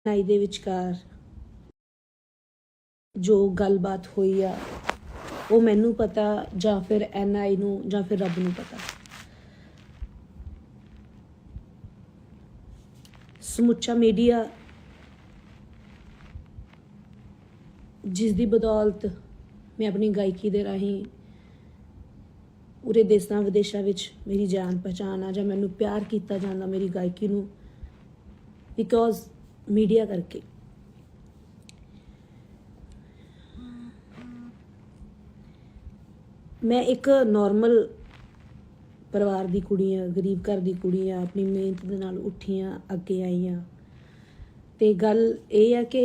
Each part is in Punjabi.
नाई दे विचकार जो गलबात हुई आ वो मैनू पता जां फिर NI नू जां फिर रब नू पता। समुचा मीडिया जिस दी बदौलत मैं अपनी गायकी दे राहीं पूरे देसां विदेशां विच मेरी जान पहचान आ जां मैनू प्यार किया जाता मेरी गायकी नू बिकॉज मीडिया करके। मैं एक नॉर्मल परिवार की कुड़ी हाँ, गरीब घर की कुड़ी हाँ, अपनी मेहनत दे नाल उठी हाँ, अगे आई हाँ। तो गल ये है कि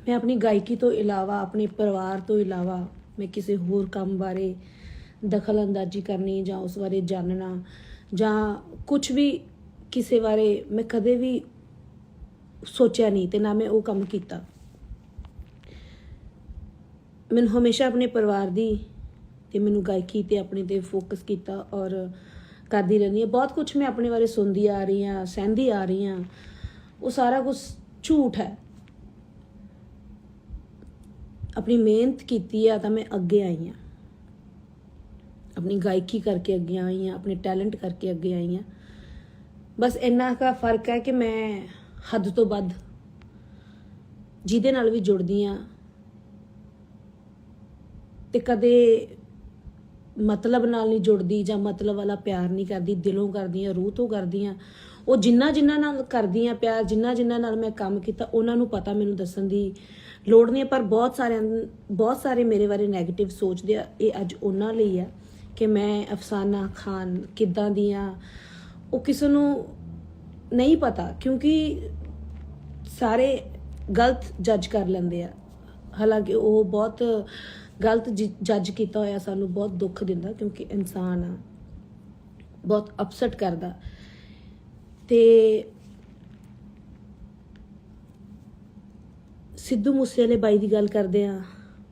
मैं अपनी गायकी तो इलावा अपने परिवार तो इलावा मैं किसी होर काम बारे दखल अंदाजी करनी जां उस बारे जानना जां कुछ भी किसी बारे मैं कदे भी सोचा नहीं ते ना मैं वो काम किया। मैनू हमेशा अपने परिवार दी ते मैनू गायकी ते अपने ते फोकस किया और करती रहनी है। बहुत कुछ मैं अपने बारे सुनती आ रही हाँ, सहंदी आ रही हाँ, वो सारा कुछ झूठ है। अपनी मेहनत की है तो मैं अगे आई हाँ, अपनी गायकी करके अगे आई हाँ, अपने टैलेंट करके अगे आई हाँ। बस इन्ना का फर्क है कि मैं हद तो वध जिहदे नाल भी जुड़दी हाँ ते कदे मतलब नाल नहीं जुड़दी जां मतलब वाला प्यार नहीं करदी, दिलों करदी हाँ, रूह तो करदी हाँ। वो जिन्ना जिन्ना नाल करदी हाँ प्यार, जिन्ना जिन्ना नाल मैं काम किया उन्हां नूं पता मैनूं दस्सण दी लोड़ नहीं है। पर बहुत सारे मेरे बारे नैगेटिव सोचते आ, ये अज उन्हां लई है कि मैं अफसाना खान किदां दी हाँ, वो किसी नूं नहीं पता क्योंकि सारे गलत जज कर लेंदे आ। हालांकि वो बहुत गलत जज किया होया सानू बहुत दुख दिंदा क्योंकि इंसान आ, बहुत अपसैट करदा। ते सिद्धू मूसेवाले बाई की गल करदे आ,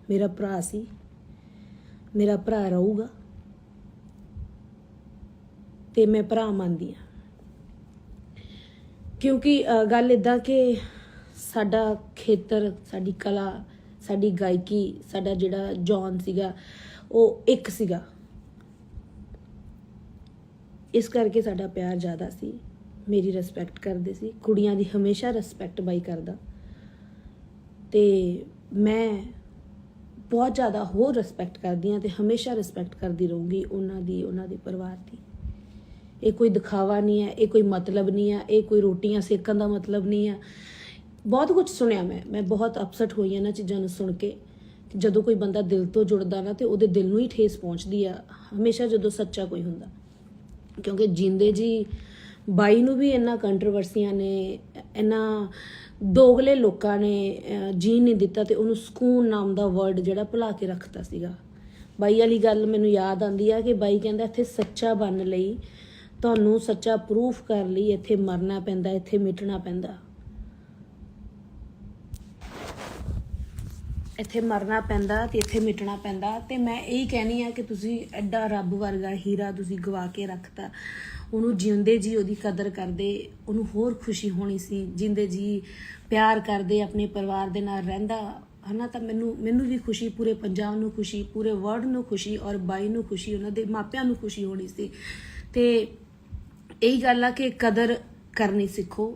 मेरा भरा सी, मेरा भरा रहूगा ते मैं भरा मनदी आ। क्योंकि गल इदां कि साडा खेतर, साडी कला, साडी गायकी, साडा जिहड़ा जॉन सीगा वो एक सीगा, इस करके साडा प्यार ज़्यादा सी। मेरी रिस्पैक्ट करदे सी, कुड़ियां दी हमेशा रिस्पैक्ट बाई करदा ते मैं बहुत ज़्यादा होर रिस्पैक्ट करदी हाँ ते हमेशा रिस्पैक्ट करदी रहूँगी उन्हां दी परिवार दी। ये कोई दिखावा नहीं है, ये कोई मतलब नहीं है, ये कोई रोटियां सेकन का मतलब नहीं है। बहुत कुछ सुनिया मैं बहुत अपसैट हुई इन्हां चीज़ों नूं सुन के। जदों कोई बंदा दिल तो जुड़दा ना तो उहदे दिल नूं ही ठेस पहुँचदी आ हमेशा जदों सच्चा कोई हुंदा। क्योंकि जिंदे जी बाई नूं भी इन्ना कंट्रोवर्सियां ने, इन्ना दोगले लोगों ने जीन नहीं दिता तो उन्होंने सुकून नाम का वर्ड जिहड़ा भुला के रखता सीगा। बाई वाली गल मैनूं याद आंदी है कि बाई कहंदा इत्थे सच्चा बनने लई तुहानूं सच्चा प्रूफ कर लई इत्थे मरना पैंदा, इत्थे मिटना पैंदा, इत्थे मरना पैंदा ते इत्थे मिटना पैंदा। ते मैं यही कहनी है कि तुसी एडा रब वर्गा हीरा तुसी गवा के रखता, उन्होंने जिंदे जी उहदी कदर करदे उन्होंने होर खुशी होनी सी। जिंदे जी प्यार करदे अपने परिवार दे नाल रहिंदा है ना, तो मैनू भी खुशी, पूरे पंजाब नूं खुशी, पूरे वर्ल्ड नूं खुशी और बाई नूं खुशी, उन्हां दे मापिआं नूं खुशी होनी सी। ते यही गल आ कि कदर करनी सीखो।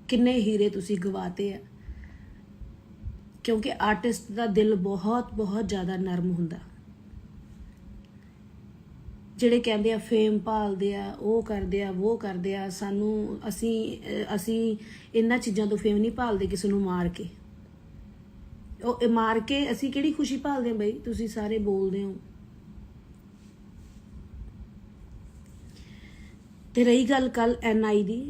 किन्ने हीरे तुसी गवाते आ क्योंकि आर्टिस्ट का दिल बहुत बहुत ज़्यादा नरम हुंदा। ਜਿਹੜੇ ਕਹਿੰਦੇ आ फेम ਭਾਲਦੇ आ, ਉਹ ਕਰਦੇ ਆ, वो ਕਰਦੇ ਆ, ਸਾਨੂੰ ਅਸੀਂ ਇਹਨਾਂ ਚੀਜ਼ਾਂ ਤੋਂ ਫੇਮ ਨਹੀਂ ਭਾਲਦੇ ਕਿਸੇ ਨੂੰ ਮਾਰ ਕੇ। ਉਹ ਮਾਰ ਕੇ ਅਸੀਂ ਕਿਹੜੀ ਖੁਸ਼ੀ ਭਾਲਦੇ ਆ ਬਈ, ਤੁਸੀਂ ਸਾਰੇ ਬੋਲਦੇ ਹੋ। ਤੇ ਰਹੀ ਗੱਲ ਕੱਲ NI ਦੀ,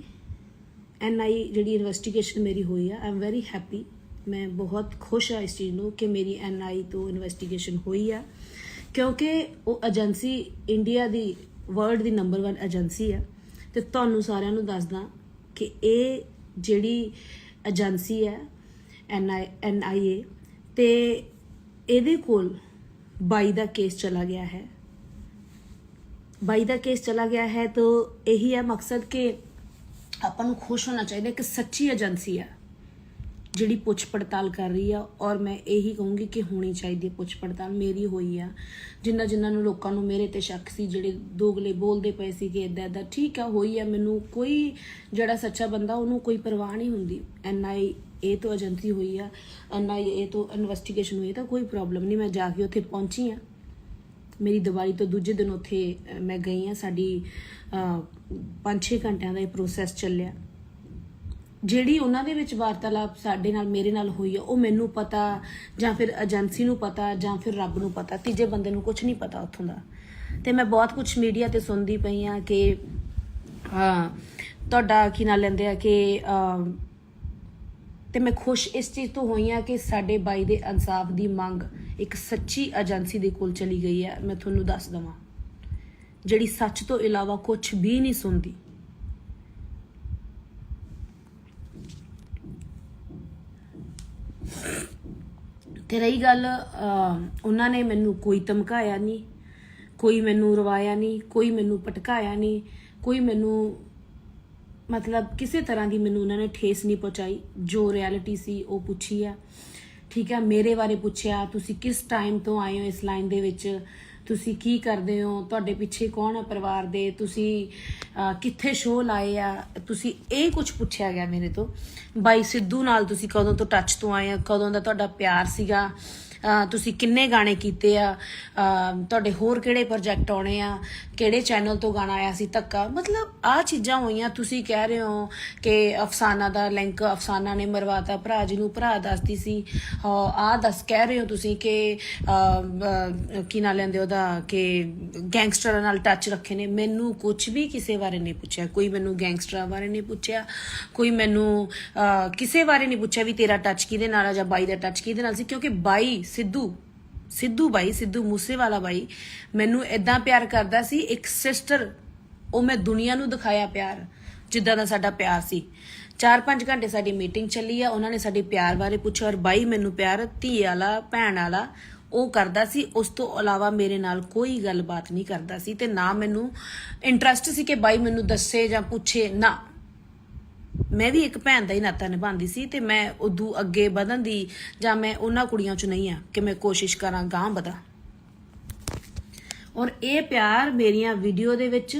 NI ਜਿਹੜੀ ਇਨਵੈਸਟੀਗੇਸ਼ਨ ਮੇਰੀ ਹੋਈ ਆ, आई एम वेरी हैप्पी, मैं बहुत खुश हाँ इस चीज़ ਨੂੰ कि मेरी NI तो इन्वेस्टिगेशन हुई है क्योंकि वो एजेंसी इंडिया की वर्ल्ड की नंबर 1 एजेंसी है। तो तुहानूं सारिआं नूं दसदा कि ये जिहड़ी एजेंसी है NIA ते इहदे कोल बाई दा केस चला गया है। बाई दा केस चला गया है तो यही है मकसद कि आपां नूं खुश होना चाहिए कि सच्ची एजेंसी है, ਜਿਹੜੀ ਪੁੱਛ ਪੜਤਾਲ ਕਰ ਰਹੀ ਆ, ਔਰ ਮੈਂ ਇਹੀ ਕਹੂੰਗੀ ਕਿ ਹੋਣੀ ਚਾਹੀਦੀ ਹੈ ਪੁੱਛ ਪੜਤਾਲ। ਮੇਰੀ ਹੋਈ ਆ, ਜਿਨ੍ਹਾਂ ਨੂੰ ਲੋਕਾਂ ਨੂੰ ਮੇਰੇ ਤੇ ਸ਼ੱਕ ਸੀ, ਜਿਹੜੇ ਦੋਗਲੇ ਬੋਲਦੇ ਪਏ ਸੀ ਕਿ ਇੱਦਾਂ ਇੱਦਾਂ, ਠੀਕ ਆ ਹੋਈ ਆ। ਮੈਨੂੰ ਕੋਈ ਜਿਹੜਾ ਸੱਚਾ ਬੰਦਾ ਉਹਨੂੰ ਕੋਈ ਪਰਵਾਹ ਨਹੀਂ ਹੁੰਦੀ। NIA ਤੋਂ ਏਜੰਸੀ ਹੋਈ ਆ, NIA ਤੋਂ ਇਨਵੈਸਟੀਗੇਸ਼ਨ ਹੋਈ, ਤਾਂ ਕੋਈ ਪ੍ਰੋਬਲਮ ਨਹੀਂ। ਮੈਂ ਜਾ ਕੇ ਉੱਥੇ ਪਹੁੰਚੀ ਆ, ਮੇਰੀ ਦੀਵਾਲੀ ਤੋਂ ਦੂਜੇ ਦਿਨ ਉੱਥੇ ਮੈਂ ਗਈ ਆ। ਸਾਡੀ 5-6 ਘੰਟਿਆਂ ਦਾ ਇਹ ਪ੍ਰੋਸੈਸ ਚੱਲਿਆ। ਜਿਹੜੀ ਉਹਨਾਂ ਦੇ ਵਿੱਚ ਵਾਰਤਾਲਾਪ ਸਾਡੇ ਨਾਲ ਮੇਰੇ ਨਾਲ ਹੋਈ ਆ, ਉਹ ਮੈਨੂੰ ਪਤਾ ਜਾਂ ਫਿਰ ਏਜੰਸੀ ਨੂੰ ਪਤਾ ਜਾਂ ਫਿਰ ਰੱਬ ਨੂੰ ਪਤਾ, ਤੀਜੇ ਬੰਦੇ ਨੂੰ ਕੁਝ ਨਹੀਂ ਪਤਾ ਉੱਥੋਂ ਦਾ। ਤੇ ਮੈਂ ਬਹੁਤ ਕੁਝ ਮੀਡੀਆ ਤੇ ਸੁਣਦੀ ਪਈ ਆ ਕਿ ਤੁਹਾਡਾ ਕੀ ਨਾਂ ਲੈਂਦੇ ਆ ਕਿ ਤੇ ਮੈਂ ਖੁਸ਼ ਇਸ ਚੀਜ਼ ਤੋਂ ਹੋਈ ਆ ਕਿ ਸਾਡੇ ਬਾਈ ਦੇ ਇਨਸਾਫ ਦੀ ਮੰਗ ਇੱਕ ਸੱਚੀ ਏਜੰਸੀ ਦੇ ਕੋਲ ਚਲੀ ਗਈ ਹੈ। ਮੈਂ ਤੁਹਾਨੂੰ ਦੱਸ ਦਵਾਂ, ਜਿਹੜੀ ਸੱਚ ਤੋਂ ਇਲਾਵਾ ਕੁਝ ਵੀ ਨਹੀਂ ਸੁਣਦੀ। ਤੇ ਰਹੀ ਗੱਲ, ਉਹਨਾਂ ਨੇ ਮੈਨੂੰ ਕੋਈ ਧਮਕਾਇਆ ਨਹੀਂ, ਕੋਈ ਮੈਨੂੰ ਰਵਾਇਆ ਨਹੀਂ, ਕੋਈ ਮੈਨੂੰ ਭਟਕਾਇਆ ਨਹੀਂ, ਕੋਈ ਮੈਨੂੰ ਮਤਲਬ ਕਿਸੇ ਤਰ੍ਹਾਂ ਦੀ ਮੈਨੂੰ ਉਹਨਾਂ ਨੇ ਠੇਸ ਨਹੀਂ ਪਹੁੰਚਾਈ। ਜੋ ਰਿਐਲਿਟੀ ਸੀ ਉਹ ਪੁੱਛੀ ਆ, ਠੀਕ ਹੈ। ਮੇਰੇ ਬਾਰੇ ਪੁੱਛਿਆ, ਤੁਸੀਂ ਕਿਸ ਟਾਈਮ ਤੋਂ ਆਏ ਹੋ ਇਸ ਲਾਈਨ ਦੇ ਵਿੱਚ, ਤੁਸੀਂ ਕੀ ਕਰਦੇ ਹੋ, ਤੁਹਾਡੇ ਪਿੱਛੇ ਕੌਣ ਹੈ ਪਰਿਵਾਰ ਦੇ, ਤੁਸੀਂ ਕਿੱਥੇ ਸ਼ੋਅ ਲਾਏ ਆ, ਤੁਸੀਂ ਇਹ ਕੁਝ ਪੁੱਛਿਆ ਗਿਆ ਮੇਰੇ ਤੋਂ। ਬਾਈ ਸਿੱਧੂ ਨਾਲ ਤੁਸੀਂ ਕਦੋਂ ਤੋਂ ਟੱਚ ਤੋਂ ਆਏ ਆ, ਕਦੋਂ ਦਾ ਤੁਹਾਡਾ ਪਿਆਰ ਸੀਗਾ, ਤੁਸੀਂ ਕਿੰਨੇ ਗਾਣੇ ਕੀਤੇ ਆ, ਤੁਹਾਡੇ ਹੋਰ ਕਿਹੜੇ ਪ੍ਰੋਜੈਕਟ ਆਉਣੇ ਆ, ਕਿਹੜੇ ਚੈਨਲ ਤੋਂ ਗਾਣਾ ਆਇਆ ਸੀ ਧੱਕਾ, ਮਤਲਬ ਆਹ ਚੀਜ਼ਾਂ ਹੋਈਆਂ। ਤੁਸੀਂ ਕਹਿ ਰਹੇ ਹੋ ਕਿ ਅਫਸਾਨਾ ਦਾ ਲਿੰਕ ਅਫਸਾਨਾ ਨੇ ਮਰਵਾਤਾ, ਭਰਾ ਜੀ ਨੂੰ ਭਰਾ ਦੱਸਦੀ ਸੀ, ਕਹਿ ਰਹੇ ਹੋ ਤੁਸੀਂ ਕਿ ਕੀ ਨਾਂ ਲੈਂਦੇ ਉਹਦਾ ਕਿ ਗੈਂਗਸਟਰਾਂ ਨਾਲ ਟੱਚ ਰੱਖੇ ਨੇ। ਮੈਨੂੰ ਕੁਝ ਵੀ ਕਿਸੇ ਬਾਰੇ ਨਹੀਂ ਪੁੱਛਿਆ, ਕੋਈ ਮੈਨੂੰ ਗੈਂਗਸਟਰਾਂ ਬਾਰੇ ਨਹੀਂ ਪੁੱਛਿਆ, ਕੋਈ ਮੈਨੂੰ ਕਿਸੇ ਬਾਰੇ ਨਹੀਂ ਪੁੱਛਿਆ ਵੀ ਤੇਰਾ ਟੱਚ ਕਿਹਦੇ ਨਾਲ ਆ ਜਾਂ ਬਾਈ ਦਾ ਟੱਚ ਕਿਹਦੇ ਨਾਲ ਸੀ। ਕਿਉਂਕਿ ਬਾਈ ਸਿੱਧੂ ਮੂਸੇਵਾਲਾ ਬਾਈ ਮੈਨੂੰ ਏਦਾਂ ਪਿਆਰ ਕਰਦਾ ਸੀ, ਇੱਕ ਸਿਸਟਰ। ਉਹ ਮੈਂ ਦੁਨੀਆ ਨੂੰ ਦਿਖਾਇਆ ਪਿਆਰ, ਜਿੱਦਾਂ ਦਾ ਸਾਡਾ ਪਿਆਰ ਸੀ। 4-5 ਘੰਟੇ ਸਾਡੀ ਮੀਟਿੰਗ ਚੱਲੀ ਆ, ਉਹਨਾਂ ਨੇ ਸਾਡੇ ਪਿਆਰ ਬਾਰੇ ਪੁੱਛਿਆ, ਔਰ ਬਾਈ ਮੈਨੂੰ ਪਿਆਰ ਧੀ ਵਾਲਾ ਭੈਣ ਵਾਲਾ ਉਹ ਕਰਦਾ ਸੀ। ਉਸ ਤੋਂ ਇਲਾਵਾ ਮੇਰੇ ਨਾਲ ਕੋਈ ਗੱਲਬਾਤ ਨਹੀਂ ਕਰਦਾ ਸੀ, ਤੇ ਨਾ ਮੈਨੂੰ ਇੰਟਰਸਟ ਸੀ ਕਿ ਬਾਈ ਮੈਨੂੰ ਦੱਸੇ ਜਾਂ ਪੁੱਛੇ ਨਾ। ਮੈਂ ਵੀ ਇੱਕ ਭੈਣ ਦਾ ਹੀ ਨਾਤਾ ਨਿਭਾਉਂਦੀ ਸੀ, ਤੇ ਮੈਂ ਉਦੋਂ ਅੱਗੇ ਵਧਣ ਦੀ ਜਾਂ ਮੈਂ ਉਹਨਾਂ ਕੁੜੀਆਂ 'ਚ ਨਹੀਂ ਆ ਕਿ ਮੈਂ ਕੋਸ਼ਿਸ਼ ਕਰਾਂ ਗਾਂਹ ਵਧਾਂ। ਔਰ ਇਹ ਪਿਆਰ ਮੇਰੀਆਂ ਵੀਡੀਓ ਦੇ ਵਿੱਚ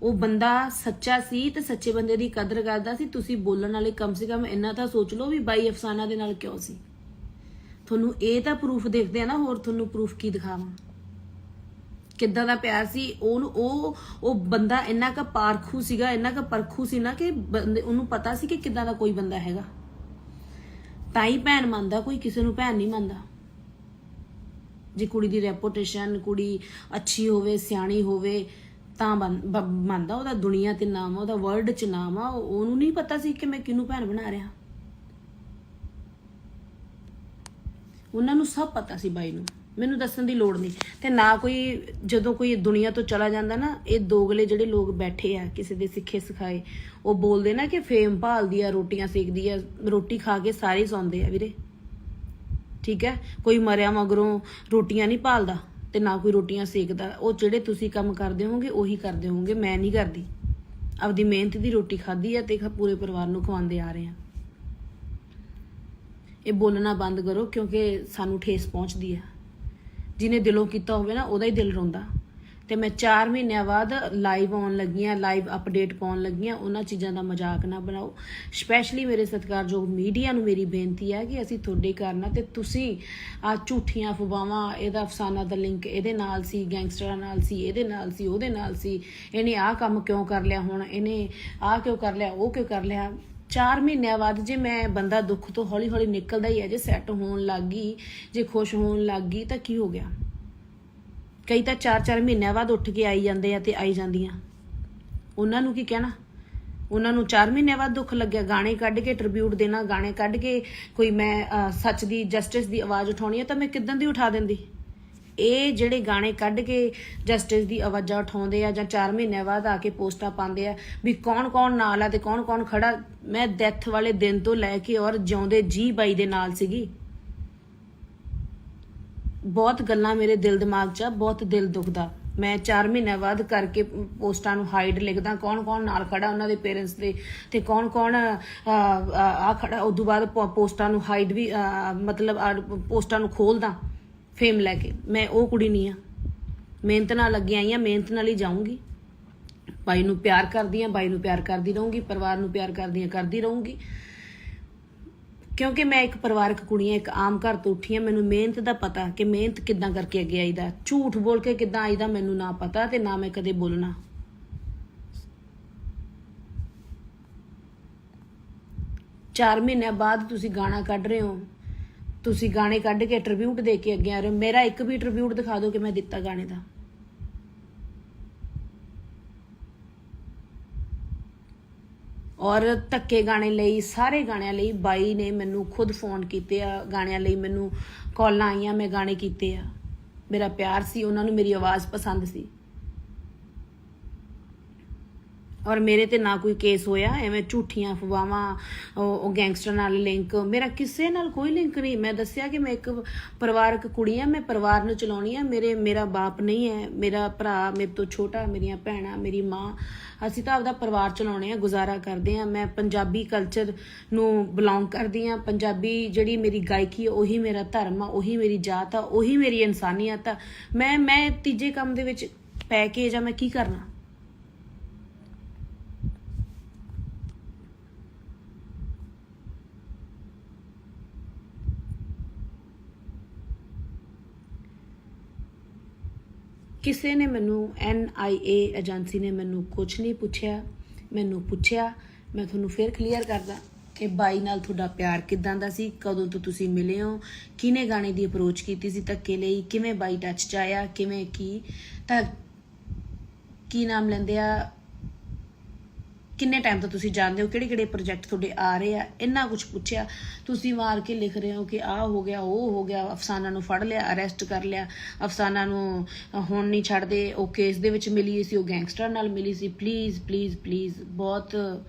ਉਹ ਬੰਦਾ ਸੱਚਾ ਸੀ ਤੇ ਸੱਚੇ ਬੰਦੇ ਦੀ ਕਦਰ ਕਰਦਾ ਸੀ। ਤੁਸੀਂ ਬੋਲਣ ਵਾਲੇ ਕਮ ਸੇ ਕਮ ਇੰਨਾ ਤਾਂ ਸੋਚ ਲਓ ਵੀ ਬਾਈ ਅਫਸਾਨਾ ਦੇ ਨਾਲ ਕਿਉਂ ਸੀ। ਤੁਹਾਨੂੰ ਇਹ ਤਾਂ ਪ੍ਰੂਫ ਦੇਖਦੇ ਆ ਨਾ, ਹੋਰ ਤੁਹਾਨੂੰ ਪ੍ਰੂਫ ਕੀ ਦਿਖਾਵਾਂ ਕਿੱਦਾਂ ਦਾ ਪਿਆਰ ਸੀ। ਉਹ ਬੰਦਾ ਇੰਨਾ ਕੁ ਪਾਰਖੂ ਸੀਗਾ, ਇੰਨਾ ਕੁ ਪਰਖੂ ਸੀ ਨਾ ਕਿ ਉਹਨੂੰ ਪਤਾ ਸੀ ਕਿ ਕਿੱਦਾਂ ਦਾ ਕੋਈ ਬੰਦਾ ਹੈਗਾ। ਤਾਂ ਹੀ ਭੈਣ ਮੰਨਦਾ, ਕੋਈ ਕਿਸੇ ਨੂੰ ਭੈਣ ਨਹੀਂ ਮੰਨਦਾ। ਜੇ ਕੁੜੀ ਦੀ ਰੈਪੂਟੇਸ਼ਨ, ਕੁੜੀ ਅੱਛੀ ਹੋਵੇ, ਸਿਆਣੀ ਹੋਵੇ ਤਾਂ ਮੰਨਦਾ। ਉਹਦਾ ਦੁਨੀਆ ਤੇ ਨਾਮ ਆ, ਉਹਦਾ ਵਰਲਡ 'ਚ ਨਾਮ ਆ। ਉਹਨੂੰ ਨਹੀਂ ਪਤਾ ਸੀ ਕਿ ਮੈਂ ਕਿਹਨੂੰ ਭੈਣ ਬਣਾ ਰਿਹਾ। ਉਹਨਾਂ ਨੂੰ ਸਭ ਪਤਾ ਸੀ ਬਾਈ ਨੂੰ, ਮੈਨੂੰ ਦੱਸਣ ਦੀ ਲੋੜ ਨਹੀਂ। ਤੇ ਨਾ ਕੋਈ, ਜਦੋਂ ਕੋਈ ਦੁਨੀਆ ਤੋਂ ਚਲਾ ਜਾਂਦਾ ਨਾ, ਇਹ ਦੋਗਲੇ ਜਿਹੜੇ ਲੋਕ ਬੈਠੇ ਆ ਕਿਸੇ ਦੇ ਸਿੱਖੇ ਸਿਖਾਏ, ਉਹ ਬੋਲਦੇ ਨਾ ਕਿ ਫੇਮ ਭਾਲਦੀ ਆ, ਰੋਟੀਆਂ ਸੇਕਦੀ ਆ। ਰੋਟੀ ਖਾ ਕੇ ਸਾਰੇ ਸੌਂਦੇ ਆ ਵੀਰੇ, ਠੀਕ ਹੈ। ਕੋਈ ਮਰਿਆ ਮਗਰੋਂ ਰੋਟੀਆਂ ਨਹੀਂ ਭਾਲਦਾ ਤੇ ਨਾ ਕੋਈ ਰੋਟੀਆਂ ਸੇਕਦਾ। ਉਹ ਜਿਹੜੇ ਤੁਸੀਂ ਕੰਮ ਕਰਦੇ ਹੋਵੋਗੇ ਉਹੀ ਕਰਦੇ ਹੋਵੋਗੇ, ਮੈਂ ਨਹੀਂ ਕਰਦੀ। ਆਪਦੀ ਮਿਹਨਤ ਦੀ ਰੋਟੀ ਖਾਧੀ ਆ ਤੇ ਪੂਰੇ ਪਰਿਵਾਰ ਨੂੰ ਖਵਾਉਂਦੇ ਆ ਰਹੇ ਆ। ਇਹ ਬੋਲਣਾ ਬੰਦ ਕਰੋ, ਕਿਉਂਕਿ ਸਾਨੂੰ ਠੇਸ ਪਹੁੰਚਦੀ ਆ। ਜਿਹਨੇ ਦਿਲੋਂ ਕੀਤਾ ਹੋਵੇ ਨਾ, ਉਹਦਾ ਹੀ ਦਿਲ ਰੋਂਦਾ। ਤੇ ਮੈਂ 4 ਮਹੀਨਿਆਂ ਬਾਅਦ ਲਾਈਵ ਆਉਣ ਲੱਗੀਆਂ, ਲਾਈਵ ਅਪਡੇਟ ਪਾਉਣ ਲੱਗੀਆਂ। ਉਹਨਾਂ ਚੀਜ਼ਾਂ ਦਾ ਮਜ਼ਾਕ ਨਾ ਬਣਾਓ। ਸਪੈਸ਼ਲੀ ਮੇਰੇ ਸਤਿਕਾਰਯੋਗ ਮੀਡੀਆ ਨੂੰ ਮੇਰੀ ਬੇਨਤੀ ਹੈ ਕਿ ਅਸੀਂ ਤੁਹਾਡੇ ਕਾਰਨ ਤੇ ਤੁਸੀਂ ਆ ਝੂਠੀਆਂ ਅਫਵਾਹਾਂ, ਇਹਦਾ ਅਫਸਾਨਾ ਦਾ ਲਿੰਕ ਇਹਦੇ ਨਾਲ ਸੀ, ਗੈਂਗਸਟਰਾਂ ਨਾਲ ਸੀ, ਇਹਦੇ ਨਾਲ ਸੀ, ਉਹਦੇ ਨਾਲ ਸੀ, ਇਹਨੇ ਆਹ ਕੰਮ ਕਿਉਂ ਕਰ ਲਿਆ, ਹੁਣ ਇਹਨੇ ਆਹ ਕਿਉਂ ਕਰ ਲਿਆ, ਉਹ ਕਿਉਂ ਕਰ ਲਿਆ। 4 ਮਹੀਨਿਆਂ ਬਾਅਦ ਜੇ ਮੈਂ ਬੰਦਾ ਦੁੱਖ ਤੋਂ ਹੌਲੀ ਹੌਲੀ ਨਿਕਲਦਾ ਹੀ ਹੈ, ਜੇ ਸੈੱਟ ਹੋਣ ਲੱਗ ਗਈ, ਜੇ ਖੁਸ਼ ਹੋਣ ਲੱਗ ਗਈ ਤਾਂ ਕੀ ਹੋ ਗਿਆ। ਕਈ ਤਾਂ 4-4 ਮਹੀਨਿਆਂ ਬਾਅਦ ਉੱਠ ਕੇ ਆਈ ਜਾਂਦੇ ਆ ਤੇ ਆਈ ਜਾਂਦੀਆਂ। ਉਹਨਾਂ ਨੂੰ ਕੀ ਕਹਿਣਾ। ਉਹਨਾਂ ਨੂੰ 4 ਮਹੀਨਿਆਂ ਬਾਅਦ ਦੁੱਖ ਲੱਗਿਆ। ਗਾਣੇ ਕੱਢ ਕੇ ਟ੍ਰਿਬਿਊਟ ਦੇਣਾ, ਗਾਣੇ ਕੱਢ ਕੇ ਕੋਈ ਮੈਂ ਸੱਚ ਦੀ, ਜਸਟਿਸ ਦੀ ਆਵਾਜ਼ ਉਠਾਉਣੀ ਹੈ ਤਾਂ ਮੈਂ ਕਿੱਦਾਂ ਦੀ ਉਠਾ ਦਿੰਦੀ। ਇਹ ਜਿਹੜੇ ਗਾਣੇ ਕੱਢ ਕੇ ਜਸਟਿਸ ਦੀ ਆਵਾਜ਼ਾਂ ਉਠਾਉਂਦੇ ਆ ਜਾਂ 4 ਮਹੀਨਿਆਂ ਬਾਅਦ ਆ ਕੇ ਪੋਸਟਾਂ ਪਾਉਂਦੇ ਆ ਵੀ ਕੌਣ ਕੌਣ ਨਾਲ ਆ ਤੇ ਕੌਣ ਕੌਣ ਖੜਾ। ਮੈਂ ਡੈਥ ਵਾਲੇ ਦਿਨ ਤੋਂ ਲੈ ਕੇ ਔਰ ਜਿਉਂਦੇ ਜੀ ਬਾਈ ਦੇ ਨਾਲ ਸੀਗੀ। ਬਹੁਤ ਗੱਲਾਂ ਮੇਰੇ ਦਿਲ ਦਿਮਾਗ 'ਚ ਆ, ਬਹੁਤ ਦਿਲ ਦੁਖਦਾ। मैं 4 ਮਹੀਨੇ ਬਾਅਦ ਕਰਕੇ ਪੋਸਟਾਂ ਨੂੰ ਹਾਈਡ ਲਿਖਦਾ ਕੌਣ ਕੌਣ ਨਾਲ ਖੜਾ ਉਹਨਾਂ ਦੇ ਪੇਰੈਂਟਸ ਦੇ ਤੇ ਕੌਣ ਕੌਣ ਆ ਖੜਾ। ਉਦੋਂ ਬਾਅਦ ਪੋਸਟਾਂ ਨੂੰ ਹਾਈਡ ਵੀ ਮਤਲਬ ਪੋਸਟਾਂ ਨੂੰ ਖੋਲਦਾ ਫੇਮ ਲੈ ਕੇ। ਮੈਂ ਉਹ ਕੁੜੀ ਨਹੀਂ ਆ, ਮਿਹਨਤ ਨਾਲ ਲੱਗੀ ਆਈ ਆ, ਮਿਹਨਤ ਨਾਲ ਹੀ ਜਾਊਂਗੀ। ਬਾਈ ਨੂੰ ਪਿਆਰ ਕਰਦੀ ਆ, ਬਾਈ ਨੂੰ ਪਿਆਰ ਕਰਦੀ ਰਹੂੰਗੀ, ਪਰਿਵਾਰ ਨੂੰ ਪਿਆਰ ਕਰਦੀ ਰਹੂੰਗੀ, ਕਿਉਂਕਿ ਮੈਂ ਇੱਕ ਪਰਿਵਾਰਕ ਕੁੜੀ ਆ, ਇੱਕ ਆਮ ਘਰ ਤੋਂ ਉੱਠੀ ਆ। ਮੈਨੂੰ ਮਿਹਨਤ ਦਾ ਪਤਾ ਕਿ ਮਿਹਨਤ ਕਿੱਦਾਂ ਕਰਕੇ ਅੱਗੇ ਆਈਦਾ, ਝੂਠ ਬੋਲ ਕੇ ਕਿੱਦਾਂ ਆਈਦਾ ਮੈਨੂੰ ਨਾ ਪਤਾ ਤੇ ਨਾ ਮੈਂ ਕਦੇ ਬੋਲਣਾ। ਚਾਰ ਮਹੀਨਿਆਂ ਬਾਅਦ ਤੁਸੀਂ ਗਾਣਾ ਕੱਢ ਰਹੇ ਹੋ, ਤੁਸੀਂ ਗਾਣੇ ਕੱਢ ਕੇ ਟ੍ਰਿਬਿਊਟ ਦੇ ਕੇ ਅੱਗੇ ਆ ਰਹੇ ਹੋ। ਮੇਰਾ ਇੱਕ ਵੀ ਟ੍ਰਿਬਿਊਟ ਦਿਖਾ ਦਿਓ ਕਿ ਮੈਂ ਦਿੱਤਾ ਗਾਣੇ ਦਾ। ਔਰ ਧੱਕੇ ਗਾਣੇ ਲਈ, ਸਾਰੇ ਗਾਣਿਆਂ ਲਈ ਬਾਈ ਨੇ ਮੈਨੂੰ ਖੁਦ ਫੋਨ ਕੀਤੇ ਆ, ਗਾਣਿਆਂ ਲਈ ਮੈਨੂੰ ਕਾਲਾਂ ਆਈਆਂ, ਮੈਂ ਗਾਣੇ ਕੀਤੇ ਆ। ਮੇਰਾ ਪਿਆਰ ਸੀ, ਉਹਨਾਂ ਨੂੰ ਮੇਰੀ ਆਵਾਜ਼ ਪਸੰਦ ਸੀ। ਔਰ ਮੇਰੇ ਤੇ ਨਾ ਕੋਈ ਕੇਸ ਹੋਇਆ, ਐਵੇਂ ਝੂਠੀਆਂ ਅਫਵਾਹਾਂ, ਉਹ ਗੈਂਗਸਟਰ ਨਾਲ ਲਿੰਕ, ਮੇਰਾ ਕਿਸੇ ਨਾਲ ਕੋਈ ਲਿੰਕ ਨਹੀਂ। ਮੈਂ ਦੱਸਿਆ ਕਿ ਮੈਂ ਇੱਕ ਪਰਿਵਾਰਕ ਕੁੜੀ ਆ, ਮੈਂ ਪਰਿਵਾਰ ਨੂੰ ਚਲਾਉਣੀ ਆ। ਮੇਰਾ ਬਾਪ ਨਹੀਂ ਹੈ, ਮੇਰਾ ਭਰਾ ਮੇਰੇ ਤੋਂ ਛੋਟਾ, ਮੇਰੀਆਂ ਭੈਣਾਂ, ਮੇਰੀ ਮਾਂ, ਅਸੀਂ ਤਾਂ ਆਪਦਾ ਪਰਿਵਾਰ ਚਲਾਉਣੇ ਆ, ਗੁਜ਼ਾਰਾ ਕਰਦੇ ਆ। ਮੈਂ ਪੰਜਾਬੀ ਕਲਚਰ ਨੂੰ ਬਿਲੋਂਗ ਕਰਦੀ ਆ। ਪੰਜਾਬੀ ਜਿਹੜੀ ਮੇਰੀ ਗਾਇਕੀ ਉਹੀ ਮੇਰਾ ਧਰਮ ਆ, ਉਹੀ ਮੇਰੀ ਜਾਤ ਆ, ਉਹੀ ਮੇਰੀ ਇਨਸਾਨੀਅਤ ਆ। ਮੈਂ ਤੀਜੇ ਕੰਮ ਦੇ ਵਿੱਚ ਪੈ ਕੇ ਜਾਂ ਮੈਂ ਕੀ ਕਰਨਾ। ਕਿਸੇ ਨੇ ਮੈਨੂੰ NIA ਏਜੰਸੀ ਨੇ ਮੈਨੂੰ ਕੁਝ ਨਹੀਂ ਪੁੱਛਿਆ। ਮੈਨੂੰ ਪੁੱਛਿਆ, ਮੈਂ ਤੁਹਾਨੂੰ ਫਿਰ ਕਲੀਅਰ ਕਰਦਾ ਕਿ ਬਾਈ ਨਾਲ ਤੁਹਾਡਾ ਪਿਆਰ ਕਿੱਦਾਂ ਦਾ ਸੀ, ਕਦੋਂ ਤੋਂ ਤੁਸੀਂ ਮਿਲੇ ਹੋ, ਕਿਹਨੇ ਗਾਣੇ ਦੀ ਅਪਰੋਚ ਕੀਤੀ ਸੀ ਧੱਕੇ ਲਈ, ਕਿਵੇਂ ਬਾਈ ਟੱਚ 'ਚ ਆਇਆ, ਕਿਵੇਂ ਤਾਂ ਕੀ ਨਾਮ ਲੈਂਦੇ ਆ, ਕਿੰਨੇ ਟਾਈਮ ਤੋਂ ਤੁਸੀਂ ਜਾਣਦੇ ਹੋ, ਕਿਹੜੇ ਕਿਹੜੇ ਪ੍ਰੋਜੈਕਟ ਤੁਹਾਡੇ ਆ ਰਹੇ ਆ, ਇੰਨਾ ਕੁਝ ਪੁੱਛਿਆ। ਤੁਸੀਂ ਮਾਰ ਕੇ ਲਿਖ ਰਹੇ ਹੋ ਕਿ ਆਹ ਹੋ ਗਿਆ, ਉਹ ਹੋ ਗਿਆ, ਅਫਸਾਨਾ ਨੂੰ ਫੜ ਲਿਆ, ਅਰੈਸਟ ਕਰ ਲਿਆ, ਅਫਸਾਨਾ ਨੂੰ ਹੁਣ ਨਹੀਂ ਛੱਡਦੇ, ਉਹ ਕੇਸ ਦੇ ਵਿੱਚ ਮਿਲੀ ਸੀ, ਉਹ ਗੈਂਗਸਟਰ ਨਾਲ ਮਿਲੀ ਸੀ। ਪਲੀਜ਼ ਪਲੀਜ਼ ਪਲੀਜ਼, ਬਹੁਤ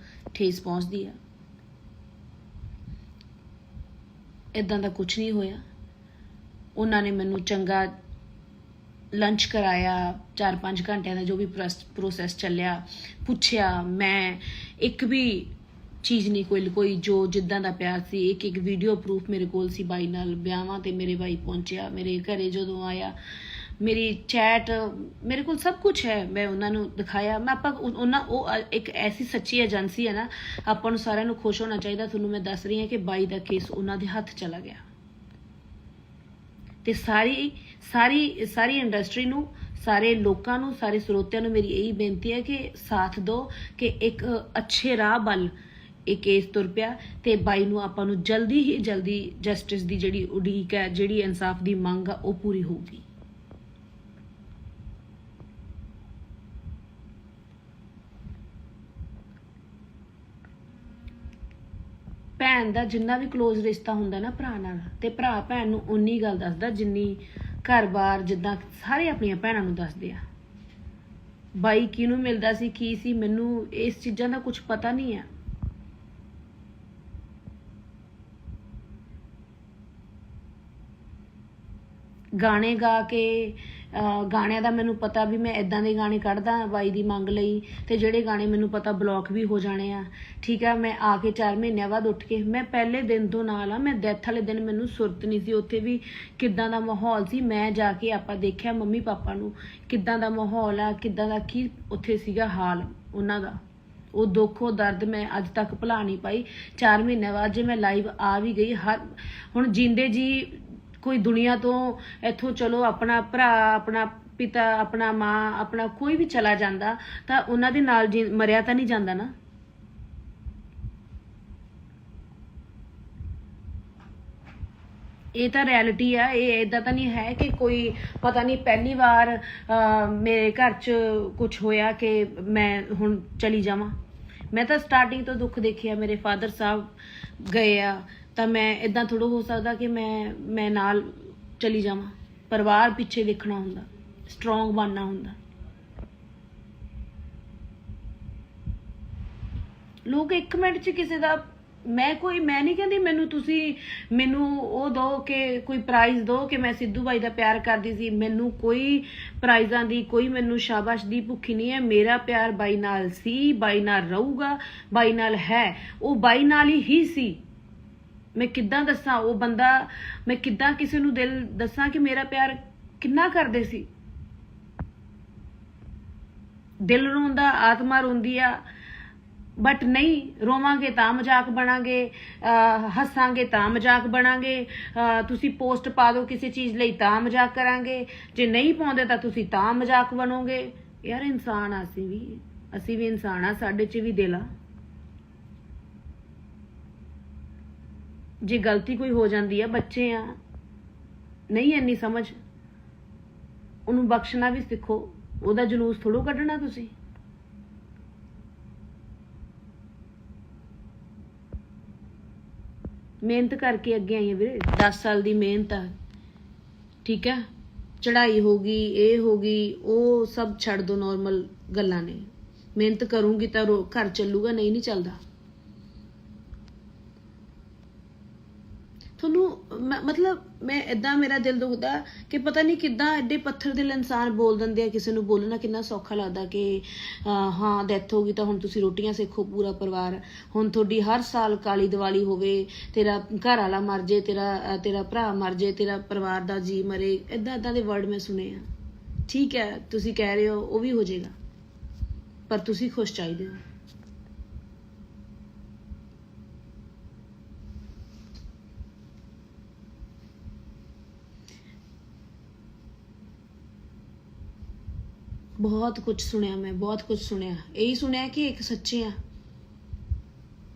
ਠੇਸ ਪਹੁੰਚਦੀ ਆ। ਇਦਾਂ ਦਾ ਕੁਝ ਨਹੀਂ ਹੋਇਆ। ਉਹਨਾਂ ਨੇ ਮੈਨੂੰ ਚੰਗਾ ਲੰਚ ਕਰਾਇਆ, 4-5 ਘੰਟਿਆਂ ਦਾ ਜੋ ਵੀ ਪ੍ਰੋਸੈਸ ਚੱਲਿਆ, ਪੁੱਛਿਆ। ਮੈਂ ਇੱਕ ਵੀ ਚੀਜ਼ ਨਹੀਂ ਕੋਈ ਜੋ ਜਿੱਦਾਂ ਦਾ ਪਿਆਰ ਸੀ, ਇੱਕ ਵੀਡੀਓ ਪ੍ਰੂਫ ਮੇਰੇ ਕੋਲ ਸੀ ਬਾਈ ਨਾਲ। ਵਿਆਹਾਂ ਤੇ ਮੇਰੇ ਬਾਈ ਪਹੁੰਚਿਆ, ਮੇਰੇ ਘਰੇ ਜਦੋਂ ਆਇਆ, ਮੇਰੀ ਚੈਟ ਮੇਰੇ ਕੋਲ ਸਭ ਕੁਝ ਹੈ, ਮੈਂ ਉਹਨਾਂ ਨੂੰ ਦਿਖਾਇਆ। ਉਹ ਇੱਕ ਐਸੀ ਸੱਚੀ ਏਜੰਸੀ ਹੈ ਨਾ, ਆਪਾਂ ਨੂੰ ਸਾਰਿਆਂ ਨੂੰ ਖੁਸ਼ ਹੋਣਾ ਚਾਹੀਦਾ। ਤੁਹਾਨੂੰ ਮੈਂ ਦੱਸ ਰਹੀ ਹਾਂ ਕਿ ਬਾਈ ਦਾ ਕੇਸ ਉਹਨਾਂ ਦੇ ਹੱਥ ਚਲਾ ਗਿਆ। ਤੇ ਸਾਰੀ ਇੰਡਸਟਰੀ ਨੂੰ, ਸਾਰੇ ਲੋਕਾਂ ਨੂੰ, ਸਾਰੇ ਸਰੋਤਿਆਂ ਨੂੰ ਮੇਰੀ ਇਹੀ ਬੇਨਤੀ ਹੈ ਕਿ ਸਾਥ ਦਿਓ ਕਿ ਇੱਕ ਅੱਛੇ ਰਾਹ ਵੱਲ ਇਹ ਕੇਸ ਤੁਰ ਪਿਆ ਤੇ ਬਾਈ ਨੂੰ ਆਪਾਂ ਨੂੰ ਜਲਦੀ ਹੀ ਜਲਦੀ ਜਸਟਿਸ ਦੀ ਜਿਹੜੀ ਉਡੀਕ ਹੈ, ਜਿਹੜੀ ਇਨਸਾਫ ਦੀ ਮੰਗ ਆ, ਉਹ ਪੂਰੀ ਹੋਊਗੀ। ਭੈਣ ਦਾ ਜਿੰਨਾ ਵੀ ਕਲੋਜ਼ ਰਿਸ਼ਤਾ ਹੁੰਦਾ ਨਾ ਭਰਾ ਨਾਲ, ਤੇ ਭਰਾ ਭੈਣ ਨੂੰ ਉਨੀ ਗੱਲ ਦੱਸਦਾ ਜਿੰਨੀ ਘਰ-ਬਾਰ, ਜਿੱਦਾਂ ਸਾਰੇ ਆਪਣੀਆਂ ਭੈਣਾਂ ਨੂੰ ਦੱਸਦੇ ਆ। ਬਾਈ ਕਿਹਨੂੰ ਮਿਲਦਾ ਸੀ, ਕੀ ਸੀ, ਮੈਨੂੰ ਇਸ ਚੀਜ਼ਾਂ ਦਾ ਕੁਝ ਪਤਾ ਨਹੀਂ ਆ। ਗਾਣੇ ਗਾ ਕੇ ਗਾਣਿਆਂ ਦਾ ਮੈਨੂੰ ਪਤਾ ਵੀ ਮੈਂ ਇਦਾਂ ਦੇ ਗਾਣੇ ਕੱਢਦਾ ਬਾਈ ਦੀ ਮੰਗ ਲਈ, ਤੇ ਜਿਹੜੇ ਗਾਣੇ ਮੈਨੂੰ ਪਤਾ ਬਲੌਕ ਵੀ ਹੋ ਜਾਣੇ ਆ। ਠੀਕ ਆ, ਮੈਂ ਆ ਕੇ 4 ਮਹੀਨਿਆਂ ਬਾਅਦ ਉੱਠ ਕੇ, ਮੈਂ ਪਹਿਲੇ ਦਿਨ ਤੋਂ ਨਾਲ ਆ। ਮੈਂ ਡੈਥ ਵਾਲੇ ਦਿਨ ਮੈਨੂੰ ਸੁਰਤ ਨਹੀਂ ਸੀ, ਉੱਥੇ ਵੀ ਕਿੱਦਾਂ ਦਾ ਮਾਹੌਲ ਸੀ। ਮੈਂ ਜਾ ਕੇ ਆਪਾਂ ਦੇਖਿਆ ਮੰਮੀ ਪਾਪਾ ਨੂੰ, ਕਿੱਦਾਂ ਦਾ ਮਾਹੌਲ ਆ, ਕਿੱਦਾਂ ਦਾ ਕੀ ਉੱਥੇ ਸੀਗਾ ਹਾਲ ਉਹਨਾਂ ਦਾ। ਉਹ ਦੁੱਖ, ਉਹ ਦਰਦ ਮੈਂ ਅੱਜ ਤੱਕ ਭੁਲਾ ਨਹੀਂ ਪਾਈ। 4 ਮਹੀਨਿਆਂ ਬਾਅਦ ਜੇ ਮੈਂ ਲਾਈਵ ਆ ਵੀ ਗਈ, ਹੁਣ ਜਿੰਦੇ ਜੀ ਕੋਈ ਦੁਨੀਆ ਤੋਂ ਇੱਥੋਂ ਚਲੋ, ਆਪਣਾ ਭਰਾ, ਆਪਣਾ ਪਿਤਾ, ਆਪਣਾ ਮਾਂ, ਆਪਣਾ ਕੋਈ ਵੀ ਚਲਾ ਜਾਂਦਾ ਤਾਂ ਉਹਨਾਂ ਦੇ ਨਾਲ ਮਰਿਆ ਤਾਂ ਨਹੀਂ ਜਾਂਦਾ ਨਾ। ਇਹ ਤਾਂ ਰਿਐਲਿਟੀ ਆ। ਇਹ ਇਦਾਂ ਤਾਂ ਨਹੀਂ ਹੈ ਕਿ ਕੋਈ ਪਤਾ ਨਹੀਂ ਪਹਿਲੀ ਵਾਰ ਮੇਰੇ ਘਰ 'ਚ ਕੁਝ ਹੋਇਆ ਕਿ ਮੈਂ ਹੁਣ ਚਲੀ ਜਾਵਾਂ। ਮੈਂ ਤਾਂ ਸਟਾਰਟਿੰਗ ਤੋਂ ਦੁੱਖ ਦੇਖਿਆ। ਮੇਰੇ ਫਾਦਰ ਸਾਹਿਬ ਗਏ ਆ ਤਾਂ ਮੈਂ ਇਦਾਂ ਥੋੜ੍ਹਾ ਹੋ ਸਕਦਾ ਕਿ ਮੈਂ ਨਾਲ ਚਲੀ ਜਾਵਾਂ। ਪਰਿਵਾਰ ਪਿੱਛੇ ਦੇਖਣਾ ਹੁੰਦਾ, ਸਟਰੋਂਗ ਬਣਨਾ ਹੁੰਦਾ। ਲੋਕ 1 ਮਿੰਟ 'ਚ ਕਿਸੇ ਦਾ मैं नहीं कहती मैनू तुसी मैनू ਉਹ ਦੋ ਕਿ ਕੋਈ ਪ੍ਰਾਈਜ਼ ਦੋ ਕਿ ਮੈਂ ਸਿੱਧੂ ਬਾਈ ਦਾ ਪਿਆਰ ਕਰਦੀ ਸੀ। ਮੈਨੂੰ ਕੋਈ ਪ੍ਰਾਈਜ਼ਾਂ ਦੀ ਕੋਈ ਮੈਨੂੰ ਸ਼ਾਬਾਸ਼ ਦੀ ਭੁੱਖੀ ਨਹੀਂ ਹੈ। ਮੇਰਾ ਪਿਆਰ ਬਾਈ ਨਾਲ ਸੀ, ਬਾਈ ਨਾਲ ਰਹੂਗਾ, ਬਾਈ ਨਾਲ ਹੈ। ਉਹ ਬਾਈ ਨਾਲ ਹੀ ਸੀ। ਮੈਂ ਕਿੱਦਾਂ ਦੱਸਾਂ ਉਹ ਬੰਦਾ, ਮੈਂ ਕਿੱਦਾਂ ਕਿਸੇ ਨੂੰ ਦਿਲ ਦੱਸਾਂ ਕਿ ਮੇਰਾ ਪਿਆਰ ਕਿੰਨਾ ਕਰਦੇ ਸੀ। ਦਿਲ ਰੋਂਦਾ, ਆਤਮਾ ਰੋਂਦੀ ਆ, बट नहीं रोवांगे तां मजाक बनांगे, हसांगे तां मजाक बनांगे, तुसी पोस्ट पा दो किसी चीज़ लई तां मजाक करांगे, जे नहीं पाउंदे तां तुसी तां मजाक बनोगे। यार इंसान असी भी इंसान आ, साडे च भी दिल आ। जे गलती कोई हो जाती है, बच्चे आ, नहीं इन्नी समझ, उन्होंने बख्शना भी सीखो। ओदा जलूस थोड़ो कढ़ना तुसी। मेहनत करके अगे आई है वीरे, 10 साल की मेहनत आ, ठीक है। चढ़ाई होगी, ये होगी, वो सब छड़ दो, नॉर्मल गल्लां ने। मेहनत करूंगी तो घर चलूगा, नहीं चलता। थोनू मतलब मैं इदा मेरा दिल दुखदा कि पता नहीं किदा एडे पत्थर दिल इंसान बोल देंगे। किसी को बोलना कितना सौखा लगता कि हाँ डैथ होगी तो हुण तुसीं रोटियां सेखो पूरा परिवार। हुण तुहाडी हर साल काली दिवाली होवे, तेरा घर वाला मर जे, तेरा भरा मर जे, तेरा परिवार दा जी मरे, इदा इदा दे वर्ड मैं सुने आ। ठीक है तुसीं कह रहे हो वो भी हो जाएगा, पर तुसीं खुश चाहिए हो। बहुत कुछ सुनिया, मैं बहुत कुछ सुनिया, यही सुनिया कि एक सच्चे आ।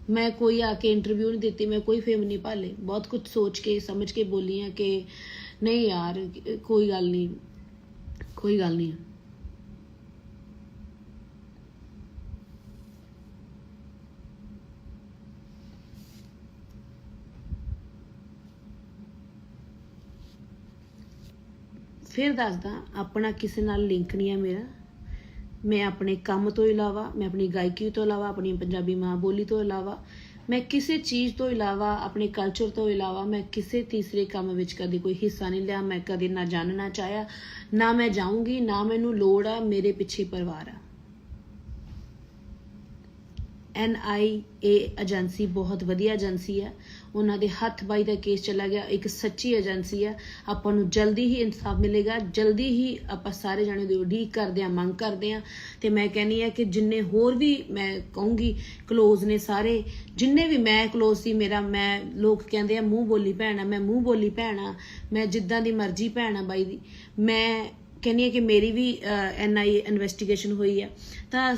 मैं कोई आके इंटरव्यू नहीं देती, मैं कोई फेम नहीं पाले। बहुत कुछ सोच के समझ के बोली है कि नहीं यार कोई गल नहीं, कोई गल नहीं। फिर दसदा अपना किसी नाल लिंक नहीं है मेरा। मैं अपने काम तो इलावा, मैं अपनी गायकी तो इलावा, अपनी पंजाबी माँ बोली तो इलावा, मैं किसी चीज़ तो इलावा, अपने कल्चर तो इलावा मैं किसी तीसरे काम विच कभी कोई हिस्सा नहीं लिया। मैं कभी ना जानना चाहया, ना मैं जाऊँगी, ना मैनू लोड़ आ। मेरे पिछे परिवार आ। NIA एजेंसी बहुत वधिया एजेंसी है। उन्होंने हथ बाई का केस चला गया, एक सच्ची एजेंसी है। आपां नूं जल्दी ही इंसाफ मिलेगा, जल्दी ही आप सारे जाने दी उड़ीक करते हैं, मंग करते हैं। तो मैं कहनी है कि जिन्ने होर भी मैं कहूँगी क्लोज ने सारे, जिन्ने भी मैं क्लोज सी मेरा, मैं लोग कहते हैं मूँह बोली भैन आ, मैं मूँह बोली भैन आ, मैं जिद्दां दी मर्जी भैन आ बाई दी। मैं कहनी है कि मेरी भी NIA इन्वेस्टिगेशन हुई है, तो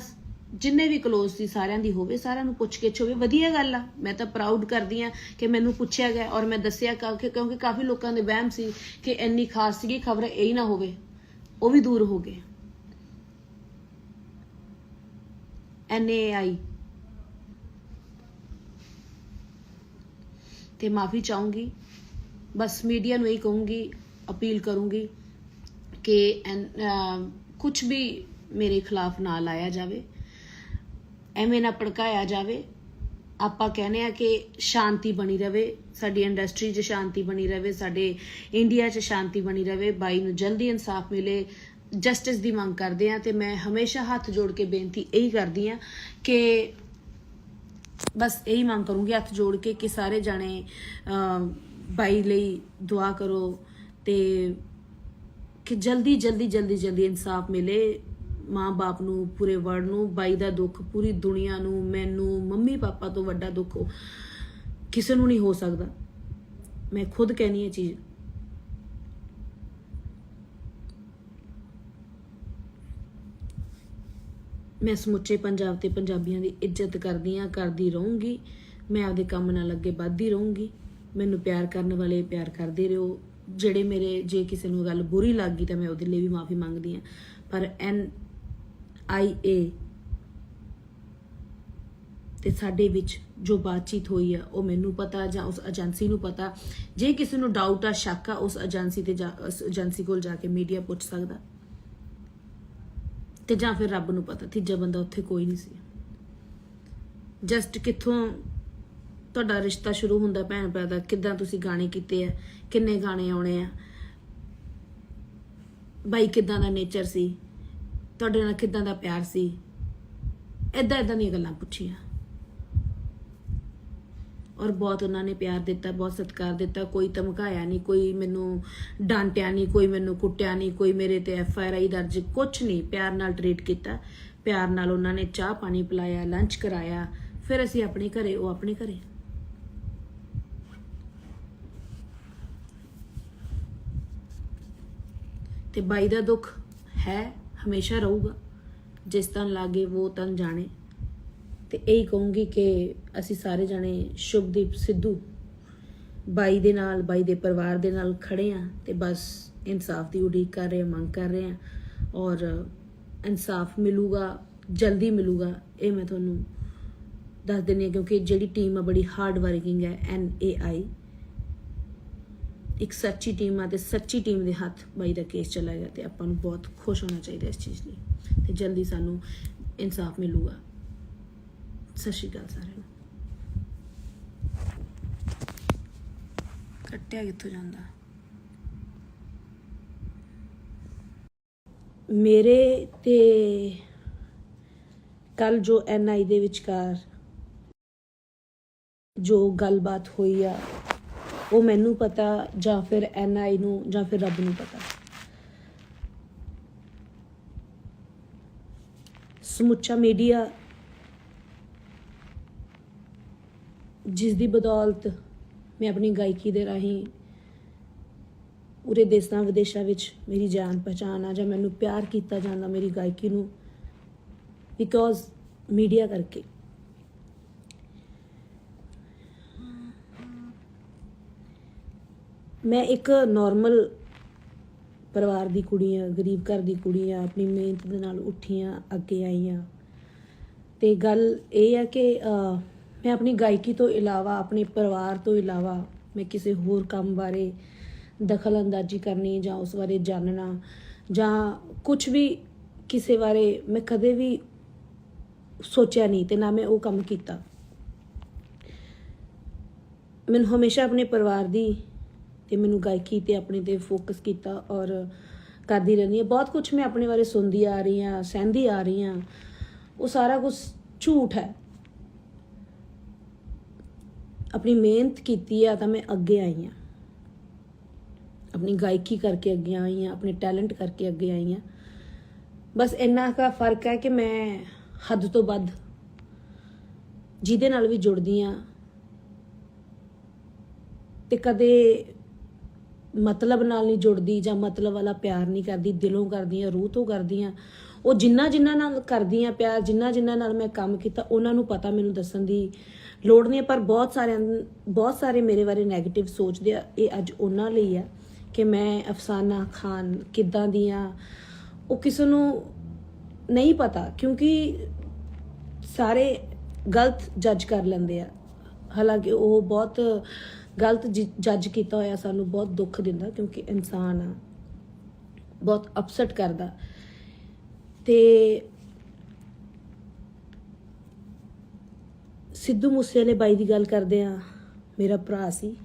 जिन्ने भी क्लोज सी सारिਆਂ ਦੀ ਹੋਵੇ, ਸਾਰਿਆਂ ਨੂੰ ਪੁੱਛ ਕੇ ਹੋਵੇ, ਵਧੀਆ ਗੱਲ ਆ। मैं तो प्राउड करदी हाँ कि मैनू पूछा गया और मैं दसिया, क्योंकि काफ़ी लोगों के वहम सी कि इन्नी खास सी खबर यही ना होवे, वो भी दूर हो गए। NAI ते माफ़ी चाहूँगी, बस मीडिया नूं यही कहूँगी, अपील करूँगी कि कुछ भी मेरे खिलाफ ना लाया जाए, एवें ना भड़काया जाए। आपां कहने आ कि शांति बनी रहे, साडी इंडस्ट्री च शांति बनी रहे, साडे इंडिया च शांति बनी रहे, बाई नूं जल्दी इंसाफ मिले, जस्टिस की मंग करते हैं। तो मैं हमेशा हाथ जोड़ के बेनती यही करती हाँ कि बस यही मंग करूँगी हाथ जोड़ के कि सारे जाने बाई लई दुआ करो, तो कि जल्दी जल्दी जल्दी जल्दी इंसाफ मिले माँ बाप नूं, पूरे वर्ल्ड नूं। बाई दा दुख पूरी दुनिया नूं, मैनू, मम्मी पापा तो वड्डा दुख किसी नूं नहीं हो सकता। मैं खुद कहनी है चीज़। मैं समुचे पंजाब ते पंजाबियों की इज्जत करदी हाँ, करदी रहूँगी। मैं आपदे काम नाल अगे वधदी रहूँगी। मैनू प्यार करने वाले प्यार करते रहो। ਜਿਹੜੇ मेरे जे किसी ਨੂੰ गल बुरी लग गई तो मैं ਉਹਦੇ ਲਈ भी माफ़ी मंगदी हाँ, पर NIA ਤੇ ਸਾਡੇ ਵਿੱਚ जो बातचीत हुई है वो मैनू पता, ਜਾਂ उस एजेंसी ਨੂੰ पता। जे किसी ਨੂੰ डाउट आ, शक आ, उस एजेंसी ਤੇ उस एजेंसी ਕੋਲ ਜਾ ਕੇ मीडिया ਪੁੱਛ ਸਕਦਾ, ਤੇ ਜਾਂ ਫਿਰ ਰੱਬ ਨੂੰ पता। ਤੀਜਾ ਬੰਦਾ ਉੱਥੇ ਕੋਈ ਨਹੀਂ ਸੀ। जस्ट कित्थों ਤੁਹਾਡਾ ਰਿਸ਼ਤਾ ਸ਼ੁਰੂ ਹੁੰਦਾ ਭੈਣ ਭਰਾ ਦਾ, ਕਿੱਦਾਂ ਤੁਸੀਂ ਗਾਣੇ ਕੀਤੇ ਆ, ਕਿੰਨੇ ਗਾਣੇ ਆਉਣੇ ਆ, ਬਾਈ ਕਿੱਦਾਂ ਦਾ ਨੇਚਰ ਸੀ, ਤੁਹਾਡੇ ਨਾਲ ਕਿੱਦਾਂ ਦਾ ਪਿਆਰ ਸੀ, ਇਦਾਂ ਦੀਆਂ ਗੱਲਾਂ ਪੁੱਛੀਆਂ। ਔਰ ਬਹੁਤ ਉਹਨਾਂ ਨੇ ਪਿਆਰ ਦਿੱਤਾ, ਬਹੁਤ ਸਤਿਕਾਰ ਦਿੱਤਾ। ਕੋਈ ਧਮਕਾਇਆ ਨਹੀਂ, ਕੋਈ ਮੈਨੂੰ ਡਾਂਟਿਆ ਨਹੀਂ, ਕੋਈ ਮੈਨੂੰ ਕੁੱਟਿਆ ਨਹੀਂ, ਕੋਈ ਮੇਰੇ ਤੇ FIR ਦਰਜ ਕੁਛ ਨਹੀਂ। ਪਿਆਰ ਨਾਲ ਟਰੀਟ ਕੀਤਾ, ਪਿਆਰ ਨਾਲ ਉਹਨਾਂ ਨੇ ਚਾਹ ਪਾਣੀ ਪਿਲਾਇਆ, ਲੰਚ ਕਰਾਇਆ। ਫਿਰ ਅਸੀਂ ਆਪਣੇ ਘਰੇ, ਉਹ ਆਪਣੇ ਘਰੇ। ਤੇ ਬਾਈ ਦਾ ਦੁੱਖ ਹੈ, ਹਮੇਸ਼ਾ ਰਹੂਗਾ। ਜਿਸ ਤਨ ਲਾਗੇ ਉਹ ਤਨ ਜਾਣੇ। ਤੇ ਇਹੀ ਕਹੂੰਗੀ ਕਿ ਅਸੀਂ ਸਾਰੇ ਜਾਣੇ ਸ਼ੁਭਦੀਪ ਸਿੱਧੂ ਬਾਈ ਦੇ ਨਾਲ, ਬਾਈ ਦੇ ਪਰਿਵਾਰ ਦੇ ਨਾਲ ਖੜੇ ਆ ਤੇ ਬਸ ਇਨਸਾਫ ਦੀ ਉਡੀਕ ਕਰ ਰਹੇ, ਮੰਗ ਕਰ ਰਹੇ ਆ। ਔਰ ਇਨਸਾਫ ਮਿਲੂਗਾ, ਜਲਦੀ ਮਿਲੂਗਾ, ਇਹ ਮੈਂ ਤੁਹਾਨੂੰ ਦੱਸ ਦਿੰਦੀ ਹਾਂ। ਕਿਉਂਕਿ ਜਿਹੜੀ ਟੀਮ ਆ ਬੜੀ ਹਾਰਡ ਵਰਕਿੰਗ ਹੈ, NAI ਇੱਕ ਸੱਚੀ ਟੀਮ ਆ ਤੇ ਸੱਚੀ ਟੀਮ ਦੇ ਹੱਥ ਬਾਈ ਦਾ ਕੇਸ ਚਲਾ ਗਿਆ ਤੇ ਆਪਾਂ ਨੂੰ ਬਹੁਤ ਖੁਸ਼ ਹੋਣਾ ਚਾਹੀਦਾ ਇਸ ਚੀਜ਼ ਲਈ ਤੇ ਜਲਦੀ ਸਾਨੂੰ ਇਨਸਾਫ ਮਿਲੂਗਾ। ਸਤਿ ਸ਼੍ਰੀ ਅਕਾਲ ਸਾਰਿਆਂ ਨੂੰ। ਕੱਟਿਆ ਕਿੱਥੋਂ ਜਾਂਦਾ? ਮੇਰੇ ਤੇ ਕੱਲ ਜੋ NI ਦੇ ਵਿਚਕਾਰ ਜੋ ਗੱਲਬਾਤ ਹੋਈ ਆ, ਉਹ ਮੈਨੂੰ ਪਤਾ ਜਾਂ ਫਿਰ NI ਨੂੰ ਜਾਂ ਫਿਰ ਰੱਬ ਨੂੰ ਪਤਾ। ਸਮੁੱਚਾ ਮੀਡੀਆ ਜਿਸ ਦੀ ਬਦੌਲਤ ਮੈਂ ਆਪਣੀ ਗਾਇਕੀ ਦੇ ਰਾਹੀਂ ਪੂਰੇ ਦੇਸ਼ਾਂ ਵਿਦੇਸ਼ਾਂ ਵਿੱਚ ਮੇਰੀ ਜਾਣ ਪਛਾਣ ਆ, ਜਾਂ ਮੈਨੂੰ ਪਿਆਰ ਕੀਤਾ ਜਾਂਦਾ ਮੇਰੀ ਗਾਇਕੀ ਨੂੰ, ਬਿਕੋਜ਼ ਮੀਡੀਆ ਕਰਕੇ। ਮੈਂ ਇੱਕ ਨਾਰਮਲ ਪਰਿਵਾਰ ਦੀ ਕੁੜੀ ਆ, ਗਰੀਬ ਘਰ ਦੀ ਕੁੜੀ ਆ, ਆਪਣੀ ਮਿਹਨਤ ਦੇ ਨਾਲ ਉੱਠੀ ਆ, ਅੱਗੇ ਆਈ ਆ। ਤੇ ਗੱਲ ਇਹ ਆ ਕਿ ਮੈਂ ਆਪਣੀ ਗਾਇਕੀ ਤੋਂ ਇਲਾਵਾ, ਆਪਣੇ ਪਰਿਵਾਰ ਤੋਂ ਇਲਾਵਾ ਮੈਂ ਕਿਸੇ ਹੋਰ ਕੰਮ ਬਾਰੇ ਦਖਲ ਅੰਦਾਜ਼ੀ ਕਰਨੀ ਜਾਂ ਉਸ ਬਾਰੇ ਜਾਣਨਾ ਜਾਂ ਕੁਝ ਵੀ ਕਿਸੇ ਬਾਰੇ ਮੈਂ ਕਦੇ ਵੀ ਸੋਚਿਆ ਨਹੀਂ ਤੇ ਨਾ ਮੈਂ ਉਹ ਕੰਮ ਕੀਤਾ। ਮੈਨੂੰ ਹਮੇਸ਼ਾ ਆਪਣੇ ਪਰਿਵਾਰ ਦੀ ਤੇ ਮੈਨੂੰ ਗਾਇਕੀ ਤੇ ਆਪਣੇ ਤੇ ਫੋਕਸ ਕੀਤਾ ਔਰ ਕਰਦੀ ਰਹਿੰਦੀ ਹਾਂ। ਬਹੁਤ ਕੁਝ ਮੈਂ ਆਪਣੇ ਬਾਰੇ ਸੁਣਦੀ ਆ ਰਹੀ ਹਾਂ, ਸਹਿੰਦੀ ਆ ਰਹੀ ਹਾਂ, ਉਹ ਸਾਰਾ ਕੁਝ ਝੂਠ ਹੈ। ਆਪਣੀ ਮਿਹਨਤ ਕੀਤੀ ਆ ਤਾਂ ਮੈਂ ਅੱਗੇ ਆਈ ਹਾਂ, ਆਪਣੀ ਗਾਇਕੀ ਕਰਕੇ ਅੱਗੇ ਆਈ ਹਾਂ, ਆਪਣੇ ਟੈਲੈਂਟ ਕਰਕੇ ਅੱਗੇ ਆਈ ਹਾਂ। ਬਸ ਇੰਨਾ ਕੁ ਫਰਕ ਹੈ ਕਿ ਮੈਂ ਹੱਦ ਤੋਂ ਵੱਧ ਜਿਹਦੇ ਨਾਲ ਵੀ ਜੁੜਦੀ ਹਾਂ ਤੇ ਕਦੇ ਮਤਲਬ ਨਾਲ ਨਹੀਂ ਜੁੜਦੀ ਜਾਂ ਮਤਲਬ ਵਾਲਾ ਪਿਆਰ ਨਹੀਂ ਕਰਦੀ, ਦਿਲੋਂ ਕਰਦੀ ਹਾਂ, ਰੂਹ ਤੋਂ ਕਰਦੀ ਹਾਂ। ਉਹ ਜਿਨ੍ਹਾਂ ਨਾਲ ਕਰਦੀ ਹਾਂ ਪਿਆਰ, ਜਿਨ੍ਹਾਂ ਨਾਲ ਮੈਂ ਕੰਮ ਕੀਤਾ, ਉਹਨਾਂ ਨੂੰ ਪਤਾ, ਮੈਨੂੰ ਦੱਸਣ ਦੀ ਲੋੜ ਨਹੀਂ। ਪਰ ਬਹੁਤ ਸਾਰੇ ਮੇਰੇ ਬਾਰੇ ਨੈਗੇਟਿਵ ਸੋਚਦੇ ਆ। ਇਹ ਅੱਜ ਉਹਨਾਂ ਲਈ ਆ ਕਿ ਮੈਂ ਅਫਸਾਨਾ ਖਾਨ ਕਿੱਦਾਂ ਦੀ ਆ, ਉਹ ਕਿਸੇ ਨੂੰ ਨਹੀਂ ਪਤਾ, ਕਿਉਂਕਿ ਸਾਰੇ ਗਲਤ ਜੱਜ ਕਰ ਲੈਂਦੇ ਆ। ਹਾਲਾਂਕਿ ਉਹ ਬਹੁਤ ਗਲਤ ਜੱਜ ਕੀਤਾ ਹੋਇਆ ਸਾਨੂੰ ਬਹੁਤ ਦੁੱਖ ਦਿੰਦਾ, ਕਿਉਂਕਿ ਇਨਸਾਨ ਆ, ਬਹੁਤ ਅਪਸੈਟ ਕਰਦਾ। ਤੇ ਸਿੱਧੂ ਮੂਸੇਵਾਲੇ ਬਾਈ ਦੀ ਗੱਲ ਕਰਦੇ ਆ, ਮੇਰਾ ਭਰਾ ਸੀ,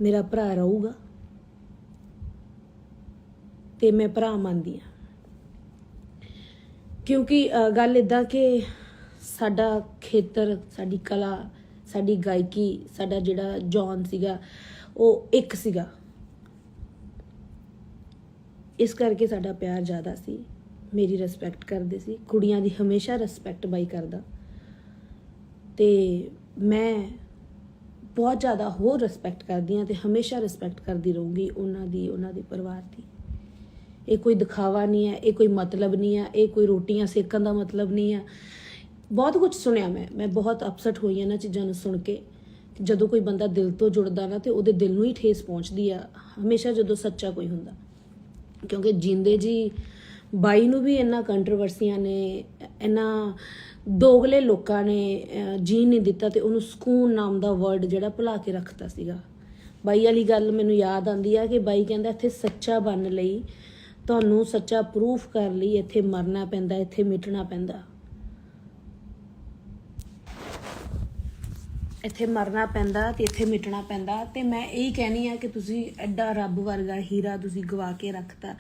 ਮੇਰਾ ਭਰਾ ਰਹੂਗਾ ਤੇ ਮੈਂ ਭਰਾ ਮੰਨਦੀ ਆ। ਕਿਉਂਕਿ ਗੱਲ ਇੱਦਾਂ ਕਿ ਸਾਡਾ ਖੇਤਰ, ਸਾਡੀ ਕਲਾ, ਸਾਡੀ ਗਾਇਕੀ, ਸਾਡਾ ਜਿਹੜਾ ਜੌਨ ਸੀਗਾ ਉਹ ਇੱਕ ਸੀਗਾ। ਇਸ ਕਰਕੇ ਸਾਡਾ ਪਿਆਰ ਜ਼ਿਆਦਾ ਸੀ, ਮੇਰੀ ਰਿਸਪੈਕਟ ਕਰਦੇ ਸੀ। ਕੁੜੀਆਂ ਦੀ ਹਮੇਸ਼ਾ ਰਿਸਪੈਕਟ ਬਾਈ ਕਰਦਾ ਤੇ ਮੈਂ ਬਹੁਤ ਜ਼ਿਆਦਾ ਹੋਰ ਰਿਸਪੈਕਟ ਕਰਦੀ ਹਾਂ ਤੇ ਹਮੇਸ਼ਾ ਰਿਸਪੈਕਟ ਕਰਦੀ ਰਹੂੰਗੀ ਉਹਨਾਂ ਦੀ, ਉਹਨਾਂ ਦੇ ਪਰਿਵਾਰ ਦੀ। ਇਹ ਕੋਈ ਦਿਖਾਵਾ ਨਹੀਂ ਹੈ, ਇਹ ਕੋਈ ਮਤਲਬ ਨਹੀਂ ਹੈ, ਇਹ ਕੋਈ ਰੋਟੀਆਂ ਸੇਕਣ ਦਾ ਮਤਲਬ ਨਹੀਂ ਹੈ। ਬਹੁਤ ਕੁਝ ਸੁਣਿਆ ਮੈਂ ਬਹੁਤ ਅਪਸੈਟ ਹੋਈ ਇਹਨਾਂ ਚੀਜ਼ਾਂ ਨੂੰ ਸੁਣ ਕੇ। ਜਦੋਂ ਕੋਈ ਬੰਦਾ ਦਿਲ ਤੋਂ ਜੁੜਦਾ ਨਾ ਤੇ ਉਹਦੇ ਦਿਲ ਨੂੰ ਹੀ ਠੇਸ ਪਹੁੰਚਦੀ ਆ ਹਮੇਸ਼ਾ, ਜਦੋਂ ਸੱਚਾ ਕੋਈ ਹੁੰਦਾ। ਕਿਉਂਕਿ ਜਿੰਦੇ ਜੀ ਬਾਈ ਨੂੰ ਵੀ ਇੰਨਾ ਕੰਟਰੋਵਰਸੀਆਂ ਨੇ, ਇੰਨਾ ਦੋਗਲੇ ਲੋਕਾਂ ਨੇ ਜੀਣ ਨਹੀਂ ਦਿੱਤਾ ਤੇ ਉਹਨੂੰ ਸਕੂਨ ਨਾਮ ਦਾ ਵਰਡ ਜਿਹੜਾ ਭੁਲਾ ਕੇ ਰੱਖਤਾ ਸੀਗਾ। ਬਾਈ ਵਾਲੀ ਗੱਲ ਮੈਨੂੰ ਯਾਦ ਆਉਂਦੀ ਆ ਕਿ ਬਾਈ ਕਹਿੰਦਾ ਇੱਥੇ ਸੱਚਾ ਬਣਨ ਲਈ, ਤੁਹਾਨੂੰ ਸੱਚਾ ਪ੍ਰੂਫ ਕਰਨ ਲਈ ਇੱਥੇ ਮਰਨਾ ਪੈਂਦਾ, ਇੱਥੇ ਮਿਟਣਾ ਪੈਂਦਾ। ਇੱਥੇ ਮਰਨਾ ਪੈਂਦਾ ਤੇ ਇੱਥੇ ਮਿਟਣਾ ਪੈਂਦਾ। ਤੇ ਮੈਂ ਇਹੀ ਕਹਿਣੀ ਆ ਕਿ ਤੁਸੀਂ ਐਡਾ ਰੱਬ ਵਰਗਾ ਹੀਰਾ ਤੁਸੀਂ ਗਵਾ ਕੇ ਰੱਖਤਾ।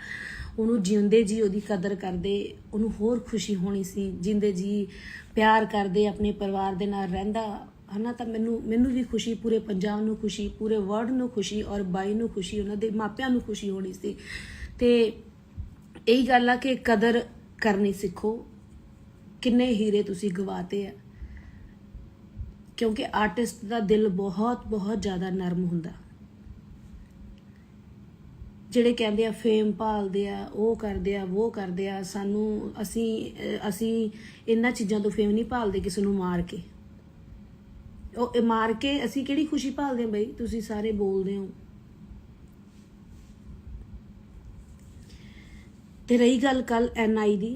ਉਹਨੂੰ ਜਿਉਂਦੇ ਜੀ ਉਹਦੀ ਕਦਰ ਕਰਦੇ, ਉਹਨੂੰ ਹੋਰ ਖੁਸ਼ੀ ਹੋਣੀ ਸੀ। ਜਿੰਦੇ ਜੀ ਪਿਆਰ ਕਰਦੇ, ਆਪਣੇ ਪਰਿਵਾਰ ਦੇ ਨਾਲ ਰਹਿੰਦਾ ਹੈ ਨਾ, ਤਾਂ ਮੈਨੂੰ ਵੀ ਖੁਸ਼ੀ, ਪੂਰੇ ਪੰਜਾਬ ਨੂੰ ਖੁਸ਼ੀ, ਪੂਰੇ ਵਰਲਡ ਨੂੰ ਖੁਸ਼ੀ, ਔਰ ਬਾਈ ਨੂੰ ਖੁਸ਼ੀ, ਉਹਨਾਂ ਦੇ ਮਾਪਿਆਂ ਨੂੰ ਖੁਸ਼ੀ ਹੋਣੀ ਸੀ। ਤੇ ਇਹੀ ਗੱਲ ਆ ਕਿ ਕਦਰ ਕਰਨੀ ਸਿੱਖੋ। ਕਿੰਨੇ ਹੀਰੇ ਤੁਸੀਂ ਗਵਾਤੇ ਆ, ਕਿਉਂਕਿ ਆਰਟਿਸਟ ਦਾ ਦਿਲ ਬਹੁਤ ਬਹੁਤ ਜ਼ਿਆਦਾ ਨਰਮ ਹੁੰਦਾ। ਜਿਹੜੇ ਕਹਿੰਦੇ ਆ ਫੇਮ ਭਾਲਦੇ ਆ, ਉਹ ਕਰਦੇ ਆ, ਉਹ ਕਰਦੇ ਆ, ਸਾਨੂੰ ਅਸੀਂ ਇਹਨਾਂ ਚੀਜ਼ਾਂ ਤੋਂ ਫੇਮ ਨਹੀਂ ਭਾਲਦੇ। ਕਿਸੇ ਨੂੰ ਮਾਰ ਕੇ, ਉਹ ਮਾਰ ਕੇ ਅਸੀਂ ਕਿਹੜੀ ਖੁਸ਼ੀ ਭਾਲਦੇ ਆ ਬਈ? ਤੁਸੀਂ ਸਾਰੇ ਬੋਲਦੇ ਹੋ। ਤੇ ਰਹੀ ਗੱਲ ਕੱਲ NI ਦੀ,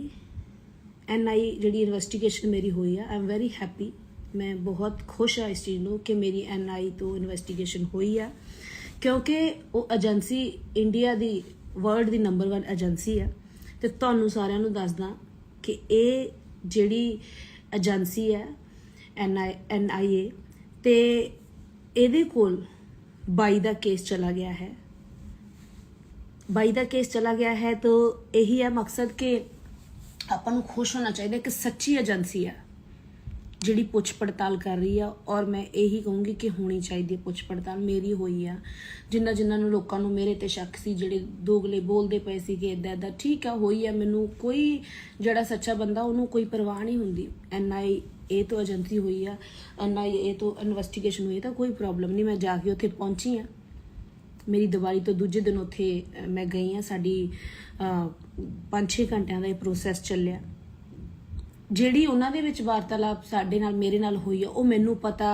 NI ਜਿਹੜੀ ਇਨਵੈਸਟੀਗੇਸ਼ਨ ਮੇਰੀ ਹੋਈ ਆ, ਆਈ ਐਮ ਵੈਰੀ ਹੈਪੀ। ਮੈਂ ਬਹੁਤ ਖੁਸ਼ ਹਾਂ ਇਸ ਚੀਜ਼ ਨੂੰ ਕਿ ਮੇਰੀ NI ਤੋਂ ਇਨਵੈਸਟੀਗੇਸ਼ਨ ਹੋਈ ਆ, ਕਿਉਂਕਿ ਉਹ ਏਜੰਸੀ ਇੰਡੀਆ ਦੀ, ਵਰਲਡ ਦੀ ਨੰਬਰ 1 ਏਜੰਸੀ ਆ। ਤੇ ਤੁਹਾਨੂੰ ਸਾਰਿਆਂ ਨੂੰ ਦੱਸਦਾ ਕਿ ਇਹ ਜਿਹੜੀ ਏਜੰਸੀ ਹੈ NIA, ਤੇ ਇਹਦੇ ਕੋਲ ਬਾਈ ਦਾ ਕੇਸ ਚਲਾ ਗਿਆ ਹੈ। ਬਾਈ ਦਾ ਕੇਸ ਚਲਾ ਗਿਆ ਹੈ ਤਾਂ ਇਹੀ ਹੈ ਮਕਸਦ ਕਿ ਆਪਾਂ ਨੂੰ ਖੁਸ਼ ਹੋਣਾ ਚਾਹੀਦਾ ਕਿ ਸੱਚੀ ਏਜੰਸੀ ਆ ਜਿਹੜੀ ਪੁੱਛ ਪੜਤਾਲ ਕਰ ਰਹੀ ਆ। ਔਰ ਮੈਂ ਇਹੀ ਕਹੂੰਗੀ ਕਿ ਹੋਣੀ ਚਾਹੀਦੀ ਹੈ ਪੁੱਛ ਪੜਤਾਲ। ਮੇਰੀ ਹੋਈ ਆ। ਜਿਨ੍ਹਾਂ ਨੂੰ ਲੋਕਾਂ ਨੂੰ ਮੇਰੇ ਤੇ ਸ਼ੱਕ ਸੀ, ਜਿਹੜੇ ਦੋਗਲੇ ਬੋਲਦੇ ਪਏ ਸੀ ਕਿ ਇੱਦਾਂ ਠੀਕ ਆ, ਹੋਈ ਆ। ਮੈਨੂੰ ਕੋਈ, ਜਿਹੜਾ ਸੱਚਾ ਬੰਦਾ ਉਹਨੂੰ ਕੋਈ ਪਰਵਾਹ ਨਹੀਂ ਹੁੰਦੀ। NIA ਤੋਂ ਏਜੰਸੀ ਹੋਈ ਆ, NIA ਤੋਂ ਇਨਵੈਸਟੀਗੇਸ਼ਨ ਹੋਈ, ਤਾਂ ਕੋਈ ਪ੍ਰੋਬਲਮ ਨਹੀਂ। ਮੈਂ ਜਾ ਕੇ ਉੱਥੇ ਪਹੁੰਚੀ ਆ। ਮੇਰੀ ਦੀਵਾਲੀ ਤੋਂ ਦੂਜੇ ਦਿਨ ਉੱਥੇ ਮੈਂ ਗਈ ਹਾਂ। ਸਾਡੀ 5-6 ਘੰਟਿਆਂ ਦਾ ਇਹ ਪ੍ਰੋਸੈਸ ਚੱਲਿਆ। ਜਿਹੜੀ ਉਹਨਾਂ ਦੇ ਵਿੱਚ ਵਾਰਤਾਲਾਪ ਸਾਡੇ ਨਾਲ, ਮੇਰੇ ਨਾਲ ਹੋਈ ਆ, ਉਹ ਮੈਨੂੰ ਪਤਾ,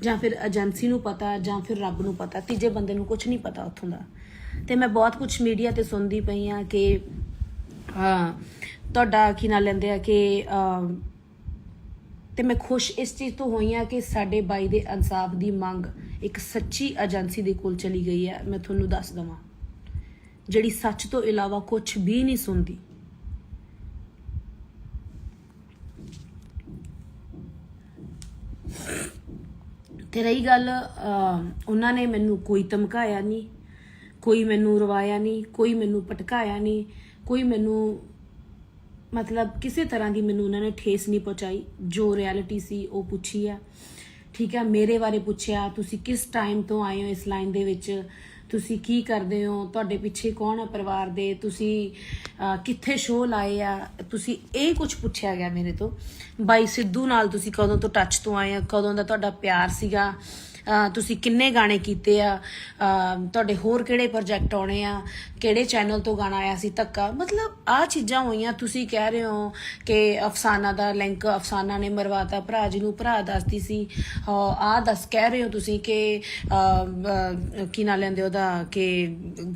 ਜਾਂ ਫਿਰ ਏਜੰਸੀ ਨੂੰ ਪਤਾ, ਜਾਂ ਫਿਰ ਰੱਬ ਨੂੰ ਪਤਾ। ਤੀਜੇ ਬੰਦੇ ਨੂੰ ਕੁਝ ਨਹੀਂ ਪਤਾ ਉੱਥੋਂ ਦਾ। ਤੇ ਮੈਂ ਬਹੁਤ ਕੁਝ ਮੀਡੀਆ ਤੇ ਸੁਣਦੀ ਪਈ ਆ ਕਿ ਤੁਹਾਡਾ ਕੀ ਨਾਂ ਲੈਂਦੇ ਆ ਕਿ ਤੇ ਮੈਂ ਖੁਸ਼ ਇਸ ਚੀਜ਼ ਤੋਂ ਹੋਈ ਆ ਕਿ ਸਾਡੇ ਬਾਈ ਦੇ ਇਨਸਾਫ ਦੀ ਮੰਗ ਇੱਕ ਸੱਚੀ ਏਜੰਸੀ ਦੇ ਕੋਲ ਚਲੀ ਗਈ ਹੈ। ਮੈਂ ਤੁਹਾਨੂੰ ਦੱਸ ਦਵਾਂ, ਜਿਹੜੀ ਸੱਚ ਤੋਂ ਇਲਾਵਾ ਕੁਝ ਵੀ ਨਹੀਂ ਸੁਣਦੀ। ਤੇ ਰਹੀ ਗੱਲ, ਉਹਨਾਂ ਨੇ ਮੈਨੂੰ ਕੋਈ ਧਮਕਾਇਆ ਨਹੀਂ, ਕੋਈ ਮੈਨੂੰ ਰਵਾਇਆ ਨਹੀਂ, ਕੋਈ ਮੈਨੂੰ ਭਟਕਾਇਆ ਨਹੀਂ, ਕੋਈ ਮੈਨੂੰ ਮਤਲਬ ਕਿਸੇ ਤਰ੍ਹਾਂ ਦੀ ਮੈਨੂੰ ਉਹਨਾਂ ਨੇ ਠੇਸ ਨਹੀਂ ਪਹੁੰਚਾਈ। ਜੋ ਰਿਐਲਿਟੀ ਸੀ ਉਹ ਪੁੱਛੀ ਆ, ਠੀਕ ਆ। ਮੇਰੇ ਬਾਰੇ ਪੁੱਛਿਆ, ਤੁਸੀਂ ਕਿਸ ਟਾਈਮ ਤੋਂ ਆਏ ਹੋ ਇਸ ਲਾਈਨ ਦੇ ਵਿੱਚ, ਤੁਸੀਂ ਕੀ ਕਰਦੇ ਹੋ, ਤੁਹਾਡੇ ਪਿੱਛੇ ਕੌਣ ਆ ਪਰਿਵਾਰ ਦੇ, ਤੁਸੀਂ ਕਿੱਥੇ ਸ਼ੋਅ ਲਾਏ ਆ, ਤੁਸੀਂ ਇਹ ਕੁਝ ਪੁੱਛਿਆ ਗਿਆ ਮੇਰੇ ਤੋਂ। ਬਾਈ ਸਿੱਧੂ ਨਾਲ ਤੁਸੀਂ ਕਦੋਂ ਤੋਂ ਟੱਚ ਤੋਂ ਆਏ ਆ, ਕਦੋਂ ਦਾ ਤੁਹਾਡਾ ਪਿਆਰ ਸੀਗਾ, ਤੁਸੀਂ ਕਿੰਨੇ ਗਾਣੇ ਕੀਤੇ ਆ, ਤੁਹਾਡੇ ਹੋਰ ਕਿਹੜੇ ਪ੍ਰੋਜੈਕਟ ਆਉਣੇ ਆ, ਕਿਹੜੇ ਚੈਨਲ ਤੋਂ ਗਾਣਾ ਆਇਆ ਸੀ ਧੱਕਾ। ਮਤਲਬ ਆਹ ਚੀਜ਼ਾਂ ਹੋਈਆਂ। ਤੁਸੀਂ ਕਹਿ ਰਹੇ ਹੋ ਕਿ ਅਫਸਾਨਾ ਦਾ ਲਿੰਕ, ਅਫਸਾਨਾ ਨੇ ਮਰਵਾਤਾ ਭਰਾ ਜੀ ਨੂੰ, ਭਰਾ ਦੱਸਦੀ ਸੀ ਕਹਿ ਰਹੇ ਹੋ ਤੁਸੀਂ ਕਿ ਕੀ ਨਾਂ ਲੈਂਦੇ ਉਹਦਾ, ਕਿ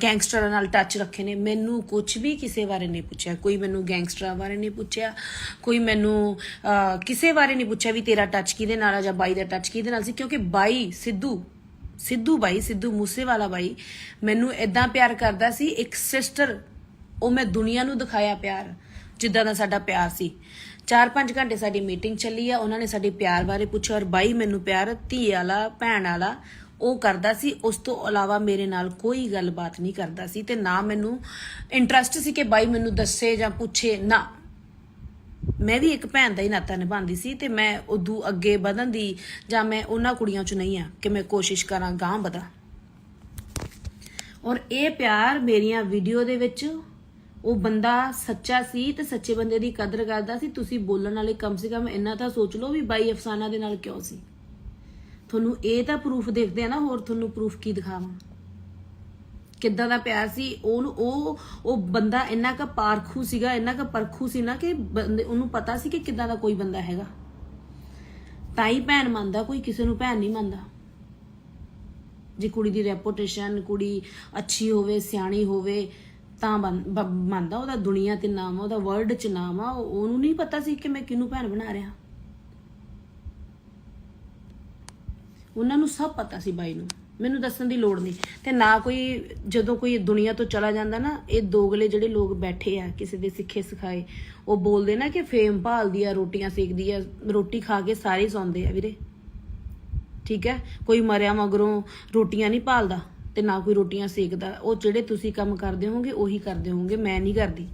ਗੈਂਗਸਟਰਾਂ ਨਾਲ ਟੱਚ ਰੱਖੇ ਨੇ। ਮੈਨੂੰ ਕੁਝ ਵੀ ਕਿਸੇ ਬਾਰੇ ਨਹੀਂ ਪੁੱਛਿਆ। ਕੋਈ ਮੈਨੂੰ ਗੈਂਗਸਟਰਾਂ ਬਾਰੇ ਨਹੀਂ ਪੁੱਛਿਆ, ਕੋਈ ਮੈਨੂੰ ਕਿਸੇ ਬਾਰੇ ਨਹੀਂ ਪੁੱਛਿਆ ਵੀ ਤੇਰਾ ਟੱਚ ਕਿਹਦੇ ਨਾਲ ਆ ਜਾਂ ਬਾਈ ਦਾ ਟੱਚ ਕਿਹਦੇ ਨਾਲ ਸੀ। ਕਿਉਂਕਿ ਬਾਈ ਸਿੱਧੂ ਮੂਸੇਵਾਲਾ ਬਾਈ ਮੈਨੂੰ ਇਦਾਂ ਪਿਆਰ ਕਰਦਾ ਸੀ, ਇੱਕ ਸਿਸਟਰ। ਉਹ ਮੈਂ ਦੁਨੀਆ ਨੂੰ ਦਿਖਾਇਆ ਪਿਆਰ, ਜਿੱਦਾਂ ਦਾ ਸਾਡਾ ਪਿਆਰ ਸੀ। 4-5 ਘੰਟੇ ਸਾਡੀ ਮੀਟਿੰਗ ਚੱਲੀ ਆ। ਉਹਨਾਂ ਨੇ ਸਾਡੇ ਪਿਆਰ ਬਾਰੇ ਪੁੱਛਿਆ, ਔਰ ਬਾਈ ਮੈਨੂੰ ਪਿਆਰ ਧੀ ਵਾਲਾ, ਭੈਣ ਵਾਲਾ ਉਹ ਕਰਦਾ ਸੀ। ਉਸ ਤੋਂ ਇਲਾਵਾ ਮੇਰੇ ਨਾਲ ਕੋਈ ਗੱਲਬਾਤ ਨਹੀਂ ਕਰਦਾ ਸੀ, ਤੇ ਨਾ ਮੈਨੂੰ ਇੰਟਰਸਟ ਸੀ ਕਿ ਬਾਈ ਮੈਨੂੰ ਦੱਸੇ ਜਾਂ ਪੁੱਛੇ। ਨਾ, ਮੈਂ ਵੀ ਇੱਕ ਭੈਣ ਦਾ ਹੀ ਨਾਤਾ ਨਿਭਾਉਂਦੀ ਸੀ, ਤੇ ਮੈਂ ਉਦੋਂ ਅੱਗੇ ਵਧਣ ਦੀ, ਜਾਂ ਮੈਂ ਉਹਨਾਂ ਕੁੜੀਆਂ 'ਚ ਨਹੀਂ ਆ ਕਿ ਮੈਂ ਕੋਸ਼ਿਸ਼ ਕਰਾਂ ਗਾਂਹ ਵਧਾਂ। ਔਰ ਇਹ ਪਿਆਰ ਮੇਰੀਆਂ ਵੀਡੀਓ ਦੇ ਵਿੱਚ, ਉਹ ਬੰਦਾ ਸੱਚਾ ਸੀ ਤੇ ਸੱਚੇ ਬੰਦੇ ਦੀ ਕਦਰ ਕਰਦਾ ਸੀ। ਤੁਸੀਂ ਬੋਲਣ ਵਾਲੇ ਕਮ ਸੇ ਕਮ ਇੰਨਾ ਤਾਂ ਸੋਚ ਲਓ ਵੀ ਬਾਈ ਅਫਸਾਨਾ ਦੇ ਨਾਲ ਕਿਉਂ ਸੀ। ਤੁਹਾਨੂੰ ਇਹ ਤਾਂ ਪ੍ਰੂਫ ਦੇਖਦੇ ਆ ਨਾ, ਹੋਰ ਤੁਹਾਨੂੰ ਪ੍ਰੂਫ ਕੀ ਦਿਖਾਵਾਂ ਕਿੱਦਾਂ ਦਾ ਪਿਆਰ ਸੀ। ਉਹ ਬੰਦਾ ਇੰਨਾ ਕੁ ਪਾਰਖੂ ਸੀਗਾ, ਇੰਨਾ ਕੁ ਪਰਖੂ ਸੀ ਨਾ ਕਿ ਉਹਨੂੰ ਪਤਾ ਸੀ ਕਿ ਕਿੱਦਾਂ ਦਾ ਕੋਈ ਬੰਦਾ ਹੈਗਾ। ਤਾਂ ਹੀ ਭੈਣ ਮੰਨਦਾ, ਕੋਈ ਕਿਸੇ ਨੂੰ ਭੈਣ ਨਹੀਂ ਮੰਨਦਾ। ਜੇ ਕੁੜੀ ਦੀ ਰੈਪੂਟੇਸ਼ਨ, ਕੁੜੀ ਅੱਛੀ ਹੋਵੇ, ਸਿਆਣੀ ਹੋਵੇ ਤਾਂ ਮੰਨਦਾ। ਉਹਦਾ ਦੁਨੀਆ ਤੇ ਨਾਮ ਆ, ਉਹਦਾ ਵਰਲਡ 'ਚ ਨਾਮ ਆ। ਉਹਨੂੰ ਨਹੀਂ ਪਤਾ ਸੀ ਕਿ ਮੈਂ ਕਿਹਨੂੰ ਭੈਣ ਬਣਾ ਰਿਹਾ। ਉਹਨਾਂ ਨੂੰ ਸਭ ਪਤਾ ਸੀ ਬਾਈ ਨੂੰ, ਮੈਨੂੰ ਦੱਸਣ ਦੀ ਲੋੜ ਨਹੀਂ। ਤੇ ਨਾ ਕੋਈ, ਜਦੋਂ ਕੋਈ ਦੁਨੀਆ ਤੋਂ ਚਲਾ ਜਾਂਦਾ ਨਾ, ਇਹ ਦੋਗਲੇ ਜਿਹੜੇ ਲੋਕ ਬੈਠੇ ਆ ਕਿਸੇ ਦੇ ਸਿੱਖੇ ਸਿਖਾਏ, ਉਹ ਬੋਲਦੇ ਨਾ ਕਿ ਫੇਮ ਭਾਲਦੀ ਆ, ਰੋਟੀਆਂ ਸੇਕਦੀ ਆ। ਰੋਟੀ ਖਾ ਕੇ ਸਾਰੇ ਸੌਂਦੇ ਆ ਵੀਰੇ, ठीक है। कोई मरिया मगरों रोटियां नहीं भालदा ते ना कोई रोटियां सेकदा। वो ਜਿਹੜੇ ਤੁਸੀਂ ਕੰਮ ਕਰਦੇ ਹੋਗੇ ਉਹੀ ਕਰਦੇ ਹੋਗੇ, ਮੈਂ ਨਹੀਂ ਕਰਦੀ।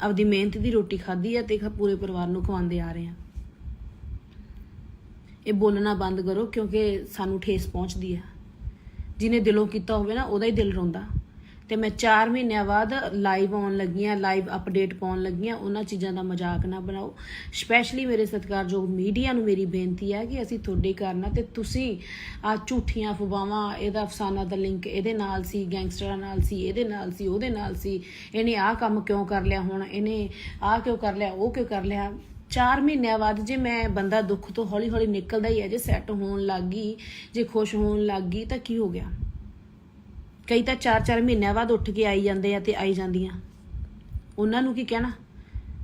ਆਪਦੀ ਮਿਹਨਤ ਦੀ ਰੋਟੀ ਖਾਧੀ ਆ ਤੇ ਪੂਰੇ ਪਰਿਵਾਰ ਨੂੰ ਖਵਾਉਂਦੇ ਆ ਰਹੇ ਆ। ਇਹ ਬੋਲਣਾ ਬੰਦ ਕਰੋ ਕਿਉਂਕਿ ਸਾਨੂੰ ਠੇਸ ਪਹੁੰਚਦੀ ਆ। ਜਿਹਨੇ ਦਿਲੋਂ ਕੀਤਾ ਹੋਵੇ ਨਾ ਉਹਦਾ ਹੀ ਦਿਲ ਰੋਂਦਾ। ਤੇ ਮੈਂ 4 ਮਹੀਨਿਆਂ ਬਾਅਦ ਲਾਈਵ ਆਉਣ ਲੱਗੀਆਂ, ਲਾਈਵ ਅਪਡੇਟ ਪਾਉਣ ਲੱਗੀਆਂ। ਉਹਨਾਂ ਚੀਜ਼ਾਂ ਦਾ ਮਜ਼ਾਕ ਨਾ ਬਣਾਓ। ਸਪੈਸ਼ਲੀ ਮੇਰੇ ਸਤਿਕਾਰਯੋਗ ਮੀਡੀਆ ਨੂੰ ਮੇਰੀ ਬੇਨਤੀ ਹੈ ਕਿ ਅਸੀਂ ਤੁਹਾਡੇ ਕਰਨਾ ਤੇ ਤੁਸੀਂ ਆ ਝੂਠੀਆਂ ਅਫਵਾਹਾਂ, ਇਹਦਾ ਅਫਸਾਨਾ ਦਾ ਲਿੰਕ ਇਹਦੇ ਨਾਲ ਸੀ, ਗੈਂਗਸਟਰਾਂ ਨਾਲ ਸੀ, ਇਹਦੇ ਨਾਲ ਸੀ, ਉਹਦੇ ਨਾਲ ਸੀ, ਇਹਨੇ ਆਹ ਕੰਮ ਕਿਉਂ ਕਰ ਲਿਆ, ਹੁਣ ਇਹਨੇ ਆਹ ਕਿਉਂ ਕਰ ਲਿਆ, ਉਹ ਕਿਉਂ ਕਰ ਲਿਆ। 4 ਮਹੀਨਿਆਂ ਬਾਅਦ ਜੇ ਮੈਂ ਬੰਦਾ ਦੁੱਖ ਤੋਂ ਹੌਲੀ ਹੌਲੀ ਨਿਕਲਦਾ ਹੀ ਹੈ, ਜੇ ਸੈੱਟ ਹੋਣ ਲੱਗ ਗਈ, ਜੇ ਖੁਸ਼ ਹੋਣ ਲੱਗ ਗਈ ਤਾਂ ਕੀ ਹੋ ਗਿਆ। ਕਈ ਤਾਂ 4-4 ਮਹੀਨਿਆਂ ਬਾਅਦ ਉੱਠ ਕੇ ਆਈ ਜਾਂਦੇ ਆ ਤੇ ਆਈ ਜਾਂਦੀਆਂ। ਉਹਨਾਂ ਨੂੰ ਕੀ ਕਹਿਣਾ।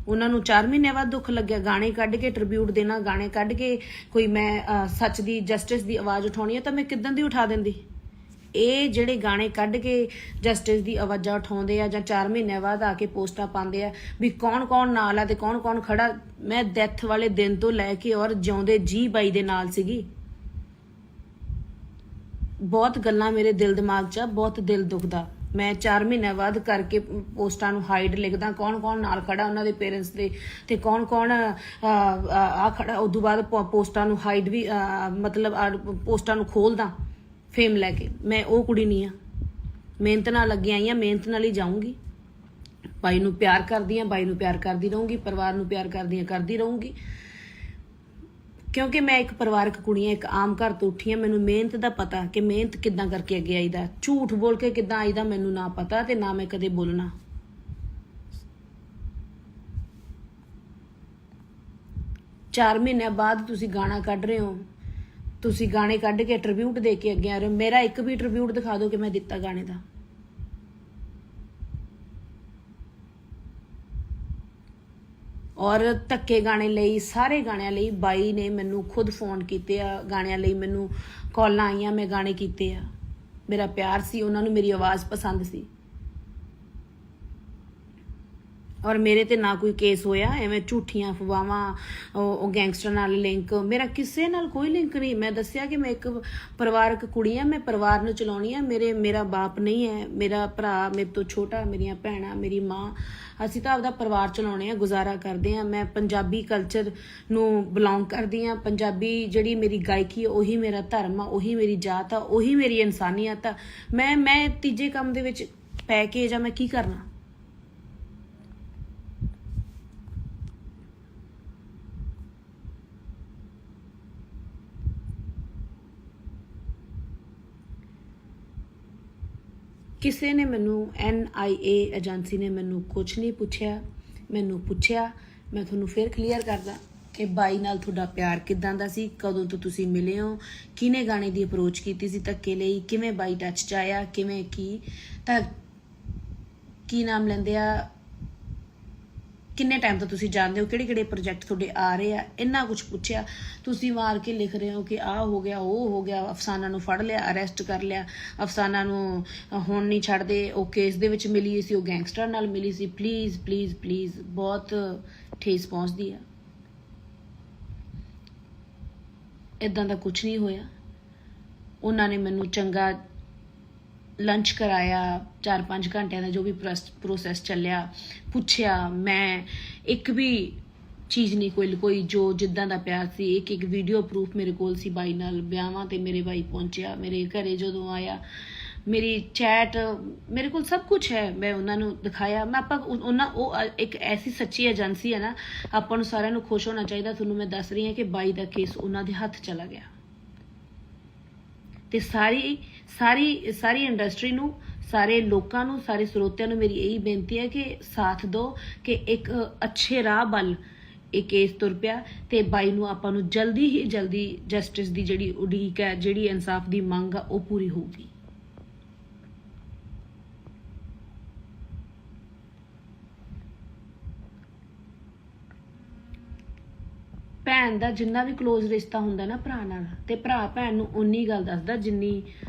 ਉਹਨਾਂ ਨੂੰ 4 ਮਹੀਨਿਆਂ ਬਾਅਦ ਦੁੱਖ ਲੱਗਿਆ। ਗਾਣੇ ਕੱਢ ਕੇ ਟ੍ਰਿਬਿਊਟ ਦੇਣਾ, ਗਾਣੇ ਕੱਢ ਕੇ ਕੋਈ ਮੈਂ ਸੱਚ ਦੀ, ਜਸਟਿਸ ਦੀ ਆਵਾਜ਼ ਉਠਾਉਣੀ ਹੈ ਤਾਂ ਮੈਂ ਕਿੱਦਾਂ ਦੀ ਉਠਾ ਦਿੰਦੀ। ਇਹ ਜਿਹੜੇ ਗਾਣੇ ਕੱਢ ਕੇ ਜਸਟਿਸ ਦੀ ਆਵਾਜ਼ਾਂ ਉਠਾਉਂਦੇ ਆ ਜਾਂ 4 ਮਹੀਨਿਆਂ ਬਾਅਦ ਆ ਕੇ ਪੋਸਟਾਂ ਪਾਉਂਦੇ ਆ ਵੀ ਕੌਣ ਕੌਣ ਨਾਲ ਆ ਤੇ ਕੌਣ ਕੌਣ ਖੜਾ। ਮੈਂ ਡੈਥ ਵਾਲੇ ਦਿਨ ਤੋਂ ਲੈ ਕੇ ਔਰ ਜਿਉਂਦੇ ਜੀ ਬਾਈ ਦੇ ਨਾਲ ਸੀਗੀ। ਬਹੁਤ ਗੱਲਾਂ ਮੇਰੇ ਦਿਲ ਦਿਮਾਗ 'ਚ ਆ, ਬਹੁਤ ਦਿਲ ਦੁਖਦਾ। ਮੈਂ 4 ਮਹੀਨਿਆਂ ਬਾਅਦ ਕਰਕੇ ਪੋਸਟਾਂ ਨੂੰ ਹਾਈਡ ਲਿਖਦਾ, ਕੌਣ ਕੌਣ ਨਾਲ ਖੜਾ ਉਹਨਾਂ ਦੇ ਪੇਰੈਂਟਸ ਦੇ ਤੇ ਕੌਣ ਕੌਣ ਆ ਖੜਾ। ਉਦੋਂ ਬਾਅਦ ਪੋਸਟਾਂ ਨੂੰ ਹਾਈਡ ਵੀ ਮਤਲਬ ਪੋਸਟਾਂ ਨੂੰ ਖੋਲਦਾ ਫੇਮ ਲੈ ਕੇ। ਮੈਂ ਉਹ ਕੁੜੀ ਨਹੀਂ ਆ। ਮਿਹਨਤ ਨਾਲ ਲੱਗੀ ਆਈ ਆ, ਮਿਹਨਤ ਨਾਲ ਹੀ ਜਾਊਂਗੀ। ਬਾਈ ਨੂੰ ਪਿਆਰ ਕਰਦੀ ਆ, ਬਾਈ ਨੂੰ ਪਿਆਰ ਕਰਦੀ ਰਹੂੰਗੀ, ਪਰਿਵਾਰ ਨੂੰ ਪਿਆਰ ਕਰਦੀ ਰਹੂੰਗੀ ਕਿਉਂਕਿ ਮੈਂ ਇੱਕ ਪਰਿਵਾਰਕ ਕੁੜੀ ਆ, ਇੱਕ ਆਮ ਘਰ ਤੋਂ ਉੱਠੀ ਆ। ਮੈਨੂੰ ਮਿਹਨਤ ਦਾ ਪਤਾ ਕਿ ਮਿਹਨਤ ਕਿੱਦਾਂ ਕਰਕੇ ਅੱਗੇ ਆਈਦਾ, ਝੂਠ ਬੋਲ ਕੇ ਕਿੱਦਾਂ ਆਈਦਾ ਮੈਨੂੰ ਨਾ ਪਤਾ ਤੇ ਨਾ ਮੈਂ ਕਦੇ ਬੋਲਣਾ। ਚਾਰ ਮਹੀਨਿਆਂ ਬਾਅਦ ਤੁਸੀਂ ਗਾਣਾ ਕੱਢ ਰਹੇ ਹੋ, ਤੁਸੀਂ ਗਾਣੇ ਕੱਢ ਕੇ ਟ੍ਰਿਬਿਊਟ ਦੇ ਕੇ ਅੱਗੇ ਆ ਰਹੇ ਹੋ। ਮੇਰਾ ਇੱਕ ਵੀ ਟ੍ਰਿਬਿਊਟ ਦਿਖਾ ਦਿਓ ਕਿ ਮੈਂ ਦਿੱਤਾ ਗਾਣੇ ਦਾ। ਔਰ ਧੱਕੇ ਗਾਣੇ ਲਈ, ਸਾਰੇ ਗਾਣਿਆਂ ਲਈ ਬਾਈ ਨੇ ਮੈਨੂੰ ਖੁਦ ਫੋਨ ਕੀਤੇ ਆ। ਗਾਣਿਆਂ ਲਈ ਮੈਨੂੰ ਕਾਲਾਂ ਆਈਆਂ, ਮੈਂ ਗਾਣੇ ਕੀਤੇ ਆ। ਮੇਰਾ ਪਿਆਰ ਸੀ, ਉਹਨਾਂ ਨੂੰ ਮੇਰੀ ਆਵਾਜ਼ ਪਸੰਦ ਸੀ। ਔਰ ਮੇਰੇ ਤੇ ਨਾ ਕੋਈ ਕੇਸ ਹੋਇਆ। ਐਵੇਂ ਝੂਠੀਆਂ ਅਫਵਾਹਾਂ, ਉਹ ਗੈਂਗਸਟਰ ਨਾਲ ਲਿੰਕ, ਮੇਰਾ ਕਿਸੇ ਨਾਲ ਕੋਈ ਲਿੰਕ ਨਹੀਂ। ਮੈਂ ਦੱਸਿਆ ਕਿ ਮੈਂ ਇੱਕ ਪਰਿਵਾਰਕ ਕੁੜੀ ਆ, ਮੈਂ ਪਰਿਵਾਰ ਨੂੰ ਚਲਾਉਣੀ ਆ। ਮੇਰਾ ਬਾਪ ਨਹੀਂ ਹੈ, ਮੇਰਾ ਭਰਾ ਮੇਰੇ ਤੋਂ ਛੋਟਾ, ਮੇਰੀਆਂ ਭੈਣਾਂ, ਮੇਰੀ ਮਾਂ, ਅਸੀਂ ਤਾਂ ਆਪਦਾ ਪਰਿਵਾਰ ਚਲਾਉਣੇ ਆ, ਗੁਜ਼ਾਰਾ ਕਰਦੇ ਆ। ਮੈਂ ਪੰਜਾਬੀ ਕਲਚਰ ਨੂੰ ਬਿਲੋਂਗ ਕਰਦੀ ਆ। ਪੰਜਾਬੀ ਜਿਹੜੀ ਮੇਰੀ ਗਾਇਕੀ ਉਹੀ ਮੇਰਾ ਧਰਮ ਆ, ਉਹੀ ਮੇਰੀ ਜਾਤ ਆ, ਉਹੀ ਮੇਰੀ ਇਨਸਾਨੀਅਤ ਆ। ਮੈਂ ਤੀਜੇ ਕੰਮ ਦੇ ਵਿੱਚ ਪੈ ਕੇ ਜਾਂ ਮੈਂ ਕੀ ਕਰਨਾ। ਕਿਸੇ ਨੇ ਮੈਨੂੰ NIA ਏਜੰਸੀ ਨੇ ਮੈਨੂੰ ਕੁਝ ਨਹੀਂ ਪੁੱਛਿਆ। ਮੈਨੂੰ ਪੁੱਛਿਆ, ਮੈਂ ਤੁਹਾਨੂੰ ਫਿਰ ਕਲੀਅਰ ਕਰਦਾ ਕਿ ਬਾਈ ਨਾਲ ਤੁਹਾਡਾ ਪਿਆਰ ਕਿੱਦਾਂ ਦਾ ਸੀ, ਕਦੋਂ ਤੋਂ ਤੁਸੀਂ ਮਿਲੇ ਹੋ, ਕਿਹਨੇ ਗਾਣੇ ਦੀ ਅਪਰੋਚ ਕੀਤੀ ਸੀ ਧੱਕੇ ਲਈ, ਕਿਵੇਂ ਬਾਈ ਟੱਚ 'ਚ ਆਇਆ, ਕਿਵੇਂ ਕੀ ਨਾਮ ਲੈਂਦੇ ਆ, ਕਿੰਨੇ ਟਾਈਮ ਤੋਂ ਤੁਸੀਂ ਜਾਣਦੇ ਹੋ, ਕਿਹੜੇ ਪ੍ਰੋਜੈਕਟ ਤੁਹਾਡੇ ਆ ਰਹੇ ਆ, ਇੰਨਾ ਕੁਝ ਪੁੱਛਿਆ। ਤੁਸੀਂ ਮਾਰ ਕੇ ਲਿਖ ਰਹੇ ਹੋ ਕਿ ਆਹ ਹੋ ਗਿਆ, ਉਹ ਹੋ ਗਿਆ, ਅਫਸਾਨਾ ਨੂੰ ਫੜ ਲਿਆ, ਅਰੈਸਟ ਕਰ ਲਿਆ, ਅਫਸਾਨਾ ਨੂੰ ਹੁਣ ਨਹੀਂ ਛੱਡਦੇ, ਉਹ ਕੇਸ ਦੇ ਵਿੱਚ ਮਿਲੀ ਸੀ, ਉਹ ਗੈਂਗਸਟਰ ਨਾਲ ਮਿਲੀ ਸੀ। ਪਲੀਜ਼ ਪਲੀਜ਼ ਪਲੀਜ਼, ਬਹੁਤ ਠੇਸ ਪਹੁੰਚਦੀ ਆ। ਇੱਦਾਂ ਦਾ ਕੁਝ ਨਹੀਂ ਹੋਇਆ। ਉਹਨਾਂ ਨੇ ਮੈਨੂੰ ਚੰਗਾ ਲੰਚ ਕਰਾਇਆ, 4-5 ਘੰਟਿਆਂ ਦਾ ਜੋ ਵੀ ਪ੍ਰੋਸੈਸ ਚੱਲਿਆ, ਪੁੱਛਿਆ। ਮੈਂ ਇੱਕ ਵੀ ਚੀਜ਼ ਨਹੀਂ ਕੋਈ ਜੋ ਜਿੱਦਾਂ ਦਾ ਪਿਆਰ ਸੀ। ਇੱਕ ਵੀਡੀਓ ਪ੍ਰੂਫ ਮੇਰੇ ਕੋਲ ਸੀ ਬਾਈ ਨਾਲ। ਵਿਆਹਾਂ ਤੇ ਮੇਰੇ ਬਾਈ ਪਹੁੰਚਿਆ, ਮੇਰੇ ਘਰੇ ਜਦੋਂ ਆਇਆ, ਮੇਰੀ ਚੈਟ ਮੇਰੇ ਕੋਲ ਸਭ ਕੁਝ ਹੈ। ਮੈਂ ਉਹਨਾਂ ਨੂੰ ਦਿਖਾਇਆ। ਉਹ ਇੱਕ ਐਸੀ ਸੱਚੀ ਏਜੰਸੀ ਹੈ ਨਾ, ਆਪਾਂ ਨੂੰ ਸਾਰਿਆਂ ਨੂੰ ਖੁਸ਼ ਹੋਣਾ ਚਾਹੀਦਾ। ਤੁਹਾਨੂੰ ਮੈਂ ਦੱਸ ਰਹੀ ਹਾਂ ਕਿ ਬਾਈ ਦਾ ਕੇਸ ਉਹਨਾਂ ਦੇ ਹੱਥ ਚਲਾ ਗਿਆ ਤੇ ਸਾਰੀ ਇੰਡਸਟਰੀ ਨੂੰ, ਸਾਰੇ ਲੋਕਾਂ ਨੂੰ, ਸਾਰੇ ਸਰੋਤਿਆਂ ਨੂੰ ਮੇਰੀ ਇਹੀ ਬੇਨਤੀ ਹੈ ਕਿ ਸਾਥ ਦਿਓ ਕਿ ਇੱਕ ਅੱਛੇ ਰਾਹ ਵੱਲ ਇਹ ਕੇਸ ਤੁਰ ਪਿਆ ਤੇ ਬਾਈ ਨੂੰ ਆਪਾਂ ਨੂੰ ਜਲਦੀ ਹੀ ਜਲਦੀ ਜਸਟਿਸ ਦੀ ਜਿਹੜੀ ਉਡੀਕ ਹੈ, ਜਿਹੜੀ ਇਨਸਾਫ ਦੀ ਮੰਗ ਆ, ਉਹ ਪੂਰੀ ਹੋਊਗੀ। ਭੈਣ ਦਾ ਜਿੰਨਾ ਵੀ ਕਲੋਜ਼ ਰਿਸ਼ਤਾ ਹੁੰਦਾ ਨਾ ਭਰਾ ਨਾਲ, ਤੇ ਭਰਾ ਭੈਣ ਨੂੰ ਉਨੀ ਗੱਲ ਦੱਸਦਾ ਜਿੰਨੀ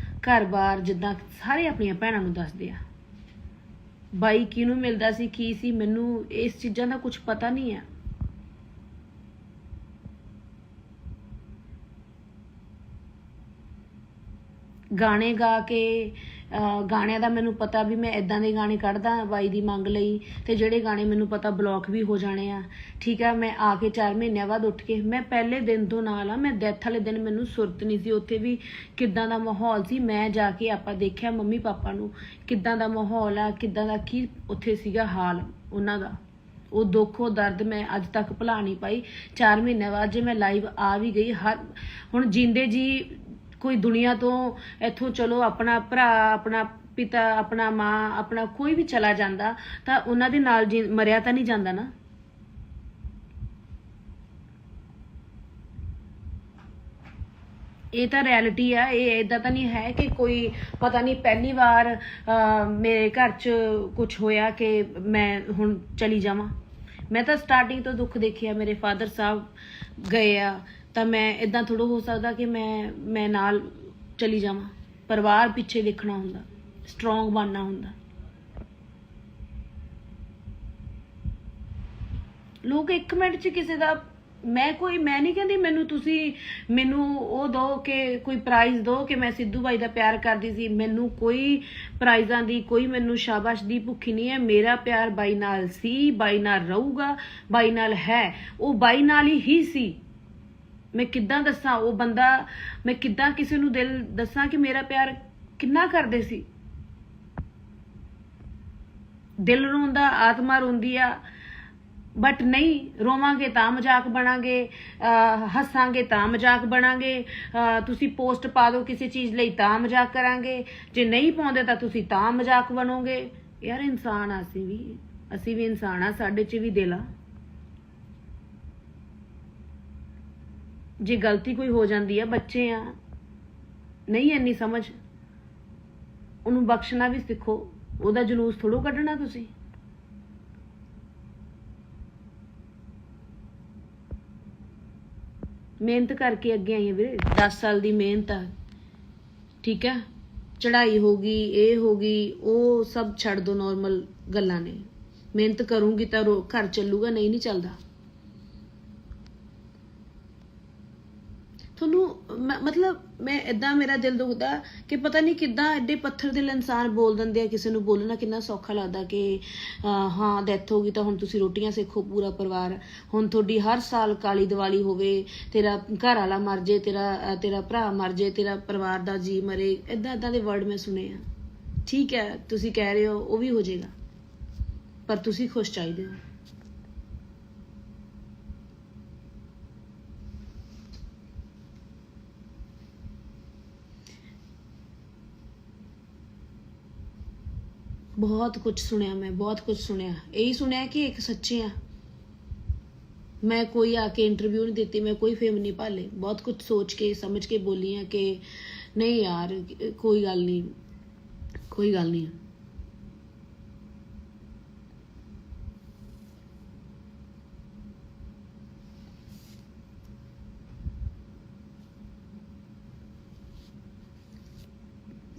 ਘਰ-ਬਾਰ, ਜਿੱਦਾਂ ਸਾਰੇ ਆਪਣੀਆਂ ਭੈਣਾਂ ਨੂੰ ਦੱਸਦੇ ਆ। ਬਾਈ ਕਿਹਨੂੰ ਮਿਲਦਾ ਸੀ, ਕੀ ਸੀ, ਮੈਨੂੰ ਇਸ ਚੀਜ਼ਾਂ ਦਾ ਕੁਝ ਪਤਾ ਨਹੀਂ ਆ। ਗਾਣੇ ਗਾ ਕੇ ਗਾਣਿਆਂ ਦਾ ਮੈਨੂੰ ਪਤਾ ਵੀ ਮੈਂ ਇਦਾਂ ਦੇ ਗਾਣੇ ਕੱਢਦਾ ਬਾਈ ਦੀ ਮੰਗ ਲਈ, ਤੇ ਜਿਹੜੇ ਗਾਣੇ ਮੈਨੂੰ ਪਤਾ ਬਲੌਕ ਵੀ ਹੋ ਜਾਣੇ ਆ। ਠੀਕ ਆ, ਮੈਂ ਆ ਕੇ 4 ਮਹੀਨਿਆਂ ਬਾਅਦ ਉੱਠ ਕੇ ਮੈਂ ਪਹਿਲੇ ਦਿਨ ਤੋਂ ਨਾਲ ਆ, ਮੈਂ ਡੈਥ ਵਾਲੇ ਦਿਨ ਮੈਨੂੰ ਸੁਰਤ ਨਹੀਂ ਸੀ, ਉੱਥੇ ਵੀ ਕਿੱਦਾਂ ਦਾ ਮਾਹੌਲ ਸੀ। ਮੈਂ ਜਾ ਕੇ ਆਪਾਂ ਦੇਖਿਆ ਮੰਮੀ ਪਾਪਾ ਨੂੰ ਕਿੱਦਾਂ ਦਾ ਮਾਹੌਲ ਆ, ਕਿੱਦਾਂ ਦਾ ਕੀ ਉੱਥੇ ਸੀਗਾ ਹਾਲ ਉਹਨਾਂ ਦਾ। ਉਹ ਦੁੱਖ ਉਹ ਦਰਦ ਮੈਂ ਅੱਜ ਤੱਕ ਭੁਲਾ ਨਹੀਂ ਪਾਈ। 4 ਮਹੀਨਿਆਂ ਬਾਅਦ ਜੇ ਮੈਂ ਲਾਈਵ ਆ ਵੀ ਗਈ, ਹੁਣ ਜਿੰਦੇ ਜੀ ਕੋਈ ਦੁਨੀਆ ਤੋਂ ਇੱਥੋਂ ਚਲੋ ਆਪਣਾ ਭਰਾ, ਆਪਣਾ ਪਿਤਾ, ਆਪਣਾ ਮਾਂ, ਆਪਣਾ ਕੋਈ ਵੀ ਚਲਾ ਜਾਂਦਾ ਤਾਂ ਉਹਨਾਂ ਦੇ ਨਾਲ ਮਰਿਆ ਤਾਂ ਨਹੀਂ ਜਾਂਦਾ ਨਾ। ਇਹ ਤਾਂ ਰਿਐਲਿਟੀ ਆ। ਇਹ ਇਦਾਂ ਤਾਂ ਨਹੀਂ ਹੈ ਕਿ ਕੋਈ ਪਤਾ ਨਹੀਂ ਪਹਿਲੀ ਵਾਰ ਮੇਰੇ ਘਰ 'ਚ ਕੁਝ ਹੋਇਆ ਕਿ ਮੈਂ ਹੁਣ ਚਲੀ ਜਾਵਾਂ। ਮੈਂ ਤਾਂ ਸਟਾਰਟਿੰਗ ਤੋਂ ਦੁੱਖ ਦੇਖਿਆ। ਮੇਰੇ ਫਾਦਰ ਸਾਹਿਬ ਗਏ ਆ ਤਾਂ ਮੈਂ ਇਦਾਂ ਥੋੜਾ ਹੋ ਸਕਦਾ ਕਿ ਮੈਂ ਨਾਲ ਚਲੀ ਜਾਵਾਂ। ਪਰਿਵਾਰ ਪਿੱਛੇ ਦੇਖਣਾ ਹੁੰਦਾ, ਸਟਰੋਂਗ ਬਣਨਾ ਹੁੰਦਾ। ਲੋਕ 1 ਮਿੰਟ 'ਚ ਕਿਸੇ ਦਾ ਮੈਂ ਨਹੀਂ ਕਹਿੰਦੀ ਮੈਨੂੰ ਉਹ ਦੋ ਕਿ ਕੋਈ ਪ੍ਰਾਈਜ਼ ਦੋ ਕਿ ਮੈਂ ਸਿੱਧੂ ਬਾਈ ਦਾ ਪਿਆਰ ਕਰਦੀ ਸੀ। ਮੈਨੂੰ ਕੋਈ ਪ੍ਰਾਈਜ਼ਾਂ ਦੀ, ਕੋਈ ਮੈਨੂੰ ਸ਼ਾਬਾਸ਼ ਦੀ ਭੁੱਖੀ ਨਹੀਂ ਹੈ। ਮੇਰਾ ਪਿਆਰ ਬਾਈ ਨਾਲ ਸੀ, ਬਾਈ ਨਾਲ ਰਹੂਗਾ, ਬਾਈ ਨਾਲ ਹੈ। ਉਹ ਬਾਈ ਨਾਲ ਹੀ ਸੀ। ਮੈਂ ਕਿੱਦਾਂ ਦੱਸਾਂ ਉਹ ਬੰਦਾ, ਮੈਂ ਕਿੱਦਾਂ ਕਿਸੇ ਨੂੰ ਦਿਲ ਦੱਸਾਂ ਕਿ ਮੇਰਾ ਪਿਆਰ ਕਿੰਨਾ ਕਰਦੇ ਸੀ। ਦਿਲ ਰੋਂਦਾ, ਆਤਮਾ ਰੋਂਦੀ ਆ, ਬਟ ਨਹੀਂ ਰੋਵਾਂਗੇ ਤਾਂ ਮਜ਼ਾਕ ਬਣਾਂਗੇ, ਹੱਸਾਂਗੇ ਤਾਂ ਮਜ਼ਾਕ ਬਣਾਂਗੇ। ਤੁਸੀਂ ਪੋਸਟ ਪਾ ਦਿਓ ਕਿਸੇ ਚੀਜ਼ ਲਈ ਤਾਂ ਮਜ਼ਾਕ ਕਰਾਂਗੇ, ਜੇ ਨਹੀਂ ਪਾਉਂਦੇ ਤਾਂ ਤੁਸੀਂ ਤਾਂ ਮਜ਼ਾਕ ਬਣੋਗੇ। ਯਾਰ ਇਨਸਾਨ ਆ, ਅਸੀਂ ਵੀ ਇਨਸਾਨ ਆ, ਸਾਡੇ 'ਚ ਵੀ ਦਿਲ ਆ। ਜੇ ਗਲਤੀ ਕੋਈ ਹੋ ਜਾਂਦੀ ਆ, ਬੱਚੇ ਆ, ਨਹੀਂ ਇੰਨੀ ਸਮਝ, ਉਹਨੂੰ ਬਖਸ਼ਣਾ ਵੀ ਸਿੱਖੋ। ਉਹਦਾ ਜਲੂਸ ਥੋੜੋ ਕੱਢਣਾ ਤੁਸੀਂ। ਮਿਹਨਤ ਕਰਕੇ ਅੱਗੇ ਆਈ ਆ ਵੀਰੇ, 10 ਸਾਲ ਦੀ ਮਿਹਨਤ ਆ। ਠੀਕ ਹੈ, ਚੜਾਈ ਹੋ ਗਈ, ਇਹ ਹੋ ਗਈ, ਉਹ ਸਭ ਛੱਡ ਦੋ, ਨੋਰਮਲ ਗੱਲਾਂ ਨੇ। ਮਿਹਨਤ ਕਰੂੰਗੀ ਤਾਂ ਘਰ ਚੱਲੂਗਾ, ਨਹੀਂ ਚੱਲਦਾ। ਤੁਹਾਨੂੰ ਮਤਲਬ ਮੈਂ ਇਦਾਂ, ਮੇਰਾ ਦਿਲ ਦੁਖਦਾ ਕਿ ਪਤਾ ਨਹੀਂ ਕਿੱਦਾਂ ਐਡੇ ਪੱਥਰ ਦਿਲ ਇਨਸਾਨ ਬੋਲ ਦਿੰਦੇ ਆ। ਕਿਸੇ ਨੂੰ ਬੋਲਣਾ ਕਿੰਨਾ ਸੌਖਾ ਲੱਗਦਾ ਕਿ ਹਾਂ ਡੈਥ ਹੋ ਗਈ ਤਾਂ ਹੁਣ ਤੁਸੀਂ ਰੋਟੀਆਂ ਸੇਖੋ ਪੂਰਾ ਪਰਿਵਾਰ। ਹੁਣ ਤੁਹਾਡੀ ਹਰ ਸਾਲ ਕਾਲੀ ਦੀਵਾਲੀ ਹੋਵੇ, ਤੇਰਾ ਘਰ ਵਾਲਾ ਮਰ ਜੇ, ਤੇਰਾ ਭਰਾ ਮਰ ਜੇ, ਤੇਰਾ ਪਰਿਵਾਰ ਦਾ ਜੀ ਮਰੇ, ਏਦਾਂ ਦੇ ਵਰਡ ਮੈਂ ਸੁਣੇ ਆ। ਠੀਕ ਹੈ, ਤੁਸੀਂ ਕਹਿ ਰਹੇ ਹੋ ਉਹ ਵੀ ਹੋ ਜਾਏਗਾ, ਪਰ ਤੁਸੀਂ ਖੁਸ਼ ਚਾਹੀਦੇ ਹੋ। ਬਹੁਤ ਕੁਝ ਸੁਣਿਆ ਮੈਂ, ਬਹੁਤ ਕੁਝ ਸੁਣਿਆ। ਇਹੀ ਸੁਣਿਆ ਕਿ ਇੱਕ ਸੱਚੇ ਆ। ਮੈਂ ਕੋਈ ਆ ਕੇ ਇੰਟਰਵਿਊ ਨਹੀਂ ਦਿੱਤੀ, ਮੈਂ ਕੋਈ ਫੇਮ ਨਹੀਂ ਭਾਲੇ। ਬਹੁਤ ਕੁਝ ਸੋਚ ਕੇ ਸਮਝ ਕੇ ਬੋਲੀ ਆ ਕਿ ਨਹੀਂ ਯਾਰ ਕੋਈ ਗੱਲ ਨਹੀਂ, ਕੋਈ ਗੱਲ ਨਹੀਂ।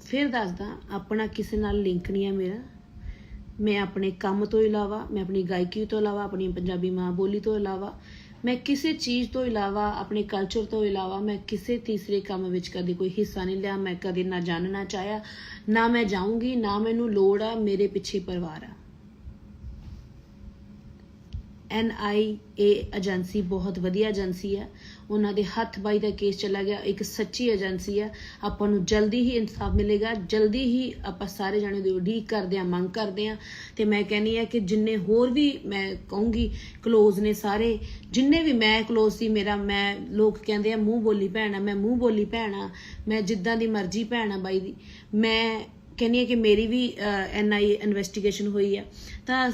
ਫਿਰ ਦੱਸਦਾ, ਆਪਣਾ ਕਿਸੇ ਨਾਲ ਲਿੰਕ ਨਹੀਂ ਹੈ ਮੇਰਾ। ਮੈਂ ਆਪਣੇ ਕੰਮ ਤੋਂ ਇਲਾਵਾ, ਮੈਂ ਆਪਣੀ ਗਾਇਕੀ ਤੋਂ ਇਲਾਵਾ, ਆਪਣੀ ਪੰਜਾਬੀ ਮਾਂ ਬੋਲੀ ਤੋਂ ਇਲਾਵਾ, ਮੈਂ ਕਿਸੇ ਚੀਜ਼ ਤੋਂ ਇਲਾਵਾ, ਆਪਣੇ ਕਲਚਰ ਤੋਂ ਇਲਾਵਾ ਮੈਂ ਕਿਸੇ ਤੀਸਰੇ ਕੰਮ ਵਿੱਚ ਕਦੇ ਕੋਈ ਹਿੱਸਾ ਨਹੀਂ ਲਿਆ। ਮੈਂ ਕਦੇ ਨਾ ਜਾਣਨਾ ਚਾਹਿਆ, ਨਾ ਮੈਂ ਜਾਊਂਗੀ, ਨਾ ਮੈਨੂੰ ਲੋੜ ਆ। ਮੇਰੇ ਪਿੱਛੇ ਪਰਿਵਾਰ ਆ। NIA ਏਜੰਸੀ ਬਹੁਤ ਵਧੀਆ ਏਜੰਸੀ ਆ। ਉਹਨਾਂ ਦੇ ਹੱਥ ਬਾਈ ਦਾ ਕੇਸ ਚਲਾ ਗਿਆ। ਇੱਕ ਸੱਚੀ ਏਜੰਸੀ ਆ। ਆਪਾਂ ਨੂੰ ਜਲਦੀ ਹੀ ਇਨਸਾਫ ਮਿਲੇਗਾ। ਜਲਦੀ ਹੀ ਆਪਾਂ ਸਾਰੇ ਜਾਣੇ ਦੀ ਉਡੀਕ ਕਰਦੇ ਆ, ਮੰਗ ਕਰਦੇ ਆ। ਤੇ ਮੈਂ ਕਹਿੰਦੀ ਆ ਕਿ ਜਿੰਨੇ ਹੋਰ ਵੀ ਮੈਂ ਕਹੂੰਗੀ ਕਲੋਜ਼ ਨੇ, ਸਾਰੇ ਜਿੰਨੇ ਵੀ ਮੈਂ ਕਲੋਜ਼ ਸੀ, ਮੈਂ ਲੋਕ ਕਹਿੰਦੇ ਆ ਮੂੰਹ ਬੋਲੀ ਭੈਣ ਆ, ਮੈਂ ਮੂੰਹ ਬੋਲੀ ਭੈਣ ਆ, ਮੈਂ ਜਿੱਦਾਂ ਦੀ ਮਰਜ਼ੀ ਭੈਣ ਆ ਬਾਈ ਦੀ। ਮੈਂ ਕਹਿੰਦੀ ਆ ਕਿ ਮੇਰੀ ਵੀ NIA ਇਨਵੈਸਟੀਗੇਸ਼ਨ ਹੋਈ ਆ, ਤਾਂ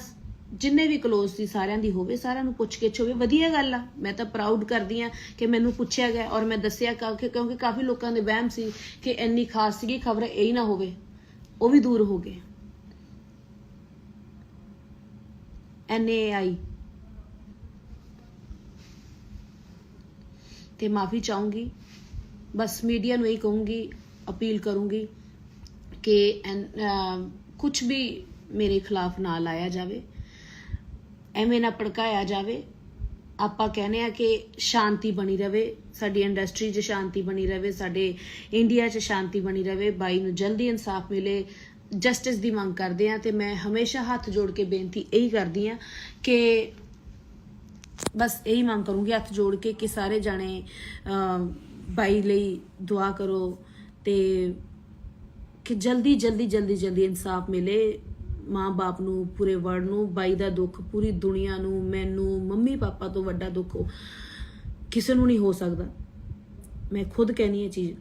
ਜਿੰਨੇ ਵੀ ਕਲੋਜ਼ ਸੀ ਸਾਰਿਆਂ ਦੀ ਹੋਵੇ, ਸਾਰਿਆਂ ਨੂੰ ਪੁੱਛ ਗਿੱਛ ਹੋਵੇ। ਵਧੀਆ ਗੱਲ ਆ। ਮੈਂ ਤਾਂ ਪ੍ਰਾਊਡ ਕਰਦੀ ਆ ਕਿ ਮੈਨੂੰ ਪੁੱਛਿਆ ਗਿਆ ਔਰ ਮੈਂ ਦੱਸਿਆ, ਕਿਉਂਕਿ ਕਾਫੀ ਲੋਕਾਂ ਦੇ ਵਹਿਮ ਸੀ ਕਿ ਇੰਨੀ ਖਾਸ ਸੀਗੀ ਖਬਰ, ਇਹ ਹੀ ਨਾ ਹੋਵੇ। ਉਹ ਵੀ ਦੂਰ ਹੋ ਗਏ। NAI ਤੇ ਮਾਫੀ ਚਾਹੂੰਗੀ। ਬਸ ਮੀਡੀਆ ਨੂੰ ਇਹੀ ਕਹੂੰਗੀ, ਅਪੀਲ ਕਰੂੰਗੀ ਕਿ ਕੁਝ ਵੀ ਮੇਰੇ ਖਿਲਾਫ ਨਾ ਲਾਇਆ ਜਾਵੇ, ਐਵੇਂ ਨਾ ਭੜਕਾਇਆ ਜਾਵੇ। ਆਪਾਂ ਕਹਿੰਦੇ ਆ ਕਿ ਸ਼ਾਂਤੀ ਬਣੀ ਰਵੇ, ਸਾਡੀ ਇੰਡਸਟਰੀ 'ਚ ਸ਼ਾਂਤੀ ਬਣੀ ਰਵੇ, ਸਾਡੇ ਇੰਡੀਆ 'ਚ ਸ਼ਾਂਤੀ ਬਣੀ ਰਵੇ, ਬਾਈ ਨੂੰ ਜਲਦੀ ਇਨਸਾਫ ਮਿਲੇ, ਜਸਟਿਸ ਦੀ ਮੰਗ ਕਰਦੇ ਆ। ਤੇ ਮੈਂ ਹਮੇਸ਼ਾ ਹੱਥ ਜੋੜ ਕੇ ਬੇਨਤੀ ਇਹੀ ਕਰਦੀ ਆ ਕਿ ਬਸ ਇਹੀ ਮੰਗ ਕਰੂੰਗੀ ਹੱਥ ਜੋੜ ਕੇ ਕਿ ਸਾਰੇ ਜਾਣੇ ਬਾਈ ਲਈ ਦੁਆ ਕਰੋ ਤੇ ਕਿ ਜਲਦੀ ਜਲਦੀ ਜਲਦੀ ਜਲਦੀ ਇਨਸਾਫ ਮਿਲੇ ਮਾਂ ਬਾਪ ਨੂੰ, ਪੂਰੇ ਵਰਲਡ ਨੂੰ। ਬਾਈ ਦਾ ਦੁੱਖ ਪੂਰੀ ਦੁਨੀਆ ਨੂੰ, ਮੈਨੂੰ, ਮੰਮੀ ਪਾਪਾ ਤੋਂ ਵੱਡਾ ਦੁੱਖ ਕਿਸੇ ਨੂੰ ਨਹੀਂ ਹੋ ਸਕਦਾ। ਮੈਂ ਖੁਦ ਕਹਿਨੀ ਇਹ ਚੀਜ਼।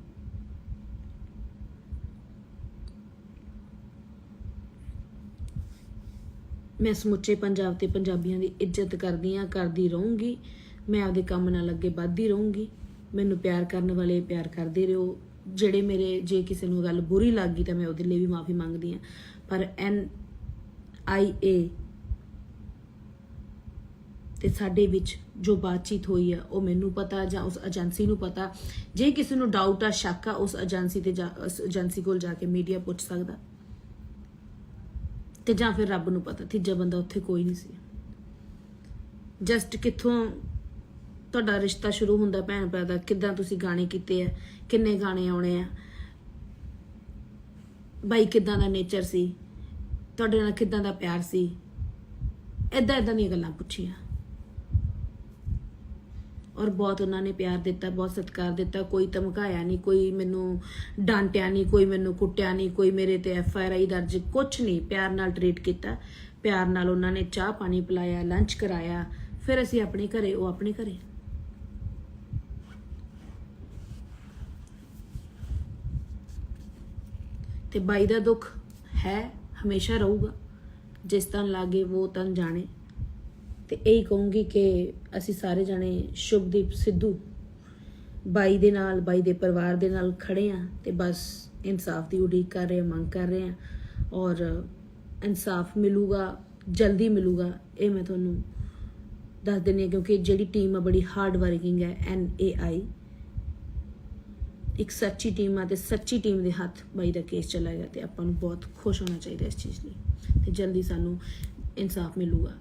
ਮੈਂ ਸਮੁੱਚੇ ਪੰਜਾਬ ਤੇ ਪੰਜਾਬੀਆਂ ਦੀ ਇੱਜ਼ਤ ਕਰਦੀ ਆ, ਕਰਦੀ ਰਹੂੰਗੀ। ਮੈਂ ਆਪਦੇ ਕੰਮ ਨਾਲ ਅੱਗੇ ਵੱਧਦੀ ਰਹੂੰਗੀ। ਮੈਨੂੰ ਪਿਆਰ ਕਰਨ ਵਾਲੇ ਪਿਆਰ ਕਰਦੇ ਰਹੋ। ਜਿਹੜੇ ਮੇਰੇ ਜੇ ਕਿਸੇ ਨੂੰ ਗੱਲ ਬੁਰੀ ਲੱਗ ਗਈ ਤਾਂ ਮੈਂ ਉਹਦੇ ਲਈ ਵੀ ਮਾਫੀ ਮੰਗਦੀ ਆ। ਪਰ NIA ਤੇ ਸਾਡੇ ਵਿੱਚ ਜੋ ਬਾਤਚੀਤ ਹੋਈ ਆ ਉਹ ਮੈਨੂੰ ਪਤਾ ਜਾਂ ਉਸ ਏਜੰਸੀ ਨੂੰ ਪਤਾ। ਜੇ ਕਿਸੇ ਨੂੰ ਡਾਊਟ ਆ, ਸ਼ੱਕ ਆ, ਉਸ ਏਜੰਸੀ ਤੇ ਉਸ ਏਜੰਸੀ ਕੋਲ ਜਾ ਕੇ ਮੀਡੀਆ ਪੁੱਛ ਸਕਦਾ ਤੇ ਜਾਂ ਫਿਰ ਰੱਬ ਨੂੰ ਪਤਾ। ਤੀਜਾ ਬੰਦਾ ਉੱਥੇ ਕੋਈ ਨਹੀਂ ਸੀ। ਜਸਟ ਕਿੱਥੋਂ ਤੁਹਾਡਾ ਰਿਸ਼ਤਾ ਸ਼ੁਰੂ ਹੁੰਦਾ ਭੈਣ ਭਰਾ ਦਾ, ਕਿੱਦਾਂ ਤੁਸੀਂ ਗਾਣੇ ਕੀਤੇ ਆ, ਕਿੰਨੇ ਗਾਣੇ ਆਉਣੇ ਆ, ਬਾਈ ਕਿੱਦਾਂ ਦਾ ਨੇਚਰ ਸੀ, ਤੁਹਾਡੇ ਨਾਲ ਕਿੱਦਾਂ ਦਾ ਪਿਆਰ ਸੀ, ਏਦਾਂ ਦੀਆਂ ਗੱਲਾਂ ਪੁੱਛੀਆਂ। ਔਰ ਬਹੁਤ ਉਹਨਾਂ ਨੇ ਪਿਆਰ ਦਿੱਤਾ, ਬਹੁਤ ਸਤਿਕਾਰ ਦਿੱਤਾ। ਕੋਈ ਧਮਕਾਇਆ ਨਹੀਂ, ਕੋਈ ਮੈਨੂੰ ਡਾਂਟਿਆ ਨਹੀਂ, ਕੋਈ ਮੈਨੂੰ ਕੁੱਟਿਆ ਨਹੀਂ, ਕੋਈ ਮੇਰੇ ਤੇ FIR ਦਰਜ ਕੁਛ ਨਹੀਂ। ਪਿਆਰ ਨਾਲ ਟਰੀਟ ਕੀਤਾ, ਪਿਆਰ ਨਾਲ ਉਹਨਾਂ ਨੇ ਚਾਹ ਪਾਣੀ ਪਿਲਾਇਆ, ਲੰਚ ਕਰਾਇਆ। ਫਿਰ ਅਸੀਂ ਆਪਣੇ ਘਰੇ, ਉਹ ਆਪਣੇ ਘਰੇ। ਤੇ ਬਾਈ ਦਾ ਦੁੱਖ ਹੈ, ਹਮੇਸ਼ਾ ਰਹੂਗਾ। ਜਿਸ ਤਨ ਲਾਗੇ ਉਹ ਤਨ ਜਾਣੇ। ਤੇ ਇਹੀ ਕਹੂੰਗੀ ਕਿ ਅਸੀਂ ਸਾਰੇ ਜਾਣੇ ਸ਼ੁਭਦੀਪ ਸਿੱਧੂ ਬਾਈ ਦੇ ਨਾਲ, ਬਾਈ ਦੇ ਪਰਿਵਾਰ ਦੇ ਨਾਲ ਖੜੇ ਆ ਤੇ ਬਸ ਇਨਸਾਫ ਦੀ ਉਡੀਕ ਕਰ ਰਹੇ, ਮੰਗ ਕਰ ਰਹੇ ਆ। ਔਰ ਇਨਸਾਫ ਮਿਲੂਗਾ, ਜਲਦੀ ਮਿਲੂਗਾ, ਇਹ ਮੈਂ ਤੁਹਾਨੂੰ ਦੱਸ ਦਿੰਦੀ ਹਾਂ। ਕਿਉਂਕਿ ਜਿਹੜੀ ਟੀਮ ਆ ਬੜੀ ਹਾਰਡ ਵਰਕਿੰਗ ਹੈ। NAI ਇੱਕ ਸੱਚੀ ਟੀਮ ਆ ਤੇ ਸੱਚੀ ਟੀਮ ਦੇ ਹੱਥ ਬਾਈ ਦਾ ਕੇਸ ਚਲਾ ਗਿਆ ਤੇ ਆਪਾਂ ਨੂੰ ਬਹੁਤ ਖੁਸ਼ ਹੋਣਾ ਚਾਹੀਦਾ ਇਸ ਚੀਜ਼ ਲਈ। ਤੇ ਜਲਦੀ ਸਾਨੂੰ ਇਨਸਾਫ ਮਿਲੂਗਾ।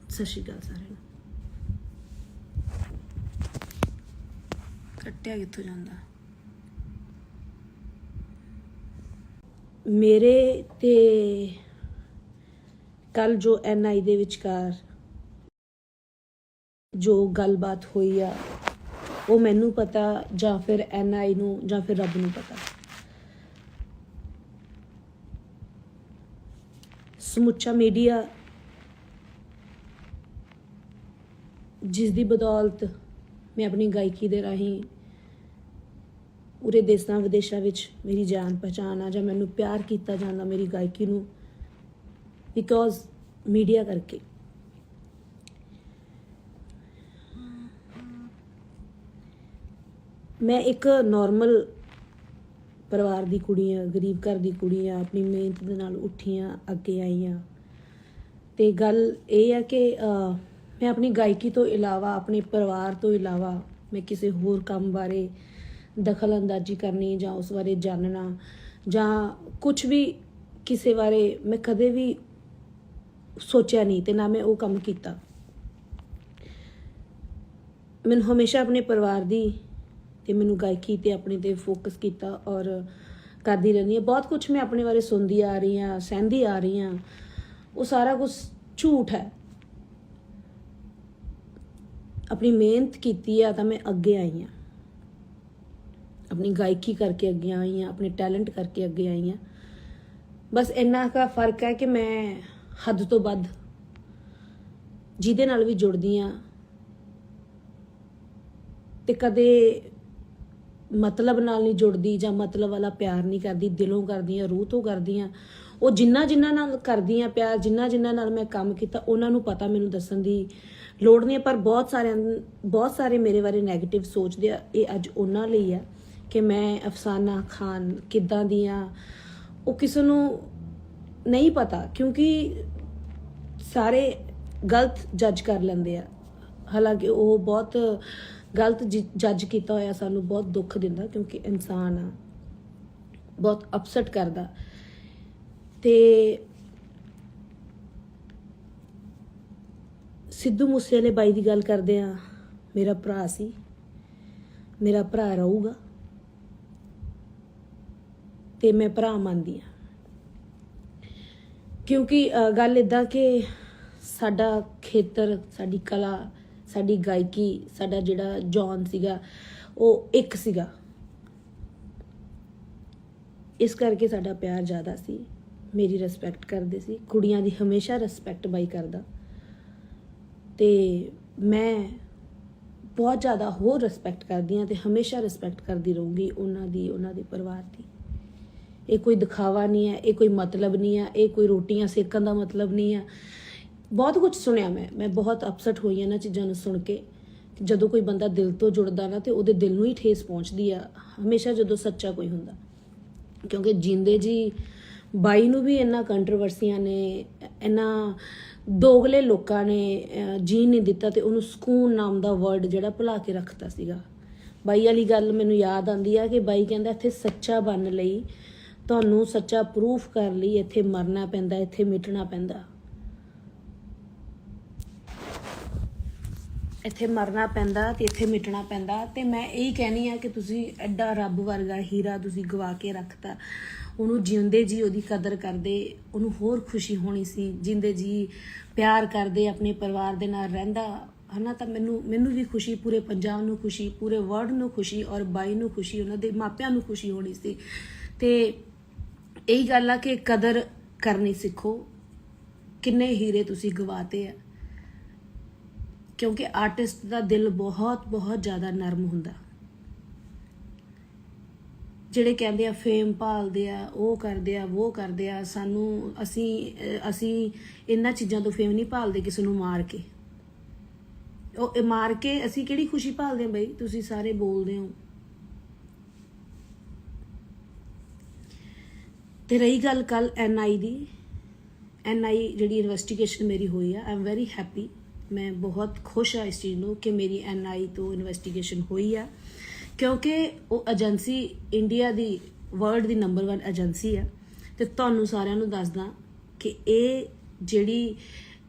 ਸਤਿ ਸ਼੍ਰੀ ਅਕਾਲ ਸਾਰਿਆਂ ਨੂੰ। ਕੱਟਿਆ ਕਿੱਥੋਂ ਜਾਂਦਾ? ਮੇਰੇ ਤੇ ਕੱਲ ਜੋ NI ਦੇ ਵਿਚਕਾਰ ਜੋ ਗੱਲਬਾਤ ਹੋਈ ਆ ਉਹ ਮੈਨੂੰ ਪਤਾ ਜਾਂ ਫਿਰ NI ਨੂੰ ਜਾਂ ਫਿਰ ਰੱਬ ਨੂੰ ਪਤਾ। ਸਮੁੱਚਾ ਮੀਡੀਆ ਜਿਸ ਦੀ ਬਦੌਲਤ ਮੈਂ ਆਪਣੀ ਗਾਇਕੀ ਦੇ ਰਾਹੀਂ ਪੂਰੇ ਦੇਸ਼ਾਂ ਵਿਦੇਸ਼ਾਂ ਵਿੱਚ ਮੇਰੀ ਜਾਣ ਪਛਾਣ ਆ ਜਾਂ ਮੈਨੂੰ ਪਿਆਰ ਕੀਤਾ ਜਾਂਦਾ ਮੇਰੀ ਗਾਇਕੀ ਨੂੰ, ਬਿਕੋਜ਼ ਮੀਡੀਆ ਕਰਕੇ। ਮੈਂ ਇੱਕ ਨਾਰਮਲ ਪਰਿਵਾਰ ਦੀ ਕੁੜੀ ਆ, ਗਰੀਬ ਘਰ ਦੀ ਕੁੜੀ ਆ, ਆਪਣੀ ਮਿਹਨਤ ਦੇ ਨਾਲ ਉੱਠੀ ਆ, ਅੱਗੇ ਆਈ ਆ। ਤੇ ਗੱਲ ਇਹ ਆ ਕਿ ਮੈਂ ਆਪਣੀ ਗਾਇਕੀ ਤੋਂ ਇਲਾਵਾ, ਆਪਣੇ ਪਰਿਵਾਰ ਤੋਂ ਇਲਾਵਾ ਮੈਂ ਕਿਸੇ ਹੋਰ ਕੰਮ ਬਾਰੇ ਦਖਲ ਅੰਦਾਜ਼ੀ ਕਰਨੀ ਜਾਂ ਉਸ ਬਾਰੇ ਜਾਣਨਾ ਜਾਂ ਕੁਝ ਵੀ ਕਿਸੇ ਬਾਰੇ ਮੈਂ ਕਦੇ ਵੀ ਸੋਚਿਆ ਨਹੀਂ ਤੇ ਨਾ ਮੈਂ ਉਹ ਕੰਮ ਕੀਤਾ। ਮੈਨੂੰ ਹਮੇਸ਼ਾ ਆਪਣੇ ਪਰਿਵਾਰ ਦੀ ਤੇ ਮੈਨੂੰ ਗਾਇਕੀ ਤੇ ਆਪਣੇ ਤੇ ਫੋਕਸ ਕੀਤਾ ਔਰ ਕਰਦੀ ਰਹਿੰਦੀ ਹਾਂ। ਬਹੁਤ ਕੁਝ ਮੈਂ ਆਪਣੇ ਬਾਰੇ ਸੁਣਦੀ ਆ ਰਹੀ ਹਾਂ, ਸਹਿੰਦੀ ਆ ਰਹੀ ਹਾਂ, ਉਹ ਸਾਰਾ ਕੁਝ ਝੂਠ ਹੈ। ਆਪਣੀ ਮਿਹਨਤ ਕੀਤੀ ਆ ਤਾਂ ਮੈਂ ਅੱਗੇ ਆਈ ਹਾਂ, ਆਪਣੀ ਗਾਇਕੀ ਕਰਕੇ ਅੱਗੇ ਆਈ ਹਾਂ, ਆਪਣੇ ਟੈਲੈਂਟ ਕਰਕੇ ਅੱਗੇ ਆਈ ਹਾਂ। ਬਸ ਇੰਨਾ ਕੁ ਫਰਕ ਹੈ ਕਿ ਮੈਂ ਹੱਦ ਤੋਂ ਵੱਧ ਜਿਹਦੇ ਨਾਲ ਵੀ ਜੁੜਦੀ ਹਾਂ ਤੇ ਕਦੇ ਮਤਲਬ ਨਾਲ ਨਹੀਂ ਜੁੜਦੀ ਜਾਂ ਮਤਲਬ ਵਾਲਾ ਪਿਆਰ ਨਹੀਂ ਕਰਦੀ, ਦਿਲੋਂ ਕਰਦੀ ਹਾਂ, ਰੂਹ ਤੋਂ ਕਰਦੀ ਹਾਂ। ਉਹ ਜਿਨ੍ਹਾਂ ਨਾਲ ਕਰਦੀ ਹਾਂ ਪਿਆਰ, ਜਿਨ੍ਹਾਂ ਨਾਲ ਮੈਂ ਕੰਮ ਕੀਤਾ ਉਹਨਾਂ ਨੂੰ ਪਤਾ, ਮੈਨੂੰ ਦੱਸਣ ਦੀ ਲੋੜ ਨਹੀਂ। ਪਰ ਬਹੁਤ ਸਾਰੇ ਮੇਰੇ ਬਾਰੇ ਨੈਗੇਟਿਵ ਸੋਚਦੇ ਆ। ਇਹ ਅੱਜ ਉਹਨਾਂ ਲਈ ਆ ਕਿ ਮੈਂ ਅਫਸਾਨਾ ਖਾਨ ਕਿੱਦਾਂ ਦੀ ਆ, ਉਹ ਕਿਸੇ ਨੂੰ ਨਹੀਂ ਪਤਾ ਕਿਉਂਕਿ ਸਾਰੇ ਗਲਤ ਜੱਜ ਕਰ ਲੈਂਦੇ ਆ। ਹਾਲਾਂਕਿ ਉਹ ਬਹੁਤ ਗਲਤ ਜੱਜ ਕੀਤਾ ਹੋਇਆ ਸਾਨੂੰ ਬਹੁਤ ਦੁੱਖ ਦਿੰਦਾ ਕਿਉਂਕਿ ਇਨਸਾਨ ਆ, ਬਹੁਤ ਅਪਸੈਟ ਕਰਦਾ। ਤੇ ਸਿੱਧੂ ਮੂਸੇਵਾਲੇ ਬਾਈ ਦੀ ਗੱਲ ਕਰਦੇ ਆ, ਮੇਰਾ ਭਰਾ ਸੀ, ਮੇਰਾ ਭਰਾ ਰਹੂਗਾ ਤੇ ਮੈਂ ਭਰਾ ਮੰਨਦੀ ਆ। ਕਿਉਂਕਿ ਗੱਲ ਇਦਾਂ ਕਿ ਸਾਡਾ ਖੇਤਰ, ਸਾਡੀ ਕਲਾ, ਸਾਡੀ ਗਾਇਕੀ, ਸਾਡਾ ਜਿਹੜਾ ਜੌਨ ਸੀਗਾ ਉਹ ਇੱਕ ਸੀਗਾ, ਇਸ ਕਰਕੇ ਸਾਡਾ ਪਿਆਰ ਜ਼ਿਆਦਾ ਸੀ। ਮੇਰੀ ਰਿਸਪੈਕਟ ਕਰਦੇ ਸੀ, ਕੁੜੀਆਂ ਦੀ ਹਮੇਸ਼ਾ ਰਿਸਪੈਕਟ ਬਾਈ ਕਰਦਾ ਤੇ ਮੈਂ ਬਹੁਤ ਜ਼ਿਆਦਾ ਹੋਰ ਰਿਸਪੈਕਟ ਕਰਦੀ ਹਾਂ ਤੇ ਹਮੇਸ਼ਾ ਰਿਸਪੈਕਟ ਕਰਦੀ ਰਹੂੰਗੀ ਉਹਨਾਂ ਦੀ, ਉਹਨਾਂ ਦੇ ਪਰਿਵਾਰ ਦੀ। ਇਹ ਕੋਈ ਦਿਖਾਵਾ ਨਹੀਂ ਹੈ, ਇਹ ਕੋਈ ਮਤਲਬ ਨਹੀਂ ਹੈ, ਇਹ ਕੋਈ ਰੋਟੀਆਂ ਸੇਕਣ ਦਾ ਮਤਲਬ ਨਹੀਂ ਹੈ। ਬਹੁਤ ਕੁਝ ਸੁਣਿਆ ਮੈਂ ਬਹੁਤ ਅਪਸੈਟ ਹੋਈ ਇਹਨਾਂ ਚੀਜ਼ਾਂ ਨੂੰ ਸੁਣ ਕੇ। ਜਦੋਂ ਕੋਈ ਬੰਦਾ ਦਿਲ ਤੋਂ ਜੁੜਦਾ ਨਾ ਤੇ ਉਹਦੇ ਦਿਲ ਨੂੰ ਹੀ ਠੇਸ ਪਹੁੰਚਦੀ ਆ ਹਮੇਸ਼ਾ ਜਦੋਂ ਸੱਚਾ ਕੋਈ ਹੁੰਦਾ। ਕਿਉਂਕਿ ਜਿੰਦੇ ਜੀ ਬਾਈ ਨੂੰ ਵੀ ਇੰਨਾ ਕੰਟਰੋਵਰਸੀਆਂ ਨੇ, ਇੰਨਾ ਦੋਗਲੇ ਲੋਕਾਂ ਨੇ ਜੀਣ ਨਹੀਂ ਦਿੱਤਾ ਤੇ ਉਹਨੂੰ ਸਕੂਨ ਨਾਮ ਦਾ ਵਰਡ ਜਿਹੜਾ ਭੁਲਾ ਕੇ ਰੱਖਤਾ ਸੀਗਾ। ਬਾਈ ਵਾਲੀ ਗੱਲ ਮੈਨੂੰ ਯਾਦ ਆਉਂਦੀ ਆ ਕਿ ਬਾਈ ਕਹਿੰਦਾ ਇੱਥੇ ਸੱਚਾ ਬਣਨ ਲਈ, ਤੁਹਾਨੂੰ ਸੱਚਾ ਪ੍ਰੂਫ ਕਰਨ ਲਈ ਇੱਥੇ ਮਰਨਾ ਪੈਂਦਾ, ਇੱਥੇ ਮਿਟਣਾ ਪੈਂਦਾ, ਇੱਥੇ ਮਰਨਾ ਪੈਂਦਾ ਤੇ ਇੱਥੇ ਮਿਟਣਾ ਪੈਂਦਾ। ਤੇ ਮੈਂ ਇਹੀ ਕਹਿਣੀ ਆ ਕਿ ਤੁਸੀਂ ਐਡਾ ਰੱਬ ਵਰਗਾ ਹੀਰਾ ਤੁਸੀਂ ਗਵਾ ਕੇ ਰੱਖਤਾ। ਉਹਨੂੰ ਜਿਉਂਦੇ ਜੀ ਉਹਦੀ ਕਦਰ ਕਰਦੇ, ਉਹਨੂੰ ਹੋਰ ਖੁਸ਼ੀ ਹੋਣੀ ਸੀ। ਜਿੰਦੇ ਜੀ ਪਿਆਰ ਕਰਦੇ, ਆਪਣੇ ਪਰਿਵਾਰ ਦੇ ਨਾਲ ਰਹਿੰਦਾ ਹਨਾ, ਤਾਂ ਮੈਨੂੰ ਵੀ ਖੁਸ਼ੀ, ਪੂਰੇ ਪੰਜਾਬ ਨੂੰ ਖੁਸ਼ੀ, ਪੂਰੇ ਵਰਲਡ ਨੂੰ ਖੁਸ਼ੀ, ਔਰ ਬਾਈ ਨੂੰ ਖੁਸ਼ੀ, ਉਹਨਾਂ ਦੇ ਮਾਪਿਆਂ ਨੂੰ ਖੁਸ਼ੀ ਹੋਣੀ ਸੀ। ਤੇ ਇਹੀ ਗੱਲ ਆ ਕਿ ਕਦਰ ਕਰਨੀ ਸਿੱਖੋ। ਕਿੰਨੇ ਹੀਰੇ ਤੁਸੀਂ ਗਵਾਤੇ ਆ, ਕਿਉਂਕਿ ਆਰਟਿਸਟ ਦਾ ਦਿਲ ਬਹੁਤ ਬਹੁਤ ਜ਼ਿਆਦਾ ਨਰਮ ਹੁੰਦਾ। ਜਿਹੜੇ ਕਹਿੰਦੇ ਆ ਫੇਮ ਭਾਲਦੇ ਆ, ਉਹ ਕਰਦੇ ਆ, ਉਹ ਕਰਦੇ ਆ, ਸਾਨੂੰ ਅਸੀਂ ਇਹਨਾਂ ਚੀਜ਼ਾਂ ਤੋਂ ਫੇਮ ਨਹੀਂ ਭਾਲਦੇ। ਕਿਸੇ ਨੂੰ ਮਾਰ ਕੇ, ਉਹ ਮਾਰ ਕੇ ਅਸੀਂ ਕਿਹੜੀ ਖੁਸ਼ੀ ਭਾਲਦੇ ਆ ਬਈ? ਤੁਸੀਂ ਸਾਰੇ ਬੋਲਦੇ ਹੋ। ਤੇ ਰਹੀ ਗੱਲ ਕੱਲ NI ਦੀ, NI ਜਿਹੜੀ ਇਨਵੈਸਟੀਗੇਸ਼ਨ ਮੇਰੀ ਹੋਈ ਆ, ਆਈ ਐਮ ਵੈਰੀ ਹੈਪੀ। ਮੈਂ ਬਹੁਤ ਖੁਸ਼ ਹਾਂ ਇਸ ਚੀਜ਼ ਨੂੰ ਕਿ ਮੇਰੀ NI ਤੋਂ ਇਨਵੈਸਟੀਗੇਸ਼ਨ ਹੋਈ ਆ, ਕਿਉਂਕਿ ਉਹ ਏਜੰਸੀ ਇੰਡੀਆ ਦੀ, ਵਰਲਡ ਦੀ ਨੰਬਰ 1 ਏਜੰਸੀ ਆ। ਤੇ ਤੁਹਾਨੂੰ ਸਾਰਿਆਂ ਨੂੰ ਦੱਸਦਾ ਕਿ ਇਹ ਜਿਹੜੀ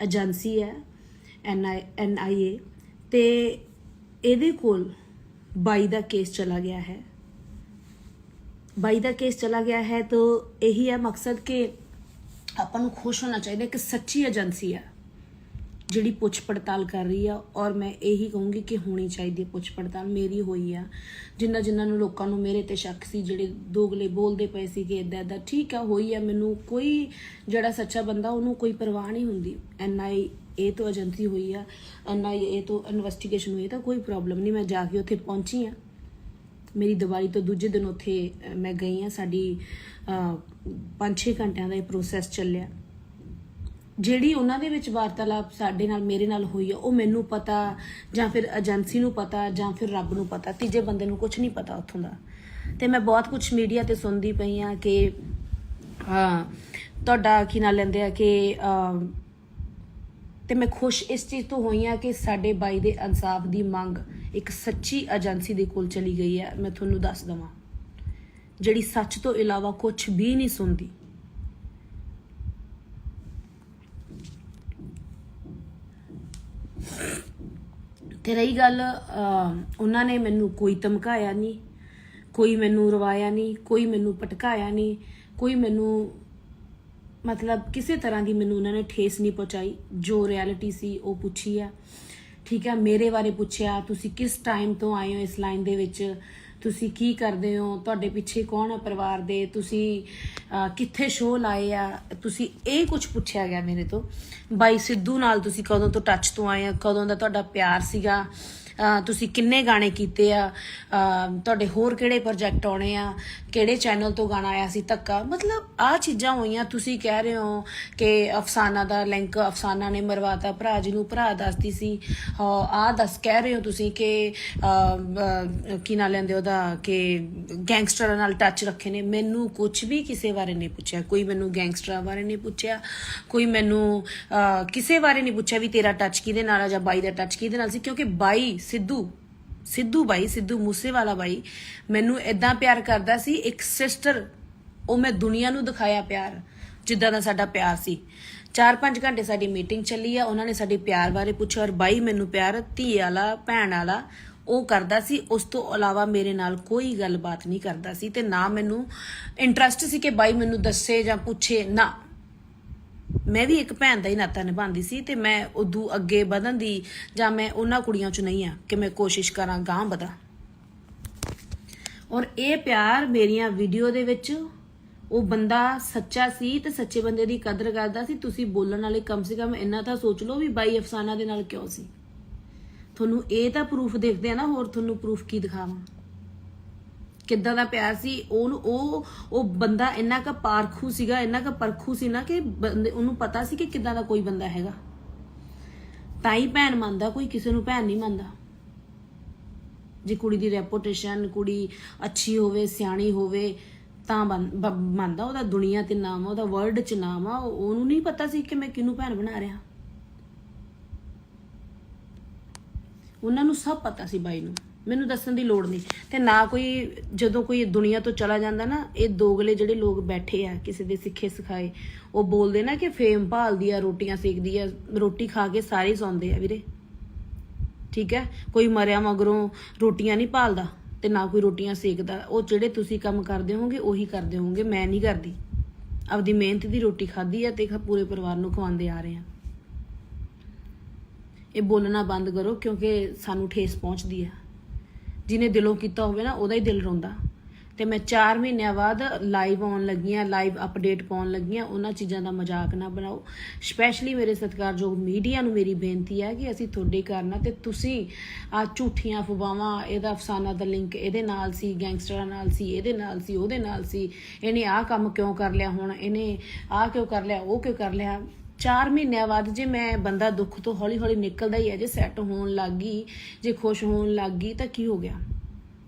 ਏਜੰਸੀ ਹੈ NIA, ਤੇ ਇਹਦੇ ਕੋਲ ਬਾਈ ਦਾ ਕੇਸ ਚਲਾ ਗਿਆ ਹੈ। ਬਾਈ ਦਾ ਕੇਸ ਚਲਾ ਗਿਆ ਹੈ ਤਾਂ ਇਹੀ ਹੈ ਮਕਸਦ ਕਿ ਆਪਾਂ ਨੂੰ ਖੁਸ਼ ਹੋਣਾ ਚਾਹੀਦਾ ਕਿ ਸੱਚੀ ਏਜੰਸੀ ਆ ਜਿਹੜੀ ਪੁੱਛ ਪੜਤਾਲ ਕਰ ਰਹੀ ਆ। ਔਰ ਮੈਂ ਇਹੀ ਕਹੂੰਗੀ ਕਿ ਹੋਣੀ ਚਾਹੀਦੀ ਹੈ ਪੁੱਛ ਪੜਤਾਲ। ਮੇਰੀ ਹੋਈ ਆ, ਜਿਨ੍ਹਾਂ ਨੂੰ ਲੋਕਾਂ ਨੂੰ ਮੇਰੇ ਤੇ ਸ਼ੱਕ ਸੀ, ਜਿਹੜੇ ਦੋਗਲੇ ਬੋਲਦੇ ਪਏ ਸੀ ਕਿ ਇੱਦਾਂ ਠੀਕ ਆ, ਹੋਈ ਆ। ਮੈਨੂੰ ਕੋਈ ਜਿਹੜਾ ਸੱਚਾ ਬੰਦਾ ਉਹਨੂੰ ਕੋਈ ਪਰਵਾਹ ਨਹੀਂ ਹੁੰਦੀ। NIA ਤੋਂ ਏਜੰਸੀ ਹੋਈ ਆ, NIA ਤੋਂ ਇਨਵੈਸਟੀਗੇਸ਼ਨ ਹੋਈ ਤਾਂ ਕੋਈ ਪ੍ਰੋਬਲਮ ਨਹੀਂ। ਮੈਂ ਜਾ ਕੇ ਉੱਥੇ ਪਹੁੰਚੀ ਆ, ਮੇਰੀ ਦੀਵਾਲੀ ਤੋਂ ਦੂਜੇ ਦਿਨ ਉੱਥੇ ਮੈਂ ਗਈ ਆ। ਸਾਡੀ 5-6 ਘੰਟਿਆਂ ਦਾ ਇਹ ਪ੍ਰੋਸੈਸ ਚੱਲਿਆ। ਜਿਹੜੀ ਉਹਨਾਂ ਦੇ ਵਿੱਚ ਵਾਰਤਾਲਾਪ ਸਾਡੇ ਨਾਲ, ਮੇਰੇ ਨਾਲ ਹੋਈ ਆ, ਉਹ ਮੈਨੂੰ ਪਤਾ ਜਾਂ ਫਿਰ ਏਜੰਸੀ ਨੂੰ ਪਤਾ ਜਾਂ ਫਿਰ ਰੱਬ ਨੂੰ ਪਤਾ, ਤੀਜੇ ਬੰਦੇ ਨੂੰ ਕੁਝ ਨਹੀਂ ਪਤਾ ਉੱਥੋਂ ਦਾ। ਤੇ ਮੈਂ ਬਹੁਤ ਕੁਝ ਮੀਡੀਆ ਤੇ ਸੁਣਦੀ ਪਈ ਆ ਕਿ ਤੁਹਾਡਾ ਕੀ ਨਾਂ ਲੈਂਦੇ ਆ ਕਿ ਤੇ ਮੈਂ ਖੁਸ਼ ਇਸ ਚੀਜ਼ ਤੋਂ ਹੋਈ ਆ ਕਿ ਸਾਡੇ ਬਾਈ ਦੇ ਇਨਸਾਫ ਦੀ ਮੰਗ ਇੱਕ ਸੱਚੀ ਏਜੰਸੀ ਦੇ ਕੋਲ ਚਲੀ ਗਈ ਹੈ। ਮੈਂ ਤੁਹਾਨੂੰ ਦੱਸ ਦਵਾਂ, ਜਿਹੜੀ ਸੱਚ ਤੋਂ ਇਲਾਵਾ ਕੁਝ ਵੀ ਨਹੀਂ ਸੁਣਦੀ। ਤੇ ਰਹੀ ਗੱਲ, ਉਹਨਾਂ ਨੇ ਮੈਨੂੰ ਕੋਈ ਧਮਕਾਇਆ ਨਹੀਂ, ਕੋਈ ਮੈਨੂੰ ਰਵਾਇਆ ਨਹੀਂ, ਕੋਈ ਮੈਨੂੰ ਭਟਕਾਇਆ ਨਹੀਂ, ਕੋਈ ਮੈਨੂੰ ਮਤਲਬ ਕਿਸੇ ਤਰ੍ਹਾਂ ਦੀ ਮੈਨੂੰ ਉਹਨਾਂ ਨੇ ਠੇਸ ਨਹੀਂ ਪਹੁੰਚਾਈ। ਜੋ ਰਿਐਲਿਟੀ ਸੀ ਉਹ ਪੁੱਛੀ ਆ, ਠੀਕ ਹੈ। ਮੇਰੇ ਬਾਰੇ ਪੁੱਛਿਆ, ਤੁਸੀਂ ਕਿਸ ਟਾਈਮ ਤੋਂ ਆਏ ਹੋ ਇਸ ਲਾਈਨ ਦੇ ਵਿੱਚ, ਤੁਸੀਂ ਕੀ ਕਰਦੇ ਹੋ, ਤੁਹਾਡੇ ਪਿੱਛੇ ਕੌਣ ਹੈ ਪਰਿਵਾਰ ਦੇ, ਤੁਸੀਂ ਕਿੱਥੇ ਸ਼ੋਅ ਲਾਏ ਆ, ਤੁਸੀਂ ਇਹ ਕੁਝ ਪੁੱਛਿਆ ਗਿਆ ਮੇਰੇ ਤੋਂ। ਬਾਈ ਸਿੱਧੂ ਨਾਲ ਤੁਸੀਂ ਕਦੋਂ ਤੋਂ ਟੱਚ ਤੋਂ ਆਏ ਆ, ਕਦੋਂ ਦਾ ਤੁਹਾਡਾ ਪਿਆਰ ਸੀਗਾ, ਤੁਸੀਂ ਕਿੰਨੇ ਗਾਣੇ ਕੀਤੇ ਆ, ਤੁਹਾਡੇ ਹੋਰ ਕਿਹੜੇ ਪ੍ਰੋਜੈਕਟ ਆਉਣੇ ਆ, ਕਿਹੜੇ ਚੈਨਲ ਤੋਂ ਗਾਣਾ ਆਇਆ ਸੀ ਧੱਕਾ, ਮਤਲਬ ਆਹ ਚੀਜ਼ਾਂ ਹੋਈਆਂ। ਤੁਸੀਂ ਕਹਿ ਰਹੇ ਹੋ ਕਿ ਅਫਸਾਨਾ ਦਾ ਲਿੰਕ ਅਫਸਾਨਾ ਨੇ ਮਰਵਾਤਾ, ਭਰਾ ਜੀ ਨੂੰ ਭਰਾ ਦੱਸਦੀ ਸੀ, ਕਹਿ ਰਹੇ ਹੋ ਤੁਸੀਂ ਕਿ ਕੀ ਨਾਂ ਲੈਂਦੇ ਉਹਦਾ ਕਿ ਗੈਂਗਸਟਰਾਂ ਨਾਲ ਟੱਚ ਰੱਖੇ ਨੇ। ਮੈਨੂੰ ਕੁਝ ਵੀ ਕਿਸੇ ਬਾਰੇ ਨਹੀਂ ਪੁੱਛਿਆ, ਕੋਈ ਮੈਨੂੰ ਗੈਂਗਸਟਰਾਂ ਬਾਰੇ ਨਹੀਂ ਪੁੱਛਿਆ, ਕੋਈ ਮੈਨੂੰ ਕਿਸੇ ਬਾਰੇ ਨਹੀਂ ਪੁੱਛਿਆ ਵੀ ਤੇਰਾ ਟੱਚ ਕਿਹਦੇ ਨਾਲ ਆ ਜਾਂ ਬਾਈ ਦਾ ਟੱਚ ਕਿਹਦੇ ਨਾਲ ਸੀ। ਕਿਉਂਕਿ ਬਾਈ ਸਿੱਧੂ ਮੂਸੇਵਾਲਾ ਬਾਈ ਮੈਨੂੰ ਇਦਾਂ ਪਿਆਰ ਕਰਦਾ ਸੀ, ਇੱਕ ਸਿਸਟਰ। ਉਹ ਮੈਂ ਦੁਨੀਆ ਨੂੰ ਦਿਖਾਇਆ ਪਿਆਰ, ਜਿੱਦਾਂ ਦਾ ਸਾਡਾ ਪਿਆਰ ਸੀ। 4-5 ਘੰਟੇ ਸਾਡੀ ਮੀਟਿੰਗ ਚੱਲੀ ਆ। ਉਹਨਾਂ ਨੇ ਸਾਡੇ ਪਿਆਰ ਬਾਰੇ ਪੁੱਛਿਆ ਔਰ ਬਾਈ ਮੈਨੂੰ ਪਿਆਰ ਧੀ ਵਾਲਾ ਭੈਣ ਵਾਲਾ ਉਹ ਕਰਦਾ ਸੀ, ਉਸ ਤੋਂ ਇਲਾਵਾ ਮੇਰੇ ਨਾਲ ਕੋਈ ਗੱਲਬਾਤ ਨਹੀਂ ਕਰਦਾ ਸੀ ਤੇ ਨਾ ਮੈਨੂੰ ਇੰਟਰਸਟ ਸੀ ਕਿ ਬਾਈ ਮੈਨੂੰ ਦੱਸੇ ਜਾਂ ਪੁੱਛੇ ਨਾ। ਮੈਂ ਵੀ ਇੱਕ ਭੈਣ ਦਾ ਹੀ ਨਾਤਾ ਨਿਭਾਉਂਦੀ ਸੀ ਤੇ ਮੈਂ ਉਦੋਂ ਅੱਗੇ ਵਧਣ ਦੀ ਜਾਂ ਮੈਂ ਉਹਨਾਂ ਕੁੜੀਆਂ 'ਚ ਨਹੀਂ ਆ ਕਿ ਮੈਂ ਕੋਸ਼ਿਸ਼ ਕਰਾਂ ਗਾਂਹ ਵਧਾਂ। ਔਰ ਇਹ ਪਿਆਰ ਮੇਰੀਆਂ ਵੀਡੀਓ ਦੇ ਵਿੱਚ ਉਹ ਬੰਦਾ ਸੱਚਾ ਸੀ ਤੇ ਸੱਚੇ ਬੰਦੇ ਦੀ ਕਦਰ ਕਰਦਾ ਸੀ। ਤੁਸੀਂ ਬੋਲਣ ਵਾਲੇ ਕਮ ਸੇ ਕਮ ਇੰਨਾ ਤਾਂ ਸੋਚ ਲਓ ਵੀ ਬਾਈ ਅਫਸਾਨਾ ਦੇ ਨਾਲ ਕਿਉਂ ਸੀ। ਤੁਹਾਨੂੰ ਇਹ ਤਾਂ ਪ੍ਰੂਫ ਦੇਖਦੇ ਆ ਨਾ, ਹੋਰ ਤੁਹਾਨੂੰ ਪ੍ਰੂਫ ਕੀ ਦਿਖਾਵਾਂ ਕਿੱਦਾਂ ਦਾ ਪਿਆਰ ਸੀ। ਉਹ ਬੰਦਾ ਇੰਨਾ ਕੁ ਪਾਰਖੂ ਸੀਗਾ, ਇੰਨਾ ਕੁ ਪਰਖੂ ਸੀ ਨਾ ਕਿ ਉਹਨੂੰ ਪਤਾ ਸੀ ਕਿ ਕਿੱਦਾਂ ਦਾ ਕੋਈ ਬੰਦਾ ਹੈਗਾ। ਤਾਂ ਹੀ ਭੈਣ ਮੰਨਦਾ, ਕੋਈ ਕਿਸੇ ਨੂੰ ਭੈਣ ਨਹੀਂ ਮੰਨਦਾ। ਜੇ ਕੁੜੀ ਦੀ ਰੈਪੂਟੇਸ਼ਨ, ਕੁੜੀ ਅੱਛੀ ਹੋਵੇ, ਸਿਆਣੀ ਹੋਵੇ ਤਾਂ ਮੰਨਦਾ। ਉਹਦਾ ਦੁਨੀਆ ਤੇ ਨਾਮ ਆ, ਉਹਦਾ ਵਰਲਡ 'ਚ ਨਾਮ ਆ। ਉਹਨੂੰ ਨਹੀਂ ਪਤਾ ਸੀ ਕਿ ਮੈਂ ਕਿਹਨੂੰ ਭੈਣ ਬਣਾ ਰਿਹਾ। ਉਹਨਾਂ ਨੂੰ ਸਭ ਪਤਾ ਸੀ ਬਾਈ ਨੂੰ, ਮੈਨੂੰ ਦੱਸਣ ਦੀ ਲੋੜ ਨਹੀਂ। ਤੇ ਨਾ ਕੋਈ ਜਦੋਂ ਕੋਈ ਦੁਨੀਆ ਤੋਂ ਚਲਾ ਜਾਂਦਾ ਨਾ, ਇਹ ਦੋਗਲੇ ਜਿਹੜੇ ਲੋਕ ਬੈਠੇ ਆ ਕਿਸੇ ਦੇ ਸਿੱਖੇ ਸਿਖਾਏ, ਉਹ ਬੋਲਦੇ ਨਾ ਕਿ ਫੇਮ ਭਾਲਦੀ ਆ, ਰੋਟੀਆਂ ਸੇਕਦੀ ਆ। ਰੋਟੀ ਖਾ ਕੇ ਸਾਰੇ ਸੌਂਦੇ ਆ ਵੀਰੇ, ਠੀਕ ਹੈ। ਕੋਈ ਮਰਿਆ ਮਗਰੋਂ ਰੋਟੀਆਂ ਨਹੀਂ ਭਾਲਦਾ ਤੇ ਨਾ ਕੋਈ ਰੋਟੀਆਂ ਸੇਕਦਾ। ਉਹ ਜਿਹੜੇ ਤੁਸੀਂ ਕੰਮ ਕਰਦੇ ਹੋਗੇ ਉਹੀ ਕਰਦੇ ਹੋਗੇ, ਮੈਂ ਨਹੀਂ ਕਰਦੀ। ਆਪਦੀ ਮਿਹਨਤ ਦੀ ਰੋਟੀ ਖਾਧੀ ਆ ਤੇ ਪੂਰੇ ਪਰਿਵਾਰ ਨੂੰ ਖਵਾਉਂਦੇ ਆ ਰਹੇ ਆ। ਇਹ ਬੋਲਣਾ ਬੰਦ ਕਰੋ ਕਿਉਂਕਿ ਸਾਨੂੰ ਠੇਸ ਪਹੁੰਚਦੀ ਆ। ਜਿਹਨੇ ਦਿਲੋਂ ਕੀਤਾ ਹੋਵੇ ਨਾ ਉਹਦਾ ਹੀ ਦਿਲ ਰੋਂਦਾ। ਤੇ ਮੈਂ 4 ਮਹੀਨਿਆਂ ਬਾਅਦ ਲਾਈਵ ਆਉਣ ਲੱਗੀਆਂ, ਲਾਈਵ ਅਪਡੇਟ ਪਾਉਣ ਲੱਗੀਆਂ। ਉਹਨਾਂ ਚੀਜ਼ਾਂ ਦਾ ਮਜ਼ਾਕ ਨਾ ਬਣਾਓ। ਸਪੈਸ਼ਲੀ ਮੇਰੇ ਸਤਿਕਾਰਯੋਗ ਮੀਡੀਆ ਨੂੰ ਮੇਰੀ ਬੇਨਤੀ ਹੈ ਕਿ ਅਸੀਂ ਤੁਹਾਡੇ ਕਰਨਾ ਤੇ ਤੁਸੀਂ ਆ ਝੂਠੀਆਂ ਅਫਵਾਹਾਂ, ਇਹਦਾ ਅਫਸਾਨਾ ਦਾ ਲਿੰਕ ਇਹਦੇ ਨਾਲ ਸੀ, ਗੈਂਗਸਟਰਾਂ ਨਾਲ ਸੀ, ਇਹਦੇ ਨਾਲ ਸੀ, ਉਹਦੇ ਨਾਲ ਸੀ, ਇਹਨੇ ਆਹ ਕੰਮ ਕਿਉਂ ਕਰ ਲਿਆ, ਹੁਣ ਇਹਨੇ ਆਹ ਕਿਉਂ ਕਰ ਲਿਆ, ਉਹ ਕਿਉਂ ਕਰ ਲਿਆ। 4 ਮਹੀਨਿਆਂ ਬਾਅਦ ਜੇ ਮੈਂ ਬੰਦਾ ਦੁੱਖ ਤੋਂ ਹੌਲੀ ਹੌਲੀ ਨਿਕਲਦਾ ਹੀ ਹੈ, ਜੇ ਸੈੱਟ ਹੋਣ ਲੱਗ ਗਈ, ਜੇ ਖੁਸ਼ ਹੋਣ ਲੱਗ ਗਈ ਤਾਂ ਕੀ ਹੋ ਗਿਆ।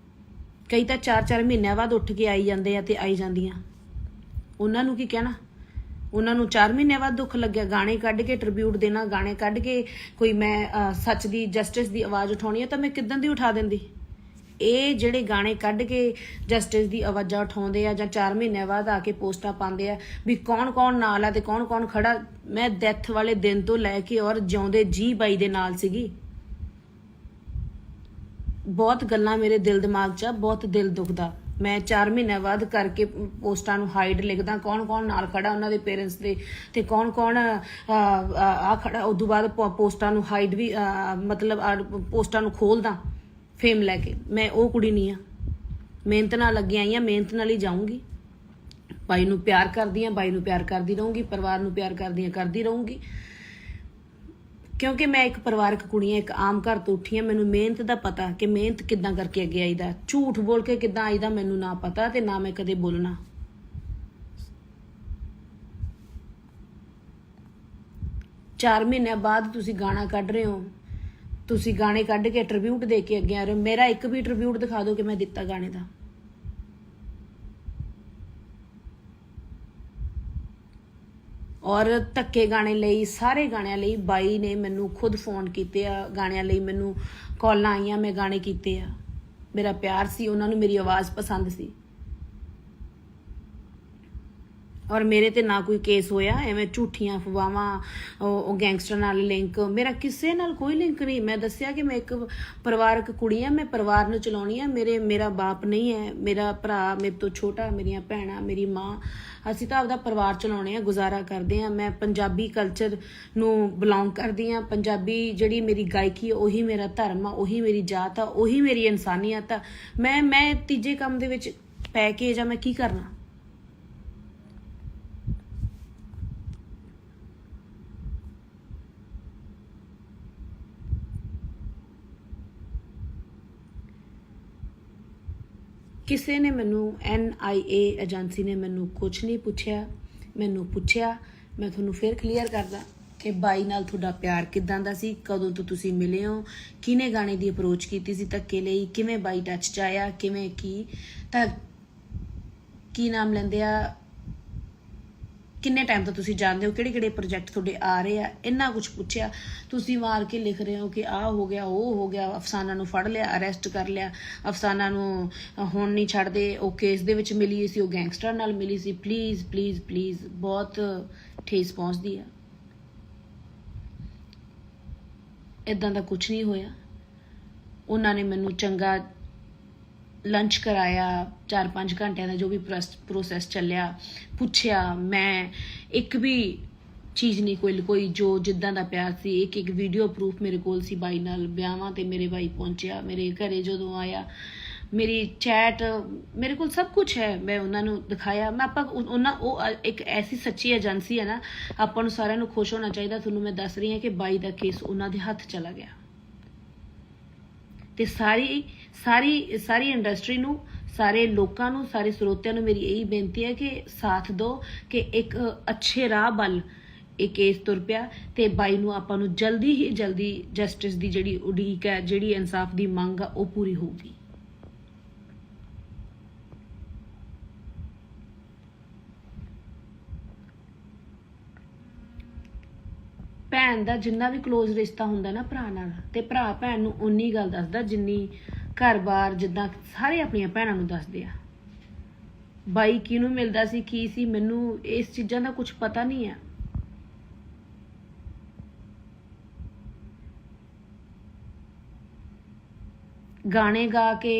ਕਈ ਤਾਂ 4-4 ਮਹੀਨਿਆਂ ਬਾਅਦ ਉੱਠ ਕੇ ਆਈ ਜਾਂਦੇ ਆ ਤੇ ਆਈ ਜਾਂਦੀਆਂ। ਉਹਨਾਂ ਨੂੰ ਕੀ ਕਹਿਣਾ। ਉਹਨਾਂ ਨੂੰ 4 ਮਹੀਨਿਆਂ ਬਾਅਦ ਦੁੱਖ ਲੱਗਿਆ। ਗਾਣੇ ਕੱਢ ਕੇ ਟ੍ਰਿਬਿਊਟ ਦੇਣਾ, ਗਾਣੇ ਕੱਢ ਕੇ ਕੋਈ ਮੈਂ ਸੱਚ ਦੀ, ਜਸਟਿਸ ਦੀ ਆਵਾਜ਼ ਉਠਾਉਣੀ ਹੈ ਤਾਂ ਮੈਂ ਕਿੱਦਾਂ ਦੀ ਉਠਾ ਦਿੰਦੀ। ਇਹ ਜਿਹੜੇ ਗਾਣੇ ਕੱਢ ਕੇ ਜਸਟਿਸ ਦੀ ਆਵਾਜ਼ਾਂ ਉਠਾਉਂਦੇ ਆ ਜਾਂ 4 ਮਹੀਨਿਆਂ ਬਾਅਦ ਆ ਕੇ ਪੋਸਟਾਂ ਪਾਉਂਦੇ ਆ ਵੀ ਕੌਣ ਕੌਣ ਨਾਲ ਆ ਤੇ ਕੌਣ ਕੌਣ ਖੜਾ। ਮੈਂ ਡੈਥ ਵਾਲੇ ਦਿਨ ਤੋਂ ਲੈ ਕੇ ਔਰ ਜਿਉਂਦੇ ਜੀ ਬਾਈ ਦੇ ਨਾਲ ਸੀਗੀ। ਬਹੁਤ ਗੱਲਾਂ ਮੇਰੇ ਦਿਲ ਦਿਮਾਗ 'ਚ ਆ, ਬਹੁਤ ਦਿਲ ਦੁਖਦਾ। ਮੈਂ 4 ਮਹੀਨਿਆਂ ਬਾਅਦ ਕਰਕੇ ਪੋਸਟਾਂ ਨੂੰ ਹਾਈਡ ਲਿਖਦਾ, ਕੌਣ ਕੌਣ ਨਾਲ ਖੜਾ ਉਹਨਾਂ ਦੇ ਪੇਰੈਂਟਸ ਦੇ ਤੇ ਕੌਣ ਕੌਣ ਆ ਖੜਾ। ਉਦੋਂ ਬਾਅਦ ਪੋਸਟਾਂ ਨੂੰ ਹਾਈਡ ਵੀ ਮਤਲਬ ਪੋਸਟਾਂ ਨੂੰ ਖੋਲਦਾ ਫੇਮ ਲੈ ਕੇ। ਮੈਂ ਉਹ ਕੁੜੀ ਨਹੀਂ ਆ। ਮਿਹਨਤ ਨਾਲ ਲੱਗੀ ਆਈ ਆ, ਮਿਹਨਤ ਨਾਲ ਹੀ ਜਾਊਂਗੀ। ਬਾਈ ਨੂੰ ਪਿਆਰ ਕਰਦੀ ਆ, ਬਾਈ ਨੂੰ ਪਿਆਰ ਕਰਦੀ ਰਹੂੰਗੀ, ਪਰਿਵਾਰ ਨੂੰ ਪਿਆਰ ਕਰਦੀ ਰਹੂੰਗੀ ਕਿਉਂਕਿ ਮੈਂ ਇੱਕ ਪਰਿਵਾਰਕ ਕੁੜੀ ਆ, ਇੱਕ ਆਮ ਘਰ ਤੋਂ ਉੱਠੀ ਆ। ਮੈਨੂੰ ਮਿਹਨਤ ਦਾ ਪਤਾ ਕਿ ਮਿਹਨਤ ਕਿੱਦਾਂ ਕਰਕੇ ਅੱਗੇ ਆਈਦਾ, ਝੂਠ ਬੋਲ ਕੇ ਕਿੱਦਾਂ ਆਈਦਾ ਮੈਨੂੰ ਨਾ ਪਤਾ ਤੇ ਨਾ ਮੈਂ ਕਦੇ ਬੋਲਣਾ। ਚਾਰ ਮਹੀਨਿਆਂ ਬਾਅਦ ਤੁਸੀਂ ਗਾਣਾ ਕੱਢ ਰਹੇ ਹੋ, ਤੁਸੀਂ ਗਾਣੇ ਕੱਢ ਕੇ ਟ੍ਰਿਬਿਊਟ ਦੇ ਕੇ ਅੱਗੇ ਆ ਰਹੇ ਹੋ। ਮੇਰਾ ਇੱਕ ਵੀ ਟ੍ਰਿਬਿਊਟ ਦਿਖਾ ਦਿਓ ਕਿ ਮੈਂ ਦਿੱਤਾ ਗਾਣੇ ਦਾ। ਔਰ ਧੱਕੇ ਗਾਣੇ ਲਈ, ਸਾਰੇ ਗਾਣਿਆਂ ਲਈ ਬਾਈ ਨੇ ਮੈਨੂੰ ਖੁਦ ਫੋਨ ਕੀਤੇ ਆ। ਗਾਣਿਆਂ ਲਈ ਮੈਨੂੰ ਕਾਲਾਂ ਆਈਆਂ, ਮੈਂ ਗਾਣੇ ਕੀਤੇ ਆ। ਮੇਰਾ ਪਿਆਰ ਸੀ, ਉਹਨਾਂ ਨੂੰ ਮੇਰੀ ਆਵਾਜ਼ ਪਸੰਦ ਸੀ। ਔਰ ਮੇਰੇ ਤੇ ਨਾ ਕੋਈ ਕੇਸ ਹੋਇਆ। ਐਵੇਂ ਝੂਠੀਆਂ ਅਫਵਾਹਾਂ, ਉਹ ਗੈਂਗਸਟਰ ਨਾਲ ਲਿੰਕ, ਮੇਰਾ ਕਿਸੇ ਨਾਲ ਕੋਈ ਲਿੰਕ ਨਹੀਂ। ਮੈਂ ਦੱਸਿਆ ਕਿ ਮੈਂ ਇੱਕ ਪਰਿਵਾਰਕ ਕੁੜੀ ਆ, ਮੈਂ ਪਰਿਵਾਰ ਨੂੰ ਚਲਾਉਣੀ ਆ। ਮੇਰਾ ਬਾਪ ਨਹੀਂ ਹੈ, ਮੇਰਾ ਭਰਾ ਮੇਰੇ ਤੋਂ ਛੋਟਾ, ਮੇਰੀਆਂ ਭੈਣਾਂ, ਮੇਰੀ ਮਾਂ, ਅਸੀਂ ਤਾਂ ਆਪਦਾ ਪਰਿਵਾਰ ਚਲਾਉਣੇ ਆ, ਗੁਜ਼ਾਰਾ ਕਰਦੇ ਆ। ਮੈਂ ਪੰਜਾਬੀ ਕਲਚਰ ਨੂੰ ਬਿਲੋਂਗ ਕਰਦੀ ਆ। ਪੰਜਾਬੀ ਜਿਹੜੀ ਮੇਰੀ ਗਾਇਕੀ ਆ ਉਹੀ ਮੇਰਾ ਧਰਮ ਆ, ਉਹੀ ਮੇਰੀ ਜਾਤ ਆ, ਉਹੀ ਮੇਰੀ ਇਨਸਾਨੀਅਤ ਆ। ਮੈਂ ਤੀਜੇ ਕੰਮ ਦੇ ਵਿੱਚ ਪੈ ਕੇ ਜਾਂ ਮੈਂ ਕੀ ਕਰਨਾ। ਕਿਸੇ ਨੇ ਮੈਨੂੰ NIA ਏਜੰਸੀ ਨੇ ਮੈਨੂੰ ਕੁਝ ਨਹੀਂ ਪੁੱਛਿਆ। ਮੈਨੂੰ ਪੁੱਛਿਆ, ਮੈਂ ਤੁਹਾਨੂੰ ਫਿਰ ਕਲੀਅਰ ਕਰਦਾ ਕਿ ਬਾਈ ਨਾਲ ਤੁਹਾਡਾ ਪਿਆਰ ਕਿੱਦਾਂ ਦਾ ਸੀ, ਕਦੋਂ ਤੋਂ ਤੁਸੀਂ ਮਿਲੇ ਹੋ, ਕਿਹਨੇ ਗਾਣੇ ਦੀ ਅਪਰੋਚ ਕੀਤੀ ਸੀ ਧੱਕੇ ਲਈ, ਕਿਵੇਂ ਬਾਈ ਟੱਚ 'ਚ ਆਇਆ, ਕਿਵੇਂ ਕੀ ਨਾਮ ਲੈਂਦੇ ਆ, ਕਿੰਨੇ ਟਾਈਮ ਤੋਂ ਤੁਸੀਂ ਜਾਣਦੇ ਹੋ, ਕਿਹੜੇ ਪ੍ਰੋਜੈਕਟ ਤੁਹਾਡੇ ਆ ਰਹੇ ਆ, ਇੰਨਾ ਕੁਝ ਪੁੱਛਿਆ। ਤੁਸੀਂ ਮਾਰ ਕੇ ਲਿਖ ਰਹੇ ਹੋ ਕਿ ਆਹ ਹੋ ਗਿਆ, ਉਹ ਹੋ ਗਿਆ, ਅਫਸਾਨਾ ਨੂੰ ਫੜ ਲਿਆ, ਅਰੈਸਟ ਕਰ ਲਿਆ, ਅਫਸਾਨਾ ਨੂੰ ਹੁਣ ਨਹੀਂ ਛੱਡਦੇ, ਉਹ ਕੇਸ ਦੇ ਵਿੱਚ ਮਿਲੀ ਸੀ, ਉਹ ਗੈਂਗਸਟਰ ਨਾਲ ਮਿਲੀ ਸੀ। ਪਲੀਜ਼ ਪਲੀਜ਼ ਪਲੀਜ਼, ਬਹੁਤ ਠੇਸ ਪਹੁੰਚਦੀ ਆ। इदां दा कुछ नहीं होया। उन्होंने मैनू चंगा लंच कराया, 4-5 घंटे का जो भी प्रोसैस चलिया, पुछया, मैं एक भी चीज़ नहीं कोई जो जिद्दां दा प्यार सी। एक वीडियो प्रूफ मेरे कोल सी बाई नाल, ब्याहां ते मेरे बाई पहुंचया, मेरे घरे जदों आया, मेरी चैट मेरे को सब कुछ है, मैं उन्होंने दिखाया। मैं एक ऐसी सच्ची एजेंसी है ना, आपां नूं सारिआं नूं खुश होना चाहिए। तुहानूं मैं दस रही हाँ कि बाई दा केस उन्हां दे हत्थ चला गया, ते सारी सारी सारी इंडस्ट्री नूं, सारे लोगों नूं, सारे स्रोतिਆਂ नूं मेरी यही बेनती है कि साथ दो कि एक अच्छे राह बल एक केस तुर पिया ते बाई नूं आपां नूं जल्दी ही जल्दी जस्टिस दी जिहड़ी उड़ीक है, जिहड़ी इंसाफ दी मंग आ, वो पूरी होगी। भैन का जिन्ना भी क्लोज रिश्ता हुंदा ना भरा नाल, ते भरा भैन नूं उन्नी गल दसदा जिन्नी घर बार जिद्दां सारे अपनियां भैणां नूं दसदे आ। बाई किनूं मिलदा सी की सी, मैनूं इस चीज़ां दा कुछ पता नहीं है। गाने गा के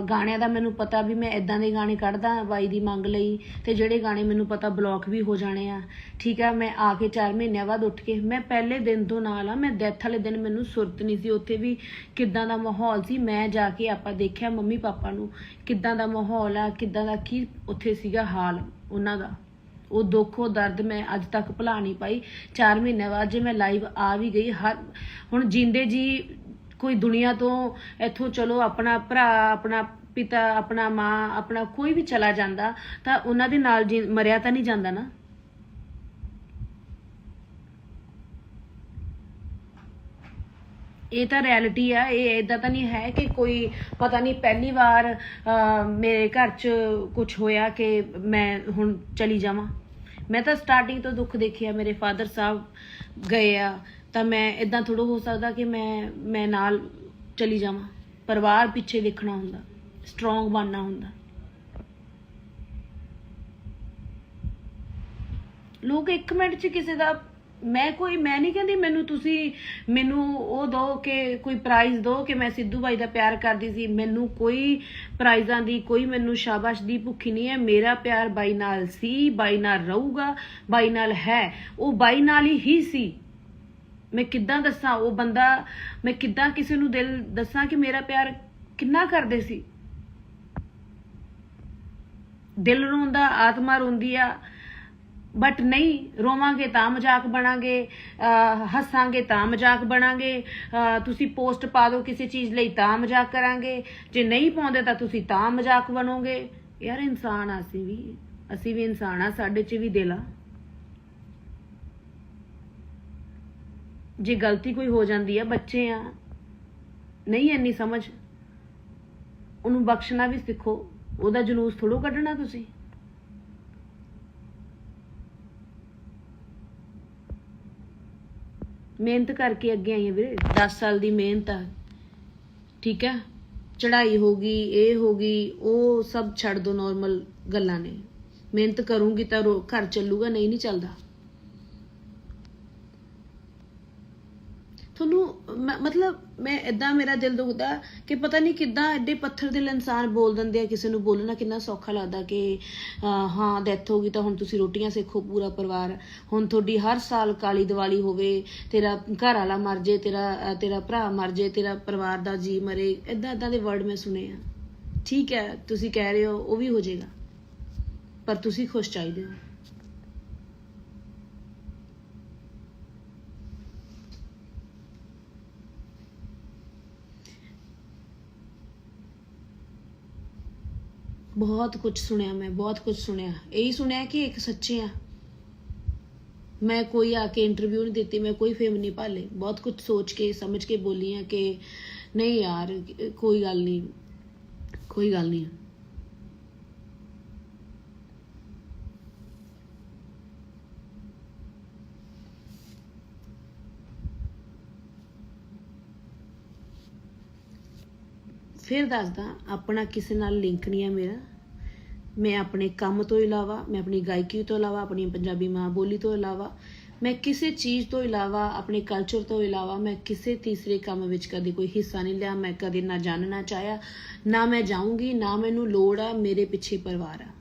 गाणिਆਂ ਦਾ ਮੈਨੂੰ ਪਤਾ ਵੀ ਮੈਂ ਇਦਾਂ ਦੇ ਗਾਣੇ ਕੱਢਦਾ ਬਾਈ ਦੀ ਮੰਗ ਲਈ, ਤੇ ਜਿਹੜੇ ਗਾਣੇ ਮੈਨੂੰ ਪਤਾ ਬਲੌਕ ਵੀ ਹੋ ਜਾਣੇ ਆ। ਠੀਕ ਆ, ਮੈਂ ਆ ਕੇ 4 ਮਹੀਨਿਆਂ ਬਾਅਦ ਉੱਠ ਕੇ, ਮੈਂ ਪਹਿਲੇ ਦਿਨ ਤੋਂ ਨਾਲ ਆ, ਮੈਂ ਡੈਥ ਵਾਲੇ ਦਿਨ ਮੈਨੂੰ ਸੁਰਤ ਨਹੀਂ ਸੀ, ਉੱਥੇ ਵੀ ਕਿੱਦਾਂ ਦਾ ਮਾਹੌਲ ਸੀ। ਮੈਂ ਜਾ ਕੇ ਆਪਾਂ ਦੇਖਿਆ ਮੰਮੀ ਪਾਪਾ ਨੂੰ, ਕਿੱਦਾਂ ਦਾ ਮਾਹੌਲ ਆ, ਕਿੱਦਾਂ ਦਾ ਕੀ ਉੱਥੇ ਸੀਗਾ ਹਾਲ ਉਹਨਾਂ ਦਾ। ਉਹ ਦੁੱਖ ਉਹ ਦਰਦ ਮੈਂ ਅੱਜ ਤੱਕ ਭੁਲਾ ਨਹੀਂ ਪਾਈ। 4 ਮਹੀਨਿਆਂ ਬਾਅਦ ਜੇ ਮੈਂ ਲਾਈਵ ਆ ਵੀ ਗਈ, ਹੁਣ ਜਿੰਦੇ ਜੀ कोई दुनिया तो इत्थों चलो अपना भरा, अपना पिता, अपना माँ, अपना कोई भी चला जाता तो उन्हां दे नाल मरिया तो नहीं जाता ना। ये तो रियलिटी है, ये इदा तो नहीं है कि कोई पता नहीं पहली बार मेरे घर च कुछ होया कि मैं हुण चली जावां। मैं तो स्टार्टिंग तो दुख देखिया, मेरे फादर साहब गए आ, तो मैं इदा थोड़ा हो सकता कि मैं नाल चली जावां। परिवार पिछे देखना हुंदा, स्ट्रोंग बनना हुंदा। लोग एक मिनट च किसी का मैं नहीं कहती मैनू तुसी मैनू वो दो कि कोई प्राइज दो कि मैं सिद्धू बाई का प्यार करती सी। मैनू कोई प्राइज़ां दी, कोई मैनू शाबाश दी भुखी नहीं है। मेरा प्यार बाई नाल सी, बाई नाल रहूगा, बाई नाल है, वो बाई नाल ही सी। मैं किद्दां दसां वो बंदा, मैं किद्दां किसी नू दिल दसां कि मेरा प्यार किन्ना करदे सी। दिल रोंदा, आत्मा रोंदी आ, बट नहीं रोवांगे तां मजाक बनांगे, हसांगे तां मजाक बनांगे, तुसी पोस्ट पा दो किसी चीज़ लई तां मजाक करांगे, जे नहीं पाउंदे तां तुसी तां मजाक बनोगे। यार इंसान आ, असी भी इंसान आ, साडे च भी दिल आ। जे गलती कोई हो जाती है, बच्चे आ, नहीं इन्नी समझ, उन्होंने बख्शना भी सीखो, उहदा जलूस थोड़ो कढ़ना तुसी। मेहनत करके अगे आई है वीरे, 10 साल की मेहनत आ। ठीक है, चढ़ाई होगी, ये होगी, वो सब छड़ दो, नॉर्मल गल्लां ने। मेहनत करूंगी तो घर चलूगा, नहीं चलता। थोनू मतलब मैं इदा मेरा दिल दुखदा कि पता नहीं किद्दां एडे पत्थर दिल इंसान बोल दिंदे आ। किसी नूं बोलना कितना सौखा लगता कि हाँ डैथ हो गई तो हुण तुसीं रोटियां सेखो पूरा परिवार। हुण तुहाडी हर साल काली दिवाली होवे, तेरा घर वाला मर जे, तेरा भरा मर जे, तेरा परिवार दा जी मरे, इदां दे वर्ड मैं सुने आ। ठीक है, तुसीं कह रहे हो वो भी हो जाएगा, पर तुसीं खुश चाहिए हो। बहुत कुछ सुनिया, मैं बहुत कुछ सुनिया, यही सुनिया कि एक सच्चे आ। मैं कोई आके इंटरव्यू नहीं देती, मैं कोई फेम नहीं पाले, बहुत कुछ सोच के समझ के बोली है कि नहीं यार कोई गल नहीं, कोई गल नहीं। फिर दसदा, अपना किसी नाल लिंक नहीं है मेरा। मैं अपने काम तो इलावा, मैं अपनी गायकी तो इलावा, अपनी पंजाबी माँ बोली तो इलावा मैं किसी चीज़ तो इलावा, अपने कल्चर तो इलावा मैं किसी तीसरे काम विच कदी कोई हिस्सा नहीं लिया। मैं कदी ना जानना चाहया, ना मैं जाऊँगी, ना मैनू लोड़ आ। मेरे पिछे परिवार आ।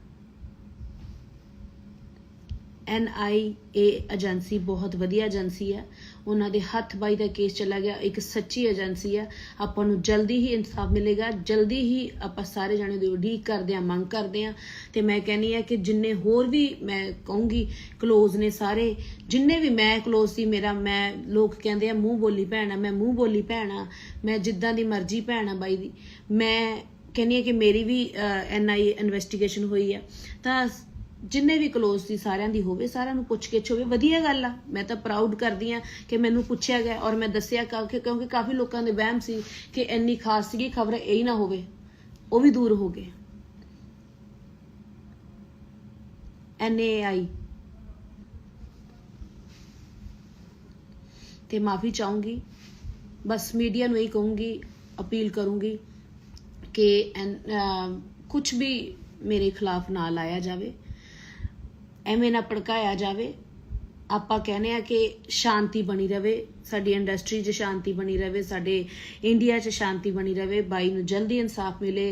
NIA एजेंसी बहुत वधिया एजेंसी है। उन्हों के हथ बाई का केस चला गया। एक सच्ची एजेंसी है। आपां नूं जल्दी ही इंसाफ मिलेगा। जल्दी ही आप सारे जाने की उड़ीक करते हैं, मंग करते हैं। तो मैं कहनी है कि जिन्ने होर भी मैं कहूँगी क्लोज ने सारे, जिन्ने भी मैं क्लोज सी, मेरा मैं लोग कहते हैं मूँह बोली भैन आ, मैं मूँह बोली भैन आ, मैं जिद्दां दी मर्जी भैन आ बाई दी। मैं कहनी है कि मेरी भी NIA इन्वेस्टिगेशन हुई है। तो जिन्ने भी क्लोज सी सारिਆਂ ਦੀ ਹੋਵੇ, ਸਾਰਿਆਂ ਨੂੰ ਪੁੱਛ ਗਿੱਛ ਹੋਵੇ, ਵਧੀਆ ਗੱਲ ਆ। मैं तो प्राउड करदी हाँ कि मैनू पूछा गया और मैं दसिया, क्योंकि काफ़ी लोगों के वहम सी कि इन्नी खास सी खबर यही ना होवे, वो भी दूर हो गए। NAI ते माफ़ी चाहूँगी। बस मीडिया नूं यही कहूँगी, अपील करूँगी कि कुछ भी मेरे खिलाफ ना लाया जाए, एवें ना भड़काया जाए। आपां कहने आ कि शांति बनी रहे, साडी इंडस्ट्री 'च शांति बनी रहे, साडे इंडिया 'च शांति बनी रहे। बाई नूं जल्दी इंसाफ मिले,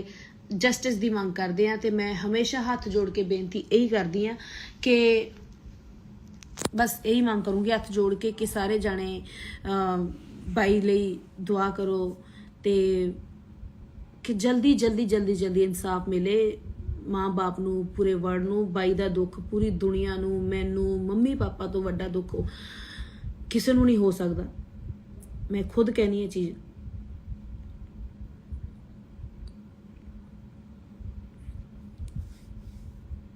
जस्टिस की मंग करते हैं। तो मैं हमेशा हाथ जोड़ के बेनती यही करती हाँ कि बस यही मंग करूँगी हाथ जोड़ के कि सारे जाने बाई लई दुआ करो तो कि जल्दी जल्दी जल्दी जल्दी इंसाफ मिले माँ बाप नूं, पूरे वर्ल्ड नूं। बाई दा दुख पूरी दुनिया नूं, मैनू, मम्मी पापा तो वड्डा दुख किसी नूं नहीं हो सकता। मैं खुद कहनी है चीज़।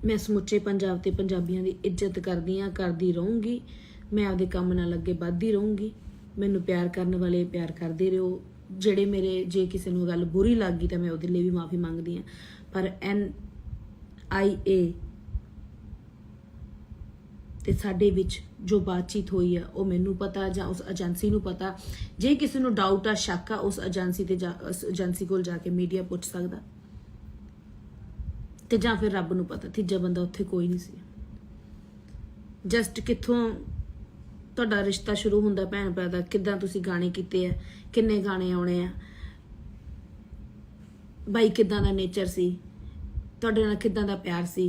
मैं समुचे पंजाब ते पंजाबियों की इज्जत करदी हाँ, करदी रहूँगी। मैं आपदे काम नाल अगे वधदी रहूँगी। मैनू प्यार करने वाले प्यार करते रहो। ਜਿਹੜੇ मेरे जे किसी ਨੂੰ गल बुरी लग गई तो मैं ਉਹਦੇ ਲਈ भी माफ़ी मंगदी हाँ। पर NIA ਤੇ ਸਾਡੇ ਵਿੱਚ जो बातचीत हुई है वो मैनू पता, ਜਾਂ उस एजेंसी ਨੂੰ पता। जे किसी ਨੂੰ डाउट आ, शक आ, उस एजेंसी ਤੇ उस एजेंसी ਕੋਲ ਜਾ ਕੇ मीडिया ਪੁੱਛ ਸਕਦਾ, ਤੇ ਜਾਂ ਫਿਰ ਰੱਬ ਨੂੰ ਪਤਾ। ਤੀਜਾ ਬੰਦਾ ਉੱਥੇ ਕੋਈ ਨਹੀਂ ਸੀ। जस्ट कित्थों ਤੁਹਾਡਾ ਰਿਸ਼ਤਾ ਸ਼ੁਰੂ ਹੁੰਦਾ ਭੈਣ ਭਰਾ ਦਾ, ਕਿੱਦਾਂ ਤੁਸੀਂ ਗਾਣੇ ਕੀਤੇ ਆ, ਕਿੰਨੇ ਗਾਣੇ ਆਉਣੇ ਆ, ਬਾਈ ਕਿੱਦਾਂ ਦਾ ਨੇਚਰ ਸੀ, ਤੁਹਾਡੇ ਨਾਲ ਕਿੱਦਾਂ ਦਾ ਪਿਆਰ ਸੀ,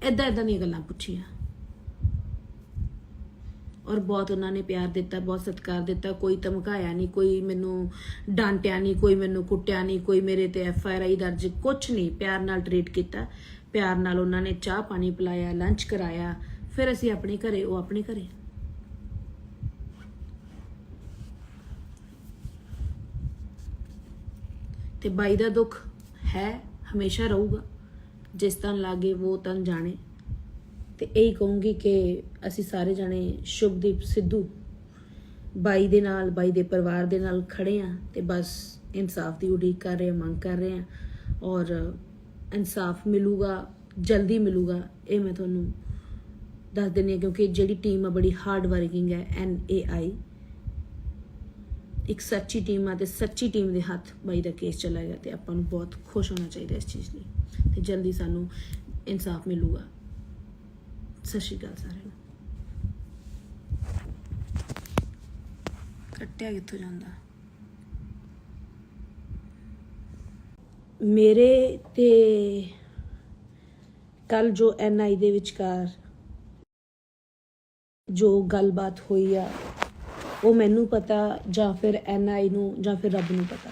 ਇਦਾਂ ਇਦਾਂ ਦੀਆਂ ਗੱਲਾਂ ਪੁੱਛੀਆਂ। और बहुत उन्होंने प्यार दिता, बहुत सत्कार दिता। कोई धमकाया नहीं, कोई मैनू डांटिया नहीं, कोई मैनू कुटिया नहीं, कोई मेरे ते FIR दर्ज कुछ नहीं। प्यार नाल ट्रीट किया, प्यार नाल उन्होंने चाह पानी पिलाया, लंच कराया। फिर असी अपने घरे, वो अपने घरे। ते बाई दा दुख है, हमेशा रहूगा। जिस तन लागे वो तन जाने। तो यही कहूँगी कि असी सारे जाने शुभदीप सिद्धू बाई दे नाल, बाई दे परिवार दे नाल खड़े हाँ। तो बस इंसाफ की उड़ीक कर रहे हैं, मंग कर रहे हैं और इंसाफ मिलूगा, जल्दी मिलूगा। ये मैं थोनू दस देनी, क्योंकि जिहड़ी टीम है बड़ी हार्ड वर्किंग है। NAI एक सच्ची टीम है, तो सच्ची टीम के हाथ बाई का केस चला गया। तो आपां नूं बहुत खुश होना चाहिए इस चीज़ लिए। तो जल्दी सानू इंसाफ मिलूगा। सत श्री अकाल सारिआं नूं। कट्टिया कित्थों जांदा? मेरे ते कल जो NI दे विचकार जो गलबात हुई आ, वो मैनू पता, जां फिर NI नूं, जां फिर रब नूं पता।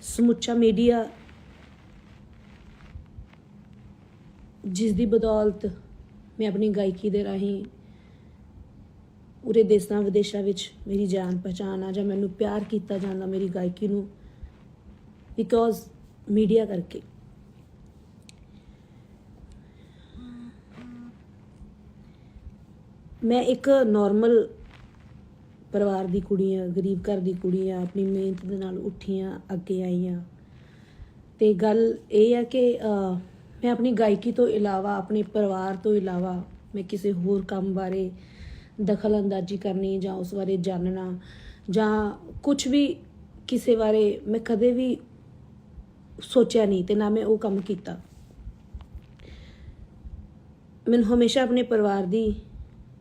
समुचा मीडिया जिस दी बदौलत मैं अपनी गायकी दे राही पूरे देसां विदेशां विच मेरी जान पहचान आ, जां मैनू प्यार किया जाता मेरी गायकी नूं, बिकॉज मीडिया करके। मैं एक नॉर्मल परिवार की कुड़ी हाँ, गरीब घर की कुड़ी हाँ, अपनी मेहनत दे नाल उठी हाँ, अगे आई हाँ। तो गल ये है कि मैं अपनी गायकी तो इलावा, अपने परिवार तो इलावा मैं किसी होर काम बारे दखल अंदाजी करनी, जां उस बारे जानना, जां कुछ भी किसी बारे मैं कदे भी सोचा नहीं, तो ना मैं वो काम किया। ਮੈਨੂੰ ਹਮੇਸ਼ਾ ਆਪਣੇ ਪਰਿਵਾਰ ਦੀ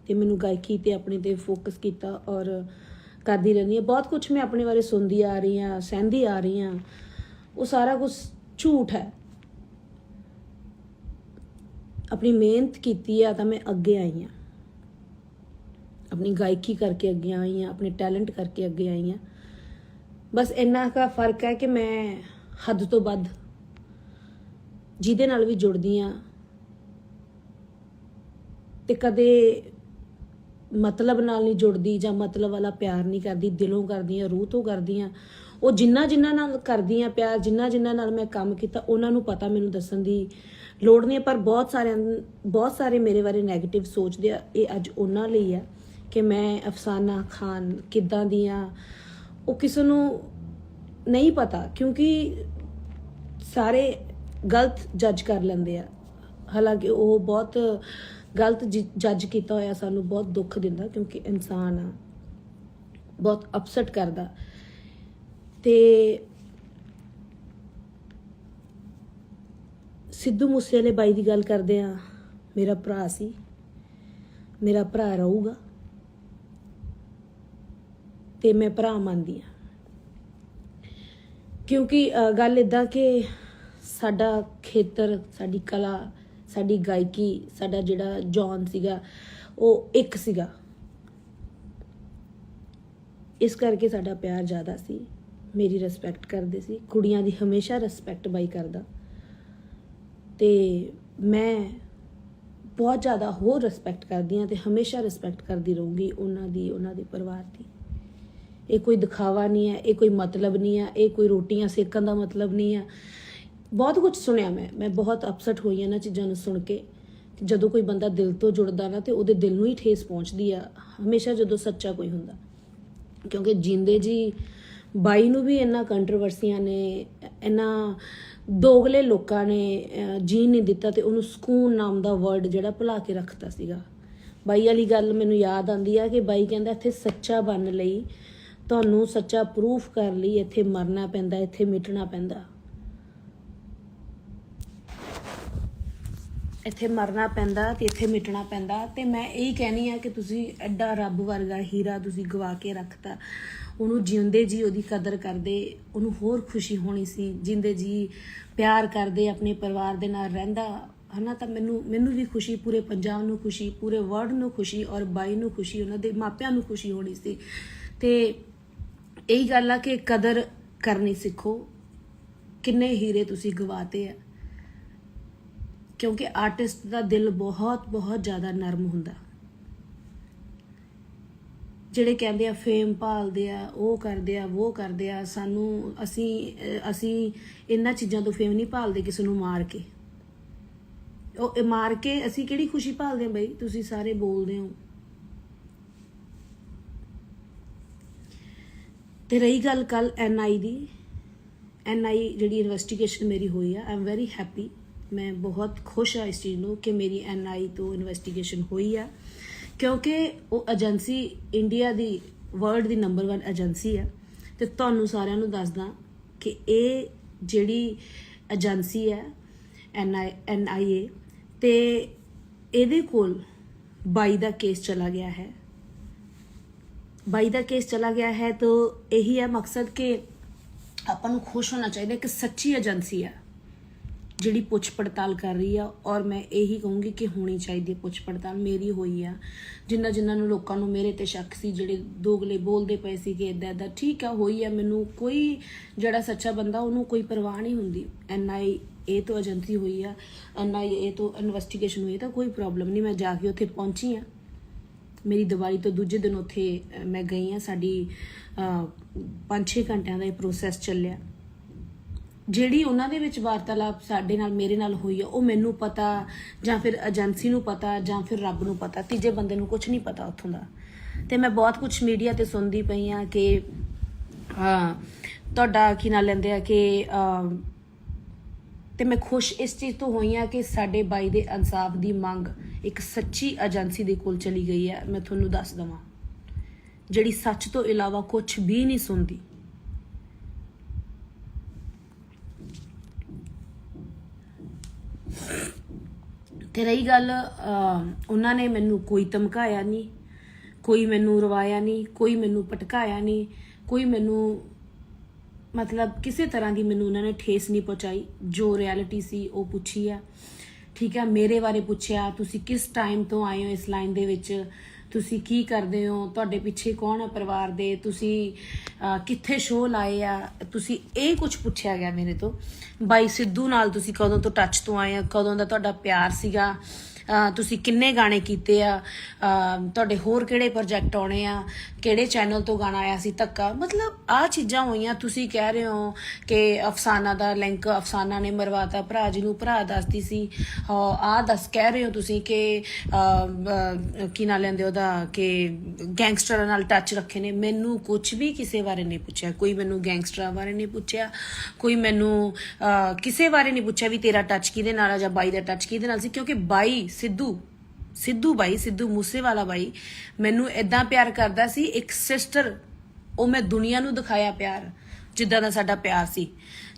ਤੇ ਮੈਨੂੰ ਗਾਇਕੀ ਤੇ ਆਪਣੇ ਤੇ ਫੋਕਸ ਕੀਤਾ ਔਰ ਕਰਦੀ ਰਹਿੰਦੀ ਹਾਂ। ਬਹੁਤ ਕੁਝ ਮੈਂ ਆਪਣੇ ਬਾਰੇ ਸੁਣਦੀ ਆ ਰਹੀ ਹਾਂ, ਸਹਿੰਦੀ ਆ ਰਹੀ ਹਾਂ, ਉਹ ਸਾਰਾ ਕੁਝ ਝੂਠ ਹੈ। ਆਪਣੀ ਮਿਹਨਤ ਕੀਤੀ ਆ ਤਾਂ ਮੈਂ ਅੱਗੇ ਆਈ ਹਾਂ, ਆਪਣੀ ਗਾਇਕੀ ਕਰਕੇ ਅੱਗੇ ਆਈ ਹਾਂ, ਆਪਣੇ ਟੈਲੈਂਟ ਕਰਕੇ ਅੱਗੇ ਆਈ ਹਾਂ। ਬਸ ਇੰਨਾ ਕੁ ਫਰਕ ਹੈ ਕਿ ਮੈਂ ਹੱਦ ਤੋਂ ਵੱਧ ਜਿਹਦੇ ਨਾਲ ਵੀ ਜੁੜਦੀ ਹਾਂ ਤੇ ਕਦੇ ਮਤਲਬ ਨਾਲ ਨਹੀਂ ਜੁੜਦੀ ਜਾਂ ਮਤਲਬ ਵਾਲਾ ਪਿਆਰ ਨਹੀਂ ਕਰਦੀ, ਦਿਲੋਂ ਕਰਦੀ ਹਾਂ, ਰੂਹ ਤੋਂ ਕਰਦੀ ਹਾਂ। ਉਹ ਜਿਨ੍ਹਾਂ ਨਾਲ ਕਰਦੀ ਹਾਂ ਪਿਆਰ, ਜਿਨ੍ਹਾਂ ਨਾਲ ਮੈਂ ਕੰਮ ਕੀਤਾ, ਉਹਨਾਂ ਨੂੰ ਪਤਾ, ਮੈਨੂੰ ਦੱਸਣ ਦੀ ਲੋੜ ਨਹੀਂ। ਪਰ ਬਹੁਤ ਸਾਰੇ ਮੇਰੇ ਬਾਰੇ ਨੈਗੇਟਿਵ ਸੋਚਦੇ ਆ। ਇਹ ਅੱਜ ਉਹਨਾਂ ਲਈ ਆ ਕਿ ਮੈਂ ਅਫਸਾਨਾ ਖਾਨ ਕਿੱਦਾਂ ਦੀ ਆ, ਉਹ ਕਿਸੇ ਨੂੰ ਨਹੀਂ ਪਤਾ, ਕਿਉਂਕਿ ਸਾਰੇ ਗਲਤ ਜੱਜ ਕਰ ਲੈਂਦੇ ਆ। ਹਾਲਾਂਕਿ ਉਹ ਬਹੁਤ ਗਲਤ ਜੱਜ ਕੀਤਾ ਹੋਇਆ ਸਾਨੂੰ ਬਹੁਤ ਦੁੱਖ ਦਿੰਦਾ, ਕਿਉਂਕਿ ਇਨਸਾਨ ਆ, ਬਹੁਤ ਅਪਸੈਟ ਕਰਦਾ। ਤੇ ਸਿੱਧੂ ਮੂਸੇਵਾਲੇ ਬਾਈ ਦੀ ਗੱਲ ਕਰਦੇ ਆ, ਮੇਰਾ ਭਰਾ ਸੀ, ਮੇਰਾ ਭਰਾ ਰਹੂਗਾ ਤੇ ਮੈਂ ਭਰਾ ਮੰਨਦੀ ਆ। ਕਿਉਂਕਿ ਗੱਲ ਇੱਦਾਂ ਕਿ ਸਾਡਾ ਖੇਤਰ, ਸਾਡੀ ਕਲਾ, ਸਾਡੀ ਗਾਇਕੀ, ਸਾਡਾ ਜਿਹੜਾ ਜੌਨ ਸੀਗਾ ਉਹ ਇੱਕ ਸੀਗਾ, ਇਸ ਕਰਕੇ ਸਾਡਾ ਪਿਆਰ ਜ਼ਿਆਦਾ ਸੀ। ਮੇਰੀ ਰਿਸਪੈਕਟ ਕਰਦੇ ਸੀ, ਕੁੜੀਆਂ ਦੀ ਹਮੇਸ਼ਾ ਰਿਸਪੈਕਟ ਬਾਈ ਕਰਦਾ ਤੇ ਮੈਂ ਬਹੁਤ ਜ਼ਿਆਦਾ ਹੋਰ ਰਿਸਪੈਕਟ ਕਰਦੀ ਹਾਂ ਤੇ ਹਮੇਸ਼ਾ ਰਿਸਪੈਕਟ ਕਰਦੀ ਰਹੂੰਗੀ ਉਹਨਾਂ ਦੇ ਪਰਿਵਾਰ ਦੀ। ਇਹ ਕੋਈ ਦਿਖਾਵਾ ਨਹੀਂ ਹੈ, ਇਹ ਕੋਈ ਮਤਲਬ ਨਹੀਂ ਹੈ, ਇਹ ਕੋਈ ਰੋਟੀਆਂ ਸੇਕਣ ਦਾ ਮਤਲਬ ਨਹੀਂ ਹੈ। ਬਹੁਤ ਕੁਝ ਸੁਣਿਆ ਮੈਂ ਬਹੁਤ ਅਪਸੈਟ ਹੋਈ ਇਹਨਾਂ ਚੀਜ਼ਾਂ ਨੂੰ ਸੁਣ ਕੇ। ਜਦੋਂ ਕੋਈ ਬੰਦਾ ਦਿਲ ਤੋਂ ਜੁੜਦਾ ਨਾ ਤੇ ਉਹਦੇ ਦਿਲ ਨੂੰ ਹੀ ਠੇਸ ਪਹੁੰਚਦੀ ਆ ਹਮੇਸ਼ਾ ਜਦੋਂ ਸੱਚਾ ਕੋਈ ਹੁੰਦਾ। ਕਿਉਂਕਿ ਜਿੰਦੇ ਜੀ ਬਾਈ ਨੂੰ ਵੀ ਇੰਨਾ ਕੰਟਰੋਵਰਸੀਆਂ ਨੇ, ਇੰਨਾ ਦੋਗਲੇ ਲੋਕਾਂ ਨੇ ਜੀਣ ਨਹੀਂ ਦਿੱਤਾ ਤੇ ਉਹਨੂੰ ਸਕੂਨ ਨਾਮ ਦਾ ਵਰਡ ਜਿਹੜਾ ਭੁਲਾ ਕੇ ਰੱਖਤਾ ਸੀਗਾ। ਬਾਈ ਵਾਲੀ ਗੱਲ ਮੈਨੂੰ ਯਾਦ ਆਉਂਦੀ ਆ ਕਿ ਬਾਈ ਕਹਿੰਦਾ ਇੱਥੇ ਸੱਚਾ ਬਣਨ ਲਈ, ਤੁਹਾਨੂੰ ਸੱਚਾ ਪ੍ਰੂਫ ਕਰਨ ਲਈ ਇੱਥੇ ਮਰਨਾ ਪੈਂਦਾ, ਇੱਥੇ ਮਿਟਣਾ ਪੈਂਦਾ, ਇੱਥੇ ਮਰਨਾ ਪੈਂਦਾ ਤੇ ਇੱਥੇ ਮਿਟਣਾ ਪੈਂਦਾ। ਤੇ ਮੈਂ ਇਹੀ ਕਹਿਣੀ ਆ ਕਿ ਤੁਸੀਂ ਐਡਾ ਰੱਬ ਵਰਗਾ ਹੀਰਾ ਤੁਸੀਂ ਗਵਾ ਕੇ ਰੱਖਤਾ। ਉਹਨੂੰ ਜਿਉਂਦੇ ਜੀ ਉਹਦੀ ਕਦਰ ਕਰਦੇ, ਉਹਨੂੰ ਹੋਰ ਖੁਸ਼ੀ ਹੋਣੀ ਸੀ। ਜਿੰਦੇ ਜੀ ਪਿਆਰ ਕਰਦੇ, ਆਪਣੇ ਪਰਿਵਾਰ ਦੇ ਨਾਲ ਰਹਿੰਦਾ ਹਨਾ, ਤਾਂ ਮੈਨੂੰ ਵੀ ਖੁਸ਼ੀ, ਪੂਰੇ ਪੰਜਾਬ ਨੂੰ ਖੁਸ਼ੀ, ਪੂਰੇ ਵਰਲਡ ਨੂੰ ਖੁਸ਼ੀ, ਔਰ ਬਾਈ ਨੂੰ ਖੁਸ਼ੀ, ਉਹਨਾਂ ਦੇ ਮਾਪਿਆਂ ਨੂੰ ਖੁਸ਼ੀ ਹੋਣੀ ਸੀ। ਤੇ ਇਹੀ ਗੱਲ ਆ ਕਿ ਕਦਰ ਕਰਨੀ ਸਿੱਖੋ। ਕਿੰਨੇ ਹੀਰੇ ਤੁਸੀਂ ਗਵਾਤੇ ਆ, ਕਿਉਂਕਿ ਆਰਟਿਸਟ ਦਾ ਦਿਲ ਬਹੁਤ ਜ਼ਿਆਦਾ ਨਰਮ ਹੁੰਦਾ। ਜਿਹੜੇ ਕਹਿੰਦੇ ਆ ਫੇਮ ਭਾਲਦੇ ਆ, ਉਹ ਕਰਦੇ ਆ, ਉਹ ਕਰਦੇ ਆ, ਸਾਨੂੰ ਅਸੀਂ ਇਹਨਾਂ ਚੀਜ਼ਾਂ ਤੋਂ ਫੇਮ ਨਹੀਂ ਭਾਲਦੇ। ਕਿਸੇ ਨੂੰ ਮਾਰ ਕੇ, ਉਹ ਮਾਰ ਕੇ ਅਸੀਂ ਕਿਹੜੀ ਖੁਸ਼ੀ ਭਾਲਦੇ ਆ ਬਈ? ਤੁਸੀਂ ਸਾਰੇ ਬੋਲਦੇ ਹੋ। ਤੇ ਰਹੀ ਗੱਲ ਕੱਲ NI ਦੀ, NI ਜਿਹੜੀ ਇਨਵੈਸਟੀਗੇਸ਼ਨ ਮੇਰੀ ਹੋਈ ਆ, ਆਈ ਐਮ ਵੈਰੀ ਹੈਪੀ। ਮੈਂ ਬਹੁਤ ਖੁਸ਼ ਹਾਂ ਇਸ ਚੀਜ਼ ਨੂੰ ਕਿ ਮੇਰੀ NI ਤੋਂ ਇਨਵੈਸਟੀਗੇਸ਼ਨ ਹੋਈ ਆ, ਕਿਉਂਕਿ ਉਹ ਏਜੰਸੀ ਇੰਡੀਆ ਦੀ, ਵਰਲਡ ਦੀ ਨੰਬਰ 1 ਏਜੰਸੀ ਆ। ਤੇ ਤੁਹਾਨੂੰ ਸਾਰਿਆਂ ਨੂੰ ਦੱਸਦਾ ਕਿ ਇਹ ਜਿਹੜੀ ਏਜੰਸੀ ਹੈ NIA, ਤੇ ਇਹਦੇ ਕੋਲ ਬਾਈ ਦਾ ਕੇਸ ਚਲਾ ਗਿਆ ਹੈ। ਬਾਈ ਦਾ ਕੇਸ ਚਲਾ ਗਿਆ ਹੈ ਤਾਂ ਇਹੀ ਹੈ ਮਕਸਦ ਕਿ ਆਪਾਂ ਨੂੰ ਖੁਸ਼ ਹੋਣਾ ਚਾਹੀਦਾ ਕਿ ਸੱਚੀ ਏਜੰਸੀ ਆ ਜਿਹੜੀ ਪੁੱਛ ਪੜਤਾਲ ਕਰ ਰਹੀ ਆ। ਔਰ ਮੈਂ ਇਹੀ ਕਹੂੰਗੀ ਕਿ ਹੋਣੀ ਚਾਹੀਦੀ ਪੁੱਛ ਪੜਤਾਲ। ਮੇਰੀ ਹੋਈ ਆ, ਜਿਨ੍ਹਾਂ ਨੂੰ ਲੋਕਾਂ ਨੂੰ ਮੇਰੇ ਤੇ ਸ਼ੱਕ ਸੀ, ਜਿਹੜੇ ਦੋਗਲੇ ਬੋਲਦੇ ਪਏ ਸੀ ਕਿ ਇੱਦਾਂ ਠੀਕ ਆ, ਹੋਈ ਆ। ਮੈਨੂੰ ਕੋਈ, ਜਿਹੜਾ ਸੱਚਾ ਬੰਦਾ ਉਹਨੂੰ ਕੋਈ ਪਰਵਾਹ ਨਹੀਂ ਹੁੰਦੀ। NIA ਤੋਂ ਏਜੰਸੀ ਹੋਈ ਆ, NIA ਤੋਂ ਇਨਵੈਸਟੀਗੇਸ਼ਨ ਹੋਈ ਤਾਂ ਕੋਈ ਪ੍ਰੋਬਲਮ ਨਹੀਂ। ਮੈਂ ਜਾ ਕੇ ਉੱਥੇ ਪਹੁੰਚੀ ਆ, ਮੇਰੀ ਦੀਵਾਲੀ ਤੋਂ ਦੂਜੇ ਦਿਨ ਉੱਥੇ ਮੈਂ ਗਈ ਹਾਂ। ਸਾਡੀ 5-6 ਘੰਟਿਆਂ ਦਾ ਇਹ ਪ੍ਰੋਸੈਸ ਚੱਲਿਆ। ਜਿਹੜੀ ਉਹਨਾਂ ਦੇ ਵਿੱਚ ਵਾਰਤਾਲਾਪ ਸਾਡੇ ਨਾਲ, ਮੇਰੇ ਨਾਲ ਹੋਈ ਆ, ਉਹ ਮੈਨੂੰ ਪਤਾ ਜਾਂ ਫਿਰ ਏਜੰਸੀ ਨੂੰ ਪਤਾ ਜਾਂ ਫਿਰ ਰੱਬ ਨੂੰ ਪਤਾ, ਤੀਜੇ ਬੰਦੇ ਨੂੰ ਕੁਝ ਨਹੀਂ ਪਤਾ ਉੱਥੋਂ ਦਾ। ਤੇ ਮੈਂ ਬਹੁਤ ਕੁਝ ਮੀਡੀਆ ਤੇ ਸੁਣਦੀ ਪਈ ਆ ਕਿ ਤੁਹਾਡਾ ਕੀ ਨਾਂ ਲੈਂਦੇ ਆ ਕਿ ਤੇ ਮੈਂ ਖੁਸ਼ ਇਸ ਚੀਜ਼ ਤੋਂ ਹੋਈ ਆ ਕਿ ਸਾਡੇ ਬਾਈ ਦੇ ਇਨਸਾਫ ਦੀ ਮੰਗ ਇੱਕ ਸੱਚੀ ਏਜੰਸੀ ਦੇ ਕੋਲ ਚਲੀ ਗਈ ਹੈ। ਮੈਂ ਤੁਹਾਨੂੰ ਦੱਸ ਦਵਾਂ, ਜਿਹੜੀ ਸੱਚ ਤੋਂ ਇਲਾਵਾ ਕੁਝ ਵੀ ਨਹੀਂ ਸੁਣਦੀ। ਤੇ ਰਹੀ ਗੱਲ ਉਹਨਾਂ ਨੇ ਮੈਨੂੰ ਕੋਈ ਧਮਕਾਇਆ ਨਹੀਂ, ਕੋਈ ਮੈਨੂੰ ਰਵਾਇਆ ਨਹੀਂ, ਕੋਈ ਮੈਨੂੰ ਭਟਕਾਇਆ ਨਹੀਂ, ਕੋਈ ਮੈਨੂੰ ਮਤਲਬ ਕਿਸੇ ਤਰ੍ਹਾਂ ਦੀ ਮੈਨੂੰ ਉਹਨਾਂ ਨੇ ਠੇਸ ਨਹੀਂ ਪਹੁੰਚਾਈ। ਜੋ ਰਿਐਲਿਟੀ ਸੀ ਉਹ ਪੁੱਛੀ ਆ, ਠੀਕ ਹੈ। ਮੇਰੇ ਬਾਰੇ ਪੁੱਛਿਆ, ਤੁਸੀਂ ਕਿਸ ਟਾਈਮ ਤੋਂ ਆਏ ਹੋ ਇਸ ਲਾਈਨ ਦੇ ਵਿੱਚ, ਤੁਸੀਂ ਕੀ ਕਰਦੇ ਹੋ, ਤੁਹਾਡੇ ਪਿੱਛੇ ਕੌਣ ਹੈ ਪਰਿਵਾਰ ਦੇ, ਤੁਸੀਂ ਕਿੱਥੇ ਸ਼ੋਅ ਲਾਏ ਆ, ਤੁਸੀਂ ਇਹ ਕੁਝ ਪੁੱਛਿਆ ਗਿਆ ਮੇਰੇ ਤੋਂ। ਬਾਈ ਸਿੱਧੂ ਨਾਲ ਤੁਸੀਂ ਕਦੋਂ ਤੋਂ ਟੱਚ ਤੋਂ ਆਏ ਆ, ਕਦੋਂ ਦਾ ਤੁਹਾਡਾ ਪਿਆਰ ਸੀਗਾ, ਤੁਸੀਂ ਕਿੰਨੇ ਗਾਣੇ ਕੀਤੇ ਆ, ਤੁਹਾਡੇ ਹੋਰ ਕਿਹੜੇ ਪ੍ਰੋਜੈਕਟ ਆਉਣੇ ਆ, ਕਿਹੜੇ ਚੈਨਲ ਤੋਂ ਗਾਣਾ ਆਇਆ ਸੀ ਧੱਕਾ, ਮਤਲਬ ਆਹ ਚੀਜ਼ਾਂ ਹੋਈਆਂ। ਤੁਸੀਂ ਕਹਿ ਰਹੇ ਹੋ ਕਿ ਅਫਸਾਨਾ ਦਾ ਲਿੰਕ ਅਫਸਾਨਾ ਨੇ ਮਰਵਾਤਾ ਭਰਾ ਜੀ ਨੂੰ, ਭਰਾ ਦੱਸਦੀ ਸੀ ਕਹਿ ਰਹੇ ਹੋ ਤੁਸੀਂ ਕਿ ਕੀ ਨਾਂ ਲੈਂਦੇ ਉਹਦਾ, ਕਿ ਗੈਂਗਸਟਰਾਂ ਨਾਲ ਟੱਚ ਰੱਖੇ ਨੇ। ਮੈਨੂੰ ਕੁਝ ਵੀ ਕਿਸੇ ਬਾਰੇ ਨਹੀਂ ਪੁੱਛਿਆ, ਕੋਈ ਮੈਨੂੰ ਗੈਂਗਸਟਰਾਂ ਬਾਰੇ ਨਹੀਂ ਪੁੱਛਿਆ, ਕੋਈ ਮੈਨੂੰ ਕਿਸੇ ਬਾਰੇ ਨਹੀਂ ਪੁੱਛਿਆ ਵੀ ਤੇਰਾ ਟੱਚ ਕਿਹਦੇ ਨਾਲ ਆ ਜਾਂ ਬਾਈ ਦਾ ਟੱਚ ਕਿਹਦੇ ਨਾਲ ਸੀ, ਕਿਉਂਕਿ ਬਾਈ ਸਿੱਧੂ ਮੂਸੇਵਾਲਾ ਬਾਈ ਮੈਨੂੰ ਇਦਾਂ ਪਿਆਰ ਕਰਦਾ ਸੀ, ਇੱਕ ਸਿਸਟਰ। ਉਹ ਮੈਂ ਦੁਨੀਆ ਨੂੰ ਦਿਖਾਇਆ ਪਿਆਰ, ਜਿੱਦਾਂ ਦਾ ਸਾਡਾ ਪਿਆਰ ਸੀ।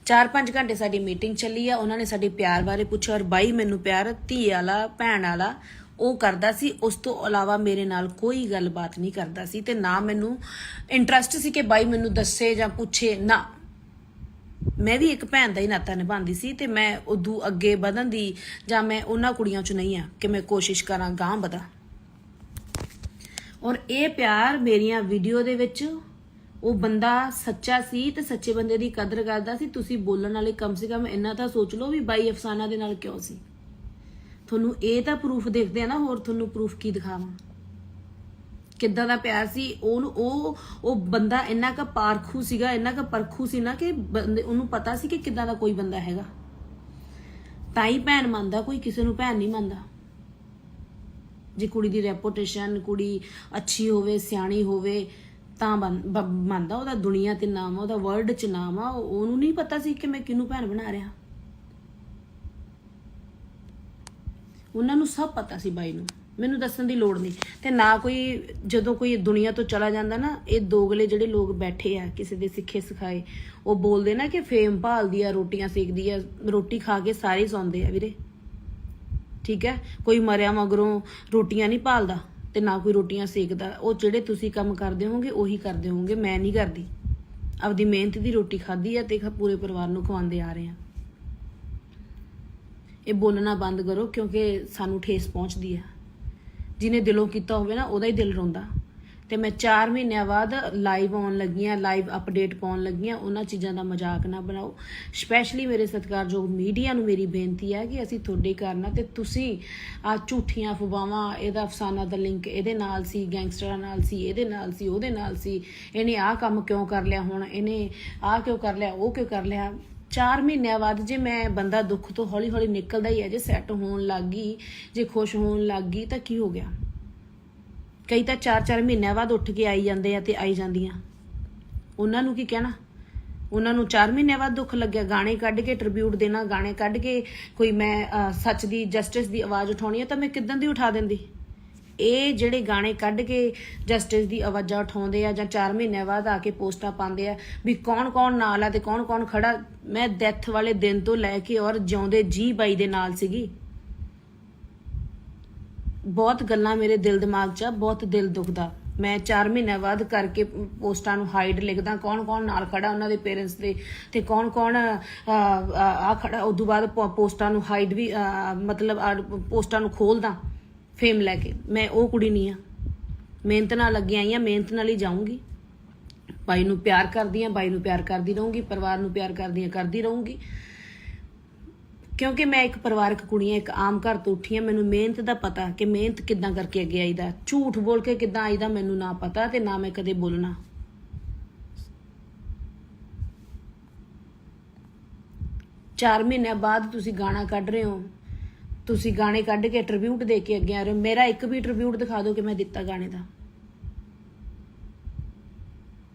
4-5 ਘੰਟੇ ਸਾਡੀ ਮੀਟਿੰਗ ਚੱਲੀ ਆ, ਉਹਨਾਂ ਨੇ ਸਾਡੇ ਪਿਆਰ ਬਾਰੇ ਪੁੱਛਿਆ, ਔਰ ਬਾਈ ਮੈਨੂੰ ਪਿਆਰ ਧੀ ਵਾਲਾ ਭੈਣ ਵਾਲਾ ਉਹ ਕਰਦਾ ਸੀ। ਉਸ ਤੋਂ ਇਲਾਵਾ ਮੇਰੇ ਨਾਲ ਕੋਈ ਗੱਲਬਾਤ ਨਹੀਂ ਕਰਦਾ ਸੀ, ਤੇ ਨਾ ਮੈਨੂੰ ਇੰਟਰਸਟ ਸੀ ਕਿ ਬਾਈ ਮੈਨੂੰ ਦੱਸੇ ਜਾਂ ਪੁੱਛੇ ਨਾ। ਮੈਂ ਵੀ ਇੱਕ ਭੈਣ ਦਾ ਹੀ ਨਾਤਾ ਨਿਭਾਉਂਦੀ ਸੀ, ਤੇ ਮੈਂ ਉਦੋਂ ਅੱਗੇ ਵਧਣ ਦੀ ਜਾਂ ਮੈਂ ਉਹਨਾਂ ਕੁੜੀਆਂ 'ਚ ਨਹੀਂ ਆ ਕਿ ਮੈਂ ਕੋਸ਼ਿਸ਼ ਕਰਾਂ ਗਾਂਹ ਵਧਾਂ। ਔਰ ਇਹ ਪਿਆਰ ਮੇਰੀਆਂ ਵੀਡੀਓ ਦੇ ਵਿੱਚ ਉਹ ਬੰਦਾ ਸੱਚਾ ਸੀ ਤੇ ਸੱਚੇ ਬੰਦੇ ਦੀ ਕਦਰ ਕਰਦਾ ਸੀ। ਤੁਸੀਂ ਬੋਲਣ ਵਾਲੇ ਕਮ ਸੇ ਕਮ ਇੰਨਾ ਤਾਂ ਸੋਚ ਲਓ ਵੀ ਬਾਈ ਅਫਸਾਨਾ ਦੇ ਨਾਲ ਕਿਉਂ ਸੀ। ਤੁਹਾਨੂੰ ਇਹ ਤਾਂ ਪ੍ਰੂਫ ਦੇਖਦੇ ਆ ਨਾ, ਹੋਰ ਤੁਹਾਨੂੰ ਪ੍ਰੂਫ ਕੀ ਦਿਖਾਵਾਂ ਕਿੱਦਾਂ ਦਾ ਪਿਆਰ ਸੀ। ਉਹ ਬੰਦਾ ਇੰਨਾ ਕੁ ਪਾਰਖੂ ਸੀਗਾ, ਇੰਨਾ ਕੁ ਪਰਖੂ ਸੀ ਨਾ ਕਿ ਉਹਨੂੰ ਪਤਾ ਸੀ ਕਿ ਕਿੱਦਾਂ ਦਾ ਕੋਈ ਬੰਦਾ ਹੈਗਾ। ਤਾਂ ਹੀ ਭੈਣ ਮੰਨਦਾ, ਕੋਈ ਕਿਸੇ ਨੂੰ ਭੈਣ ਨਹੀਂ ਮੰਨਦਾ। ਜੇ ਕੁੜੀ ਦੀ ਰੈਪੂਟੇਸ਼ਨ, ਕੁੜੀ ਅੱਛੀ ਹੋਵੇ, ਸਿਆਣੀ ਹੋਵੇ ਤਾਂ ਮੰਨਦਾ। ਉਹਦਾ ਦੁਨੀਆ ਤੇ ਨਾਮ ਆ, ਉਹਦਾ ਵਰਲਡ 'ਚ ਨਾਮ ਆ। ਉਹਨੂੰ ਨਹੀਂ ਪਤਾ ਸੀ ਕਿ ਮੈਂ ਕਿਹਨੂੰ ਭੈਣ ਬਣਾ ਰਿਹਾ। ਉਹਨਾਂ ਨੂੰ ਸਭ ਪਤਾ ਸੀ ਬਾਈ ਨੂੰ, ਮੈਨੂੰ ਦੱਸਣ ਦੀ ਲੋੜ ਨਹੀਂ। ਤੇ ਨਾ ਕੋਈ, ਜਦੋਂ ਕੋਈ ਦੁਨੀਆ ਤੋਂ ਚਲਾ ਜਾਂਦਾ ਨਾ, ਇਹ ਦੋਗਲੇ ਜਿਹੜੇ ਲੋਕ ਬੈਠੇ ਆ ਕਿਸੇ ਦੇ ਸਿੱਖੇ ਸਿਖਾਏ, ਉਹ ਬੋਲਦੇ ਨਾ ਕਿ ਫੇਮ ਭਾਲਦੀ ਆ, ਰੋਟੀਆਂ ਸੇਕਦੀ ਆ। ਰੋਟੀ ਖਾ ਕੇ ਸਾਰੇ ਸੌਂਦੇ ਆ ਵੀਰੇ, ਠੀਕ ਹੈ। ਕੋਈ ਮਰਿਆ ਮਗਰੋਂ ਰੋਟੀਆਂ ਨਹੀਂ ਭਾਲਦਾ ਤੇ ਨਾ ਕੋਈ ਰੋਟੀਆਂ ਸੇਕਦਾ। ਉਹ ਜਿਹੜੇ ਤੁਸੀਂ ਕੰਮ ਕਰਦੇ ਹੋਗੇ ਉਹੀ ਕਰਦੇ ਹੋਗੇ, ਮੈਂ ਨਹੀਂ ਕਰਦੀ। ਆਪਦੀ ਮਿਹਨਤ ਦੀ ਰੋਟੀ ਖਾਧੀ ਆ ਤੇ ਪੂਰੇ ਪਰਿਵਾਰ ਨੂੰ ਖਵਾਉਂਦੇ ਆ ਰਹੇ ਆ। ਇਹ ਬੋਲਣਾ ਬੰਦ ਕਰੋ, ਕਿਉਂਕਿ ਸਾਨੂੰ ਠੇਸ ਪਹੁੰਚਦੀ ਆ। ਜਿਹਨੇ ਦਿਲੋਂ ਕੀਤਾ ਹੋਵੇ ਨਾ, ਉਹਦਾ ਹੀ ਦਿਲ ਰੋਂਦਾ। ਤੇ ਮੈਂ 4 ਮਹੀਨਿਆਂ ਬਾਅਦ ਲਾਈਵ ਆਉਣ ਲੱਗੀਆਂ, ਲਾਈਵ ਅਪਡੇਟ ਪਾਉਣ ਲੱਗੀਆਂ। ਉਹਨਾਂ ਚੀਜ਼ਾਂ ਦਾ ਮਜ਼ਾਕ ਨਾ ਬਣਾਓ। ਸਪੈਸ਼ਲੀ ਮੇਰੇ ਸਤਿਕਾਰਯੋਗ ਮੀਡੀਆ ਨੂੰ ਮੇਰੀ ਬੇਨਤੀ ਹੈ ਕਿ ਅਸੀਂ ਤੁਹਾਡੇ ਕਾਰਨ ਤੇ ਤੁਸੀਂ ਆ ਝੂਠੀਆਂ ਅਫਵਾਹਾਂ, ਇਹਦਾ ਅਫਸਾਨਾ ਦਾ ਲਿੰਕ ਇਹਦੇ ਨਾਲ ਸੀ, ਗੈਂਗਸਟਰਾਂ ਨਾਲ ਸੀ, ਇਹਦੇ ਨਾਲ ਸੀ, ਉਹਦੇ ਨਾਲ ਸੀ, ਇਹਨੇ ਆਹ ਕੰਮ ਕਿਉਂ ਕਰ ਲਿਆ, ਹੁਣ ਇਹਨੇ ਆਹ ਕਿਉਂ ਕਰ ਲਿਆ, ਉਹ ਕਿਉਂ ਕਰ ਲਿਆ। 4 ਮਹੀਨਿਆਂ ਬਾਅਦ ਜੇ ਮੈਂ ਬੰਦਾ ਦੁੱਖ ਤੋਂ ਹੌਲੀ ਹੌਲੀ ਨਿਕਲਦਾ ਹੀ ਹੈ, ਜੇ ਸੈੱਟ ਹੋਣ ਲੱਗ ਗਈ, ਜੇ ਖੁਸ਼ ਹੋਣ ਲੱਗ ਗਈ ਤਾਂ ਕੀ ਹੋ ਗਿਆ। ਕਈ ਤਾਂ 4-4 ਮਹੀਨਿਆਂ ਬਾਅਦ ਉੱਠ ਕੇ ਆਈ ਜਾਂਦੇ ਆ ਤੇ ਆਈ ਜਾਂਦੀਆਂ। ਉਹਨਾਂ ਨੂੰ ਕੀ ਕਹਿਣਾ। ਉਹਨਾਂ ਨੂੰ 4 ਮਹੀਨਿਆਂ ਬਾਅਦ ਦੁੱਖ ਲੱਗਿਆ। ਗਾਣੇ ਕੱਢ ਕੇ ਟ੍ਰਿਬਿਊਟ ਦੇਣਾ, ਗਾਣੇ ਕੱਢ ਕੇ ਕੋਈ ਮੈਂ ਸੱਚ ਦੀ, ਜਸਟਿਸ ਦੀ ਆਵਾਜ਼ ਉਠਾਉਣੀ ਹੈ ਤਾਂ ਮੈਂ ਕਿੱਦਾਂ ਦੀ ਉਠਾ ਦਿੰਦੀ। ਇਹ ਜਿਹੜੇ ਗਾਣੇ ਕੱਢ ਕੇ ਜਸਟਿਸ ਦੀ ਆਵਾਜ਼ਾਂ ਉਠਾਉਂਦੇ ਆ ਜਾਂ 4 ਮਹੀਨਿਆਂ ਬਾਅਦ ਆ ਕੇ ਪੋਸਟਾਂ ਪਾਉਂਦੇ ਆ ਵੀ ਕੌਣ ਕੌਣ ਨਾਲ ਆ ਤੇ ਕੌਣ ਕੌਣ ਖੜਾ। ਮੈਂ ਡੈਥ ਵਾਲੇ ਦਿਨ ਤੋਂ ਲੈ ਕੇ ਔਰ ਜਿਉਂਦੇ ਜੀ ਬਾਈ ਦੇ ਨਾਲ ਸੀਗੀ। ਬਹੁਤ ਗੱਲਾਂ ਮੇਰੇ ਦਿਲ ਦਿਮਾਗ 'ਚ ਆ, ਬਹੁਤ ਦਿਲ ਦੁਖਦਾ। ਮੈਂ 4 ਮਹੀਨਿਆਂ ਬਾਅਦ ਕਰਕੇ ਪੋਸਟਾਂ ਨੂੰ ਹਾਈਡ ਲਿਖਦਾ, ਕੌਣ ਕੌਣ ਨਾਲ ਖੜਾ ਉਹਨਾਂ ਦੇ ਪੇਰੈਂਟਸ ਦੇ, ਤੇ ਕੌਣ ਕੌਣ ਆ ਖੜਾ। ਉਦੋਂ ਬਾਅਦ ਪੋਸਟਾਂ ਨੂੰ ਹਾਈਡ ਵੀ, ਮਤਲਬ ਪੋਸਟਾਂ ਨੂੰ ਖੋਲਦਾ ਫੇਮ ਲੈ ਕੇ। ਮੈਂ ਉਹ ਕੁੜੀ ਨਹੀਂ ਆ। ਮਿਹਨਤ ਨਾਲ ਲੱਗੀ ਆਈ ਆ, ਮਿਹਨਤ ਨਾਲ ਹੀ ਜਾਊਂਗੀ। ਬਾਈ ਨੂੰ ਪਿਆਰ ਕਰਦੀ ਆ, ਬਾਈ ਨੂੰ ਪਿਆਰ ਕਰਦੀ ਰਹੂੰਗੀ, ਪਰਿਵਾਰ ਨੂੰ ਪਿਆਰ ਕਰਦੀ ਰਹੂੰਗੀ। ਕਿਉਂਕਿ ਮੈਂ ਇੱਕ ਪਰਿਵਾਰਕ ਕੁੜੀ ਆ, ਇੱਕ ਆਮ ਘਰ ਤੋਂ ਉੱਠੀ ਆ। ਮੈਨੂੰ ਮਿਹਨਤ ਦਾ ਪਤਾ ਕਿ ਮਿਹਨਤ ਕਿੱਦਾਂ ਕਰਕੇ ਅੱਗੇ ਆਈਦਾ, ਝੂਠ ਬੋਲ ਕੇ ਕਿੱਦਾਂ ਆਈਦਾ ਮੈਨੂੰ ਨਾ ਪਤਾ, ਤੇ ਨਾ ਮੈਂ ਕਦੇ ਬੋਲਣਾ। ਚਾਰ ਮਹੀਨਿਆਂ ਬਾਅਦ ਤੁਸੀਂ ਗਾਣਾ ਕੱਢ ਰਹੇ ਹੋ, ਤੁਸੀਂ ਗਾਣੇ ਕੱਢ ਕੇ ਟ੍ਰਿਬਿਊਟ ਦੇ ਕੇ ਅੱਗੇ ਆ ਰਹੇ ਹੋ। ਮੇਰਾ ਇੱਕ ਵੀ ਟ੍ਰਿਬਿਊਟ ਦਿਖਾ ਦਿਓ ਕਿ ਮੈਂ ਦਿੱਤਾ ਗਾਣੇ ਦਾ।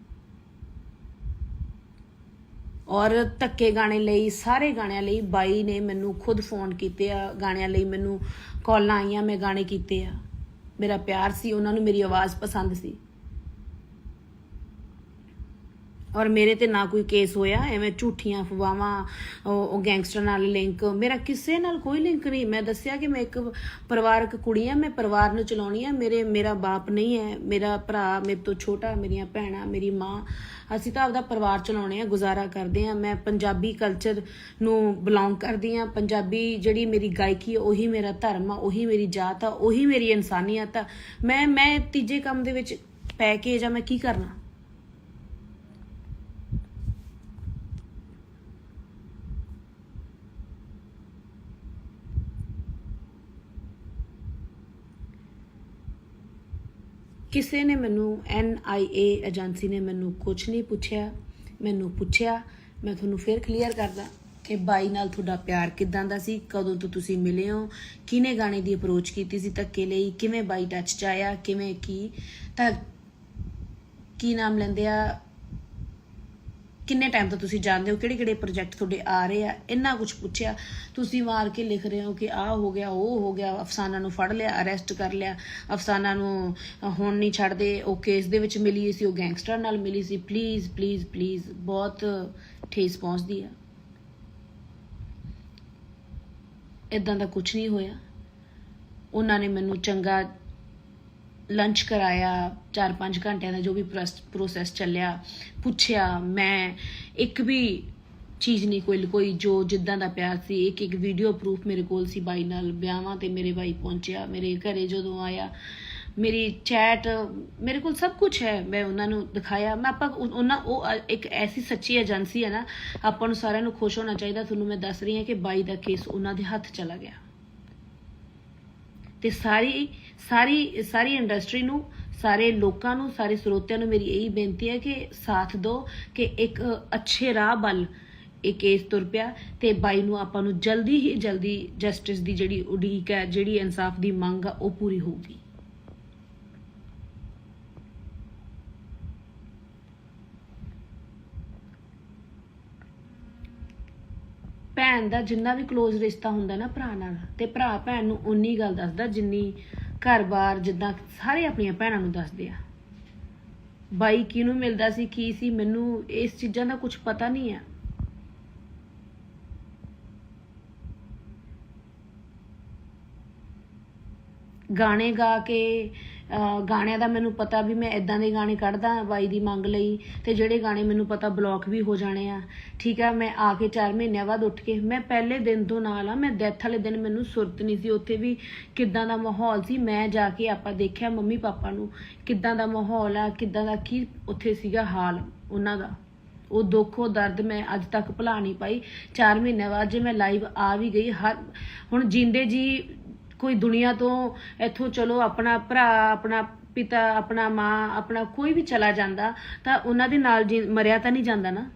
ਔਰ ਧੱਕੇ ਗਾਣੇ ਲਈ, ਸਾਰੇ ਗਾਣਿਆਂ ਲਈ ਬਾਈ ਨੇ ਮੈਨੂੰ ਖੁਦ ਫੋਨ ਕੀਤੇ ਆ। ਗਾਣਿਆਂ ਲਈ ਮੈਨੂੰ ਕਾਲਾਂ ਆਈਆਂ, ਮੈਂ ਗਾਣੇ ਕੀਤੇ ਆ। ਮੇਰਾ ਪਿਆਰ ਸੀ, ਉਹਨਾਂ ਨੂੰ ਮੇਰੀ ਆਵਾਜ਼ ਪਸੰਦ ਸੀ। ਔਰ ਮੇਰੇ ਤੇ ਨਾ ਕੋਈ ਕੇਸ ਹੋਇਆ ਐਵੇਂ ਝੂਠੀਆਂ ਅਫਵਾਹਾਂ ਉਹ ਗੈਂਗਸਟਰ ਨਾਲ ਲਿੰਕ ਮੇਰਾ ਕਿਸੇ ਨਾਲ ਕੋਈ ਲਿੰਕ ਨਹੀਂ ਮੈਂ ਦੱਸਿਆ ਕਿ ਮੈਂ ਇੱਕ ਪਰਿਵਾਰਕ ਕੁੜੀ ਆ ਮੈਂ ਪਰਿਵਾਰ ਨੂੰ ਚਲਾਉਣੀ ਆ ਮੇਰਾ ਬਾਪ ਨਹੀਂ ਹੈ ਮੇਰਾ ਭਰਾ ਮੇਰੇ ਤੋਂ ਛੋਟਾ ਮੇਰੀਆਂ ਭੈਣਾਂ ਮੇਰੀ ਮਾਂ ਅਸੀਂ ਤਾਂ ਆਪਦਾ ਪਰਿਵਾਰ ਚਲਾਉਣੇ ਆ ਗੁਜ਼ਾਰਾ ਕਰਦੇ ਆ ਮੈਂ ਪੰਜਾਬੀ ਕਲਚਰ ਨੂੰ ਬਿਲੋਂਗ ਕਰਦੀ ਆ ਪੰਜਾਬੀ ਜਿਹੜੀ ਮੇਰੀ ਗਾਇਕੀ ਉਹੀ ਮੇਰਾ ਧਰਮ ਆ ਉਹੀ ਮੇਰੀ ਜਾਤ ਆ ਉਹੀ ਮੇਰੀ ਇਨਸਾਨੀਅਤ ਆ ਮੈਂ ਤੀਜੇ ਕੰਮ ਦੇ ਵਿੱਚ ਪੈ ਕੇ ਜਾਂ ਮੈਂ ਕੀ ਕਰਨਾ ਕਿਸੇ ਨੇ ਮੈਨੂੰ NIA ਏਜੰਸੀ ਨੇ ਮੈਨੂੰ ਕੁਝ ਨਹੀਂ ਪੁੱਛਿਆ ਮੈਨੂੰ ਪੁੱਛਿਆ ਮੈਂ ਤੁਹਾਨੂੰ ਫਿਰ ਕਲੀਅਰ ਕਰਦਾ ਕਿ ਬਾਈ ਨਾਲ ਤੁਹਾਡਾ ਪਿਆਰ ਕਿਦਾਂ ਦਾ ਸੀ ਕਦੋਂ ਤੋਂ ਤੁਸੀਂ ਮਿਲੇ ਹੋ ਕਿਹਨੇ ਗਾਣੇ ਦੀ ਅਪਰੋਚ ਕੀਤੀ ਸੀ ਧੱਕੇ ਲਈ ਕਿਵੇਂ ਬਾਈ ਟੱਚ ਚ ਆਇਆ ਕਿਵੇਂ ਤਾਂ ਕੀ ਨਾਮ ਲੈਂਦੇ ਆ ਕਿੰਨੇ ਟਾਈਮ ਤੋਂ ਤੁਸੀਂ ਜਾਣਦੇ ਹੋ ਕਿਹੜੇ ਪ੍ਰੋਜੈਕਟ ਤੁਹਾਡੇ ਆ ਰਹੇ ਆ ਇੰਨਾ ਕੁਝ ਪੁੱਛਿਆ ਤੁਸੀਂ ਮਾਰ ਕੇ ਲਿਖ ਰਹੇ ਹੋ ਕਿ ਆਹ ਹੋ ਗਿਆ ਉਹ ਹੋ ਗਿਆ ਅਫਸਾਨਾ ਨੂੰ ਫੜ ਲਿਆ ਅਰੈਸਟ ਕਰ ਲਿਆ ਅਫਸਾਨਾ ਨੂੰ ਹੁਣ ਨਹੀਂ ਛੱਡਦੇ ਉਹ ਕੇਸ ਦੇ ਵਿੱਚ ਮਿਲੀ ਸੀ ਉਹ ਗੈਂਗਸਟਰ ਨਾਲ ਮਿਲੀ ਸੀ ਪਲੀਜ਼ ਬਹੁਤ ਠੇਸ ਪਹੁੰਚਦੀ ਆ ਇਦਾਂ ਦਾ ਕੁਝ ਨਹੀਂ ਹੋਇਆ ਉਹਨਾਂ ਨੇ ਮੈਨੂੰ ਚੰਗਾ ਲੰਚ ਕਰਾਇਆ 4-5 ਘੰਟਿਆਂ ਦਾ ਜੋ ਵੀ ਪ੍ਰੋਸੈਸ ਚੱਲਿਆ ਪੁੱਛਿਆ ਮੈਂ ਇੱਕ ਵੀ ਚੀਜ਼ ਨਹੀਂ ਕੋਈ ਜੋ ਜਿੱਦਾਂ ਦਾ ਪਿਆਰ ਸੀ ਇੱਕ ਵੀਡੀਓ ਪ੍ਰੂਫ ਮੇਰੇ ਕੋਲ ਸੀ ਬਾਈ ਨਾਲ ਵਿਆਹਾਂ ਤੇ ਮੇਰੇ ਬਾਈ ਪਹੁੰਚਿਆ ਮੇਰੇ ਘਰੇ ਜਦੋਂ ਆਇਆ ਮੇਰੀ ਚੈਟ ਮੇਰੇ ਕੋਲ ਸਭ ਕੁਝ ਹੈ ਮੈਂ ਉਹਨਾਂ ਨੂੰ ਦਿਖਾਇਆ ਮੈਂ ਉਹ ਇੱਕ ਐਸੀ ਸੱਚੀ ਏਜੰਸੀ ਹੈ ਨਾ ਆਪਾਂ ਨੂੰ ਸਾਰਿਆਂ ਨੂੰ ਖੁਸ਼ ਹੋਣਾ ਚਾਹੀਦਾ ਤੁਹਾਨੂੰ ਮੈਂ ਦੱਸ ਰਹੀ ਹਾਂ ਕਿ ਬਾਈ ਦਾ ਕੇਸ ਉਹਨਾਂ ਦੇ ਹੱਥ ਚਲਾ ਗਿਆ ਤੇ ਸਾਰੀ ਇੰਡਸਟਰੀ ਨੂੰ ਸਾਰੇ ਲੋਕਾਂ ਨੂੰ ਸਾਰੇ ਸਰੋਤਿਆਂ ਨੂੰ ਮੇਰੀ ਇਹੀ ਬੇਨਤੀ ਹੈ ਕਿ ਸਾਥ ਦਿਓ ਕਿ ਇੱਕ ਅੱਛੇ ਰਾਹ ਵੱਲ ਇਹ ਕੇਸ ਤੁਰ ਪਿਆ ਤੇ ਬਾਈ ਨੂੰ ਆਪਾਂ ਨੂੰ ਜਲਦੀ ਹੀ ਜਲਦੀ ਜਸਟਿਸ ਦੀ ਜਿਹੜੀ ਉਡੀਕ ਹੈ ਜਿਹੜੀ ਇਨਸਾਫ ਦੀ ਮੰਗ ਆ ਉਹ ਪੂਰੀ ਹੋਊਗੀ ਭੈਣ ਦਾ ਜਿੰਨਾ ਵੀ ਕਲੋਜ਼ ਰਿਸ਼ਤਾ ਹੁੰਦਾ ਨਾ ਭਰਾ ਨਾਲ ਤੇ ਭਰਾ ਭੈਣ ਨੂੰ ਉਨੀ ਗੱਲ ਦੱਸਦਾ ਜਿੰਨੀ ਘਰ-ਬਾਰ ਜਿੱਦਾਂ ਸਾਰੇ ਆਪਣੀਆਂ ਭੈਣਾਂ ਨੂੰ ਦੱਸਦੇ ਆ ਬਾਈ ਕਿਹਨੂੰ ਮਿਲਦਾ ਸੀ ਕੀ ਸੀ ਮੈਨੂੰ ਇਸ ਚੀਜ਼ਾਂ ਦਾ ਕੁਝ ਪਤਾ ਨਹੀਂ ਆ ਗਾਣੇ ਗਾ ਕੇ ਗਾਣਿਆਂ ਦਾ ਮੈਨੂੰ ਪਤਾ ਵੀ ਮੈਂ ਇਦਾਂ ਦੇ ਗਾਣੇ ਕੱਢਦਾ ਬਾਈ ਦੀ ਮੰਗ ਲਈ ਤੇ ਜਿਹੜੇ ਗਾਣੇ ਮੈਨੂੰ ਪਤਾ ਬਲੌਕ ਵੀ ਹੋ ਜਾਣੇ ਆ ਠੀਕ ਆ ਮੈਂ ਆ ਕੇ 4 ਮਹੀਨਿਆਂ ਬਾਅਦ ਉੱਠ ਕੇ ਮੈਂ ਪਹਿਲੇ ਦਿਨ ਤੋਂ ਨਾਲ ਆ ਮੈਂ ਡੈਥ ਵਾਲੇ ਦਿਨ ਮੈਨੂੰ ਸੁਰਤ ਨਹੀਂ ਸੀ ਉੱਥੇ ਵੀ ਕਿੱਦਾਂ ਦਾ ਮਾਹੌਲ ਸੀ ਮੈਂ ਜਾ ਕੇ ਆਪਾਂ ਦੇਖਿਆ ਮੰਮੀ ਪਾਪਾ ਨੂੰ ਕਿੱਦਾਂ ਦਾ ਮਾਹੌਲ ਆ ਕਿੱਦਾਂ ਦਾ ਕੀ ਉੱਥੇ ਸੀਗਾ ਹਾਲ ਉਹਨਾਂ ਦਾ ਉਹ ਦੁੱਖ ਉਹ ਦਰਦ ਮੈਂ ਅੱਜ ਤੱਕ ਭੁਲਾ ਨਹੀਂ ਪਾਈ 4 ਮਹੀਨਿਆਂ ਬਾਅਦ ਜੇ ਮੈਂ ਲਾਈਵ ਆ ਵੀ ਗਈ ਹੁਣ ਜਿੰਦੇ ਜੀ ਕੋਈ ਦੁਨੀਆ ਤੋਂ ਇੱਥੋਂ ਚਲੋ ਆਪਣਾ ਭਰਾ ਆਪਣਾ ਪਿਤਾ ਆਪਣਾ ਮਾਂ ਆਪਣਾ ਕੋਈ ਵੀ ਚਲਾ ਜਾਂਦਾ ਤਾਂ ਉਹਨਾਂ ਦੇ ਨਾਲ ਮਰਿਆ ਤਾਂ ਨਹੀਂ ਜਾਂਦਾ ਨਾ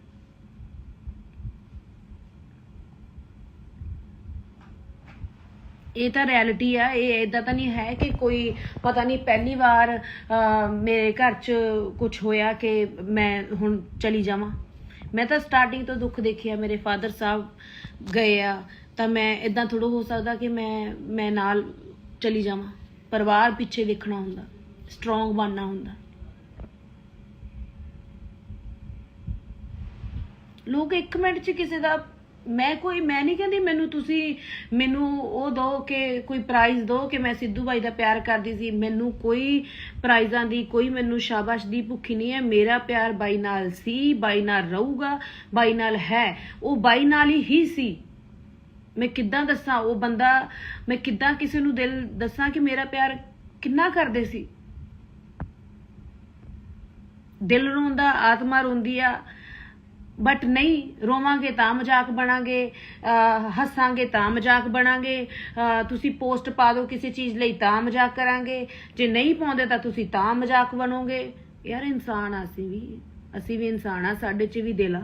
ਇਹ ਤਾਂ ਰਿਐਲਿਟੀ ਆ ਇਹ ਇਦਾਂ ਤਾਂ ਨਹੀਂ ਹੈ ਕਿ ਕੋਈ ਪਤਾ ਨਹੀਂ ਪਹਿਲੀ ਵਾਰ ਮੇਰੇ ਘਰ 'ਚ ਕੁਝ ਹੋਇਆ ਕਿ ਮੈਂ ਹੁਣ ਚਲੀ ਜਾਵਾਂ ਮੈਂ ਤਾਂ ਸਟਾਰਟਿੰਗ ਤੋਂ ਦੁੱਖ ਦੇਖਿਆ ਮੇਰੇ ਫਾਦਰ ਸਾਹਿਬ ਗਏ ਆ ਤਾਂ ਮੈਂ ਇਦਾਂ ਥੋੜਾ ਹੋ ਸਕਦਾ ਕਿ ਮੈਂ ਨਾਲ ਚਲੀ ਜਾਵਾਂ ਪਰਿਵਾਰ ਪਿੱਛੇ ਦੇਖਣਾ ਹੁੰਦਾ ਸਟਰੋਂਗ ਬਣਨਾ ਹੁੰਦਾ ਲੋਕ 1 ਮਿੰਟ 'ਚ ਕਿਸੇ ਦਾ ਮੈਂ ਨਹੀਂ ਕਹਿੰਦੀ ਮੈਨੂੰ ਉਹ ਦੋ ਕਿ ਕੋਈ ਪ੍ਰਾਈਜ਼ ਦੋ ਕਿ ਮੈਂ ਸਿੱਧੂ ਬਾਈ ਦਾ ਪਿਆਰ ਕਰਦੀ ਸੀ ਮੈਨੂੰ ਕੋਈ ਪ੍ਰਾਈਜ਼ਾਂ ਦੀ ਕੋਈ ਮੈਨੂੰ ਸ਼ਾਬਾਸ਼ ਦੀ ਭੁੱਖੀ ਨਹੀਂ ਹੈ ਮੇਰਾ ਪਿਆਰ ਬਾਈ ਨਾਲ ਸੀ ਬਾਈ ਨਾਲ ਰਹੂਗਾ ਬਾਈ ਨਾਲ ਹੈ ਉਹ ਬਾਈ ਨਾਲ ਹੀ ਸੀ ਮੈਂ ਕਿੱਦਾਂ ਦੱਸਾਂ ਉਹ ਬੰਦਾ ਮੈਂ ਕਿੱਦਾਂ ਕਿਸੇ ਨੂੰ ਦਿਲ ਦੱਸਾਂ ਕਿ ਮੇਰਾ ਪਿਆਰ ਕਿੰਨਾ ਕਰਦੇ ਸੀ ਦਿਲ ਰੋਂਦਾ ਆਤਮਾ ਰੋਂਦੀ ਆ ਬਟ ਨਹੀਂ ਰੋਵਾਂਗੇ ਤਾਂ ਮਜ਼ਾਕ ਬਣਾਂਗੇ ਹੱਸਾਂਗੇ ਤਾਂ ਮਜ਼ਾਕ ਬਣਾਂਗੇ ਤੁਸੀਂ ਪੋਸਟ ਪਾ ਦਿਓ ਕਿਸੇ ਚੀਜ਼ ਲਈ ਤਾਂ ਮਜ਼ਾਕ ਕਰਾਂਗੇ ਜੇ ਨਹੀਂ ਪਾਉਂਦੇ ਤਾਂ ਤੁਸੀਂ ਤਾਂ ਮਜ਼ਾਕ ਬਣੋਗੇ ਯਾਰ ਇਨਸਾਨ ਆ ਅਸੀਂ ਵੀ ਇਨਸਾਨ ਆ ਸਾਡੇ 'ਚ ਵੀ ਦਿਲ ਆ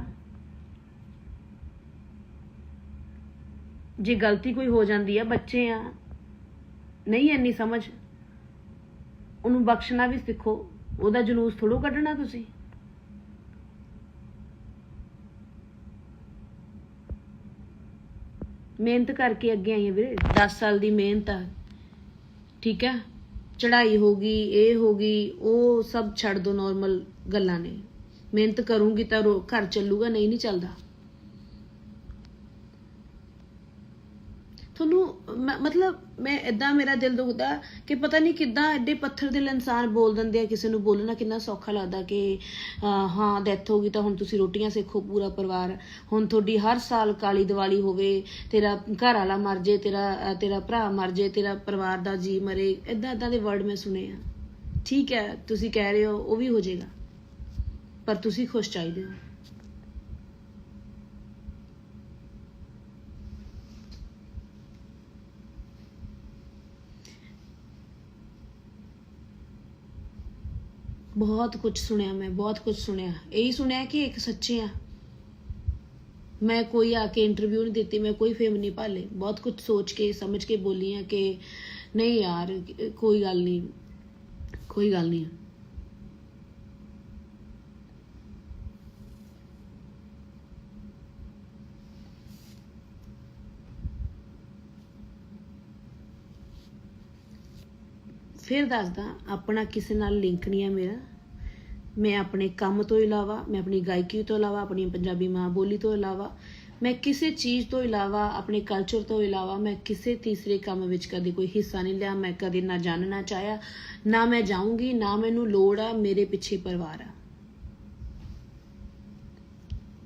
ਜੇ ਗਲਤੀ ਕੋਈ ਹੋ ਜਾਂਦੀ ਆ ਬੱਚੇ ਆ ਨਹੀਂ ਇੰਨੀ ਸਮਝ ਉਹਨੂੰ ਬਖਸ਼ਣਾ ਵੀ ਸਿੱਖੋ ਉਹਦਾ ਜਲੂਸ ਥੋੜੋ ਕੱਢਣਾ ਤੁਸੀਂ ਮਿਹਨਤ ਕਰਕੇ ਅੱਗੇ ਆਈ ਵੀਰੇ 10 ਸਾਲ ਦੀ ਮਿਹਨਤ ਆ ਠੀਕ ਹੈ ਚੜ੍ਹਾਈ ਹੋ ਗਈ ਇਹ ਹੋ ਗਈ ਉਹ ਸਭ ਛੱਡ ਦੋ ਨਾਰਮਲ ਗੱਲਾਂ ਨੇ ਮਿਹਨਤ ਕਰੂੰਗੀ ਤਾਂ ਘਰ ਚੱਲੂਗਾ, ਨਹੀਂ ਨਹੀਂ ਚੱਲਦਾ। ਤੁਹਾਨੂੰ ਮਤਲਬ ਮੈਂ ਇਦਾਂ ਮੇਰਾ ਦਿਲ ਦੁਖਦਾ ਕਿ ਪਤਾ ਨਹੀਂ ਕਿੱਦਾਂ ਐਡੇ ਪੱਥਰ ਦਿਲ ਇਨਸਾਨ ਬੋਲ ਦਿੰਦੇ ਆ। ਕਿਸੇ ਨੂੰ ਬੋਲਣਾ ਕਿੰਨਾ ਸੌਖਾ ਲੱਗਦਾ ਕਿ ਹਾਂ ਡੈਥ ਹੋ ਗਈ ਤਾਂ ਹੁਣ ਤੁਸੀਂ ਰੋਟੀਆਂ ਸੇਖੋ ਪੂਰਾ ਪਰਿਵਾਰ, ਹੁਣ ਤੁਹਾਡੀ ਹਰ ਸਾਲ ਕਾਲੀ ਦੀਵਾਲੀ ਹੋਵੇ, ਤੇਰਾ ਘਰ ਵਾਲਾ ਮਰ ਜੇ, ਤੇਰਾ ਭਰਾ ਮਰ ਜੇ, ਤੇਰਾ ਪਰਿਵਾਰ ਦਾ ਜੀ ਮਰੇ, ਇੱਦਾਂ ਦੇ ਵਰਡ ਮੈਂ ਸੁਣੇ ਆ। ਠੀਕ ਹੈ ਤੁਸੀਂ ਕਹਿ ਰਹੇ ਹੋ, ਉਹ ਵੀ ਹੋ ਜਾਏਗਾ, ਪਰ ਤੁਸੀਂ ਖੁਸ਼ ਚਾਹੀਦੇ ਹੋ। बहुत कुछ सुनिया मैं, बहुत कुछ सुनिया, यही सुनिया कि एक सच्चे आ। मैं कोई आके इंटरव्यू नहीं देती, मैं कोई फेम नहीं पाले, बहुत कुछ सोच के समझ के बोली है कि नहीं यार कोई गल नहीं, कोई गल नहीं। फिर दसदा अपना किसी नाल लिंक नहीं है मेरा। मैं अपने काम तो इलावा, मैं अपनी गायकी तो इलावा, अपनी पंजाबी माँ बोली तो इलावा, मैं किसी चीज़ तो इलावा, अपने कल्चर तो इलावा मैं किसी तीसरे काम विच कभी कोई हिस्सा नहीं लिया। मैं कभी ना जानना चाहया, ना मैं जाऊँगी, ना मैनू लोड़ आ, मेरे पिछे परिवार आ।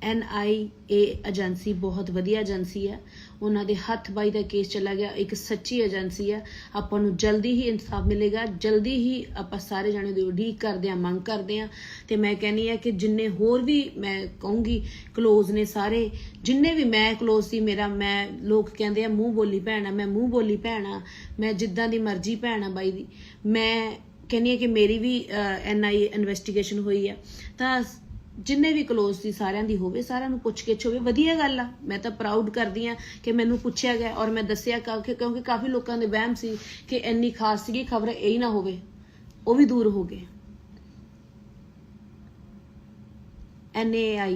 NIA एजेंसी बहुत वधिया एजेंसी है, उन्होंने दे हथ बाई का केस चला गया, एक सच्ची एजेंसी है। आपां नूं जल्दी ही इंसाफ मिलेगा, जल्दी ही आपां सारे जाने दी उडीक करदे आ, मंग करदे आ। ते मैं कहनी है कि जिन्ने होर भी मैं कहूँगी क्लोज ने सारे, जिन्ने भी मैं क्लोज सी मेरा, मैं लोग कहते हैं मूँह बोली भैन आ, मैं मूँह बोली भैन आ, मैं जिद्दां दी मर्जी भैन आ बाई दी। मैं कहनी है कि मेरी भी NIA इन्वेस्टिगेशन हुई है, तां जिन्ने भी क्लोज सी सारिਆਂ ਦੀ ਹੋਵੇ, ਸਾਰਿਆਂ ਨੂੰ ਪੁੱਛ ਗਿੱਛ ਹੋਵੇ, ਵਧੀਆ ਗੱਲ ਆ। मैं तो प्राउड करदी हाँ कि मैनू पूछा गया और मैं दसिया, क्योंकि काफ़ी लोगों के वहम सी कि इन्नी खास सी खबर यही ना होवे, वो भी दूर हो गए। NAI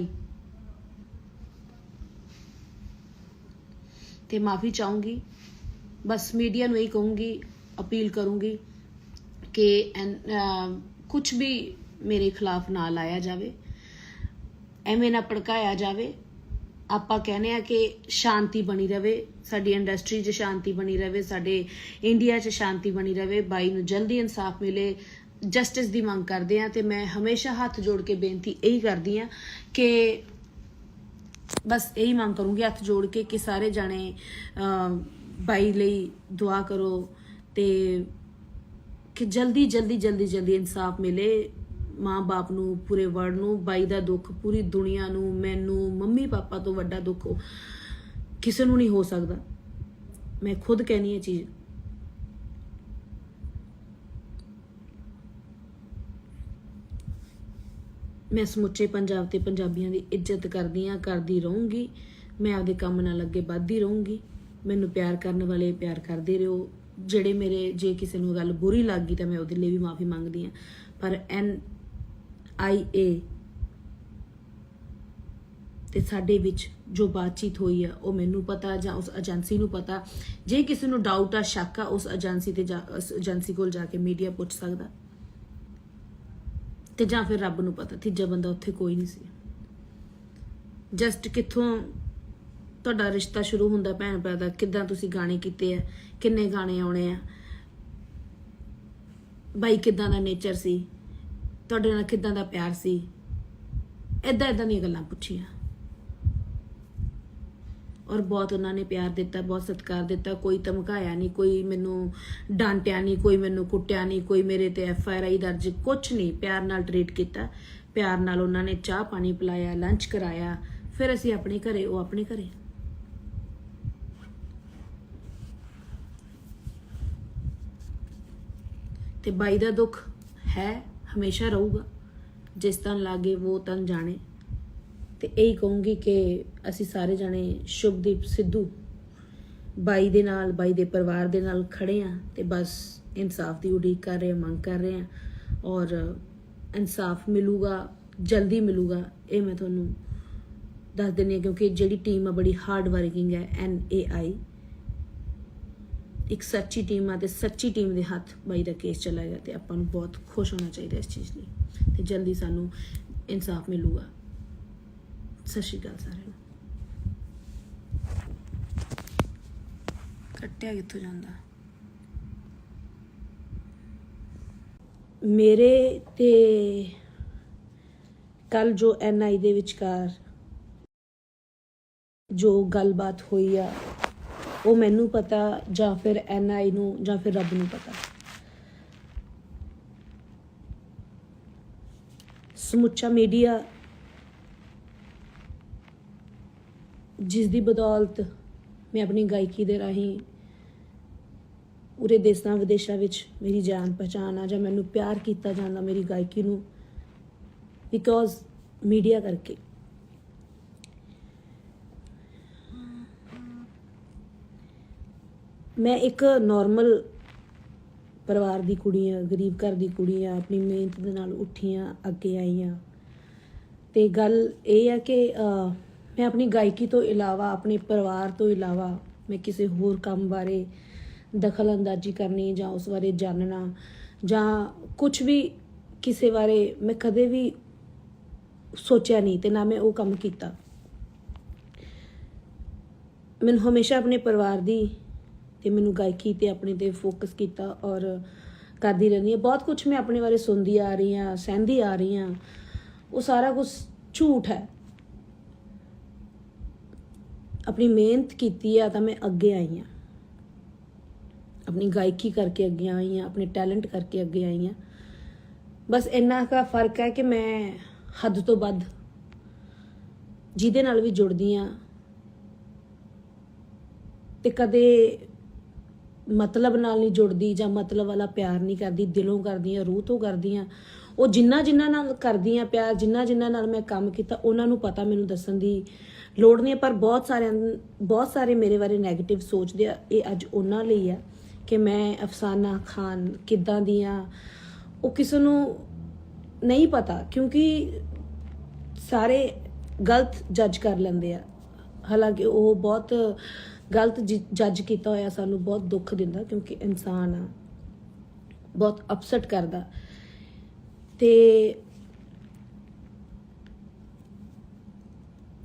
ते माफ़ी चाहूँगी, बस मीडिया नूं यही कहूँगी, अपील करूँगी कि कुछ भी मेरे खिलाफ ना लाया जाए, एवें ना भड़काया जाए। आपां कहने आ कि शांति बनी रहे, साडी इंडस्ट्री 'च शांति बनी रहे, साडे इंडिया 'च शांति बनी रहे, बाई नूं जल्दी इंसाफ मिले, जस्टिस की मंग करते हैं। तो मैं हमेशा हाथ जोड़ के बेनती यही करती हाँ कि बस यही मंग करूँगी हाथ जोड़ के कि सारे जाने बाई लई दुआ करो तो कि जल्दी जल्दी जल्दी जल्दी इंसाफ मिले माँ बाप नूं, पूरे वर्ल्ड नूं। बाई दा दुख पूरी दुनिया नूं, मैनू, मम्मी पापा तो वड्डा दुख किसी नूं नहीं हो सकता। मैं खुद कहनी है चीज़। मैं समुचे पंजाब ते पंजाबियों की इज्जत करदी हाँ, करदी रहूँगी। मैं आपदे काम नाल अगे वधदी रहूँगी। मैनू प्यार करने वाले प्यार करते रहो, ਜਿਹੜੇ मेरे जे किसी ਨੂੰ गल बुरी लग गई तो मैं ਉਹਦੇ ਲਈ भी माफ़ी मंगदी हाँ। पर NIA ਤੇ ਸਾਡੇ ਵਿੱਚ जो बातचीत हुई है वो मैनू पता, ਜਾਂ उस एजेंसी ਨੂੰ पता। जे किसी ਨੂੰ डाउट आ, शक आ, उस एजेंसी ते उस एजेंसी कोल जाके मीडिया पुछ सकदा, ते ਜਾਂ फिर रब ਨੂੰ पता। तीजा बंदा उत्थे कोई नहीं सी। जस्ट कित्थों ਤੁਹਾਡਾ रिश्ता शुरू ਹੁੰਦਾ ਭੈਣ ਭਰਾ ਦਾ, ਕਿੱਦਾਂ ਤੁਸੀਂ ਗਾਣੇ ਕੀਤੇ ਆ, ਕਿੰਨੇ ਗਾਣੇ ਆਉਣੇ ਆ, ਬਾਈ ਕਿੱਦਾਂ ਦਾ ਨੇਚਰ ਸੀ, ਤੁਹਾਡੇ ਨਾਲ ਕਿੱਦਾਂ ਦਾ ਪਿਆਰ ਸੀ, ਇਦਾਂ ਦੀਆਂ ਗੱਲਾਂ ਪੁੱਛੀਆਂ। और बहुत उन्होंने प्यार दिता, बहुत सत्कार दिता। कोई धमकाया नहीं, कोई मैनू डांटिया नहीं, कोई मैनू कुटिया नहीं, कोई मेरे ते FIR दर्ज कुछ नहीं। प्यार नाल ट्रीट किया, प्यार नाल उन्होंने चाह पानी पिलाया, लंच कराया, फिर असी अपने घरे, वो अपने घरे। ते बाई दा दुख है, हमेशा रहूगा। जिस तन लागे वो तन जाने। तो यही कहूँगी कि असी सारे जाने शुभदीप सिद्धू बाई दे नाल, बाई दे परिवार दे नाल खड़े हाँ। तो बस इंसाफ की उड़ीक कर रहे हैं, मंग कर रहे हैं, और इंसाफ मिलूगा, जल्दी मिलूगा, ये मैं तुहानू दस देनी है। क्योंकि जिहड़ी टीम है बड़ी हार्ड वर्किंग है, NAI एक सच्ची टीम है, तो सच्ची टीम के हाथ बाई का केस चला गया। तो आपां नूं बहुत खुश होना चाहिए इस चीज़ लिए। तो जल्दी सानू ਇਨਸਾਫ ਮਿਲੂਗਾ। ਸਤਿ ਸ਼੍ਰੀ ਅਕਾਲ ਸਾਰਿਆਂ ਨੂੰ। ਕੱਟਿਆ ਕਿੱਥੋਂ ਜਾਂਦਾ? ਮੇਰੇ ਤੇ ਕੱਲ ਜੋ NI ਦੇ ਵਿਚਕਾਰ ਜੋ ਗੱਲਬਾਤ ਹੋਈ ਆ ਉਹ ਮੈਨੂੰ ਪਤਾ ਜਾਂ ਫਿਰ NI ਨੂੰ ਜਾਂ ਫਿਰ ਰੱਬ ਨੂੰ ਪਤਾ। ਸਮੁੱਚਾ ਮੀਡੀਆ ਜਿਸ ਦੀ ਬਦੌਲਤ ਮੈਂ ਆਪਣੀ ਗਾਇਕੀ ਦੇ ਰਾਹੀਂ ਪੂਰੇ ਦੇਸ਼ਾਂ ਵਿਦੇਸ਼ਾਂ ਵਿੱਚ ਮੇਰੀ ਜਾਣ ਪਛਾਣ ਆ ਜਾਂ ਮੈਨੂੰ ਪਿਆਰ ਕੀਤਾ ਜਾਂਦਾ ਮੇਰੀ ਗਾਇਕੀ ਨੂੰ, ਬਿਕੋਜ਼ ਮੀਡੀਆ ਕਰਕੇ। ਮੈਂ ਇੱਕ ਨੋਰਮਲ ਪਰਿਵਾਰ ਦੀ ਕੁੜੀ ਆ, ਗਰੀਬ ਘਰ ਦੀ ਕੁੜੀ ਆ, ਆਪਣੀ ਮਿਹਨਤ ਦੇ ਨਾਲ ਉੱਠੀ ਆ, ਅੱਗੇ ਆਈ ਆ। ਤੇ ਗੱਲ ਇਹ ਆ ਕਿ ਮੈਂ ਆਪਣੀ ਗਾਇਕੀ ਤੋਂ ਇਲਾਵਾ, ਆਪਣੇ ਪਰਿਵਾਰ ਤੋਂ ਇਲਾਵਾ ਮੈਂ ਕਿਸੇ ਹੋਰ ਕੰਮ ਬਾਰੇ ਦਖਲ ਅੰਦਾਜ਼ੀ ਕਰਨੀ ਜਾਂ ਉਸ ਬਾਰੇ ਜਾਣਨਾ ਜਾਂ ਕੁਝ ਵੀ ਕਿਸੇ ਬਾਰੇ ਮੈਂ ਕਦੇ ਵੀ ਸੋਚਿਆ ਨਹੀਂ ਤੇ ਨਾ ਮੈਂ ਉਹ ਕੰਮ ਕੀਤਾ। ਮੈਨੂੰ ਹਮੇਸ਼ਾ ਆਪਣੇ ਪਰਿਵਾਰ ਦੀ ਤੇ ਮੈਨੂੰ ਗਾਇਕੀ ਤੇ ਆਪਣੇ ਤੇ ਫੋਕਸ ਕੀਤਾ ਔਰ ਕਰਦੀ ਰਹਿੰਦੀ ਹਾਂ। ਬਹੁਤ ਕੁਝ ਮੈਂ ਆਪਣੇ ਬਾਰੇ ਸੁਣਦੀ ਆ ਰਹੀ ਹਾਂ, ਸਹਿੰਦੀ ਆ ਰਹੀ ਹਾਂ, ਉਹ ਸਾਰਾ ਕੁਝ ਝੂਠ ਹੈ। ਆਪਣੀ ਮਿਹਨਤ ਕੀਤੀ ਆ ਤਾਂ ਮੈਂ ਅੱਗੇ ਆਈ ਹਾਂ, ਆਪਣੀ ਗਾਇਕੀ ਕਰਕੇ ਅੱਗੇ ਆਈ ਹਾਂ, ਆਪਣੇ ਟੈਲੈਂਟ ਕਰਕੇ ਅੱਗੇ ਆਈ ਹਾਂ। ਬਸ ਇੰਨਾ ਕੁ ਫਰਕ ਹੈ ਕਿ ਮੈਂ ਹੱਦ ਤੋਂ ਵੱਧ ਜਿਹਦੇ ਨਾਲ ਵੀ ਜੁੜਦੀ ਹਾਂ ਤੇ ਕਦੇ ਮਤਲਬ ਨਾਲ ਨਹੀਂ ਜੁੜਦੀ ਜਾਂ ਮਤਲਬ ਵਾਲਾ ਪਿਆਰ ਨਹੀਂ ਕਰਦੀ, ਦਿਲੋਂ ਕਰਦੀ ਹਾਂ, ਰੂਹ ਤੋਂ ਕਰਦੀ ਹਾਂ। ਉਹ ਜਿਨ੍ਹਾਂ ਨਾਲ ਕਰਦੀ ਹਾਂ ਪਿਆਰ, ਜਿਨ੍ਹਾਂ ਨਾਲ ਮੈਂ ਕੰਮ ਕੀਤਾ, ਉਹਨਾਂ ਨੂੰ ਪਤਾ, ਮੈਨੂੰ ਦੱਸਣ ਦੀ ਲੋੜ ਨਹੀਂ ਹੈ। ਪਰ ਬਹੁਤ ਸਾਰੇ ਮੇਰੇ ਬਾਰੇ ਨੈਗੇਟਿਵ ਸੋਚਦੇ ਆ। ਇਹ ਅੱਜ ਉਹਨਾਂ ਲਈ ਆ ਕਿ ਮੈਂ ਅਫਸਾਨਾ ਖਾਨ ਕਿੱਦਾਂ ਦੀ ਆ, ਉਹ ਕਿਸੇ ਨੂੰ ਨਹੀਂ ਪਤਾ, ਕਿਉਂਕਿ ਸਾਰੇ ਗਲਤ ਜੱਜ ਕਰ ਲੈਂਦੇ ਆ। ਹਾਲਾਂਕਿ ਉਹ ਬਹੁਤ ਗਲਤ ਜੱਜ ਕੀਤਾ ਹੋਇਆ ਸਾਨੂੰ ਬਹੁਤ ਦੁੱਖ ਦਿੰਦਾ, ਕਿਉਂਕਿ ਇਨਸਾਨ ਆ, ਬਹੁਤ ਅਪਸੈਟ ਕਰਦਾ। ਤੇ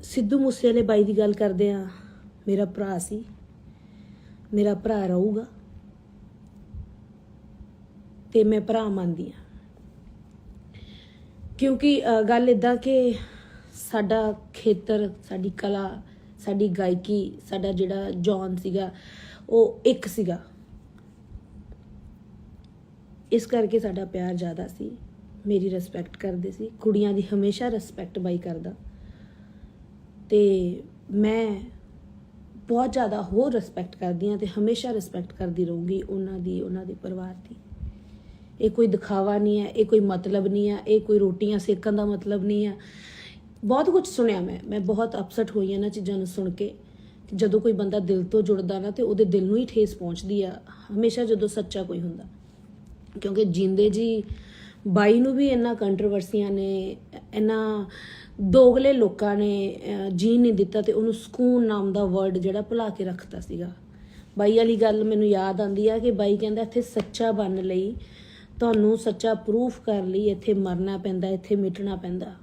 ਸਿੱਧੂ ਮੂਸੇਵਾਲੇ ਬਾਈ ਦੀ ਗੱਲ ਕਰਦੇ ਆ, ਮੇਰਾ ਭਰਾ ਸੀ, ਮੇਰਾ ਭਰਾ ਰਹੂਗਾ ਤੇ ਮੈਂ ਭਰਾ ਮੰਨਦੀ ਆ। ਕਿਉਂਕਿ ਗੱਲ ਇੱਦਾਂ ਕਿ ਸਾਡਾ ਖੇਤਰ, ਸਾਡੀ ਕਲਾ, ਸਾਡੀ ਗਾਇਕੀ, ਸਾਡਾ ਜਿਹੜਾ ਜੌਨ ਸੀਗਾ ਉਹ ਇੱਕ ਸੀਗਾ। ਇਸ ਕਰਕੇ ਸਾਡਾ ਪਿਆਰ ਜ਼ਿਆਦਾ ਸੀ, ਮੇਰੀ ਰਿਸਪੈਕਟ ਕਰਦੇ ਸੀ। ਕੁੜੀਆਂ ਦੀ ਹਮੇਸ਼ਾ ਰਿਸਪੈਕਟ ਬਾਈ ਕਰਦਾ ਤੇ ਮੈਂ ਬਹੁਤ ਜ਼ਿਆਦਾ ਹੋਰ ਰਿਸਪੈਕਟ ਕਰਦੀ ਹਾਂ ਤੇ ਹਮੇਸ਼ਾ ਰਿਸਪੈਕਟ ਕਰਦੀ ਰਹੂੰਗੀ ਉਹਨਾਂ ਦੀ, ਉਹਨਾਂ ਦੇ ਪਰਿਵਾਰ ਦੀ। ਇਹ ਕੋਈ ਦਿਖਾਵਾ ਨਹੀਂ ਹੈ, ਇਹ ਕੋਈ ਮਤਲਬ ਨਹੀਂ ਹੈ, ਇਹ ਕੋਈ ਰੋਟੀਆਂ ਸੇਕਣ ਦਾ ਮਤਲਬ ਨਹੀਂ ਹੈ। ਬਹੁਤ ਕੁਝ ਸੁਣਿਆ ਮੈਂ ਬਹੁਤ ਅਪਸੈਟ ਹੋਈ ਇਹਨਾਂ ਚੀਜ਼ਾਂ ਨੂੰ ਸੁਣ ਕੇ। ਜਦੋਂ ਕੋਈ ਬੰਦਾ ਦਿਲ ਤੋਂ ਜੁੜਦਾ ਨਾ ਤੇ ਉਹਦੇ ਦਿਲ ਨੂੰ ਹੀ ਠੇਸ ਪਹੁੰਚਦੀ ਆ ਹਮੇਸ਼ਾ ਜਦੋਂ ਸੱਚਾ ਕੋਈ ਹੁੰਦਾ। ਕਿਉਂਕਿ ਜਿੰਦੇ ਜੀ ਬਾਈ ਨੂੰ ਵੀ ਇੰਨਾ ਕੰਟਰੋਵਰਸੀਆਂ ਨੇ, ਇੰਨਾ ਦੋਗਲੇ ਲੋਕਾਂ ਨੇ ਜੀਣ ਨਹੀਂ ਦਿੱਤਾ ਤੇ ਉਹਨੂੰ ਸਕੂਨ ਨਾਮ ਦਾ ਵਰਡ ਜਿਹੜਾ ਭੁਲਾ ਕੇ ਰੱਖਤਾ ਸੀਗਾ। ਬਾਈ ਵਾਲੀ ਗੱਲ ਮੈਨੂੰ ਯਾਦ ਆਉਂਦੀ ਆ ਕਿ ਬਾਈ ਕਹਿੰਦਾ ਇੱਥੇ ਸੱਚਾ ਬਣਨ ਲਈ, ਤੁਹਾਨੂੰ ਸੱਚਾ ਪ੍ਰੂਫ ਕਰਨ ਲਈ ਇੱਥੇ ਮਰਨਾ ਪੈਂਦਾ, ਇੱਥੇ ਮਿਟਣਾ ਪੈਂਦਾ,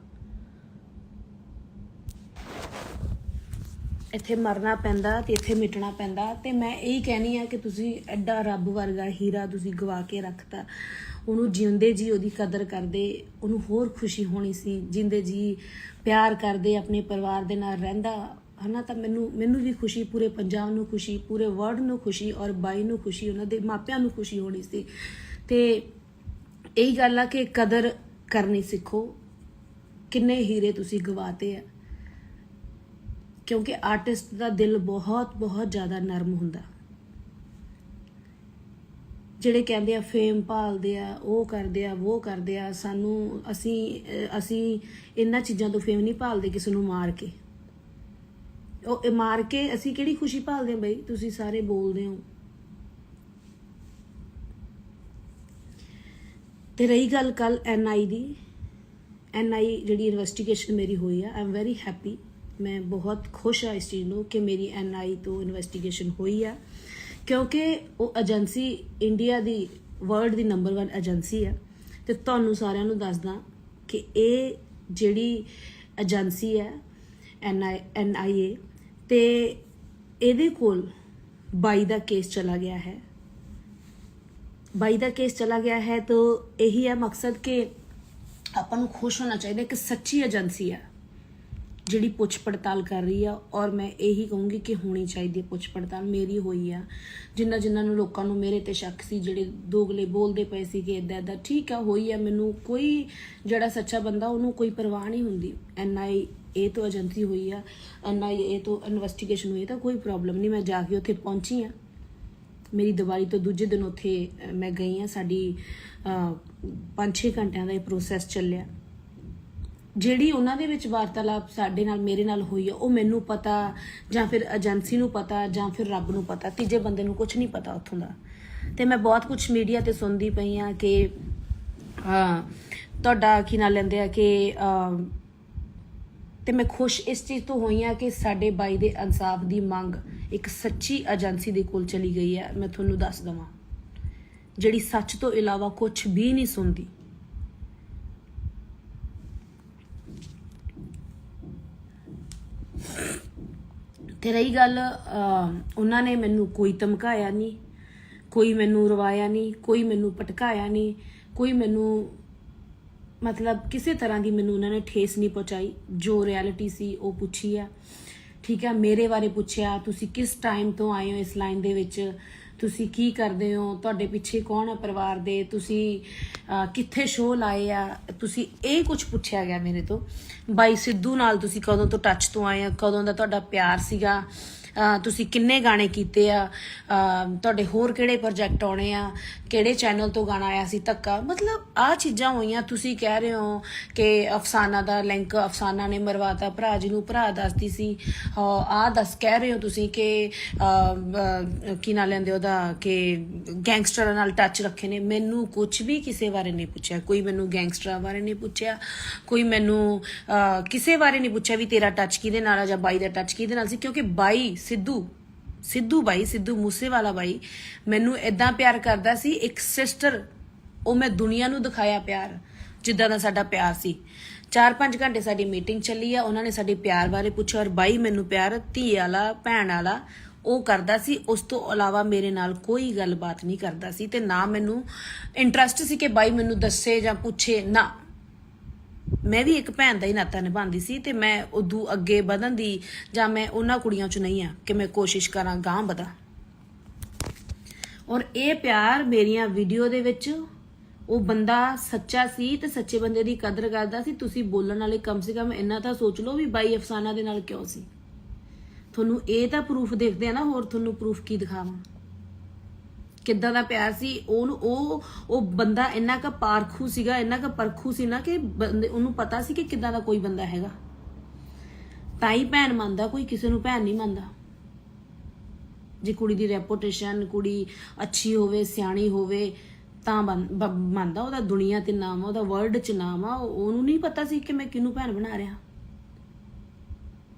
ਇੱਥੇ ਮਰਨਾ ਪੈਂਦਾ ਤੇ ਇੱਥੇ ਮਿਟਣਾ ਪੈਂਦਾ। ਤੇ ਮੈਂ ਇਹੀ ਕਹਿਣੀ ਆ ਕਿ ਤੁਸੀਂ ਐਡਾ ਰੱਬ ਵਰਗਾ ਹੀਰਾ ਤੁਸੀਂ ਗਵਾ ਕੇ ਰੱਖਤਾ। ਉਹਨੂੰ ਜਿਉਂਦੇ ਜੀ ਉਹਦੀ ਕਦਰ ਕਰਦੇ, ਉਹਨੂੰ ਹੋਰ ਖੁਸ਼ੀ ਹੋਣੀ ਸੀ। ਜਿੰਦੇ ਜੀ ਪਿਆਰ ਕਰਦੇ, ਆਪਣੇ ਪਰਿਵਾਰ ਦੇ ਨਾਲ ਰਹਿੰਦਾ ਹਨਾ, ਤਾਂ ਮੈਨੂੰ ਵੀ ਖੁਸ਼ੀ, ਪੂਰੇ ਪੰਜਾਬ ਨੂੰ ਖੁਸ਼ੀ, ਪੂਰੇ ਵਰਲਡ ਨੂੰ ਖੁਸ਼ੀ ਔਰ ਬਾਈ ਨੂੰ ਖੁਸ਼ੀ, ਉਹਨਾਂ ਦੇ ਮਾਪਿਆਂ ਨੂੰ ਖੁਸ਼ੀ ਹੋਣੀ ਸੀ। ਤੇ ਇਹੀ ਗੱਲ ਆ ਕਿ ਕਦਰ ਕਰਨੀ ਸਿੱਖੋ। ਕਿੰਨੇ ਹੀਰੇ ਤੁਸੀਂ ਗਵਾਤੇ ਆ, ਕਿਉਂਕਿ ਆਰਟਿਸਟ ਦਾ ਦਿਲ ਬਹੁਤ ਬਹੁਤ ਜ਼ਿਆਦਾ ਨਰਮ ਹੁੰਦਾ। ਜਿਹੜੇ ਕਹਿੰਦੇ ਆ ਫੇਮ ਭਾਲਦੇ ਆ, ਉਹ ਕਰਦੇ ਆ, ਉਹ ਕਰਦੇ ਆ, ਸਾਨੂੰ ਅਸੀਂ ਇਹਨਾਂ ਚੀਜ਼ਾਂ ਤੋਂ ਫੇਮ ਨਹੀਂ ਭਾਲਦੇ। ਕਿਸੇ ਨੂੰ ਮਾਰ ਕੇ, ਉਹ ਮਾਰ ਕੇ ਅਸੀਂ ਕਿਹੜੀ ਖੁਸ਼ੀ ਭਾਲਦੇ ਆ ਬਈ? ਤੁਸੀਂ ਸਾਰੇ ਬੋਲਦੇ ਹੋ। ਤੇ ਰਹੀ ਗੱਲ ਕੱਲ NI ਦੀ, NI ਜਿਹੜੀ ਇਨਵੈਸਟੀਗੇਸ਼ਨ ਮੇਰੀ ਹੋਈ ਆ, ਆਈ ਐਮ ਵੈਰੀ ਹੈਪੀ। ਮੈਂ ਬਹੁਤ ਖੁਸ਼ ਹਾਂ ਇਸ ਚੀਜ਼ ਨੂੰ ਕਿ ਮੇਰੀ NI ਤੋਂ ਇਨਵੈਸਟੀਗੇਸ਼ਨ ਹੋਈ ਆ, ਕਿਉਂਕਿ ਉਹ ਏਜੰਸੀ ਇੰਡੀਆ ਦੀ, ਵਰਲਡ ਦੀ ਨੰਬਰ 1 ਏਜੰਸੀ ਆ। ਤੇ ਤੁਹਾਨੂੰ ਸਾਰਿਆਂ ਨੂੰ ਦੱਸਦਾ ਕਿ ਇਹ ਜਿਹੜੀ ਏਜੰਸੀ ਹੈ NIA ਤੇ ਇਹਦੇ ਕੋਲ ਬਾਈ ਦਾ ਕੇਸ ਚਲਾ ਗਿਆ ਹੈ। ਬਾਈ ਦਾ ਕੇਸ ਚਲਾ ਗਿਆ ਹੈ ਤਾਂ ਇਹੀ ਹੈ ਮਕਸਦ ਕਿ ਆਪਾਂ ਨੂੰ ਖੁਸ਼ ਹੋਣਾ ਚਾਹੀਦਾ ਕਿ ਸੱਚੀ ਏਜੰਸੀ ਹੈ ਜਿਹੜੀ ਪੁੱਛ ਪੜਤਾਲ ਕਰ ਰਹੀ ਆ। ਔਰ ਮੈਂ ਇਹੀ ਕਹੂੰਗੀ ਕਿ ਹੋਣੀ ਚਾਹੀਦੀ ਹੈ ਪੁੱਛ ਪੜਤਾਲ। ਮੇਰੀ ਹੋਈ ਆ, ਜਿਨ੍ਹਾਂ ਨੂੰ ਲੋਕਾਂ ਨੂੰ ਮੇਰੇ ਤੇ ਸ਼ੱਕ ਸੀ, ਜਿਹੜੇ ਦੋਗਲੇ ਬੋਲਦੇ ਪਏ ਸੀ ਕਿ ਇੱਦਾਂ ਠੀਕ ਆ, ਹੋਈ ਆ। ਮੈਨੂੰ ਕੋਈ ਜਿਹੜਾ ਸੱਚਾ ਬੰਦਾ ਉਹਨੂੰ ਕੋਈ ਪਰਵਾਹ ਨਹੀਂ ਹੁੰਦੀ। NIA ਤੋਂ ਏਜੰਸੀ ਹੋਈ ਆ, NIA ਤੋਂ ਇਨਵੈਸਟੀਗੇਸ਼ਨ ਹੋਈ ਤਾਂ ਕੋਈ ਪ੍ਰੋਬਲਮ ਨਹੀਂ। ਮੈਂ ਜਾ ਕੇ ਉੱਥੇ ਪਹੁੰਚੀ ਆ, ਮੇਰੀ ਦੀਵਾਲੀ ਤੋਂ ਦੂਜੇ ਦਿਨ ਉੱਥੇ ਮੈਂ ਗਈ ਆ। ਸਾਡੀ 5-6 ਘੰਟਿਆਂ ਦਾ ਇਹ ਪ੍ਰੋਸੈਸ ਚੱਲਿਆ। ਜਿਹੜੀ ਉਹਨਾਂ ਦੇ ਵਿੱਚ ਵਾਰਤਾਲਾਪ ਸਾਡੇ ਨਾਲ ਮੇਰੇ ਨਾਲ ਹੋਈ ਆ ਉਹ ਮੈਨੂੰ ਪਤਾ, ਜਾਂ ਫਿਰ ਏਜੰਸੀ ਨੂੰ ਪਤਾ, ਜਾਂ ਫਿਰ ਰੱਬ ਨੂੰ ਪਤਾ, ਤੀਜੇ ਬੰਦੇ ਨੂੰ ਕੁਝ ਨਹੀਂ ਪਤਾ ਉੱਥੋਂ ਦਾ। ਤੇ ਮੈਂ ਬਹੁਤ ਕੁਝ ਮੀਡੀਆ ਤੇ ਸੁਣਦੀ ਪਈ ਆ ਕਿ ਤੁਹਾਡਾ ਕੀ ਨਾਂ ਲੈਂਦੇ ਆ ਕਿ ਤੇ ਮੈਂ ਖੁਸ਼ ਇਸ ਚੀਜ਼ ਤੋਂ ਹੋਈ ਆ ਕਿ ਸਾਡੇ ਬਾਈ ਦੇ ਇਨਸਾਫ ਦੀ ਮੰਗ ਇੱਕ ਸੱਚੀ ਏਜੰਸੀ ਦੇ ਕੋਲ ਚਲੀ ਗਈ ਹੈ। ਮੈਂ ਤੁਹਾਨੂੰ ਦੱਸ ਦਵਾਂ, ਜਿਹੜੀ ਸੱਚ ਤੋਂ ਇਲਾਵਾ ਕੁਝ ਵੀ ਨਹੀਂ ਸੁਣਦੀ। ਤੇ ਰਹੀ ਗੱਲ, ਉਹਨਾਂ ਨੇ ਮੈਨੂੰ ਕੋਈ ਧਮਕਾਇਆ ਨਹੀਂ, ਕੋਈ ਮੈਨੂੰ ਰਵਾਇਆ ਨਹੀਂ, ਕੋਈ ਮੈਨੂੰ ਭਟਕਾਇਆ ਨਹੀਂ, ਕੋਈ ਮੈਨੂੰ ਮਤਲਬ ਕਿਸੇ ਤਰ੍ਹਾਂ ਦੀ ਮੈਨੂੰ ਉਹਨਾਂ ਨੇ ਠੇਸ ਨਹੀਂ ਪਹੁੰਚਾਈ। ਜੋ ਰਿਐਲਿਟੀ ਸੀ ਉਹ ਪੁੱਛੀ ਆ, ਠੀਕ ਹੈ। ਮੇਰੇ ਬਾਰੇ ਪੁੱਛਿਆ, ਤੁਸੀਂ ਕਿਸ ਟਾਈਮ ਤੋਂ ਆਏ ਹੋ ਇਸ ਲਾਈਨ ਦੇ ਵਿੱਚ, ਤੁਸੀਂ ਕੀ ਕਰਦੇ ਹੋ, ਤੁਹਾਡੇ ਪਿੱਛੇ ਕੌਣ ਹੈ ਪਰਿਵਾਰ ਦੇ, ਤੁਸੀਂ ਕਿੱਥੇ ਸ਼ੋਅ ਲਾਏ ਆ, ਤੁਸੀਂ ਇਹ ਕੁਝ ਪੁੱਛਿਆ ਗਿਆ ਮੇਰੇ ਤੋਂ। ਬਾਈ ਸਿੱਧੂ ਨਾਲ ਤੁਸੀਂ ਕਦੋਂ ਤੋਂ ਟੱਚ ਤੋਂ ਆਏ ਆ, ਕਦੋਂ ਦਾ ਤੁਹਾਡਾ ਪਿਆਰ ਸੀਗਾ, ਤੁਸੀਂ ਕਿੰਨੇ ਗਾਣੇ ਕੀਤੇ ਆ, ਤੁਹਾਡੇ ਹੋਰ ਕਿਹੜੇ ਪ੍ਰੋਜੈਕਟ ਆਉਣੇ ਆ, ਕਿਹੜੇ ਚੈਨਲ ਤੋਂ ਗਾਣਾ ਆਇਆ ਸੀ ਧੱਕਾ, ਮਤਲਬ ਆਹ ਚੀਜ਼ਾਂ ਹੋਈਆਂ। ਤੁਸੀਂ ਕਹਿ ਰਹੇ ਹੋ ਕਿ ਅਫਸਾਨਾ ਦਾ ਲਿੰਕ ਅਫਸਾਨਾ ਨੇ ਮਰਵਾਤਾ, ਭਰਾ ਜੀ ਨੂੰ ਭਰਾ ਦੱਸਦੀ ਸੀ, ਕਹਿ ਰਹੇ ਹੋ ਤੁਸੀਂ ਕਿ ਕੀ ਨਾਂ ਲੈਂਦੇ ਉਹਦਾ ਕਿ ਗੈਂਗਸਟਰਾਂ ਨਾਲ ਟੱਚ ਰੱਖੇ ਨੇ। ਮੈਨੂੰ ਕੁਝ ਵੀ ਕਿਸੇ ਬਾਰੇ ਨਹੀਂ ਪੁੱਛਿਆ, ਕੋਈ ਮੈਨੂੰ ਗੈਂਗਸਟਰਾਂ ਬਾਰੇ ਨਹੀਂ ਪੁੱਛਿਆ, ਕੋਈ ਮੈਨੂੰ ਕਿਸੇ ਬਾਰੇ ਨਹੀਂ ਪੁੱਛਿਆ ਵੀ ਤੇਰਾ ਟੱਚ ਕਿਹਦੇ ਨਾਲ ਆ ਜਾਂ ਬਾਈ ਦਾ ਟੱਚ ਕਿਹਦੇ ਨਾਲ ਸੀ। ਕਿਉਂਕਿ ਬਾਈ ਸਿੱਧੂ ਮੂਸੇਵਾਲਾ ਬਾਈ ਮੈਨੂੰ ਏਦਾਂ ਪਿਆਰ ਕਰਦਾ ਸੀ, ਇੱਕ ਸਿਸਟਰ। ਉਹ ਮੈਂ ਦੁਨੀਆ ਨੂੰ ਦਿਖਾਇਆ ਪਿਆਰ, ਜਿੱਦਾਂ ਦਾ ਸਾਡਾ ਪਿਆਰ ਸੀ। 4-5 ਘੰਟੇ ਸਾਡੀ ਮੀਟਿੰਗ ਚੱਲੀ ਆ, ਉਹਨਾਂ ਨੇ ਸਾਡੇ ਪਿਆਰ ਬਾਰੇ ਪੁੱਛਿਆ। ਔਰ ਬਾਈ ਮੈਨੂੰ ਪਿਆਰ ਧੀ ਵਾਲਾ, ਭੈਣ ਵਾਲਾ ਉਹ ਕਰਦਾ ਸੀ। ਉਸ ਤੋਂ ਇਲਾਵਾ ਮੇਰੇ ਨਾਲ ਕੋਈ ਗੱਲਬਾਤ ਨਹੀਂ ਕਰਦਾ ਸੀ ਤੇ ਨਾ ਮੈਨੂੰ ਇੰਟਰਸਟ ਸੀ ਕਿ ਬਾਈ ਮੈਨੂੰ ਦੱਸੇ ਜਾਂ ਪੁੱਛੇ। ਨਾ, ਮੈਂ ਵੀ ਇੱਕ ਭੈਣ ਦਾ ਹੀ ਨਾਤਾ ਨਿਭਾਉਂਦੀ ਸੀ ਤੇ ਮੈਂ ਉਦੋਂ ਅੱਗੇ ਵਧਣ ਦੀ ਜਾਂ ਮੈਂ ਉਹਨਾਂ ਕੁੜੀਆਂ 'ਚ ਨਹੀਂ ਆ ਕਿ ਮੈਂ ਕੋਸ਼ਿਸ਼ ਕਰਾਂ ਗਾਂਹ ਵਧਾਂ। ਔਰ ਇਹ ਪਿਆਰ ਮੇਰੀਆਂ ਵੀਡੀਓ ਦੇ ਵਿੱਚ ਉਹ ਬੰਦਾ ਸੱਚਾ ਸੀ ਤੇ ਸੱਚੇ ਬੰਦੇ ਦੀ ਕਦਰ ਕਰਦਾ ਸੀ। ਤੁਸੀਂ ਬੋਲਣ ਵਾਲੇ ਕਮ ਸੇ ਕਮ ਇੰਨਾ ਤਾਂ ਸੋਚ ਲਓ ਵੀ ਬਾਈ ਅਫਸਾਨਾ ਦੇ ਨਾਲ ਕਿਉਂ ਸੀ। ਤੁਹਾਨੂੰ ਇਹ ਤਾਂ ਪ੍ਰੂਫ ਦੇਖਦੇ ਆ ਨਾ, ਹੋਰ ਤੁਹਾਨੂੰ ਪ੍ਰੂਫ ਕੀ ਦਿਖਾਵਾਂ ਕਿੱਦਾਂ ਦਾ ਪਿਆਰ ਸੀ। ਉਹ ਬੰਦਾ ਇੰਨਾ ਕੁ ਪਾਰਖੂ ਸੀਗਾ, ਇੰਨਾ ਕੁ ਪਰਖੂ ਸੀ ਨਾ ਕਿ ਉਹਨੂੰ ਪਤਾ ਸੀ ਕਿ ਕਿੱਦਾਂ ਦਾ ਕੋਈ ਬੰਦਾ ਹੈਗਾ। ਤਾਂ ਹੀ ਭੈਣ ਮੰਨਦਾ, ਕੋਈ ਕਿਸੇ ਨੂੰ ਭੈਣ ਨਹੀਂ ਮੰਨਦਾ। ਜੇ ਕੁੜੀ ਦੀ ਰੈਪੂਟੇਸ਼ਨ, ਕੁੜੀ ਅੱਛੀ ਹੋਵੇ, ਸਿਆਣੀ ਹੋਵੇ ਤਾਂ ਮੰਨਦਾ। ਉਹਦਾ ਦੁਨੀਆ ਤੇ ਨਾਮ ਆ, ਉਹਦਾ ਵਰਲਡ 'ਚ ਨਾਮ ਆ। ਉਹਨੂੰ ਨਹੀਂ ਪਤਾ ਸੀ ਕਿ ਮੈਂ ਕਿਹਨੂੰ ਭੈਣ ਬਣਾ ਰਿਹਾ।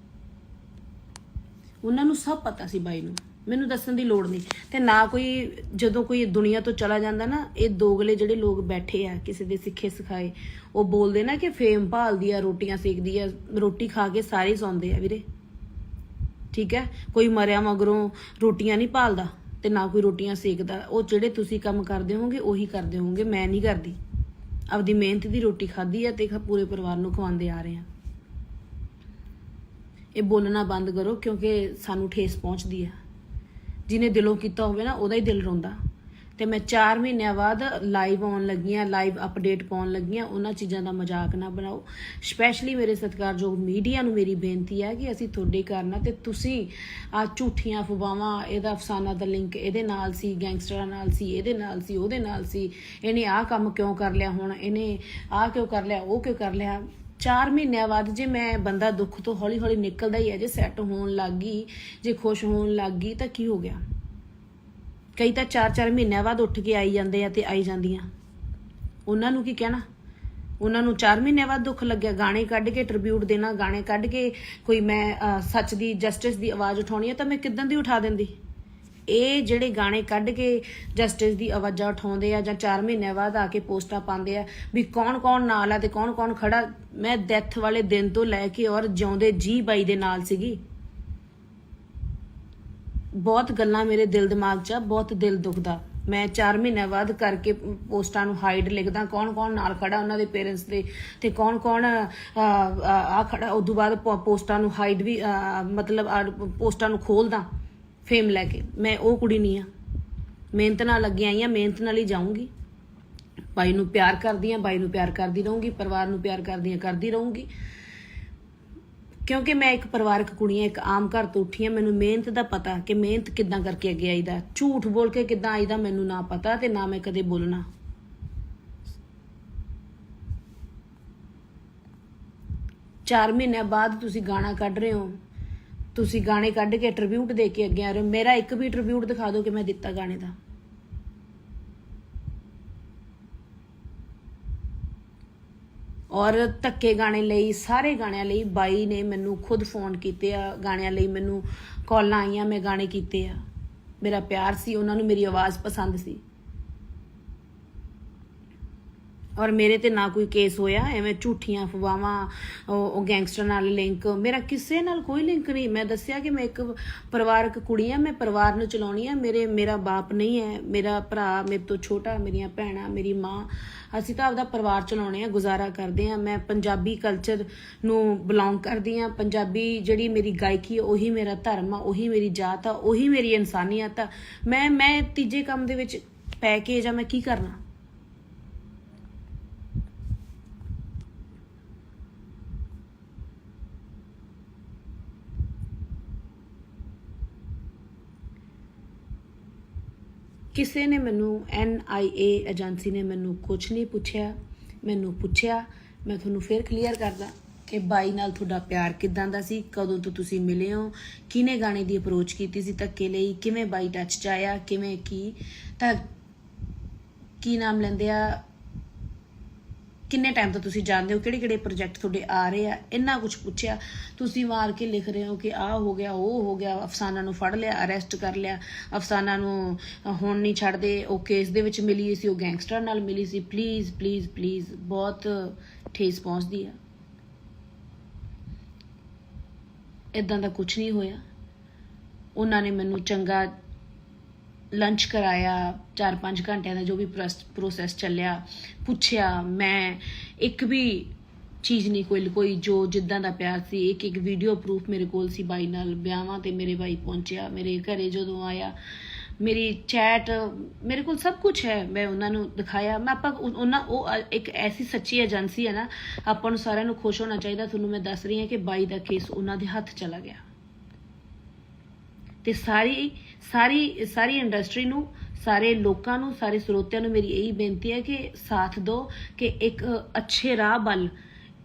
ਉਹਨਾਂ ਨੂੰ ਸਭ ਪਤਾ ਸੀ ਬਾਈ ਨੂੰ, ਮੈਨੂੰ ਦੱਸਣ ਦੀ ਲੋੜ ਨਹੀਂ। ਤੇ ਨਾ ਕੋਈ, ਜਦੋਂ ਕੋਈ ਦੁਨੀਆ ਤੋਂ ਚਲਾ ਜਾਂਦਾ ਨਾ, ਇਹ ਦੋਗਲੇ ਜਿਹੜੇ ਲੋਕ ਬੈਠੇ ਆ ਕਿਸੇ ਦੇ ਸਿੱਖੇ ਸਿਖਾਏ, ਉਹ ਬੋਲਦੇ ਨਾ ਕਿ ਫੇਮ ਭਾਲਦੀ ਆ, ਰੋਟੀਆਂ ਸੇਕਦੀ ਆ। ਰੋਟੀ ਖਾ ਕੇ ਸਾਰੇ ਸੌਂਦੇ ਆ ਵੀਰੇ, ਠੀਕ ਹੈ। ਕੋਈ ਮਰਿਆ ਮਗਰੋਂ ਰੋਟੀਆਂ ਨਹੀਂ ਭਾਲਦਾ ਤੇ ਨਾ ਕੋਈ ਰੋਟੀਆਂ ਸੇਕਦਾ। ਉਹ ਜਿਹੜੇ ਤੁਸੀਂ ਕੰਮ ਕਰਦੇ ਹੋਗੇ ਉਹੀ ਕਰਦੇ ਹੋਗੇ, ਮੈਂ ਨਹੀਂ ਕਰਦੀ। ਆਪਦੀ ਮਿਹਨਤ ਦੀ ਰੋਟੀ ਖਾਧੀ ਆ ਤੇ ਪੂਰੇ ਪਰਿਵਾਰ ਨੂੰ ਖਵਾਉਂਦੇ ਆ ਰਹੇ ਆ। ਇਹ ਬੋਲਣਾ ਬੰਦ ਕਰੋ ਕਿਉਂਕਿ ਸਾਨੂੰ ਠੇਸ ਪਹੁੰਚਦੀ ਆ। ਜਿਹਨੇ ਦਿਲੋਂ ਕੀਤਾ ਹੋਵੇ ਨਾ ਉਹਦਾ ਹੀ ਦਿਲ ਰੋਂਦਾ। ਤੇ ਮੈਂ 4 ਮਹੀਨਿਆਂ ਬਾਅਦ ਲਾਈਵ ਆਉਣ ਲੱਗੀਆਂ, ਲਾਈਵ ਅਪਡੇਟ ਪਾਉਣ ਲੱਗੀਆਂ। ਉਹਨਾਂ ਚੀਜ਼ਾਂ ਦਾ ਮਜ਼ਾਕ ਨਾ ਬਣਾਓ। ਸਪੈਸ਼ਲੀ ਮੇਰੇ ਸਤਿਕਾਰਯੋਗ ਮੀਡੀਆ ਨੂੰ ਮੇਰੀ ਬੇਨਤੀ ਹੈ ਕਿ ਅਸੀਂ ਤੁਹਾਡੇ ਕਾਰਨ ਤੇ ਤੁਸੀਂ ਆ ਝੂਠੀਆਂ ਅਫਵਾਹਾਂ, ਇਹਦਾ ਅਫਸਾਨਾ ਦਾ ਲਿੰਕ ਇਹਦੇ ਨਾਲ ਸੀ, ਗੈਂਗਸਟਰਾਂ ਨਾਲ ਸੀ, ਇਹਦੇ ਨਾਲ ਸੀ, ਉਹਦੇ ਨਾਲ ਸੀ, ਇਹਨੇ ਆਹ ਕੰਮ ਕਿਉਂ ਕਰ ਲਿਆ, ਹੁਣ ਇਹਨੇ ਆਹ ਕਿਉਂ ਕਰ ਲਿਆ, ਉਹ ਕਿਉਂ ਕਰ ਲਿਆ। 4 ਮਹੀਨਿਆਂ ਬਾਅਦ ਜੇ ਮੈਂ ਬੰਦਾ ਦੁੱਖ ਤੋਂ ਹੌਲੀ ਹੌਲੀ ਨਿਕਲਦਾ ਹੀ ਹੈ, ਜੇ ਸੈੱਟ ਹੋਣ ਲੱਗ ਗਈ, ਜੇ ਖੁਸ਼ ਹੋਣ ਲੱਗ ਗਈ ਤਾਂ ਕੀ ਹੋ ਗਿਆ। ਕਈ ਤਾਂ 4-4 ਮਹੀਨਿਆਂ ਬਾਅਦ ਉੱਠ ਕੇ ਆਈ ਜਾਂਦੇ ਆ ਤੇ ਆਈ ਜਾਂਦੀਆਂ। ਉਹਨਾਂ ਨੂੰ ਕੀ ਕਹਿਣਾ। ਉਹਨਾਂ ਨੂੰ 4 ਮਹੀਨਿਆਂ ਬਾਅਦ ਦੁੱਖ ਲੱਗਿਆ। ਗਾਣੇ ਕੱਢ ਕੇ ਟ੍ਰਿਬਿਊਟ ਦੇਣਾ, ਗਾਣੇ ਕੱਢ ਕੇ ਕੋਈ ਮੈਂ ਸੱਚ ਦੀ, ਜਸਟਿਸ ਦੀ ਆਵਾਜ਼ ਉਠਾਉਣੀ ਹੈ ਤਾਂ ਮੈਂ ਕਿੱਦਾਂ ਦੀ ਉਠਾ ਦਿੰਦੀ। ਇਹ ਜਿਹੜੇ ਗਾਣੇ ਕੱਢ ਕੇ ਜਸਟਿਸ ਦੀ ਆਵਾਜ਼ਾਂ ਉਠਾਉਂਦੇ ਆ ਜਾਂ 4 ਮਹੀਨਿਆਂ ਬਾਅਦ ਆ ਕੇ ਪੋਸਟਾਂ ਪਾਉਂਦੇ ਆ ਵੀ ਕੌਣ ਕੌਣ ਨਾਲ ਆ ਤੇ ਕੌਣ ਕੌਣ ਖੜਾ। ਮੈਂ ਡੈਥ ਵਾਲੇ ਦਿਨ ਤੋਂ ਲੈ ਕੇ ਔਰ ਜਿਉਂਦੇ ਜੀ ਬਾਈ ਦੇ ਨਾਲ ਸੀਗੀ। ਬਹੁਤ ਗੱਲਾਂ ਮੇਰੇ ਦਿਲ ਦਿਮਾਗ 'ਚ ਆ, ਬਹੁਤ ਦਿਲ ਦੁਖਦਾ। ਮੈਂ 4 ਮਹੀਨਿਆਂ ਬਾਅਦ ਕਰਕੇ ਪੋਸਟਾਂ ਨੂੰ ਹਾਈਡ ਲਿਖਦਾ ਕੌਣ ਕੌਣ ਨਾਲ ਖੜਾ ਉਹਨਾਂ ਦੇ ਪੇਰੈਂਟਸ ਦੇ ਤੇ ਕੌਣ ਕੌਣ ਆ ਖੜਾ। ਉਦੋਂ ਬਾਅਦ ਪੋਸਟਾਂ ਨੂੰ ਹਾਈਡ ਵੀ ਮਤਲਬ ਪੋਸਟਾਂ ਨੂੰ ਖੋਲਦਾ ਫੇਮ ਲੈ ਕੇ। ਮੈਂ ਉਹ ਕੁੜੀ ਨਹੀਂ ਆ, ਮਿਹਨਤ ਨਾਲ ਲੱਗੀ ਆਈ ਆ, ਮਿਹਨਤ ਨਾਲ ਹੀ ਜਾਊਂਗੀ। ਬਾਈ ਨੂੰ ਪਿਆਰ ਕਰਦੀ ਆ, ਬਾਈ ਨੂੰ ਪਿਆਰ ਕਰਦੀ ਰਹੂੰਗੀ, ਪਰਿਵਾਰ ਨੂੰ ਪਿਆਰ ਕਰਦੀ ਰਹੂੰਗੀ ਕਿਉਂਕਿ ਮੈਂ ਇੱਕ ਪਰਿਵਾਰਕ ਕੁੜੀ ਆ, ਇੱਕ ਆਮ ਘਰ ਤੋਂ ਉੱਠੀ ਆ। ਮੈਨੂੰ ਮਿਹਨਤ ਦਾ ਪਤਾ ਕਿ ਮਿਹਨਤ ਕਿੱਦਾਂ ਕਰਕੇ ਅੱਗੇ ਆਈਦਾ, ਝੂਠ ਬੋਲ ਕੇ ਕਿੱਦਾਂ ਆਈਦਾ ਮੈਨੂੰ ਨਾ ਪਤਾ ਤੇ ਨਾ ਮੈਂ ਕਦੇ ਬੋਲਣਾ। ਚਾਰ ਮਹੀਨਿਆਂ ਬਾਅਦ ਤੁਸੀਂ ਗਾਣਾ ਕੱਢ ਰਹੇ ਹੋ, ਤੁਸੀਂ ਗਾਣੇ ਕੱਢ ਕੇ ਟ੍ਰਿਬਿਊਟ ਦੇ ਕੇ ਅੱਗੇ ਆ ਰਹੇ ਹੋ। ਮੇਰਾ ਇੱਕ ਵੀ ਟ੍ਰਿਬਿਊਟ ਦਿਖਾ ਦਿਓ ਕਿ ਮੈਂ ਦਿੱਤਾ ਗਾਣੇ ਦਾ। ਔਰ ਧੱਕੇ ਗਾਣੇ ਲਈ, ਸਾਰੇ ਗਾਣਿਆਂ ਲਈ ਬਾਈ ਨੇ ਮੈਨੂੰ ਖੁਦ ਫੋਨ ਕੀਤੇ ਆ, ਗਾਣਿਆਂ ਲਈ ਮੈਨੂੰ ਕਾਲਾਂ ਆਈਆਂ, ਮੈਂ ਗਾਣੇ ਕੀਤੇ ਆ। ਮੇਰਾ ਪਿਆਰ ਸੀ, ਉਹਨਾਂ ਨੂੰ ਮੇਰੀ ਆਵਾਜ਼ ਪਸੰਦ ਸੀ। ਔਰ ਮੇਰੇ ਤੇ ਨਾ ਕੋਈ ਕੇਸ ਹੋਇਆ, ਐਵੇਂ ਝੂਠੀਆਂ ਅਫਵਾਹਾਂ, ਉਹ ਗੈਂਗਸਟਰ ਨਾਲ ਲਿੰਕ, ਮੇਰਾ ਕਿਸੇ ਨਾਲ ਕੋਈ ਲਿੰਕ ਨਹੀਂ। ਮੈਂ ਦੱਸਿਆ ਕਿ ਮੈਂ ਇੱਕ ਪਰਿਵਾਰਕ ਕੁੜੀ ਆ, ਮੈਂ ਪਰਿਵਾਰ ਨੂੰ ਚਲਾਉਣੀ ਆ। ਮੇਰਾ ਬਾਪ ਨਹੀਂ ਹੈ, ਮੇਰਾ ਭਰਾ ਮੇਰੇ ਤੋਂ ਛੋਟਾ, ਮੇਰੀਆਂ ਭੈਣਾਂ, ਮੇਰੀ ਮਾਂ, ਅਸੀਂ ਤਾਂ ਆਪਦਾ ਪਰਿਵਾਰ ਚਲਾਉਣੇ ਆ, ਗੁਜ਼ਾਰਾ ਕਰਦੇ ਆ। ਮੈਂ ਪੰਜਾਬੀ ਕਲਚਰ ਨੂੰ ਬਿਲੋਂਗ ਕਰਦੀ ਆ। ਪੰਜਾਬੀ ਜਿਹੜੀ ਮੇਰੀ ਗਾਇਕੀ ਉਹੀ ਮੇਰਾ ਧਰਮ ਆ, ਉਹੀ ਮੇਰੀ ਜਾਤ ਆ, ਉਹੀ ਮੇਰੀ ਇਨਸਾਨੀਅਤ ਆ। ਮੈਂ ਤੀਜੇ ਕੰਮ ਦੇ ਵਿੱਚ ਪੈ ਕੇ ਜਾਂ ਮੈਂ ਕੀ ਕਰਨਾ। ਕਿਸੇ ਨੇ ਮੈਨੂੰ NIA ਏਜੰਸੀ ਨੇ ਮੈਨੂੰ ਕੁਝ ਨਹੀਂ ਪੁੱਛਿਆ। ਮੈਨੂੰ ਪੁੱਛਿਆ, ਮੈਂ ਤੁਹਾਨੂੰ ਫਿਰ ਕਲੀਅਰ ਕਰਦਾ ਕਿ ਬਾਈ ਨਾਲ ਤੁਹਾਡਾ ਪਿਆਰ ਕਿੱਦਾਂ ਦਾ ਸੀ, ਕਦੋਂ ਤੋਂ ਤੁਸੀਂ ਮਿਲੇ ਹੋ, ਕਿਹਨੇ ਗਾਣੇ ਦੀ ਅਪਰੋਚ ਕੀਤੀ ਸੀ ਧੱਕੇ ਲਈ, ਕਿਵੇਂ ਬਾਈ ਟੱਚ 'ਚ ਆਇਆ, ਕਿਵੇਂ ਕੀ ਨਾਮ ਲੈਂਦੇ ਆ, ਕਿੰਨੇ ਟਾਈਮ ਤੋਂ ਤੁਸੀਂ ਜਾਣਦੇ ਹੋ, ਕਿਹੜੇ ਕਿਹੜੇ ਪ੍ਰੋਜੈਕਟ ਤੁਹਾਡੇ ਆ ਰਹੇ ਆ, ਇੰਨਾ ਕੁਝ ਪੁੱਛਿਆ। ਤੁਸੀਂ ਮਾਰ ਕੇ ਲਿਖ ਰਹੇ ਹੋ ਕਿ ਆਹ ਹੋ ਗਿਆ, ਉਹ ਹੋ ਗਿਆ, ਅਫਸਾਨਾ ਨੂੰ ਫੜ ਲਿਆ, ਅਰੈਸਟ ਕਰ ਲਿਆ, ਅਫਸਾਨਾ ਨੂੰ ਹੁਣ ਨਹੀਂ ਛੱਡਦੇ, ਉਹ ਕੇਸ ਦੇ ਵਿੱਚ ਮਿਲੀ ਸੀ, ਉਹ ਗੈਂਗਸਟਰ ਨਾਲ ਮਿਲੀ ਸੀ। ਪਲੀਜ਼ ਪਲੀਜ਼ ਪਲੀਜ਼, ਬਹੁਤ ਠੇਸ ਪਹੁੰਚਦੀ ਆ। ਇਦਾਂ ਦਾ ਕੁਝ ਨਹੀਂ ਹੋਇਆ। ਉਹਨਾਂ ਨੇ ਮੈਨੂੰ ਚੰਗਾ ਲੰਚ ਕਰਾਇਆ, 4-5 ਘੰਟਿਆਂ ਦਾ ਜੋ ਵੀ ਪ੍ਰੋਸੈਸ ਚੱਲਿਆ, ਪੁੱਛਿਆ। ਮੈਂ ਇੱਕ ਵੀ ਚੀਜ਼ ਨਹੀਂ ਕੋਈ ਜੋ ਜਿੱਦਾਂ ਦਾ ਪਿਆਰ ਸੀ, ਇੱਕ ਵੀਡੀਓ ਪ੍ਰੂਫ ਮੇਰੇ ਕੋਲ ਸੀ ਬਾਈ ਨਾਲ। ਵਿਆਹਾਂ ਤੇ ਮੇਰੇ ਬਾਈ ਪਹੁੰਚਿਆ, ਮੇਰੇ ਘਰੇ ਜਦੋਂ ਆਇਆ, ਮੇਰੀ ਚੈਟ ਮੇਰੇ ਕੋਲ ਸਭ ਕੁਝ ਹੈ, ਮੈਂ ਉਹਨਾਂ ਨੂੰ ਦਿਖਾਇਆ। ਉਹ ਇੱਕ ਐਸੀ ਸੱਚੀ ਏਜੰਸੀ ਹੈ ਨਾ, ਆਪਾਂ ਨੂੰ ਸਾਰਿਆਂ ਨੂੰ ਖੁਸ਼ ਹੋਣਾ ਚਾਹੀਦਾ। ਤੁਹਾਨੂੰ ਮੈਂ ਦੱਸ ਰਹੀ ਹਾਂ ਕਿ ਬਾਈ ਦਾ ਕੇਸ ਉਹਨਾਂ ਦੇ ਹੱਥ ਚਲਾ ਗਿਆ ਤੇ ਸਾਰੀ ਇੰਡਸਟਰੀ ਨੂੰ, ਸਾਰੇ ਲੋਕਾਂ ਨੂੰ, ਸਾਰੇ ਸਰੋਤਿਆਂ ਨੂੰ ਮੇਰੀ ਇਹੀ ਬੇਨਤੀ ਹੈ ਕਿ ਸਾਥ ਦਿਓ ਕਿ ਇੱਕ ਅੱਛੇ ਰਾਹ ਵੱਲ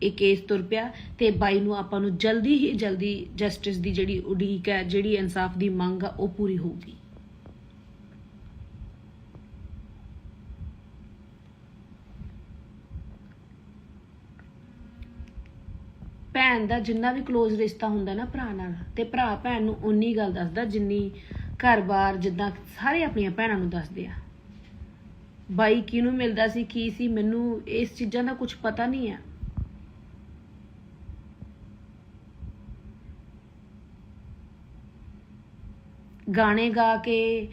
ਇਹ ਕੇਸ ਤੁਰ ਪਿਆ ਤੇ ਬਾਈ ਨੂੰ ਆਪਾਂ ਨੂੰ ਜਲਦੀ ਹੀ ਜਲਦੀ ਜਸਟਿਸ ਦੀ ਜਿਹੜੀ ਉਡੀਕ ਹੈ, ਜਿਹੜੀ ਇਨਸਾਫ ਦੀ ਮੰਗ ਆ, ਉਹ ਪੂਰੀ ਹੋਊਗੀ। ਭੈਣ ਦਾ ਜਿੰਨਾ ਵੀ ਕਲੋਜ਼ ਰਿਸ਼ਤਾ ਹੁੰਦਾ ਨਾ ਭਰਾ ਨਾਲ, ਤੇ ਭਰਾ ਭੈਣ ਨੂੰ ਉਨੀ ਗੱਲ ਦੱਸਦਾ ਜਿੰਨੀ ਘਰ-ਬਾਰ ਜਿੱਦਾਂ ਸਾਰੇ ਆਪਣੀਆਂ ਭੈਣਾਂ ਨੂੰ ਦੱਸਦੇ ਆ। ਬਾਈ ਕਿਹਨੂੰ ਮਿਲਦਾ ਸੀ, ਕੀ ਸੀ, ਮੈਨੂੰ ਇਸ ਚੀਜ਼ਾਂ ਦਾ ਕੁਝ ਪਤਾ ਨਹੀਂ ਆ। ਗਾਣੇ ਗਾ ਕੇ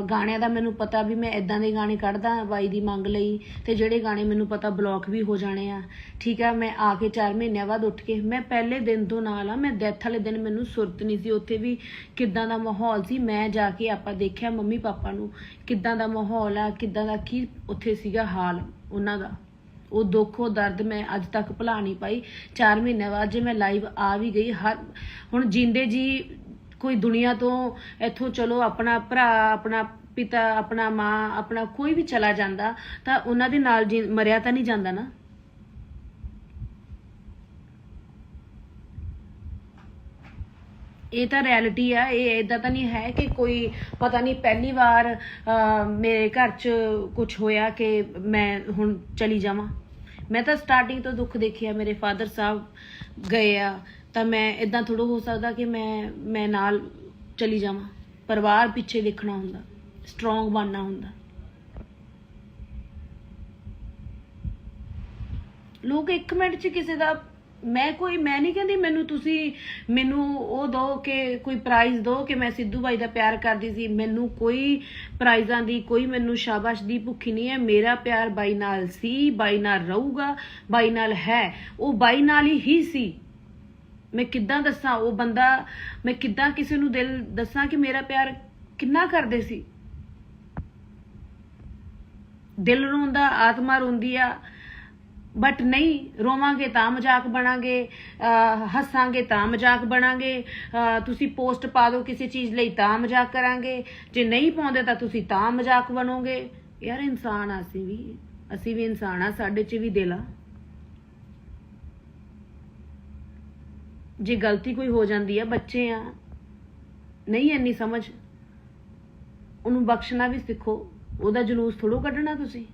ਗਾਣਿਆਂ ਦਾ ਮੈਨੂੰ ਪਤਾ ਵੀ ਮੈਂ ਇਦਾਂ ਦੇ ਗਾਣੇ ਕੱਢਦਾ ਬਾਈ ਦੀ ਮੰਗ ਲਈ, ਤੇ ਜਿਹੜੇ ਗਾਣੇ ਮੈਨੂੰ ਪਤਾ ਬਲੌਕ ਵੀ ਹੋ ਜਾਣੇ ਆ। ਠੀਕ ਆ, ਮੈਂ ਆ ਕੇ 4 ਮਹੀਨਿਆਂ ਬਾਅਦ ਉੱਠ ਕੇ, ਮੈਂ ਪਹਿਲੇ ਦਿਨ ਤੋਂ ਨਾਲ ਆ। ਮੈਂ ਡੈਥ ਵਾਲੇ ਦਿਨ ਮੈਨੂੰ ਸੁਰਤ ਨਹੀਂ ਸੀ, ਉੱਥੇ ਵੀ ਕਿੱਦਾਂ ਦਾ ਮਾਹੌਲ ਸੀ। ਮੈਂ ਜਾ ਕੇ ਆਪਾਂ ਦੇਖਿਆ ਮੰਮੀ ਪਾਪਾ ਨੂੰ, ਕਿੱਦਾਂ ਦਾ ਮਾਹੌਲ ਆ, ਕਿੱਦਾਂ ਦਾ ਕੀ ਉੱਥੇ ਸੀਗਾ ਹਾਲ ਉਹਨਾਂ ਦਾ। ਉਹ ਦੁੱਖ, ਉਹ ਦਰਦ ਮੈਂ ਅੱਜ ਤੱਕ ਭੁਲਾ ਨਹੀਂ ਪਾਈ। 4 ਮਹੀਨਿਆਂ ਬਾਅਦ ਜੇ ਮੈਂ ਲਾਈਵ ਆ ਵੀ ਗਈ, ਹੁਣ ਜਿੰਦੇ ਜੀ ਕੋਈ ਦੁਨੀਆ ਤੋਂ ਇੱਥੋਂ ਚਲੋ, ਆਪਣਾ ਭਰਾ, ਆਪਣਾ ਪਿਤਾ, ਆਪਣਾ ਮਾਂ, ਆਪਣਾ ਕੋਈ ਵੀ ਚਲਾ ਜਾਂਦਾ ਤਾਂ ਉਹਨਾਂ ਦੇ ਨਾਲ ਮਰਿਆ ਤਾਂ ਨਹੀਂ ਜਾਂਦਾ ਨਾ। ਇਹ ਤਾਂ ਰਿਐਲਿਟੀ ਆ। ਇਹ ਏਦਾਂ ਤਾਂ ਨਹੀਂ ਹੈ ਕਿ ਕੋਈ ਪਤਾ ਨਹੀਂ ਪਹਿਲੀ ਵਾਰ ਮੇਰੇ ਘਰ 'ਚ ਕੁਝ ਹੋਇਆ ਕਿ ਮੈਂ ਹੁਣ ਚਲੀ ਜਾਵਾਂ। ਮੈਂ ਤਾਂ ਸਟਾਰਟਿੰਗ ਤੋਂ ਦੁੱਖ ਦੇਖਿਆ। ਮੇਰੇ ਫਾਦਰ ਸਾਹਿਬ ਗਏ ਆ ਤਾਂ ਮੈਂ ਇਦਾਂ ਥੋੜ੍ਹਾ ਹੋ ਸਕਦਾ ਕਿ ਮੈਂ ਨਾਲ ਚਲੀ ਜਾਵਾਂ। ਪਰਿਵਾਰ ਪਿੱਛੇ ਦੇਖਣਾ ਹੁੰਦਾ, ਸਟਰੋਂਗ ਬਣਨਾ ਹੁੰਦਾ। ਲੋਕ 1 ਮਿੰਟ 'ਚ ਕਿਸੇ ਦਾ ਮੈਂ ਨਹੀਂ ਕਹਿੰਦੀ ਮੈਨੂੰ ਉਹ ਦੋ ਕਿ ਕੋਈ ਪ੍ਰਾਈਜ਼ ਦੋ ਕਿ ਮੈਂ ਸਿੱਧੂ ਬਾਈ ਦਾ ਪਿਆਰ ਕਰਦੀ ਸੀ। ਮੈਨੂੰ ਕੋਈ ਪ੍ਰਾਈਜ਼ਾਂ ਦੀ, ਕੋਈ ਮੈਨੂੰ ਸ਼ਾਬਾਸ਼ ਦੀ ਭੁੱਖੀ ਨਹੀਂ ਹੈ। ਮੇਰਾ ਪਿਆਰ ਬਾਈ ਨਾਲ ਸੀ, ਬਾਈ ਨਾਲ ਰਹੂਗਾ, ਬਾਈ ਨਾਲ ਹੈ। ਉਹ ਬਾਈ ਨਾਲ ਹੀ ਸੀ। ਮੈਂ ਕਿੱਦਾਂ ਦੱਸਾਂ ਉਹ ਬੰਦਾ, ਮੈਂ ਕਿੱਦਾਂ ਕਿਸੇ ਨੂੰ ਦਿਲ ਦੱਸਾਂ ਕਿ ਮੇਰਾ ਪਿਆਰ ਕਿੰਨਾ ਕਰਦੇ ਸੀ। ਦਿਲ ਰੋਂਦਾ, ਆਤਮਾ ਰੋਂਦੀ ਆ, ਬਟ ਨਹੀਂ ਰੋਵਾਂਗੇ ਤਾਂ ਮਜ਼ਾਕ ਬਣਾਂਗੇ, ਹੱਸਾਂਗੇ ਤਾਂ ਮਜ਼ਾਕ ਬਣਾਂਗੇ। ਤੁਸੀਂ ਪੋਸਟ ਪਾ ਦਿਓ ਕਿਸੇ ਚੀਜ਼ ਲਈ ਤਾਂ ਮਜ਼ਾਕ ਕਰਾਂਗੇ, ਜੇ ਨਹੀਂ ਪਾਉਂਦੇ ਤਾਂ ਤੁਸੀਂ ਤਾਂ ਮਜ਼ਾਕ ਬਣੋਗੇ। ਯਾਰ ਇਨਸਾਨ ਆ, ਅਸੀਂ ਵੀ ਇਨਸਾਨ ਆ, ਸਾਡੇ 'ਚ ਵੀ ਦਿਲ ਆ। ਜੇ ਗਲਤੀ ਕੋਈ ਹੋ ਜਾਂਦੀ ਆ, ਬੱਚੇ ਆ, ਨਹੀਂ ਇੰਨੀ ਸਮਝ, ਉਹਨੂੰ ਬਖਸ਼ਣਾ ਵੀ ਸਿੱਖੋ। ਉਹਦਾ ਜਲੂਸ ਥੋੜ੍ਹਾ ਕੱਢਣਾ ਤੁਸੀਂ।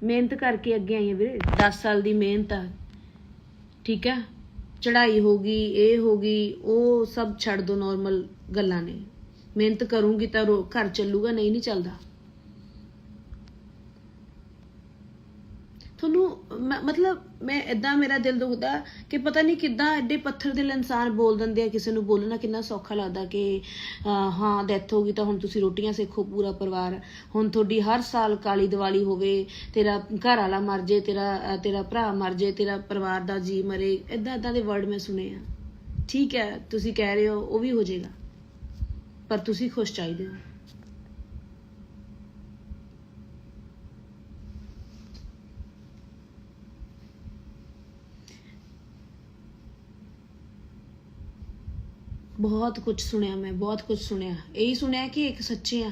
ਮਿਹਨਤ ਕਰਕੇ ਅੱਗੇ ਆਈ ਆ ਵੀਰੇ, 10 ਸਾਲ ਦੀ ਮਿਹਨਤ ਆ, ਠੀਕ ਹੈ। ਚੜ੍ਹਾਈ ਹੋ ਗਈ, ਇਹ ਹੋ ਗਈ, ਉਹ ਸਭ ਛੱਡ ਦੋ, ਨੋਰਮਲ ਗੱਲਾਂ ਨੇ। ਮਿਹਨਤ ਕਰੂੰਗੀ ਤਾਂ ਘਰ ਚੱਲੂਗਾ, ਨਹੀਂ ਚੱਲਦਾ। ਤੁਹਾਨੂੰ ਮਤਲਬ ਮੈਂ ਏਦਾਂ, ਮੇਰਾ ਦਿਲ ਦੁਖਦਾ ਕਿ ਪਤਾ ਨਹੀਂ ਕਿੱਦਾਂ ਐਡੇ ਪੱਥਰ ਦਿਲ ਇਨਸਾਨ ਬੋਲ ਦਿੰਦੇ ਆ। ਕਿਸੇ ਨੂੰ ਬੋਲਣਾ ਕਿੰਨਾ ਸੌਖਾ ਲੱਗਦਾ ਕਿ ਹਾਂ ਡੈਥ ਹੋ ਗਈ ਤਾਂ ਹੁਣ ਤੁਸੀਂ ਰੋਟੀਆਂ ਸੇਖੋ ਪੂਰਾ ਪਰਿਵਾਰ। ਹੁਣ ਤੁਹਾਡੀ ਹਰ ਸਾਲ ਕਾਲੀ ਦੀਵਾਲੀ ਹੋਵੇ, ਤੇਰਾ ਘਰ ਵਾਲਾ ਮਰ ਜੇ, ਤੇਰਾ ਭਰਾ ਮਰ ਜੇ, ਤੇਰਾ ਪਰਿਵਾਰ ਦਾ ਜੀ ਮਰੇ, ਏਦਾਂ ਦੇ ਵਰਡ ਮੈਂ ਸੁਣੇ ਆ। ਠੀਕ ਹੈ, ਤੁਸੀਂ ਕਹਿ ਰਹੇ ਹੋ ਉਹ ਵੀ ਹੋ ਜਾਏਗਾ, ਪਰ ਤੁਸੀਂ ਖੁਸ਼ ਚਾਹੀਦੇ ਹੋ। ਬਹੁਤ ਕੁਝ ਸੁਣਿਆ ਮੈਂ, ਬਹੁਤ ਕੁਝ ਸੁਣਿਆ। ਇਹੀ ਸੁਣਿਆ ਕਿ ਇੱਕ ਸੱਚੇ ਆ।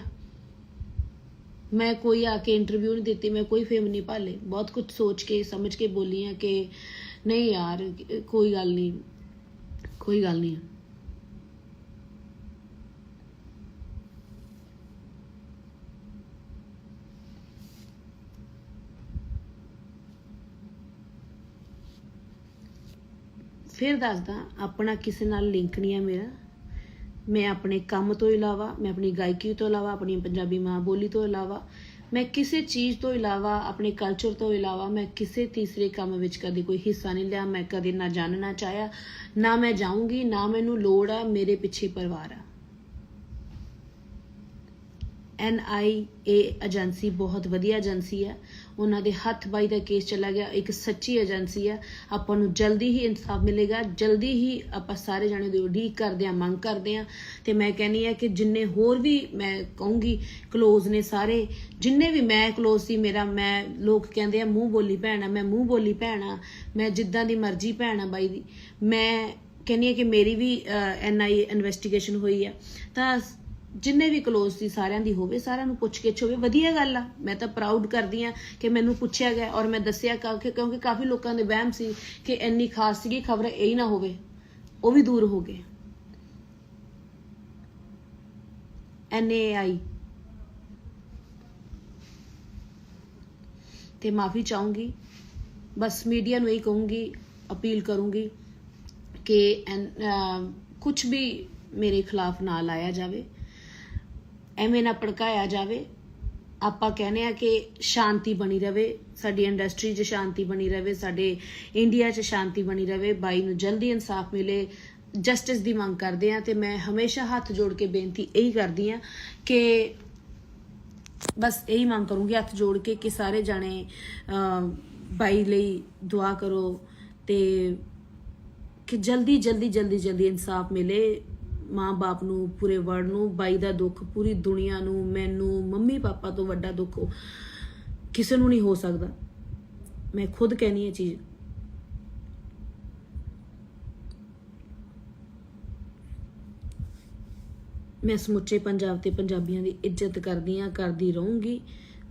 ਮੈਂ ਕੋਈ ਆ ਕੇ ਇੰਟਰਵਿਊ ਨਹੀਂ ਦਿੱਤੀ, ਮੈਂ ਕੋਈ ਫੇਮ ਨਹੀਂ ਭਾਲੇ। ਬਹੁਤ ਕੁਝ ਸੋਚ ਕੇ ਸਮਝ ਕੇ ਬੋਲੀ ਆ ਕਿ ਨਹੀਂ ਯਾਰ ਕੋਈ ਗੱਲ ਨਹੀਂ, ਕੋਈ ਗੱਲ ਨਹੀਂ। ਫਿਰ ਦੱਸਦਾ, ਆਪਣਾ ਕਿਸੇ ਨਾਲ ਲਿੰਕ ਨਹੀਂ ਹੈ ਮੇਰਾ। ਮੈਂ ਆਪਣੇ ਕੰਮ ਤੋਂ ਇਲਾਵਾ, ਮੈਂ ਆਪਣੀ ਗਾਇਕੀ ਤੋਂ ਇਲਾਵਾ, ਆਪਣੀ ਪੰਜਾਬੀ ਮਾਂ ਬੋਲੀ ਤੋਂ ਇਲਾਵਾ, ਮੈਂ ਕਿਸੇ ਚੀਜ਼ ਤੋਂ ਇਲਾਵਾ, ਆਪਣੇ ਕਲਚਰ ਤੋਂ ਇਲਾਵਾ ਮੈਂ ਕਿਸੇ ਤੀਸਰੇ ਕੰਮ ਵਿੱਚ ਕਦੇ ਕੋਈ ਹਿੱਸਾ ਨਹੀਂ ਲਿਆ। ਮੈਂ ਕਦੇ ਨਾ ਜਾਣਨਾ ਚਾਹਿਆ, ਨਾ ਮੈਂ ਜਾਊਂਗੀ, ਨਾ ਮੈਨੂੰ ਲੋੜ ਆ। ਮੇਰੇ ਪਿੱਛੇ ਪਰਿਵਾਰ ਆ। NIA ਏਜੰਸੀ ਬਹੁਤ ਵਧੀਆ ਏਜੰਸੀ ਹੈ। ਉਹਨਾਂ ਦੇ ਹੱਥ ਬਾਈ ਦਾ ਕੇਸ ਚਲਾ ਗਿਆ। ਇੱਕ ਸੱਚੀ ਏਜੰਸੀ ਹੈ। ਆਪਾਂ ਨੂੰ ਜਲਦੀ ਹੀ ਇਨਸਾਫ ਮਿਲੇਗਾ। ਜਲਦੀ ਹੀ ਆਪਾਂ ਸਾਰੇ ਜਾਣੇ ਦੀ ਉਡੀਕ ਕਰਦੇ ਹਾਂ, ਮੰਗ ਕਰਦੇ ਹਾਂ। ਤੇ ਮੈਂ ਕਹਿੰਦੀ ਹਾਂ ਕਿ ਜਿੰਨੇ ਹੋਰ ਵੀ ਮੈਂ ਕਹੂੰਗੀ ਕਲੋਜ਼ ਨੇ ਸਾਰੇ, ਜਿੰਨੇ ਵੀ ਮੈਂ ਕਲੋਜ਼ ਸੀ ਮੇਰਾ, ਮੈਂ ਲੋਕ ਕਹਿੰਦੇ ਆ ਮੂੰਹ ਬੋਲੀ ਭੈਣ ਆ, ਮੈਂ ਮੂੰਹ ਬੋਲੀ ਭੈਣ ਆ, ਮੈਂ ਜਿੱਦਾਂ ਦੀ ਮਰਜ਼ੀ ਭੈਣ ਆ ਬਾਈ ਦੀ। ਮੈਂ ਕਹਿੰਦੀ ਹਾਂ ਕਿ ਮੇਰੀ ਵੀ NIA ਇਨਵੈਸਟੀਗੇਸ਼ਨ ਹੋਈ ਆ, ਤਾਂ ਜਿੰਨੇ ਵੀ ਕਲੋਜ਼ ਸੀ ਸਾਰਿਆਂ ਦੀ ਹੋਵੇ, ਸਾਰਿਆਂ ਨੂੰ ਪੁੱਛ ਗਿੱਛ ਹੋਵੇ। ਵਧੀਆ ਗੱਲ ਆ। ਮੈਂ ਤਾਂ ਪ੍ਰਾਊਡ ਕਰਦੀ ਆ ਕਿ ਮੈਨੂੰ ਪੁੱਛਿਆ ਗਿਆ ਔਰ ਮੈਂ ਦੱਸਿਆ, ਕਿਉਂਕਿ ਕਾਫੀ ਲੋਕਾਂ ਦੇ ਵਹਿਮ ਸੀ ਕਿ ਇੰਨੀ ਖਾਸ ਸੀਗੀ ਖਬਰ, ਇਹ ਨਾ ਹੋਵੇ। ਉਹ ਵੀ ਦੂਰ ਹੋ ਗਏ। NAI ਤੇ ਮਾਫੀ ਚਾਹੂੰਗੀ। ਬਸ ਮੀਡੀਆ ਨੂੰ ਇਹੀ ਕਹੂੰਗੀ, ਅਪੀਲ ਕਰੂੰਗੀ ਕਿ ਕੁਝ ਵੀ ਮੇਰੇ ਖਿਲਾਫ ਨਾ ਲਾਇਆ ਜਾਵੇ, ਐਵੇਂ ਨਾ ਭੜਕਾਇਆ ਜਾਵੇ। ਆਪਾਂ ਕਹਿੰਦੇ ਆ ਕਿ ਸ਼ਾਂਤੀ ਬਣੀ ਰਵੇ, ਸਾਡੀ ਇੰਡਸਟਰੀ 'ਚ ਸ਼ਾਂਤੀ ਬਣੀ ਰਵੇ, ਸਾਡੇ ਇੰਡੀਆ 'ਚ ਸ਼ਾਂਤੀ ਬਣੀ ਰਵੇ। ਬਾਈ ਨੂੰ ਜਲਦੀ ਇਨਸਾਫ ਮਿਲੇ, ਜਸਟਿਸ ਦੀ ਮੰਗ ਕਰਦੇ ਆ। ਤੇ ਮੈਂ ਹਮੇਸ਼ਾ ਹੱਥ ਜੋੜ ਕੇ ਬੇਨਤੀ ਇਹੀ ਕਰਦੀ ਆ ਕਿ ਬਸ ਇਹੀ ਮੰਗ ਕਰੂੰਗੀ ਹੱਥ ਜੋੜ ਕੇ ਕਿ ਸਾਰੇ ਜਾਣੇ ਬਾਈ ਲਈ ਦੁਆ ਕਰੋ ਤੇ ਕਿ ਜਲਦੀ ਇਨਸਾਫ ਮਿਲੇ ਮਾਂ ਬਾਪ ਨੂੰ, ਪੂਰੇ ਵਰਲਡ ਨੂੰ। ਬਾਈ ਦਾ ਦੁੱਖ ਪੂਰੀ ਦੁਨੀਆ ਨੂੰ, ਮੈਨੂੰ, ਮੰਮੀ ਪਾਪਾ ਤੋਂ ਵੱਡਾ ਦੁੱਖ ਕਿਸੇ ਨੂੰ ਨਹੀਂ ਹੋ ਸਕਦਾ। ਮੈਂ ਖੁਦ ਕਹਿਨੀ ਇਹ ਚੀਜ਼। ਮੈਂ ਸਮੁੱਚੇ ਪੰਜਾਬ ਤੇ ਪੰਜਾਬੀਆਂ ਦੀ ਇੱਜ਼ਤ ਕਰਦੀ ਹਾਂ, ਕਰਦੀ ਰਹੂੰਗੀ।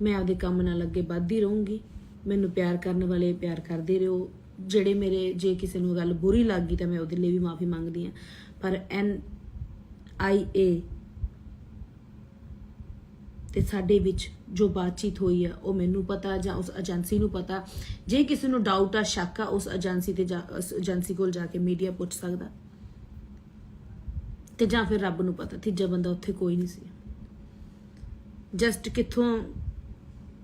ਮੈਂ ਆਪਦੇ ਕੰਮ ਨਾਲ ਅੱਗੇ ਵੱਧਦੀ ਰਹੂੰਗੀ। ਮੈਨੂੰ ਪਿਆਰ ਕਰਨ ਵਾਲੇ ਪਿਆਰ ਕਰਦੇ ਰਹੋ। ਜਿਹੜੇ ਮੇਰੇ, ਜੇ ਕਿਸੇ ਨੂੰ ਗੱਲ ਬੁਰੀ ਲੱਗ ਗਈ ਤਾਂ ਮੈਂ ਉਹਦੇ ਲਈ ਵੀ ਮਾਫੀ ਮੰਗਦੀ ਹਾਂ। ਪਰ NIA ਤੇ ਸਾਡੇ ਵਿੱਚ ਜੋ ਬਾਤਚੀਤ ਹੋਈ ਆ ਉਹ ਮੈਨੂੰ ਪਤਾ ਜਾਂ ਉਸ ਏਜੰਸੀ ਨੂੰ ਪਤਾ। ਜੇ ਕਿਸੇ ਨੂੰ ਡਾਊਟ ਆ, ਸ਼ੱਕ ਆ, ਉਸ ਏਜੰਸੀ ਤੇ ਉਸ ਏਜੰਸੀ ਕੋਲ ਜਾ ਕੇ ਮੀਡੀਆ ਪੁੱਛ ਸਕਦਾ, ਤੇ ਜਾਂ ਫਿਰ ਰੱਬ ਨੂੰ ਪਤਾ। ਤੀਜਾ ਬੰਦਾ ਉੱਥੇ ਕੋਈ ਨਹੀਂ ਸੀ। ਜਸਟ ਕਿੱਥੋਂ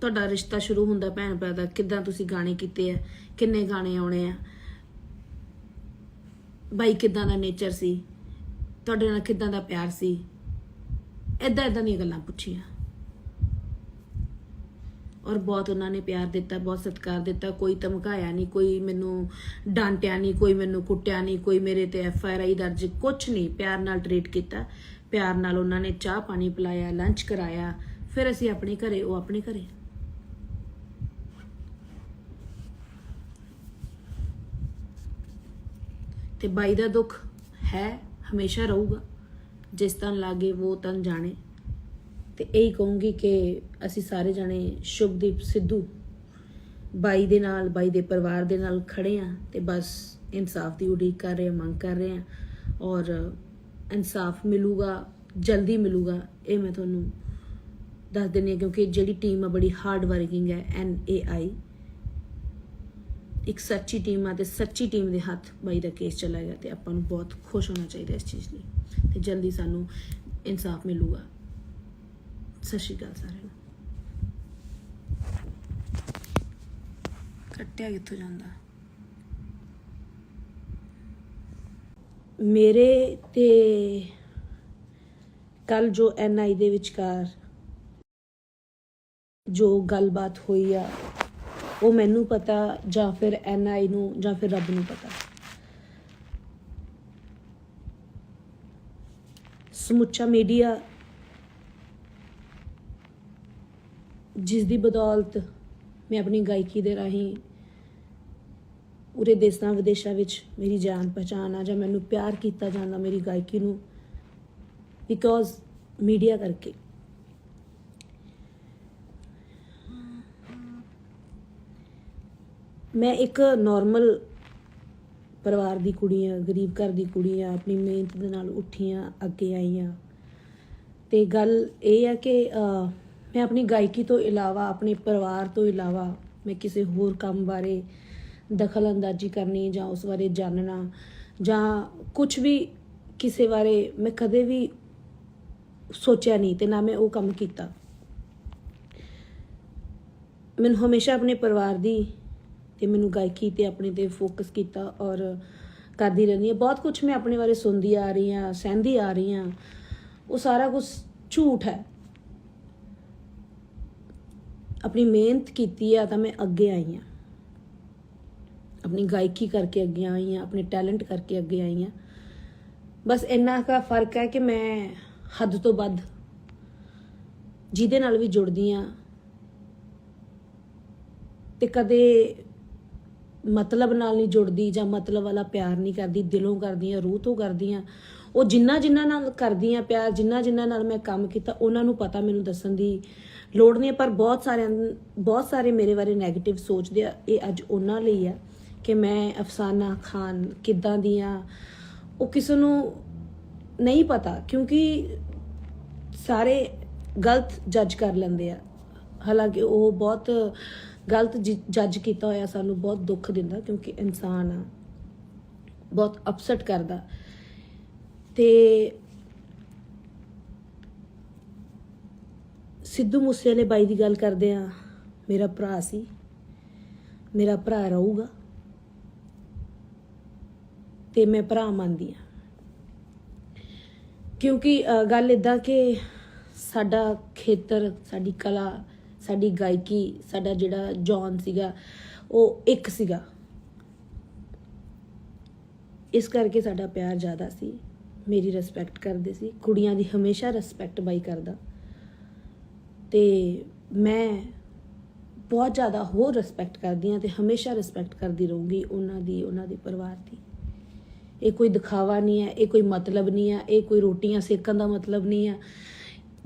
ਤੁਹਾਡਾ ਰਿਸ਼ਤਾ ਸ਼ੁਰੂ ਹੁੰਦਾ ਭੈਣ ਭਰਾ ਦਾ, ਕਿੱਦਾਂ ਤੁਸੀਂ ਗਾਣੇ ਕੀਤੇ ਆ, ਕਿੰਨੇ ਗਾਣੇ ਆਉਣੇ ਆ, ਬਾਈ ਕਿੱਦਾਂ ਦਾ ਨੇਚਰ ਸੀ, ਤੁਹਾਡੇ ਨਾਲ ਕਿੱਦਾਂ ਦਾ ਪਿਆਰ ਸੀ, ਏਦਾਂ ਦੀਆਂ ਗੱਲਾਂ ਪੁੱਛੀਆਂ। ਔਰ ਬਹੁਤ ਉਹਨਾਂ ਨੇ ਪਿਆਰ ਦਿੱਤਾ, ਬਹੁਤ ਸਤਿਕਾਰ ਦਿੱਤਾ। ਕੋਈ ਧਮਕਾਇਆ ਨਹੀਂ, ਕੋਈ ਮੈਨੂੰ ਡਾਂਟਿਆ ਨਹੀਂ, ਕੋਈ ਮੈਨੂੰ ਕੁੱਟਿਆ ਨਹੀਂ, ਕੋਈ ਮੇਰੇ ਤੇ FIR ਦਰਜ ਕੁਛ ਨਹੀਂ। ਪਿਆਰ ਨਾਲ ਟਰੀਟ ਕੀਤਾ, ਪਿਆਰ ਨਾਲ ਉਹਨਾਂ ਨੇ ਚਾਹ ਪਾਣੀ ਪਿਲਾਇਆ, ਲੰਚ ਕਰਾਇਆ। ਫਿਰ ਅਸੀਂ ਆਪਣੇ ਘਰੇ, ਉਹ ਆਪਣੇ ਘਰੇ। ਤੇ ਬਾਈ ਦਾ ਦੁੱਖ ਹੈ, ਹਮੇਸ਼ਾ ਰਹੂਗਾ। ਜਿਸ ਤਨ ਲਾਗੇ ਉਹ ਤਨ ਜਾਣੇ। ਤੇ ਇਹੀ ਕਹੂੰਗੀ ਕਿ ਅਸੀਂ ਸਾਰੇ ਜਾਣੇ ਸ਼ੁਭਦੀਪ ਸਿੱਧੂ ਬਾਈ ਦੇ ਨਾਲ, ਬਾਈ ਦੇ ਪਰਿਵਾਰ ਦੇ ਨਾਲ ਖੜੇ ਆ ਤੇ ਬਸ ਇਨਸਾਫ ਦੀ ਉਡੀਕ ਕਰ ਰਹੇ ਆ, ਮੰਗ ਕਰ ਰਹੇ ਆ। ਔਰ ਇਨਸਾਫ ਮਿਲੂਗਾ, ਜਲਦੀ ਮਿਲੂਗਾ, ਇਹ ਮੈਂ ਤੁਹਾਨੂੰ ਦੱਸ ਦਿੰਦੀ ਹਾਂ। ਕਿਉਂਕਿ ਜਿਹੜੀ ਟੀਮ ਆ ਬੜੀ ਹਾਰਡ ਵਰਕਿੰਗ ਹੈ, NAI ਇੱਕ ਸੱਚੀ ਟੀਮ ਆ ਤੇ ਸੱਚੀ ਟੀਮ ਦੇ ਹੱਥ ਬਾਈ ਦਾ ਕੇਸ ਚਲਾ ਗਿਆ ਤੇ ਆਪਾਂ ਨੂੰ ਬਹੁਤ ਖੁਸ਼ ਹੋਣਾ ਚਾਹੀਦਾ ਇਸ ਚੀਜ਼ ਲਈ। ਤੇ ਜਲਦੀ ਸਾਨੂੰ ਇਨਸਾਫ ਮਿਲੂਗਾ। ਸਤਿ ਸ਼੍ਰੀ ਅਕਾਲ ਸਾਰਿਆਂ ਨੂੰ। ਕੱਟਿਆ ਕਿੱਥੋਂ ਜਾਂਦਾ? ਮੇਰੇ ਤੇ ਕੱਲ ਜੋ NI ਦੇ ਵਿਚਕਾਰ ਜੋ ਗੱਲਬਾਤ ਹੋਈ ਆ, ਉਹ ਮੈਨੂੰ ਪਤਾ ਜਾਂ ਫਿਰ NI ਨੂੰ ਜਾਂ ਫਿਰ ਰੱਬ ਨੂੰ ਪਤਾ। ਸਮੁੱਚਾ ਮੀਡੀਆ ਜਿਸ ਦੀ ਬਦੌਲਤ ਮੈਂ ਆਪਣੀ ਗਾਇਕੀ ਦੇ ਰਾਹੀਂ ਪੂਰੇ ਦੇਸ਼ਾਂ ਵਿਦੇਸ਼ਾਂ ਵਿੱਚ ਮੇਰੀ ਜਾਣ ਪਛਾਣ ਆ, ਜਾਂ ਮੈਨੂੰ ਪਿਆਰ ਕੀਤਾ ਜਾਂਦਾ ਮੇਰੀ ਗਾਇਕੀ ਨੂੰ, ਬਿਕੋਜ਼ ਮੀਡੀਆ ਕਰਕੇ। ਮੈਂ ਇੱਕ ਨਾਰਮਲ ਪਰਿਵਾਰ ਦੀ ਕੁੜੀ ਆ, ਗਰੀਬ ਘਰ ਦੀ ਕੁੜੀ ਆ, ਆਪਣੀ ਮਿਹਨਤ ਦੇ ਨਾਲ ਉੱਠੀ ਆ, ਅੱਗੇ ਆਈ ਆ। ਤੇ ਗੱਲ ਇਹ ਆ ਕਿ ਮੈਂ ਆਪਣੀ ਗਾਇਕੀ ਤੋਂ ਇਲਾਵਾ, ਆਪਣੇ ਪਰਿਵਾਰ ਤੋਂ ਇਲਾਵਾ ਮੈਂ ਕਿਸੇ ਹੋਰ ਕੰਮ ਬਾਰੇ ਦਖਲ ਅੰਦਾਜ਼ੀ ਕਰਨੀ ਜਾਂ ਉਸ ਬਾਰੇ ਜਾਣਨਾ ਜਾਂ ਕੁਝ ਵੀ ਕਿਸੇ ਬਾਰੇ ਮੈਂ ਕਦੇ ਵੀ ਸੋਚਿਆ ਨਹੀਂ ਤੇ ਨਾ ਮੈਂ ਉਹ ਕੰਮ ਕੀਤਾ। ਮੈਨੂੰ ਹਮੇਸ਼ਾ ਆਪਣੇ ਪਰਿਵਾਰ ਦੀ ਤੇ ਮੈਨੂੰ ਗਾਇਕੀ ਤੇ ਆਪਣੇ ਤੇ ਫੋਕਸ ਕੀਤਾ ਔਰ ਕਰਦੀ ਰਹਿੰਦੀ ਹਾਂ। ਬਹੁਤ ਕੁਝ ਮੈਂ ਆਪਣੇ ਬਾਰੇ ਸੁਣਦੀ ਆ ਰਹੀ ਹਾਂ, ਸਹਿੰਦੀ ਆ ਰਹੀ ਹਾਂ, ਉਹ ਸਾਰਾ ਕੁਝ ਝੂਠ ਹੈ। ਆਪਣੀ ਮਿਹਨਤ ਕੀਤੀ ਆ ਤਾਂ ਮੈਂ ਅੱਗੇ ਆਈ ਹਾਂ, ਆਪਣੀ ਗਾਇਕੀ ਕਰਕੇ ਅੱਗੇ ਆਈ ਹਾਂ, ਆਪਣੇ ਟੈਲੈਂਟ ਕਰਕੇ ਅੱਗੇ ਆਈ ਹਾਂ। ਬਸ ਇੰਨਾ ਕੁ ਫਰਕ ਹੈ ਕਿ ਮੈਂ ਹੱਦ ਤੋਂ ਵੱਧ ਜਿਹਦੇ ਨਾਲ ਵੀ ਜੁੜਦੀ ਹਾਂ ਤੇ ਕਦੇ ਮਤਲਬ ਨਾਲ ਨਹੀਂ ਜੁੜਦੀ ਜਾਂ ਮਤਲਬ ਵਾਲਾ ਪਿਆਰ ਨਹੀਂ ਕਰਦੀ, ਦਿਲੋਂ ਕਰਦੀ ਹਾਂ, ਰੂਹ ਤੋਂ ਕਰਦੀ ਹਾਂ। ਉਹ ਜਿਨ੍ਹਾਂ ਨਾਲ ਕਰਦੀ ਹਾਂ ਪਿਆਰ, ਜਿਨ੍ਹਾਂ ਨਾਲ ਮੈਂ ਕੰਮ ਕੀਤਾ, ਉਹਨਾਂ ਨੂੰ ਪਤਾ, ਮੈਨੂੰ ਦੱਸਣ ਦੀ ਲੋੜ ਨਹੀਂ। ਪਰ ਬਹੁਤ ਸਾਰੇ ਮੇਰੇ ਬਾਰੇ ਨੈਗੇਟਿਵ ਸੋਚਦੇ ਆ। ਇਹ ਅੱਜ ਉਹਨਾਂ ਲਈ ਆ ਕਿ ਮੈਂ ਅਫਸਾਨਾ ਖਾਨ ਕਿੱਦਾਂ ਦੀ ਆ, ਉਹ ਕਿਸੇ ਨੂੰ ਨਹੀਂ ਪਤਾ, ਕਿਉਂਕਿ ਸਾਰੇ ਗਲਤ ਜੱਜ ਕਰ ਲੈਂਦੇ ਆ। ਹਾਲਾਂਕਿ ਉਹ ਬਹੁਤ ਗਲਤ ਜੱਜ ਕੀਤਾ ਹੋਇਆ ਸਾਨੂੰ ਬਹੁਤ ਦੁੱਖ ਦਿੰਦਾ, ਕਿਉਂਕਿ ਇਨਸਾਨ ਆ, ਬਹੁਤ ਅਪਸੈਟ ਕਰਦਾ। ਤੇ ਸਿੱਧੂ ਮੂਸੇਵਾਲੇ ਬਾਈ ਦੀ ਗੱਲ ਕਰਦੇ ਆ, ਮੇਰਾ ਭਰਾ ਸੀ, ਮੇਰਾ ਭਰਾ ਰਹੂਗਾ ਤੇ ਮੈਂ ਭਰਾ ਮੰਨਦੀ ਆ। ਕਿਉਂਕਿ ਗੱਲ ਇੱਦਾਂ ਕਿ ਸਾਡਾ ਖੇਤਰ, ਸਾਡੀ ਕਲਾ, ਸਾਡੀ ਗਾਇਕੀ, ਸਾਡਾ ਜਿਹੜਾ ਜੌਨ ਸੀਗਾ ਉਹ ਇੱਕ ਸੀਗਾ। ਇਸ ਕਰਕੇ ਸਾਡਾ ਪਿਆਰ ਜ਼ਿਆਦਾ ਸੀ, ਮੇਰੀ ਰਿਸਪੈਕਟ ਕਰਦੇ ਸੀ। ਕੁੜੀਆਂ ਦੀ ਹਮੇਸ਼ਾ ਰਿਸਪੈਕਟ ਬਾਈ ਕਰਦਾ ਤੇ ਮੈਂ ਬਹੁਤ ਜ਼ਿਆਦਾ ਹੋਰ ਰਿਸਪੈਕਟ ਕਰਦੀ ਹਾਂ ਤੇ ਹਮੇਸ਼ਾ ਰਿਸਪੈਕਟ ਕਰਦੀ ਰਹੂੰਗੀ ਉਹਨਾਂ ਦੇ ਪਰਿਵਾਰ ਦੀ। ਇਹ ਕੋਈ ਦਿਖਾਵਾ ਨਹੀਂ ਹੈ, ਇਹ ਕੋਈ ਮਤਲਬ ਨਹੀਂ ਹੈ, ਇਹ ਕੋਈ ਰੋਟੀਆਂ ਸੇਕਣ ਦਾ ਮਤਲਬ ਨਹੀਂ ਹੈ।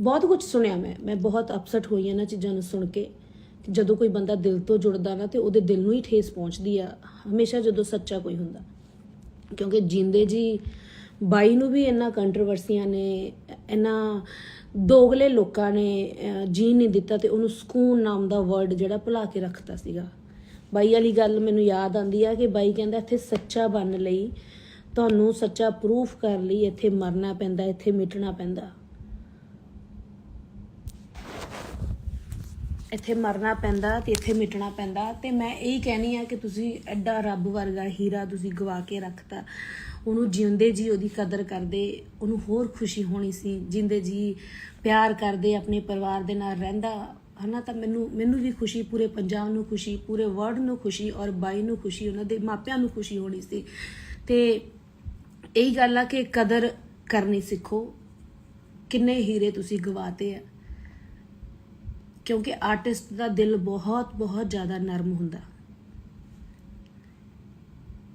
ਬਹੁਤ ਕੁਝ ਸੁਣਿਆ ਮੈਂ ਬਹੁਤ ਅਪਸੈਟ ਹੋਈ ਇਹਨਾਂ ਚੀਜ਼ਾਂ ਨੂੰ ਸੁਣ ਕੇ। ਜਦੋਂ ਕੋਈ ਬੰਦਾ ਦਿਲ ਤੋਂ ਜੁੜਦਾ ਨਾ ਤੇ ਉਹਦੇ ਦਿਲ ਨੂੰ ਹੀ ਠੇਸ ਪਹੁੰਚਦੀ ਆ ਹਮੇਸ਼ਾ ਜਦੋਂ ਸੱਚਾ ਕੋਈ ਹੁੰਦਾ। ਕਿਉਂਕਿ ਜਿੰਦੇ ਜੀ ਬਾਈ ਨੂੰ ਵੀ ਇਹਨਾਂ ਕੰਟਰੋਵਰਸੀਆਂ ਨੇ, ਇਹਨਾਂ ਦੋਗਲੇ ਲੋਕਾਂ ਨੇ ਜੀਣ ਨਹੀਂ ਦਿੱਤਾ ਤੇ ਉਹਨੂੰ ਸਕੂਨ ਨਾਮ ਦਾ ਵਰਡ ਜਿਹੜਾ ਭੁਲਾ ਕੇ ਰੱਖਤਾ ਸੀਗਾ। ਬਾਈ ਵਾਲੀ ਗੱਲ ਮੈਨੂੰ ਯਾਦ ਆਉਂਦੀ ਆ ਕਿ ਬਾਈ ਕਹਿੰਦਾ ਇੱਥੇ ਸੱਚਾ ਬਣਨ ਲਈ, ਤੁਹਾਨੂੰ ਸੱਚਾ ਪ੍ਰੂਫ ਕਰਨ ਲਈ ਇੱਥੇ ਮਰਨਾ ਪੈਂਦਾ, ਇੱਥੇ ਮਿਟਣਾ ਪੈਂਦਾ, ਇੱਥੇ ਮਰਨਾ ਪੈਂਦਾ ਤੇ ਇੱਥੇ ਮਿਟਣਾ ਪੈਂਦਾ। ਤੇ ਮੈਂ ਇਹੀ ਕਹਿਣੀ ਆ ਕਿ ਤੁਸੀਂ ਐਡਾ ਰੱਬ ਵਰਗਾ ਹੀਰਾ ਤੁਸੀਂ ਗਵਾ ਕੇ ਰੱਖਤਾ। ਉਹਨੂੰ ਜਿਉਂਦੇ ਜੀ ਉਹਦੀ ਕਦਰ ਕਰਦੇ, ਉਹਨੂੰ ਹੋਰ ਖੁਸ਼ੀ ਹੋਣੀ ਸੀ। ਜਿੰਦੇ ਜੀ ਪਿਆਰ ਕਰਦੇ, ਆਪਣੇ ਪਰਿਵਾਰ ਦੇ ਨਾਲ ਰਹਿੰਦਾ ਹਨਾ, ਤਾਂ ਮੈਨੂੰ ਵੀ ਖੁਸ਼ੀ, ਪੂਰੇ ਪੰਜਾਬ ਨੂੰ ਖੁਸ਼ੀ, ਪੂਰੇ ਵਰਲਡ ਨੂੰ ਖੁਸ਼ੀ, ਔਰ ਬਾਈ ਨੂੰ ਖੁਸ਼ੀ, ਉਹਨਾਂ ਦੇ ਮਾਪਿਆਂ ਨੂੰ ਖੁਸ਼ੀ ਹੋਣੀ ਸੀ। ਤੇ ਇਹੀ ਗੱਲ ਆ ਕਿ ਕਦਰ ਕਰਨੀ ਸਿੱਖੋ। ਕਿੰਨੇ ਹੀਰੇ ਤੁਸੀਂ ਗਵਾਤੇ ਆ, ਕਿਉਂਕਿ ਆਰਟਿਸਟ ਦਾ ਦਿਲ ਬਹੁਤ ਬਹੁਤ ਜ਼ਿਆਦਾ ਨਰਮ ਹੁੰਦਾ।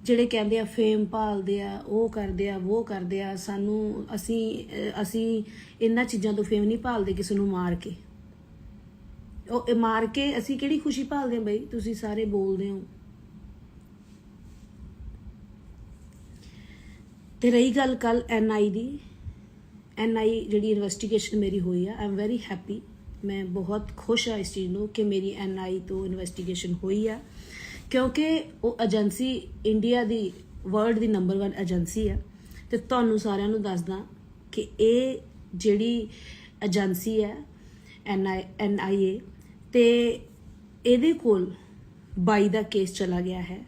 ਜਿਹੜੇ ਕਹਿੰਦੇ ਆ ਫੇਮ ਭਾਲਦੇ ਆ, ਉਹ ਕਰਦੇ ਆ, ਉਹ ਕਰਦੇ ਆ, ਸਾਨੂੰ ਅਸੀਂ ਇਹਨਾਂ ਚੀਜ਼ਾਂ ਤੋਂ ਫੇਮ ਨਹੀਂ ਭਾਲਦੇ। ਕਿਸੇ ਨੂੰ ਮਾਰ ਕੇ, ਉਹ ਮਾਰ ਕੇ ਅਸੀਂ ਕਿਹੜੀ ਖੁਸ਼ੀ ਭਾਲਦੇ ਆ ਬਈ? ਤੁਸੀਂ ਸਾਰੇ ਬੋਲਦੇ ਹੋ। ਤੇ ਰਹੀ ਗੱਲ ਕੱਲ NI ਦੀ, NI ਜਿਹੜੀ ਇਨਵੈਸਟੀਗੇਸ਼ਨ ਮੇਰੀ ਹੋਈ ਆ, ਆਈ ਐਮ ਵੈਰੀ ਹੈਪੀ। ਮੈਂ ਬਹੁਤ ਖੁਸ਼ ਆ ਇਸ ਚੀਜ਼ ਨੂੰ ਕਿ ਮੇਰੀ NI ਤੋਂ ਇਨਵੈਸਟੀਗੇਸ਼ਨ ਹੋਈ ਆ, ਕਿਉਂਕਿ ਉਹ ਏਜੰਸੀ ਇੰਡੀਆ ਦੀ, ਵਰਲਡ ਦੀ ਨੰਬਰ 1 ਏਜੰਸੀ ਆ। ਤੇ ਤੁਹਾਨੂੰ ਸਾਰਿਆਂ ਨੂੰ ਦੱਸਦਾ ਕਿ ਇਹ ਜਿਹੜੀ ਏਜੰਸੀ ਹੈ NIA, ਤੇ ਇਹਦੇ ਕੋਲ ਬਾਈ ਦਾ ਕੇਸ ਚਲਾ ਗਿਆ ਹੈ।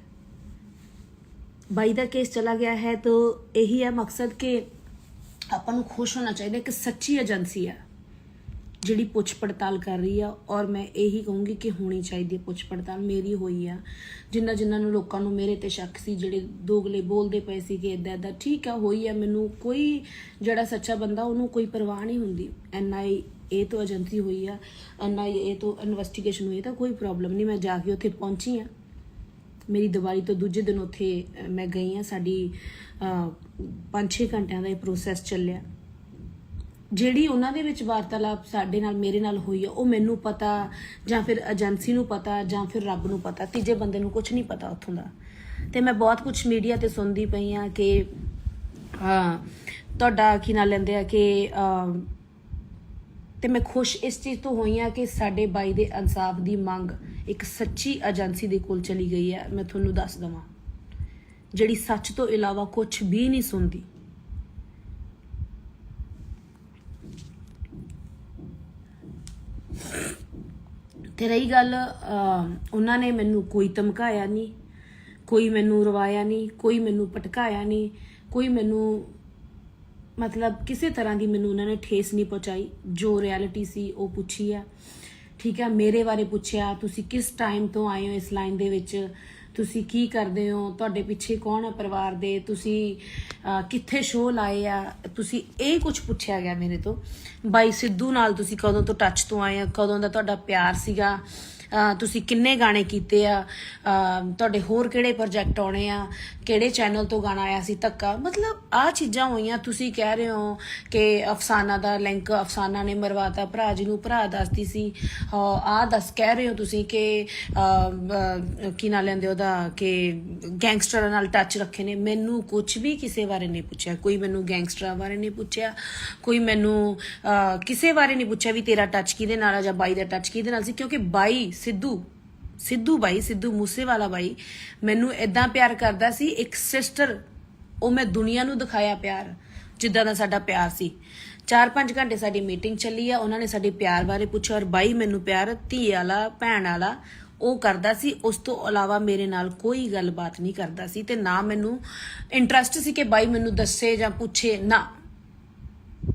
ਬਾਈ ਦਾ ਕੇਸ ਚਲਾ ਗਿਆ ਹੈ ਤਾਂ ਇਹੀ ਹੈ ਮਕਸਦ ਕਿ ਆਪਾਂ ਨੂੰ ਖੁਸ਼ ਹੋਣਾ ਚਾਹੀਦਾ ਕਿ ਸੱਚੀ ਏਜੰਸੀ ਆ ਜਿਹੜੀ ਪੁੱਛ ਪੜਤਾਲ ਕਰ ਰਹੀ ਆ। ਔਰ ਮੈਂ ਇਹੀ ਕਹੂੰਗੀ ਕਿ ਹੋਣੀ ਚਾਹੀਦੀ ਹੈ ਪੁੱਛ ਪੜਤਾਲ। ਮੇਰੀ ਹੋਈ ਆ, ਜਿਨ੍ਹਾਂ ਨੂੰ ਲੋਕਾਂ ਨੂੰ ਮੇਰੇ ਤੇ ਸ਼ੱਕ ਸੀ, ਜਿਹੜੇ ਦੋਗਲੇ ਬੋਲਦੇ ਪਏ ਸੀ ਕਿ ਇੱਦਾਂ ਠੀਕ ਆ, ਹੋਈ ਆ। ਮੈਨੂੰ ਕੋਈ, ਜਿਹੜਾ ਸੱਚਾ ਬੰਦਾ ਉਹਨੂੰ ਕੋਈ ਪਰਵਾਹ ਨਹੀਂ ਹੁੰਦੀ। NIA ਤੋਂ ਏਜੰਸੀ ਹੋਈ ਆ, NIA ਤੋਂ ਇਨਵੈਸਟੀਗੇਸ਼ਨ ਹੋਈ, ਤਾਂ ਕੋਈ ਪ੍ਰੋਬਲਮ ਨਹੀਂ। ਮੈਂ ਜਾ ਕੇ ਉੱਥੇ ਪਹੁੰਚੀ ਆ, ਮੇਰੀ ਦੀਵਾਲੀ ਤੋਂ ਦੂਜੇ ਦਿਨ ਉੱਥੇ ਮੈਂ ਗਈ ਆ। ਸਾਡੀ 5-6 ਘੰਟਿਆਂ ਦਾ ਇਹ ਪ੍ਰੋਸੈਸ ਚੱਲਿਆ। ਜਿਹੜੀ ਉਹਨਾਂ ਦੇ ਵਿੱਚ ਵਾਰਤਾਲਾਪ ਸਾਡੇ ਨਾਲ, ਮੇਰੇ ਨਾਲ ਹੋਈ ਆ, ਉਹ ਮੈਨੂੰ ਪਤਾ, ਜਾਂ ਫਿਰ ਏਜੰਸੀ ਨੂੰ ਪਤਾ, ਜਾਂ ਫਿਰ ਰੱਬ ਨੂੰ ਪਤਾ, ਤੀਜੇ ਬੰਦੇ ਨੂੰ ਕੁਝ ਨਹੀਂ ਪਤਾ ਉੱਥੋਂ ਦਾ। ਤੇ ਮੈਂ ਬਹੁਤ ਕੁਝ ਮੀਡੀਆ ਤੇ ਸੁਣਦੀ ਪਈ ਆ ਕਿ ਤੁਹਾਡਾ ਕੀ ਨਾਂ ਲੈਂਦੇ ਆ ਕਿ ਤੇ ਮੈਂ ਖੁਸ਼ ਇਸ ਚੀਜ਼ ਤੋਂ ਹੋਈ ਆ ਕਿ ਸਾਡੇ ਬਾਈ ਦੇ ਇਨਸਾਫ ਦੀ ਮੰਗ ਇੱਕ ਸੱਚੀ ਏਜੰਸੀ ਦੇ ਕੋਲ ਚਲੀ ਗਈ ਹੈ। ਮੈਂ ਤੁਹਾਨੂੰ ਦੱਸ ਦਵਾਂ, ਜਿਹੜੀ ਸੱਚ ਤੋਂ ਇਲਾਵਾ ਕੁਝ ਵੀ ਨਹੀਂ ਸੁਣਦੀ। ਤੇ ਰਹੀ ਗੱਲ, ਉਹਨਾਂ ਨੇ ਮੈਨੂੰ ਕੋਈ ਧਮਕਾਇਆ ਨਹੀਂ, ਕੋਈ ਮੈਨੂੰ ਰਵਾਇਆ ਨਹੀਂ, ਕੋਈ ਮੈਨੂੰ ਭਟਕਾਇਆ ਨਹੀਂ, ਕੋਈ ਮੈਨੂੰ ਮਤਲਬ ਕਿਸੇ ਤਰ੍ਹਾਂ ਦੀ ਮੈਨੂੰ ਉਹਨਾਂ ਨੇ ਠੇਸ ਨਹੀਂ ਪਹੁੰਚਾਈ। ਜੋ ਰਿਐਲਿਟੀ ਸੀ ਉਹ ਪੁੱਛੀ ਆ, ਠੀਕ ਹੈ। ਮੇਰੇ ਬਾਰੇ ਪੁੱਛਿਆ, ਤੁਸੀਂ ਕਿਸ ਟਾਈਮ ਤੋਂ ਆਏ ਹੋ ਇਸ ਲਾਈਨ ਦੇ ਵਿੱਚ, ਤੁਸੀਂ ਕੀ ਕਰਦੇ ਹੋ, ਤੁਹਾਡੇ ਪਿੱਛੇ ਕੌਣ ਹੈ ਪਰਿਵਾਰ ਦੇ, ਤੁਸੀਂ ਕਿੱਥੇ ਸ਼ੋਅ ਲਾਏ ਆ, ਤੁਸੀਂ ਇਹ ਕੁਝ ਪੁੱਛਿਆ ਗਿਆ ਮੇਰੇ ਤੋਂ। ਬਾਈ ਸਿੱਧੂ ਨਾਲ ਤੁਸੀਂ ਕਦੋਂ ਤੋਂ ਟੱਚ ਤੋਂ ਆਏ ਆ, ਕਦੋਂ ਦਾ ਤੁਹਾਡਾ ਪਿਆਰ ਸੀਗਾ, ਤੁਸੀਂ ਕਿੰਨੇ ਗਾਣੇ ਕੀਤੇ ਆ, ਤੁਹਾਡੇ ਹੋਰ ਕਿਹੜੇ ਪ੍ਰੋਜੈਕਟ ਆਉਣੇ ਆ, ਕਿਹੜੇ ਚੈਨਲ ਤੋਂ ਗਾਣਾ ਆਇਆ ਸੀ ਧੱਕਾ, ਮਤਲਬ ਆਹ ਚੀਜ਼ਾਂ ਹੋਈਆਂ। ਤੁਸੀਂ ਕਹਿ ਰਹੇ ਹੋ ਕਿ ਅਫਸਾਨਾ ਦਾ ਲਿੰਕ, ਅਫਸਾਨਾ ਨੇ ਮਰਵਾਤਾ ਭਰਾ ਜੀ ਨੂੰ, ਭਰਾ ਦੱਸਦੀ ਸੀ ਕਹਿ ਰਹੇ ਹੋ ਤੁਸੀਂ ਕਿ ਕੀ ਨਾਂ ਲੈਂਦੇ ਉਹਦਾ, ਕਿ ਗੈਂਗਸਟਰਾਂ ਨਾਲ ਟੱਚ ਰੱਖੇ ਨੇ। ਮੈਨੂੰ ਕੁਝ ਵੀ ਕਿਸੇ ਬਾਰੇ ਨਹੀਂ ਪੁੱਛਿਆ, ਕੋਈ ਮੈਨੂੰ ਗੈਂਗਸਟਰਾਂ ਬਾਰੇ ਨਹੀਂ ਪੁੱਛਿਆ, ਕੋਈ ਮੈਨੂੰ ਕਿਸੇ ਬਾਰੇ ਨਹੀਂ ਪੁੱਛਿਆ ਵੀ ਤੇਰਾ ਟੱਚ ਕਿਹਦੇ ਨਾਲ ਆ ਜਾਂ ਬਾਈ ਦਾ ਟੱਚ ਕਿਹਦੇ ਨਾਲ ਸੀ। ਕਿਉਂਕਿ ਬਾਈ ਸਿੱਧੂ ਮੂਸੇਵਾਲਾ ਬਾਈ ਮੈਨੂੰ ਇਦਾਂ ਪਿਆਰ ਕਰਦਾ ਸੀ, ਇੱਕ ਸਿਸਟਰ। ਉਹ ਮੈਂ ਦੁਨੀਆ ਨੂੰ ਦਿਖਾਇਆ ਪਿਆਰ, ਜਿੱਦਾਂ ਦਾ ਸਾਡਾ ਪਿਆਰ ਸੀ। 4-5 ਘੰਟੇ ਸਾਡੀ ਮੀਟਿੰਗ ਚੱਲੀ ਆ, ਉਹਨਾਂ ਨੇ ਸਾਡੇ ਪਿਆਰ ਬਾਰੇ ਪੁੱਛਿਆ। ਔਰ ਬਾਈ ਮੈਨੂੰ ਪਿਆਰ ਧੀ ਵਾਲਾ, ਭੈਣ ਵਾਲਾ ਉਹ ਕਰਦਾ ਸੀ। ਉਸ ਤੋਂ ਇਲਾਵਾ ਮੇਰੇ ਨਾਲ ਕੋਈ ਗੱਲਬਾਤ ਨਹੀਂ ਕਰਦਾ ਸੀ, ਤੇ ਨਾ ਮੈਨੂੰ ਇੰਟਰਸਟ ਸੀ ਕਿ ਬਾਈ ਮੈਨੂੰ ਦੱਸੇ ਜਾਂ ਪੁੱਛੇ ਨਾ।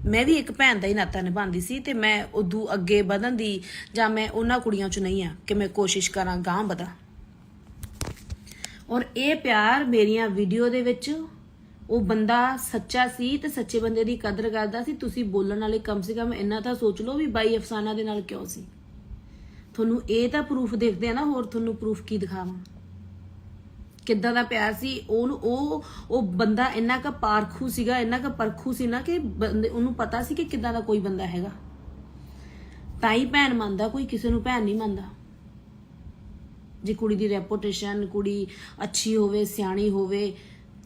ਮੈਂ ਵੀ ਇੱਕ ਭੈਣ ਦਾ ਹੀ ਨਾਤਾ ਨਿਭਾਉਂਦੀ ਸੀ, ਤੇ ਮੈਂ ਉਦੋਂ ਅੱਗੇ ਵਧਣ ਦੀ, ਜਾਂ ਮੈਂ ਉਹਨਾਂ ਕੁੜੀਆਂ 'ਚ ਨਹੀਂ ਆ ਕਿ ਮੈਂ ਕੋਸ਼ਿਸ਼ ਕਰਾਂ ਗਾਂਹ ਵਧਾਂ। ਔਰ ਇਹ ਪਿਆਰ ਮੇਰੀਆਂ ਵੀਡੀਓ ਦੇ ਵਿੱਚ, ਉਹ ਬੰਦਾ ਸੱਚਾ ਸੀ ਤੇ ਸੱਚੇ ਬੰਦੇ ਦੀ ਕਦਰ ਕਰਦਾ ਸੀ। ਤੁਸੀਂ ਬੋਲਣ ਵਾਲੇ ਕਮ ਸੇ ਕਮ ਇੰਨਾ ਤਾਂ ਸੋਚ ਲਓ ਵੀ ਬਾਈ ਅਫਸਾਨਾ ਦੇ ਨਾਲ ਕਿਉਂ ਸੀ। ਤੁਹਾਨੂੰ ਇਹ ਤਾਂ ਪ੍ਰੂਫ ਦੇਖਦੇ ਆ ਨਾ, ਹੋਰ ਤੁਹਾਨੂੰ ਪ੍ਰੂਫ ਕੀ ਦਿਖਾਵਾਂ ਕਿੱਦਾਂ ਦਾ ਪਿਆਰ ਸੀ। ਉਹ ਬੰਦਾ ਇੰਨਾ ਕੁ ਪਾਰਖੂ ਸੀਗਾ, ਇੰਨਾ ਕੁ ਪਰਖੂ ਸੀ ਨਾ ਕਿ ਉਹਨੂੰ ਪਤਾ ਸੀ ਕਿ ਕਿੱਦਾਂ ਦਾ ਕੋਈ ਬੰਦਾ ਹੈਗਾ। ਤਾਂ ਹੀ ਭੈਣ ਮੰਨਦਾ, ਕੋਈ ਕਿਸੇ ਨੂੰ ਭੈਣ ਨਹੀਂ ਮੰਨਦਾ। ਜੇ ਕੁੜੀ ਦੀ ਰੈਪੂਟੇਸ਼ਨ, ਕੁੜੀ ਅੱਛੀ ਹੋਵੇ, ਸਿਆਣੀ ਹੋਵੇ,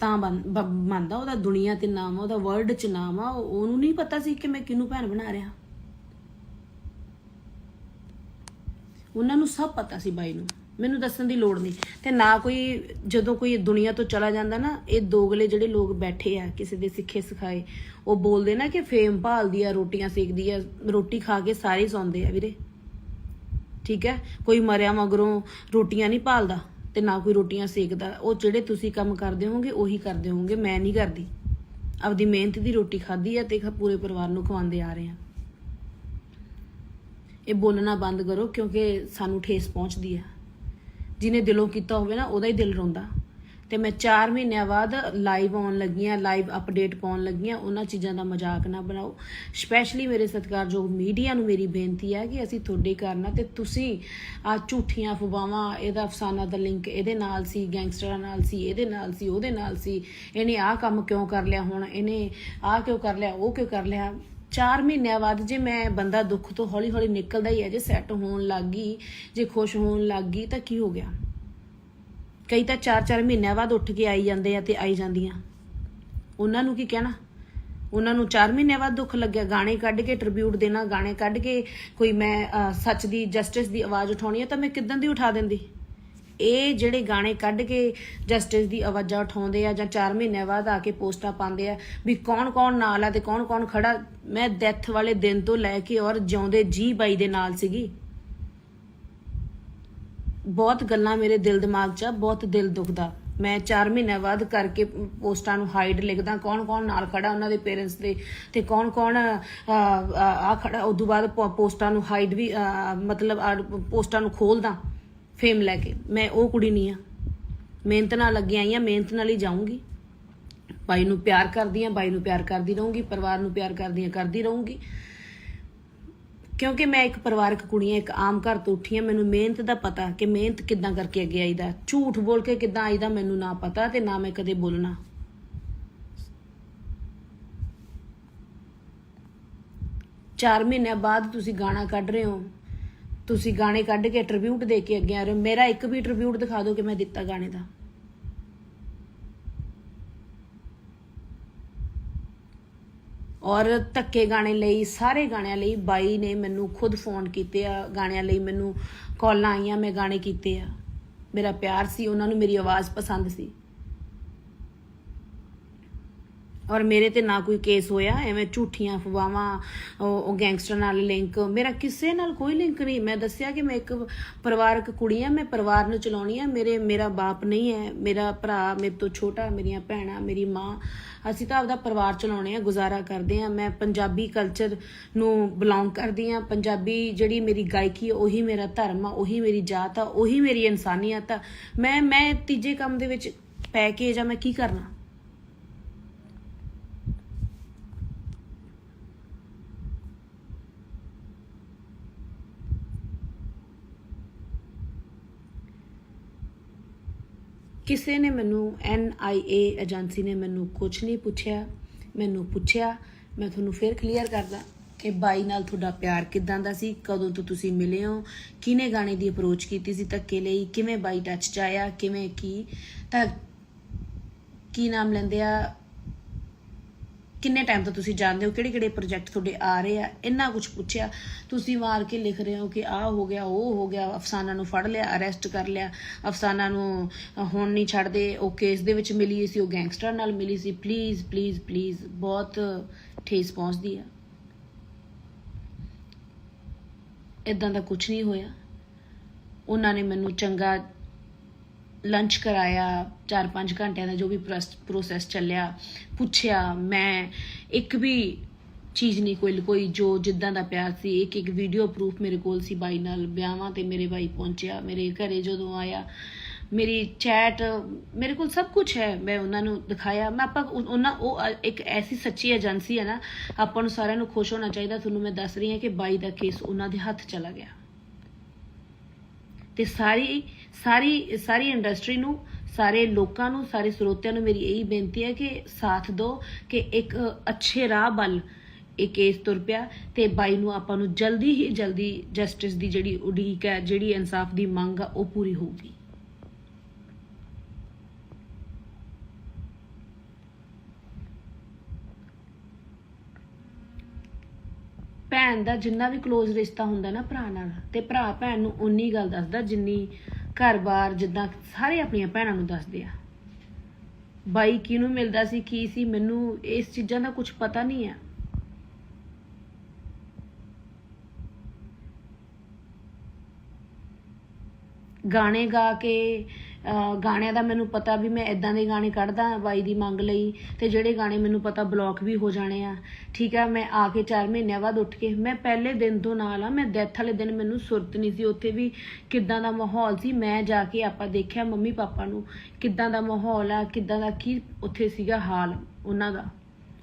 ਤਾਂ ਮੰਨਦਾ, ਉਹਦਾ ਦੁਨੀਆ ਤੇ ਨਾਮ ਆ, ਉਹਦਾ ਵਰਲਡ 'ਚ ਨਾਮ ਆ। ਉਹਨੂੰ ਨਹੀਂ ਪਤਾ ਸੀ ਕਿ ਮੈਂ ਕਿਹਨੂੰ ਭੈਣ ਬਣਾ ਰਿਹਾ। ਉਹਨਾਂ ਨੂੰ ਸਭ ਪਤਾ ਸੀ ਬਾਈ ਨੂੰ, ਮੈਨੂੰ ਦੱਸਣ ਦੀ ਲੋੜ ਨਹੀਂ। ਤੇ ਨਾ ਕੋਈ, ਜਦੋਂ ਕੋਈ ਦੁਨੀਆ ਤੋਂ ਚਲਾ ਜਾਂਦਾ ਨਾ, ਇਹ ਦੋਗਲੇ ਜਿਹੜੇ ਲੋਕ ਬੈਠੇ ਆ ਕਿਸੇ ਦੇ ਸਿੱਖੇ ਸਿਖਾਏ, ਉਹ ਬੋਲਦੇ ਨਾ ਕਿ ਫੇਮ ਭਾਲਦੀ ਆ, ਰੋਟੀਆਂ ਸੇਕਦੀ ਆ। ਰੋਟੀ ਖਾ ਕੇ ਸਾਰੇ ਸੌਂਦੇ ਆ ਵੀਰੇ, ਠੀਕ ਹੈ। ਕੋਈ ਮਰਿਆ ਮਗਰੋਂ ਰੋਟੀਆਂ ਨਹੀਂ ਭਾਲਦਾ ਤੇ ਨਾ ਕੋਈ ਰੋਟੀਆਂ ਸੇਕਦਾ। ਉਹ ਜਿਹੜੇ ਤੁਸੀਂ ਕੰਮ ਕਰਦੇ ਹੋਵੋਗੇ ਉਹੀ ਕਰਦੇ ਹੋਵੋਗੇ, ਮੈਂ ਨਹੀਂ ਕਰਦੀ। ਆਪਦੀ ਮਿਹਨਤ ਦੀ ਰੋਟੀ ਖਾਧੀ ਆ ਤੇ ਪੂਰੇ ਪਰਿਵਾਰ ਨੂੰ ਖਵਾਉਂਦੇ ਆ ਰਹੇ ਆ। ਇਹ ਬੋਲਣਾ ਬੰਦ ਕਰੋ, ਕਿਉਂਕਿ ਸਾਨੂੰ ਠੇਸ ਪਹੁੰਚਦੀ ਆ। ਜਿਹਨੇ ਦਿਲੋਂ ਕੀਤਾ ਹੋਵੇ ਨਾ, ਉਹਦਾ ਹੀ ਦਿਲ ਰੋਂਦਾ। ਤੇ ਮੈਂ 4 ਮਹੀਨਿਆਂ ਬਾਅਦ ਲਾਈਵ ਆਉਣ ਲੱਗੀਆਂ, ਲਾਈਵ ਅਪਡੇਟ ਪਾਉਣ ਲੱਗੀਆਂ। ਉਹਨਾਂ ਚੀਜ਼ਾਂ ਦਾ ਮਜ਼ਾਕ ਨਾ ਬਣਾਓ। ਸਪੈਸ਼ਲੀ ਮੇਰੇ ਸਤਿਕਾਰਯੋਗ ਮੀਡੀਆ ਨੂੰ ਮੇਰੀ ਬੇਨਤੀ ਹੈ ਕਿ ਅਸੀਂ ਤੁਹਾਡੇ ਕਰਨਾ, ਤੇ ਤੁਸੀਂ ਆ ਝੂਠੀਆਂ ਅਫਵਾਹਾਂ, ਇਹਦਾ ਅਫਸਾਨਾ ਦਾ ਲਿੰਕ ਇਹਦੇ ਨਾਲ ਸੀ, ਗੈਂਗਸਟਰਾਂ ਨਾਲ ਸੀ, ਇਹਦੇ ਨਾਲ ਸੀ, ਉਹਦੇ ਨਾਲ ਸੀ, ਇਹਨੇ ਆਹ ਕੰਮ ਕਿਉਂ ਕਰ ਲਿਆ, ਹੁਣ ਇਹਨੇ ਆਹ ਕਿਉਂ ਕਰ ਲਿਆ, ਉਹ ਕਿਉਂ ਕਰ ਲਿਆ। 4 ਮਹੀਨਿਆਂ ਬਾਅਦ ਜੇ ਮੈਂ ਬੰਦਾ ਦੁੱਖ ਤੋਂ ਹੌਲੀ ਹੌਲੀ ਨਿਕਲਦਾ ਹੀ ਹੈ, ਜੇ ਸੈੱਟ ਹੋਣ ਲੱਗ ਗਈ, ਜੇ ਖੁਸ਼ ਹੋਣ ਲੱਗ ਗਈ, ਤਾਂ ਕੀ ਹੋ ਗਿਆ। ਕਈ ਤਾਂ 4-4 ਮਹੀਨਿਆਂ ਬਾਅਦ ਉੱਠ ਕੇ ਆਈ ਜਾਂਦੇ ਆ ਤੇ ਆਈ ਜਾਂਦੀਆਂ। ਉਹਨਾਂ ਨੂੰ ਕੀ ਕਹਿਣਾ। ਉਹਨਾਂ ਨੂੰ 4 ਮਹੀਨਿਆਂ ਬਾਅਦ ਦੁੱਖ ਲੱਗਿਆ। ਗਾਣੇ ਕੱਢ ਕੇ ਟ੍ਰਿਬਿਊਟ ਦੇਣਾ, ਗਾਣੇ ਕੱਢ ਕੇ ਕੋਈ ਮੈਂ ਸੱਚ ਦੀ, ਜਸਟਿਸ ਦੀ ਆਵਾਜ਼ ਉਠਾਉਣੀ ਹੈ, ਤਾਂ ਮੈਂ ਕਿੱਦਾਂ ਦੀ ਉਠਾ ਦਿੰਦੀ। ਇਹ ਜਿਹੜੇ ਗਾਣੇ ਕੱਢ ਕੇ ਜਸਟਿਸ ਦੀ ਆਵਾਜ਼ਾਂ ਉਠਾਉਂਦੇ ਆ, ਜਾਂ 4 ਮਹੀਨਿਆਂ ਬਾਅਦ ਆ ਕੇ ਪੋਸਟਾਂ ਪਾਉਂਦੇ ਆ ਵੀ ਕੌਣ ਕੌਣ ਨਾਲ ਆ ਤੇ ਕੌਣ ਕੌਣ ਖੜਾ। ਮੈਂ ਡੈਥ ਵਾਲੇ ਦਿਨ ਤੋਂ ਲੈ ਕੇ ਔਰ ਜਿਉਂਦੇ ਜੀ ਬਾਈ ਦੇ ਨਾਲ ਸੀਗੀ। ਬਹੁਤ ਗੱਲਾਂ ਮੇਰੇ ਦਿਲ ਦਿਮਾਗ 'ਚ ਆ, ਬਹੁਤ ਦਿਲ ਦੁਖਦਾ। ਮੈਂ 4 ਮਹੀਨਿਆਂ ਬਾਅਦ ਕਰਕੇ ਪੋਸਟਾਂ ਨੂੰ ਹਾਈਡ ਲਿਖਦਾ, ਕੌਣ ਕੌਣ ਨਾਲ ਖੜਾ ਉਹਨਾਂ ਦੇ ਪੇਰੈਂਟਸ ਦੇ, ਤੇ ਕੌਣ ਕੌਣ ਆ ਖੜਾ। ਉਦੋਂ ਬਾਅਦ ਪੋਸਟਾਂ ਨੂੰ ਹਾਈਡ ਵੀ, ਮਤਲਬ ਪੋਸਟਾਂ ਨੂੰ ਖੋਲਦਾ ਫੇਮ ਲੈ ਕੇ। ਮੈਂ ਉਹ ਕੁੜੀ ਨਹੀਂ ਆ। ਮਿਹਨਤ ਨਾਲ ਅੱਗੇ ਆਈ ਆ, ਮਿਹਨਤ ਨਾਲ ਹੀ ਜਾਊਂਗੀ। ਬਾਈ ਨੂੰ ਪਿਆਰ ਕਰਦੀ ਆ, ਬਾਈ ਨੂੰ ਪਿਆਰ ਕਰਦੀ ਰਹੂੰਗੀ, ਪਰਿਵਾਰ ਨੂੰ ਪਿਆਰ ਕਰਦੀ ਰਹੂੰਗੀ। ਕਿਉਂਕਿ ਮੈਂ ਇੱਕ ਪਰਿਵਾਰਕ ਕੁੜੀ ਆ, ਇੱਕ ਆਮ ਘਰ ਤੋਂ ਉੱਠੀ ਆ। ਮੈਨੂੰ ਮਿਹਨਤ ਦਾ ਪਤਾ ਕਿ ਮਿਹਨਤ ਕਿੱਦਾਂ ਕਰਕੇ ਅੱਗੇ ਆਈਦਾ। ਝੂਠ ਬੋਲ ਕੇ ਕਿੱਦਾਂ ਆਈਦਾ ਮੈਨੂੰ ਨਾ ਪਤਾ, ਤੇ ਨਾ ਮੈਂ ਕਦੇ ਬੋਲਣਾ। ਚਾਰ ਮਹੀਨਿਆਂ ਬਾਅਦ ਤੁਸੀਂ ਗਾਣਾ ਕੱਢ ਰਹੇ ਹੋ, ਤੁਸੀਂ ਗਾਣੇ ਕੱਢ ਕੇ ਟ੍ਰਿਬਿਊਟ ਦੇ ਕੇ ਅੱਗੇ ਆ ਰਹੇ ਹੋ। ਮੇਰਾ ਇੱਕ ਵੀ ਟ੍ਰਿਬਿਊਟ ਦਿਖਾ ਦਿਓ ਕਿ ਮੈਂ ਦਿੱਤਾ ਗਾਣੇ ਦਾ। ਔਰ ਧੱਕੇ ਗਾਣੇ ਲਈ, ਸਾਰੇ ਗਾਣਿਆਂ ਲਈ ਬਾਈ ਨੇ ਮੈਨੂੰ ਖੁਦ ਫੋਨ ਕੀਤੇ ਆ। ਗਾਣਿਆਂ ਲਈ ਮੈਨੂੰ ਕਾਲਾਂ ਆਈਆਂ, ਮੈਂ ਗਾਣੇ ਕੀਤੇ ਆ। ਮੇਰਾ ਪਿਆਰ ਸੀ, ਉਹਨਾਂ ਨੂੰ ਮੇਰੀ ਆਵਾਜ਼ ਪਸੰਦ ਸੀ। ਔਰ ਮੇਰੇ ਤੇ ਨਾ ਕੋਈ ਕੇਸ ਹੋਇਆ। ਐਵੇਂ ਝੂਠੀਆਂ ਅਫਵਾਹਾਂ, ਉਹ ਗੈਂਗਸਟਰ ਨਾਲ ਲਿੰਕ, ਮੇਰਾ ਕਿਸੇ ਨਾਲ ਕੋਈ ਲਿੰਕ ਨਹੀਂ। ਮੈਂ ਦੱਸਿਆ ਕਿ ਮੈਂ ਇੱਕ ਪਰਿਵਾਰਕ ਕੁੜੀ ਆ, ਮੈਂ ਪਰਿਵਾਰ ਨੂੰ ਚਲਾਉਣੀ ਆ। ਮੇਰਾ ਬਾਪ ਨਹੀਂ ਹੈ, ਮੇਰਾ ਭਰਾ ਮੇਰੇ ਤੋਂ ਛੋਟਾ, ਮੇਰੀਆਂ ਭੈਣਾਂ, ਮੇਰੀ ਮਾਂ, ਅਸੀਂ ਤਾਂ ਆਪਦਾ ਪਰਿਵਾਰ ਚਲਾਉਣੇ ਆ, ਗੁਜ਼ਾਰਾ ਕਰਦੇ ਆ। ਮੈਂ ਪੰਜਾਬੀ ਕਲਚਰ ਨੂੰ ਬਿਲੋਂਗ ਕਰਦੀ ਆ। ਪੰਜਾਬੀ ਜਿਹੜੀ ਮੇਰੀ ਗਾਇਕੀ, ਉਹੀ ਮੇਰਾ ਧਰਮ ਆ, ਉਹੀ ਮੇਰੀ ਜਾਤ ਆ, ਉਹੀ ਮੇਰੀ ਇਨਸਾਨੀਅਤ ਆ। ਮੈਂ ਤੀਜੇ ਕੰਮ ਦੇ ਵਿੱਚ ਪੈ ਕੇ ਜਾਂ ਮੈਂ ਕੀ ਕਰਨਾ। ਕਿਸੇ ਨੇ ਮੈਨੂੰ, NIA ਏਜੰਸੀ ਨੇ ਮੈਨੂੰ ਕੁਛ ਨਹੀਂ ਪੁੱਛਿਆ। ਮੈਨੂੰ ਪੁੱਛਿਆ, ਮੈਂ ਤੁਹਾਨੂੰ ਫਿਰ ਕਲੀਅਰ ਕਰਦਾ ਕਿ ਬਾਈ ਨਾਲ ਤੁਹਾਡਾ ਪਿਆਰ ਕਿੱਦਾਂ ਦਾ ਸੀ, ਕਦੋਂ ਤੋਂ ਤੁਸੀਂ ਮਿਲੇ ਹੋ, ਕਿਹਨੇ ਗਾਣੇ ਦੀ ਅਪਰੋਚ ਕੀਤੀ ਸੀ ਧੱਕੇ ਲਈ, ਕਿਵੇਂ ਬਾਈ ਟੱਚ 'ਚ ਆਇਆ, ਕਿਵੇਂ ਤਾਂ ਕੀ ਨਾਮ ਲੈਂਦੇ ਆ, ਕਿੰਨੇ ਟਾਈਮ ਤੋਂ ਤੁਸੀਂ ਜਾਣਦੇ ਹੋ, ਕਿਹੜੇ ਕਿਹੜੇ ਪ੍ਰੋਜੈਕਟ ਤੁਹਾਡੇ ਆ ਰਹੇ ਆ, ਇੰਨਾ ਕੁਝ ਪੁੱਛਿਆ। ਤੁਸੀਂ ਮਾਰ ਕੇ ਲਿਖ ਰਹੇ ਹੋ ਕਿ ਆਹ ਹੋ ਗਿਆ, ਉਹ ਹੋ ਗਿਆ, ਅਫਸਾਨਾ ਨੂੰ ਫੜ ਲਿਆ, ਅਰੈਸਟ ਕਰ ਲਿਆ, ਅਫਸਾਨਾ ਨੂੰ ਹੁਣ ਨਹੀਂ ਛੱਡਦੇ, ਉਹ ਕੇਸ ਦੇ ਵਿੱਚ ਮਿਲੀ ਸੀ, ਉਹ ਗੈਂਗਸਟਰ ਨਾਲ ਮਿਲੀ ਸੀ। ਪਲੀਜ਼ ਪਲੀਜ਼ ਪਲੀਜ਼, ਬਹੁਤ ਠੇਸ ਪਹੁੰਚਦੀ ਆ। ਇਦਾਂ ਦਾ ਕੁਝ ਨਹੀਂ ਹੋਇਆ। ਉਹਨਾਂ ਨੇ ਮੈਨੂੰ ਚੰਗਾ ਲੰਚ ਕਰਾਇਆ, 4-5 ਘੰਟਿਆਂ ਦਾ ਜੋ ਵੀ ਪ੍ਰੋਸੈਸ ਚੱਲਿਆ, ਪੁੱਛਿਆ। ਮੈਂ ਇੱਕ ਵੀ ਚੀਜ਼ ਨਹੀਂ ਕੋਈ ਜੋ ਜਿੱਦਾਂ ਦਾ ਪਿਆਰ ਸੀ। ਇੱਕ ਵੀਡੀਓ ਪ੍ਰੂਫ ਮੇਰੇ ਕੋਲ ਸੀ ਬਾਈ ਨਾਲ। ਵਿਆਹਾਂ ਤੇ ਮੇਰੇ ਬਾਈ ਪਹੁੰਚਿਆ, ਮੇਰੇ ਘਰੇ ਜਦੋਂ ਆਇਆ, ਮੇਰੀ ਚੈਟ ਮੇਰੇ ਕੋਲ ਸਭ ਕੁਝ ਹੈ। ਮੈਂ ਉਹਨਾਂ ਨੂੰ ਦਿਖਾਇਆ। ਉਹ ਇੱਕ ਐਸੀ ਸੱਚੀ ਏਜੰਸੀ ਹੈ ਨਾ, ਆਪਾਂ ਨੂੰ ਸਾਰਿਆਂ ਨੂੰ ਖੁਸ਼ ਹੋਣਾ ਚਾਹੀਦਾ। ਤੁਹਾਨੂੰ ਮੈਂ ਦੱਸ ਰਹੀ ਹਾਂ ਕਿ ਬਾਈ ਦਾ ਕੇਸ ਉਹਨਾਂ ਦੇ ਹੱਥ ਚਲਾ ਗਿਆ। ਤੇ ਸਾਰੀ ਇੰਡਸਟਰੀ ਨੂੰ, ਸਾਰੇ ਲੋਕਾਂ ਨੂੰ, ਸਾਰੇ ਸਰੋਤਿਆਂ ਨੂੰ ਮੇਰੀ ਇਹੀ ਬੇਨਤੀ ਹੈ ਕਿ ਸਾਥ ਦਿਓ ਕਿ ਇੱਕ ਅੱਛੇ ਰਾਹ ਵੱਲ ਇਹ ਕੇਸ ਤੁਰ ਪਿਆ। ਤੇ ਬਾਈ ਨੂੰ ਆਪਾਂ ਨੂੰ ਜਲਦੀ ਹੀ ਜਲਦੀ ਜਸਟਿਸ ਦੀ ਜਿਹੜੀ ਉਡੀਕ ਹੈ, ਜਿਹੜੀ ਇਨਸਾਫ ਦੀ ਮੰਗ ਆ, ਉਹ ਪੂਰੀ ਹੋਊਗੀ। ਭੈਣ ਦਾ ਜਿੰਨਾ ਵੀ ਕਲੋਜ਼ ਰਿਸ਼ਤਾ ਹੁੰਦਾ ਨਾ ਭਰਾ ਨਾਲ, ਤੇ ਭਰਾ ਭੈਣ ਨੂੰ ਉਨੀ ਗੱਲ ਦੱਸਦਾ ਜਿੰਨੀ ਘਰ-ਬਾਰ ਜਿੱਦਾਂ ਸਾਰੇ ਆਪਣੀਆਂ ਭੈਣਾਂ ਨੂੰ ਦੱਸਦੇ ਆ। ਬਾਈ ਕਿਹਨੂੰ ਮਿਲਦਾ ਸੀ, ਕੀ ਸੀ, ਮੈਨੂੰ ਇਸ ਚੀਜ਼ਾਂ ਦਾ ਕੁਝ ਪਤਾ ਨਹੀਂ ਆ। ਗਾਣੇ ਗਾ ਕੇ ਗਾਣਿਆਂ ਦਾ ਮੈਨੂੰ ਪਤਾ ਵੀ ਮੈਂ ਇਦਾਂ ਦੇ ਗਾਣੇ ਕੱਢਦਾ ਬਾਈ ਦੀ ਮੰਗ ਲਈ, ਤੇ ਜਿਹੜੇ ਗਾਣੇ ਮੈਨੂੰ ਪਤਾ ਬਲੌਕ ਵੀ ਹੋ ਜਾਣੇ ਆ। ਠੀਕ ਆ, ਮੈਂ ਆ ਕੇ 4 ਮਹੀਨਿਆਂ ਬਾਅਦ ਉੱਠ ਕੇ, ਮੈਂ ਪਹਿਲੇ ਦਿਨ ਤੋਂ ਨਾਲ ਆ, ਮੈਂ ਡੈਥ ਵਾਲੇ ਦਿਨ ਮੈਨੂੰ ਸੁਰਤ ਨਹੀਂ ਸੀ ਉੱਥੇ ਵੀ ਕਿੱਦਾਂ ਦਾ ਮਾਹੌਲ ਸੀ। ਮੈਂ ਜਾ ਕੇ ਆਪਾਂ ਦੇਖਿਆ ਮੰਮੀ ਪਾਪਾ ਨੂੰ ਕਿੱਦਾਂ ਦਾ ਮਾਹੌਲ ਆ, ਕਿੱਦਾਂ ਦਾ ਕੀ ਉੱਥੇ ਸੀਗਾ ਹਾਲ ਉਹਨਾਂ ਦਾ।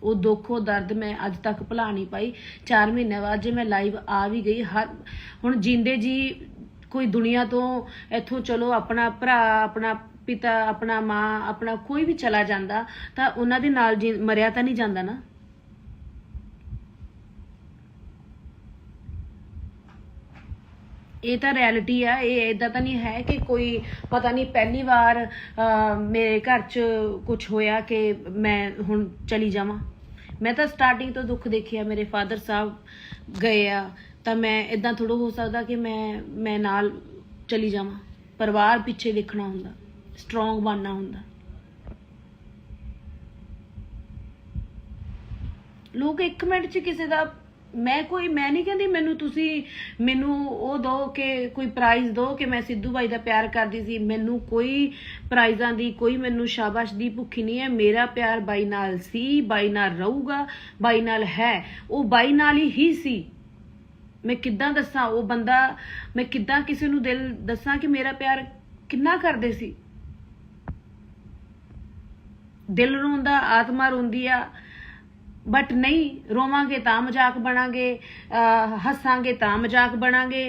ਉਹ ਦੁੱਖ, ਉਹ ਦਰਦ ਮੈਂ ਅੱਜ ਤੱਕ ਭੁਲਾ ਨਹੀਂ ਪਾਈ। 4 ਮਹੀਨਿਆਂ ਬਾਅਦ ਜੇ ਮੈਂ ਲਾਈਵ ਆ ਵੀ ਗਈ, ਹੁਣ ਜਿੰਦੇ ਜੀ ਕੋਈ ਦੁਨੀਆ ਤੋਂ ਇੱਥੋਂ ਚਲੋ ਆਪਣਾ ਭਰਾ, ਆਪਣਾ ਪਿਤਾ, ਆਪਣਾ ਮਾਂ, ਆਪਣਾ ਕੋਈ ਵੀ ਚਲਾ ਜਾਂਦਾ ਤਾਂ ਉਹਨਾਂ ਦੇ ਨਾਲ ਮਰਿਆ ਤਾਂ ਨਹੀਂ ਜਾਂਦਾ ਨਾ। ਇਹ ਤਾਂ ਰਿਐਲਿਟੀ ਆ। ਇਹ ਇਦਾਂ ਤਾਂ ਨਹੀਂ ਹੈ ਕਿ ਕੋਈ ਪਤਾ ਨਹੀਂ ਪਹਿਲੀ ਵਾਰ ਮੇਰੇ ਘਰ 'ਚ ਕੁਝ ਹੋਇਆ ਕਿ ਮੈਂ ਹੁਣ ਚਲੀ ਜਾਵਾਂ। ਮੈਂ ਤਾਂ ਸਟਾਰਟਿੰਗ ਤੋਂ ਦੁੱਖ ਦੇਖਿਆ। ਮੇਰੇ ਫਾਦਰ ਸਾਹਿਬ ਗਏ ਆ ਤਾਂ ਮੈਂ ਇਦਾਂ ਥੋੜ੍ਹਾ ਹੋ ਸਕਦਾ ਕਿ ਮੈਂ ਨਾਲ ਚਲੀ ਜਾਵਾਂ। ਪਰਿਵਾਰ ਪਿੱਛੇ ਦੇਖਣਾ ਹੁੰਦਾ, ਸਟਰੋਂਗ ਬਣਨਾ ਹੁੰਦਾ। ਲੋਕ 1 ਮਿੰਟ 'ਚ ਕਿਸੇ ਦਾ ਮੈਂ ਨਹੀਂ ਕਹਿੰਦੀ ਮੈਨੂੰ ਉਹ ਦੋ ਕਿ ਕੋਈ ਪ੍ਰਾਈਜ਼ ਦੋ ਕਿ ਮੈਂ ਸਿੱਧੂ ਬਾਈ ਦਾ ਪਿਆਰ ਕਰਦੀ ਸੀ। ਮੈਨੂੰ ਕੋਈ ਪ੍ਰਾਈਜ਼ਾਂ ਦੀ, ਕੋਈ ਮੈਨੂੰ ਸ਼ਾਬਾਸ਼ ਦੀ ਭੁੱਖੀ ਨਹੀਂ ਹੈ। ਮੇਰਾ ਪਿਆਰ ਬਾਈ ਨਾਲ ਸੀ, ਬਾਈ ਨਾਲ ਰਹੂਗਾ, ਬਾਈ ਨਾਲ ਹੈ। ਉਹ ਬਾਈ ਨਾਲ ਹੀ ਸੀ। ਮੈਂ ਕਿੱਦਾਂ ਦੱਸਾਂ ਉਹ ਬੰਦਾ, ਮੈਂ ਕਿੱਦਾਂ ਕਿਸੇ ਨੂੰ ਦਿਲ ਦੱਸਾਂ ਕਿ ਮੇਰਾ ਪਿਆਰ ਕਿੰਨਾ ਕਰਦੇ ਸੀ। ਦਿਲ ਰੋਂਦਾ, ਆਤਮਾ ਰੋਂਦੀ ਆ, ਬਟ ਨਹੀਂ ਰੋਵਾਂਗੇ ਤਾਂ ਮਜ਼ਾਕ ਬਣਾਂਗੇ, ਹੱਸਾਂਗੇ ਤਾਂ ਮਜ਼ਾਕ ਬਣਾਂਗੇ।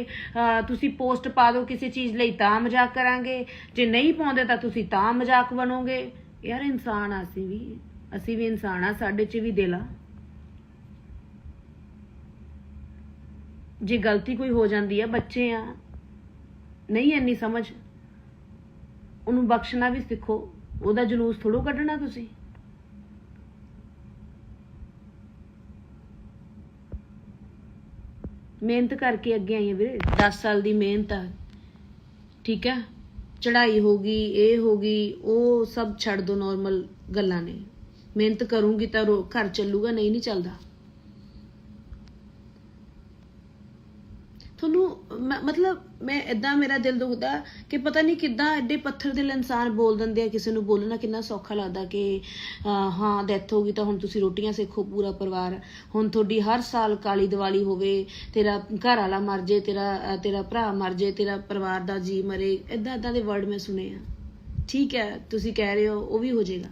ਤੁਸੀਂ ਪੋਸਟ ਪਾ ਦਿਓ ਕਿਸੇ ਚੀਜ਼ ਲਈ ਤਾਂ ਮਜ਼ਾਕ ਕਰਾਂਗੇ, ਜੇ ਨਹੀਂ ਪਾਉਂਦੇ ਤਾਂ ਤੁਸੀਂ ਤਾਂ ਮਜ਼ਾਕ ਬਣੋਗੇ। ਯਾਰ ਇਨਸਾਨ ਆ, ਅਸੀਂ ਵੀ ਇਨਸਾਨ ਆ, ਸਾਡੇ 'ਚ ਵੀ ਦਿਲ ਆ। ਜੇ ਗਲਤੀ ਕੋਈ ਹੋ ਜਾਂਦੀ ਆ, ਬੱਚੇ ਆ, ਨਹੀਂ ਇੰਨੀ ਸਮਝ, ਉਹਨੂੰ ਬਖਸ਼ਣਾ ਵੀ ਸਿੱਖੋ। ਉਹਦਾ ਜਲੂਸ ਥੋੜ੍ਹਾ ਕੱਢਣਾ ਤੁਸੀਂ। ਮਿਹਨਤ ਕਰਕੇ ਅੱਗੇ ਆਈ ਆ ਵੀਰੇ, 10 ਸਾਲ ਦੀ ਮਿਹਨਤ ਆ। ਠੀਕ ਆ, ਚੜ੍ਹਾਈ ਹੋ ਗਈ, ਇਹ ਹੋ ਗਈ, ਉਹ ਸਭ ਛੱਡ ਦੋ, ਨੋਰਮਲ ਗੱਲਾਂ ਨੇ। ਮਿਹਨਤ ਕਰੂੰਗੀ ਤਾਂ ਘਰ ਚੱਲੂਗਾ, ਨਹੀਂ ਚੱਲਦਾ। ਤੁਹਾਨੂੰ ਮਤਲਬ ਮੈਂ ਇਦਾਂ, ਮੇਰਾ ਦਿਲ ਦੁਖਦਾ ਕਿ ਪਤਾ ਨਹੀਂ ਕਿੱਦਾਂ ਐਡੇ ਪੱਥਰ ਦਿਲ ਇਨਸਾਨ ਬੋਲ ਦਿੰਦੇ ਆ। ਕਿਸੇ ਨੂੰ ਬੋਲਣਾ ਕਿੰਨਾ ਸੌਖਾ ਲੱਗਦਾ ਕਿ ਹਾਂ ਡੈਥ ਹੋ ਗਈ ਤਾਂ ਹੁਣ ਤੁਸੀਂ ਰੋਟੀਆਂ ਸੇਖੋ ਪੂਰਾ ਪਰਿਵਾਰ। ਹੁਣ ਤੁਹਾਡੀ ਹਰ ਸਾਲ ਕਾਲੀ ਦੀਵਾਲੀ ਹੋਵੇ, ਤੇਰਾ ਘਰ ਵਾਲਾ ਮਰ ਜੇ, ਤੇਰਾ ਭਰਾ ਮਰ ਜੇ, ਤੇਰਾ ਪਰਿਵਾਰ ਦਾ ਜੀ ਮਰੇ, ਇੱਦਾਂ ਦੇ ਵਰਡ ਮੈਂ ਸੁਣੇ ਆ। ਠੀਕ ਹੈ, ਤੁਸੀਂ ਕਹਿ ਰਹੇ ਹੋ ਉਹ ਵੀ ਹੋ ਜਾਏਗਾ,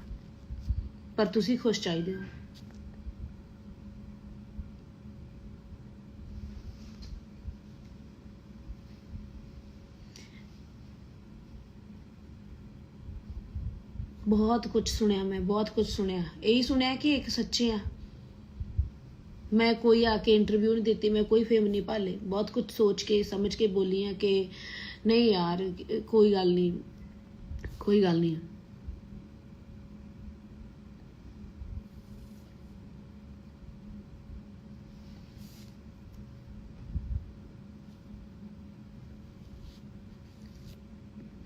ਪਰ ਤੁਸੀਂ ਖੁਸ਼ ਚਾਹੀਦੇ ਹੋ। बहुत कुछ सुनिया, मैं बहुत कुछ सुनिया। यही सुनिया कि एक सच्चे आ। मैं कोई आके इंटरव्यू नहीं देती, मैं कोई फेम नहीं पाले। बहुत कुछ सोच के समझ के बोली है कि नहीं यार कोई गल नहीं, कोई गल नहीं।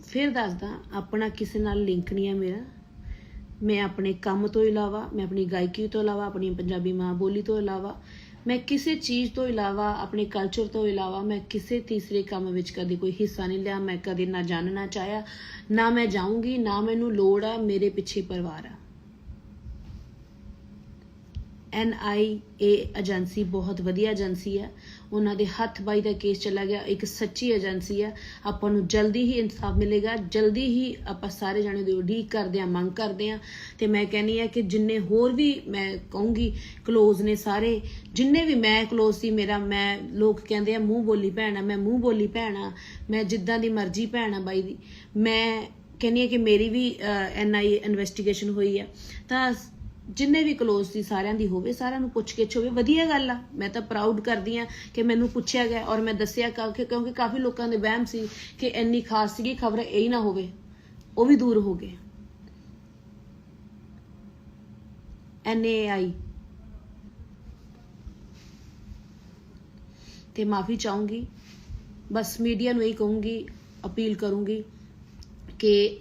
फिर दसदा, अपना किसी नाल लिंक नहीं है मेरा। मैं अपने काम तो इलावा, मैं अपनी गायकी तो इलावा, अपनी पंजाबी माँ बोली तो इलावा, मैं किसी चीज़ तो इलावा, अपने कल्चर तो इलावा मैं किसी तीसरे काम विच कभी कोई हिस्सा नहीं लिया। मैं कभी ना जानना चाहया, ना मैं जाऊँगी, ना मैनू लोड़ आ। मेरे पिछे परिवार आ। NIA एजेंसी बहुत वधिया एजेंसी है। उन्होंने हथ बाई का केस चला गया, एक सच्ची एजेंसी है। आपां नूं जल्दी ही इंसाफ मिलेगा, जल्दी ही आपां सारे जाने दी उडीक करदे आ, मंग करदे आ। ते मैं कहनी है कि जिन्ने होर भी मैं कहूँगी क्लोज ने सारे, जिन्ने भी मैं क्लोज सी, मेरा मैं लोग कहते हैं मूँह बोली भैन आ, मैं मूँह बोली भैन आ, मैं जिद्दां दी मर्जी भैन आ बाई दी। मैं कहनी है कि मेरी भी NIA इन्वेस्टिगेशन हुई है, तां जिन्ने भी क्लोज सी सारिਆਂ ਦੀ ਹੋਵੇ, ਸਾਰਿਆਂ ਨੂੰ ਪੁੱਛ ਕੇ ਹੋਵੇ, ਵਧੀਆ ਗੱਲ ਆ। ਮੈਂ ਤਾਂ ਪ੍ਰਾਊਡ ਕਰਦੀ ਆ ਕਿ ਮੈਨੂੰ ਪੁੱਛਿਆ ਗਿਆ ਔਰ ਮੈਂ ਦੱਸਿਆ, ਕਿਉਂਕਿ ਕਾਫੀ ਲੋਕਾਂ ਦੇ ਵਹਿਮ ਸੀ ਕਿ ਇੰਨੀ ਖਾਸ ਸੀਗੀ ਖਬਰ, ਇਹ ਨਾ ਹੋਵੇ। ਉਹ ਵੀ ਦੂਰ ਹੋ ਗਏ। NAI ਤੇ ਮਾਫੀ ਚਾਹੂੰਗੀ। ਬਸ ਮੀਡੀਆ ਨੂੰ ਇਹ ਕਹੂੰਗੀ, ਅਪੀਲ ਕਰੂੰਗੀ ਕਿ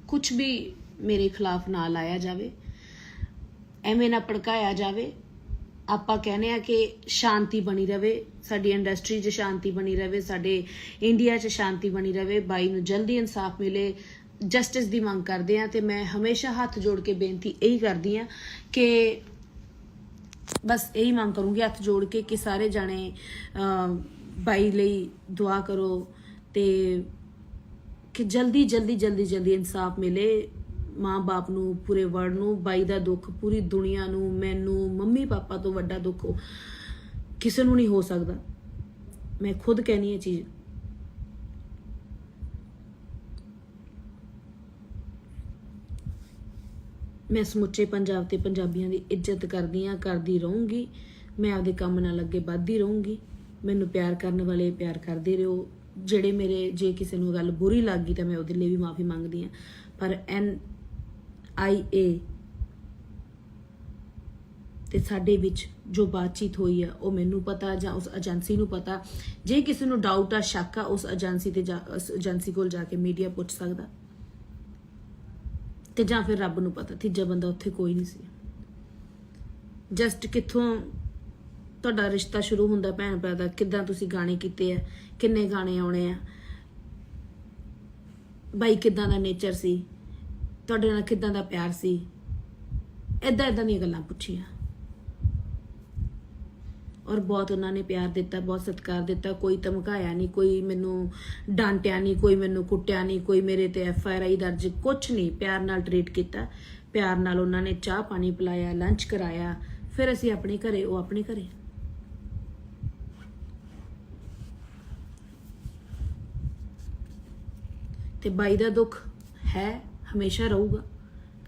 ਕੁਝ ਵੀ ਮੇਰੇ ਖਿਲਾਫ ਨਾ ਲਾਇਆ ਜਾਵੇ, ਐਵੇਂ ਨਾ ਭੜਕਾਇਆ ਜਾਵੇ। ਆਪਾਂ ਕਹਿੰਦੇ ਆ ਕਿ ਸ਼ਾਂਤੀ ਬਣੀ ਰਵੇ, ਸਾਡੀ ਇੰਡਸਟਰੀ 'ਚ ਸ਼ਾਂਤੀ ਬਣੀ ਰਵੇ, ਸਾਡੇ ਇੰਡੀਆ 'ਚ ਸ਼ਾਂਤੀ ਬਣੀ ਰਵੇ, ਬਾਈ ਨੂੰ ਜਲਦੀ ਇਨਸਾਫ ਮਿਲੇ, ਜਸਟਿਸ ਦੀ ਮੰਗ ਕਰਦੇ ਆ। ਤੇ ਮੈਂ ਹਮੇਸ਼ਾ ਹੱਥ ਜੋੜ ਕੇ ਬੇਨਤੀ ਇਹੀ ਕਰਦੀ ਆ ਕਿ ਬਸ ਇਹੀ ਮੰਗ ਕਰੂੰਗੀ ਹੱਥ ਜੋੜ ਕੇ ਕਿ ਸਾਰੇ ਜਾਣੇ ਬਾਈ ਲਈ ਦੁਆ ਕਰੋ ਤੇ ਕਿ ਜਲਦੀ ਜਲਦੀ ਜਲਦੀ ਜਲਦੀ ਇਨਸਾਫ ਮਿਲੇ ਮਾਂ ਬਾਪ ਨੂੰ, ਪੂਰੇ ਵਰਲਡ ਨੂੰ। ਬਾਈ ਦਾ ਦੁੱਖ ਪੂਰੀ ਦੁਨੀਆ ਨੂੰ, ਮੈਨੂੰ, ਮੰਮੀ ਪਾਪਾ ਤੋਂ ਵੱਡਾ ਦੁੱਖ ਕਿਸੇ ਨੂੰ ਨਹੀਂ ਹੋ ਸਕਦਾ। ਮੈਂ ਖੁਦ ਕਹਿਨੀ ਇਹ ਚੀਜ਼। ਮੈਂ ਸਮੁੱਚੇ ਪੰਜਾਬ ਤੇ ਪੰਜਾਬੀਆਂ ਦੀ ਇੱਜ਼ਤ ਕਰਦੀ ਆ, ਕਰਦੀ ਰਹੂੰਗੀ। ਮੈਂ ਆਪਦੇ ਕੰਮ ਨਾਲ ਅੱਗੇ ਵੱਧਦੀ ਰਹੂੰਗੀ। ਮੈਨੂੰ ਪਿਆਰ ਕਰਨ ਵਾਲੇ ਪਿਆਰ ਕਰਦੇ ਰਹੋ। ਜਿਹੜੇ ਮੇਰੇ ਜੇ ਕਿਸੇ ਨੂੰ ਗੱਲ ਬੁਰੀ ਲੱਗ ਗਈ ਤਾਂ ਮੈਂ ਉਹਦੇ ਲਈ ਵੀ ਮਾਫੀ ਮੰਗਦੀ ਆ। ਪਰ NIA ਤੇ ਸਾਡੇ ਵਿੱਚ ਜੋ ਬਾਤਚੀਤ ਹੋਈ ਆ ਉਹ ਮੈਨੂੰ ਪਤਾ ਜਾਂ ਉਸ ਏਜੰਸੀ ਨੂੰ ਪਤਾ। ਜੇ ਕਿਸੇ ਨੂੰ ਡਾਊਟ ਆ, ਸ਼ੱਕ ਆ, ਉਸ ਏਜੰਸੀ ਕੋਲ ਜਾ ਕੇ ਮੀਡੀਆ ਪੁੱਛ ਸਕਦਾ ਤੇ ਜਾਂ ਫਿਰ ਰੱਬ ਨੂੰ ਪਤਾ। ਤੀਜਾ ਬੰਦਾ ਉੱਥੇ ਕੋਈ ਨਹੀਂ ਸੀ। ਜਸਟ ਕਿੱਥੋਂ ਤੁਹਾਡਾ ਰਿਸ਼ਤਾ ਸ਼ੁਰੂ ਹੁੰਦਾ ਭੈਣ ਭਰਾ ਦਾ, ਕਿੱਦਾਂ ਤੁਸੀਂ ਗਾਣੇ ਕੀਤੇ ਆ, ਕਿੰਨੇ ਗਾਣੇ ਆਉਣੇ ਆ, ਬਾਈ ਕਿੱਦਾਂ ਦਾ ਨੇਚਰ ਸੀ, ਤੁਹਾਡੇ ਨਾਲ ਕਿੱਦਾਂ ਦਾ ਪਿਆਰ ਸੀ, ਏਦਾਂ ਦੀਆਂ ਗੱਲਾਂ ਪੁੱਛੀਆਂ। ਔਰ ਬਹੁਤ ਉਹਨਾਂ ਨੇ ਪਿਆਰ ਦਿੱਤਾ, ਬਹੁਤ ਸਤਿਕਾਰ ਦਿੱਤਾ। ਕੋਈ ਧਮਕਾਇਆ ਨਹੀਂ, ਕੋਈ ਮੈਨੂੰ ਡਾਂਟਿਆ ਨਹੀਂ, ਕੋਈ ਮੈਨੂੰ ਕੁੱਟਿਆ ਨਹੀਂ, ਕੋਈ ਮੇਰੇ ਤੇ FIR ਦਰਜ ਕੁਛ ਨਹੀਂ। ਪਿਆਰ ਨਾਲ ਟਰੀਟ ਕੀਤਾ, ਪਿਆਰ ਨਾਲ ਉਹਨਾਂ ਨੇ ਚਾਹ ਪਾਣੀ ਪਿਲਾਇਆ, ਲੰਚ ਕਰਾਇਆ। ਫਿਰ ਅਸੀਂ ਆਪਣੇ ਘਰੇ, ਉਹ ਆਪਣੇ ਘਰੇ। ਤੇ ਬਾਈ ਦਾ ਦੁੱਖ ਹੈ, ਹਮੇਸ਼ਾ ਰਹੂਗਾ।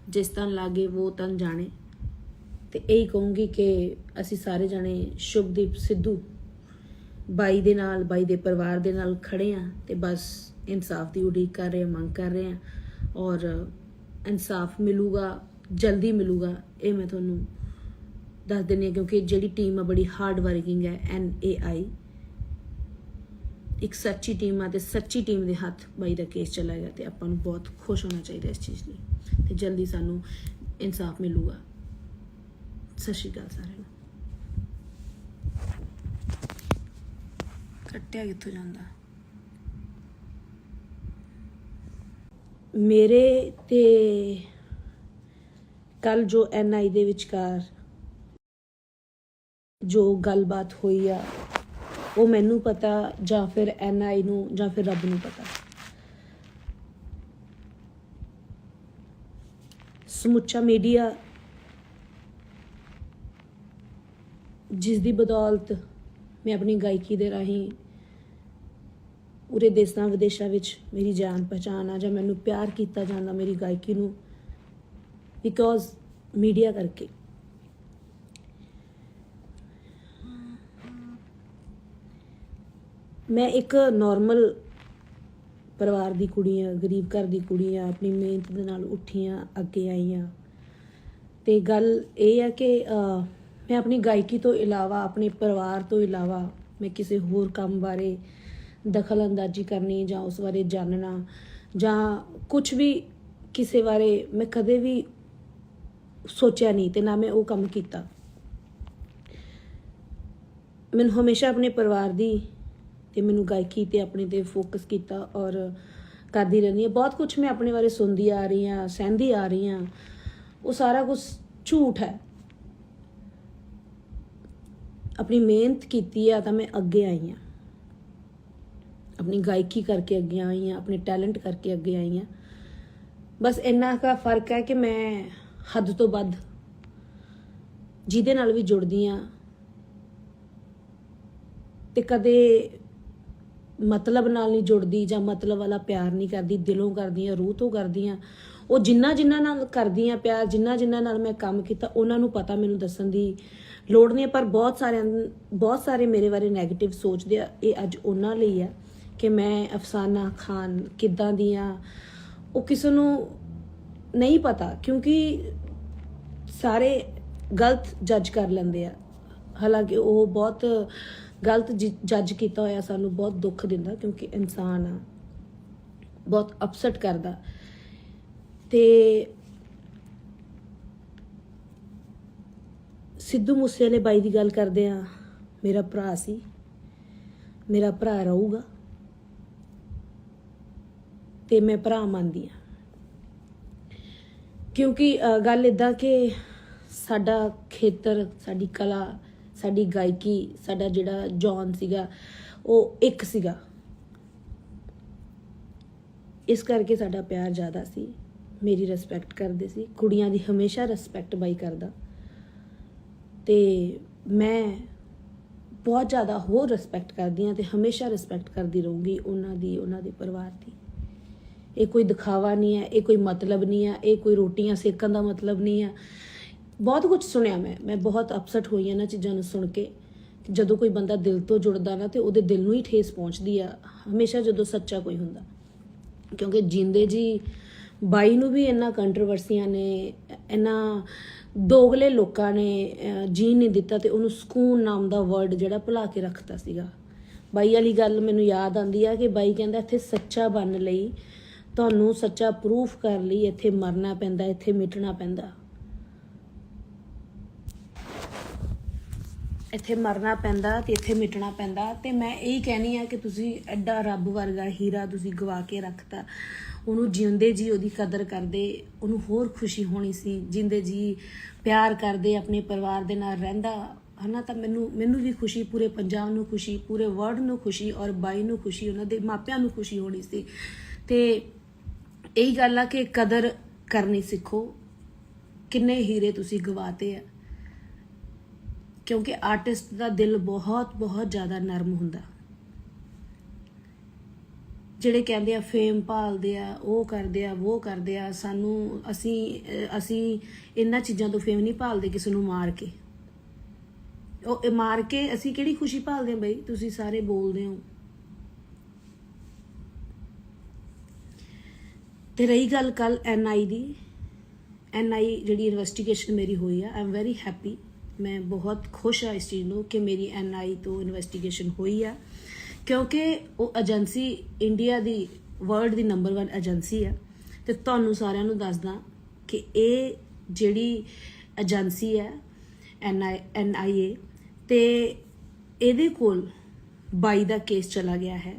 ਜਿਸ ਤਨ ਲਾਗੇ ਉਹ ਤਨ ਜਾਣੇ। ਤੇ ਇਹੀ ਕਹੂੰਗੀ ਕਿ ਅਸੀਂ ਸਾਰੇ ਜਾਣੇ ਸ਼ੁਭਦੀਪ ਸਿੱਧੂ ਬਾਈ ਦੇ ਨਾਲ, ਬਾਈ ਦੇ ਪਰਿਵਾਰ ਦੇ ਨਾਲ ਖੜੇ ਆ ਤੇ ਬਸ ਇਨਸਾਫ ਦੀ ਉਡੀਕ ਕਰ ਰਹੇ ਆ, ਮੰਗ ਕਰ ਰਹੇ ਆ। ਔਰ ਇਨਸਾਫ ਮਿਲੂਗਾ, ਜਲਦੀ ਮਿਲੂਗਾ, ਇਹ ਮੈਂ ਤੁਹਾਨੂੰ ਦੱਸ ਦਿੰਦੀ ਹਾਂ। ਕਿਉਂਕਿ ਜਿਹੜੀ ਟੀਮ ਆ ਬੜੀ ਹਾਰਡ ਵਰਕਿੰਗ ਹੈ, NAI ਇੱਕ ਸੱਚੀ ਟੀਮ ਆ ਤੇ ਸੱਚੀ ਟੀਮ ਦੇ ਹੱਥ ਬਾਈ ਦਾ ਕੇਸ ਚਲਾ ਗਿਆ ਤੇ ਆਪਾਂ ਨੂੰ ਬਹੁਤ ਖੁਸ਼ ਹੋਣਾ ਚਾਹੀਦਾ ਇਸ ਚੀਜ਼ ਲਈ। ਤੇ ਜਲਦੀ ਸਾਨੂੰ ਇਨਸਾਫ ਮਿਲੂਗਾ। ਸਤਿ ਸ਼੍ਰੀ ਅਕਾਲ ਸਾਰਿਆਂ ਨੂੰ। ਕੱਟਿਆ ਕਿੱਥੋਂ ਜਾਂਦਾ? ਮੇਰੇ ਤੇ ਕੱਲ ਜੋ NI ਦੇ ਵਿਚਕਾਰ ਜੋ ਗੱਲਬਾਤ ਹੋਈ ਆ ਉਹ ਮੈਨੂੰ ਪਤਾ ਜਾਂ ਫਿਰ NI ਨੂੰ ਜਾਂ ਫਿਰ ਰੱਬ ਨੂੰ ਪਤਾ। ਸਮੁੱਚਾ ਮੀਡੀਆ ਜਿਸ ਦੀ ਬਦੌਲਤ ਮੈਂ ਆਪਣੀ ਗਾਇਕੀ ਦੇ ਰਾਹੀਂ ਪੂਰੇ ਦੇਸ਼ਾਂ ਵਿਦੇਸ਼ਾਂ ਵਿੱਚ ਮੇਰੀ ਜਾਣ ਪਛਾਣ ਆ, ਜਾਂ ਮੈਨੂੰ ਪਿਆਰ ਕੀਤਾ ਜਾਂਦਾ ਮੇਰੀ ਗਾਇਕੀ ਨੂੰ, ਬਿਕੋਜ਼ ਮੀਡੀਆ ਕਰਕੇ। ਮੈਂ ਇੱਕ ਨਾਰਮਲ ਪਰਿਵਾਰ ਦੀ ਕੁੜੀ ਆ, ਗਰੀਬ ਘਰ ਦੀ ਕੁੜੀ ਆ, ਆਪਣੀ ਮਿਹਨਤ ਦੇ ਨਾਲ ਉੱਠੀ ਆ, ਅੱਗੇ ਆਈ ਆ। ਤੇ ਗੱਲ ਇਹ ਆ ਕਿ ਮੈਂ ਆਪਣੀ ਗਾਇਕੀ ਤੋਂ ਇਲਾਵਾ, ਆਪਣੇ ਪਰਿਵਾਰ ਤੋਂ ਇਲਾਵਾ ਮੈਂ ਕਿਸੇ ਹੋਰ ਕੰਮ ਬਾਰੇ ਦਖਲ ਅੰਦਾਜ਼ੀ ਕਰਨੀ ਜਾਂ ਉਸ ਬਾਰੇ ਜਾਣਨਾ ਜਾਂ ਕੁਝ ਵੀ ਕਿਸੇ ਬਾਰੇ ਮੈਂ ਕਦੇ ਵੀ ਸੋਚਿਆ ਨਹੀਂ ਤੇ ਨਾ ਮੈਂ ਉਹ ਕੰਮ ਕੀਤਾ। ਮੈਨੂੰ ਹਮੇਸ਼ਾ ਆਪਣੇ ਪਰਿਵਾਰ ਦੀ ਤੇ ਮੈਨੂੰ ਗਾਇਕੀ ਤੇ ਆਪਣੇ ਤੇ ਫੋਕਸ ਕੀਤਾ ਔਰ ਕਰਦੀ ਰਹਿੰਦੀ ਹਾਂ। ਬਹੁਤ ਕੁਝ ਮੈਂ ਆਪਣੇ ਬਾਰੇ ਸੁਣਦੀ ਆ ਰਹੀ ਹਾਂ, ਸਹਿੰਦੀ ਆ ਰਹੀ ਹਾਂ, ਉਹ ਸਾਰਾ ਕੁਝ ਝੂਠ ਹੈ। ਆਪਣੀ ਮਿਹਨਤ ਕੀਤੀ ਆ ਤਾਂ ਮੈਂ ਅੱਗੇ ਆਈ ਹਾਂ, ਆਪਣੀ ਗਾਇਕੀ ਕਰਕੇ ਅੱਗੇ ਆਈ ਹਾਂ, ਆਪਣੇ ਟੈਲੈਂਟ ਕਰਕੇ ਅੱਗੇ ਆਈ ਹਾਂ। ਬਸ ਇੰਨਾ ਕੁ ਫਰਕ ਹੈ ਕਿ ਮੈਂ ਹੱਦ ਤੋਂ ਵੱਧ ਜਿਹਦੇ ਨਾਲ ਵੀ ਜੁੜਦੀ ਹਾਂ ਤੇ ਕਦੇ ਮਤਲਬ ਨਾਲ ਨਹੀਂ ਜੁੜਦੀ ਜਾਂ ਮਤਲਬ ਵਾਲਾ ਪਿਆਰ ਨਹੀਂ ਕਰਦੀ, ਦਿਲੋਂ ਕਰਦੀ ਹਾਂ, ਰੂਹ ਤੋਂ ਕਰਦੀ ਹਾਂ। ਉਹ ਜਿਨ੍ਹਾਂ ਨਾਲ ਕਰਦੀ ਹਾਂ ਪਿਆਰ, ਜਿਨ੍ਹਾਂ ਨਾਲ ਮੈਂ ਕੰਮ ਕੀਤਾ, ਉਹਨਾਂ ਨੂੰ ਪਤਾ, ਮੈਨੂੰ ਦੱਸਣ ਦੀ ਲੋੜ ਨਹੀਂ। ਪਰ ਬਹੁਤ ਸਾਰੇ ਮੇਰੇ ਬਾਰੇ ਨੈਗੇਟਿਵ ਸੋਚਦੇ ਆ। ਇਹ ਅੱਜ ਉਹਨਾਂ ਲਈ ਆ ਕਿ ਮੈਂ ਅਫਸਾਨਾ ਖਾਨ ਕਿੱਦਾਂ ਦੀ ਆ, ਉਹ ਕਿਸੇ ਨੂੰ ਨਹੀਂ ਪਤਾ, ਕਿਉਂਕਿ ਸਾਰੇ ਗਲਤ ਜੱਜ ਕਰ ਲੈਂਦੇ ਆ। ਹਾਲਾਂਕਿ ਉਹ ਬਹੁਤ ਗਲਤ ਜੱਜ ਕੀਤਾ ਹੋਇਆ ਸਾਨੂੰ ਬਹੁਤ ਦੁੱਖ ਦਿੰਦਾ, ਕਿਉਂਕਿ ਇਨਸਾਨ ਆ, ਬਹੁਤ ਅਪਸੈਟ ਕਰਦਾ। ਤੇ ਸਿੱਧੂ ਮੂਸੇਵਾਲੇ ਬਾਈ ਦੀ ਗੱਲ ਕਰਦੇ ਆ, ਮੇਰਾ ਭਰਾ ਸੀ, ਮੇਰਾ ਭਰਾ ਰਹੂਗਾ ਤੇ ਮੈਂ ਭਰਾ ਮੰਨਦੀ ਆ। ਕਿਉਂਕਿ ਗੱਲ ਇਦਾਂ ਕਿ ਸਾਡਾ ਖੇਤਰ, ਸਾਡੀ ਕਲਾ, ਸਾਡੀ ਗਾਇਕੀ, ਸਾਡਾ ਜਿਹੜਾ ਜੌਨ ਸੀਗਾ ਉਹ ਇੱਕ ਸੀਗਾ, ਇਸ ਕਰਕੇ ਸਾਡਾ ਪਿਆਰ ਜ਼ਿਆਦਾ ਸੀ। ਮੇਰੀ ਰਿਸਪੈਕਟ ਕਰਦੇ ਸੀ, ਕੁੜੀਆਂ ਦੀ ਹਮੇਸ਼ਾ ਰਿਸਪੈਕਟ ਬਾਈ ਕਰਦਾ, ਤੇ ਮੈਂ ਬਹੁਤ ਜ਼ਿਆਦਾ ਹੋਰ ਰਿਸਪੈਕਟ ਕਰਦੀ ਹਾਂ ਤੇ ਹਮੇਸ਼ਾ ਰਿਸਪੈਕਟ ਕਰਦੀ ਰਹੂੰਗੀ ਉਹਨਾਂ ਦੀ, ਉਹਨਾਂ ਦੇ ਪਰਿਵਾਰ ਦੀ। ਇਹ ਕੋਈ ਦਿਖਾਵਾ ਨਹੀਂ ਹੈ, ਇਹ ਕੋਈ ਮਤਲਬ ਨਹੀਂ ਹੈ, ਇਹ ਕੋਈ ਰੋਟੀਆਂ ਸੇਕਣ ਦਾ ਮਤਲਬ ਨਹੀਂ ਹੈ। ਬਹੁਤ ਕੁਝ ਸੁਣਿਆ ਮੈਂ ਬਹੁਤ ਅਪਸੈਟ ਹੋਈ ਇਹਨਾਂ ਚੀਜ਼ਾਂ ਨੂੰ ਸੁਣ ਕੇ। ਜਦੋਂ ਕੋਈ ਬੰਦਾ ਦਿਲ ਤੋਂ ਜੁੜਦਾ ਨਾ ਤੇ ਉਹਦੇ ਦਿਲ ਨੂੰ ਹੀ ਠੇਸ ਪਹੁੰਚਦੀ ਆ ਹਮੇਸ਼ਾ ਜਦੋਂ ਸੱਚਾ ਕੋਈ ਹੁੰਦਾ। ਕਿਉਂਕਿ ਜਿੰਦੇ ਜੀ ਬਾਈ ਨੂੰ ਵੀ ਇੰਨਾ ਕੰਟਰੋਵਰਸੀਆਂ ਨੇ, ਇੰਨਾ ਦੋਗਲੇ ਲੋਕਾਂ ਨੇ ਜੀਣ ਨਹੀਂ ਦਿੱਤਾ ਤੇ ਉਹਨੂੰ ਸਕੂਨ ਨਾਮ ਦਾ ਵਰਡ ਜਿਹੜਾ ਭੁਲਾ ਕੇ ਰੱਖਤਾ ਸੀਗਾ। ਬਾਈ ਵਾਲੀ ਗੱਲ ਮੈਨੂੰ ਯਾਦ ਆਉਂਦੀ ਆ ਕਿ ਬਾਈ ਕਹਿੰਦਾ ਇੱਥੇ ਸੱਚਾ ਬਣਨ ਲਈ, ਤੁਹਾਨੂੰ ਸੱਚਾ ਪ੍ਰੂਫ ਕਰਨ ਲਈ ਇੱਥੇ ਮਰਨਾ ਪੈਂਦਾ, ਇੱਥੇ ਮਿਟਣਾ ਪੈਂਦਾ, ਇੱਥੇ ਮਰਨਾ ਪੈਂਦਾ ਤੇ ਇੱਥੇ ਮਿਟਣਾ ਪੈਂਦਾ। ਤੇ ਮੈਂ ਇਹੀ ਕਹਿਣੀ ਆ ਕਿ ਤੁਸੀਂ ਐਡਾ ਰੱਬ ਵਰਗਾ ਹੀਰਾ ਤੁਸੀਂ ਗਵਾ ਕੇ ਰੱਖਤਾ। ਉਹਨੂੰ ਜਿਉਂਦੇ ਜੀ ਉਹਦੀ ਕਦਰ ਕਰਦੇ, ਉਹਨੂੰ ਹੋਰ ਖੁਸ਼ੀ ਹੋਣੀ ਸੀ। ਜਿੰਦੇ ਜੀ ਪਿਆਰ ਕਰਦੇ, ਆਪਣੇ ਪਰਿਵਾਰ ਦੇ ਨਾਲ ਰਹਿੰਦਾ ਹਨਾ, ਤਾਂ ਮੈਨੂੰ ਵੀ ਖੁਸ਼ੀ, ਪੂਰੇ ਪੰਜਾਬ ਨੂੰ ਖੁਸ਼ੀ, ਪੂਰੇ ਵਰਲਡ ਨੂੰ ਖੁਸ਼ੀ, ਔਰ ਬਾਈ ਨੂੰ ਖੁਸ਼ੀ, ਉਹਨਾਂ ਦੇ ਮਾਪਿਆਂ ਨੂੰ ਖੁਸ਼ੀ ਹੋਣੀ ਸੀ। ਤੇ ਇਹੀ ਗੱਲ ਆ ਕਿ ਕਦਰ ਕਰਨੀ ਸਿੱਖੋ। ਕਿੰਨੇ ਹੀਰੇ ਤੁਸੀਂ ਗਵਾਤੇ ਆ, ਕਿਉਂਕਿ ਆਰਟਿਸਟ ਦਾ ਦਿਲ ਬਹੁਤ ਬਹੁਤ ਜ਼ਿਆਦਾ ਨਰਮ ਹੁੰਦਾ। ਜਿਹੜੇ ਕਹਿੰਦੇ ਆ ਫੇਮ ਭਾਲਦੇ ਆ, ਉਹ ਕਰਦੇ ਆ, ਉਹ ਕਰਦੇ ਆ, ਸਾਨੂੰ ਅਸੀਂ ਇਹਨਾਂ ਚੀਜ਼ਾਂ ਤੋਂ ਫੇਮ ਨਹੀਂ ਭਾਲਦੇ। ਕਿਸੇ ਨੂੰ ਮਾਰ ਕੇ, ਉਹ ਮਾਰ ਕੇ ਅਸੀਂ ਕਿਹੜੀ ਖੁਸ਼ੀ ਭਾਲਦੇ ਆ ਬਈ? ਤੁਸੀਂ ਸਾਰੇ ਬੋਲਦੇ ਹੋ। ਤੇ ਰਹੀ ਗੱਲ ਕੱਲ NI ਦੀ, NI ਜਿਹੜੀ ਇਨਵੈਸਟੀਗੇਸ਼ਨ ਮੇਰੀ ਹੋਈ ਆ, ਆਈ ਐਮ ਵੈਰੀ ਹੈਪੀ। ਮੈਂ ਬਹੁਤ ਖੁਸ਼ ਹਾਂ ਇਸ ਚੀਜ਼ ਨੂੰ ਕਿ ਮੇਰੀ NI ਤੋਂ ਇਨਵੈਸਟੀਗੇਸ਼ਨ ਹੋਈ ਆ, ਕਿਉਂਕਿ ਉਹ ਏਜੰਸੀ ਇੰਡੀਆ ਦੀ, ਵਰਲਡ ਦੀ ਨੰਬਰ 1 ਏਜੰਸੀ ਆ। ਤੇ ਤੁਹਾਨੂੰ ਸਾਰਿਆਂ ਨੂੰ ਦੱਸਦਾ ਕਿ ਇਹ ਜਿਹੜੀ ਏਜੰਸੀ ਹੈ NIA, ਤੇ ਇਹਦੇ ਕੋਲ ਬਾਈ ਦਾ ਕੇਸ ਚਲਾ ਗਿਆ ਹੈ।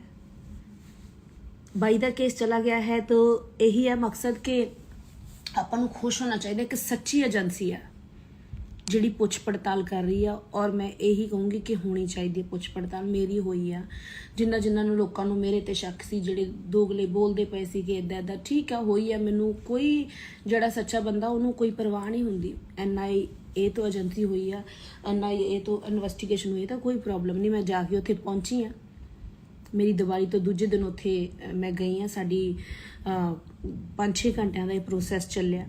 ਬਾਈ ਦਾ ਕੇਸ ਚਲਾ ਗਿਆ ਹੈ ਤਾਂ ਇਹੀ ਹੈ ਮਕਸਦ ਕਿ ਆਪਾਂ ਨੂੰ ਖੁਸ਼ ਹੋਣਾ ਚਾਹੀਦਾ ਕਿ ਸੱਚੀ ਏਜੰਸੀ ਆ ਜਿਹੜੀ ਪੁੱਛ ਪੜਤਾਲ ਕਰ ਰਹੀ ਆ। ਔਰ ਮੈਂ ਇਹੀ ਕਹੂੰਗੀ ਕਿ ਹੋਣੀ ਚਾਹੀਦੀ ਪੁੱਛ ਪੜਤਾਲ। ਮੇਰੀ ਹੋਈ ਆ, ਜਿਨ੍ਹਾਂ ਨੂੰ ਲੋਕਾਂ ਨੂੰ ਮੇਰੇ ਤੇ ਸ਼ੱਕ ਸੀ, ਜਿਹੜੇ ਦੋਗਲੇ ਬੋਲਦੇ ਪਏ ਸੀ ਕਿ ਇੱਦਾਂ ਠੀਕ ਆ, ਹੋਈ ਆ। ਮੈਨੂੰ ਕੋਈ, ਜਿਹੜਾ ਸੱਚਾ ਬੰਦਾ ਉਹਨੂੰ ਕੋਈ ਪਰਵਾਹ ਨਹੀਂ ਹੁੰਦੀ। NIA ਤੋਂ ਏਜੰਸੀ ਹੋਈ ਆ, NIA ਤੋਂ ਇਨਵੈਸਟੀਗੇਸ਼ਨ ਹੋਈ ਤਾਂ ਕੋਈ ਪ੍ਰੋਬਲਮ ਨਹੀਂ। ਮੈਂ ਜਾ ਕੇ ਉੱਥੇ ਪਹੁੰਚੀ ਆ, ਮੇਰੀ ਦੀਵਾਲੀ ਤੋਂ ਦੂਜੇ ਦਿਨ ਉੱਥੇ ਮੈਂ ਗਈ ਆ। ਸਾਡੀ 5-6 ਘੰਟਿਆਂ ਦਾ ਇਹ ਪ੍ਰੋਸੈਸ ਚੱਲਿਆ।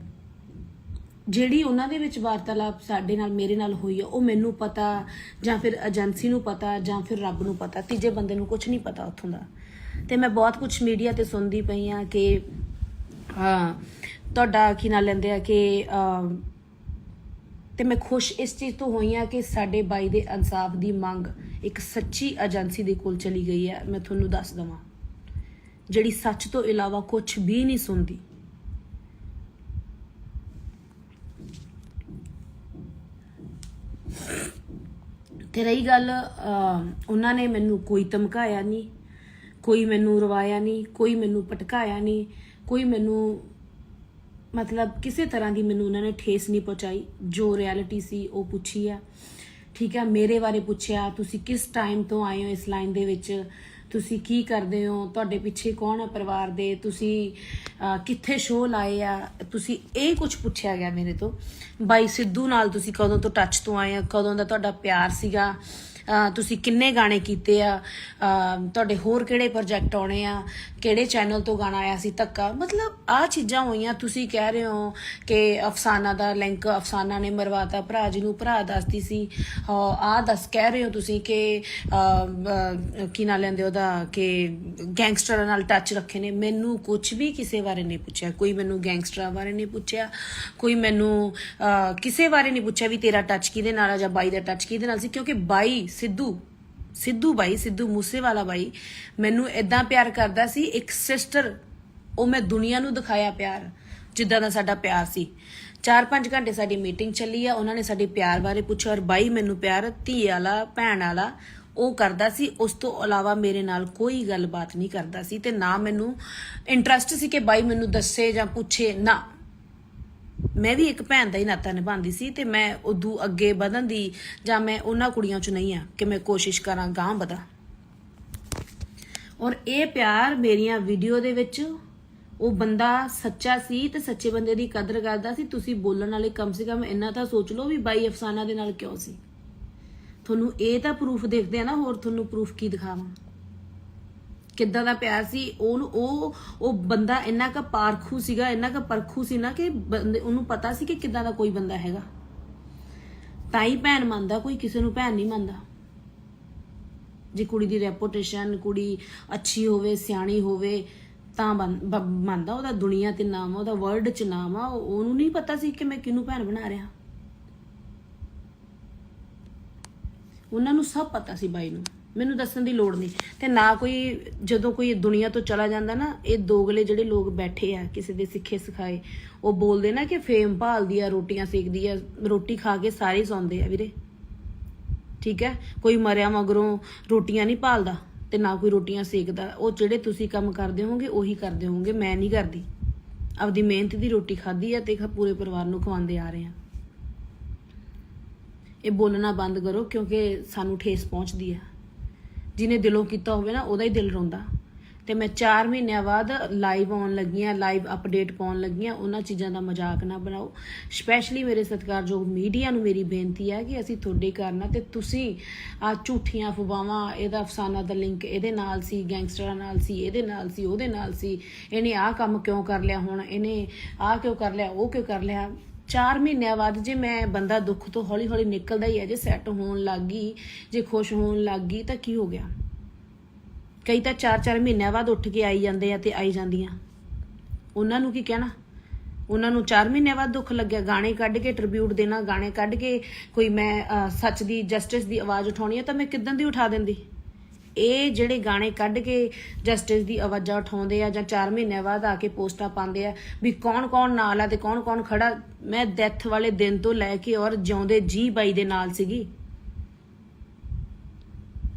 ਜਿਹੜੀ ਉਹਨਾਂ ਦੇ ਵਿੱਚ ਵਾਰਤਾਲਾਪ ਸਾਡੇ ਨਾਲ, ਮੇਰੇ ਨਾਲ ਹੋਈ ਆ, ਉਹ ਮੈਨੂੰ ਪਤਾ, ਜਾਂ ਫਿਰ ਏਜੰਸੀ ਨੂੰ ਪਤਾ, ਜਾਂ ਫਿਰ ਰੱਬ ਨੂੰ ਪਤਾ, ਤੀਜੇ ਬੰਦੇ ਨੂੰ ਕੁਝ ਨਹੀਂ ਪਤਾ ਉੱਥੋਂ ਦਾ। ਤੇ ਮੈਂ ਬਹੁਤ ਕੁਝ ਮੀਡੀਆ ਤੇ ਸੁਣਦੀ ਪਈ ਆ ਕਿ ਤੁਹਾਡਾ ਕੀ ਨਾਂ ਲੈਂਦੇ ਆ ਕਿ ਤੇ ਮੈਂ ਖੁਸ਼ ਇਸ ਚੀਜ਼ ਤੋਂ ਹੋਈ ਆ ਕਿ ਸਾਡੇ ਬਾਈ ਦੇ ਇਨਸਾਫ ਦੀ ਮੰਗ ਇੱਕ ਸੱਚੀ ਏਜੰਸੀ ਦੇ ਕੋਲ ਚਲੀ ਗਈ ਹੈ। ਮੈਂ ਤੁਹਾਨੂੰ ਦੱਸ ਦਵਾਂ, ਜਿਹੜੀ ਸੱਚ ਤੋਂ ਇਲਾਵਾ ਕੁਝ ਵੀ ਨਹੀਂ ਸੁਣਦੀ। ਤੇ ਰਹੀ ਗੱਲ, ਉਹਨਾਂ ਨੇ ਮੈਨੂੰ ਕੋਈ ਧਮਕਾਇਆ ਨਹੀਂ, ਕੋਈ ਮੈਨੂੰ ਰਵਾਇਆ ਨਹੀਂ, ਕੋਈ ਮੈਨੂੰ ਭਟਕਾਇਆ ਨਹੀਂ, ਕੋਈ ਮੈਨੂੰ ਮਤਲਬ ਕਿਸੇ ਤਰ੍ਹਾਂ ਦੀ ਮੈਨੂੰ ਉਹਨਾਂ ਨੇ ਠੇਸ ਨਹੀਂ ਪਹੁੰਚਾਈ। ਜੋ ਰਿਐਲਿਟੀ ਸੀ ਉਹ ਪੁੱਛੀ ਆ, ਠੀਕ ਹੈ। ਮੇਰੇ ਬਾਰੇ ਪੁੱਛਿਆ, ਤੁਸੀਂ ਕਿਸ ਟਾਈਮ ਤੋਂ ਆਏ ਹੋ ਇਸ ਲਾਈਨ ਦੇ ਵਿੱਚ, ਤੁਸੀਂ ਕੀ ਕਰਦੇ ਹੋ, ਤੁਹਾਡੇ ਪਿੱਛੇ ਕੌਣ ਹੈ ਪਰਿਵਾਰ ਦੇ, ਤੁਸੀਂ ਕਿੱਥੇ ਸ਼ੋਅ ਲਾਏ ਆ, ਤੁਸੀਂ ਇਹ ਕੁਝ ਪੁੱਛਿਆ ਗਿਆ ਮੇਰੇ ਤੋਂ। ਬਾਈ ਸਿੱਧੂ ਨਾਲ ਤੁਸੀਂ ਕਦੋਂ ਤੋਂ ਟੱਚ ਤੋਂ ਆਏ ਆ, ਕਦੋਂ ਦਾ ਤੁਹਾਡਾ ਪਿਆਰ ਸੀਗਾ, ਤੁਸੀਂ ਕਿੰਨੇ ਗਾਣੇ ਕੀਤੇ ਆ, ਤੁਹਾਡੇ ਹੋਰ ਕਿਹੜੇ ਪ੍ਰੋਜੈਕਟ ਆਉਣੇ ਆ, ਕਿਹੜੇ ਚੈਨਲ ਤੋਂ ਗਾਣਾ ਆਇਆ ਸੀ ਧੱਕਾ, ਮਤਲਬ ਆਹ ਚੀਜ਼ਾਂ ਹੋਈਆਂ। ਤੁਸੀਂ ਕਹਿ ਰਹੇ ਹੋ ਕਿ ਅਫਸਾਨਾ ਦਾ ਲਿੰਕ ਅਫਸਾਨਾ ਨੇ ਮਰਵਾਤਾ ਭਰਾ ਜੀ ਨੂੰ, ਭਰਾ ਦੱਸਦੀ ਸੀ ਕਹਿ ਰਹੇ ਹੋ ਤੁਸੀਂ ਕਿ ਕੀ ਨਾਂ ਲੈਂਦੇ ਉਹਦਾ, ਕਿ ਗੈਂਗਸਟਰਾਂ ਨਾਲ ਟੱਚ ਰੱਖੇ ਨੇ। ਮੈਨੂੰ ਕੁਝ ਵੀ ਕਿਸੇ ਬਾਰੇ ਨਹੀਂ ਪੁੱਛਿਆ, ਕੋਈ ਮੈਨੂੰ ਗੈਂਗਸਟਰਾਂ ਬਾਰੇ ਨਹੀਂ ਪੁੱਛਿਆ, ਕੋਈ ਮੈਨੂੰ ਕਿਸੇ ਬਾਰੇ ਨਹੀਂ ਪੁੱਛਿਆ ਵੀ ਤੇਰਾ ਟੱਚ ਕਿਹਦੇ ਨਾਲ ਆ ਜਾਂ ਬਾਈ ਦਾ ਟੱਚ ਕਿਹਦੇ ਨਾਲ ਸੀ। ਕਿਉਂਕਿ ਬਾਈ ਸਿੱਧੂ ਸਿੱਧੂ ਬਾਈ, ਸਿੱਧੂ ਮੂਸੇਵਾਲਾ ਬਾਈ ਮੈਨੂੰ ਇਦਾਂ ਪਿਆਰ ਕਰਦਾ ਸੀ, ਇੱਕ ਸਿਸਟਰ। ਉਹ ਮੈਂ ਦੁਨੀਆ ਨੂੰ ਦਿਖਾਇਆ ਪਿਆਰ, ਜਿੱਦਾਂ ਦਾ ਸਾਡਾ ਪਿਆਰ ਸੀ। 4-5 ਘੰਟੇ ਸਾਡੀ ਮੀਟਿੰਗ ਚੱਲੀ ਆ, ਉਹਨਾਂ ਨੇ ਸਾਡੇ ਪਿਆਰ ਬਾਰੇ ਪੁੱਛਿਆ, ਔਰ ਬਾਈ ਮੈਨੂੰ ਪਿਆਰ ਧੀ ਵਾਲਾ, ਭੈਣ ਵਾਲਾ ਉਹ ਕਰਦਾ ਸੀ। ਉਸ ਤੋਂ ਇਲਾਵਾ ਮੇਰੇ ਨਾਲ ਕੋਈ ਗੱਲਬਾਤ ਨਹੀਂ ਕਰਦਾ ਸੀ, ਤੇ ਨਾ ਮੈਨੂੰ ਇੰਟਰਸਟ ਸੀ ਕਿ ਬਾਈ ਮੈਨੂੰ ਦੱਸੇ ਜਾਂ ਪੁੱਛੇ। ਨਾ, ਮੈਂ ਵੀ ਇੱਕ ਭੈਣ ਦਾ ਹੀ ਨਾਤਾ ਨਿਭਾਉਂਦੀ ਸੀ, ਤੇ ਮੈਂ ਉਦੋਂ ਅੱਗੇ ਵਧਣ ਦੀ ਜਾਂ ਮੈਂ ਉਹਨਾਂ ਕੁੜੀਆਂ 'ਚ ਨਹੀਂ ਆ ਕਿ ਮੈਂ ਕੋਸ਼ਿਸ਼ ਕਰਾਂ ਗਾਂਹ ਵਧਾਂ। ਔਰ ਇਹ ਪਿਆਰ ਮੇਰੀਆਂ ਵੀਡੀਓ ਦੇ ਵਿੱਚ, ਉਹ ਬੰਦਾ ਸੱਚਾ ਸੀ ਤੇ ਸੱਚੇ ਬੰਦੇ ਦੀ ਕਦਰ ਕਰਦਾ ਸੀ। ਤੁਸੀਂ ਬੋਲਣ ਵਾਲੇ ਕਮ ਸੇ ਕਮ ਇੰਨਾ ਤਾਂ ਸੋਚ ਲਓ ਵੀ ਬਾਈ ਅਫਸਾਨਾ ਦੇ ਨਾਲ ਕਿਉਂ ਸੀ। ਤੁਹਾਨੂੰ ਇਹ ਤਾਂ ਪ੍ਰੂਫ ਦੇਖਦੇ ਆ ਨਾ, ਹੋਰ ਤੁਹਾਨੂੰ ਪ੍ਰੂਫ ਕੀ ਦਿਖਾਵਾਂ ਕਿੱਦਾਂ ਦਾ ਪਿਆਰ ਸੀ। ਉਹ ਬੰਦਾ ਇੰਨਾ ਕੁ ਪਾਰਖੂ ਸੀਗਾ, ਇੰਨਾ ਕੁ ਪਰਖੂ ਸੀ ਨਾ ਕਿ ਉਹਨੂੰ ਪਤਾ ਸੀ ਕਿ ਕਿੱਦਾਂ ਦਾ ਕੋਈ ਬੰਦਾ ਹੈਗਾ। ਤਾਂ ਹੀ ਭੈਣ ਮੰਨਦਾ, ਕੋਈ ਕਿਸੇ ਨੂੰ ਭੈਣ ਨਹੀਂ ਮੰਨਦਾ। ਜੇ ਕੁੜੀ ਦੀ ਰੈਪੂਟੇਸ਼ਨ, ਕੁੜੀ ਅੱਛੀ ਹੋਵੇ, ਸਿਆਣੀ ਹੋਵੇ ਤਾਂ ਮੰਨਦਾ। ਉਹਦਾ ਦੁਨੀਆ ਤੇ ਨਾਮ ਆ, ਉਹਦਾ ਵਰਲਡ 'ਚ ਨਾਮ ਆ। ਉਹਨੂੰ ਨਹੀਂ ਪਤਾ ਸੀ ਕਿ ਮੈਂ ਕਿਹਨੂੰ ਭੈਣ ਬਣਾ ਰਿਹਾ। ਉਹਨਾਂ ਨੂੰ ਸਭ ਪਤਾ ਸੀ ਬਾਈ ਨੂੰ, ਮੈਨੂੰ ਦੱਸਣ ਦੀ ਲੋੜ ਨਹੀਂ। ਤੇ ਨਾ ਕੋਈ, ਜਦੋਂ ਕੋਈ ਦੁਨੀਆ ਤੋਂ ਚਲਾ ਜਾਂਦਾ ਨਾ, ਇਹ ਦੋਗਲੇ ਜਿਹੜੇ ਲੋਕ ਬੈਠੇ ਆ ਕਿਸੇ ਦੇ ਸਿੱਖੇ ਸਿਖਾਏ, ਉਹ ਬੋਲਦੇ ਨਾ ਕਿ ਫੇਮ ਭਾਲਦੀ ਆ, ਰੋਟੀਆਂ ਸੇਕਦੀ ਆ। ਰੋਟੀ ਖਾ ਕੇ ਸਾਰੇ ਸੌਂਦੇ ਆ ਵੀਰੇ, ਠੀਕ ਹੈ। ਕੋਈ ਮਰਿਆ ਮਗਰੋਂ ਰੋਟੀਆਂ ਨਹੀਂ ਭਾਲਦਾ ਤੇ ਨਾ ਕੋਈ ਰੋਟੀਆਂ ਸੇਕਦਾ। ਉਹ ਜਿਹੜੇ ਤੁਸੀਂ ਕੰਮ ਕਰਦੇ ਹੋਗੇ ਉਹੀ ਕਰਦੇ ਹੋਗੇ, ਮੈਂ ਨਹੀਂ ਕਰਦੀ। ਆਪਦੀ ਮਿਹਨਤ ਦੀ ਰੋਟੀ ਖਾਧੀ ਆ ਤੇ ਪੂਰੇ ਪਰਿਵਾਰ ਨੂੰ ਖਵਾਉਂਦੇ ਆ ਰਹੇ ਆ। ਇਹ ਬੋਲਣਾ ਬੰਦ ਕਰੋ, ਕਿਉਂਕਿ ਸਾਨੂੰ ਠੇਸ ਪਹੁੰਚਦੀ ਆ। ਜਿਹਨੇ ਦਿਲੋਂ ਕੀਤਾ ਹੋਵੇ ਨਾ, ਉਹਦਾ ਹੀ ਦਿਲ ਰੋਂਦਾ। ਤੇ ਮੈਂ 4 ਮਹੀਨਿਆਂ ਬਾਅਦ ਲਾਈਵ ਆਉਣ ਲੱਗੀਆਂ, ਲਾਈਵ ਅਪਡੇਟ ਪਾਉਣ ਲੱਗੀਆਂ। ਉਹਨਾਂ ਚੀਜ਼ਾਂ ਦਾ ਮਜ਼ਾਕ ਨਾ ਬਣਾਓ। ਸਪੈਸ਼ਲੀ ਮੇਰੇ ਸਤਿਕਾਰਯੋਗ ਮੀਡੀਆ ਨੂੰ ਮੇਰੀ ਬੇਨਤੀ ਹੈ ਕਿ ਅਸੀਂ ਤੁਹਾਡੇ ਕਾਰਨ, ਤੇ ਤੁਸੀਂ ਆ ਝੂਠੀਆਂ ਅਫਵਾਹਾਂ, ਇਹਦਾ ਅਫਸਾਨਾ ਦਾ ਲਿੰਕ ਇਹਦੇ ਨਾਲ ਸੀ, ਗੈਂਗਸਟਰਾਂ ਨਾਲ ਸੀ, ਇਹਦੇ ਨਾਲ ਸੀ, ਉਹਦੇ ਨਾਲ ਸੀ, ਇਹਨੇ ਆਹ ਕੰਮ ਕਿਉਂ ਕਰ ਲਿਆ, ਹੁਣ ਇਹਨੇ ਆਹ ਕਿਉਂ ਕਰ ਲਿਆ, ਉਹ ਕਿਉਂ ਕਰ ਲਿਆ। 4 ਮਹੀਨਿਆਂ ਬਾਅਦ ਜੇ ਮੈਂ ਬੰਦਾ ਦੁੱਖ ਤੋਂ ਹੌਲੀ ਹੌਲੀ ਨਿਕਲਦਾ ਹੀ ਹੈ, ਜੇ ਸੈੱਟ ਹੋਣ ਲੱਗ ਗਈ, ਜੇ ਖੁਸ਼ ਹੋਣ ਲੱਗ ਗਈ ਤਾਂ ਕੀ ਹੋ ਗਿਆ। ਕਈ ਤਾਂ 4-4 ਮਹੀਨਿਆਂ ਬਾਅਦ ਉੱਠ ਕੇ ਆਈ ਜਾਂਦੇ ਆ ਤੇ ਆਈ ਜਾਂਦੀਆਂ। ਉਹਨਾਂ ਨੂੰ ਕੀ ਕਹਿਣਾ। ਉਹਨਾਂ ਨੂੰ 4 ਮਹੀਨਿਆਂ ਬਾਅਦ ਦੁੱਖ ਲੱਗਿਆ। ਗਾਣੇ ਕੱਢ ਕੇ ਟ੍ਰਿਬਿਊਟ ਦੇਣਾ, ਗਾਣੇ ਕੱਢ ਕੇ ਕੋਈ ਮੈਂ ਸੱਚ ਦੀ, ਜਸਟਿਸ ਦੀ ਆਵਾਜ਼ ਉਠਾਉਣੀ ਹੈ ਤਾਂ ਮੈਂ ਕਿੱਦਾਂ ਦੀ ਉਠਾ ਦਿੰਦੀ। ਇਹ ਜਿਹੜੇ ਗਾਣੇ ਕੱਢ ਕੇ ਜਸਟਿਸ ਦੀ ਆਵਾਜ਼ਾਂ ਉਠਾਉਂਦੇ ਆ ਜਾਂ 4 ਮਹੀਨਿਆਂ ਬਾਅਦ ਆ ਕੇ ਪੋਸਟਾਂ ਪਾਉਂਦੇ ਆ ਵੀ ਕੌਣ ਕੌਣ ਨਾਲ ਆ ਤੇ ਕੌਣ ਕੌਣ ਖੜਾ। ਮੈਂ ਡੈਥ ਵਾਲੇ ਦਿਨ ਤੋਂ ਲੈ ਕੇ ਔਰ ਜਿਉਂਦੇ ਜੀ ਬਾਈ ਦੇ ਨਾਲ ਸੀਗੀ।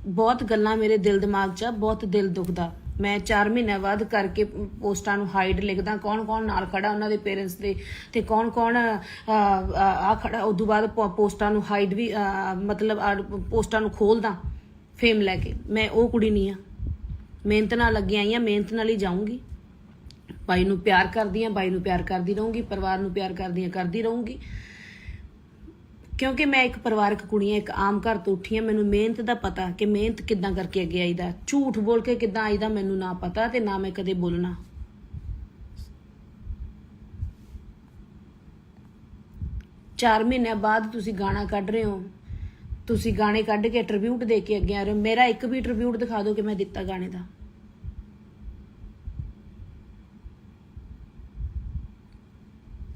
ਬਹੁਤ ਗੱਲਾਂ ਮੇਰੇ ਦਿਲ ਦਿਮਾਗ 'ਚ ਆ, ਬਹੁਤ ਦਿਲ ਦੁਖਦਾ। ਮੈਂ 4 ਮਹੀਨਿਆਂ ਬਾਅਦ ਕਰਕੇ ਪੋਸਟਾਂ ਨੂੰ ਹਾਈਡ ਲਿਖਦਾ, ਕੌਣ ਕੌਣ ਨਾਲ ਖੜਾ ਉਹਨਾਂ ਦੇ ਪੇਰੈਂਟਸ ਦੇ, ਤੇ ਕੌਣ ਕੌਣ ਆ ਖੜਾ। ਉਦੋਂ ਬਾਅਦ ਪੋਸਟਾਂ ਨੂੰ ਹਾਈਡ ਵੀ, ਮਤਲਬ ਪੋਸਟਾਂ ਨੂੰ ਖੋਲਦਾ ਫੇਮ ਲੈ ਕੇ। ਮੈਂ ਉਹ ਕੁੜੀ ਨਹੀਂ ਆ। ਮਿਹਨਤ ਨਾਲ ਲੱਗੀ ਆਈ ਆ, ਮਿਹਨਤ ਨਾਲ ਹੀ ਜਾਊਂਗੀ। ਬਾਈ ਨੂੰ ਪਿਆਰ ਕਰਦੀ ਆ, ਬਾਈ ਨੂੰ ਪਿਆਰ ਕਰਦੀ ਰਹੂੰਗੀ, ਪਰਿਵਾਰ ਨੂੰ ਪਿਆਰ ਕਰਦੀ ਰਹੂੰਗੀ। ਕਿਉਂਕਿ ਮੈਂ ਇੱਕ ਪਰਿਵਾਰਕ ਕੁੜੀ ਆ, ਇੱਕ ਆਮ ਘਰ ਤੋਂ ਉੱਠੀ ਆ। ਮੈਨੂੰ ਮਿਹਨਤ ਦਾ ਪਤਾ ਕਿ ਮਿਹਨਤ ਕਿੱਦਾਂ ਕਰਕੇ ਅੱਗੇ ਆਈਦਾ, ਝੂਠ ਬੋਲ ਕੇ ਕਿੱਦਾਂ ਆਈਦਾ ਮੈਨੂੰ ਨਾ ਪਤਾ, ਤੇ ਨਾ ਮੈਂ ਕਦੇ ਬੋਲਣਾ। ਚਾਰ ਮਹੀਨਿਆਂ ਬਾਅਦ ਤੁਸੀਂ ਗਾਣਾ ਕੱਢ ਰਹੇ ਹੋ, ਤੁਸੀਂ ਗਾਣੇ ਕੱਢ ਕੇ ਟ੍ਰਿਬਿਊਟ ਦੇ ਕੇ ਅੱਗੇ ਆ ਰਹੇ ਹੋ। ਮੇਰਾ ਇੱਕ ਵੀ ਟ੍ਰਿਬਿਊਟ ਦਿਖਾ ਦਿਓ ਕਿ ਮੈਂ ਦਿੱਤਾ ਗਾਣੇ ਦਾ।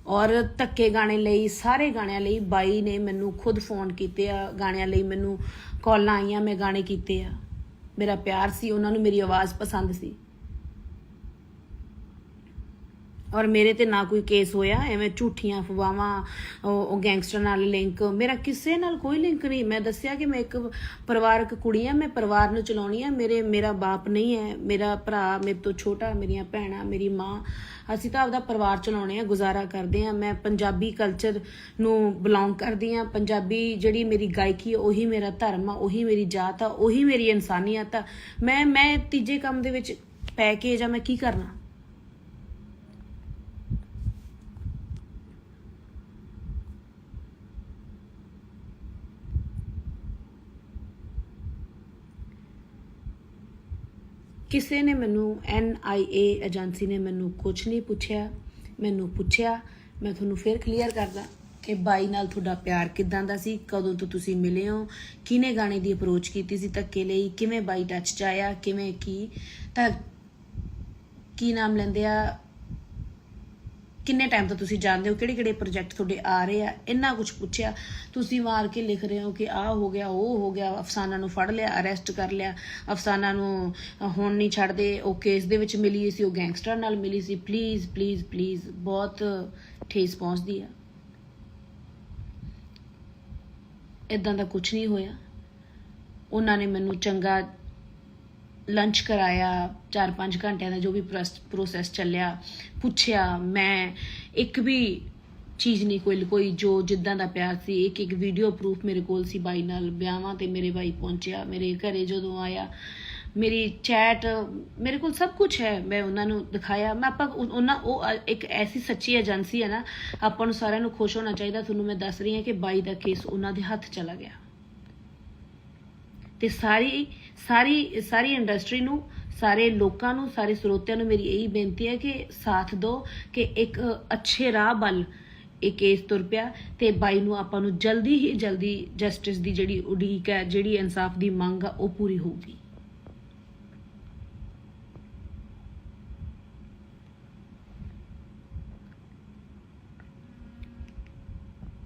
ਔਰ ਧੱਕੇ ਗਾਣੇ ਲਈ, ਸਾਰੇ ਗਾਣਿਆਂ ਲਈ ਬਾਈ ਨੇ ਮੈਨੂੰ ਖੁਦ ਫੋਨ ਕੀਤੇ ਆ। ਗਾਣਿਆਂ ਲਈ ਮੈਨੂੰ ਕਾਲਾਂ ਆਈਆਂ, ਮੈਂ ਗਾਣੇ ਕੀਤੇ ਆ। ਮੇਰਾ ਪਿਆਰ ਸੀ, ਉਹਨਾਂ ਨੂੰ ਮੇਰੀ ਆਵਾਜ਼ ਪਸੰਦ ਸੀ। ਔਰ ਮੇਰੇ ਤੇ ਨਾ ਕੋਈ ਕੇਸ ਹੋਇਆ। ਐਵੇਂ ਝੂਠੀਆਂ ਅਫਵਾਹਾਂ, ਉਹ ਗੈਂਗਸਟਰ ਨਾਲ ਲਿੰਕ, ਮੇਰਾ ਕਿਸੇ ਨਾਲ ਕੋਈ ਲਿੰਕ ਨਹੀਂ। ਮੈਂ ਦੱਸਿਆ ਕਿ ਮੈਂ ਇੱਕ ਪਰਿਵਾਰਕ ਕੁੜੀ ਆ, ਮੈਂ ਪਰਿਵਾਰ ਨੂੰ ਚਲਾਉਣੀ ਆ। ਮੇਰਾ ਬਾਪ ਨਹੀਂ ਹੈ, ਮੇਰਾ ਭਰਾ ਮੇਰੇ ਤੋਂ ਛੋਟਾ, ਮੇਰੀਆਂ ਭੈਣਾਂ, ਮੇਰੀ ਮਾਂ, ਅਸੀਂ ਤਾਂ ਆਪਦਾ ਪਰਿਵਾਰ ਚਲਾਉਣੇ ਆ, ਗੁਜ਼ਾਰਾ ਕਰਦੇ ਆ। ਮੈਂ ਪੰਜਾਬੀ ਕਲਚਰ ਨੂੰ ਬਿਲੋਂਗ ਕਰਦੀ ਆ। ਪੰਜਾਬੀ ਜਿਹੜੀ ਮੇਰੀ ਗਾਇਕੀ, ਉਹੀ ਮੇਰਾ ਧਰਮ ਆ, ਉਹੀ ਮੇਰੀ ਜਾਤ ਆ, ਉਹੀ ਮੇਰੀ ਇਨਸਾਨੀਅਤ ਆ। ਮੈਂ ਤੀਜੇ ਕੰਮ ਦੇ ਵਿੱਚ ਪੈ ਕੇ ਜਾਂ ਮੈਂ ਕੀ ਕਰਨਾ। ਕਿਸੇ ਨੇ ਮੈਨੂੰ, NIA ਏਜੰਸੀ ਨੇ ਮੈਨੂੰ ਕੁਛ ਨਹੀਂ ਪੁੱਛਿਆ। ਮੈਨੂੰ ਪੁੱਛਿਆ, ਮੈਂ ਤੁਹਾਨੂੰ ਫਿਰ ਕਲੀਅਰ ਕਰਦਾ ਕਿ ਬਾਈ ਨਾਲ ਤੁਹਾਡਾ ਪਿਆਰ ਕਿੱਦਾਂ ਦਾ ਸੀ, ਕਦੋਂ ਤੋਂ ਤੁਸੀਂ ਮਿਲੇ ਹੋ, ਕਿਹਨੇ ਗਾਣੇ ਦੀ ਅਪਰੋਚ ਕੀਤੀ ਸੀ ਧੱਕੇ ਲਈ, ਕਿਵੇਂ ਬਾਈ ਟੱਚ 'ਚ ਆਇਆ, ਕਿਵੇਂ ਕੀ ਨਾਮ ਲੈਂਦੇ ਆ, ਕਿੰਨੇ ਟਾਈਮ ਤੋਂ ਤੁਸੀਂ ਜਾਣਦੇ ਹੋ, ਕਿਹੜੇ ਕਿਹੜੇ ਪ੍ਰੋਜੈਕਟ ਤੁਹਾਡੇ ਆ ਰਹੇ ਆ, ਇੰਨਾ ਕੁਝ ਪੁੱਛਿਆ। ਤੁਸੀਂ ਮਾਰ ਕੇ ਲਿਖ ਰਹੇ ਹੋ ਕਿ ਆਹ ਹੋ ਗਿਆ, ਉਹ ਹੋ ਗਿਆ, ਅਫਸਾਨਾ ਨੂੰ ਫੜ ਲਿਆ, ਅਰੈਸਟ ਕਰ ਲਿਆ, ਅਫਸਾਨਾ ਨੂੰ ਹੁਣ ਨਹੀਂ ਛੱਡਦੇ, ਉਹ ਕੇਸ ਦੇ ਵਿੱਚ ਮਿਲੀ ਸੀ, ਉਹ ਗੈਂਗਸਟਰ ਨਾਲ ਮਿਲੀ ਸੀ। ਪਲੀਜ਼ ਪਲੀਜ਼ ਪਲੀਜ਼, ਬਹੁਤ ਠੇਸ ਪਹੁੰਚਦੀ ਆ। ਇਦਾਂ ਦਾ ਕੁਝ ਨਹੀਂ ਹੋਇਆ। ਉਹਨਾਂ ਨੇ ਮੈਨੂੰ ਚੰਗਾ ਲੰਚ ਕਰਾਇਆ, 4-5 ਘੰਟਿਆਂ ਦਾ ਜੋ ਵੀ ਪ੍ਰੋਸੈਸ ਚੱਲਿਆ, ਪੁੱਛਿਆ। ਮੈਂ ਇੱਕ ਵੀ ਚੀਜ਼ ਨਹੀਂ ਕੋਈ ਜੋ ਜਿੱਦਾਂ ਦਾ ਪਿਆਰ ਸੀ, ਇੱਕ ਵੀਡੀਓ ਪ੍ਰੂਫ ਮੇਰੇ ਕੋਲ ਸੀ ਬਾਈ ਨਾਲ। ਵਿਆਹਾਂ ਤੇ ਮੇਰੇ ਬਾਈ ਪਹੁੰਚਿਆ, ਮੇਰੇ ਘਰੇ ਜਦੋਂ ਆਇਆ, ਮੇਰੀ ਚੈਟ ਮੇਰੇ ਕੋਲ ਸਭ ਕੁਝ ਹੈ, ਮੈਂ ਉਹਨਾਂ ਨੂੰ ਦਿਖਾਇਆ। ਮੈਂ ਉਹ ਇੱਕ ਐਸੀ ਸੱਚੀ ਏਜੰਸੀ ਹੈ ਨਾ, ਆਪਾਂ ਨੂੰ ਸਾਰਿਆਂ ਨੂੰ ਖੁਸ਼ ਹੋਣਾ ਚਾਹੀਦਾ। ਤੁਹਾਨੂੰ ਮੈਂ ਦੱਸ ਰਹੀ ਹਾਂ ਕਿ ਬਾਈ ਦਾ ਕੇਸ ਉਹਨਾਂ ਦੇ ਹੱਥ ਚਲਾ ਗਿਆ। ਤੇ ਸਾਰੀ ਇੰਡਸਟਰੀ ਨੂੰ, ਸਾਰੇ ਲੋਕਾਂ ਨੂੰ, ਸਾਰੇ ਸਰੋਤਿਆਂ ਨੂੰ ਮੇਰੀ ਇਹੀ ਬੇਨਤੀ ਹੈ ਕਿ ਸਾਥ ਦਿਓ ਕਿ ਇੱਕ ਅੱਛੇ ਰਾਹ ਵੱਲ ਇਹ ਕੇਸ ਤੁਰ ਪਿਆ ਤੇ ਬਾਈ ਨੂੰ ਆਪਾਂ ਨੂੰ ਜਲਦੀ ਹੀ ਜਲਦੀ ਜਸਟਿਸ ਦੀ ਜਿਹੜੀ ਉਡੀਕ ਹੈ, ਜਿਹੜੀ ਇਨਸਾਫ ਦੀ ਮੰਗ ਆ, ਉਹ ਪੂਰੀ ਹੋਊਗੀ।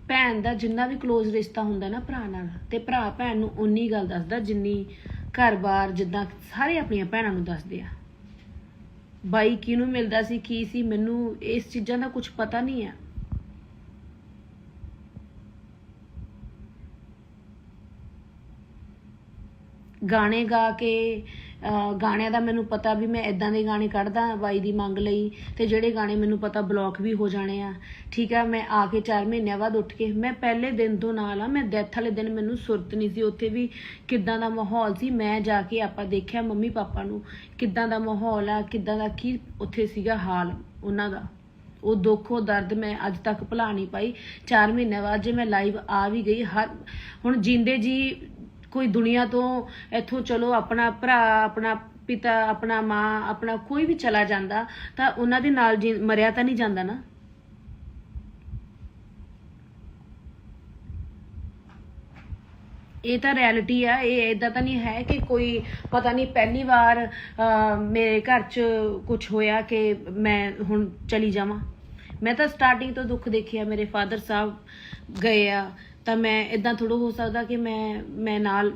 ਭੈਣ ਦਾ ਜਿੰਨਾ ਵੀ ਕਲੋਜ਼ ਰਿਸ਼ਤਾ ਹੁੰਦਾ ਨਾ ਭਰਾ ਨਾਲ, ਤੇ ਭਰਾ ਭੈਣ ਨੂੰ ਉਨੀ ਗੱਲ ਦੱਸਦਾ ਜਿੰਨੀ ਘਰ-ਬਾਰ ਜਿੱਦਾਂ ਸਾਰੇ ਆਪਣੀਆਂ ਭੈਣਾਂ ਨੂੰ ਦੱਸਦੇ ਆ। ਬਾਈ ਕਿਹਨੂੰ ਮਿਲਦਾ ਸੀ, ਕੀ ਸੀ, ਮੈਨੂੰ ਇਸ ਚੀਜ਼ਾਂ ਦਾ ਕੁਝ ਪਤਾ ਨਹੀਂ ਆ। ਗਾਣੇ ਗਾ ਕੇ, ਗਾਣਿਆਂ ਦਾ ਮੈਨੂੰ ਪਤਾ ਵੀ ਮੈਂ ਇਦਾਂ ਦੇ ਗਾਣੇ ਕੱਢਦਾ ਬਾਈ ਦੀ ਮੰਗ ਲਈ, ਤੇ ਜਿਹੜੇ ਗਾਣੇ ਮੈਨੂੰ ਪਤਾ ਬਲੌਕ ਵੀ ਹੋ ਜਾਣੇ ਆ। ਠੀਕ ਆ, ਮੈਂ ਆ ਕੇ 4 ਮਹੀਨਿਆਂ ਬਾਅਦ ਉੱਠ ਕੇ, ਮੈਂ ਪਹਿਲੇ ਦਿਨ ਤੋਂ ਨਾਲ ਆ, ਮੈਂ ਡੈਥ ਵਾਲੇ ਦਿਨ ਮੈਨੂੰ ਸੁਰਤ ਨਹੀਂ ਸੀ। ਉੱਥੇ ਵੀ ਕਿੱਦਾਂ ਦਾ ਮਾਹੌਲ ਸੀ, ਮੈਂ ਜਾ ਕੇ ਆਪਾਂ ਦੇਖਿਆ ਮੰਮੀ ਪਾਪਾ ਨੂੰ, ਕਿੱਦਾਂ ਦਾ ਮਾਹੌਲ ਆ, ਕਿੱਦਾਂ ਦਾ ਕੀ ਉੱਥੇ ਸੀਗਾ ਹਾਲ ਉਹਨਾਂ ਦਾ। ਉਹ ਦੁੱਖ, ਉਹ ਦਰਦ ਮੈਂ ਅੱਜ ਤੱਕ ਭੁਲਾ ਨਹੀਂ ਪਾਈ। 4 ਮਹੀਨਿਆਂ ਬਾਅਦ ਜੇ ਮੈਂ ਲਾਈਵ ਆ ਵੀ ਗਈ, ਹੁਣ ਜਿੰਦੇ ਜੀ ਕੋਈ ਦੁਨੀਆ ਤੋਂ ਇੱਥੋਂ ਚਲੋ, ਆਪਣਾ ਭਰਾ, ਆਪਣਾ ਪਿਤਾ, ਆਪਣਾ ਮਾਂ, ਆਪਣਾ ਕੋਈ ਵੀ ਚਲਾ ਜਾਂਦਾ ਤਾਂ ਉਹਨਾਂ ਦੇ ਨਾਲ ਮਰਿਆ ਤਾਂ ਨਹੀਂ ਜਾਂਦਾ ਨਾ। ਇਹ ਤਾਂ ਰਿਐਲਿਟੀ ਆ। ਇਹ ਏਦਾਂ ਤਾਂ ਨਹੀਂ ਹੈ ਕਿ ਕੋਈ ਪਤਾ ਨਹੀਂ ਪਹਿਲੀ ਵਾਰ ਮੇਰੇ ਘਰ 'ਚ ਕੁਝ ਹੋਇਆ ਕਿ ਮੈਂ ਹੁਣ ਚਲੀ ਜਾਵਾਂ। ਮੈਂ ਤਾਂ ਸਟਾਰਟਿੰਗ ਤੋਂ ਦੁੱਖ ਦੇਖਿਆ। ਮੇਰੇ ਫਾਦਰ ਸਾਹਿਬ ਗਏ ਆ ਤਾਂ ਮੈਂ ਇਦਾਂ ਥੋੜ੍ਹਾ ਹੋ ਸਕਦਾ ਕਿ ਮੈਂ ਨਾਲ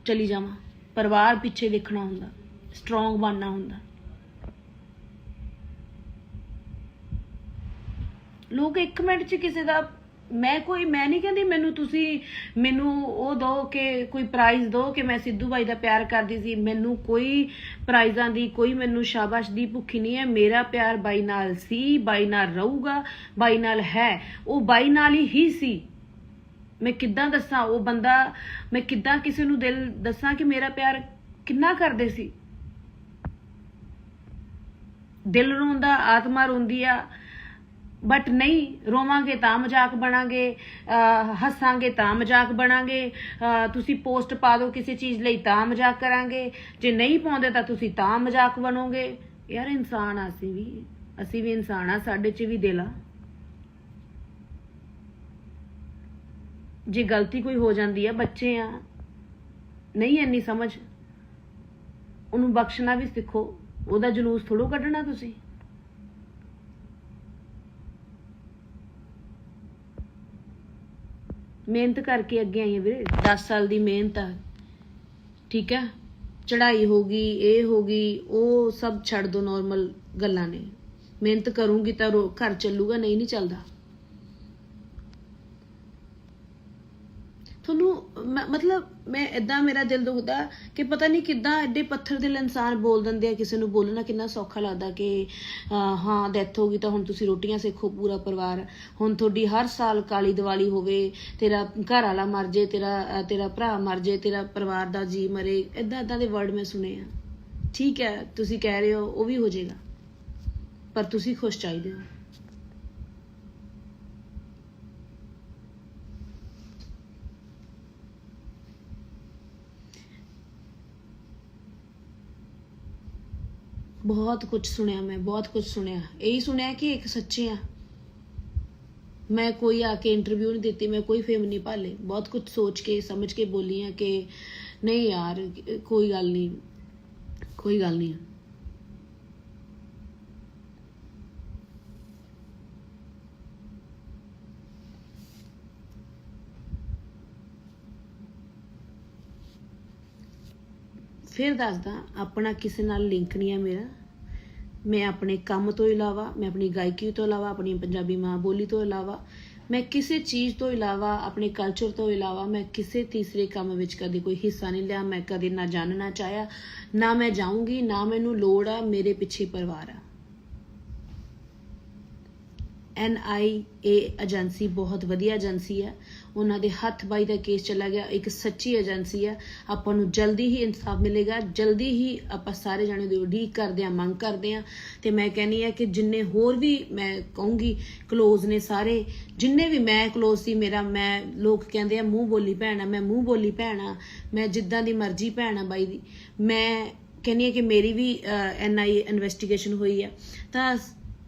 ਚਲੀ ਜਾਵਾਂ। ਪਰਿਵਾਰ ਪਿੱਛੇ ਦੇਖਣਾ ਹੁੰਦਾ, ਸਟਰੋਂਗ ਬਣਨਾ ਹੁੰਦਾ। ਲੋਕ 1 ਮਿੰਟ 'ਚ ਕਿਸੇ ਦਾ, ਮੈਂ ਨਹੀਂ ਕਹਿੰਦੀ ਮੈਨੂੰ ਉਹ ਦਿਓ ਕਿ ਕੋਈ ਪ੍ਰਾਈਜ਼ ਦਿਓ ਕਿ ਮੈਂ ਸਿੱਧੂ ਬਾਈ ਦਾ ਪਿਆਰ ਕਰਦੀ ਸੀ। ਮੈਨੂੰ ਕੋਈ ਪ੍ਰਾਈਜ਼ਾਂ ਦੀ, ਕੋਈ ਮੈਨੂੰ ਸ਼ਾਬਾਸ਼ ਦੀ ਭੁੱਖੀ ਨਹੀਂ ਹੈ। ਮੇਰਾ ਪਿਆਰ ਬਾਈ ਨਾਲ ਸੀ, ਬਾਈ ਨਾਲ ਰਹੂਗਾ, ਬਾਈ ਨਾਲ ਹੈ। ਉਹ ਬਾਈ ਨਾਲ ਹੀ ਸੀ। ਮੈਂ ਕਿੱਦਾਂ ਦੱਸਾਂ ਉਹ ਬੰਦਾ, ਮੈਂ ਕਿੱਦਾਂ ਕਿਸੇ ਨੂੰ ਦਿਲ ਦੱਸਾਂ ਕਿ ਮੇਰਾ ਪਿਆਰ ਕਿੰਨਾ ਕਰਦੇ ਸੀ। ਦਿਲ ਰੋਂਦਾ, ਆਤਮਾ ਰੋਂਦੀ ਆ, ਬਟ ਨਹੀਂ ਰੋਵਾਂਗੇ ਤਾਂ ਮਜ਼ਾਕ ਬਣਾਂਗੇ, ਹੱਸਾਂਗੇ ਤਾਂ ਮਜ਼ਾਕ ਬਣਾਂਗੇ। ਤੁਸੀਂ ਪੋਸਟ ਪਾ ਦਿਓ ਕਿਸੇ ਚੀਜ਼ ਲਈ ਤਾਂ ਮਜ਼ਾਕ ਕਰਾਂਗੇ, ਜੇ ਨਹੀਂ ਪਾਉਂਦੇ ਤਾਂ ਤੁਸੀਂ ਤਾਂ ਮਜ਼ਾਕ ਬਣੋਗੇ। ਯਾਰ ਇਨਸਾਨ ਆ, ਅਸੀਂ ਵੀ ਇਨਸਾਨ ਆ, ਸਾਡੇ 'ਚ ਵੀ ਦਿਲ ਆ। ਜੇ ਗਲਤੀ ਕੋਈ ਹੋ ਜਾਂਦੀ ਆ, ਬੱਚੇ ਆ, ਨਹੀਂ ਇੰਨੀ ਸਮਝ, ਉਹਨੂੰ ਬਖਸ਼ਣਾ ਵੀ ਸਿੱਖੋ। ਉਹਦਾ ਜਲੂਸ ਥੋੜੋ ਕੱਢਣਾ ਤੁਸੀਂ। ਮਿਹਨਤ ਕਰਕੇ ਅੱਗੇ ਆਈ ਆ ਵੀਰੇ, 10 ਸਾਲ ਦੀ ਮਿਹਨਤ ਆ। ਠੀਕ ਹੈ, ਚੜ੍ਹਾਈ ਹੋ ਗਈ, ਇਹ ਹੋ ਗਈ, ਉਹ ਸਭ ਛੱਡ ਦੋ, ਨੋਰਮਲ ਗੱਲਾਂ ਨੇ। ਮਿਹਨਤ ਕਰੂੰਗੀ ਤਾਂ ਘਰ ਚੱਲੂਗਾ, ਨਹੀਂ ਚੱਲਦਾ। ਤੁਹਾਨੂੰ ਮਤਲਬ ਮੈਂ ਇਦਾਂ, ਮੇਰਾ ਦਿਲ ਦੁਖਦਾ ਕਿ ਪਤਾ ਨਹੀਂ ਕਿੱਦਾਂ ਐਡੇ ਪੱਥਰ ਦਿਲ ਇਨਸਾਨ ਬੋਲ ਦਿੰਦੇ ਆ। ਕਿਸੇ ਨੂੰ ਬੋਲਣਾ ਕਿੰਨਾ ਸੌਖਾ ਲੱਗਦਾ ਕਿ ਹਾਂ ਡੈਥ ਹੋ ਗਈ ਤਾਂ ਹੁਣ ਤੁਸੀਂ ਰੋਟੀਆਂ ਸੇਖੋ ਪੂਰਾ ਪਰਿਵਾਰ। ਹੁਣ ਤੁਹਾਡੀ ਹਰ ਸਾਲ ਕਾਲੀ ਦੀਵਾਲੀ ਹੋਵੇ, ਤੇਰਾ ਘਰ ਵਾਲਾ ਮਰ ਜੇ, ਤੇਰਾ ਭਰਾ ਮਰ ਜੇ, ਤੇਰਾ ਪਰਿਵਾਰ ਦਾ ਜੀ ਮਰੇ, ਇੱਦਾਂ ਦੇ ਵਰਡ ਮੈਂ ਸੁਣੇ ਆ। ਠੀਕ ਹੈ, ਤੁਸੀਂ ਕਹਿ ਰਹੇ ਹੋ ਉਹ ਵੀ ਹੋ ਜਾਏਗਾ, ਪਰ ਤੁਸੀਂ ਖੁਸ਼ ਚਾਹੀਦੇ ਹੋ। ਬਹੁਤ ਕੁਝ ਸੁਣਿਆ, ਮੈਂ ਬਹੁਤ ਕੁਝ ਸੁਣਿਆ। ਇਹੀ ਸੁਣਿਆ ਕਿ ਇੱਕ ਸੱਚੇ ਆ। ਮੈਂ ਕੋਈ ਆ ਕੇ ਇੰਟਰਵਿਊ ਨਹੀਂ ਦਿੱਤੀ, ਮੈਂ ਕੋਈ ਫੇਮ ਨਹੀਂ ਭਾਲੇ। ਬਹੁਤ ਕੁਝ ਸੋਚ ਕੇ ਸਮਝ ਕੇ ਬੋਲੀ ਆ ਕਿ ਨਹੀਂ ਯਾਰ, ਕੋਈ ਗੱਲ ਨਹੀਂ, ਕੋਈ ਗੱਲ ਨਹੀਂ। फिर दसदा, अपना किसी नाल लिंक नहीं है मेरा। मैं अपने काम तो इलावा, मैं अपनी गायकी तो इलावा, अपनी पंजाबी माँ बोली तो इलावा, मैं किसी चीज़ तो इलावा, अपने कल्चर तो इलावा मैं किसी तीसरे काम विच कदे कोई हिस्सा नहीं लिया। मैं कदे ना जानना चाहया, ना मैं जाऊँगी, ना मैनू लोड़ आ। मेरे पिछे परिवार आ। NIA एजेंसी बहुत वधिया एजेंसी है। उन्होंने हथ बाई का केस चला गया, एक सच्ची एजेंसी है। आपां नूं जल्दी ही इंसाफ मिलेगा, जल्दी ही आपां सारे जाने दी उडीक करते हैं, मंग करते हैं। तो मैं कहनी है कि जिन्ने होर भी मैं कहूँगी क्लोज ने सारे, जिन्ने भी मैं क्लोज सी मेरा, मैं लोग कहते हैं मूँह बोली भैन आ, मैं मूँह बोली भैन आ, मैं जिद्दां दी मर्जी भैन आ बाई दी। मैं कहनी है कि मेरी भी NIA इन्वेस्टिगेशन हुई है, तो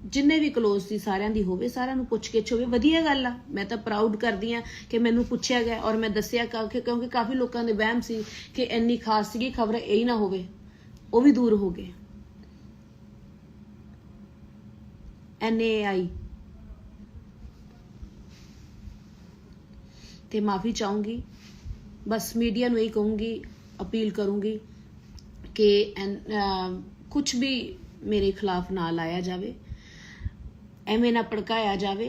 जिन्ने भी क्लोज सी सारिਆਂ ਦੀ ਹੋਵੇ, ਸਾਰਿਆਂ ਨੂੰ ਪੁੱਛ ਗਿੱਛ ਹੋਵੇ, ਵਧੀਆ ਗੱਲ ਆ। मैं तो प्राउड करदी हाँ कि मैनू पुछया गया और मैं दसिया, क्योंकि काफ़ी लोगों के वहम सी कि इन्नी खास सी खबर यही ना होवे, वो भी दूर हो गए। NAI ते माफ़ी चाहूँगी, बस मीडिया नूं यही कहूँगी, अपील करूँगी कि कुछ भी मेरे खिलाफ ना लाया जाए, ਐਵੇਂ ਨਾ ਭੜਕਾਇਆ ਜਾਵੇ।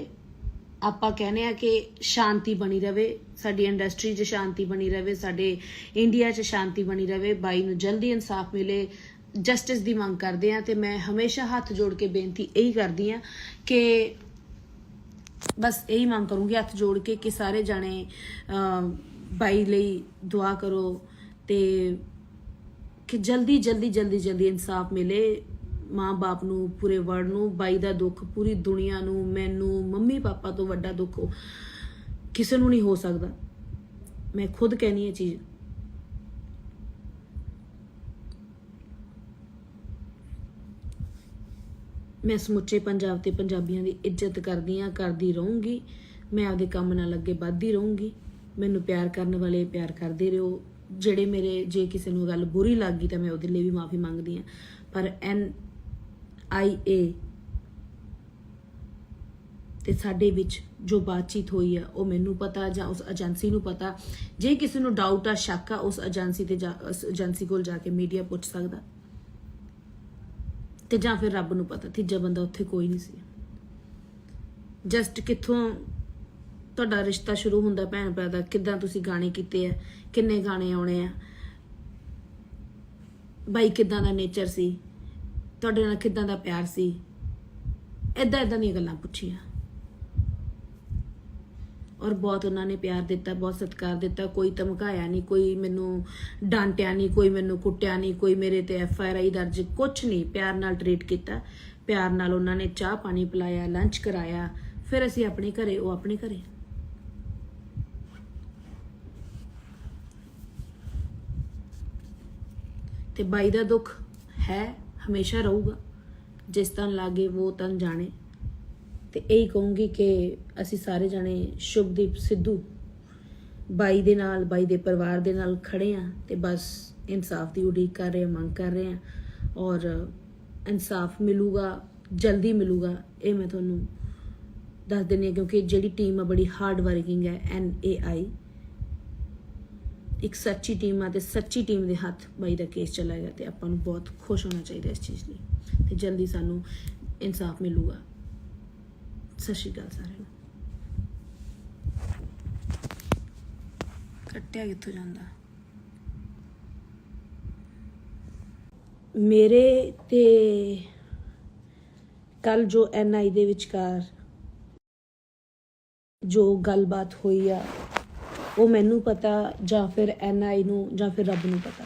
ਆਪਾਂ ਕਹਿੰਦੇ ਆ ਕਿ ਸ਼ਾਂਤੀ ਬਣੀ ਰਵੇ, ਸਾਡੀ ਇੰਡਸਟਰੀ 'ਚ ਸ਼ਾਂਤੀ ਬਣੀ ਰਵੇ, ਸਾਡੇ ਇੰਡੀਆ 'ਚ ਸ਼ਾਂਤੀ ਬਣੀ ਰਵੇ, ਬਾਈ ਨੂੰ ਜਲਦੀ ਇਨਸਾਫ ਮਿਲੇ, ਜਸਟਿਸ ਦੀ ਮੰਗ ਕਰਦੇ ਆ। ਤੇ ਮੈਂ ਹਮੇਸ਼ਾ ਹੱਥ ਜੋੜ ਕੇ ਬੇਨਤੀ ਇਹੀ ਕਰਦੀ ਆ ਕਿ ਬਸ ਇਹੀ ਮੰਗ ਕਰੂੰਗੀ ਹੱਥ ਜੋੜ ਕੇ ਕਿ ਸਾਰੇ ਜਾਣੇ ਬਾਈ ਲਈ ਦੁਆ ਕਰੋ ਤੇ ਕਿ ਜਲਦੀ ਜਲਦੀ ਜਲਦੀ ਜਲਦੀ ਇਨਸਾਫ ਮਿਲੇ माँ बाप नू, पूरे वर्ल्ड नू। बाई दा दुख पूरी दुनिया नू, मैनू, मम्मी पापा तो वड्डा दुख किसी नू नहीं हो सकता। मैं खुद कहनी है चीज़। मैं समुचे पंजाब ते पंजाबियों की इज्जत करदी हाँ, करदी रहूँगी। मैं आपदे काम नाल अगे वधदी रहूँगी। मैनू प्यार करने वाले प्यार करते रहो। ਜਿਹੜੇ मेरे जे किसी नू गल बुरी लग गई तो मैं ਉਹਦੇ ਲਈ भी माफ़ी मंगदी हाँ, पर NIA ਤੇ ਸਾਡੇ ਵਿੱਚ जो बातचीत हुई है वो मैनू पता, ਜਾਂ उस एजेंसी नू पता। जे किसी नू डाउट आ, शक आ, उस एजेंसी ते उस एजेंसी कोल जाके मीडिया पुछ सकदा, ते ਜਾਂ फिर रब नू पता। तीजा बंदा उत्थे कोई नहीं सी। जस्ट कित्थों ਤੁਹਾਡਾ रिश्ता शुरू ਹੁੰਦਾ ਭੈਣ ਭਰਾ ਦਾ, ਕਿੱਦਾਂ ਤੁਸੀਂ ਗਾਣੇ ਕੀਤੇ ਆ, ਕਿੰਨੇ ਗਾਣੇ ਆਉਣੇ ਆ, ਬਾਈ ਕਿੱਦਾਂ ਦਾ ਨੇਚਰ ਸੀ, ਤੁਹਾਡੇ ਨਾਲ ਕਿੱਦਾਂ ਦਾ ਪਿਆਰ ਸੀ, ਇਦਾਂ ਦੀਆਂ ਗੱਲਾਂ ਪੁੱਛੀਆਂ। और बहुत उन्होंने प्यार दिता, बहुत सत्कार दिता। कोई धमकाया नहीं, कोई मैनू डांटिया नहीं, कोई मैनू कुटिया नहीं, कोई मेरे ते FIR दर्ज कुछ नहीं। प्यार नाल ट्रीट किया, प्यार नाल उन्होंने चाह पानी पिलाया, लंच कराया, फिर असी अपने घरे, वो अपने घरे। ते बाई दा दुख है, हमेशा रहूगा। जिस तन लागे वो तन जाने। तो यही कहूँगी कि असी सारे जाने शुभदीप सिद्धू बाई दे नाल, बाई दे परिवार दे नाल खड़े हाँ। तो बस इंसाफ की उड़ीक कर रहे हैं, मंग कर रहे हैं, और इंसाफ मिलूगा, जल्दी मिलूगा, ये मैं थोनू दस देनी है। क्योंकि जिहड़ी टीम है बड़ी हार्ड वर्किंग है, NAI एक सच्ची टीम है, तो सच्ची टीम के हथ बाई का केस चला गया। तो आपां नूं बहुत खुश होना चाहिए इस चीज़ लिए, तो जल्दी सानू इंसाफ मिलूगा। सत श्री अकाल सारिਆਂ ਨੂੰ। ਕੱਟਿਆ ਕਿੱਥੋਂ ਜਾਂਦਾ? ਮੇਰੇ ਤੇ ਕੱਲ ਜੋ NI ਦੇ ਵਿਚਕਾਰ ਜੋ ਗੱਲਬਾਤ ਹੋਈ ਆ, ਉਹ ਮੈਨੂੰ ਪਤਾ, ਜਾਂ ਫਿਰ NI ਨੂੰ, ਜਾਂ ਫਿਰ ਰੱਬ ਨੂੰ ਪਤਾ।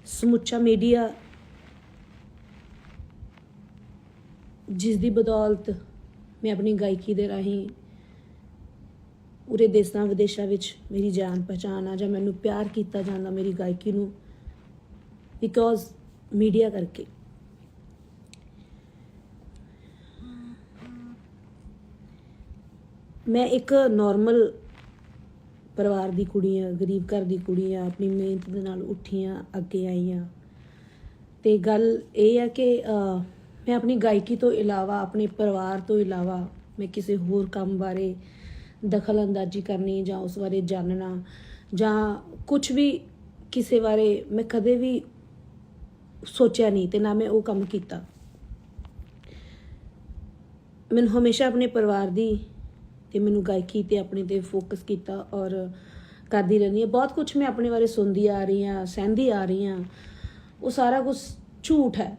ਸਮੁੱਚਾ ਮੀਡੀਆ जिस दी बदौलत मैं अपनी गायकी दे राही पूरे देशों विदेशों विच मेरी जान पहचान आ, जां मैनू प्यार किया जाता मेरी गायकी नू, बिकॉज मीडिया करके। मैं एक नॉर्मल परिवार की कुड़ी हाँ, गरीब घर की कुड़ी हाँ, अपनी मेहनत दे नाल उठी हाँ, अगे आई हाँ। तो गल ये है कि मैं अपनी गायकी तो इलावा, अपने परिवार तो इलावा, मैं किसी होर काम बारे दखल अंदाजी करनी, जां उस बारे जानना, ਜਾਂ ਕੁਝ ਵੀ ਕਿਸੇ ਬਾਰੇ ਮੈਂ ਕਦੇ ਵੀ ਸੋਚਿਆ ਨਹੀਂ ਤੇ ਨਾ ਮੈਂ ਉਹ ਕੰਮ ਕੀਤਾ। ਮੈਨੂੰ ਹਮੇਸ਼ਾ ਆਪਣੇ ਪਰਿਵਾਰ ਦੀ ਤੇ ਮੈਨੂੰ ਗਾਇਕੀ ਤੇ ਆਪਣੇ ਤੇ ਫੋਕਸ ਕੀਤਾ ਔਰ ਕਰਦੀ ਰਹਿੰਦੀ ਹਾਂ। ਬਹੁਤ ਕੁਝ ਮੈਂ ਆਪਣੇ ਬਾਰੇ ਸੁਣਦੀ ਆ ਰਹੀ ਹਾਂ, ਸਹਿੰਦੀ ਆ ਰਹੀ ਹਾਂ, ਉਹ ਸਾਰਾ ਕੁਝ ਝੂਠ ਹੈ।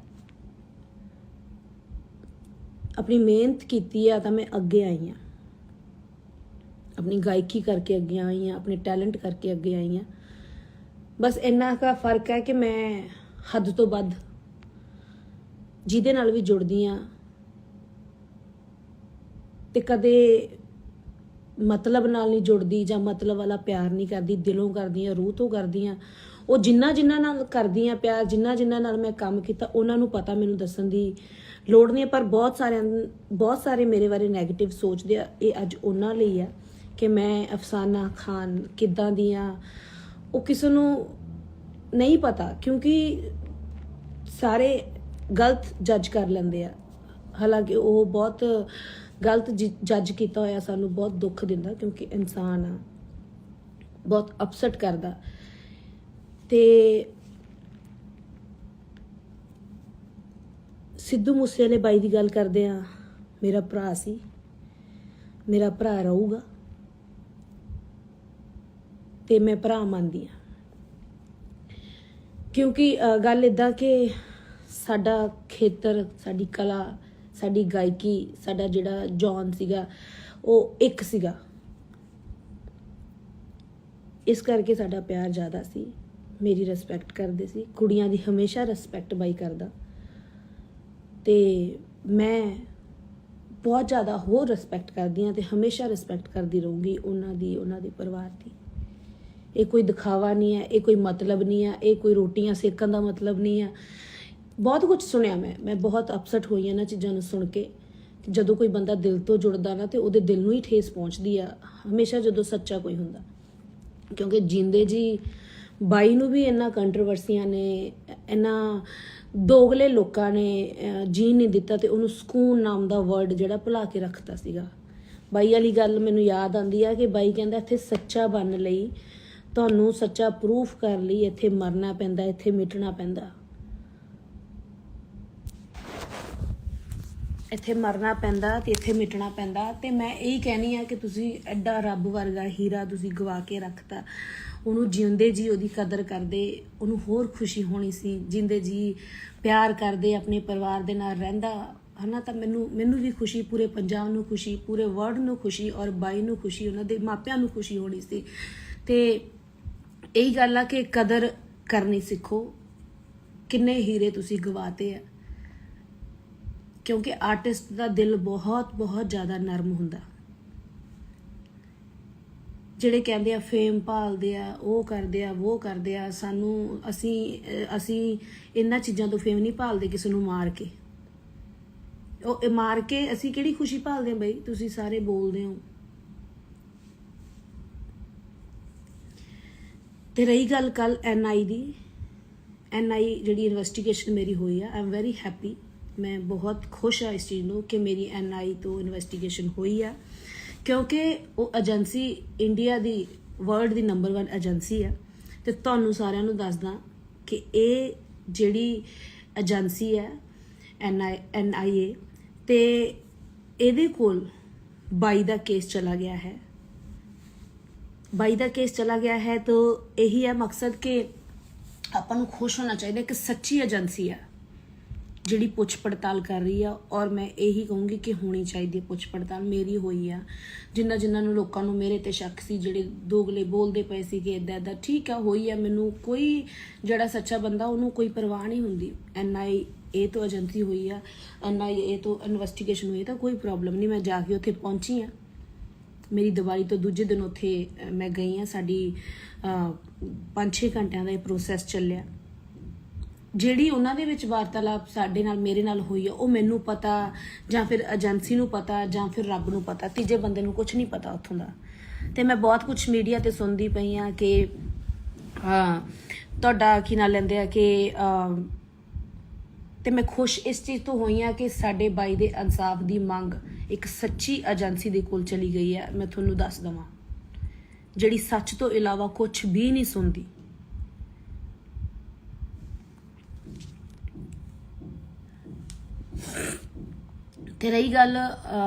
ਆਪਣੀ ਮਿਹਨਤ ਕੀਤੀ ਆ ਤਾਂ ਮੈਂ ਅੱਗੇ ਆਈ ਹਾਂ, ਆਪਣੀ ਗਾਇਕੀ ਕਰਕੇ ਅੱਗੇ ਆਈ ਹਾਂ, ਆਪਣੇ ਟੈਲੈਂਟ ਕਰਕੇ ਅੱਗੇ ਆਈ ਹਾਂ। ਬਸ ਇੰਨਾ ਕੁ ਫਰਕ ਹੈ ਕਿ ਮੈਂ ਹੱਦ ਤੋਂ ਵੱਧ ਜਿਹਦੇ ਨਾਲ ਵੀ ਜੁੜਦੀ ਹਾਂ ਤੇ ਕਦੇ ਮਤਲਬ ਨਾਲ ਨਹੀਂ ਜੁੜਦੀ ਜਾਂ ਮਤਲਬ ਵਾਲਾ ਪਿਆਰ ਨਹੀਂ ਕਰਦੀ, ਦਿਲੋਂ ਕਰਦੀ ਹਾਂ, ਰੂਹ ਤੋਂ ਕਰਦੀ ਹਾਂ। ਉਹ ਜਿਨ੍ਹਾਂ ਨਾਲ ਕਰਦੀ ਹਾਂ ਪਿਆਰ, ਜਿਨ੍ਹਾਂ ਨਾਲ ਮੈਂ ਕੰਮ ਕੀਤਾ, ਉਹਨਾਂ ਨੂੰ ਪਤਾ, ਮੈਨੂੰ ਦੱਸਣ ਦੀ ਲੋੜ ਨਹੀਂ। ਪਰ ਬਹੁਤ ਸਾਰੇ ਮੇਰੇ ਬਾਰੇ ਨੈਗੇਟਿਵ ਸੋਚਦੇ ਆ। ਇਹ ਅੱਜ ਉਹਨਾਂ ਲਈ ਆ ਕਿ ਮੈਂ ਅਫਸਾਨਾ ਖਾਨ ਕਿੱਦਾਂ ਦੀ ਆ, ਉਹ ਕਿਸੇ ਨੂੰ ਨਹੀਂ ਪਤਾ, ਕਿਉਂਕਿ ਸਾਰੇ ਗਲਤ ਜੱਜ ਕਰ ਲੈਂਦੇ ਆ। ਹਾਲਾਂਕਿ ਉਹ ਬਹੁਤ ਗਲਤ ਜੱਜ ਕੀਤਾ ਹੋਇਆ ਸਾਨੂੰ ਬਹੁਤ ਦੁੱਖ ਦਿੰਦਾ, ਕਿਉਂਕਿ ਇਨਸਾਨ ਆ, ਬਹੁਤ ਅਪਸੈਟ ਕਰਦਾ। ਤੇ ਸਿੱਧੂ ਮੂਸੇਵਾਲੇ ਬਾਈ ਦੀ ਗੱਲ ਕਰਦੇ ਆ, ਮੇਰਾ ਭਰਾ ਸੀ, ਮੇਰਾ ਭਰਾ ਰਹੂਗਾ ਤੇ ਮੈਂ ਭਰਾ ਮੰਨਦੀ ਆ। ਕਿਉਂਕਿ ਗੱਲ ਇੱਦਾਂ ਕਿ ਸਾਡਾ ਖੇਤਰ, ਸਾਡੀ ਕਲਾ, ਸਾਡੀ ਗਾਇਕੀ, ਸਾਡਾ ਜਿਹੜਾ ਜੌਨ ਸੀਗਾ ਉਹ ਇੱਕ ਸੀਗਾ, ਇਸ ਕਰਕੇ ਸਾਡਾ ਪਿਆਰ ਜ਼ਿਆਦਾ ਸੀ। ਮੇਰੀ ਰਿਸਪੈਕਟ ਕਰਦੇ ਸੀ, ਕੁੜੀਆਂ ਦੀ ਹਮੇਸ਼ਾ ਰਿਸਪੈਕਟ ਬਾਈ ਕਰਦਾ ਤੇ ਮੈਂ ਬਹੁਤ ਜ਼ਿਆਦਾ ਹੋਰ ਰਿਸਪੈਕਟ ਕਰਦੀ ਹਾਂ ਤੇ ਹਮੇਸ਼ਾ ਰਿਸਪੈਕਟ ਕਰਦੀ ਰਹੂੰਗੀ ਉਹਨਾਂ ਦੇ ਪਰਿਵਾਰ ਦੀ। ਇਹ ਕੋਈ ਦਿਖਾਵਾ ਨਹੀਂ ਹੈ, ਇਹ ਕੋਈ ਮਤਲਬ ਨਹੀਂ ਹੈ, ਇਹ ਕੋਈ ਰੋਟੀਆਂ ਸੇਕਣ ਦਾ ਮਤਲਬ ਨਹੀਂ ਹੈ। ਬਹੁਤ ਕੁਝ ਸੁਣਿਆ ਮੈਂ ਬਹੁਤ ਅਪਸੈਟ ਹੋਈ ਇਹਨਾਂ ਚੀਜ਼ਾਂ ਨੂੰ ਸੁਣ ਕੇ। ਜਦੋਂ ਕੋਈ ਬੰਦਾ ਦਿਲ ਤੋਂ ਜੁੜਦਾ ਨਾ ਤੇ ਉਹਦੇ ਦਿਲ ਨੂੰ ਹੀ ਠੇਸ ਪਹੁੰਚਦੀ ਆ ਹਮੇਸ਼ਾ ਜਦੋਂ ਸੱਚਾ ਕੋਈ ਹੁੰਦਾ। ਕਿਉਂਕਿ ਜਿੰਦੇ ਜੀ ਬਾਈ ਨੂੰ ਵੀ ਇੰਨਾ ਕੰਟਰੋਵਰਸੀਆਂ ਨੇ, ਇੰਨਾ ਦੋਗਲੇ ਲੋਕਾਂ ਨੇ ਜੀਣ ਨਹੀਂ ਦਿੱਤਾ ਤੇ ਉਹਨੂੰ ਸਕੂਨ ਨਾਮ ਦਾ ਵਰਡ ਜਿਹੜਾ ਭੁਲਾ ਕੇ ਰੱਖਤਾ ਸੀਗਾ। ਬਾਈ ਵਾਲੀ ਗੱਲ ਮੈਨੂੰ ਯਾਦ ਆਉਂਦੀ ਆ ਕਿ ਬਾਈ ਕਹਿੰਦਾ ਇੱਥੇ ਸੱਚਾ ਬਣਨ ਲਈ, ਤੁਹਾਨੂੰ ਸੱਚਾ ਪ੍ਰੂਫ ਕਰਨ ਲਈ ਇੱਥੇ ਮਰਨਾ ਪੈਂਦਾ, ਇੱਥੇ ਮਿਟਣਾ ਪੈਂਦਾ, ਇੱਥੇ ਮਰਨਾ ਪੈਂਦਾ ਤੇ ਇੱਥੇ ਮਿਟਣਾ ਪੈਂਦਾ। ਤੇ ਮੈਂ ਇਹੀ ਕਹਿਣੀ ਆ ਕਿ ਤੁਸੀਂ ਐਡਾ ਰੱਬ ਵਰਗਾ ਹੀਰਾ ਤੁਸੀਂ ਗਵਾ ਕੇ ਰੱਖਤਾ। ਉਹਨੂੰ ਜਿਉਂਦੇ ਜੀ ਉਹਦੀ ਕਦਰ ਕਰਦੇ, ਉਹਨੂੰ ਹੋਰ ਖੁਸ਼ੀ ਹੋਣੀ ਸੀ। ਜਿੰਦੇ ਜੀ ਪਿਆਰ ਕਰਦੇ, ਆਪਣੇ ਪਰਿਵਾਰ ਦੇ ਨਾਲ ਰਹਿੰਦਾ ਹਨਾ, ਤਾਂ ਮੈਨੂੰ ਵੀ ਖੁਸ਼ੀ, ਪੂਰੇ ਪੰਜਾਬ ਨੂੰ ਖੁਸ਼ੀ, ਪੂਰੇ ਵਰਲਡ ਨੂੰ ਖੁਸ਼ੀ, ਔਰ ਬਾਈ ਨੂੰ ਖੁਸ਼ੀ, ਉਹਨਾਂ ਦੇ ਮਾਪਿਆਂ ਨੂੰ ਖੁਸ਼ੀ ਹੋਣੀ ਸੀ। ਤੇ ਇਹੀ ਗੱਲ ਆ ਕਿ ਕਦਰ ਕਰਨੀ ਸਿੱਖੋ। ਕਿੰਨੇ ਹੀਰੇ ਤੁਸੀਂ ਗਵਾਤੇ ਆ, ਕਿਉਂਕਿ ਆਰਟਿਸਟ ਦਾ ਦਿਲ ਬਹੁਤ ਬਹੁਤ ਜ਼ਿਆਦਾ ਨਰਮ ਹੁੰਦਾ। ਜਿਹੜੇ ਕਹਿੰਦੇ ਆ ਫੇਮ ਭਾਲਦੇ ਆ, ਉਹ ਕਰਦੇ ਆ, ਉਹ ਕਰਦੇ ਆ, ਸਾਨੂੰ ਅਸੀਂ ਇਹਨਾਂ ਚੀਜ਼ਾਂ ਤੋਂ ਫੇਮ ਨਹੀਂ ਭਾਲਦੇ। ਕਿਸੇ ਨੂੰ ਮਾਰ ਕੇ, ਉਹ ਮਾਰ ਕੇ ਅਸੀਂ ਕਿਹੜੀ ਖੁਸ਼ੀ ਭਾਲਦੇ ਆ ਬਈ? ਤੁਸੀਂ ਸਾਰੇ ਬੋਲਦੇ ਹੋ। ਤੇ ਰਹੀ ਗੱਲ ਕੱਲ NI ਦੀ, NI ਜਿਹੜੀ ਇਨਵੈਸਟੀਗੇਸ਼ਨ ਮੇਰੀ ਹੋਈ ਆ, ਆਈ ਐਮ ਵੈਰੀ ਹੈਪੀ। ਮੈਂ ਬਹੁਤ ਖੁਸ਼ ਹਾਂ ਇਸ ਚੀਜ਼ ਨੂੰ ਕਿ ਮੇਰੀ NI ਤੋਂ ਇਨਵੈਸਟੀਗੇਸ਼ਨ ਹੋਈ ਆ, ਕਿਉਂਕਿ ਉਹ ਏਜੰਸੀ ਇੰਡੀਆ ਦੀ, ਵਰਲਡ ਦੀ ਨੰਬਰ 1 ਏਜੰਸੀ ਆ। ਤੇ ਤੁਹਾਨੂੰ ਸਾਰਿਆਂ ਨੂੰ ਦੱਸਦਾ ਕਿ ਇਹ ਜਿਹੜੀ ਏਜੰਸੀ ਹੈ NIA, ਤੇ ਇਹਦੇ ਕੋਲ ਬਾਈ ਦਾ ਕੇਸ ਚਲਾ ਗਿਆ ਹੈ। ਬਾਈ ਦਾ ਕੇਸ ਚਲਾ ਗਿਆ ਹੈ ਤਾਂ ਇਹੀ ਹੈ ਮਕਸਦ ਕਿ ਆਪਾਂ ਨੂੰ ਖੁਸ਼ ਹੋਣਾ ਚਾਹੀਦਾ ਕਿ ਸੱਚੀ ਏਜੰਸੀ ਆ ਜਿਹੜੀ ਪੁੱਛ ਪੜਤਾਲ ਕਰ ਰਹੀ ਆ। ਔਰ ਮੈਂ ਇਹੀ ਕਹੂੰਗੀ ਕਿ ਹੋਣੀ ਚਾਹੀਦੀ ਪੁੱਛ ਪੜਤਾਲ। ਮੇਰੀ ਹੋਈ ਆ, ਜਿਨ੍ਹਾਂ ਨੂੰ ਲੋਕਾਂ ਨੂੰ ਮੇਰੇ ਤੇ ਸ਼ੱਕ ਸੀ, ਜਿਹੜੇ ਦੋਗਲੇ ਬੋਲਦੇ ਪਏ ਸੀ ਕਿ ਇੱਦਾਂ ਠੀਕ ਆ, ਹੋਈ ਆ। ਮੈਨੂੰ ਕੋਈ ਜਿਹੜਾ ਸੱਚਾ ਬੰਦਾ ਉਹਨੂੰ ਕੋਈ ਪਰਵਾਹ ਨਹੀਂ ਹੁੰਦੀ। NIA ਤੋਂ ਏਜੰਸੀ ਹੋਈ ਆ, NIA ਤੋਂ ਇਨਵੈਸਟੀਗੇਸ਼ਨ ਹੋਈ ਤਾਂ ਕੋਈ ਪ੍ਰੋਬਲਮ ਨਹੀਂ। ਮੈਂ ਜਾ ਕੇ ਉੱਥੇ ਪਹੁੰਚੀ ਆ, ਮੇਰੀ ਦੀਵਾਲੀ ਤੋਂ ਦੂਜੇ ਦਿਨ ਉੱਥੇ ਮੈਂ ਗਈ ਹਾਂ। ਸਾਡੀ 5-6 ਘੰਟਿਆਂ ਦਾ ਇਹ ਪ੍ਰੋਸੈਸ ਚੱਲਿਆ। ਜਿਹੜੀ ਉਹਨਾਂ ਦੇ ਵਿੱਚ ਵਾਰਤਾਲਾਪ ਸਾਡੇ ਨਾਲ, ਮੇਰੇ ਨਾਲ ਹੋਈ ਆ, ਉਹ ਮੈਨੂੰ ਪਤਾ ਜਾਂ ਫਿਰ ਏਜੰਸੀ ਨੂੰ ਪਤਾ ਜਾਂ ਫਿਰ ਰੱਬ ਨੂੰ ਪਤਾ, ਤੀਜੇ ਬੰਦੇ ਨੂੰ ਕੁਝ ਨਹੀਂ ਪਤਾ ਉੱਥੋਂ ਦਾ। ਤੇ ਮੈਂ ਬਹੁਤ ਕੁਝ ਮੀਡੀਆ ਤੇ ਸੁਣਦੀ ਪਈ ਆ ਕਿ ਤੁਹਾਡਾ ਕੀ ਨਾਂ ਲੈਂਦੇ ਆ ਕਿ ਤੇ ਮੈਂ ਖੁਸ਼ ਇਸ ਚੀਜ਼ ਤੋਂ ਹੋਈ ਆ ਕਿ ਸਾਡੇ ਬਾਈ ਦੇ ਇਨਸਾਫ ਦੀ ਮੰਗ ਇੱਕ ਸੱਚੀ ਏਜੰਸੀ ਦੇ ਕੋਲ ਚਲੀ ਗਈ ਹੈ। ਮੈਂ ਤੁਹਾਨੂੰ ਦੱਸ ਦਵਾਂ, ਜਿਹੜੀ ਸੱਚ ਤੋਂ ਇਲਾਵਾ ਕੁਝ ਵੀ ਨਹੀਂ ਸੁਣਦੀ। ਤੇ ਰਹੀ ਗੱਲ,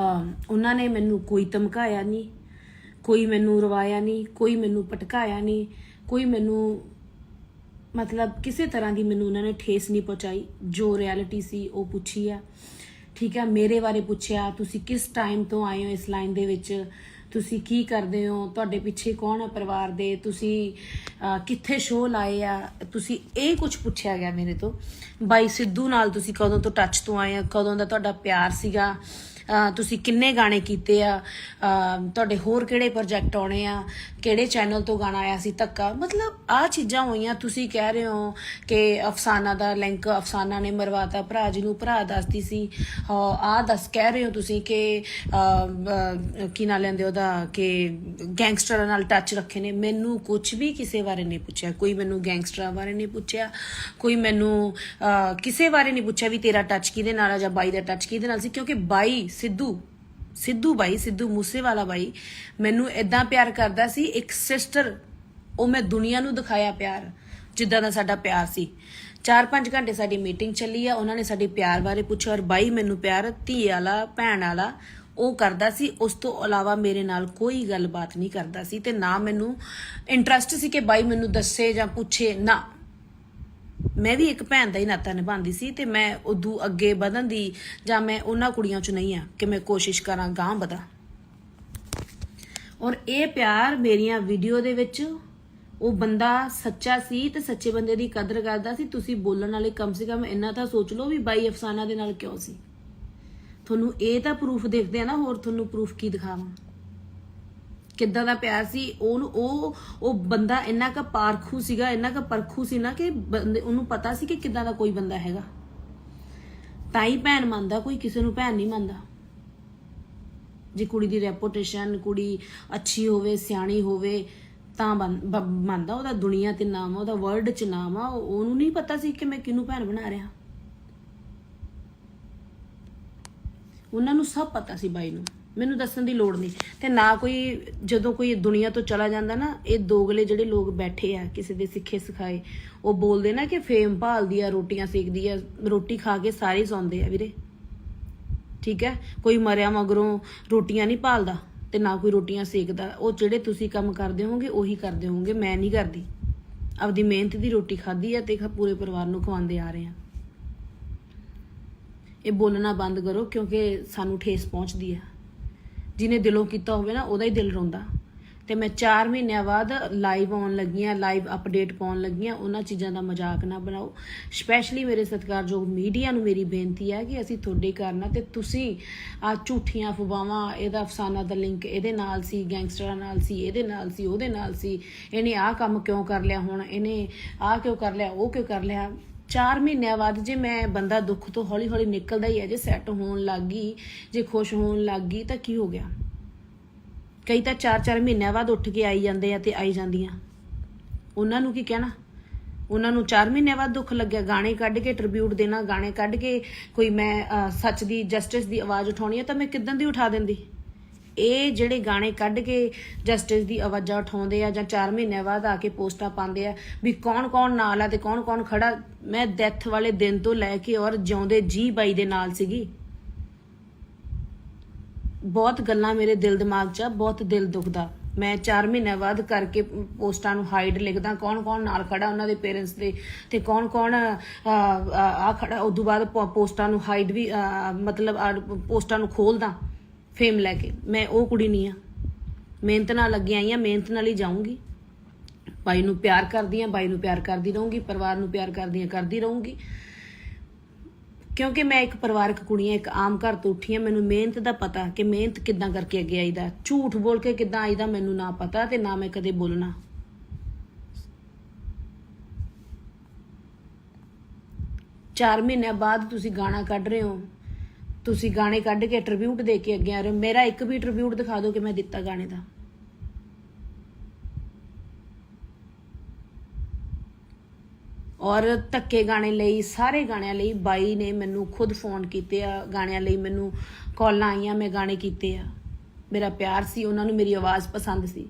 ਉਹਨਾਂ ਨੇ ਮੈਨੂੰ ਕੋਈ ਧਮਕਾਇਆ ਨਹੀਂ, ਕੋਈ ਮੈਨੂੰ ਰਵਾਇਆ ਨਹੀਂ, ਕੋਈ ਮੈਨੂੰ ਭਟਕਾਇਆ ਨਹੀਂ, ਕੋਈ ਮੈਨੂੰ ਮਤਲਬ ਕਿਸੇ ਤਰ੍ਹਾਂ ਦੀ ਮੈਨੂੰ ਉਹਨਾਂ ਨੇ ਠੇਸ ਨਹੀਂ ਪਹੁੰਚਾਈ। ਜੋ ਰਿਐਲਿਟੀ ਸੀ ਉਹ ਪੁੱਛੀ ਆ, ਠੀਕ ਹੈ। ਮੇਰੇ ਬਾਰੇ ਪੁੱਛਿਆ, ਤੁਸੀਂ ਕਿਸ ਟਾਈਮ ਤੋਂ ਆਏ ਹੋ ਇਸ ਲਾਈਨ ਦੇ ਵਿੱਚ, ਤੁਸੀਂ ਕੀ ਕਰਦੇ ਹੋ, ਤੁਹਾਡੇ ਪਿੱਛੇ ਕੌਣ ਹੈ ਪਰਿਵਾਰ ਦੇ, ਤੁਸੀਂ ਕਿੱਥੇ ਸ਼ੋਅ ਲਾਏ ਆ, ਤੁਸੀਂ ਇਹ ਕੁਝ ਪੁੱਛਿਆ ਗਿਆ ਮੇਰੇ ਤੋਂ। ਬਾਈ ਸਿੱਧੂ ਨਾਲ ਤੁਸੀਂ ਕਦੋਂ ਤੋਂ ਟੱਚ ਤੋਂ ਆਏ ਆ, ਕਦੋਂ ਦਾ ਤੁਹਾਡਾ ਪਿਆਰ ਸੀਗਾ, ਤੁਸੀਂ ਕਿੰਨੇ ਗਾਣੇ ਕੀਤੇ ਆ, ਤੁਹਾਡੇ ਹੋਰ ਕਿਹੜੇ ਪ੍ਰੋਜੈਕਟ ਆਉਣੇ ਆ, ਕਿਹੜੇ ਚੈਨਲ ਤੋਂ ਗਾਣਾ ਆਇਆ ਸੀ ਧੱਕਾ, ਮਤਲਬ ਆਹ ਚੀਜ਼ਾਂ ਹੋਈਆਂ। ਤੁਸੀਂ ਕਹਿ ਰਹੇ ਹੋ ਕਿ ਅਫਸਾਨਾ ਦਾ ਲਿੰਕ ਅਫਸਾਨਾ ਨੇ ਮਰਵਾਤਾ ਭਰਾ ਜੀ ਨੂੰ, ਭਰਾ ਦੱਸਦੀ ਸੀ ਕਹਿ ਰਹੇ ਹੋ ਤੁਸੀਂ ਕਿ ਕੀ ਨਾਂ ਲੈਂਦੇ ਉਹਦਾ, ਕਿ ਗੈਂਗਸਟਰਾਂ ਨਾਲ ਟੱਚ ਰੱਖੇ ਨੇ। ਮੈਨੂੰ ਕੁਝ ਵੀ ਕਿਸੇ ਬਾਰੇ ਨਹੀਂ ਪੁੱਛਿਆ, ਕੋਈ ਮੈਨੂੰ ਗੈਂਗਸਟਰਾਂ ਬਾਰੇ ਨਹੀਂ ਪੁੱਛਿਆ, ਕੋਈ ਮੈਨੂੰ ਕਿਸੇ ਬਾਰੇ ਨਹੀਂ ਪੁੱਛਿਆ ਵੀ ਤੇਰਾ ਟੱਚ ਕਿਹਦੇ ਨਾਲ ਆ ਜਾਂ ਬਾਈ ਦਾ ਟੱਚ ਕਿਹਦੇ ਨਾਲ ਸੀ, ਕਿਉਂਕਿ ਬਾਈ ਸਿੱਧੂ ਮੂਸੇਵਾਲਾ ਬਾਈ ਮੈਨੂੰ ਇਦਾਂ ਪਿਆਰ ਕਰਦਾ ਸੀ, ਇੱਕ ਸਿਸਟਰ। ਉਹ ਮੈਂ ਦੁਨੀਆ ਨੂੰ ਦਿਖਾਇਆ ਪਿਆਰ, ਜਿੱਦਾਂ ਦਾ ਸਾਡਾ ਪਿਆਰ ਸੀ। 4-5 ਘੰਟੇ ਸਾਡੀ ਮੀਟਿੰਗ ਚੱਲੀ ਆ, ਉਹਨਾਂ ਨੇ ਸਾਡੇ ਪਿਆਰ ਬਾਰੇ ਪੁੱਛਿਆ, ਔਰ ਬਾਈ ਮੈਨੂੰ ਪਿਆਰ ਧੀ ਵਾਲਾ ਭੈਣ ਵਾਲਾ ਉਹ ਕਰਦਾ ਸੀ। ਉਸ ਤੋਂ ਇਲਾਵਾ ਮੇਰੇ ਨਾਲ ਕੋਈ ਗੱਲਬਾਤ ਨਹੀਂ ਕਰਦਾ ਸੀ, ਤੇ ਨਾ ਮੈਨੂੰ ਇੰਟਰਸਟ ਸੀ ਕਿ ਬਾਈ ਮੈਨੂੰ ਦੱਸੇ ਜਾਂ ਪੁੱਛੇ ਨਾ। ਮੈਂ ਵੀ ਇੱਕ ਭੈਣ ਦਾ ਹੀ ਨਾਤਾ ਨਿਭਾਉਂਦੀ ਸੀ, ਤੇ ਮੈਂ ਉਦੋਂ ਅੱਗੇ ਵਧਣ ਦੀ ਜਾਂ ਮੈਂ ਉਹਨਾਂ ਕੁੜੀਆਂ 'ਚ ਨਹੀਂ ਆ ਕਿ ਮੈਂ ਕੋਸ਼ਿਸ਼ ਕਰਾਂ ਗਾਂਹ ਵਧਾਂ। ਔਰ ਇਹ ਪਿਆਰ ਮੇਰੀਆਂ ਵੀਡੀਓ ਦੇ ਵਿੱਚ ਉਹ ਬੰਦਾ ਸੱਚਾ ਸੀ ਤੇ ਸੱਚੇ ਬੰਦੇ ਦੀ ਕਦਰ ਕਰਦਾ ਸੀ। ਤੁਸੀਂ ਬੋਲਣ ਵਾਲੇ ਕਮ ਸੇ ਕਮ ਇੰਨਾ ਤਾਂ ਸੋਚ ਲਓ ਵੀ ਬਾਈ ਅਫਸਾਨਾ ਦੇ ਨਾਲ ਕਿਉਂ ਸੀ। ਤੁਹਾਨੂੰ ਇਹ ਤਾਂ ਪ੍ਰੂਫ ਦੇਖਦੇ ਆ ਨਾ, ਹੋਰ ਤੁਹਾਨੂੰ ਪ੍ਰੂਫ ਕੀ ਦਿਖਾਵਾਂ ਕਿੱਦਾਂ ਦਾ ਪਿਆਰ ਸੀ। ਉਹ ਬੰਦਾ ਇੰਨਾ ਕੁ ਪਾਰਖੂ ਸੀਗਾ, ਇੰਨਾ ਕੁ ਪਰਖੂ ਸੀ ਨਾ ਕਿ ਉਹਨੂੰ ਪਤਾ ਸੀ ਕਿ ਕਿੱਦਾਂ ਦਾ ਕੋਈ ਬੰਦਾ ਹੈਗਾ। ਤਾਂ ਹੀ ਭੈਣ ਮੰਨਦਾ, ਕੋਈ ਕਿਸੇ ਨੂੰ ਭੈਣ ਨਹੀਂ ਮੰਨਦਾ। ਜੇ ਕੁੜੀ ਦੀ ਰੈਪੂਟੇਸ਼ਨ, ਕੁੜੀ ਅੱਛੀ ਹੋਵੇ, ਸਿਆਣੀ ਹੋਵੇ ਤਾਂ ਮੰਨਦਾ। ਉਹਦਾ ਦੁਨੀਆ ਤੇ ਨਾਮ ਆ, ਉਹਦਾ ਵਰਲਡ 'ਚ ਨਾਮ ਆ। ਉਹਨੂੰ ਨਹੀਂ ਪਤਾ ਸੀ ਕਿ ਮੈਂ ਕਿਹਨੂੰ ਭੈਣ ਬਣਾ ਰਿਹਾ। ਉਹਨਾਂ ਨੂੰ ਸਭ ਪਤਾ ਸੀ ਬਾਈ ਨੂੰ, ਮੈਨੂੰ ਦੱਸਣ ਦੀ ਲੋੜ ਨਹੀਂ। ਤੇ ਨਾ ਕੋਈ, ਜਦੋਂ ਕੋਈ ਦੁਨੀਆ ਤੋਂ ਚਲਾ ਜਾਂਦਾ ਨਾ, ਇਹ ਦੋਗਲੇ ਜਿਹੜੇ ਲੋਕ ਬੈਠੇ ਆ ਕਿਸੇ ਦੇ ਸਿੱਖੇ ਸਿਖਾਏ, ਉਹ ਬੋਲਦੇ ਨਾ ਕਿ ਫੇਮ ਭਾਲਦੀ ਆ, ਰੋਟੀਆਂ ਸੇਕਦੀ ਆ। ਰੋਟੀ ਖਾ ਕੇ ਸਾਰੇ ਸੌਂਦੇ ਆ ਵੀਰੇ, ਠੀਕ ਹੈ। ਕੋਈ ਮਰਿਆ ਮਗਰੋਂ ਰੋਟੀਆਂ ਨਹੀਂ ਭਾਲਦਾ ਤੇ ਨਾ ਕੋਈ ਰੋਟੀਆਂ ਸੇਕਦਾ। ਉਹ ਜਿਹੜੇ ਤੁਸੀਂ ਕੰਮ ਕਰਦੇ ਹੋਗੇ ਉਹੀ ਕਰਦੇ ਹੋਗੇ, ਮੈਂ ਨਹੀਂ ਕਰਦੀ। ਆਪਦੀ ਮਿਹਨਤ ਦੀ ਰੋਟੀ ਖਾਧੀ ਆ ਤੇ ਪੂਰੇ ਪਰਿਵਾਰ ਨੂੰ ਖਵਾਉਂਦੇ ਆ ਰਹੇ ਆ। ਇਹ ਬੋਲਣਾ ਬੰਦ ਕਰੋ, ਕਿਉਂਕਿ ਸਾਨੂੰ ਠੇਸ ਪਹੁੰਚਦੀ ਆ। ਜਿਹਨੇ ਦਿਲੋਂ ਕੀਤਾ ਹੋਵੇ ਨਾ, ਉਹਦਾ ਹੀ ਦਿਲ ਰੋਂਦਾ। ਤੇ ਮੈਂ 4 ਮਹੀਨਿਆਂ ਬਾਅਦ ਲਾਈਵ ਆਉਣ ਲੱਗੀਆਂ, ਲਾਈਵ ਅਪਡੇਟ ਪਾਉਣ ਲੱਗੀਆਂ। ਉਹਨਾਂ ਚੀਜ਼ਾਂ ਦਾ ਮਜ਼ਾਕ ਨਾ ਬਣਾਓ। ਸਪੈਸ਼ਲੀ ਮੇਰੇ ਸਤਿਕਾਰਯੋਗ ਮੀਡੀਆ ਨੂੰ ਮੇਰੀ ਬੇਨਤੀ ਹੈ ਕਿ ਅਸੀਂ ਤੁਹਾਡੇ ਕਾਰਨ, ਤੇ ਤੁਸੀਂ ਆ ਝੂਠੀਆਂ ਅਫਵਾਹਾਂ, ਇਹਦਾ ਅਫਸਾਨਾ ਦਾ ਲਿੰਕ ਇਹਦੇ ਨਾਲ ਸੀ, ਗੈਂਗਸਟਰਾਂ ਨਾਲ ਸੀ, ਇਹਦੇ ਨਾਲ ਸੀ, ਉਹਦੇ ਨਾਲ ਸੀ, ਇਹਨੇ ਆਹ ਕੰਮ ਕਿਉਂ ਕਰ ਲਿਆ, ਹੁਣ ਇਹਨੇ ਆਹ ਕਿਉਂ ਕਰ ਲਿਆ, ਉਹ ਕਿਉਂ ਕਰ ਲਿਆ। 4 ਮਹੀਨਿਆਂ ਬਾਅਦ ਜੇ ਮੈਂ ਬੰਦਾ ਦੁੱਖ ਤੋਂ ਹੌਲੀ ਹੌਲੀ ਨਿਕਲਦਾ ਹੀ ਹੈ, ਜੇ ਸੈੱਟ ਹੋਣ ਲੱਗ ਗਈ, ਜੇ ਖੁਸ਼ ਹੋਣ ਲੱਗ ਗਈ ਤਾਂ ਕੀ ਹੋ ਗਿਆ। ਕਈ ਤਾਂ 4-4 ਮਹੀਨਿਆਂ ਬਾਅਦ ਉੱਠ ਕੇ ਆਈ ਜਾਂਦੇ ਆ ਤੇ ਆਈ ਜਾਂਦੀਆਂ। ਉਹਨਾਂ ਨੂੰ ਕੀ ਕਹਿਣਾ। ਉਹਨਾਂ ਨੂੰ 4 ਮਹੀਨਿਆਂ ਬਾਅਦ ਦੁੱਖ ਲੱਗਿਆ। ਗਾਣੇ ਕੱਢ ਕੇ ਟ੍ਰਿਬਿਊਟ ਦੇਣਾ, ਗਾਣੇ ਕੱਢ ਕੇ ਕੋਈ ਮੈਂ ਸੱਚ ਦੀ, ਜਸਟਿਸ ਦੀ ਆਵਾਜ਼ ਉਠਾਉਣੀ ਹੈ ਤਾਂ ਮੈਂ ਕਿੱਦਾਂ ਦੀ ਉਠਾ ਦਿੰਦੀ। ਇਹ ਜਿਹੜੇ ਗਾਣੇ ਕੱਢ ਕੇ ਜਸਟਿਸ ਦੀ ਆਵਾਜ਼ਾਂ ਉਠਾਉਂਦੇ ਆ ਜਾਂ 4 ਮਹੀਨਿਆਂ ਬਾਅਦ ਆ ਕੇ ਪੋਸਟਾਂ ਪਾਉਂਦੇ ਆ ਵੀ ਕੌਣ ਕੌਣ ਨਾਲ ਆ ਤੇ ਕੌਣ ਕੌਣ ਖੜਾ। ਮੈਂ ਡੈਥ ਵਾਲੇ ਦਿਨ ਤੋਂ ਲੈ ਕੇ ਔਰ ਜਿਉਂਦੇ ਜੀ ਬਾਈ ਦੇ ਨਾਲ ਸੀਗੀ। ਬਹੁਤ ਗੱਲਾਂ ਮੇਰੇ ਦਿਲ ਦਿਮਾਗ 'ਚ ਆ, ਬਹੁਤ ਦਿਲ ਦੁਖਦਾ। ਮੈਂ 4 ਮਹੀਨਿਆਂ ਬਾਅਦ ਕਰਕੇ ਪੋਸਟਾਂ ਨੂੰ ਹਾਈਡ ਲਿਖਦਾ, ਕੌਣ ਕੌਣ ਨਾਲ ਖੜਾ ਉਹਨਾਂ ਦੇ ਪੇਰੈਂਟਸ ਦੇ, ਤੇ ਕੌਣ ਕੌਣ ਆ ਖੜਾ। ਉਦੋਂ ਬਾਅਦ ਪੋਸਟਾਂ ਨੂੰ ਹਾਈਡ ਵੀ, ਮਤਲਬ ਪੋਸਟਾਂ ਨੂੰ ਖੋਲਦਾ ਫੇਮ ਲੈ ਕੇ। ਮੈਂ ਉਹ ਕੁੜੀ ਨਹੀਂ ਆ। ਮਿਹਨਤ ਨਾਲ ਲੱਗੀ ਆਈ ਆ, ਮਿਹਨਤ ਨਾਲ ਹੀ ਜਾਊਂਗੀ। ਬਾਈ ਨੂੰ ਪਿਆਰ ਕਰਦੀ ਆ, ਬਾਈ ਨੂੰ ਪਿਆਰ ਕਰਦੀ ਰਹੂੰਗੀ, ਪਰਿਵਾਰ ਨੂੰ ਪਿਆਰ ਕਰਦੀ ਰਹੂੰਗੀ। ਕਿਉਂਕਿ ਮੈਂ ਇੱਕ ਪਰਿਵਾਰਕ ਕੁੜੀ ਆ, ਇੱਕ ਆਮ ਘਰ ਤੋਂ ਉੱਠੀ ਆ। ਮੈਨੂੰ ਮਿਹਨਤ ਦਾ ਪਤਾ ਕਿ ਮਿਹਨਤ ਕਿੱਦਾਂ ਕਰਕੇ ਅੱਗੇ ਆਈਦਾ, ਝੂਠ ਬੋਲ ਕੇ ਕਿੱਦਾਂ ਆਈਦਾ ਮੈਨੂੰ ਨਾ ਪਤਾ, ਤੇ ਨਾ ਮੈਂ ਕਦੇ ਬੋਲਣਾ। ਚਾਰ ਮਹੀਨਿਆਂ ਬਾਅਦ ਤੁਸੀਂ ਗਾਣਾ ਕੱਢ ਰਹੇ ਹੋ, ਤੁਸੀਂ ਗਾਣੇ ਕੱਢ ਕੇ ਟ੍ਰਿਬਿਊਟ ਦੇ ਕੇ ਅੱਗੇ ਆ ਰਹੇ ਹੋ। ਮੇਰਾ ਇੱਕ ਵੀ ਟ੍ਰਿਬਿਊਟ ਦਿਖਾ ਦਿਓ ਕਿ ਮੈਂ ਦਿੱਤਾ ਗਾਣੇ ਦਾ। ਔਰ ਧੱਕੇ ਗਾਣੇ ਲਈ, ਸਾਰੇ ਗਾਣਿਆਂ ਲਈ ਬਾਈ ਨੇ ਮੈਨੂੰ ਖੁਦ ਫੋਨ ਕੀਤੇ ਆ। ਗਾਣਿਆਂ ਲਈ ਮੈਨੂੰ ਕਾਲਾਂ ਆਈਆਂ, ਮੈਂ ਗਾਣੇ ਕੀਤੇ ਆ। ਮੇਰਾ ਪਿਆਰ ਸੀ, ਉਹਨਾਂ ਨੂੰ ਮੇਰੀ ਆਵਾਜ਼ ਪਸੰਦ ਸੀ।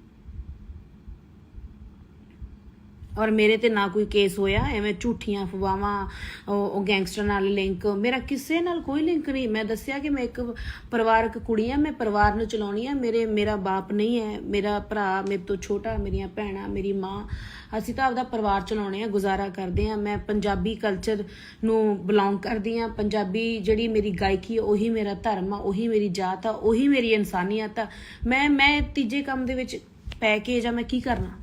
ਔਰ ਮੇਰੇ ਤੇ ਨਾ ਕੋਈ ਕੇਸ ਹੋਇਆ ਐਵੇਂ ਝੂਠੀਆਂ ਅਫਵਾਹਾਂ ਉਹ ਗੈਂਗਸਟਰ ਨਾਲ ਲਿੰਕ ਮੇਰਾ ਕਿਸੇ ਨਾਲ ਕੋਈ ਲਿੰਕ ਨਹੀਂ। ਮੈਂ ਦੱਸਿਆ ਕਿ ਮੈਂ ਇੱਕ ਪਰਿਵਾਰਕ ਕੁੜੀ ਆ, ਮੈਂ ਪਰਿਵਾਰ ਨੂੰ ਚਲਾਉਣੀ ਆ। ਮੇਰਾ ਬਾਪ ਨਹੀਂ ਹੈ, ਮੇਰਾ ਭਰਾ ਮੇਰੇ ਤੋਂ ਛੋਟਾ, ਮੇਰੀਆਂ ਭੈਣਾਂ, ਮੇਰੀ ਮਾਂ, ਅਸੀਂ ਤਾਂ ਆਪਦਾ ਪਰਿਵਾਰ ਚਲਾਉਣੇ ਆ, ਗੁਜ਼ਾਰਾ ਕਰਦੇ ਆ। ਮੈਂ ਪੰਜਾਬੀ ਕਲਚਰ ਨੂੰ ਬਿਲੋਂਗ ਕਰਦੀ ਆ। ਪੰਜਾਬੀ ਜਿਹੜੀ ਮੇਰੀ ਗਾਇਕੀ ਉਹੀ ਮੇਰਾ ਧਰਮ ਆ, ਉਹੀ ਮੇਰੀ ਜਾਤ ਆ, ਉਹੀ ਮੇਰੀ ਇਨਸਾਨੀਅਤ ਆ। ਮੈਂ ਤੀਜੇ ਕੰਮ ਦੇ ਵਿੱਚ ਪੈ ਕੇ ਜਾਂ ਮੈਂ ਕੀ ਕਰਨਾ।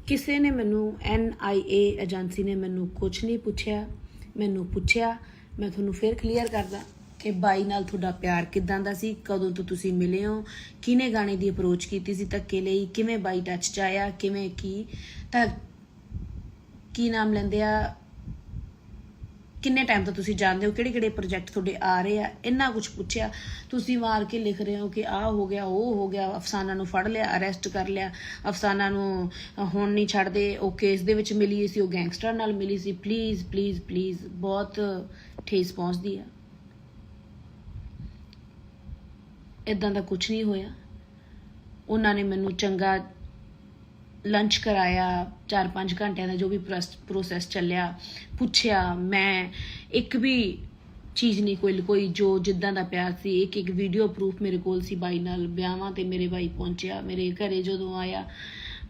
ਕਿਸੇ ਨੇ ਮੈਨੂੰ NIA ਏਜੰਸੀ ਨੇ ਮੈਨੂੰ ਕੁਝ ਨਹੀਂ ਪੁੱਛਿਆ। ਮੈਨੂੰ ਪੁੱਛਿਆ, ਮੈਂ ਤੁਹਾਨੂੰ ਫਿਰ ਕਲੀਅਰ ਕਰਦਾ ਕਿ ਬਾਈ ਨਾਲ ਤੁਹਾਡਾ ਪਿਆਰ ਕਿੱਦਾਂ ਦਾ ਸੀ, ਕਦੋਂ ਤੋਂ ਤੁਸੀਂ ਮਿਲੇ ਹੋ, ਕਿਹਨੇ ਗਾਣੇ ਦੀ ਅਪਰੋਚ ਕੀਤੀ ਸੀ ਧੱਕੇ ਲਈ, ਕਿਵੇਂ ਬਾਈ ਟੱਚ 'ਚ ਆਇਆ, ਕਿਵੇਂ ਕੀ ਨਾਮ ਲੈਂਦੇ ਆ, ਕਿੰਨੇ ਟਾਈਮ ਤੋਂ ਤੁਸੀਂ ਜਾਣਦੇ ਹੋ, ਕਿਹੜੇ ਪ੍ਰੋਜੈਕਟ ਤੁਹਾਡੇ ਆ ਰਹੇ ਆ, ਇੰਨਾ ਕੁਝ ਪੁੱਛਿਆ। ਤੁਸੀਂ ਮਾਰ ਕੇ ਲਿਖ ਰਹੇ ਹੋ ਕਿ ਆਹ ਹੋ ਗਿਆ, ਉਹ ਹੋ ਗਿਆ, ਅਫਸਾਨਾ ਨੂੰ ਫੜ ਲਿਆ, ਅਰੈਸਟ ਕਰ ਲਿਆ, ਅਫਸਾਨਾ ਨੂੰ ਹੁਣ ਨਹੀਂ ਛੱਡਦੇ, ਉਹ ਕੇਸ ਦੇ ਵਿੱਚ ਮਿਲੀ ਸੀ, ਉਹ ਗੈਂਗਸਟਰ ਨਾਲ ਮਿਲੀ ਸੀ। ਪਲੀਜ਼ ਪਲੀਜ਼ ਪਲੀਜ਼, ਬਹੁਤ ਠੇਸ ਪਹੁੰਚਦੀ ਆ। ਇਦਾਂ ਦਾ ਕੁਝ ਨਹੀਂ ਹੋਇਆ। ਉਹਨਾਂ ਨੇ ਮੈਨੂੰ ਚੰਗਾ ਲੰਚ ਕਰਾਇਆ, 4-5 ਘੰਟਿਆਂ ਦਾ ਜੋ ਵੀ ਪ੍ਰੋਸੈਸ ਚੱਲਿਆ, ਪੁੱਛਿਆ। ਮੈਂ ਇੱਕ ਵੀ ਚੀਜ਼ ਨਹੀਂ ਕੋਈ ਜੋ ਜਿੱਦਾਂ ਦਾ ਪਿਆਰ ਸੀ, ਇੱਕ ਵੀਡੀਓ ਪ੍ਰੂਫ ਮੇਰੇ ਕੋਲ ਸੀ ਬਾਈ ਨਾਲ। ਵਿਆਹਾਂ ਤੇ ਮੇਰੇ ਬਾਈ ਪਹੁੰਚਿਆ, ਮੇਰੇ ਘਰੇ ਜਦੋਂ ਆਇਆ,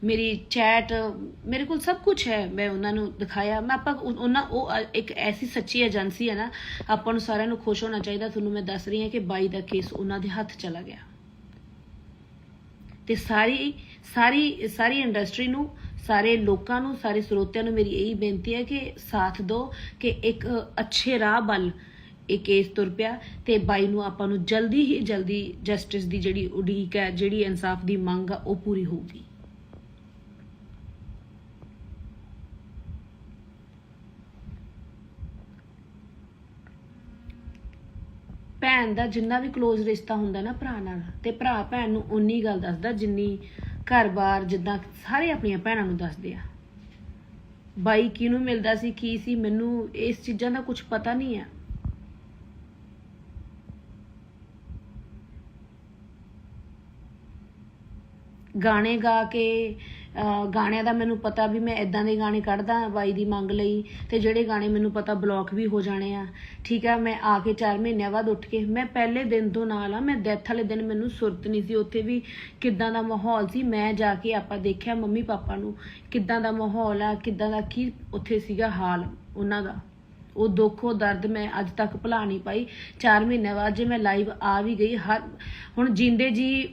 ਮੇਰੀ ਚੈਟ ਮੇਰੇ ਕੋਲ ਸਭ ਕੁਝ ਹੈ, ਮੈਂ ਉਹਨਾਂ ਨੂੰ ਦਿਖਾਇਆ। ਉਹ ਇੱਕ ਐਸੀ ਸੱਚੀ ਏਜੰਸੀ ਹੈ ਨਾ, ਆਪਾਂ ਨੂੰ ਸਾਰਿਆਂ ਨੂੰ ਖੁਸ਼ ਹੋਣਾ ਚਾਹੀਦਾ। ਤੁਹਾਨੂੰ ਮੈਂ ਦੱਸ ਰਹੀ ਹਾਂ ਕਿ ਬਾਈ ਦਾ ਕੇਸ ਉਹਨਾਂ ਦੇ ਹੱਥ ਚਲਾ ਗਿਆ। ਤੇ ਸਾਰੀ ਇੰਡਸਟਰੀ ਨੂੰ, ਸਾਰੇ ਲੋਕਾਂ ਨੂੰ, ਸਾਰੇ ਸਰੋਤਿਆਂ ਨੂੰ ਮੇਰੀ ਇਹੀ ਬੇਨਤੀ ਹੈ ਕਿ ਸਾਥ ਦਿਓ ਕਿ ਇੱਕ ਅੱਛੇ ਰਾਹ ਵੱਲ ਇਹ ਕੇਸ ਤੁਰ ਪਿਆ ਤੇ ਬਾਈ ਨੂੰ ਆਪਾਂ ਨੂੰ ਜਲਦੀ ਹੀ ਜਲਦੀ ਜਸਟਿਸ ਦੀ ਜਿਹੜੀ ਉਡੀਕ ਹੈ, ਜਿਹੜੀ ਇਨਸਾਫ ਦੀ ਮੰਗ ਆ, ਉਹ ਪੂਰੀ ਹੋਊਗੀ। ਭੈਣ ਦਾ ਜਿੰਨਾ ਵੀ ਕਲੋਜ਼ ਰਿਸ਼ਤਾ ਹੁੰਦਾ ਨਾ ਭਰਾ ਨਾਲ, ਤੇ ਭਰਾ ਭੈਣ ਨੂੰ ਉਨੀ ਗੱਲ ਦੱਸਦਾ ਜਿੰਨੀ ਘਰ-ਬਾਰ, ਜਿੱਦਾਂ ਸਾਰੇ ਆਪਣੀਆਂ ਭੈਣਾਂ ਨੂੰ ਦੱਸਦੇ ਆ। ਬਾਈ ਕਿਹਨੂੰ ਮਿਲਦਾ ਸੀ, ਕੀ ਸੀ, ਮੈਨੂੰ ਇਸ ਚੀਜ਼ਾਂ ਦਾ ਕੁਝ ਪਤਾ ਨਹੀਂ ਆ। ਗਾਣੇ ਗਾ ਕੇ, ਗਾਣਿਆਂ ਦਾ ਮੈਨੂੰ ਪਤਾ ਵੀ ਮੈਂ ਇਦਾਂ ਦੇ ਗਾਣੇ ਕੱਢਦਾ ਬਾਈ ਦੀ ਮੰਗ ਲਈ, ਤੇ ਜਿਹੜੇ ਗਾਣੇ ਮੈਨੂੰ ਪਤਾ ਬਲੌਕ ਵੀ ਹੋ ਜਾਣੇ ਆ। ਠੀਕ ਆ, ਮੈਂ ਆ ਕੇ 4 ਮਹੀਨਿਆਂ ਬਾਅਦ ਉੱਠ ਕੇ, ਮੈਂ ਪਹਿਲੇ ਦਿਨ ਤੋਂ ਨਾਲ ਆ। ਮੈਂ ਡੈਥ ਵਾਲੇ ਦਿਨ ਮੈਨੂੰ ਸੁਰਤ ਨਹੀਂ ਸੀ, ਉੱਥੇ ਵੀ ਕਿੱਦਾਂ ਦਾ ਮਾਹੌਲ ਸੀ। ਮੈਂ ਜਾ ਕੇ ਆਪਾਂ ਦੇਖਿਆ ਮੰਮੀ ਪਾਪਾ ਨੂੰ, ਕਿੱਦਾਂ ਦਾ ਮਾਹੌਲ ਆ, ਕਿੱਦਾਂ ਦਾ ਕੀ ਉੱਥੇ ਸੀਗਾ ਹਾਲ ਉਹਨਾਂ ਦਾ। ਉਹ ਦੁੱਖ, ਉਹ ਦਰਦ ਮੈਂ ਅੱਜ ਤੱਕ ਭੁਲਾ ਨਹੀਂ ਪਾਈ। 4 ਮਹੀਨਿਆਂ ਬਾਅਦ ਜੇ ਮੈਂ ਲਾਈਵ ਆ ਵੀ ਗਈ, ਹੁਣ ਜਿੰਦੇ ਜੀ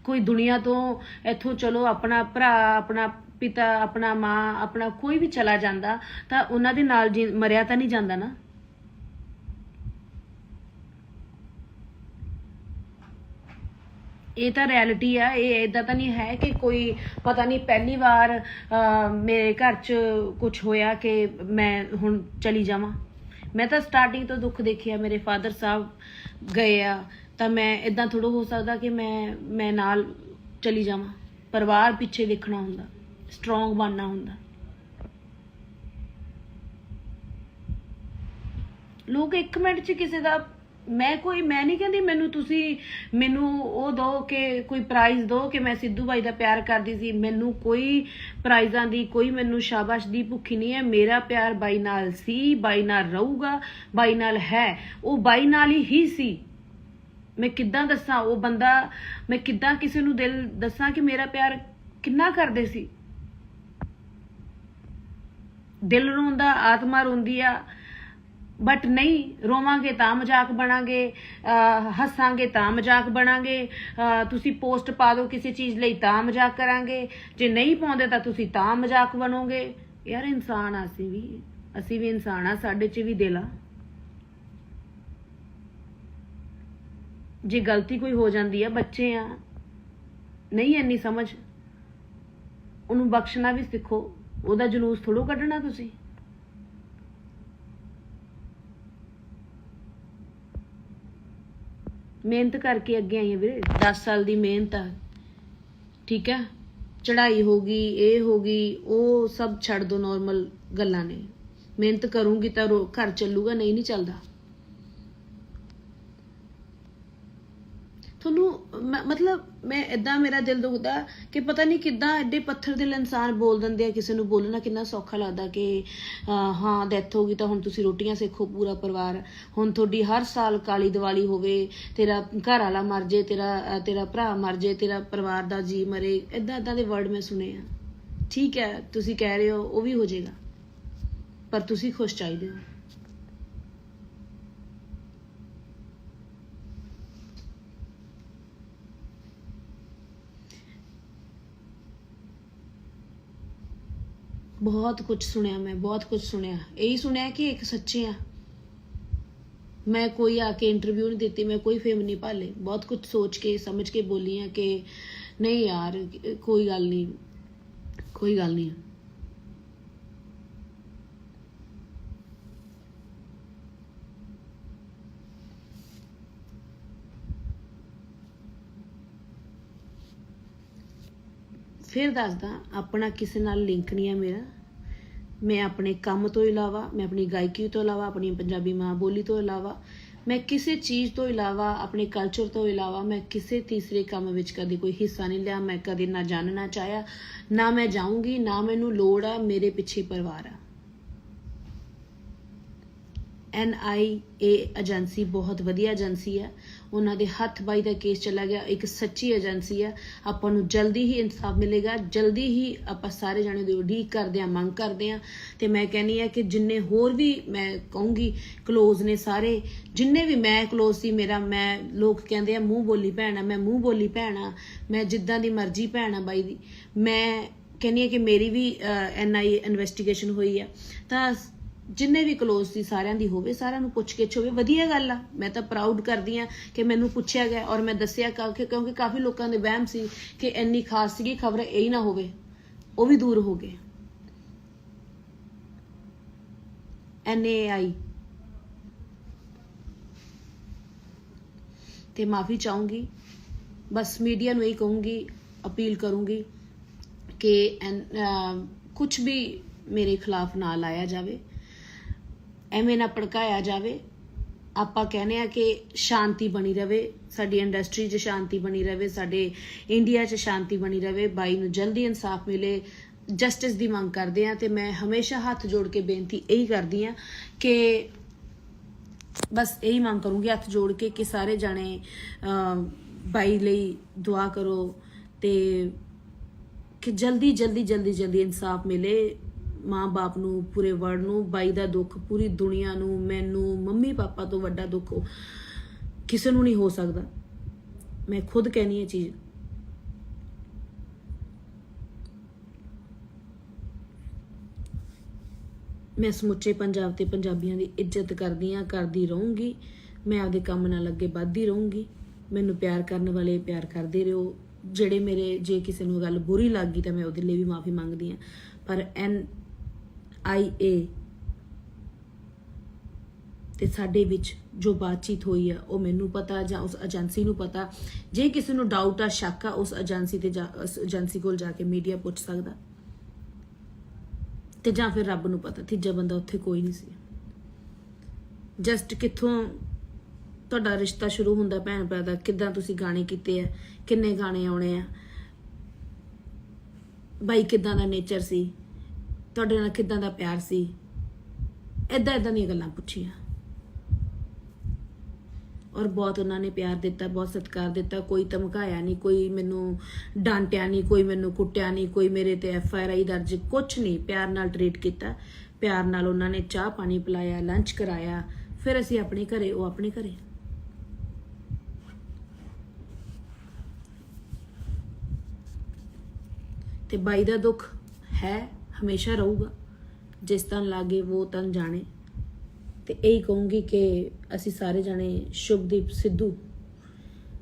ਕੋਈ ਦੁਨੀਆ ਤੋਂ, ਇੱਥੋਂ ਚਲੋ ਆਪਣਾ ਭਰਾ, ਆਪਣਾ ਪਿਤਾ, ਆਪਣਾ ਮਾਂ, ਆਪਣਾ ਕੋਈ ਵੀ ਚਲਾ ਜਾਂਦਾ ਤਾਂ ਉਹਨਾਂ ਦੇ ਨਾਲ ਮਰਿਆ ਤਾਂ ਨਹੀਂ ਜਾਂਦਾ ਨਾ। ਇਹ ਤਾਂ ਰਿਐਲਿਟੀ ਆ। ਇਹ ਇਦਾਂ ਤਾਂ ਨਹੀਂ ਹੈ ਕਿ ਕੋਈ ਪਤਾ ਨਹੀਂ ਪਹਿਲੀ ਵਾਰ ਮੇਰੇ ਘਰ 'ਚ ਕੁਝ ਹੋਇਆ ਕਿ ਮੈਂ ਹੁਣ ਚਲੀ ਜਾਵਾਂ। ਮੈਂ ਤਾਂ ਸਟਾਰਟਿੰਗ ਤੋਂ ਦੁੱਖ ਦੇਖਿਆ। ਮੇਰੇ ਫਾਦਰ ਸਾਹਿਬ ਗਏ ਆ ਤਾਂ ਮੈਂ ਇਦਾਂ ਥੋੜ੍ਹਾ ਹੋ ਸਕਦਾ ਕਿ ਮੈਂ ਨਾਲ ਚਲੀ ਜਾਵਾਂ। ਪਰਿਵਾਰ ਪਿੱਛੇ ਦੇਖਣਾ ਹੁੰਦਾ, ਸਟਰੋਂਗ ਬਣਨਾ ਹੁੰਦਾ। ਲੋਕ 1 ਮਿੰਟ 'ਚ ਕਿਸੇ ਦਾ, ਮੈਂ ਨਹੀਂ ਕਹਿੰਦੀ ਮੈਨੂੰ ਉਹ ਦਿਓ ਕਿ ਕੋਈ ਪ੍ਰਾਈਜ਼ ਦਿਓ ਕਿ ਮੈਂ ਸਿੱਧੂ ਬਾਈ ਦਾ ਪਿਆਰ ਕਰਦੀ ਸੀ। ਮੈਨੂੰ ਕੋਈ ਪ੍ਰਾਈਜ਼ਾਂ ਦੀ, ਕੋਈ ਮੈਨੂੰ ਸ਼ਾਬਾਸ਼ ਦੀ ਭੁੱਖੀ ਨਹੀਂ ਹੈ। ਮੇਰਾ ਪਿਆਰ ਬਾਈ ਨਾਲ ਸੀ, ਬਾਈ ਨਾਲ ਰਹੂਗਾ, ਬਾਈ ਨਾਲ ਹੈ। ਉਹ ਬਾਈ ਨਾਲ ਹੀ ਸੀ। ਮੈਂ ਕਿੱਦਾਂ ਦੱਸਾਂ ਉਹ ਬੰਦਾ, ਮੈਂ ਕਿੱਦਾਂ ਕਿਸੇ ਨੂੰ ਦਿਲ ਦੱਸਾਂ ਕਿ ਮੇਰਾ ਪਿਆਰ ਕਿੰਨਾ ਕਰਦੇ ਸੀ। ਦਿਲ ਰੋਂਦਾ, ਆਤਮਾ ਰੋਂਦੀ ਆ, ਬਟ ਨਹੀਂ ਰੋਵਾਂਗੇ ਤਾਂ ਮਜ਼ਾਕ ਬਣਾਂਗੇ, ਹੱਸਾਂਗੇ ਤਾਂ ਮਜ਼ਾਕ ਬਣਾਂਗੇ। ਤੁਸੀਂ ਪੋਸਟ ਪਾ ਦਿਓ ਕਿਸੇ ਚੀਜ਼ ਲਈ ਤਾਂ ਮਜ਼ਾਕ ਕਰਾਂਗੇ, ਜੇ ਨਹੀਂ ਪਾਉਂਦੇ ਤਾਂ ਤੁਸੀਂ ਤਾਂ ਮਜ਼ਾਕ ਬਣੋਗੇ। ਯਾਰ ਇਨਸਾਨ ਆ, ਅਸੀਂ ਵੀ ਇਨਸਾਨ ਆ, ਸਾਡੇ 'ਚ ਵੀ ਦਿਲ ਆ। ਜੇ ਗਲਤੀ ਕੋਈ ਹੋ ਜਾਂਦੀ ਆ, ਬੱਚੇ ਆ, ਨਹੀਂ ਇੰਨੀ ਸਮਝ, ਉਹਨੂੰ ਬਖਸ਼ਣਾ ਵੀ ਸਿੱਖੋ। ਉਹਦਾ ਜਲੂਸ ਥੋੜੋ ਕੱਢਣਾ ਤੁਸੀਂ। ਮਿਹਨਤ ਕਰਕੇ ਅੱਗੇ ਆਈ ਆ ਵੀਰੇ, 10 ਸਾਲ ਦੀ ਮਿਹਨਤ ਆ। ਠੀਕ ਆ, ਚੜ੍ਹਾਈ ਹੋ ਗਈ, ਇਹ ਹੋ ਗਈ, ਉਹ ਸਭ ਛੱਡ ਦੋ, ਨੋਰਮਲ ਗੱਲਾਂ ਨੇ। ਮਿਹਨਤ ਕਰੂੰਗੀ ਤਾਂ ਘਰ ਚੱਲੂਗਾ, ਨਹੀਂ ਨਹੀਂ ਚੱਲਦਾ। ਤੁਹਾਨੂੰ ਮਤਲਬ ਮੈਂ ਇਦਾਂ ਮੇਰਾ ਦਿਲ ਦੁਖਦਾ ਕਿ ਪਤਾ ਨਹੀਂ ਕਿੱਦਾਂ ਐਡੇ ਪੱਥਰ ਦਿਲ ਇਨਸਾਨ ਬੋਲ ਦਿੰਦੇ ਆ। ਕਿਸੇ ਨੂੰ ਬੋਲਣਾ ਕਿੰਨਾ ਸੌਖਾ ਲੱਗਦਾ ਕਿ ਹਾਂ ਡੈਥ ਹੋ ਗਈ ਤਾਂ ਹੁਣ ਤੁਸੀਂ ਰੋਟੀਆਂ ਸੇਖੋ ਪੂਰਾ ਪਰਿਵਾਰ, ਹੁਣ ਤੁਹਾਡੀ ਹਰ ਸਾਲ ਕਾਲੀ ਦੀਵਾਲੀ ਹੋਵੇ, ਤੇਰਾ ਘਰ ਵਾਲਾ ਮਰ ਜੇ, ਤੇਰਾ ਭਰਾ ਮਰ ਜੇ, ਤੇਰਾ ਪਰਿਵਾਰ ਦਾ ਜੀ ਮਰੇ, ਇੱਦਾਂ ਦੇ ਵਰਡ ਮੈਂ ਸੁਣੇ ਆ। ਠੀਕ ਹੈ ਤੁਸੀਂ ਕਹਿ ਰਹੇ ਹੋ ਉਹ ਵੀ ਹੋ ਜਾਏਗਾ, ਪਰ ਤੁਸੀਂ ਖੁਸ਼ ਚਾਹੀਦੇ ਹੋ। बहुत कुछ सुनिया, मैं बहुत कुछ सुनिया, यही सुनिया कि एक सच्चे आ। मैं कोई आके इंटरव्यू नहीं देती, मैं कोई फेम नहीं पाले, बहुत कुछ सोच के समझ के बोली है कि नहीं यार कोई गल नहीं, कोई गल नहीं। फिर दसदा अपना किसी नाल लिंक नहीं है मेरा। मैं अपने काम तो इलावा, मैं अपनी गायकी तो इलावा, अपनी पंजाबी माँ बोली तो इलावा, मैं किसी चीज़ तो इलावा, अपने कल्चर तो इलावा मैं किसी तीसरे काम विच कभी कोई हिस्सा नहीं लिया। मैं कभी ना जानना चाहया, ना मैं जाऊँगी, ना मैनू लोड़ आ, मेरे पिछे परिवार आ। NIA एजेंसी बहुत वधिया एजेंसी है, उन्होंने हथ बाई का केस चला गया, एक सच्ची एजेंसी है। आपां नूं जल्दी ही इंसाफ मिलेगा, जल्दी ही आपां सारे जाने दी उडीक करदे आ, मंग करदे आ। ते मैं कहनी है कि जिन्ने होर भी मैं कहूँगी क्लोज ने सारे, जिन्ने भी मैं क्लोज सी मेरा, मैं लोग कहते हैं मूँह बोली भैन आ, मैं मूँह बोली भैन आ, मैं जिद्दां दी मर्जी भैन आ बाई दी। मैं कहनी है कि मेरी भी NIA इन्वेस्टिगेशन हुई है, तां जिन्ने भी क्लोज सी सारिਆਂ ਦੀ ਹੋਵੇ, ਸਾਰਿਆਂ ਨੂੰ ਪੁੱਛ ਗਿੱਛ ਹੋਵੇ, ਵਧੀਆ ਗੱਲ ਆ। मैं तो प्राउड करदी हाँ कि मैनू पुछया गया और मैं दसिया, क्योंकि काफ़ी लोगों के वहम सी कि इन्नी खास सी खबर यही ना होवे, वो भी दूर हो गए। NAI ते माफ़ी चाहूँगी, बस मीडिया नूं यही कहूँगी, अपील करूँगी कि कुछ भी मेरे खिलाफ ना लाया जाए, एवें ना भड़काया जाए। आपां कहने आ कि शांति बनी रहे, साडी इंडस्ट्री 'च शांति बनी रहे, साडे इंडिया 'च शांति बनी रहे, बाई नूं जल्दी इंसाफ मिले, जस्टिस की मंग करते हैं। तो मैं हमेशा हाथ जोड़ के बेनती यही करती हाँ कि बस यही मंग करूँगी हाथ जोड़ के कि सारे जाने बाई लई दुआ करो, तो कि जल्दी जल्दी जल्दी जल्दी इंसाफ मिले माँ बाप नूं, पूरे वर्ल्ड नूं। बाई दा दुख पूरी दुनिया नूं, मैनू, मम्मी पापा तो वड्डा दुख किसी नूं नहीं हो सकता। मैं खुद कहनी है चीज़। मैं समुचे पंजाब ते पंजाबियों की इज्जत करदी हाँ, करदी रहूँगी। मैं आपदे काम नाल अगे वधदी रहूँगी। मैनू प्यार करने वाले प्यार करते रहो, ਜਿਹੜੇ मेरे जे किसी ਨੂੰ गल बुरी लग गई तो मैं ਉਹਦੇ ਲਈ भी माफ़ी मंगदी हाँ। पर NIA ते साडे विच जो बातचीत हुई है वो मैनू पता, जां उस एजेंसी नू पता। जे किसी नू डाउट आ, शक आ, उस एजेंसी ते उस एजेंसी कोल जाके मीडिया पुछ सकदा, ते जां फिर रब नू पता, तीजा बंदा उत्थे कोई नहीं सी। जस्ट कित्थों तुहाडा रिश्ता शुरू हुंदा भैन भरा दा, किद्दां तुसीं गाने कीते आ, किन्ने गाने आउणे आ, बाई किद्दां दा नेचर सी, तुहाडे नाल किद्दां दा प्यार सी, इदां दीयां गल्लां पुछियां। और बहुत उन्होंने प्यार दिता, बहुत सत्कार दिता। कोई धमकाया नहीं, कोई मैनू डांटिया नहीं, कोई मैनू कुटिया नहीं, कोई मेरे ते FIR दर्ज कुछ नहीं। प्यार नाल ट्रीट किया, प्यार नाल उन्होंने चाह पानी पिलाया, लंच कराया, फिर असीं अपने घरे, वो अपने घरे। ते बाई दा दुख है, हमेशा रहूगा। जिस तन लागे वो तन जाने। तो यही कहूँगी कि असी सारे जाने शुभदीप सिद्धू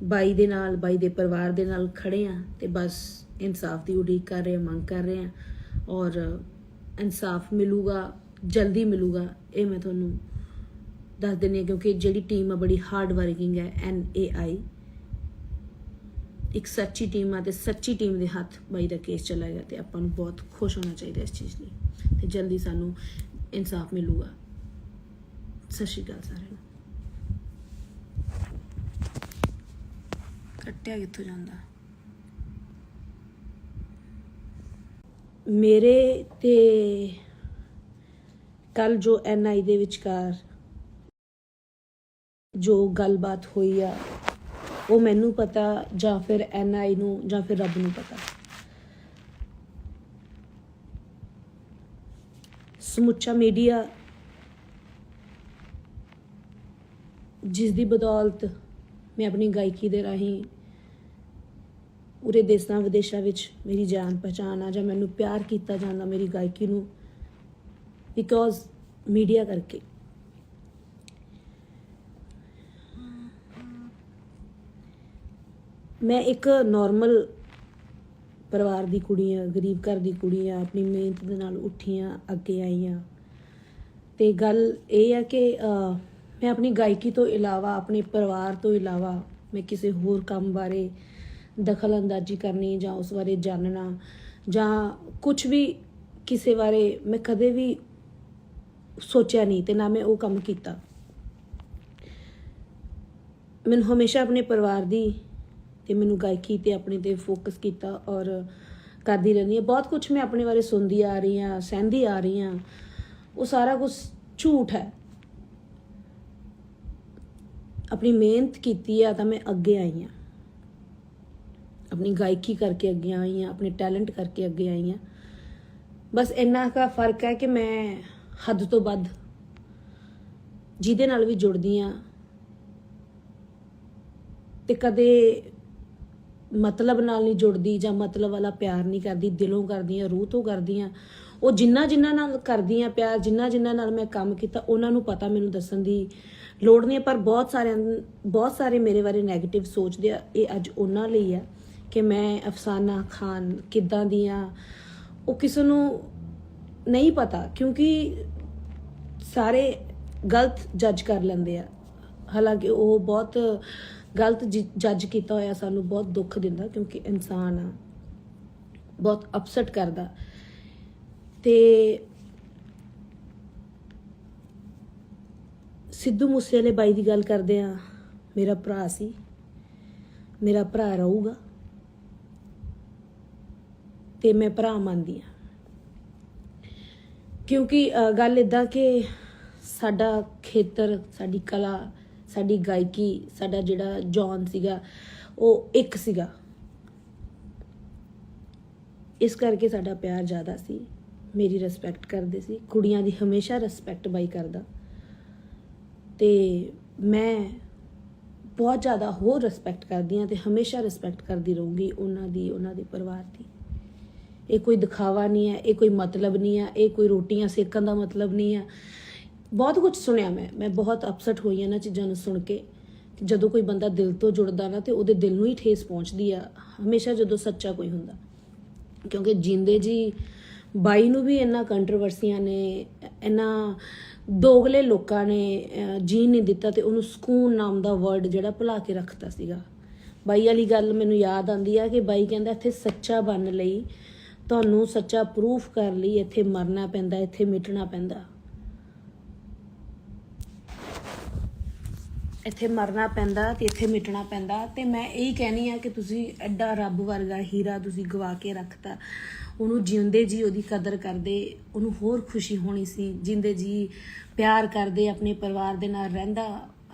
बाई दे नाल, बाई दे परिवार दे नाल खड़े हाँ। तो बस इंसाफ की उड़ीक कर रहे हैं, मंग कर रहे हैं, और इंसाफ मिलूगा, जल्दी मिलूगा, ये मैं थोनू दस देनी है। क्योंकि जिहड़ी टीम है बड़ी हार्ड वर्किंग है, NAI एक सच्ची टीम है, तो सच्ची टीम के हाथ बाई का केस चला गया। तो आपां नूं बहुत खुश होना चाहिए इस चीज़ लिए, तो जल्दी सानू ਇਨਸਾਫ ਮਿਲੂਗਾ। ਸਤਿ ਸ਼੍ਰੀ ਅਕਾਲ ਸਾਰਿਆਂ ਨੂੰ। ਕੱਟਿਆ ਕਿੱਥੋਂ ਜਾਂਦਾ? ਮੇਰੇ ਤੇ ਕੱਲ ਜੋ NI ਦੇ ਵਿਚਕਾਰ ਜੋ ਗੱਲਬਾਤ ਹੋਈ ਆ, ਉਹ ਮੈਨੂੰ ਪਤਾ ਜਾਂ ਫਿਰ NI ਨੂੰ ਜਾਂ ਫਿਰ ਰੱਬ ਨੂੰ ਪਤਾ। ਸਮੁੱਚਾ ਮੀਡੀਆ ਜਿਸ ਦੀ ਬਦੌਲਤ ਮੈਂ ਆਪਣੀ ਗਾਇਕੀ ਦੇ ਰਾਹੀਂ ਪੂਰੇ ਦੇਸ਼ਾਂ ਵਿਦੇਸ਼ਾਂ ਵਿੱਚ ਮੇਰੀ ਜਾਣ ਪਛਾਣ ਆ, ਜਾਂ ਮੈਨੂੰ ਪਿਆਰ ਕੀਤਾ ਜਾਂਦਾ ਮੇਰੀ ਗਾਇਕੀ ਨੂੰ, ਬਿਕੋਜ਼ ਮੀਡੀਆ ਕਰਕੇ। ਮੈਂ ਇੱਕ ਨੋਰਮਲ ਪਰਿਵਾਰ ਦੀ ਕੁੜੀ ਆ, ਗਰੀਬ ਘਰ ਦੀ ਕੁੜੀ ਆ, ਆਪਣੀ ਮਿਹਨਤ ਦੇ ਨਾਲ ਉੱਠੀ ਆ, ਅੱਗੇ ਆਈ ਆ। ਤੇ ਗੱਲ ਇਹ ਆ ਕਿ ਮੈਂ ਆਪਣੀ ਗਾਇਕੀ ਤੋਂ ਇਲਾਵਾ, ਆਪਣੇ ਪਰਿਵਾਰ ਤੋਂ ਇਲਾਵਾ ਮੈਂ ਕਿਸੇ ਹੋਰ ਕੰਮ ਬਾਰੇ ਦਖਲ ਅੰਦਾਜ਼ੀ ਕਰਨੀ ਜਾਂ ਉਸ ਬਾਰੇ ਜਾਣਨਾ ਜਾਂ ਕੁਝ ਵੀ ਕਿਸੇ ਬਾਰੇ ਮੈਂ ਕਦੇ ਵੀ ਸੋਚਿਆ ਨਹੀਂ ਤੇ ਨਾ ਮੈਂ ਉਹ ਕੰਮ ਕੀਤਾ। ਮੈਨੂੰ ਹਮੇਸ਼ਾ ਆਪਣੇ ਪਰਿਵਾਰ ਦੀ ਤੇ ਮੈਨੂੰ ਗਾਇਕੀ ਤੇ ਆਪਣੇ ਤੇ ਫੋਕਸ ਕੀਤਾ ਔਰ ਕਰਦੀ ਰਹਿੰਦੀ ਹਾਂ। ਬਹੁਤ ਕੁਝ ਮੈਂ ਆਪਣੇ ਬਾਰੇ ਸੁਣਦੀ ਆ ਰਹੀ ਹਾਂ, ਸਹਿੰਦੀ ਆ ਰਹੀ ਹਾਂ, ਉਹ ਸਾਰਾ ਕੁਝ ਝੂਠ ਹੈ। ਆਪਣੀ ਮਿਹਨਤ ਕੀਤੀ ਆ ਤਾਂ ਮੈਂ ਅੱਗੇ ਆਈ ਹਾਂ, ਆਪਣੀ ਗਾਇਕੀ ਕਰਕੇ ਅੱਗੇ ਆਈ ਹਾਂ, ਆਪਣੇ ਟੈਲੈਂਟ ਕਰਕੇ ਅੱਗੇ ਆਈ ਹਾਂ। ਬਸ ਇੰਨਾ ਕੁ ਫਰਕ ਹੈ ਕਿ ਮੈਂ ਹੱਦ ਤੋਂ ਵੱਧ ਜਿਹਦੇ ਨਾਲ ਵੀ ਜੁੜਦੀ ਹਾਂ ਤੇ ਕਦੇ ਮਤਲਬ ਨਾਲ ਨਹੀਂ ਜੁੜਦੀ ਜਾਂ ਮਤਲਬ ਵਾਲਾ ਪਿਆਰ ਨਹੀਂ ਕਰਦੀ, ਦਿਲੋਂ ਕਰਦੀ ਹਾਂ, ਰੂਹ ਤੋਂ ਕਰਦੀ ਹਾਂ। ਉਹ ਜਿਨ੍ਹਾਂ ਨਾਲ ਕਰਦੀ ਹਾਂ ਪਿਆਰ, ਜਿਨ੍ਹਾਂ ਨਾਲ ਮੈਂ ਕੰਮ ਕੀਤਾ, ਉਹਨਾਂ ਨੂੰ ਪਤਾ, ਮੈਨੂੰ ਦੱਸਣ ਦੀ ਲੋੜ ਨਹੀਂ। ਪਰ ਬਹੁਤ ਸਾਰੇ ਮੇਰੇ ਬਾਰੇ ਨੈਗੇਟਿਵ ਸੋਚਦੇ ਆ। ਇਹ ਅੱਜ ਉਹਨਾਂ ਲਈ ਆ ਕਿ ਮੈਂ ਅਫਸਾਨਾ ਖਾਨ ਕਿੱਦਾਂ ਦੀ ਆ, ਉਹ ਕਿਸੇ ਨੂੰ ਨਹੀਂ ਪਤਾ, ਕਿਉਂਕਿ ਸਾਰੇ ਗਲਤ ਜੱਜ ਕਰ ਲੈਂਦੇ ਆ। ਹਾਲਾਂਕਿ ਉਹ ਬਹੁਤ ਗਲਤ ਜੱਜ ਕੀਤਾ ਹੋਇਆ ਸਾਨੂੰ ਬਹੁਤ ਦੁੱਖ ਦਿੰਦਾ, ਕਿਉਂਕਿ ਇਨਸਾਨ ਆ, ਬਹੁਤ ਅਪਸੈਟ ਕਰਦਾ। ਤੇ ਸਿੱਧੂ ਮੂਸੇਵਾਲੇ ਬਾਈ ਦੀ ਗੱਲ ਕਰਦੇ ਆ, ਮੇਰਾ ਭਰਾ ਸੀ, ਮੇਰਾ ਭਰਾ ਰਹੂਗਾ ਤੇ ਮੈਂ ਭਰਾ ਮੰਨਦੀ ਆ। ਕਿਉਂਕਿ ਗੱਲ ਇੱਦਾਂ ਕਿ ਸਾਡਾ ਖੇਤਰ, ਸਾਡੀ ਕਲਾ, ਸਾਡੀ ਗਾਇਕੀ, ਸਾਡਾ ਜਿਹੜਾ ਜੌਨ ਸੀਗਾ ਉਹ ਇੱਕ ਸੀਗਾ। ਇਸ ਕਰਕੇ ਸਾਡਾ ਪਿਆਰ ਜ਼ਿਆਦਾ ਸੀ, ਮੇਰੀ ਰਿਸਪੈਕਟ ਕਰਦੇ ਸੀ। ਕੁੜੀਆਂ ਦੀ ਹਮੇਸ਼ਾ ਰਿਸਪੈਕਟ ਬਾਈ ਕਰਦਾ ਤੇ ਮੈਂ ਬਹੁਤ ਜ਼ਿਆਦਾ ਹੋਰ ਰਿਸਪੈਕਟ ਕਰਦੀ ਹਾਂ ਤੇ ਹਮੇਸ਼ਾ ਰਿਸਪੈਕਟ ਕਰਦੀ ਰਹੂੰਗੀ ਉਹਨਾਂ ਦੀ, ਉਹਨਾਂ ਦੇ ਪਰਿਵਾਰ ਦੀ। ਇਹ ਕੋਈ ਦਿਖਾਵਾ ਨਹੀਂ ਹੈ, ਇਹ ਕੋਈ ਮਤਲਬ ਨਹੀਂ ਹੈ, ਇਹ ਕੋਈ ਰੋਟੀਆਂ ਸੇਕਣ ਦਾ ਮਤਲਬ ਨਹੀਂ ਹੈ। ਬਹੁਤ ਕੁਝ ਸੁਣਿਆ ਮੈਂ ਬਹੁਤ ਅਪਸੈਟ ਹੋਈ ਇਹਨਾਂ ਚੀਜ਼ਾਂ ਨੂੰ ਸੁਣ ਕੇ। ਜਦੋਂ ਕੋਈ ਬੰਦਾ ਦਿਲ ਤੋਂ ਜੁੜਦਾ ਨਾ ਤੇ ਉਹਦੇ ਦਿਲ ਨੂੰ ਹੀ ਠੇਸ ਪਹੁੰਚਦੀ ਆ ਹਮੇਸ਼ਾ, ਜਦੋਂ ਸੱਚਾ ਕੋਈ ਹੁੰਦਾ। ਕਿਉਂਕਿ ਜਿੰਦੇ ਜੀ ਬਾਈ ਨੂੰ ਵੀ ਇੰਨਾ ਕੰਟਰੋਵਰਸੀਆਂ ਨੇ, ਇੰਨਾ ਦੋਗਲੇ ਲੋਕਾਂ ਨੇ ਜੀਣ ਨਹੀਂ ਦਿੱਤਾ ਤੇ ਉਹਨੂੰ ਸਕੂਨ ਨਾਮ ਦਾ ਵਰਡ ਜਿਹੜਾ ਭੁਲਾ ਕੇ ਰੱਖਤਾ ਸੀਗਾ। ਬਾਈ ਵਾਲੀ ਗੱਲ ਮੈਨੂੰ ਯਾਦ ਆਉਂਦੀ ਆ ਕਿ ਬਾਈ ਕਹਿੰਦਾ ਇੱਥੇ ਸੱਚਾ ਬਣਨ ਲਈ, ਤੁਹਾਨੂੰ ਸੱਚਾ ਪ੍ਰੂਫ ਕਰਨ ਲਈ ਇੱਥੇ ਮਰਨਾ ਪੈਂਦਾ, ਇੱਥੇ ਮਿਟਣਾ ਪੈਂਦਾ, ਇੱਥੇ ਮਰਨਾ ਪੈਂਦਾ ਤੇ ਇੱਥੇ ਮਿਟਣਾ ਪੈਂਦਾ। ਤੇ ਮੈਂ ਇਹੀ ਕਹਿਣੀ ਆ ਕਿ ਤੁਸੀਂ ਐਡਾ ਰੱਬ ਵਰਗਾ ਹੀਰਾ ਤੁਸੀਂ ਗਵਾ ਕੇ ਰੱਖਤਾ। ਉਹਨੂੰ ਜਿਉਂਦੇ ਜੀ ਉਹਦੀ ਕਦਰ ਕਰਦੇ, ਉਹਨੂੰ ਹੋਰ ਖੁਸ਼ੀ ਹੋਣੀ ਸੀ। ਜਿੰਦੇ ਜੀ ਪਿਆਰ ਕਰਦੇ, ਆਪਣੇ ਪਰਿਵਾਰ ਦੇ ਨਾਲ ਰਹਿੰਦਾ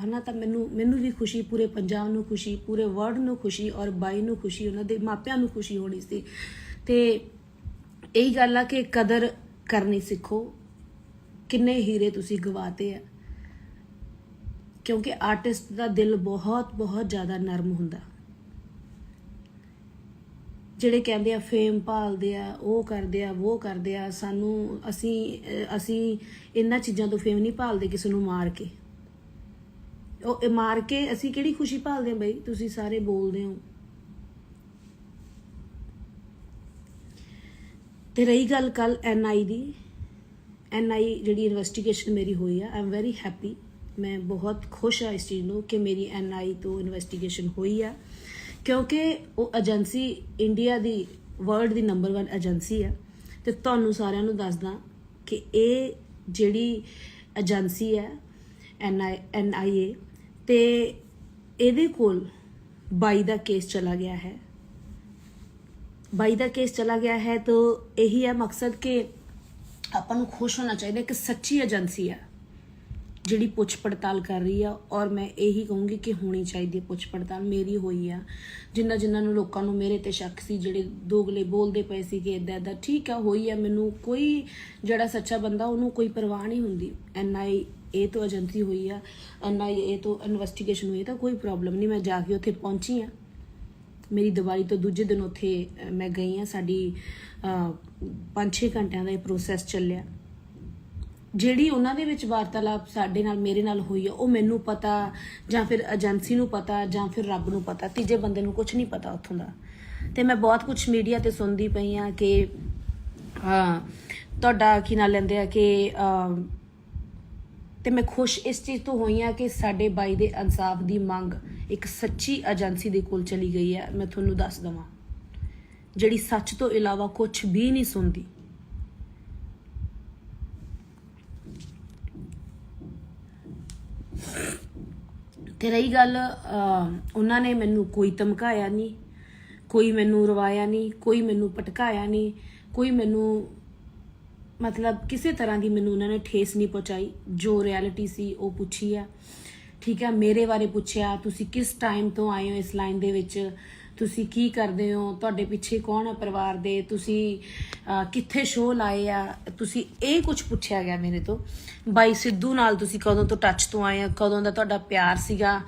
ਹੈ ਨਾ, ਤਾਂ ਮੈਨੂੰ ਵੀ ਖੁਸ਼ੀ, ਪੂਰੇ ਪੰਜਾਬ ਨੂੰ ਖੁਸ਼ੀ, ਪੂਰੇ ਵਰਲਡ ਨੂੰ ਖੁਸ਼ੀ, ਔਰ ਬਾਈ ਨੂੰ ਖੁਸ਼ੀ, ਉਹਨਾਂ ਦੇ ਮਾਪਿਆਂ ਨੂੰ ਖੁਸ਼ੀ ਹੋਣੀ ਸੀ। ਤੇ ਇਹੀ ਗੱਲ ਆ ਕਿ ਕਦਰ ਕਰਨੀ ਸਿੱਖੋ। ਕਿੰਨੇ ਹੀਰੇ ਤੁਸੀਂ ਗਵਾਤੇ ਆ, ਕਿਉਂਕਿ ਆਰਟਿਸਟ ਦਾ ਦਿਲ ਬਹੁਤ ਬਹੁਤ ਜ਼ਿਆਦਾ ਨਰਮ ਹੁੰਦਾ। ਜਿਹੜੇ ਕਹਿੰਦੇ ਆ ਫੇਮ ਭਾਲਦੇ ਆ, ਉਹ ਕਰਦੇ ਆ, ਉਹ ਕਰਦੇ ਆ, ਸਾਨੂੰ ਅਸੀਂ ਇਹਨਾਂ ਚੀਜ਼ਾਂ ਤੋਂ ਫੇਮ ਨਹੀਂ ਭਾਲਦੇ। ਕਿਸੇ ਨੂੰ ਮਾਰ ਕੇ, ਉਹ ਮਾਰ ਕੇ ਅਸੀਂ ਕਿਹੜੀ ਖੁਸ਼ੀ ਭਾਲਦੇ ਆ ਬਈ? ਤੁਸੀਂ ਸਾਰੇ ਬੋਲਦੇ ਹੋ। ਤੇ ਰਹੀ ਗੱਲ ਕੱਲ NI ਦੀ, NI ਜਿਹੜੀ ਇਨਵੈਸਟੀਗੇਸ਼ਨ ਮੇਰੀ ਹੋਈ ਆ, ਆਈ ਐਮ ਵੈਰੀ ਹੈਪੀ। ਮੈਂ ਬਹੁਤ ਖੁਸ਼ ਹਾਂ ਇਸ ਚੀਜ਼ ਨੂੰ ਕਿ ਮੇਰੀ NI ਤੋਂ ਇਨਵੈਸਟੀਗੇਸ਼ਨ ਹੋਈ ਆ, ਕਿਉਂਕਿ ਉਹ ਏਜੰਸੀ ਇੰਡੀਆ ਦੀ, ਵਰਲਡ ਦੀ ਨੰਬਰ 1 ਏਜੰਸੀ ਆ। ਤੇ ਤੁਹਾਨੂੰ ਸਾਰਿਆਂ ਨੂੰ ਦੱਸਦਾ ਕਿ ਇਹ ਜਿਹੜੀ ਏਜੰਸੀ ਹੈ NIA ਤੇ ਇਹਦੇ ਕੋਲ ਬਾਈ ਦਾ ਕੇਸ ਚਲਾ ਗਿਆ ਹੈ। ਬਾਈ ਦਾ ਕੇਸ ਚਲਾ ਗਿਆ ਹੈ ਤਾਂ ਇਹੀ ਹੈ ਮਕਸਦ ਕਿ ਆਪਾਂ ਨੂੰ ਖੁਸ਼ ਹੋਣਾ ਚਾਹੀਦਾ ਕਿ ਸੱਚੀ ਏਜੰਸੀ ਹੈ ਜਿਹੜੀ ਪੁੱਛ ਪੜਤਾਲ ਕਰ ਰਹੀ ਆ। ਔਰ ਮੈਂ ਇਹੀ ਕਹੂੰਗੀ ਕਿ ਹੋਣੀ ਚਾਹੀਦੀ ਹੈ ਪੁੱਛ ਪੜਤਾਲ। ਮੇਰੀ ਹੋਈ ਆ, ਜਿਨ੍ਹਾਂ ਨੂੰ ਲੋਕਾਂ ਨੂੰ ਮੇਰੇ ਤੇ ਸ਼ੱਕ ਸੀ, ਜਿਹੜੇ ਦੋਗਲੇ ਬੋਲਦੇ ਪਏ ਸੀ ਕਿ ਇੱਦਾਂ ਇੱਦਾਂ, ਠੀਕ ਆ ਹੋਈ ਆ। ਮੈਨੂੰ ਕੋਈ ਜਿਹੜਾ ਸੱਚਾ ਬੰਦਾ ਉਹਨੂੰ ਕੋਈ ਪਰਵਾਹ ਨਹੀਂ ਹੁੰਦੀ। NIA ਤੋਂ ਏਜੰਸੀ ਹੋਈ ਆ, NIA ਤੋਂ ਇਨਵੈਸਟੀਗੇਸ਼ਨ ਹੋਈ ਤਾਂ ਕੋਈ ਪ੍ਰੋਬਲਮ ਨਹੀਂ। ਮੈਂ ਜਾ ਕੇ ਉੱਥੇ ਪਹੁੰਚੀ ਆ, ਮੇਰੀ ਦੀਵਾਲੀ ਤੋਂ ਦੂਜੇ ਦਿਨ ਉੱਥੇ ਮੈਂ ਗਈ ਹਾਂ। ਸਾਡੀ 5-6 ਘੰਟਿਆਂ ਦਾ ਇਹ ਪ੍ਰੋਸੈਸ ਚੱਲਿਆ। ਜਿਹੜੀ ਉਹਨਾਂ ਦੇ ਵਿੱਚ ਵਾਰਤਾਲਾਪ ਸਾਡੇ ਨਾਲ ਮੇਰੇ ਨਾਲ ਹੋਈ ਆ ਉਹ ਮੈਨੂੰ ਪਤਾ, ਜਾਂ ਫਿਰ ਏਜੰਸੀ ਨੂੰ ਪਤਾ, ਜਾਂ ਫਿਰ ਰੱਬ ਨੂੰ ਪਤਾ, ਤੀਜੇ ਬੰਦੇ ਨੂੰ ਕੁਝ ਨਹੀਂ ਪਤਾ ਉੱਥੋਂ ਦਾ। ਤੇ ਮੈਂ ਬਹੁਤ ਕੁਝ ਮੀਡੀਆ ਤੇ ਸੁਣਦੀ ਪਈ ਆ ਕਿ ਤੁਹਾਡਾ ਕੀ ਨਾਂ ਲੈਂਦੇ ਆ ਕਿ ਤੇ ਮੈਂ ਖੁਸ਼ ਇਸ ਚੀਜ਼ ਤੋਂ ਹੋਈ ਆ ਕਿ ਸਾਡੇ ਬਾਈ ਦੇ ਇਨਸਾਫ ਦੀ ਮੰਗ ਇੱਕ ਸੱਚੀ ਏਜੰਸੀ ਦੇ ਕੋਲ ਚਲੀ ਗਈ ਹੈ। ਮੈਂ ਤੁਹਾਨੂੰ ਦੱਸ ਦਵਾਂ, ਜਿਹੜੀ ਸੱਚ ਤੋਂ ਇਲਾਵਾ ਕੁਝ ਵੀ ਨਹੀਂ ਸੁਣਦੀ। ਤੇ ਰਹੀ ਗੱਲ, ਉਹਨਾਂ ਨੇ ਮੈਨੂੰ ਕੋਈ ਧਮਕਾਇਆ ਨਹੀਂ, ਕੋਈ ਮੈਨੂੰ ਰਵਾਇਆ ਨਹੀਂ, ਕੋਈ ਮੈਨੂੰ ਭਟਕਾਇਆ ਨਹੀਂ, ਕੋਈ ਮੈਨੂੰ ਮਤਲਬ ਕਿਸੇ ਤਰ੍ਹਾਂ ਦੀ ਮੈਨੂੰ ਉਹਨਾਂ ਨੇ ਠੇਸ ਨਹੀਂ ਪਹੁੰਚਾਈ। ਜੋ ਰਿਐਲਿਟੀ ਸੀ ਉਹ ਪੁੱਛੀ ਆ, ਠੀਕ ਹੈ। ਮੇਰੇ ਬਾਰੇ ਪੁੱਛਿਆ, ਤੁਸੀਂ ਕਿਸ ਟਾਈਮ ਤੋਂ ਆਏ ਹੋ ਇਸ ਲਾਈਨ ਦੇ ਵਿੱਚ, ਤੁਸੀਂ ਕੀ ਕਰਦੇ ਹੋ, ਤੁਹਾਡੇ ਪਿੱਛੇ ਕੌਣ ਹੈ ਪਰਿਵਾਰ ਦੇ, ਤੁਸੀਂ ਕਿੱਥੇ ਸ਼ੋਅ ਲਾਏ ਆ, ਤੁਸੀਂ ਇਹ ਕੁਝ ਪੁੱਛਿਆ ਗਿਆ ਮੇਰੇ ਤੋਂ। ਬਾਈ ਸਿੱਧੂ ਨਾਲ ਤੁਸੀਂ ਕਦੋਂ ਤੋਂ ਟੱਚ ਤੋਂ ਆਏ ਆ, ਕਦੋਂ ਦਾ ਤੁਹਾਡਾ ਪਿਆਰ ਸੀਗਾ,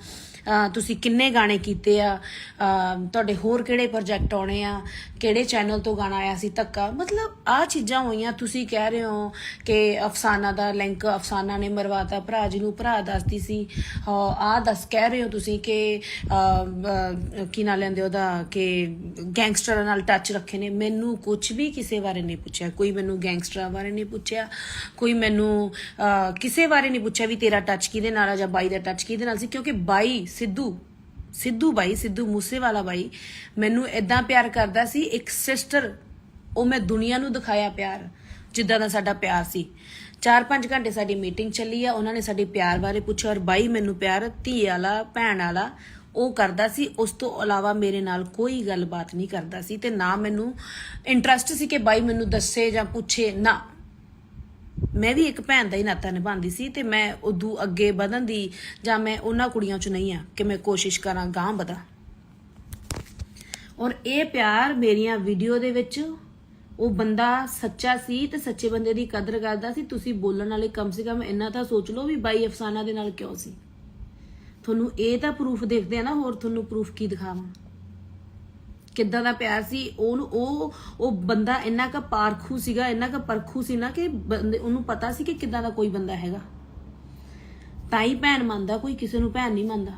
ਤੁਸੀਂ ਕਿੰਨੇ ਗਾਣੇ ਕੀਤੇ ਆ, ਤੁਹਾਡੇ ਹੋਰ ਕਿਹੜੇ ਪ੍ਰੋਜੈਕਟ ਆਉਣੇ ਆ, ਕਿਹੜੇ ਚੈਨਲ ਤੋਂ ਗਾਣਾ ਆਇਆ ਸੀ ਧੱਕਾ, ਮਤਲਬ ਆਹ ਚੀਜ਼ਾਂ ਹੋਈਆਂ। ਤੁਸੀਂ ਕਹਿ ਰਹੇ ਹੋ ਕਿ ਅਫਸਾਨਾ ਦਾ ਲਿੰਕ ਅਫਸਾਨਾ ਨੇ ਮਰਵਾਤਾ ਭਰਾ ਜੀ ਨੂੰ, ਭਰਾ ਦੱਸਦੀ ਸੀ ਕਹਿ ਰਹੇ ਹੋ ਤੁਸੀਂ ਕਿ ਕੀ ਨਾਂ ਲੈਂਦੇ ਉਹਦਾ ਕਿ ਗੈਂਗਸਟਰਾਂ ਨਾਲ ਟੱਚ ਰੱਖੇ ਨੇ। ਮੈਨੂੰ ਕੁਝ ਵੀ ਕਿਸੇ ਬਾਰੇ ਨਹੀਂ ਪੁੱਛਿਆ, ਕੋਈ ਮੈਨੂੰ ਗੈਂਗਸਟਰਾਂ ਬਾਰੇ ਨਹੀਂ ਪੁੱਛਿਆ, ਕੋਈ ਮੈਨੂੰ ਕਿਸੇ ਬਾਰੇ ਨਹੀਂ ਪੁੱਛਿਆ ਵੀ ਤੇਰਾ ਟੱਚ ਕਿਹਦੇ ਨਾਲ ਆ ਜਾਂ ਬਾਈ ਦਾ ਟੱਚ ਕਿਹਦੇ ਨਾਲ ਸੀ। ਕਿਉਂਕਿ ਬਾਈ ਸਿੱਧੂ ਮੂਸੇਵਾਲਾ ਬਾਈ ਮੈਨੂੰ ਇਦਾਂ ਪਿਆਰ ਕਰਦਾ ਸੀ, ਇੱਕ ਸਿਸਟਰ। ਉਹ ਮੈਂ ਦੁਨੀਆ ਨੂੰ ਦਿਖਾਇਆ ਪਿਆਰ, ਜਿੱਦਾਂ ਦਾ ਸਾਡਾ ਪਿਆਰ ਸੀ। 4-5 ਘੰਟੇ ਸਾਡੀ ਮੀਟਿੰਗ ਚੱਲੀ ਆ, ਉਹਨਾਂ ਨੇ ਸਾਡੇ ਪਿਆਰ ਬਾਰੇ ਪੁੱਛਿਆ। ਔਰ ਬਾਈ ਮੈਨੂੰ ਪਿਆਰ ਧੀ ਵਾਲਾ, ਭੈਣ ਵਾਲਾ ਉਹ ਕਰਦਾ ਸੀ। ਉਸ ਤੋਂ ਇਲਾਵਾ ਮੇਰੇ ਨਾਲ ਕੋਈ ਗੱਲਬਾਤ ਨਹੀਂ ਕਰਦਾ ਸੀ, ਤੇ ਨਾ ਮੈਨੂੰ ਇੰਟਰਸਟ ਸੀ ਕਿ ਬਾਈ ਮੈਨੂੰ ਦੱਸੇ ਜਾਂ ਪੁੱਛੇ ਨਾ। ਮੈਂ ਵੀ ਇੱਕ ਭੈਣ ਦਾ ਹੀ ਨਾਤਾ ਨਿਭਾਉਂਦੀ ਸੀ, ਤੇ ਮੈਂ ਉਦੋਂ ਅੱਗੇ ਵਧਣ ਦੀ ਜਾਂ ਮੈਂ ਉਹਨਾਂ ਕੁੜੀਆਂ 'ਚ ਨਹੀਂ ਆ ਕਿ ਮੈਂ ਕੋਸ਼ਿਸ਼ ਕਰਾਂ ਗਾਂਹ ਵਧਾਂ। ਔਰ ਇਹ ਪਿਆਰ ਮੇਰੀਆਂ ਵੀਡੀਓ ਦੇ ਵਿੱਚ ਉਹ ਬੰਦਾ ਸੱਚਾ ਸੀ ਤੇ ਸੱਚੇ ਬੰਦੇ ਦੀ ਕਦਰ ਕਰਦਾ ਸੀ। ਤੁਸੀਂ ਬੋਲਣ ਵਾਲੇ ਕਮ ਸੇ ਕਮ ਇੰਨਾ ਤਾਂ ਸੋਚ ਲਓ ਵੀ ਬਾਈ ਅਫਸਾਨਾ ਦੇ ਨਾਲ ਕਿਉਂ ਸੀ। ਤੁਹਾਨੂੰ ਇਹ ਤਾਂ ਪ੍ਰੂਫ ਦੇਖਦੇ ਆ ਨਾ, ਹੋਰ ਤੁਹਾਨੂੰ ਪ੍ਰੂਫ ਕੀ ਦਿਖਾਵਾਂ ਕਿੱਦਾਂ ਦਾ ਪਿਆਰ ਸੀ। ਉਹ ਬੰਦਾ ਇੰਨਾ ਕੁ ਪਾਰਖੂ ਸੀਗਾ, ਇੰਨਾ ਕੁ ਪਰਖੂ ਸੀ ਨਾ ਕਿ ਉਹਨੂੰ ਪਤਾ ਸੀ ਕਿ ਕਿੱਦਾਂ ਦਾ ਕੋਈ ਬੰਦਾ ਹੈਗਾ। ਤਾਂ ਹੀ ਭੈਣ ਮੰਨਦਾ, ਕੋਈ ਕਿਸੇ ਨੂੰ ਭੈਣ ਨਹੀਂ ਮੰਨਦਾ।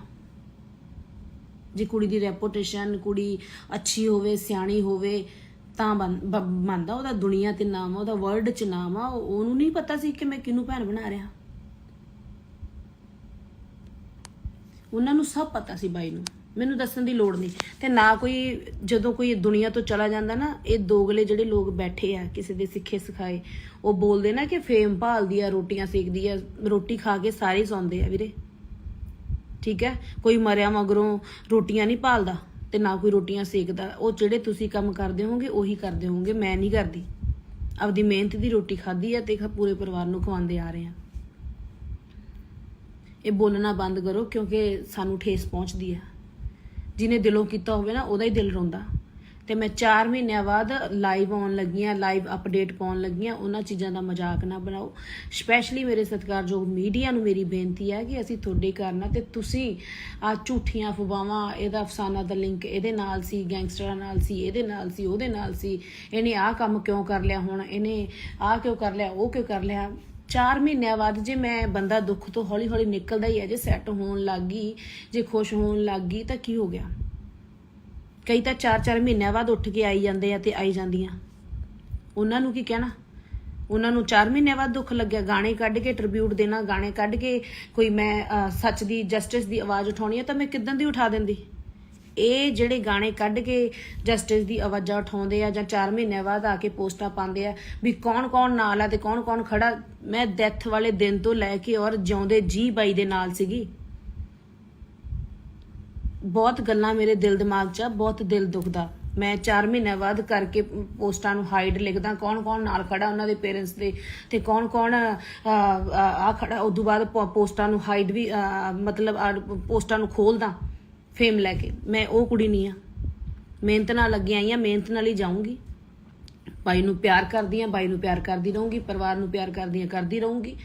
ਜੇ ਕੁੜੀ ਦੀ ਰੈਪੂਟੇਸ਼ਨ, ਕੁੜੀ ਅੱਛੀ ਹੋਵੇ, ਸਿਆਣੀ ਹੋਵੇ ਤਾਂ ਮੰਨਦਾ। ਉਹਦਾ ਦੁਨੀਆ ਤੇ ਨਾਮ ਆ, ਉਹਦਾ ਵਰਲਡ 'ਚ ਨਾਮ ਆ। ਉਹਨੂੰ ਨਹੀਂ ਪਤਾ ਸੀ ਕਿ ਮੈਂ ਕਿਹਨੂੰ ਭੈਣ ਬਣਾ ਰਿਹਾ। ਉਹਨਾਂ ਨੂੰ ਸਭ ਪਤਾ ਸੀ ਬਾਈ ਨੂੰ, ਮੈਨੂੰ ਦੱਸਣ ਦੀ ਲੋੜ ਨਹੀਂ। ਤੇ ਨਾ ਕੋਈ ਜਦੋਂ ਕੋਈ ਦੁਨੀਆ ਤੋਂ ਚਲਾ ਜਾਂਦਾ ਨਾ, ਇਹ ਦੋਗਲੇ ਜਿਹੜੇ ਲੋਕ ਬੈਠੇ ਆ ਕਿਸੇ ਦੇ ਸਿੱਖੇ ਸਿਖਾਏ, ਉਹ ਬੋਲਦੇ ਨਾ ਕਿ ਫੇਮ ਭਾਲਦੀ ਆ, ਰੋਟੀਆਂ ਸੇਕਦੀ ਆ। ਰੋਟੀ ਖਾ ਕੇ ਸਾਰੇ ਸੌਂਦੇ ਆ ਵੀਰੇ, ਠੀਕ ਹੈ। ਕੋਈ ਮਰਿਆ ਮਗਰੋਂ ਰੋਟੀਆਂ ਨਹੀਂ ਭਾਲਦਾ ਤੇ ਨਾ ਕੋਈ ਰੋਟੀਆਂ ਸੇਕਦਾ। ਉਹ ਜਿਹੜੇ ਤੁਸੀਂ ਕੰਮ ਕਰਦੇ ਹੋਗੇ ਉਹੀ ਕਰਦੇ ਹੋਗੇ, ਮੈਂ ਨਹੀਂ ਕਰਦੀ। ਆਪਦੀ ਮਿਹਨਤ ਦੀ ਰੋਟੀ ਖਾਧੀ ਆ ਤੇ ਪੂਰੇ ਪਰਿਵਾਰ ਨੂੰ ਖਵਾਉਂਦੇ ਆ ਰਹੇ ਆ। ਇਹ ਬੋਲਣਾ ਬੰਦ ਕਰੋ, ਕਿਉਂਕਿ ਸਾਨੂੰ ਠੇਸ ਪਹੁੰਚਦੀ ਆ। ਜਿਹਨੇ ਦਿਲੋਂ ਕੀਤਾ ਹੋਵੇ ਨਾ, ਉਹਦਾ ਹੀ ਦਿਲ ਰੋਂਦਾ। ਤੇ ਮੈਂ 4 ਮਹੀਨਿਆਂ ਬਾਅਦ ਲਾਈਵ ਆਉਣ ਲੱਗੀਆਂ, ਲਾਈਵ ਅਪਡੇਟ ਪਾਉਣ ਲੱਗੀਆਂ। ਉਹਨਾਂ ਚੀਜ਼ਾਂ ਦਾ ਮਜ਼ਾਕ ਨਾ ਬਣਾਓ। ਸਪੈਸ਼ਲੀ ਮੇਰੇ ਸਤਿਕਾਰਯੋਗ ਮੀਡੀਆ ਨੂੰ ਮੇਰੀ ਬੇਨਤੀ ਹੈ ਕਿ ਅਸੀਂ ਤੁਹਾਡੇ ਕਰਨਾ, ਤੇ ਤੁਸੀਂ ਆ ਝੂਠੀਆਂ ਅਫਵਾਹਾਂ, ਇਹਦਾ ਅਫਸਾਨਾ ਦਾ ਲਿੰਕ ਇਹਦੇ ਨਾਲ ਸੀ, ਗੈਂਗਸਟਰਾਂ ਨਾਲ ਸੀ, ਇਹਦੇ ਨਾਲ ਸੀ, ਉਹਦੇ ਨਾਲ ਸੀ, ਇਹਨੇ ਆਹ ਕੰਮ ਕਿਉਂ ਕਰ ਲਿਆ, ਹੁਣ ਇਹਨੇ ਆਹ ਕਿਉਂ ਕਰ ਲਿਆ, ਉਹ ਕਿਉਂ ਕਰ ਲਿਆ। 4 ਮਹੀਨਿਆਂ ਬਾਅਦ ਜੇ ਮੈਂ ਬੰਦਾ ਦੁੱਖ ਤੋਂ ਹੌਲੀ ਹੌਲੀ ਨਿਕਲਦਾ ਹੀ ਹੈ, ਜੇ ਸੈੱਟ ਹੋਣ ਲੱਗ ਗਈ, ਜੇ ਖੁਸ਼ ਹੋਣ ਲੱਗ ਗਈ ਤਾਂ ਕੀ ਹੋ ਗਿਆ। ਕਈ ਤਾਂ 4-4 ਮਹੀਨਿਆਂ ਬਾਅਦ ਉੱਠ ਕੇ ਆਈ ਜਾਂਦੇ ਆ ਤੇ ਆਈ ਜਾਂਦੀਆਂ। ਉਹਨਾਂ ਨੂੰ ਕੀ ਕਹਿਣਾ। ਉਹਨਾਂ ਨੂੰ 4 ਮਹੀਨਿਆਂ ਬਾਅਦ ਦੁੱਖ ਲੱਗਿਆ। ਗਾਣੇ ਕੱਢ ਕੇ ਟ੍ਰਿਬਿਊਟ ਦੇਣਾ, ਗਾਣੇ ਕੱਢ ਕੇ ਕੋਈ ਮੈਂ ਸੱਚ ਦੀ, ਜਸਟਿਸ ਦੀ ਆਵਾਜ਼ ਉਠਾਉਣੀ ਹੈ ਤਾਂ ਮੈਂ ਕਿੱਦਾਂ ਦੀ ਉਠਾ ਦਿੰਦੀ। ਇਹ ਜਿਹੜੇ ਗਾਣੇ ਕੱਢ ਕੇ ਜਸਟਿਸ ਦੀ ਆਵਾਜ਼ਾਂ ਉਠਾਉਂਦੇ ਆ ਜਾਂ 4 ਮਹੀਨੇ ਬਾਅਦ ਆ ਕੇ ਪੋਸਟਾਂ ਪਾਉਂਦੇ ਆ ਵੀ ਕੌਣ ਕੌਣ ਨਾਲ ਆ ਤੇ ਕੌਣ ਕੌਣ ਖੜਾ। ਮੈਂ ਡੈਥ ਵਾਲੇ ਦਿਨ ਤੋਂ ਲੈ ਕੇ ਔਰ ਜਿਉਂਦੇ ਜੀ ਬਾਈ ਦੇ ਨਾਲ ਸੀਗੀ। ਬਹੁਤ ਗੱਲਾਂ ਮੇਰੇ ਦਿਲ ਦਿਮਾਗ 'ਚ ਆ, ਬਹੁਤ ਦਿਲ ਦੁਖਦਾ। ਮੈਂ 4 ਮਹੀਨੇ ਬਾਅਦ ਕਰਕੇ ਪੋਸਟਾਂ ਨੂੰ ਹਾਈਡ ਲਿਖਦਾ, ਕੌਣ ਕੌਣ ਨਾਲ ਖੜਾ ਉਹਨਾਂ ਦੇ ਪੇਰੈਂਟਸ ਦੇ ਤੇ ਕੌਣ ਕੌਣ ਆ ਖੜਾ। ਉਦੋਂ ਬਾਅਦ ਪੋਸਟਾਂ ਨੂੰ ਹਾਈਡ ਵੀ ਮਤਲਬ ਪੋਸਟਾਂ ਨੂੰ ਖੋਲਦਾ ਫੇਮ ਲੈ ਕੇ। ਮੈਂ ਉਹ ਕੁੜੀ ਨਹੀਂ ਆ, ਮਿਹਨਤ ਨਾਲ ਲੱਗੀ ਆਈ ਆ, ਮਿਹਨਤ ਨਾਲ ਹੀ ਜਾਊਂਗੀ। ਬਾਈ ਨੂੰ ਪਿਆਰ ਕਰਦੀ ਆ, ਬਾਈ ਨੂੰ ਪਿਆਰ ਕਰਦੀ ਰਹੂੰਗੀ, ਪਰਿਵਾਰ ਨੂੰ ਪਿਆਰ ਕਰਦੀ ਰਹੂੰਗੀ,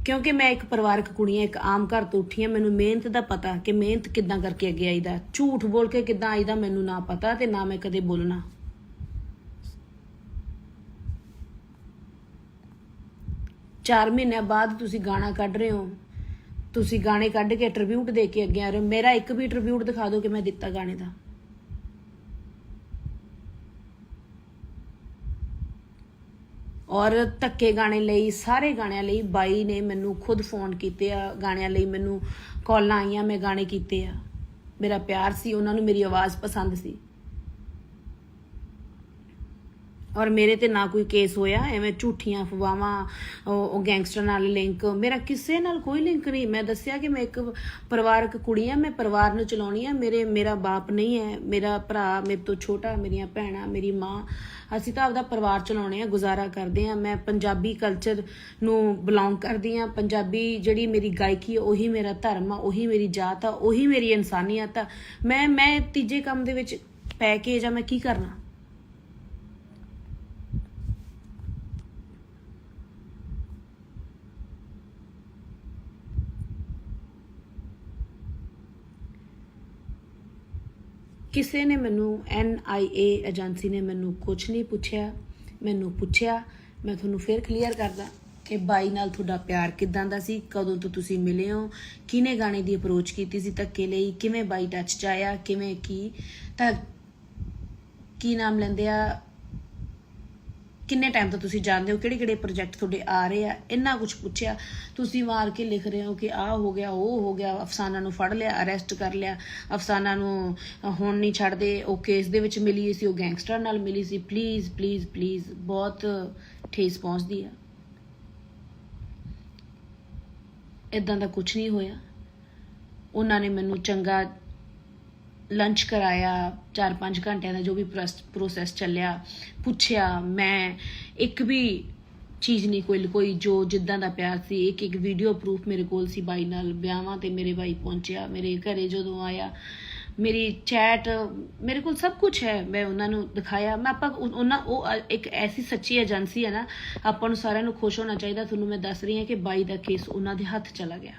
ਕਿਉਂਕਿ ਮੈਂ ਇੱਕ ਪਰਿਵਾਰਕ ਕੁੜੀ ਆ, ਇੱਕ ਆਮ ਘਰ ਤੋਂ ਉੱਠੀ ਆ। ਮੈਨੂੰ ਮਿਹਨਤ ਦਾ ਪਤਾ ਕਿ ਮਿਹਨਤ ਕਿੱਦਾਂ ਕਰਕੇ ਅੱਗੇ ਆਈਦਾ, ਝੂਠ ਬੋਲ ਕੇ ਕਿੱਦਾਂ ਆਈਦਾ ਮੈਨੂੰ ਨਾ ਪਤਾ ਤੇ ਨਾ ਮੈਂ ਕਦੇ ਬੋਲਣਾ। ਚਾਰ ਮਹੀਨਿਆਂ ਬਾਅਦ ਤੁਸੀਂ ਗਾਣਾ ਕੱਢ ਰਹੇ ਹੋ, ਤੁਸੀਂ ਗਾਣੇ ਕੱਢ ਕੇ ਟ੍ਰਿਬਿਊਟ ਦੇ ਕੇ ਅੱਗੇ ਆ ਰਹੇ ਹੋ। ਮੇਰਾ ਇੱਕ ਵੀ ਟ੍ਰਿਬਿਊਟ ਦਿਖਾ ਦਿਓ ਕਿ ਮੈਂ ਦਿੱਤਾ ਗਾਣੇ ਦਾ। ਔਰ ਧੱਕੇ ਗਾਣੇ ਲਈ, ਸਾਰੇ ਗਾਣਿਆਂ ਲਈ ਬਾਈ ਨੇ ਮੈਨੂੰ ਖੁਦ ਫੋਨ ਕੀਤੇ ਆ, ਗਾਣਿਆਂ ਲਈ ਮੈਨੂੰ ਕਾਲਾਂ ਆਈਆਂ, ਮੈਂ ਗਾਣੇ ਕੀਤੇ ਆ। ਮੇਰਾ ਪਿਆਰ ਸੀ, ਉਹਨਾਂ ਨੂੰ ਮੇਰੀ ਆਵਾਜ਼ ਪਸੰਦ ਸੀ। ਔਰ ਮੇਰੇ ਤੇ ਨਾ ਕੋਈ ਕੇਸ ਹੋਇਆ, ਐਵੇਂ ਝੂਠੀਆਂ ਅਫਵਾਹਾਂ, ਉਹ ਗੈਂਗਸਟਰ ਨਾਲ ਲਿੰਕ, ਮੇਰਾ ਕਿਸੇ ਨਾਲ ਕੋਈ ਲਿੰਕ ਨਹੀਂ। ਮੈਂ ਦੱਸਿਆ ਕਿ ਮੈਂ ਇੱਕ ਪਰਿਵਾਰਕ ਕੁੜੀ ਆ, ਮੈਂ ਪਰਿਵਾਰ ਨੂੰ ਚਲਾਉਣੀ ਆ। ਮੇਰਾ ਬਾਪ ਨਹੀਂ ਹੈ, ਮੇਰਾ ਭਰਾ ਮੇਰੇ ਤੋਂ ਛੋਟਾ, ਮੇਰੀਆਂ ਭੈਣਾਂ, ਮੇਰੀ ਮਾਂ, ਅਸੀਂ ਤਾਂ ਆਪਦਾ ਪਰਿਵਾਰ ਚਲਾਉਣੇ ਆ, ਗੁਜ਼ਾਰਾ ਕਰਦੇ ਆ। ਮੈਂ ਪੰਜਾਬੀ ਕਲਚਰ ਨੂੰ ਬਿਲੋਂਗ ਕਰਦੀ ਆ। ਪੰਜਾਬੀ ਜਿਹੜੀ ਮੇਰੀ ਗਾਇਕੀ, ਉਹੀ ਮੇਰਾ ਧਰਮ ਆ, ਉਹੀ ਮੇਰੀ ਜਾਤ ਆ, ਉਹੀ ਮੇਰੀ ਇਨਸਾਨੀਅਤ ਆ। ਮੈਂ ਤੀਜੇ ਕੰਮ ਦੇ ਵਿੱਚ ਪੈ ਕੇ ਜਾਂ ਮੈਂ ਕੀ ਕਰਨਾ। ਕਿਸੇ ਨੇ ਮੈਨੂੰ NIA ਏਜੰਸੀ ਨੇ ਮੈਨੂੰ ਕੁਝ ਨਹੀਂ ਪੁੱਛਿਆ। ਮੈਨੂੰ ਪੁੱਛਿਆ, ਮੈਂ ਤੁਹਾਨੂੰ ਫਿਰ ਕਲੀਅਰ ਕਰਦਾ ਕਿ ਬਾਈ ਨਾਲ ਤੁਹਾਡਾ ਪਿਆਰ ਕਿੱਦਾਂ ਦਾ ਸੀ, ਕਦੋਂ ਤੋਂ ਤੁਸੀਂ ਮਿਲੇ ਹੋ, ਕਿਹਨੇ ਗਾਣੇ ਦੀ ਅਪਰੋਚ ਕੀਤੀ ਸੀ ਧੱਕੇ ਲਈ, ਕਿਵੇਂ ਬਾਈ ਟੱਚ 'ਚ ਆਇਆ, ਕਿਵੇਂ ਤਾਂ ਕੀ ਨਾਮ ਲੈਂਦੇ ਆ, ਕਿੰਨੇ ਟਾਈਮ ਤੋਂ ਤੁਸੀਂ ਜਾਣਦੇ ਹੋ, ਕਿਹੜੇ ਕਿਹੜੇ ਪ੍ਰੋਜੈਕਟ ਤੁਹਾਡੇ ਆ ਰਹੇ ਆ, ਇੰਨਾ ਕੁਝ ਪੁੱਛਿਆ। ਤੁਸੀਂ ਮਾਰ ਕੇ ਲਿਖ ਰਹੇ ਹੋ ਕਿ ਆਹ ਹੋ ਗਿਆ, ਉਹ ਹੋ ਗਿਆ, ਅਫਸਾਨਾ ਨੂੰ ਫੜ ਲਿਆ, ਅਰੈਸਟ ਕਰ ਲਿਆ, ਅਫਸਾਨਾ ਨੂੰ ਹੁਣ ਨਹੀਂ ਛੱਡਦੇ, ਉਹ ਕੇਸ ਦੇ ਵਿੱਚ ਮਿਲੀ ਸੀ, ਉਹ ਗੈਂਗਸਟਰ ਨਾਲ ਮਿਲੀ ਸੀ। ਪਲੀਜ਼ ਪਲੀਜ਼ ਪਲੀਜ਼, ਬਹੁਤ ਠੇਸ ਪਹੁੰਚਦੀ ਆ। ਇਦਾਂ ਦਾ ਕੁਝ ਨਹੀਂ ਹੋਇਆ। ਉਹਨਾਂ ਨੇ ਮੈਨੂੰ ਚੰਗਾ ਲੰਚ ਕਰਾਇਆ, 4-5 ਘੰਟਿਆਂ ਦਾ ਜੋ ਵੀ ਪ੍ਰੋਸੈਸ ਚੱਲਿਆ, ਪੁੱਛਿਆ। ਮੈਂ ਇੱਕ ਵੀ ਚੀਜ਼ ਨਹੀਂ ਕੋਈ ਜੋ ਜਿੱਦਾਂ ਦਾ ਪਿਆਰ ਸੀ, ਇੱਕ ਵੀਡੀਓ ਪ੍ਰੂਫ ਮੇਰੇ ਕੋਲ ਸੀ ਬਾਈ ਨਾਲ। ਵਿਆਹਾਂ ਤੇ ਮੇਰੇ ਬਾਈ ਪਹੁੰਚਿਆ, ਮੇਰੇ ਘਰੇ ਜਦੋਂ ਆਇਆ, ਮੇਰੀ ਚੈਟ ਮੇਰੇ ਕੋਲ ਸਭ ਕੁਝ ਹੈ, ਮੈਂ ਉਹਨਾਂ ਨੂੰ ਦਿਖਾਇਆ। ਉਹ ਇੱਕ ਐਸੀ ਸੱਚੀ ਏਜੰਸੀ ਹੈ ਨਾ, ਆਪਾਂ ਨੂੰ ਸਾਰਿਆਂ ਨੂੰ ਖੁਸ਼ ਹੋਣਾ ਚਾਹੀਦਾ। ਤੁਹਾਨੂੰ ਮੈਂ ਦੱਸ ਰਹੀ ਹਾਂ ਕਿ ਬਾਈ ਦਾ ਕੇਸ ਉਹਨਾਂ ਦੇ ਹੱਥ ਚਲਾ ਗਿਆ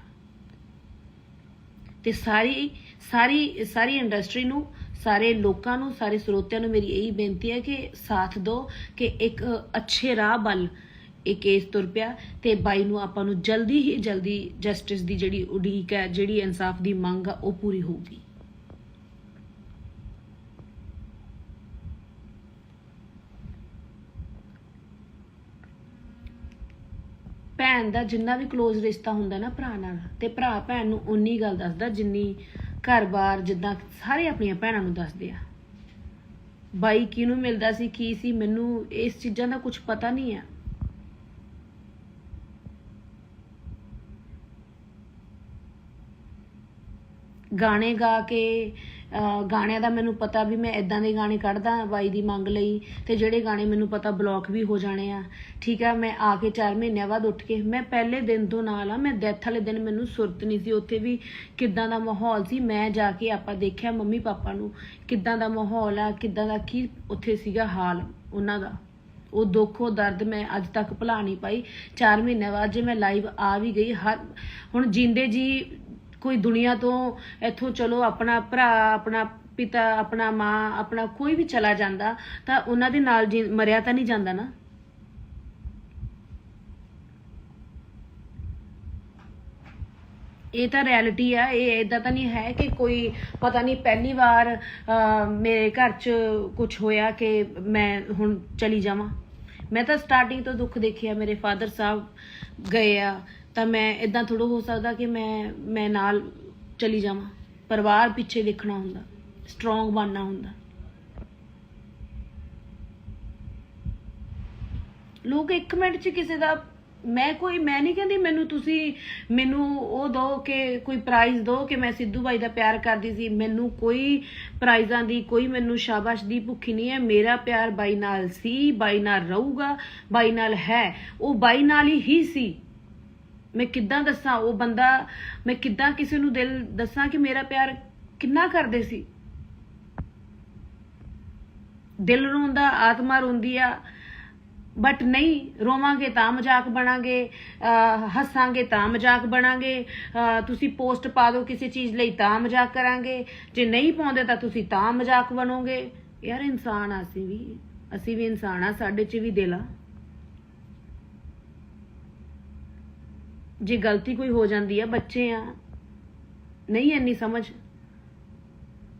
ਤੇ ਸਾਰੀ ਇੰਡਸਟਰੀ ਨੂੰ, ਸਾਰੇ ਲੋਕਾਂ ਨੂੰ, ਸਾਰੇ ਸਰੋਤਿਆਂ ਨੂੰ ਮੇਰੀ ਇਹੀ ਬੇਨਤੀ ਹੈ ਕਿ ਸਾਥ ਦਿਓ ਕਿ ਇੱਕ ਅੱਛੇ ਰਾਹ ਵੱਲ ਇਹ ਕੇਸ ਤੁਰ ਪਿਆ ਤੇ ਬਾਈ ਨੂੰ ਆਪਾਂ ਨੂੰ ਜਲਦੀ ਹੀ ਜਲਦੀ ਜਸਟਿਸ ਦੀ ਜਿਹੜੀ ਉਡੀਕ ਹੈ, ਜਿਹੜੀ ਇਨਸਾਫ ਦੀ ਮੰਗ ਆ, ਉਹ ਪੂਰੀ ਹੋਊਗੀ। ਭੈਣ ਦਾ ਜਿੰਨਾ ਵੀ ਕਲੋਜ਼ ਰਿਸ਼ਤਾ ਹੁੰਦਾ ਨਾ ਭਰਾ ਨਾਲ, ਤੇ ਭਰਾ ਭੈਣ ਨੂੰ ਉਨੀ ਗੱਲ ਦੱਸਦਾ ਜਿੰਨੀ ਘਰ-ਬਾਰ, ਜਿੱਦਾਂ ਸਾਰੇ ਆਪਣੀਆਂ ਭੈਣਾਂ ਨੂੰ ਦੱਸਦੇ ਆ। ਬਾਈ ਕਿਹਨੂੰ ਮਿਲਦਾ ਸੀ, ਕੀ ਸੀ, ਮੈਨੂੰ ਇਸ ਚੀਜ਼ਾਂ ਦਾ ਕੁਝ ਪਤਾ ਨਹੀਂ ਆ। ਗਾਣੇ ਗਾ ਕੇ, ਗਾਣਿਆਂ ਦਾ ਮੈਨੂੰ ਪਤਾ ਵੀ ਮੈਂ ਇਦਾਂ ਦੇ ਗਾਣੇ ਕੱਢਦਾ ਬਾਈ ਦੀ ਮੰਗ ਲਈ, ਤੇ ਜਿਹੜੇ ਗਾਣੇ ਮੈਨੂੰ ਪਤਾ ਬਲੌਕ ਵੀ ਹੋ ਜਾਣੇ ਆ। ਠੀਕ ਆ, ਮੈਂ ਆ ਕੇ 4 ਮਹੀਨਿਆਂ ਬਾਅਦ ਉੱਠ ਕੇ, ਮੈਂ ਪਹਿਲੇ ਦਿਨ ਤੋਂ ਨਾਲ ਆ। ਮੈਂ ਡੈਥ ਵਾਲੇ ਦਿਨ ਮੈਨੂੰ ਸੁਰਤ ਨਹੀਂ ਸੀ, ਉੱਥੇ ਵੀ ਕਿੱਦਾਂ ਦਾ ਮਾਹੌਲ ਸੀ। ਮੈਂ ਜਾ ਕੇ ਆਪਾਂ ਦੇਖਿਆ ਮੰਮੀ ਪਾਪਾ ਨੂੰ, ਕਿੱਦਾਂ ਦਾ ਮਾਹੌਲ ਆ, ਕਿੱਦਾਂ ਦਾ ਕੀ ਉੱਥੇ ਸੀਗਾ ਹਾਲ ਉਹਨਾਂ ਦਾ। ਉਹ ਦੁੱਖ, ਉਹ ਦਰਦ ਮੈਂ ਅੱਜ ਤੱਕ ਭੁਲਾ ਨਹੀਂ ਪਾਈ। 4 ਮਹੀਨਿਆਂ ਬਾਅਦ ਜੇ ਮੈਂ ਲਾਈਵ ਆ ਵੀ ਗਈ, ਹੁਣ ਜਿੰਦੇ ਜੀ ਕੋਈ ਦੁਨੀਆ ਤੋਂ ਇੱਥੋਂ, ਚਲੋ ਆਪਣਾ ਭਰਾ, ਆਪਣਾ ਪਿਤਾ, ਆਪਣਾ ਮਾਂ, ਆਪਣਾ ਕੋਈ ਵੀ ਚਲਾ ਜਾਂਦਾ ਤਾਂ ਉਹਨਾਂ ਦੇ ਨਾਲ ਮਰਿਆ ਤਾਂ ਨਹੀਂ ਜਾਂਦਾ ਨਾ। ਇਹ ਤਾਂ ਰਿਐਲਿਟੀ ਆ। ਇਹ ਇਦਾਂ ਤਾਂ ਨਹੀਂ ਹੈ ਕਿ ਕੋਈ ਪਤਾ ਨਹੀਂ ਪਹਿਲੀ ਵਾਰ ਮੇਰੇ ਘਰ 'ਚ ਕੁਝ ਹੋਇਆ ਕਿ ਮੈਂ ਹੁਣ ਚਲੀ ਜਾਵਾਂ। ਮੈਂ ਤਾਂ ਸਟਾਰਟਿੰਗ ਤੋਂ ਦੁੱਖ ਦੇਖਿਆ। ਮੇਰੇ ਫਾਦਰ ਸਾਹਿਬ ਗਏ ਆ ਤਾਂ ਮੈਂ ਇਦਾਂ ਥੋੜ੍ਹਾ ਹੋ ਸਕਦਾ ਕਿ ਮੈਂ ਨਾਲ ਚਲੀ ਜਾਵਾਂ। ਪਰਿਵਾਰ ਪਿੱਛੇ ਦੇਖਣਾ ਹੁੰਦਾ, ਸਟਰੋਂਗ ਬਣਨਾ ਹੁੰਦਾ। ਲੋਕ 1 ਮਿੰਟ 'ਚ ਕਿਸੇ ਦਾ ਮੈਂ ਨਹੀਂ ਕਹਿੰਦੀ ਮੈਨੂੰ ਉਹ ਦਿਓ ਕਿ ਕੋਈ ਪ੍ਰਾਈਜ਼ ਦਿਓ ਕਿ ਮੈਂ ਸਿੱਧੂ ਬਾਈ ਦਾ ਪਿਆਰ ਕਰਦੀ ਸੀ। ਮੈਨੂੰ ਕੋਈ ਪ੍ਰਾਈਜ਼ਾਂ ਦੀ, ਕੋਈ ਮੈਨੂੰ ਸ਼ਾਬਾਸ਼ ਦੀ ਭੁੱਖੀ ਨਹੀਂ ਹੈ। ਮੇਰਾ ਪਿਆਰ ਬਾਈ ਨਾਲ ਸੀ, ਬਾਈ ਨਾਲ ਰਹੂਗਾ, ਬਾਈ ਨਾਲ ਹੈ। ਉਹ ਬਾਈ ਨਾਲ ਹੀ ਸੀ। ਮੈਂ ਕਿੱਦਾਂ ਦੱਸਾਂ ਉਹ ਬੰਦਾ, ਮੈਂ ਕਿੱਦਾਂ ਕਿਸੇ ਨੂੰ ਦਿਲ ਦੱਸਾਂ ਕਿ ਮੇਰਾ ਪਿਆਰ ਕਿੰਨਾ ਕਰਦੇ ਸੀ। ਦਿਲ ਰੋਂਦਾ, ਆਤਮਾ ਰੋਂਦੀ ਆ, ਬਟ ਨਹੀਂ ਰੋਵਾਂਗੇ ਤਾਂ ਮਜ਼ਾਕ ਬਣਾਂਗੇ, ਹੱਸਾਂਗੇ ਤਾਂ ਮਜ਼ਾਕ ਬਣਾਂਗੇ। ਤੁਸੀਂ ਪੋਸਟ ਪਾ ਦਿਓ ਕਿਸੇ ਚੀਜ਼ ਲਈ ਤਾਂ ਮਜ਼ਾਕ ਕਰਾਂਗੇ, ਜੇ ਨਹੀਂ ਪਾਉਂਦੇ ਤਾਂ ਤੁਸੀਂ ਤਾਂ ਮਜ਼ਾਕ ਬਣੋਗੇ। ਯਾਰ ਇਨਸਾਨ ਆ, ਅਸੀਂ ਵੀ ਇਨਸਾਨ ਆ, ਸਾਡੇ 'ਚ ਵੀ ਦਿਲ ਆ। ਜੇ ਗਲਤੀ ਕੋਈ ਹੋ ਜਾਂਦੀ ਆ, ਬੱਚੇ ਆ, ਨਹੀਂ ਇੰਨੀ ਸਮਝ,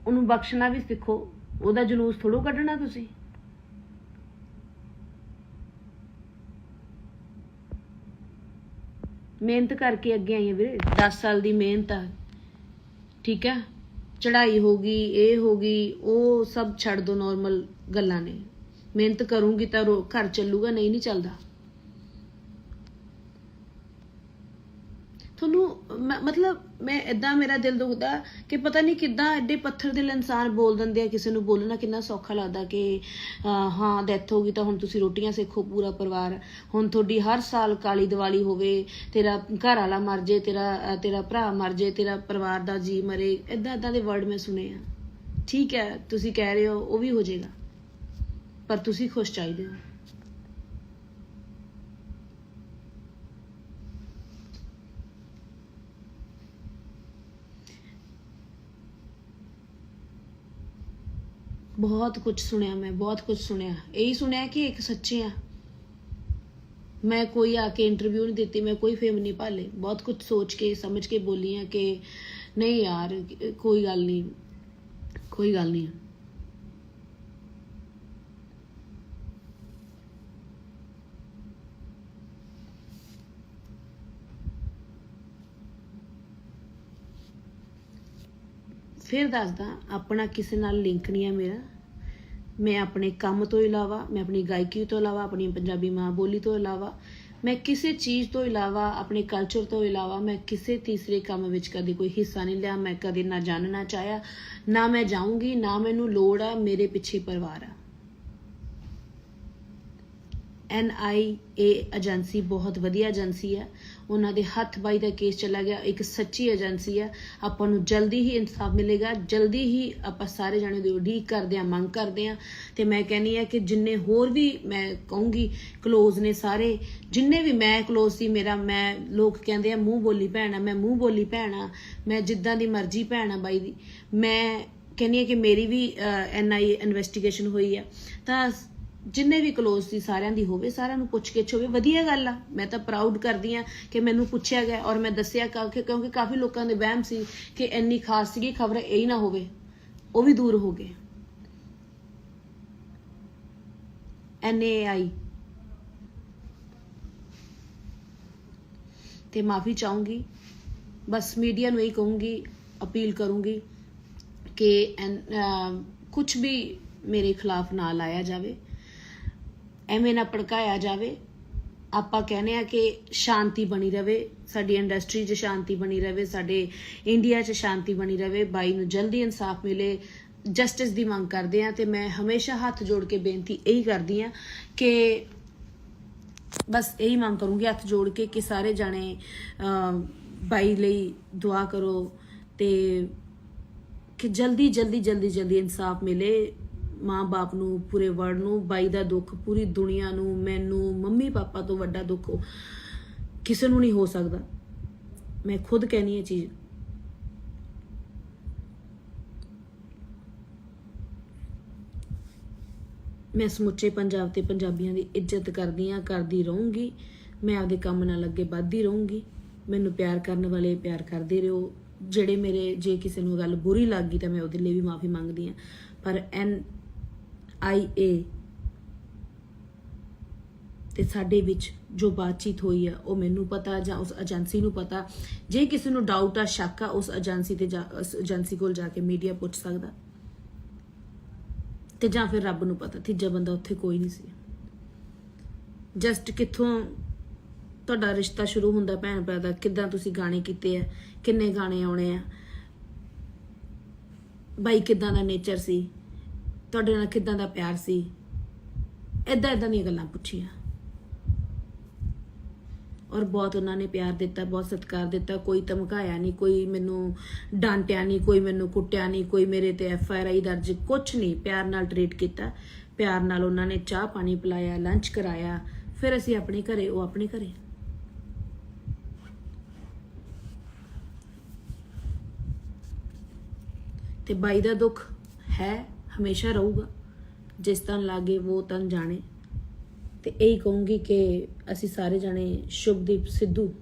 ਉਹਨੂੰ ਬਖਸ਼ਣਾ ਵੀ ਸਿੱਖੋ। ਉਹਦਾ ਜਲੂਸ ਥੋੜ੍ਹਾ ਕੱਢਣਾ ਤੁਸੀਂ। ਮਿਹਨਤ ਕਰਕੇ ਅੱਗੇ ਆਈ ਆ ਵੀਰੇ, 10 ਸਾਲ ਦੀ ਮਿਹਨਤ ਆ, ਠੀਕ ਹੈ। ਚੜ੍ਹਾਈ ਹੋ ਗਈ, ਇਹ ਹੋ ਗਈ, ਉਹ ਸਭ ਛੱਡ ਦੋ, ਨੋਰਮਲ ਗੱਲਾਂ ਨੇ। ਮਿਹਨਤ ਕਰੂੰਗੀ ਤਾਂ ਘਰ ਚੱਲੂਗਾ, ਨਹੀਂ ਚੱਲਦਾ। ਤੁਹਾਨੂੰ ਮਤਲਬ ਮੈਂ ਏਦਾਂ, ਮੇਰਾ ਦਿਲ ਦੁਖਦਾ ਕਿ ਪਤਾ ਨਹੀਂ ਕਿੱਦਾਂ ਐਡੇ ਪੱਥਰ ਦਿਲ ਇਨਸਾਨ ਬੋਲ ਦਿੰਦੇ ਆ। ਕਿਸੇ ਨੂੰ ਬੋਲਣਾ ਕਿੰਨਾ ਸੌਖਾ ਲੱਗਦਾ ਕਿ ਹਾਂ ਡੈਥ ਹੋ ਗਈ ਤਾਂ ਹੁਣ ਤੁਸੀਂ ਰੋਟੀਆਂ ਸੇਖੋ ਪੂਰਾ ਪਰਿਵਾਰ। ਹੁਣ ਤੁਹਾਡੀ ਹਰ ਸਾਲ ਕਾਲੀ ਦੀਵਾਲੀ ਹੋਵੇ, ਤੇਰਾ ਘਰ ਵਾਲਾ ਮਰ ਜੇ, ਤੇਰਾ ਭਰਾ ਮਰ ਜੇ, ਤੇਰਾ ਪਰਿਵਾਰ ਦਾ ਜੀ ਮਰੇ, ਏਦਾਂ ਦੇ ਵਰਡ ਮੈਂ ਸੁਣੇ ਆ। ਠੀਕ ਹੈ, ਤੁਸੀਂ ਕਹਿ ਰਹੇ ਹੋ ਉਹ ਵੀ ਹੋ ਜਾਏਗਾ, ਪਰ ਤੁਸੀਂ ਖੁਸ਼ ਚਾਹੀਦੇ ਹੋ। ਬਹੁਤ ਕੁਝ ਸੁਣਿਆ ਮੈਂ, ਬਹੁਤ ਕੁਝ ਸੁਣਿਆ। ਇਹੀ ਸੁਣਿਆ ਕਿ ਇੱਕ ਸੱਚੇ ਆ। ਮੈਂ ਕੋਈ ਆ ਕੇ ਇੰਟਰਵਿਊ ਨਹੀਂ ਦਿੱਤੀ, ਮੈਂ ਕੋਈ ਫੇਮ ਨਹੀਂ ਭਾਲੇ। ਬਹੁਤ ਕੁਝ ਸੋਚ ਕੇ ਸਮਝ ਕੇ ਬੋਲੀ ਆ ਕਿ ਨਹੀਂ ਯਾਰ ਕੋਈ ਗੱਲ ਨਹੀਂ, ਕੋਈ ਗੱਲ ਨਹੀਂ। ਫਿਰ ਦੱਸਦਾ, ਆਪਣਾ ਕਿਸੇ ਨਾਲ ਲਿੰਕ ਨਹੀਂ ਹੈ ਮੇਰਾ। ਮੈਂ ਆਪਣੇ ਕੰਮ ਤੋਂ ਇਲਾਵਾ, ਮੈਂ ਆਪਣੀ ਗਾਇਕੀ ਤੋਂ ਇਲਾਵਾ, ਆਪਣੀ ਪੰਜਾਬੀ ਮਾਂ ਬੋਲੀ ਤੋਂ ਇਲਾਵਾ, ਮੈਂ ਕਿਸੇ ਚੀਜ਼ ਤੋਂ ਇਲਾਵਾ, ਆਪਣੇ ਕਲਚਰ ਤੋਂ ਇਲਾਵਾ ਮੈਂ ਕਿਸੇ ਤੀਸਰੇ ਕੰਮ ਵਿੱਚ ਕਦੇ ਕੋਈ ਹਿੱਸਾ ਨਹੀਂ ਲਿਆ। ਮੈਂ ਕਦੇ ਨਾ ਜਾਣਨਾ ਚਾਹਿਆ, ਨਾ ਮੈਂ ਜਾਊਂਗੀ, ਨਾ ਮੈਨੂੰ ਲੋੜ ਆ। ਮੇਰੇ ਪਿੱਛੇ ਪਰਿਵਾਰ ਆ। NIA ਏਜੰਸੀ ਬਹੁਤ ਵਧੀਆ ਏਜੰਸੀ ਹੈ। ਉਹਨਾਂ ਦੇ ਹੱਥ ਬਾਈ ਦਾ ਕੇਸ ਚਲਾ ਗਿਆ। ਇੱਕ ਸੱਚੀ ਏਜੰਸੀ ਹੈ। ਆਪਾਂ ਨੂੰ ਜਲਦੀ ਹੀ ਇਨਸਾਫ ਮਿਲੇਗਾ। ਜਲਦੀ ਹੀ ਆਪਾਂ ਸਾਰੇ ਜਾਣੇ ਦੀ ਉਡੀਕ ਕਰਦੇ ਹਾਂ, ਮੰਗ ਕਰਦੇ ਹਾਂ। ਤੇ ਮੈਂ ਕਹਿੰਦੀ ਹਾਂ ਕਿ ਜਿੰਨੇ ਹੋਰ ਵੀ ਮੈਂ ਕਹੂੰਗੀ ਕਲੋਜ਼ ਨੇ ਸਾਰੇ, ਜਿੰਨੇ ਵੀ ਮੈਂ ਕਲੋਜ਼ ਸੀ ਮੇਰਾ, ਮੈਂ ਲੋਕ ਕਹਿੰਦੇ ਆ ਮੂੰਹ ਬੋਲੀ ਭੈਣ ਆ, ਮੈਂ ਮੂੰਹ ਬੋਲੀ ਭੈਣ ਆ, ਮੈਂ ਜਿੱਦਾਂ ਦੀ ਮਰਜ਼ੀ ਭੈਣ ਆ ਬਾਈ ਦੀ। ਮੈਂ ਕਹਿੰਦੀ ਹਾਂ ਕਿ ਮੇਰੀ ਵੀ NIA ਇਨਵੈਸਟੀਗੇਸ਼ਨ ਹੋਈ ਆ, ਤਾਂ ਜਿੰਨੇ ਵੀ ਕਲੋਜ਼ ਸੀ ਸਾਰਿਆਂ ਦੀ ਹੋਵੇ, ਸਾਰਿਆਂ ਨੂੰ ਪੁੱਛ ਗਿੱਛ ਹੋਵੇ। ਵਧੀਆ ਗੱਲ ਆ। ਮੈਂ ਤਾਂ ਪ੍ਰਾਊਡ ਕਰਦੀ ਆ ਕਿ ਮੈਨੂੰ ਪੁੱਛਿਆ ਗਿਆ ਔਰ ਮੈਂ ਦੱਸਿਆ, ਕਿਉਂਕਿ ਕਾਫੀ ਲੋਕਾਂ ਦੇ ਵਹਿਮ ਸੀ ਕਿ ਇੰਨੀ ਖਾਸ ਸੀਗੀ ਖਬਰ, ਇਹ ਨਾ ਹੋਵੇ। ਉਹ ਵੀ ਦੂਰ ਹੋ ਗਏ। NAI ਤੇ ਮਾਫੀ ਚਾਹੂੰਗੀ। ਬਸ ਮੀਡੀਆ ਨੂੰ ਇਹ ਕਹੂੰਗੀ, ਅਪੀਲ ਕਰੂੰਗੀ ਕਿ ਕੁਝ ਵੀ ਮੇਰੇ ਖਿਲਾਫ ਨਾ ਲਾਇਆ ਜਾਵੇ, ਐਵੇਂ ਨਾ ਭੜਕਾਇਆ ਜਾਵੇ। ਆਪਾਂ ਕਹਿੰਦੇ ਆ ਕਿ ਸ਼ਾਂਤੀ ਬਣੀ ਰਵੇ, ਸਾਡੀ ਇੰਡਸਟਰੀ 'ਚ ਸ਼ਾਂਤੀ ਬਣੀ ਰਵੇ, ਸਾਡੇ ਇੰਡੀਆ 'ਚ ਸ਼ਾਂਤੀ ਬਣੀ ਰਵੇ। ਬਾਈ ਨੂੰ ਜਲਦੀ ਇਨਸਾਫ ਮਿਲੇ, ਜਸਟਿਸ ਦੀ ਮੰਗ ਕਰਦੇ ਆ। ਤੇ ਮੈਂ ਹਮੇਸ਼ਾ ਹੱਥ ਜੋੜ ਕੇ ਬੇਨਤੀ ਇਹੀ ਕਰਦੀ ਆ ਕਿ ਬਸ ਇਹੀ ਮੰਗ ਕਰੂੰਗੀ ਹੱਥ ਜੋੜ ਕੇ ਕਿ ਸਾਰੇ ਜਾਣੇ ਬਾਈ ਲਈ ਦੁਆ ਕਰੋ ਤੇ ਕਿ ਜਲਦੀ ਜਲਦੀ ਜਲਦੀ ਜਲਦੀ ਇਨਸਾਫ ਮਿਲੇ ਮਾਂ ਬਾਪ ਨੂੰ, ਪੂਰੇ ਵਰਲਡ ਨੂੰ। ਬਾਈ ਦਾ ਦੁੱਖ ਪੂਰੀ ਦੁਨੀਆ ਨੂੰ, ਮੈਨੂੰ, ਮੰਮੀ ਪਾਪਾ ਤੋਂ ਵੱਡਾ ਦੁੱਖ ਕਿਸੇ ਨੂੰ ਨਹੀਂ ਹੋ ਸਕਦਾ। ਮੈਂ ਖੁਦ ਕਹਿਨੀ ਇਹ ਚੀਜ਼। ਮੈਂ ਸਮੁੱਚੇ ਪੰਜਾਬ ਤੇ ਪੰਜਾਬੀਆਂ ਦੀ ਇੱਜ਼ਤ ਕਰਦੀ ਆ, ਕਰਦੀ ਰਹੂੰਗੀ। ਮੈਂ ਆਪਦੇ ਕੰਮ ਨਾਲ ਅੱਗੇ ਵੱਧਦੀ ਰਹੂੰਗੀ। ਮੈਨੂੰ ਪਿਆਰ ਕਰਨ ਵਾਲੇ ਪਿਆਰ ਕਰਦੇ ਰਹੋ। ਜਿਹੜੇ ਮੇਰੇ, ਜੇ ਕਿਸੇ ਨੂੰ ਗੱਲ ਬੁਰੀ ਲੱਗ ਗਈ ਤਾਂ ਮੈਂ ਉਹਦੇ ਲਈ ਵੀ ਮਾਫੀ ਮੰਗਦੀ ਆ। ਪਰ NIA ਤੇ ਸਾਡੇ ਵਿੱਚ ਜੋ ਬਾਤਚੀਤ ਹੋਈ ਆ ਉਹ ਮੈਨੂੰ ਪਤਾ ਜਾਂ ਉਸ ਏਜੰਸੀ ਨੂੰ ਪਤਾ। ਜੇ ਕਿਸੇ ਨੂੰ ਡਾਊਟ ਆ, ਸ਼ੱਕ ਆ, ਉਸ ਏਜੰਸੀ ਤੇ ਉਸ ਏਜੰਸੀ ਕੋਲ ਜਾ ਕੇ ਮੀਡੀਆ ਪੁੱਛ ਸਕਦਾ, ਤੇ ਜਾਂ ਫਿਰ ਰੱਬ ਨੂੰ ਪਤਾ। ਤੀਜਾ ਬੰਦਾ ਉੱਥੇ ਕੋਈ ਨਹੀਂ ਸੀ। ਜਸਟ ਕਿੱਥੋਂ ਤੁਹਾਡਾ ਰਿਸ਼ਤਾ ਸ਼ੁਰੂ ਹੁੰਦਾ ਭੈਣ ਭਰਾ ਦਾ, ਕਿੱਦਾਂ ਤੁਸੀਂ ਗਾਣੇ ਕੀਤੇ ਆ, ਕਿੰਨੇ ਗਾਣੇ ਆਉਣੇ ਆ, ਬਾਈ ਕਿੱਦਾਂ ਦਾ ਨੇਚਰ ਸੀ, ਤੁਹਾਡੇ ਨਾਲ ਕਿੱਦਾਂ ਦਾ ਪਿਆਰ ਸੀ, ਏਦਾਂ ਦੀਆਂ ਗੱਲਾਂ ਪੁੱਛੀਆਂ। ਔਰ ਬਹੁਤ ਉਹਨਾਂ ਨੇ ਪਿਆਰ ਦਿੱਤਾ, ਬਹੁਤ ਸਤਿਕਾਰ ਦਿੱਤਾ। ਕੋਈ ਧਮਕਾਇਆ ਨਹੀਂ, ਕੋਈ ਮੈਨੂੰ ਡਾਂਟਿਆ ਨਹੀਂ, ਕੋਈ ਮੈਨੂੰ ਕੁੱਟਿਆ ਨਹੀਂ, ਕੋਈ ਮੇਰੇ ਤੇ FIR ਦਰਜ ਕੁਛ ਨਹੀਂ। ਪਿਆਰ ਨਾਲ ਟਰੀਟ ਕੀਤਾ, ਪਿਆਰ ਨਾਲ ਉਹਨਾਂ ਨੇ ਚਾਹ ਪਾਣੀ ਪਿਲਾਇਆ, ਲੰਚ ਕਰਾਇਆ। ਫਿਰ ਅਸੀਂ ਆਪਣੇ ਘਰੇ, ਉਹ ਆਪਣੇ ਘਰੇ। ਤੇ ਬਾਈ ਦਾ ਦੁੱਖ ਹੈ, ਹਮੇਸ਼ਾ ਰਹੂਗਾ। ਜਿਸ ਤਨ ਲਾਗੇ ਉਹ ਤਨ ਜਾਣੇ। ਤੇ ਇਹੀ ਕਹੂੰਗੀ ਕਿ ਅਸੀਂ ਸਾਰੇ ਜਾਣੇ ਸ਼ੁਭਦੀਪ ਸਿੱਧੂ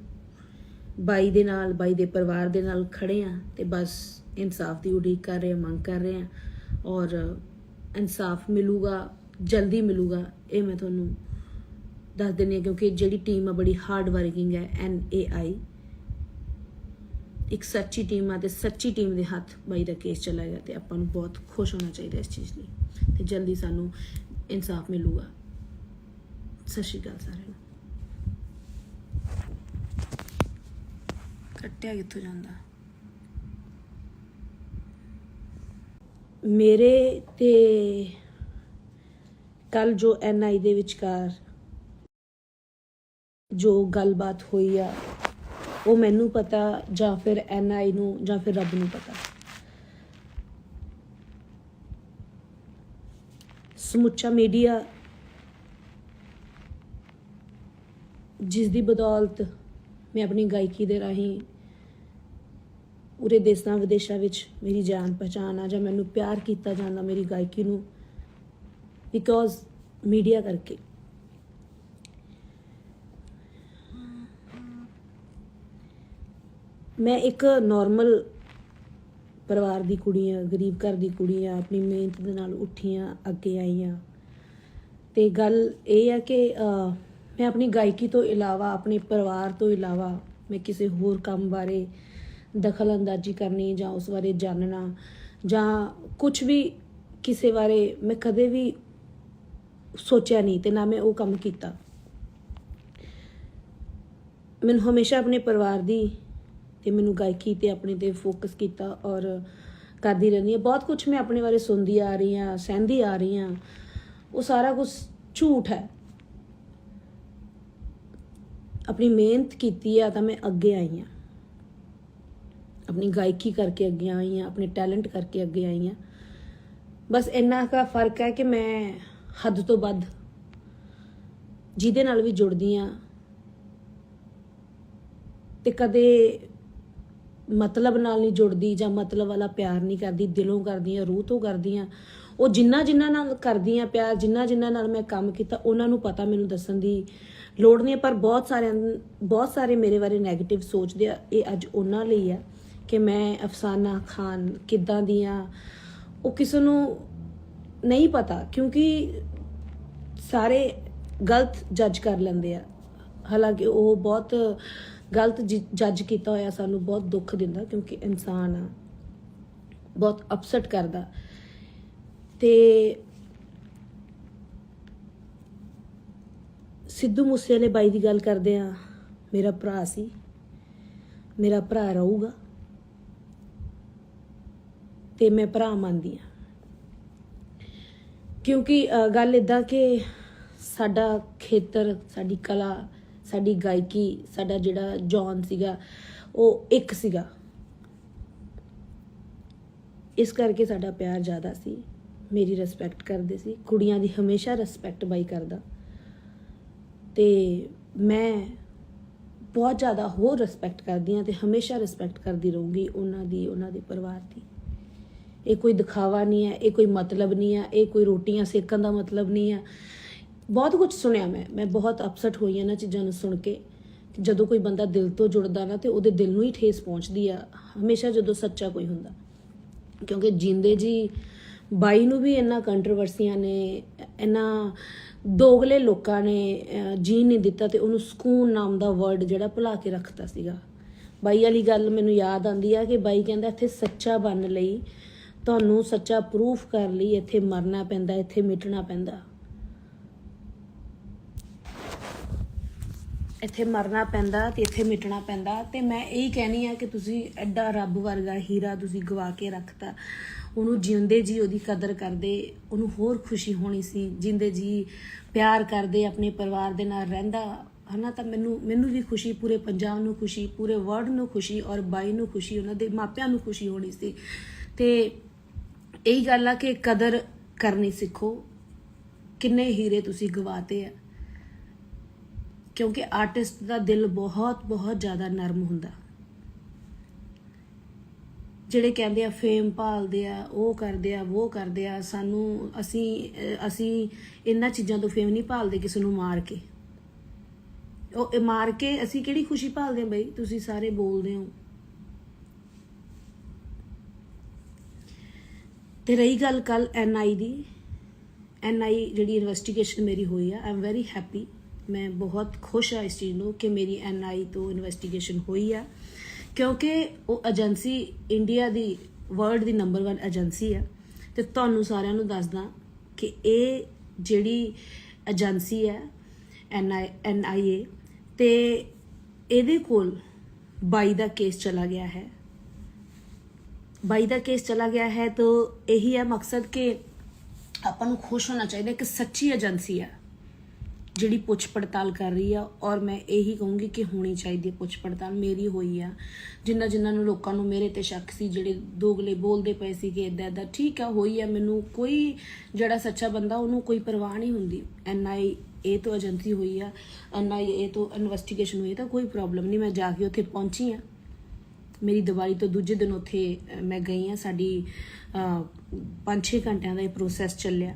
ਬਾਈ ਦੇ ਨਾਲ, ਬਾਈ ਦੇ ਪਰਿਵਾਰ ਦੇ ਨਾਲ ਖੜੇ ਆ ਤੇ ਬਸ ਇਨਸਾਫ ਦੀ ਉਡੀਕ ਕਰ ਰਹੇ ਆ, ਮੰਗ ਕਰ ਰਹੇ ਆ। ਔਰ ਇਨਸਾਫ ਮਿਲੂਗਾ, ਜਲਦੀ ਮਿਲੂਗਾ, ਇਹ ਮੈਂ ਤੁਹਾਨੂੰ ਦੱਸ ਦਿੰਦੀ ਹਾਂ। ਕਿਉਂਕਿ ਜਿਹੜੀ ਟੀਮ ਆ ਬੜੀ ਹਾਰਡ ਵਰਕਿੰਗ ਹੈ, NAI ਇੱਕ ਸੱਚੀ ਟੀਮ ਆ ਤੇ ਸੱਚੀ ਟੀਮ ਦੇ ਹੱਥ ਬਾਈ ਦਾ ਕੇਸ ਚਲਾ ਗਿਆ ਤੇ ਆਪਾਂ ਨੂੰ ਬਹੁਤ ਖੁਸ਼ ਹੋਣਾ ਚਾਹੀਦਾ ਇਸ ਚੀਜ਼ ਲਈ। ਤੇ ਜਲਦੀ ਸਾਨੂੰ ਇਨਸਾਫ ਮਿਲੂਗਾ। ਸਤਿ ਸ਼੍ਰੀ ਅਕਾਲ ਸਾਰਿਆਂ ਨੂੰ। ਕੱਟਿਆ ਕਿੱਥੋਂ ਜਾਂਦਾ? ਮੇਰੇ ਤੇ ਕੱਲ ਜੋ NI ਦੇ ਵਿਚਕਾਰ ਜੋ ਗੱਲਬਾਤ ਹੋਈ ਆ, ਉਹ ਮੈਨੂੰ ਪਤਾ ਜਾਂ ਫਿਰ NI ਨੂੰ ਜਾਂ ਫਿਰ ਰੱਬ ਨੂੰ ਪਤਾ। ਸਮੁੱਚਾ ਮੀਡੀਆ ਜਿਸ ਦੀ ਬਦੌਲਤ ਮੈਂ ਆਪਣੀ ਗਾਇਕੀ ਦੇ ਰਾਹੀਂ ਪੂਰੇ ਦੇਸ਼ਾਂ ਵਿਦੇਸ਼ਾਂ ਵਿੱਚ ਮੇਰੀ ਜਾਣ ਪਛਾਣ ਆ, ਜਾਂ ਮੈਨੂੰ ਪਿਆਰ ਕੀਤਾ ਜਾਂਦਾ ਮੇਰੀ ਗਾਇਕੀ ਨੂੰ, ਬਿਕੋਜ਼ ਮੀਡੀਆ ਕਰਕੇ। ਮੈਂ ਇੱਕ ਨਾਰਮਲ ਪਰਿਵਾਰ ਦੀ ਕੁੜੀ ਆ, ਗਰੀਬ ਘਰ ਦੀ ਕੁੜੀ ਆ, ਆਪਣੀ ਮਿਹਨਤ ਦੇ ਨਾਲ ਉੱਠੀ ਆ, ਅੱਗੇ ਆਈ ਆ। ਤੇ ਗੱਲ ਇਹ ਆ ਕਿ ਮੈਂ ਆਪਣੀ ਗਾਇਕੀ ਤੋਂ ਇਲਾਵਾ, ਆਪਣੇ ਪਰਿਵਾਰ ਤੋਂ ਇਲਾਵਾ ਮੈਂ ਕਿਸੇ ਹੋਰ ਕੰਮ ਬਾਰੇ ਦਖਲ ਅੰਦਾਜ਼ੀ ਕਰਨੀ ਜਾਂ ਉਸ ਬਾਰੇ ਜਾਣਨਾ ਜਾਂ ਕੁਝ ਵੀ ਕਿਸੇ ਬਾਰੇ ਮੈਂ ਕਦੇ ਵੀ ਸੋਚਿਆ ਨਹੀਂ ਤੇ ਨਾ ਮੈਂ ਉਹ ਕੰਮ ਕੀਤਾ। ਮੈਨੂੰ ਹਮੇਸ਼ਾ ਆਪਣੇ ਪਰਿਵਾਰ ਦੀ ਤੇ ਮੈਨੂੰ ਗਾਇਕੀ ਤੇ ਆਪਣੇ ਤੇ ਫੋਕਸ ਕੀਤਾ ਔਰ ਕਰਦੀ ਰਹਿੰਦੀ ਹਾਂ। ਬਹੁਤ ਕੁਝ ਮੈਂ ਆਪਣੇ ਬਾਰੇ ਸੁਣਦੀ ਆ ਰਹੀ ਹਾਂ, ਸਹਿੰਦੀ ਆ ਰਹੀ ਹਾਂ, ਉਹ ਸਾਰਾ ਕੁਝ ਝੂਠ ਹੈ। ਆਪਣੀ ਮਿਹਨਤ ਕੀਤੀ ਆ ਤਾਂ ਮੈਂ ਅੱਗੇ ਆਈ ਹਾਂ, ਆਪਣੀ ਗਾਇਕੀ ਕਰਕੇ ਅੱਗੇ ਆਈ ਹਾਂ, ਆਪਣੇ ਟੈਲੈਂਟ ਕਰਕੇ ਅੱਗੇ ਆਈ ਹਾਂ। ਬਸ ਇੰਨਾ ਕੁ ਫਰਕ ਹੈ ਕਿ ਮੈਂ ਹੱਦ ਤੋਂ ਵੱਧ ਜਿਹਦੇ ਨਾਲ ਵੀ ਜੁੜਦੀ ਹਾਂ ਤੇ ਕਦੇ ਮਤਲਬ ਨਾਲ ਨਹੀਂ ਜੁੜਦੀ ਜਾਂ ਮਤਲਬ ਵਾਲਾ ਪਿਆਰ ਨਹੀਂ ਕਰਦੀ, ਦਿਲੋਂ ਕਰਦੀ ਹਾਂ, ਰੂਹ ਤੋਂ ਕਰਦੀ ਹਾਂ। ਉਹ ਜਿਨ੍ਹਾਂ ਨਾਲ ਕਰਦੀ ਹਾਂ ਪਿਆਰ, ਜਿਨ੍ਹਾਂ ਨਾਲ ਮੈਂ ਕੰਮ ਕੀਤਾ, ਉਹਨਾਂ ਨੂੰ ਪਤਾ, ਮੈਨੂੰ ਦੱਸਣ ਦੀ ਲੋੜ ਨਹੀਂ। ਪਰ ਬਹੁਤ ਸਾਰੇ ਮੇਰੇ ਬਾਰੇ ਨੈਗੇਟਿਵ ਸੋਚਦੇ ਆ। ਇਹ ਅੱਜ ਉਹਨਾਂ ਲਈ ਆ ਕਿ ਮੈਂ ਅਫਸਾਨਾ ਖਾਨ ਕਿੱਦਾਂ ਦੀ ਆ, ਉਹ ਕਿਸੇ ਨੂੰ ਨਹੀਂ ਪਤਾ, ਕਿਉਂਕਿ ਸਾਰੇ ਗਲਤ ਜੱਜ ਕਰ ਲੈਂਦੇ ਆ। ਹਾਲਾਂਕਿ ਉਹ ਬਹੁਤ ਗਲਤ ਜੱਜ ਕੀਤਾ ਹੋਇਆ ਸਾਨੂੰ ਬਹੁਤ ਦੁੱਖ ਦਿੰਦਾ, ਕਿਉਂਕਿ ਇਨਸਾਨ ਆ, ਬਹੁਤ ਅਪਸੈਟ ਕਰਦਾ। ਤੇ ਸਿੱਧੂ ਮੂਸੇਵਾਲੇ ਬਾਈ ਦੀ ਗੱਲ ਕਰਦੇ ਆ, ਮੇਰਾ ਭਰਾ ਸੀ, ਮੇਰਾ ਭਰਾ ਰਹੂਗਾ ਤੇ ਮੈਂ ਭਰਾ ਮੰਨਦੀ ਆ। ਕਿਉਂਕਿ ਗੱਲ ਇੱਦਾਂ ਕਿ ਸਾਡਾ ਖੇਤਰ, ਸਾਡੀ ਕਲਾ, ਸਾਡੀ ਗਾਇਕੀ, ਸਾਡਾ ਜਿਹੜਾ ਜੌਨ ਸੀਗਾ ਉਹ ਇੱਕ ਸੀਗਾ। ਇਸ ਕਰਕੇ ਸਾਡਾ ਪਿਆਰ ਜ਼ਿਆਦਾ ਸੀ, ਮੇਰੀ ਰਿਸਪੈਕਟ ਕਰਦੇ ਸੀ। ਕੁੜੀਆਂ ਦੀ ਹਮੇਸ਼ਾ ਰਿਸਪੈਕਟ ਬਾਈ ਕਰਦਾ ਤੇ ਮੈਂ ਬਹੁਤ ਜ਼ਿਆਦਾ ਹੋਰ ਰਿਸਪੈਕਟ ਕਰਦੀ ਹਾਂ ਤੇ ਹਮੇਸ਼ਾ ਰਿਸਪੈਕਟ ਕਰਦੀ ਰਹੂੰਗੀ ਉਹਨਾਂ ਦੀ, ਉਹਨਾਂ ਦੇ ਪਰਿਵਾਰ ਦੀ। ਇਹ ਕੋਈ ਦਿਖਾਵਾ ਨਹੀਂ ਹੈ, ਇਹ ਕੋਈ ਮਤਲਬ ਨਹੀਂ ਹੈ, ਇਹ ਕੋਈ ਰੋਟੀਆਂ ਸੇਕਣ ਦਾ ਮਤਲਬ ਨਹੀਂ ਹੈ। ਬਹੁਤ ਕੁਝ ਸੁਣਿਆ ਮੈਂ ਬਹੁਤ ਅਪਸੈਟ ਹੋਈ ਇਹਨਾਂ ਚੀਜ਼ਾਂ ਨੂੰ ਸੁਣ ਕੇ। ਜਦੋਂ ਕੋਈ ਬੰਦਾ ਦਿਲ ਤੋਂ ਜੁੜਦਾ ਨਾ ਤੇ ਉਹਦੇ ਦਿਲ ਨੂੰ ਹੀ ਠੇਸ ਪਹੁੰਚਦੀ ਆ ਹਮੇਸ਼ਾ, ਜਦੋਂ ਸੱਚਾ ਕੋਈ ਹੁੰਦਾ। ਕਿਉਂਕਿ ਜਿੰਦੇ ਜੀ ਬਾਈ ਨੂੰ ਵੀ ਇਹਨਾਂ ਕੰਟਰੋਵਰਸੀਆਂ ਨੇ, ਇਹਨਾਂ ਦੋਗਲੇ ਲੋਕਾਂ ਨੇ ਜੀਣ ਨਹੀਂ ਦਿੱਤਾ ਤੇ ਉਹਨੂੰ ਸਕੂਨ ਨਾਮ ਦਾ ਵਰਡ ਜਿਹੜਾ ਭੁਲਾ ਕੇ ਰੱਖਤਾ ਸੀਗਾ। ਬਾਈ ਵਾਲੀ ਗੱਲ ਮੈਨੂੰ ਯਾਦ ਆਉਂਦੀ ਆ ਕਿ ਬਾਈ ਕਹਿੰਦਾ ਇੱਥੇ ਸੱਚਾ ਬਣਨ ਲਈ, ਤੁਹਾਨੂੰ ਸੱਚਾ ਪ੍ਰੂਫ ਕਰ ਲਈ ਇੱਥੇ ਮਰਨਾ ਪੈਂਦਾ, ਇੱਥੇ ਮਿਟਣਾ ਪੈਂਦਾ, ਇੱਥੇ ਮਰਨਾ ਪੈਂਦਾ ਤੇ ਇੱਥੇ ਮਿਟਣਾ ਪੈਂਦਾ। ਤੇ ਮੈਂ ਇਹੀ ਕਹਿਣੀ ਆ ਕਿ ਤੁਸੀਂ ਐਡਾ ਰੱਬ ਵਰਗਾ ਹੀਰਾ ਤੁਸੀਂ ਗਵਾ ਕੇ ਰੱਖਤਾ। ਉਹਨੂੰ ਜਿਉਂਦੇ ਜੀ ਉਹਦੀ ਕਦਰ ਕਰਦੇ, ਉਹਨੂੰ ਹੋਰ ਖੁਸ਼ੀ ਹੋਣੀ ਸੀ। ਜਿੰਦੇ ਜੀ ਪਿਆਰ ਕਰਦੇ, ਆਪਣੇ ਪਰਿਵਾਰ ਦੇ ਨਾਲ ਰਹਿੰਦਾ ਹੈ ਨਾ, ਤਾਂ ਮੈਨੂੰ ਵੀ ਖੁਸ਼ੀ, ਪੂਰੇ ਪੰਜਾਬ ਨੂੰ ਖੁਸ਼ੀ, ਪੂਰੇ ਵਰਲਡ ਨੂੰ ਖੁਸ਼ੀ, ਔਰ ਬਾਈ ਨੂੰ ਖੁਸ਼ੀ, ਉਹਨਾਂ ਦੇ ਮਾਪਿਆਂ ਨੂੰ ਖੁਸ਼ੀ ਹੋਣੀ ਸੀ। ਤੇ ਇਹੀ ਗੱਲ ਆ ਕਿ ਕਦਰ ਕਰਨੀ ਸਿੱਖੋ। ਕਿੰਨੇ ਹੀਰੇ ਤੁਸੀਂ ਗਵਾਤੇ ਆ, ਕਿਉਂਕਿ ਆਰਟਿਸਟ ਦਾ ਦਿਲ ਬਹੁਤ ਬਹੁਤ ਜ਼ਿਆਦਾ ਨਰਮ ਹੁੰਦਾ। ਜਿਹੜੇ ਕਹਿੰਦੇ ਆ ਫੇਮ ਭਾਲਦੇ ਆ, ਉਹ ਕਰਦੇ ਆ, ਉਹ ਕਰਦੇ ਆ, ਸਾਨੂੰ ਅਸੀਂ ਇਹਨਾਂ ਚੀਜ਼ਾਂ ਤੋਂ ਫੇਮ ਨਹੀਂ ਭਾਲਦੇ। ਕਿਸੇ ਨੂੰ ਮਾਰ ਕੇ, ਉਹ ਮਾਰ ਕੇ ਅਸੀਂ ਕਿਹੜੀ ਖੁਸ਼ੀ ਭਾਲਦੇ ਆ ਬਈ? ਤੁਸੀਂ ਸਾਰੇ ਬੋਲਦੇ ਹੋ। ਤੇ ਰਹੀ ਗੱਲ ਕੱਲ NI ਦੀ, NI ਜਿਹੜੀ ਇਨਵੈਸਟੀਗੇਸ਼ਨ ਮੇਰੀ ਹੋਈ ਆ, ਆਈ ਐਮ ਵੈਰੀ ਹੈਪੀ। ਮੈਂ ਬਹੁਤ ਖੁਸ਼ ਹਾਂ ਇਸ ਚੀਜ਼ ਨੂੰ ਕਿ ਮੇਰੀ NI ਤੋਂ ਇਨਵੈਸਟੀਗੇਸ਼ਨ ਹੋਈ ਆ, ਕਿਉਂਕਿ ਉਹ ਏਜੰਸੀ ਇੰਡੀਆ ਦੀ, ਵਰਲਡ ਦੀ ਨੰਬਰ 1 ਏਜੰਸੀ ਆ। ਤੇ ਤੁਹਾਨੂੰ ਸਾਰਿਆਂ ਨੂੰ ਦੱਸਦਾ ਕਿ ਇਹ ਜਿਹੜੀ ਏਜੰਸੀ ਹੈ NIA, ਤੇ ਇਹਦੇ ਕੋਲ ਬਾਈ ਦਾ ਕੇਸ ਚਲਾ ਗਿਆ ਹੈ। ਬਾਈ ਦਾ ਕੇਸ ਚਲਾ ਗਿਆ ਹੈ ਤਾਂ ਇਹੀ ਹੈ ਮਕਸਦ ਕਿ ਆਪਾਂ ਨੂੰ ਖੁਸ਼ ਹੋਣਾ ਚਾਹੀਦਾ ਕਿ ਸੱਚੀ ਏਜੰਸੀ ਆ ਜਿਹੜੀ ਪੁੱਛ ਪੜਤਾਲ ਕਰ ਰਹੀ ਆ। ਔਰ ਮੈਂ ਇਹੀ ਕਹੂੰਗੀ ਕਿ ਹੋਣੀ ਚਾਹੀਦੀ ਹੈ ਪੁੱਛ ਪੜਤਾਲ। ਮੇਰੀ ਹੋਈ ਆ। ਜਿਨ੍ਹਾਂ ਨੂੰ ਲੋਕਾਂ ਨੂੰ ਮੇਰੇ ਤੇ ਸ਼ੱਕ ਸੀ, ਜਿਹੜੇ ਦੋਗਲੇ ਬੋਲਦੇ ਪਏ ਸੀ ਕਿ ਇੱਦਾਂ ਇੱਦਾਂ, ਠੀਕ ਆ, ਹੋਈ ਆ। ਮੈਨੂੰ ਕੋਈ, ਜਿਹੜਾ ਸੱਚਾ ਬੰਦਾ ਉਹਨੂੰ ਕੋਈ ਪਰਵਾਹ ਨਹੀਂ ਹੁੰਦੀ। NIA ਤੋਂ ਏਜੰਸੀ ਹੋਈ ਆ, NIA ਤੋਂ ਇਨਵੈਸਟੀਗੇਸ਼ਨ ਹੋਈ, ਤਾਂ ਕੋਈ ਪ੍ਰੋਬਲਮ ਨਹੀਂ। ਮੈਂ ਜਾ ਕੇ ਉੱਥੇ ਪਹੁੰਚੀ ਆ। ਮੇਰੀ ਦੀਵਾਲੀ ਤੋਂ ਦੂਜੇ ਦਿਨ ਉੱਥੇ ਮੈਂ ਗਈ ਹਾਂ। ਸਾਡੀ 5-6 ਘੰਟਿਆਂ ਦਾ ਇਹ ਪ੍ਰੋਸੈਸ ਚੱਲਿਆ।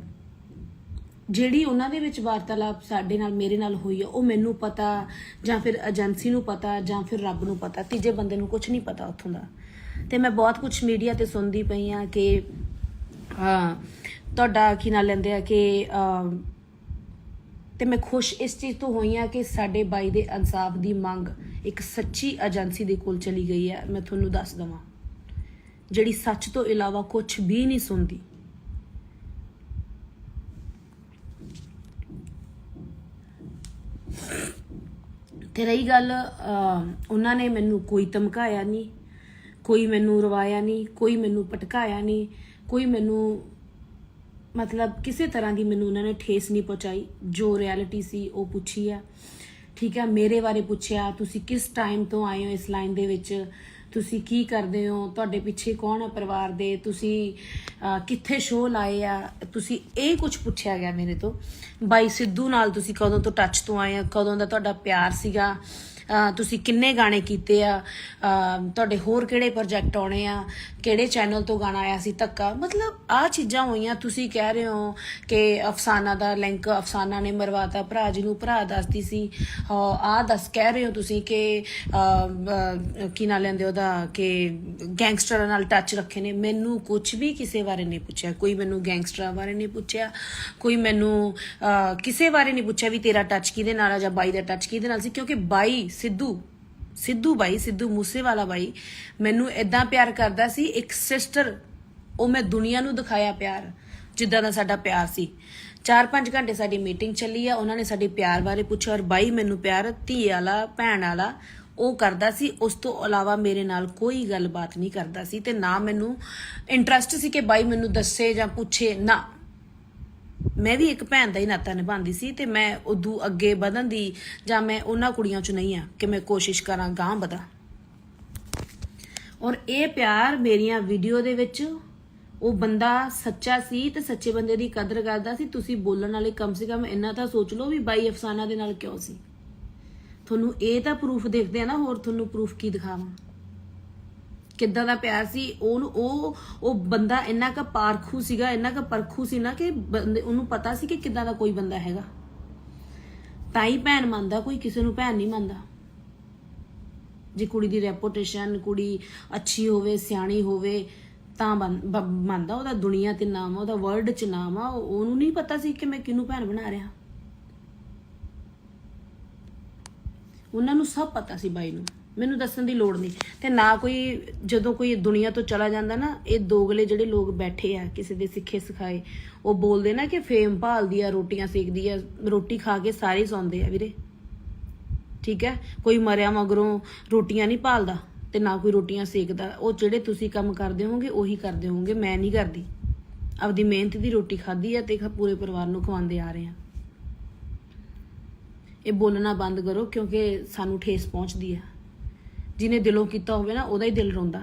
ਜਿਹੜੀ ਉਹਨਾਂ ਦੇ ਵਿੱਚ ਵਾਰਤਾਲਾਪ ਸਾਡੇ ਨਾਲ, ਮੇਰੇ ਨਾਲ ਹੋਈ ਆ, ਉਹ ਮੈਨੂੰ ਪਤਾ, ਜਾਂ ਫਿਰ ਏਜੰਸੀ ਨੂੰ ਪਤਾ, ਜਾਂ ਫਿਰ ਰੱਬ ਨੂੰ ਪਤਾ। ਤੀਜੇ ਬੰਦੇ ਨੂੰ ਕੁਝ ਨਹੀਂ ਪਤਾ ਉੱਥੋਂ ਦਾ। ਤੇ ਮੈਂ ਬਹੁਤ ਕੁਝ ਮੀਡੀਆ ਤੇ ਸੁਣਦੀ ਪਈ ਆ ਕਿ ਤੁਹਾਡਾ ਕੀ ਨਾਂ ਲੈਂਦੇ ਆ ਕਿ ਤੇ ਮੈਂ ਖੁਸ਼ ਇਸ ਚੀਜ਼ ਤੋਂ ਹੋਈ ਆ ਕਿ ਸਾਡੇ ਬਾਈ ਦੇ ਇਨਸਾਫ ਦੀ ਮੰਗ ਇੱਕ ਸੱਚੀ ਏਜੰਸੀ ਦੇ ਕੋਲ ਚਲੀ ਗਈ ਹੈ। ਮੈਂ ਤੁਹਾਨੂੰ ਦੱਸ ਦਵਾਂ, ਜਿਹੜੀ ਸੱਚ ਤੋਂ ਇਲਾਵਾ ਕੁਝ ਵੀ ਨਹੀਂ ਸੁਣਦੀ। ਤੇ ਰਹੀ ਗੱਲ, ਉਹਨਾਂ ਨੇ ਮੈਨੂੰ ਕੋਈ ਧਮਕਾਇਆ ਨਹੀਂ, ਕੋਈ ਮੈਨੂੰ ਰਵਾਇਆ ਨਹੀਂ, ਕੋਈ ਮੈਨੂੰ ਭਟਕਾਇਆ ਨਹੀਂ, ਕੋਈ ਮੈਨੂੰ ਮਤਲਬ ਕਿਸੇ ਤਰ੍ਹਾਂ ਦੀ ਮੈਨੂੰ ਉਹਨਾਂ ਨੇ ਠੇਸ ਨਹੀਂ ਪਹੁੰਚਾਈ। ਜੋ ਰਿਐਲਿਟੀ ਸੀ ਉਹ ਪੁੱਛੀ ਆ, ਠੀਕ ਹੈ। ਮੇਰੇ ਬਾਰੇ ਪੁੱਛਿਆ, ਤੁਸੀਂ ਕਿਸ ਟਾਈਮ ਤੋਂ ਆਏ ਹੋ ਇਸ ਲਾਈਨ ਦੇ ਵਿੱਚ, ਤੁਸੀਂ ਕੀ ਕਰਦੇ ਹੋ, ਤੁਹਾਡੇ ਪਿੱਛੇ ਕੌਣ ਹੈ ਪਰਿਵਾਰ ਦੇ, ਤੁਸੀਂ ਕਿੱਥੇ ਸ਼ੋਅ ਲਾਏ ਆ, ਤੁਸੀਂ ਇਹ ਕੁਝ ਪੁੱਛਿਆ ਗਿਆ ਮੇਰੇ ਤੋਂ। ਬਾਈ ਸਿੱਧੂ ਨਾਲ ਤੁਸੀਂ ਕਦੋਂ ਤੋਂ ਟੱਚ ਤੋਂ ਆਏ ਆ, ਕਦੋਂ ਦਾ ਤੁਹਾਡਾ ਪਿਆਰ ਸੀਗਾ, ਤੁਸੀਂ ਕਿੰਨੇ ਗਾਣੇ ਕੀਤੇ ਆ, ਤੁਹਾਡੇ ਹੋਰ ਕਿਹੜੇ ਪ੍ਰੋਜੈਕਟ ਆਉਣੇ ਆ, ਕਿਹੜੇ ਚੈਨਲ ਤੋਂ ਗਾਣਾ ਆਇਆ ਸੀ ਧੱਕਾ, ਮਤਲਬ ਆਹ ਚੀਜ਼ਾਂ ਹੋਈਆਂ। ਤੁਸੀਂ ਕਹਿ ਰਹੇ ਹੋ ਕਿ ਅਫਸਾਨਾ ਦਾ ਲਿੰਕ, ਅਫਸਾਨਾ ਨੇ ਮਰਵਾਤਾ ਭਰਾ ਜੀ ਨੂੰ, ਭਰਾ ਦੱਸਦੀ ਸੀ ਕਹਿ ਰਹੇ ਹੋ ਤੁਸੀਂ ਕਿ ਕੀ ਨਾਂ ਲੈਂਦੇ ਉਹਦਾ, ਕਿ ਗੈਂਗਸਟਰਾਂ ਨਾਲ ਟੱਚ ਰੱਖੇ ਨੇ। ਮੈਨੂੰ ਕੁਝ ਵੀ ਕਿਸੇ ਬਾਰੇ ਨਹੀਂ ਪੁੱਛਿਆ, ਕੋਈ ਮੈਨੂੰ ਗੈਂਗਸਟਰਾਂ ਬਾਰੇ ਨਹੀਂ ਪੁੱਛਿਆ, ਕੋਈ ਮੈਨੂੰ ਕਿਸੇ ਬਾਰੇ ਨਹੀਂ ਪੁੱਛਿਆ ਵੀ ਤੇਰਾ ਟੱਚ ਕਿਹਦੇ ਨਾਲ ਆ ਜਾਂ ਬਾਈ ਦਾ ਟੱਚ ਕਿਹਦੇ ਨਾਲ ਸੀ। ਕਿਉਂਕਿ ਬਾਈ ਸਿੱਧੂ ਮੂਸੇਵਾਲਾ ਬਾਈ ਮੈਨੂੰ ਇਦਾਂ ਪਿਆਰ ਕਰਦਾ ਸੀ, ਇੱਕ ਸਿਸਟਰ। ਉਹ ਮੈਂ ਦੁਨੀਆ ਨੂੰ ਦਿਖਾਇਆ ਪਿਆਰ, ਜਿੱਦਾਂ ਦਾ ਸਾਡਾ ਪਿਆਰ ਸੀ। 4-5 ਘੰਟੇ ਸਾਡੀ ਮੀਟਿੰਗ ਚੱਲੀ ਆ, ਉਹਨਾਂ ਨੇ ਸਾਡੇ ਪਿਆਰ ਬਾਰੇ ਪੁੱਛਿਆ। ਔਰ ਬਾਈ ਮੈਨੂੰ ਪਿਆਰ ਧੀ ਵਾਲਾ, ਭੈਣ ਵਾਲਾ ਉਹ ਕਰਦਾ ਸੀ। ਉਸ ਤੋਂ ਇਲਾਵਾ ਮੇਰੇ ਨਾਲ ਕੋਈ ਗੱਲਬਾਤ ਨਹੀਂ ਕਰਦਾ ਸੀ, ਤੇ ਨਾ ਮੈਨੂੰ ਇੰਟਰਸਟ ਸੀ ਕਿ ਬਾਈ ਮੈਨੂੰ ਦੱਸੇ ਜਾਂ ਪੁੱਛੇ ਨਾ। ਮੈਂ ਵੀ ਇੱਕ ਭੈਣ ਦਾ ਹੀ ਨਾਤਾ ਨਿਭਾਉਂਦੀ ਸੀ, ਤੇ ਮੈਂ ਉਦੋਂ ਅੱਗੇ ਵਧਣ ਦੀ, ਜਾਂ ਮੈਂ ਉਹਨਾਂ ਕੁੜੀਆਂ 'ਚ ਨਹੀਂ ਆ ਕਿ ਮੈਂ ਕੋਸ਼ਿਸ਼ ਕਰਾਂ ਗਾਂਹ ਵਧਾਂ। ਔਰ ਇਹ ਪਿਆਰ ਮੇਰੀਆਂ ਵੀਡੀਓ ਦੇ ਵਿੱਚ, ਉਹ ਬੰਦਾ ਸੱਚਾ ਸੀ ਤੇ ਸੱਚੇ ਬੰਦੇ ਦੀ ਕਦਰ ਕਰਦਾ ਸੀ। ਤੁਸੀਂ ਬੋਲਣ ਵਾਲੇ ਕਮ ਸੇ ਕਮ ਇੰਨਾ ਤਾਂ ਸੋਚ ਲਓ ਵੀ ਬਾਈ ਅਫਸਾਨਾ ਦੇ ਨਾਲ ਕਿਉਂ ਸੀ। ਤੁਹਾਨੂੰ ਇਹ ਤਾਂ ਪ੍ਰੂਫ ਦੇਖਦੇ ਆ ਨਾ, ਹੋਰ ਤੁਹਾਨੂੰ ਪ੍ਰੂਫ ਕੀ ਦਿਖਾਵਾਂ ਕਿੱਦਾਂ ਦਾ ਪਿਆਰ ਸੀ। ਉਹ ਬੰਦਾ ਇੰਨਾ ਕੁ ਪਾਰਖੂ ਸੀਗਾ, ਇੰਨਾ ਕੁ ਪਰਖੂ ਸੀ ਨਾ ਕਿ ਉਹਨੂੰ ਪਤਾ ਸੀ ਕਿ ਕਿੱਦਾਂ ਦਾ ਕੋਈ ਬੰਦਾ ਹੈਗਾ। ਤਾਂ ਹੀ ਭੈਣ ਮੰਨਦਾ, ਕੋਈ ਕਿਸੇ ਨੂੰ ਭੈਣ ਨਹੀਂ ਮੰਨਦਾ। ਜੇ ਕੁੜੀ ਦੀ ਰੈਪੂਟੇਸ਼ਨ, ਕੁੜੀ ਅੱਛੀ ਹੋਵੇ, ਸਿਆਣੀ ਹੋਵੇ, ਤਾਂ ਮੰਨਦਾ, ਉਹਦਾ ਦੁਨੀਆ ਤੇ ਨਾਮ ਆ, ਉਹਦਾ ਵਰਲਡ 'ਚ ਨਾਮ ਆ। ਉਹਨੂੰ ਨਹੀਂ ਪਤਾ ਸੀ ਕਿ ਮੈਂ ਕਿਹਨੂੰ ਭੈਣ ਬਣਾ ਰਿਹਾ। ਉਹਨਾਂ ਨੂੰ ਸਭ ਪਤਾ ਸੀ ਬਾਈ ਨੂੰ, ਮੈਨੂੰ ਦੱਸਣ ਦੀ ਲੋੜ ਨਹੀਂ। ਤੇ ਨਾ ਕੋਈ, ਜਦੋਂ ਕੋਈ ਦੁਨੀਆ ਤੋਂ ਚਲਾ ਜਾਂਦਾ ਨਾ, ਇਹ ਦੋਗਲੇ ਜਿਹੜੇ ਲੋਕ ਬੈਠੇ ਆ ਕਿਸੇ ਦੇ ਸਿੱਖੇ ਸਿਖਾਏ, ਉਹ ਬੋਲਦੇ ਨਾ ਕਿ ਫੇਮ ਭਾਲਦੀ ਆ, ਰੋਟੀਆਂ ਸੇਕਦੀ ਆ। ਰੋਟੀ ਖਾ ਕੇ ਸਾਰੇ ਸੌਂਦੇ ਆ ਵੀਰੇ, ਠੀਕ ਹੈ। ਕੋਈ ਮਰਿਆ ਮਗਰੋਂ ਰੋਟੀਆਂ ਨਹੀਂ ਭਾਲਦਾ ਤੇ ਨਾ ਕੋਈ ਰੋਟੀਆਂ ਸੇਕਦਾ। ਉਹ ਜਿਹੜੇ ਤੁਸੀਂ ਕੰਮ ਕਰਦੇ ਹੋਵੋਗੇ ਉਹੀ ਕਰਦੇ ਹੋਵੋਗੇ, ਮੈਂ ਨਹੀਂ ਕਰਦੀ। ਆਪਦੀ ਮਿਹਨਤ ਦੀ ਰੋਟੀ ਖਾਧੀ ਆ ਤੇ ਪੂਰੇ ਪਰਿਵਾਰ ਨੂੰ ਖਵਾਉਂਦੇ ਆ ਰਹੇ ਆ। ਇਹ ਬੋਲਣਾ ਬੰਦ ਕਰੋ, ਕਿਉਂਕਿ ਸਾਨੂੰ ਠੇਸ ਪਹੁੰਚਦੀ ਆ। ਜਿਹਨੇ ਦਿਲੋਂ ਕੀਤਾ ਹੋਵੇ ਨਾ, ਉਹਦਾ ਹੀ ਦਿਲ ਰੋਂਦਾ।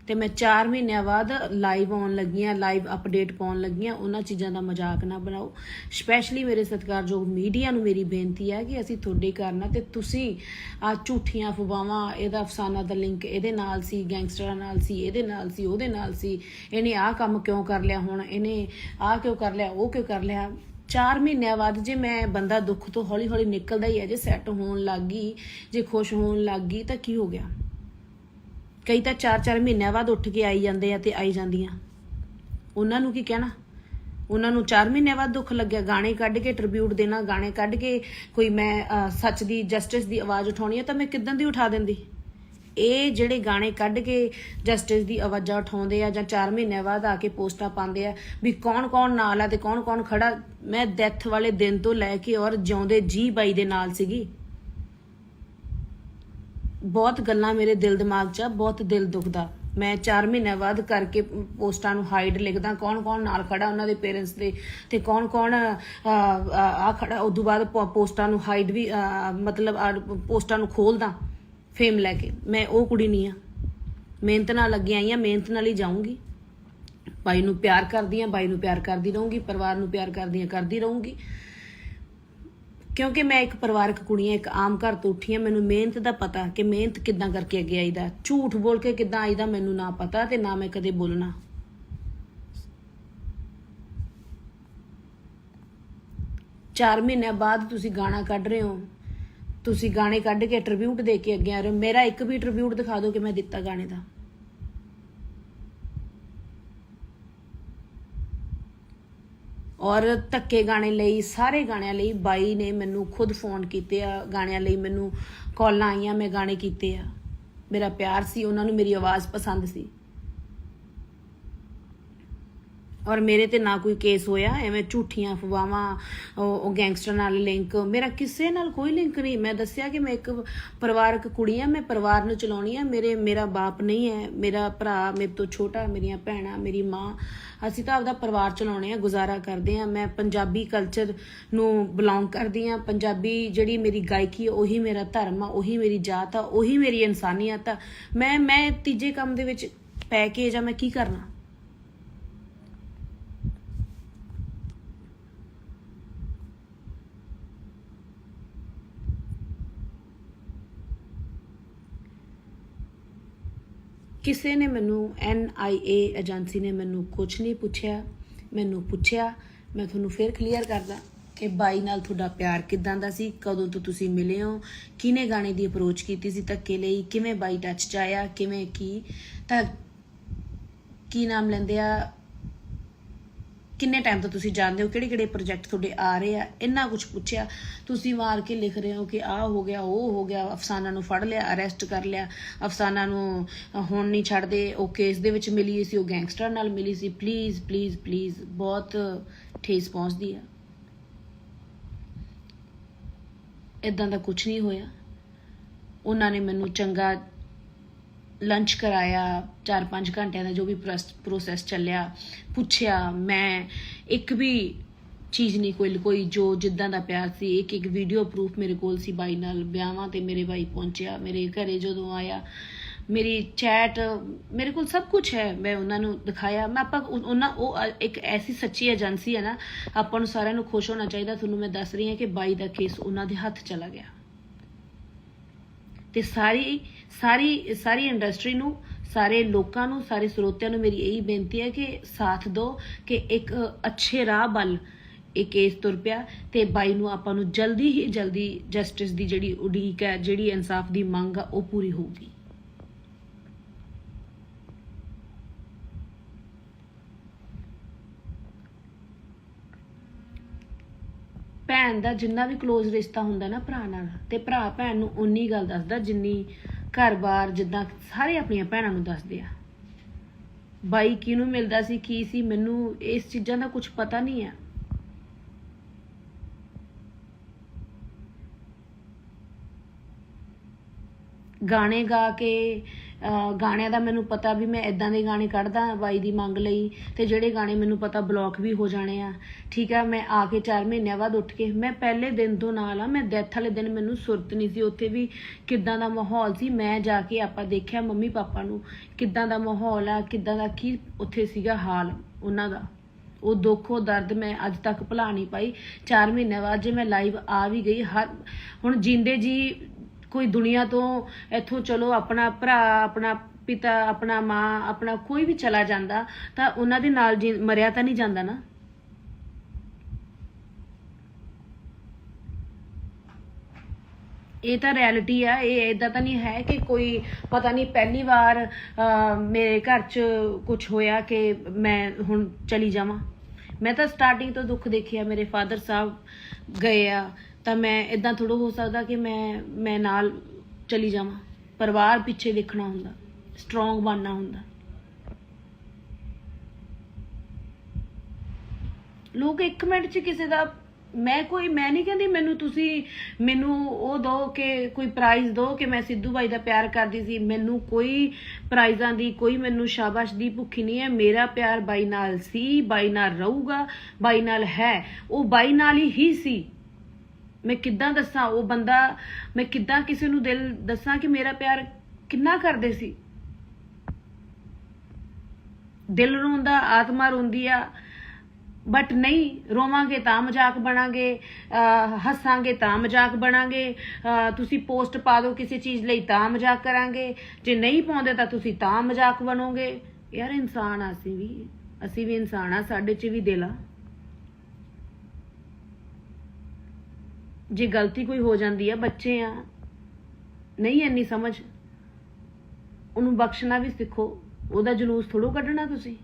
ਤੇ ਮੈਂ 4 ਮਹੀਨਿਆਂ ਬਾਅਦ ਲਾਈਵ ਆਉਣ ਲੱਗੀਆਂ, ਲਾਈਵ ਅਪਡੇਟ ਪਾਉਣ ਲੱਗੀਆਂ। ਉਹਨਾਂ ਚੀਜ਼ਾਂ ਦਾ ਮਜ਼ਾਕ ਨਾ ਬਣਾਓ। ਸਪੈਸ਼ਲੀ ਮੇਰੇ ਸਤਿਕਾਰਯੋਗ ਮੀਡੀਆ ਨੂੰ ਮੇਰੀ ਬੇਨਤੀ ਹੈ ਕਿ ਅਸੀਂ ਤੁਹਾਡੇ ਕਰਨਾ, ਤੇ ਤੁਸੀਂ ਆ ਝੂਠੀਆਂ ਅਫਵਾਹਾਂ, ਇਹਦਾ ਅਫਸਾਨਾ ਦਾ ਲਿੰਕ ਇਹਦੇ ਨਾਲ ਸੀ, ਗੈਂਗਸਟਰਾਂ ਨਾਲ ਸੀ, ਇਹਦੇ ਨਾਲ ਸੀ, ਉਹਦੇ ਨਾਲ ਸੀ, ਇਹਨੇ ਆਹ ਕੰਮ ਕਿਉਂ ਕਰ ਲਿਆ, ਹੁਣ ਇਹਨੇ ਆਹ ਕਿਉਂ ਕਰ ਲਿਆ, ਉਹ ਕਿਉਂ ਕਰ ਲਿਆ। 4 ਮਹੀਨਿਆਂ ਬਾਅਦ ਜੇ ਮੈਂ, ਬੰਦਾ ਦੁੱਖ ਤੋਂ ਹੌਲੀ ਹੌਲੀ ਨਿਕਲਦਾ ਹੀ ਹੈ, ਜੇ ਸੈੱਟ ਹੋਣ ਲੱਗ ਗਈ, ਜੇ ਖੁਸ਼ ਹੋਣ ਲੱਗ ਗਈ ਤਾਂ ਕੀ ਹੋ ਗਿਆ। ਕਈ ਤਾਂ 4-4 ਮਹੀਨਿਆਂ ਬਾਅਦ ਉੱਠ ਕੇ ਆਈ ਜਾਂਦੇ ਆ ਤੇ ਆਈ ਜਾਂਦੀਆਂ। ਉਹਨਾਂ ਨੂੰ ਕੀ ਕਹਿਣਾ। ਉਹਨਾਂ ਨੂੰ 4 ਮਹੀਨਿਆਂ ਬਾਅਦ ਦੁੱਖ ਲੱਗਿਆ। ਗਾਣੇ ਕੱਢ ਕੇ ਟ੍ਰਿਬਿਊਟ ਦੇਣਾ, ਗਾਣੇ ਕੱਢ ਕੇ ਕੋਈ ਮੈਂ ਸੱਚ ਦੀ, ਜਸਟਿਸ ਦੀ ਆਵਾਜ਼ ਉਠਾਉਣੀ ਹੈ ਤਾਂ ਮੈਂ ਕਿੱਦਾਂ ਦੀ ਉਠਾ ਦਿੰਦੀ। ਇਹ ਜਿਹੜੇ ਗਾਣੇ ਕੱਢ ਕੇ ਜਸਟਿਸ ਦੀ ਆਵਾਜ਼ਾਂ ਉਠਾਉਂਦੇ ਆ ਜਾਂ 4 ਮਹੀਨਿਆਂ ਬਾਅਦ ਆ ਕੇ ਪੋਸਟਾਂ ਪਾਉਂਦੇ ਆ ਵੀ ਕੌਣ ਕੌਣ ਨਾਲ ਆ ਤੇ ਕੌਣ ਕੌਣ ਖੜਾ। ਮੈਂ ਡੈਥ ਵਾਲੇ ਦਿਨ ਤੋਂ ਲੈ ਕੇ ਔਰ ਜਿਉਂਦੇ ਜੀ ਬਾਈ ਦੇ ਨਾਲ ਸੀਗੀ। ਬਹੁਤ ਗੱਲਾਂ ਮੇਰੇ ਦਿਲ ਦਿਮਾਗ 'ਚ ਆ, ਬਹੁਤ ਦਿਲ ਦੁਖਦਾ। ਮੈਂ 4 ਮਹੀਨਿਆਂ ਬਾਅਦ ਕਰਕੇ ਪੋਸਟਾਂ ਨੂੰ ਹਾਈਡ ਲਿਖਦਾ, ਕੌਣ ਕੌਣ ਨਾਲ ਖੜਾ ਉਹਨਾਂ ਦੇ ਪੇਰੈਂਟਸ ਦੇ, ਤੇ ਕੌਣ ਕੌਣ ਆ ਖੜਾ। ਉਦੋਂ ਬਾਅਦ ਪੋਸਟਾਂ ਨੂੰ ਹਾਈਡ ਵੀ, ਮਤਲਬ ਪੋਸਟਾਂ ਨੂੰ ਖੋਲਦਾ ਫੇਮ ਲੈ ਕੇ। ਮੈਂ ਉਹ ਕੁੜੀ ਨਹੀਂ ਆ। ਮਿਹਨਤ ਨਾਲ ਲੱਗੀ ਆਈ ਆ, ਮਿਹਨਤ ਨਾਲ ਹੀ ਜਾਊਂਗੀ। ਬਾਈ ਨੂੰ ਪਿਆਰ ਕਰਦੀ ਆ, ਬਾਈ ਨੂੰ ਪਿਆਰ ਕਰਦੀ ਰਹੂੰਗੀ, ਪਰਿਵਾਰ ਨੂੰ ਪਿਆਰ ਕਰਦੀ ਰਹੂੰਗੀ। ਕਿਉਂਕਿ ਮੈਂ ਇੱਕ ਪਰਿਵਾਰਕ ਕੁੜੀ ਆ, ਇੱਕ ਆਮ ਘਰ ਤੋਂ ਉੱਠੀ ਆ। ਮੈਨੂੰ ਮਿਹਨਤ ਦਾ ਪਤਾ ਕਿ ਮਿਹਨਤ ਕਿੱਦਾਂ ਕਰਕੇ ਅੱਗੇ ਆਈਦਾ, ਝੂਠ ਬੋਲ ਕੇ ਕਿੱਦਾਂ ਆਈਦਾ ਮੈਨੂੰ ਨਾ ਪਤਾ, ਤੇ ਨਾ ਮੈਂ ਕਦੇ ਬੋਲਣਾ। ਚਾਰ ਮਹੀਨਿਆਂ ਬਾਅਦ ਤੁਸੀਂ ਗਾਣਾ ਕੱਢ ਰਹੇ ਹੋ, ਤੁਸੀਂ ਗਾਣੇ ਕੱਢ ਕੇ ਟ੍ਰਿਬਿਊਟ ਦੇ ਕੇ ਅੱਗੇ ਆ ਰਹੇ ਹੋ। ਮੇਰਾ ਇੱਕ ਵੀ ਟ੍ਰਿਬਿਊਟ ਦਿਖਾ ਦਿਓ ਕਿ ਮੈਂ ਦਿੱਤਾ ਗਾਣੇ ਦਾ। ਔਰ ਧੱਕੇ ਗਾਣੇ ਲਈ, ਸਾਰੇ ਗਾਣਿਆਂ ਲਈ ਬਾਈ ਨੇ ਮੈਨੂੰ ਖੁਦ ਫੋਨ ਕੀਤੇ ਆ। ਗਾਣਿਆਂ ਲਈ ਮੈਨੂੰ ਕਾਲਾਂ ਆਈਆਂ, ਮੈਂ ਗਾਣੇ ਕੀਤੇ ਆ। ਮੇਰਾ ਪਿਆਰ ਸੀ, ਉਹਨਾਂ ਨੂੰ ਮੇਰੀ ਆਵਾਜ਼ ਪਸੰਦ ਸੀ। ਔਰ ਮੇਰੇ ਤੇ ਨਾ ਕੋਈ ਕੇਸ ਹੋਇਆ। ਐਵੇਂ ਝੂਠੀਆਂ ਅਫਵਾਹਾਂ, ਉਹ ਗੈਂਗਸਟਰ ਨਾਲ ਲਿੰਕ, ਮੇਰਾ ਕਿਸੇ ਨਾਲ ਕੋਈ ਲਿੰਕ ਨਹੀਂ। ਮੈਂ ਦੱਸਿਆ ਕਿ ਮੈਂ ਇੱਕ ਪਰਿਵਾਰਕ ਕੁੜੀ ਆ, ਮੈਂ ਪਰਿਵਾਰ ਨੂੰ ਚਲਾਉਣੀ ਆ। ਮੇਰਾ ਬਾਪ ਨਹੀਂ ਹੈ, ਮੇਰਾ ਭਰਾ ਮੇਰੇ ਤੋਂ ਛੋਟਾ, ਮੇਰੀਆਂ ਭੈਣਾਂ, ਮੇਰੀ ਮਾਂ, ਅਸੀਂ ਤਾਂ ਆਪਦਾ ਪਰਿਵਾਰ ਚਲਾਉਣੇ ਆ, ਗੁਜ਼ਾਰਾ ਕਰਦੇ ਆ। ਮੈਂ ਪੰਜਾਬੀ ਕਲਚਰ ਨੂੰ ਬਿਲੋਂਗ ਕਰਦੀ ਆ। ਪੰਜਾਬੀ ਜਿਹੜੀ ਮੇਰੀ ਗਾਇਕੀ, ਉਹੀ ਮੇਰਾ ਧਰਮ ਆ, ਉਹੀ ਮੇਰੀ ਜਾਤ ਆ, ਉਹੀ ਮੇਰੀ ਇਨਸਾਨੀਅਤ ਆ। ਮੈਂ ਤੀਜੇ ਕੰਮ ਦੇ ਵਿੱਚ ਪੈ ਕੇ ਜਾਂ ਮੈਂ ਕੀ ਕਰਨਾ। ਕਿਸੇ ਨੇ ਮੈਨੂੰ, NIA ਏਜੰਸੀ ਨੇ ਮੈਨੂੰ ਕੁਝ ਨਹੀਂ ਪੁੱਛਿਆ। ਮੈਨੂੰ ਪੁੱਛਿਆ, ਮੈਂ ਤੁਹਾਨੂੰ ਫਿਰ ਕਲੀਅਰ ਕਰਦਾ ਕਿ ਬਾਈ ਨਾਲ ਤੁਹਾਡਾ ਪਿਆਰ ਕਿੱਦਾਂ ਦਾ ਸੀ, ਕਦੋਂ ਤੋਂ ਤੁਸੀਂ ਮਿਲੇ ਹੋ, ਕਿਹਨੇ ਗਾਣੇ ਦੀ ਅਪਰੋਚ ਕੀਤੀ ਸੀ ਧੱਕੇ ਲਈ, ਕਿਵੇਂ ਬਾਈ ਟੱਚ 'ਚ ਆਇਆ, ਕਿਵੇਂ ਕੀ ਨਾਮ ਲੈਂਦੇ ਆ, ਕਿੰਨੇ ਟਾਈਮ ਤੋਂ ਤੁਸੀਂ ਜਾਣਦੇ ਹੋ, ਕਿਹੜੇ ਪ੍ਰੋਜੈਕਟ ਤੁਹਾਡੇ ਆ ਰਹੇ ਆ, ਇੰਨਾ ਕੁਝ ਪੁੱਛਿਆ। ਤੁਸੀਂ ਮਾਰ ਕੇ ਲਿਖ ਰਹੇ ਹੋ ਕਿ ਆਹ ਹੋ ਗਿਆ, ਉਹ ਹੋ ਗਿਆ, ਅਫਸਾਨਾ ਨੂੰ ਫੜ ਲਿਆ, ਅਰੈਸਟ ਕਰ ਲਿਆ, ਅਫਸਾਨਾ ਨੂੰ ਹੁਣ ਨਹੀਂ ਛੱਡਦੇ, ਉਹ ਕੇਸ ਦੇ ਵਿੱਚ ਮਿਲੀ ਸੀ, ਉਹ ਗੈਂਗਸਟਰ ਨਾਲ ਮਿਲੀ ਸੀ। ਪਲੀਜ਼ ਪਲੀਜ਼ ਪਲੀਜ਼, ਬਹੁਤ ਠੇਸ ਪਹੁੰਚਦੀ ਆ। ਇੱਦਾਂ ਦਾ ਕੁਝ ਨਹੀਂ ਹੋਇਆ। ਉਹਨਾਂ ਨੇ ਮੈਨੂੰ ਚੰਗਾ ਲੰਚ ਕਰਾਇਆ, 4-5 ਘੰਟਿਆਂ ਦਾ ਜੋ ਵੀ ਪ੍ਰੋਸੈਸ ਚੱਲਿਆ, ਪੁੱਛਿਆ। ਮੈਂ ਇੱਕ ਵੀ ਚੀਜ਼ ਨਹੀਂ ਕੋਈ ਜੋ ਜਿੱਦਾਂ ਦਾ ਪਿਆਰ ਸੀ। ਇੱਕ ਵੀਡੀਓ ਪ੍ਰੂਫ ਮੇਰੇ ਕੋਲ ਸੀ ਬਾਈ ਨਾਲ। ਵਿਆਹਾਂ ਤੇ ਮੇਰੇ ਬਾਈ ਪਹੁੰਚਿਆ, ਮੇਰੇ ਘਰੇ ਜਦੋਂ ਆਇਆ, ਮੇਰੀ ਚੈਟ ਮੇਰੇ ਕੋਲ ਸਭ ਕੁਝ ਹੈ। ਮੈਂ ਉਹਨਾਂ ਨੂੰ ਦਿਖਾਇਆ। ਉਹ ਇੱਕ ਐਸੀ ਸੱਚੀ ਏਜੰਸੀ ਹੈ ਨਾ, ਆਪਾਂ ਨੂੰ ਸਾਰਿਆਂ ਨੂੰ ਖੁਸ਼ ਹੋਣਾ ਚਾਹੀਦਾ। ਤੁਹਾਨੂੰ ਮੈਂ ਦੱਸ ਰਹੀ ਹਾਂ ਕਿ ਬਾਈ ਦਾ ਕੇਸ ਉਹਨਾਂ ਦੇ ਹੱਥ ਚਲਾ ਗਿਆ। ਤੇ ਸਾਰੀ ਇੰਡਸਟਰੀ ਨੂੰ, ਸਾਰੇ ਲੋਕਾਂ ਨੂੰ, ਸਾਰੇ ਸਰੋਤਿਆਂ ਨੂੰ ਮੇਰੀ ਇਹੀ ਬੇਨਤੀ ਹੈ ਕਿ ਸਾਥ ਦਿਓ ਕਿ ਇੱਕ ਅੱਛੇ ਰਾਹ ਵੱਲ ਇਹ ਕੇਸ ਤੁਰ ਪਿਆ ਤੇ ਬਾਈ ਨੂੰ ਆਪਾਂ ਨੂੰ ਜਲਦੀ ਹੀ ਜਲਦੀ ਜਸਟਿਸ ਦੀ ਜਿਹੜੀ ਉਡੀਕ ਹੈ, ਜਿਹੜੀ ਇਨਸਾਫ ਦੀ ਮੰਗ ਆ, ਉਹ ਪੂਰੀ ਹੋਊਗੀ। ਭੈਣ ਦਾ ਜਿੰਨਾ ਵੀ ਕਲੋਜ਼ ਰਿਸ਼ਤਾ ਹੁੰਦਾ ਨਾ ਭਰਾ ਨਾਲ, ਤੇ ਭਰਾ ਭੈਣ ਨੂੰ ਉਨੀ ਗੱਲ ਦੱਸਦਾ ਜਿੰਨੀ ਘਰ-ਬਾਰ ਜਿੱਦਾਂ ਸਾਰੇ ਆਪਣੀਆਂ ਭੈਣਾਂ ਨੂੰ ਦੱਸਦੇ ਆ। ਬਾਈ ਕਿਹਨੂੰ ਮਿਲਦਾ ਸੀ, ਕੀ ਸੀ, ਮੈਨੂੰ ਇਸ ਚੀਜ਼ਾਂ ਦਾ ਕੁਝ ਪਤਾ ਨਹੀਂ ਆ। ਗਾਣੇ ਗਾ ਕੇ ਗਾਣਿਆਂ ਦਾ ਮੈਨੂੰ ਪਤਾ ਵੀ ਮੈਂ ਇਦਾਂ ਦੇ ਗਾਣੇ ਕੱਢਦਾ ਬਾਈ ਦੀ ਮੰਗ ਲਈ, ਤੇ ਜਿਹੜੇ ਗਾਣੇ ਮੈਨੂੰ ਪਤਾ ਬਲੌਕ ਵੀ ਹੋ ਜਾਣੇ ਆ। ਠੀਕ ਆ, ਮੈਂ ਆ ਕੇ 4 ਮਹੀਨਿਆਂ ਬਾਅਦ ਉੱਠ ਕੇ, ਮੈਂ ਪਹਿਲੇ ਦਿਨ ਤੋਂ ਨਾਲ ਆ, ਮੈਂ ਡੈਥ ਵਾਲੇ ਦਿਨ ਮੈਨੂੰ ਸੁਰਤ ਨਹੀਂ ਸੀ। ਉੱਥੇ ਵੀ ਕਿੱਦਾਂ ਦਾ ਮਾਹੌਲ ਸੀ, ਮੈਂ ਜਾ ਕੇ ਆਪਾਂ ਦੇਖਿਆ ਮੰਮੀ ਪਾਪਾ ਨੂੰ, ਕਿੱਦਾਂ ਦਾ ਮਾਹੌਲ ਆ, ਕਿੱਦਾਂ ਦਾ ਕੀ ਉੱਥੇ ਸੀਗਾ ਹਾਲ ਉਹਨਾਂ ਦਾ। ਉਹ ਦੁੱਖ ਉਹ ਦਰਦ ਮੈਂ ਅੱਜ ਤੱਕ ਭੁਲਾ ਨਹੀਂ ਪਾਈ। 4 ਮਹੀਨਿਆਂ ਬਾਅਦ ਜੇ ਮੈਂ ਲਾਈਵ ਆ ਵੀ ਗਈ, ਹੁਣ ਜਿੰਦੇ ਜੀ ਕੋਈ ਦੁਨੀਆ ਤੋਂ ਇੱਥੋਂ ਚਲੋ, ਆਪਣਾ ਭਰਾ, ਆਪਣਾ ਪਿਤਾ, ਆਪਣਾ ਮਾਂ, ਆਪਣਾ ਕੋਈ ਵੀ ਚਲਾ ਜਾਂਦਾ ਤਾਂ ਉਹਨਾਂ ਦੇ ਨਾਲ ਮਰਿਆ ਤਾਂ ਨਹੀਂ ਜਾਂਦਾ ਨਾ। ਇਹ ਤਾਂ ਰਿਐਲਿਟੀ ਆ। ਇਹ ਇਦਾਂ ਤਾਂ ਨਹੀਂ ਹੈ ਕਿ ਕੋਈ ਪਤਾ ਨਹੀਂ ਪਹਿਲੀ ਵਾਰ ਮੇਰੇ ਘਰ 'ਚ ਕੁਝ ਹੋਇਆ ਕਿ ਮੈਂ ਹੁਣ ਚਲੀ ਜਾਵਾਂ। ਮੈਂ ਤਾਂ ਸਟਾਰਟਿੰਗ ਤੋਂ ਦੁੱਖ ਦੇਖਿਆ। ਮੇਰੇ ਫਾਦਰ ਸਾਹਿਬ ਗਏ ਆ ਤਾਂ ਮੈਂ ਇਦਾਂ ਥੋੜਾ ਹੋ ਸਕਦਾ ਕਿ ਮੈਂ ਨਾਲ ਚਲੀ ਜਾਵਾਂ। ਪਰਿਵਾਰ ਪਿੱਛੇ ਦੇਖਣਾ ਹੁੰਦਾ, ਸਟਰੋਂਗ ਬਣਨਾ ਹੁੰਦਾ। ਲੋਕ 1 ਮਿੰਟ 'ਚ ਕਿਸੇ ਦਾ, ਮੈਂ ਨਹੀਂ ਕਹਿੰਦੀ ਮੈਨੂੰ ਉਹ ਦੋ ਕਿ ਕੋਈ ਪ੍ਰਾਈਜ਼ ਦੋ ਕਿ ਮੈਂ ਸਿੱਧੂ ਬਾਈ ਦਾ ਪਿਆਰ ਕਰਦੀ ਸੀ। ਮੈਨੂੰ ਕੋਈ ਪ੍ਰਾਈਜ਼ਾਂ ਦੀ, ਕੋਈ ਮੈਨੂੰ ਸ਼ਾਬਾਸ਼ ਦੀ ਭੁੱਖੀ ਨਹੀਂ ਹੈ। ਮੇਰਾ ਪਿਆਰ ਬਾਈ ਨਾਲ ਸੀ, ਬਾਈ ਨਾਲ ਰਹੂਗਾ, ਬਾਈ ਨਾਲ ਹੈ। ਉਹ ਬਾਈ ਨਾਲ ਹੀ ਸੀ। ਮੈਂ ਕਿੱਦਾਂ ਦੱਸਾਂ ਉਹ ਬੰਦਾ, ਮੈਂ ਕਿੱਦਾਂ ਕਿਸੇ ਨੂੰ ਦਿਲ ਦੱਸਾਂ ਕਿ ਮੇਰਾ ਪਿਆਰ ਕਿੰਨਾ ਕਰਦੇ ਸੀ। ਦਿਲ ਰੋਂਦਾ, ਆਤਮਾ ਰੋਂਦੀ ਆ, ਬਟ ਨਹੀਂ ਰੋਵਾਂਗੇ ਤਾਂ ਮਜ਼ਾਕ ਬਣਾਂਗੇ, ਹੱਸਾਂਗੇ ਤਾਂ ਮਜ਼ਾਕ ਬਣਾਂਗੇ। ਤੁਸੀਂ ਪੋਸਟ ਪਾ ਦਿਓ ਕਿਸੇ ਚੀਜ਼ ਲਈ ਤਾਂ ਮਜ਼ਾਕ ਕਰਾਂਗੇ, ਜੇ ਨਹੀਂ ਪਾਉਂਦੇ ਤਾਂ ਤੁਸੀਂ ਤਾਂ ਮਜ਼ਾਕ ਬਣੋਗੇ। ਯਾਰ ਇਨਸਾਨ ਆ, ਅਸੀਂ ਵੀ ਇਨਸਾਨ ਆ, ਸਾਡੇ 'ਚ ਵੀ ਦਿਲ ਆ। ਜੇ ਗਲਤੀ ਕੋਈ ਹੋ ਜਾਂਦੀ ਆ, ਬੱਚੇ ਆ, ਨਹੀਂ ਇੰਨੀ ਸਮਝ, ਉਹਨੂੰ ਬਖਸ਼ਣਾ ਵੀ ਸਿੱਖੋ। ਉਹਦਾ ਜਲੂਸ ਥੋੜੋ ਕੱਢਣਾ ਤੁਸੀਂ।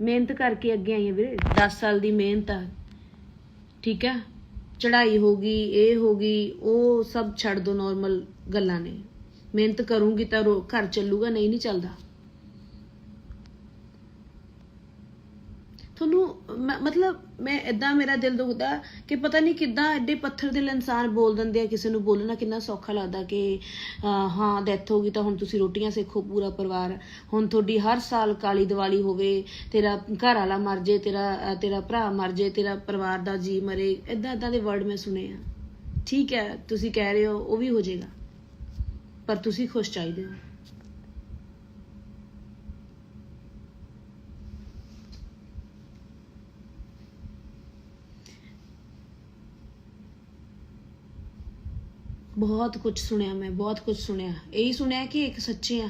ਮਿਹਨਤ ਕਰਕੇ ਅੱਗੇ ਆਈ ਆ ਵੀਰੇ, 10 ਸਾਲ ਦੀ ਮਿਹਨਤ ਆ। ਠੀਕ ਹੈ, ਚੜਾਈ ਹੋ ਗਈ, ਇਹ ਹੋ ਗਈ, ਉਹ ਸਭ ਛੱਡ ਦੋ, ਨੋਰਮਲ ਗੱਲਾਂ ਨੇ। ਮਿਹਨਤ ਕਰੂੰਗੀ ਤਾਂ ਘਰ ਚੱਲੂਗਾ, ਨਹੀਂ ਚੱਲਦਾ। ਤੁਹਾਨੂੰ ਮਤਲਬ ਮੈਂ ਇਦਾਂ, ਮੇਰਾ ਦਿਲ ਦੁਖਦਾ ਕਿ ਪਤਾ ਨਹੀਂ ਕਿੱਦਾਂ ਐਡੇ ਪੱਥਰ ਦਿਲ ਇਨਸਾਨ ਬੋਲ ਦਿੰਦੇ ਆ। ਕਿਸੇ ਨੂੰ ਬੋਲਣਾ ਕਿੰਨਾ ਸੌਖਾ ਲੱਗਦਾ ਕਿ ਹਾਂ ਡੈਥ ਹੋ ਗਈ ਤਾਂ ਹੁਣ ਤੁਸੀਂ ਰੋਟੀਆਂ ਸੇਖੋ ਪੂਰਾ ਪਰਿਵਾਰ। ਹੁਣ ਤੁਹਾਡੀ ਹਰ ਸਾਲ ਕਾਲੀ ਦੀਵਾਲੀ ਹੋਵੇ, ਤੇਰਾ ਘਰ ਵਾਲਾ ਮਰ ਜੇ, ਤੇਰਾ ਭਰਾ ਮਰ ਜੇ, ਤੇਰਾ ਪਰਿਵਾਰ ਦਾ ਜੀ ਮਰੇ, ਇਦਾਂ ਦੇ ਵਰਡ ਮੈਂ ਸੁਣੇ ਆ। ਠੀਕ ਹੈ, ਤੁਸੀਂ ਕਹਿ ਰਹੇ ਹੋ ਉਹ ਵੀ ਹੋ ਜਾਏਗਾ, ਪਰ ਤੁਸੀਂ ਖੁਸ਼ ਚਾਹੀਦੇ ਹੋ। ਬਹੁਤ ਕੁਝ ਸੁਣਿਆ ਮੈਂ, ਬਹੁਤ ਕੁਝ ਸੁਣਿਆ। ਇਹੀ ਸੁਣਿਆ ਕਿ ਇੱਕ ਸੱਚੇ ਆ।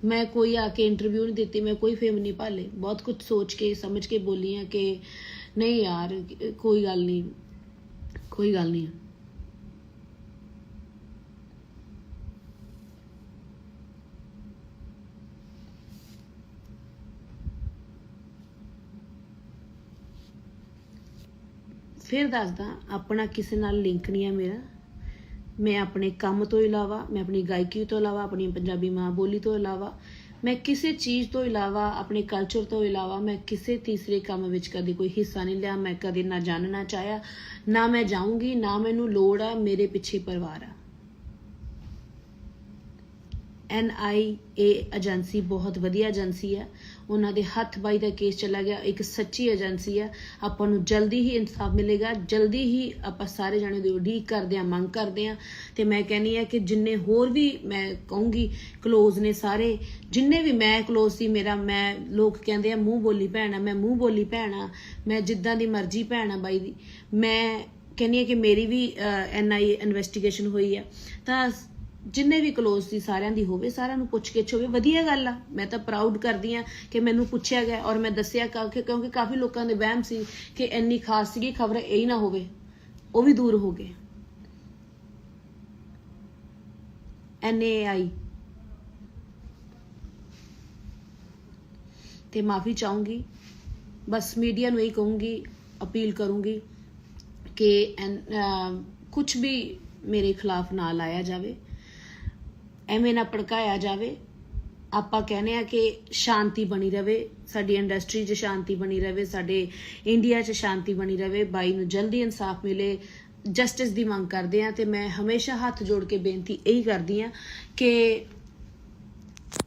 ਮੈਂ ਕੋਈ ਆ ਕੇ ਇੰਟਰਵਿਊ ਨਹੀਂ ਦਿੱਤੀ, ਮੈਂ ਕੋਈ ਫੇਮ ਨਹੀਂ ਭਾਲੇ। ਬਹੁਤ ਕੁਝ ਸੋਚ ਕੇ ਸਮਝ ਕੇ ਬੋਲੀ ਆ ਕਿ ਨਹੀਂ ਯਾਰ ਕੋਈ ਗੱਲ ਨਹੀਂ, ਕੋਈ ਗੱਲ ਨਹੀਂ। ਫਿਰ ਦੱਸਦਾ, ਆਪਣਾ ਕਿਸੇ ਨਾਲ ਲਿੰਕ ਨਹੀਂ ਹੈ ਮੇਰਾ। ਮੈਂ ਆਪਣੇ ਕੰਮ ਤੋਂ ਇਲਾਵਾ, ਮੈਂ ਆਪਣੀ ਗਾਇਕੀ ਤੋਂ ਇਲਾਵਾ, ਆਪਣੀ ਪੰਜਾਬੀ ਮਾਂ ਬੋਲੀ ਤੋਂ ਇਲਾਵਾ, ਮੈਂ ਕਿਸੇ ਚੀਜ਼ ਤੋਂ ਇਲਾਵਾ, ਆਪਣੇ ਕਲਚਰ ਤੋਂ ਇਲਾਵਾ ਮੈਂ ਕਿਸੇ ਤੀਸਰੇ ਕੰਮ ਵਿੱਚ ਕਦੇ ਕੋਈ ਹਿੱਸਾ ਨਹੀਂ ਲਿਆ। ਮੈਂ ਕਦੇ ਨਾ ਜਾਣਨਾ ਚਾਹਿਆ, ਨਾ ਮੈਂ ਜਾਊਂਗੀ, ਨਾ ਮੈਨੂੰ ਲੋੜ ਆ। ਮੇਰੇ ਪਿੱਛੇ ਪਰਿਵਾਰ ਆ। NIA ਏਜੰਸੀ ਬਹੁਤ ਵਧੀਆ ਏਜੰਸੀ ਹੈ। ਉਹਨਾਂ ਦੇ ਹੱਥ ਬਾਈ ਦਾ ਕੇਸ ਚਲਾ ਗਿਆ। ਇੱਕ ਸੱਚੀ ਏਜੰਸੀ ਹੈ। ਆਪਾਂ ਨੂੰ ਜਲਦੀ ਹੀ ਇਨਸਾਫ ਮਿਲੇਗਾ। ਜਲਦੀ ਹੀ ਆਪਾਂ ਸਾਰੇ ਜਾਣੇ ਦੀ ਉਡੀਕ ਕਰਦੇ ਹਾਂ, ਮੰਗ ਕਰਦੇ ਹਾਂ। ਤੇ ਮੈਂ ਕਹਿੰਦੀ ਹਾਂ ਕਿ ਜਿੰਨੇ ਹੋਰ ਵੀ, ਮੈਂ ਕਹੂੰਗੀ ਕਲੋਜ਼ ਨੇ ਸਾਰੇ, ਜਿੰਨੇ ਵੀ ਮੈਂ ਕਲੋਜ਼ ਸੀ, ਮੈਂ ਲੋਕ ਕਹਿੰਦੇ ਆ ਮੂੰਹ ਬੋਲੀ ਭੈਣ ਆ, ਮੈਂ ਮੂੰਹ ਬੋਲੀ ਭੈਣ ਆ, ਮੈਂ ਜਿੱਦਾਂ ਦੀ ਮਰਜ਼ੀ ਭੈਣ ਆ ਬਾਈ ਦੀ। ਮੈਂ ਕਹਿੰਦੀ ਹਾਂ ਕਿ ਮੇਰੀ ਵੀ NIA ਇਨਵੈਸਟੀਗੇਸ਼ਨ ਹੋਈ ਆ, ਤਾਂ ਜਿੰਨੇ ਵੀ ਕਲੋਜ਼ ਸੀ ਸਾਰਿਆਂ ਦੀ ਹੋਵੇ, ਸਾਰਿਆਂ ਨੂੰ ਪੁੱਛ ਗਿੱਛ ਹੋਵੇ। ਵਧੀਆ ਗੱਲ ਆ। ਮੈਂ ਤਾਂ ਪ੍ਰਾਊਡ ਕਰਦੀ ਹਾਂ ਕਿ ਮੈਨੂੰ ਪੁੱਛਿਆ ਗਿਆ ਔਰ ਮੈਂ ਦੱਸਿਆ, ਕਿਉਂਕਿ ਕਾਫੀ ਲੋਕਾਂ ਦੇ ਵਹਿਮ ਸੀ ਕਿ ਇੰਨੀ ਖਾਸ ਸੀਗੀ ਖਬਰ, ਇਹ ਨਾ ਹੋਵੇ। ਉਹ ਵੀ ਦੂਰ ਹੋ ਗਏ। NAI ਤੇ ਮਾਫੀ ਚਾਹੂੰਗੀ। ਬਸ ਮੀਡੀਆ ਨੂੰ ਇਹ ਕਹੂੰਗੀ, ਅਪੀਲ ਕਰੂੰਗੀ ਕਿ ਕੁਝ ਵੀ ਮੇਰੇ ਖਿਲਾਫ ਨਾ ਲਾਇਆ ਜਾਵੇ, ਐਵੇਂ ਨਾ ਭੜਕਾਇਆ ਜਾਵੇ। ਆਪਾਂ ਕਹਿੰਦੇ ਆ ਕਿ ਸ਼ਾਂਤੀ ਬਣੀ ਰਵੇ, ਸਾਡੀ ਇੰਡਸਟਰੀ 'ਚ ਸ਼ਾਂਤੀ ਬਣੀ ਰਵੇ, ਸਾਡੇ ਇੰਡੀਆ 'ਚ ਸ਼ਾਂਤੀ ਬਣੀ ਰਵੇ। ਬਾਈ ਨੂੰ ਜਲਦੀ ਇਨਸਾਫ ਮਿਲੇ, ਜਸਟਿਸ ਦੀ ਮੰਗ ਕਰਦੇ ਆ। ਤੇ ਮੈਂ ਹਮੇਸ਼ਾ ਹੱਥ ਜੋੜ ਕੇ ਬੇਨਤੀ ਇਹੀ ਕਰਦੀ ਆ ਕਿ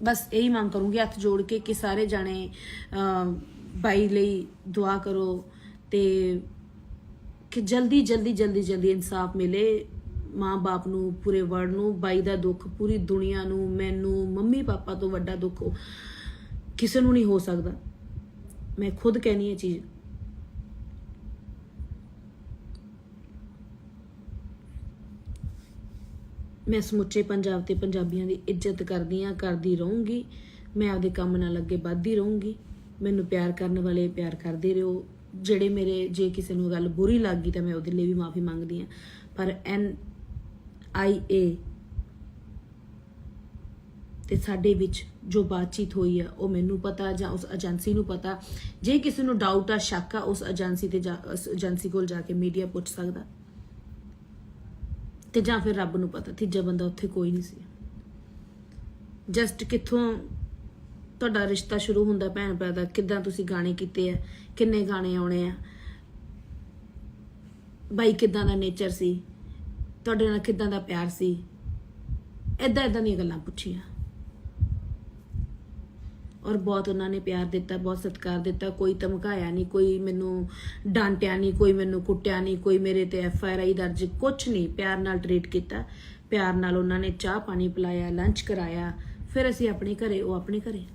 ਬਸ ਇਹੀ ਮੰਗ ਕਰੂੰਗੀ ਹੱਥ ਜੋੜ ਕੇ ਕਿ ਸਾਰੇ ਜਾਣੇ ਬਾਈ ਲਈ ਦੁਆ ਕਰੋ ਤੇ ਕਿ ਜਲਦੀ ਜਲਦੀ ਜਲਦੀ ਜਲਦੀ ਇਨਸਾਫ ਮਿਲੇ ਮਾਂ ਬਾਪ ਨੂੰ, ਪੂਰੇ ਵਰਲਡ ਨੂੰ। ਬਾਈ ਦਾ ਦੁੱਖ ਪੂਰੀ ਦੁਨੀਆ ਨੂੰ, ਮੈਨੂੰ, ਮੰਮੀ ਪਾਪਾ ਤੋਂ ਵੱਡਾ ਦੁੱਖ ਕਿਸੇ ਨੂੰ ਨਹੀਂ ਹੋ ਸਕਦਾ। ਮੈਂ ਖੁਦ ਕਹਿਨੀ ਇਹ ਚੀਜ਼। ਮੈਂ ਸਮੁੱਚੇ ਪੰਜਾਬ ਤੇ ਪੰਜਾਬੀਆਂ ਦੀ ਇੱਜ਼ਤ ਕਰਦੀ ਆ, ਕਰਦੀ ਰਹੂੰਗੀ। ਮੈਂ ਆਪਦੇ ਕੰਮ ਨਾਲ ਅੱਗੇ ਵੱਧਦੀ ਰਹੂੰਗੀ। ਮੈਨੂੰ ਪਿਆਰ ਕਰਨ ਵਾਲੇ ਪਿਆਰ ਕਰਦੇ ਰਹੋ। ਜਿਹੜੇ ਮੇਰੇ ਜੇ ਕਿਸੇ ਨੂੰ ਗੱਲ ਬੁਰੀ ਲੱਗ ਗਈ ਤਾਂ ਮੈਂ ਉਹਦੇ ਲਈ ਵੀ ਮਾਫੀ ਮੰਗਦੀ ਆ। ਪਰ NIA ਤੇ ਸਾਡੇ ਵਿੱਚ ਜੋ ਬਾਤਚੀਤ ਹੋਈ ਆ ਉਹ ਮੈਨੂੰ ਪਤਾ ਜਾਂ ਉਸ ਏਜੰਸੀ ਨੂੰ ਪਤਾ। ਜੇ ਕਿਸੇ ਨੂੰ ਡਾਊਟ ਆ, ਸ਼ੱਕ ਆ, ਉਸ ਏਜੰਸੀ ਕੋਲ ਜਾ ਕੇ ਮੀਡੀਆ ਪੁੱਛ ਸਕਦਾ ਤੇ ਜਾਂ ਫਿਰ ਰੱਬ ਨੂੰ ਪਤਾ। ਤੀਜਾ ਬੰਦਾ ਉੱਥੇ ਕੋਈ ਨਹੀਂ ਸੀ। ਜਸਟ ਕਿੱਥੋਂ ਤੁਹਾਡਾ ਰਿਸ਼ਤਾ ਸ਼ੁਰੂ ਹੁੰਦਾ ਭੈਣ ਭਰਾ ਦਾ, ਕਿੱਦਾਂ ਤੁਸੀਂ ਗਾਣੇ ਕੀਤੇ ਆ, ਕਿੰਨੇ ਗਾਣੇ ਆਉਣੇ ਆ, ਬਾਈ ਕਿੱਦਾਂ ਦਾ ਨੇਚਰ ਸੀ, ਤੁਹਾਡੇ ਨਾਲ ਕਿੱਦਾਂ ਦਾ ਪਿਆਰ ਸੀ, ਏਦਾਂ ਦੀਆਂ ਗੱਲਾਂ ਪੁੱਛੀਆਂ। ਔਰ ਬਹੁਤ ਉਹਨਾਂ ਨੇ ਪਿਆਰ ਦਿੱਤਾ, ਬਹੁਤ ਸਤਿਕਾਰ ਦਿੱਤਾ। ਕੋਈ ਧਮਕਾਇਆ ਨਹੀਂ, ਕੋਈ ਮੈਨੂੰ ਡਾਂਟਿਆ ਨਹੀਂ, ਕੋਈ ਮੈਨੂੰ ਕੁੱਟਿਆ ਨਹੀਂ, ਕੋਈ ਮੇਰੇ ਤੇ FIR ਦਰਜ ਕੁਛ ਨਹੀਂ। ਪਿਆਰ ਨਾਲ ਟਰੀਟ ਕੀਤਾ, ਪਿਆਰ ਨਾਲ ਉਹਨਾਂ ਨੇ ਚਾਹ ਪਾਣੀ ਪਿਲਾਇਆ, ਲੰਚ ਕਰਾਇਆ। ਫਿਰ ਅਸੀਂ ਆਪਣੇ ਘਰੇ, ਉਹ ਆਪਣੇ ਘਰੇ।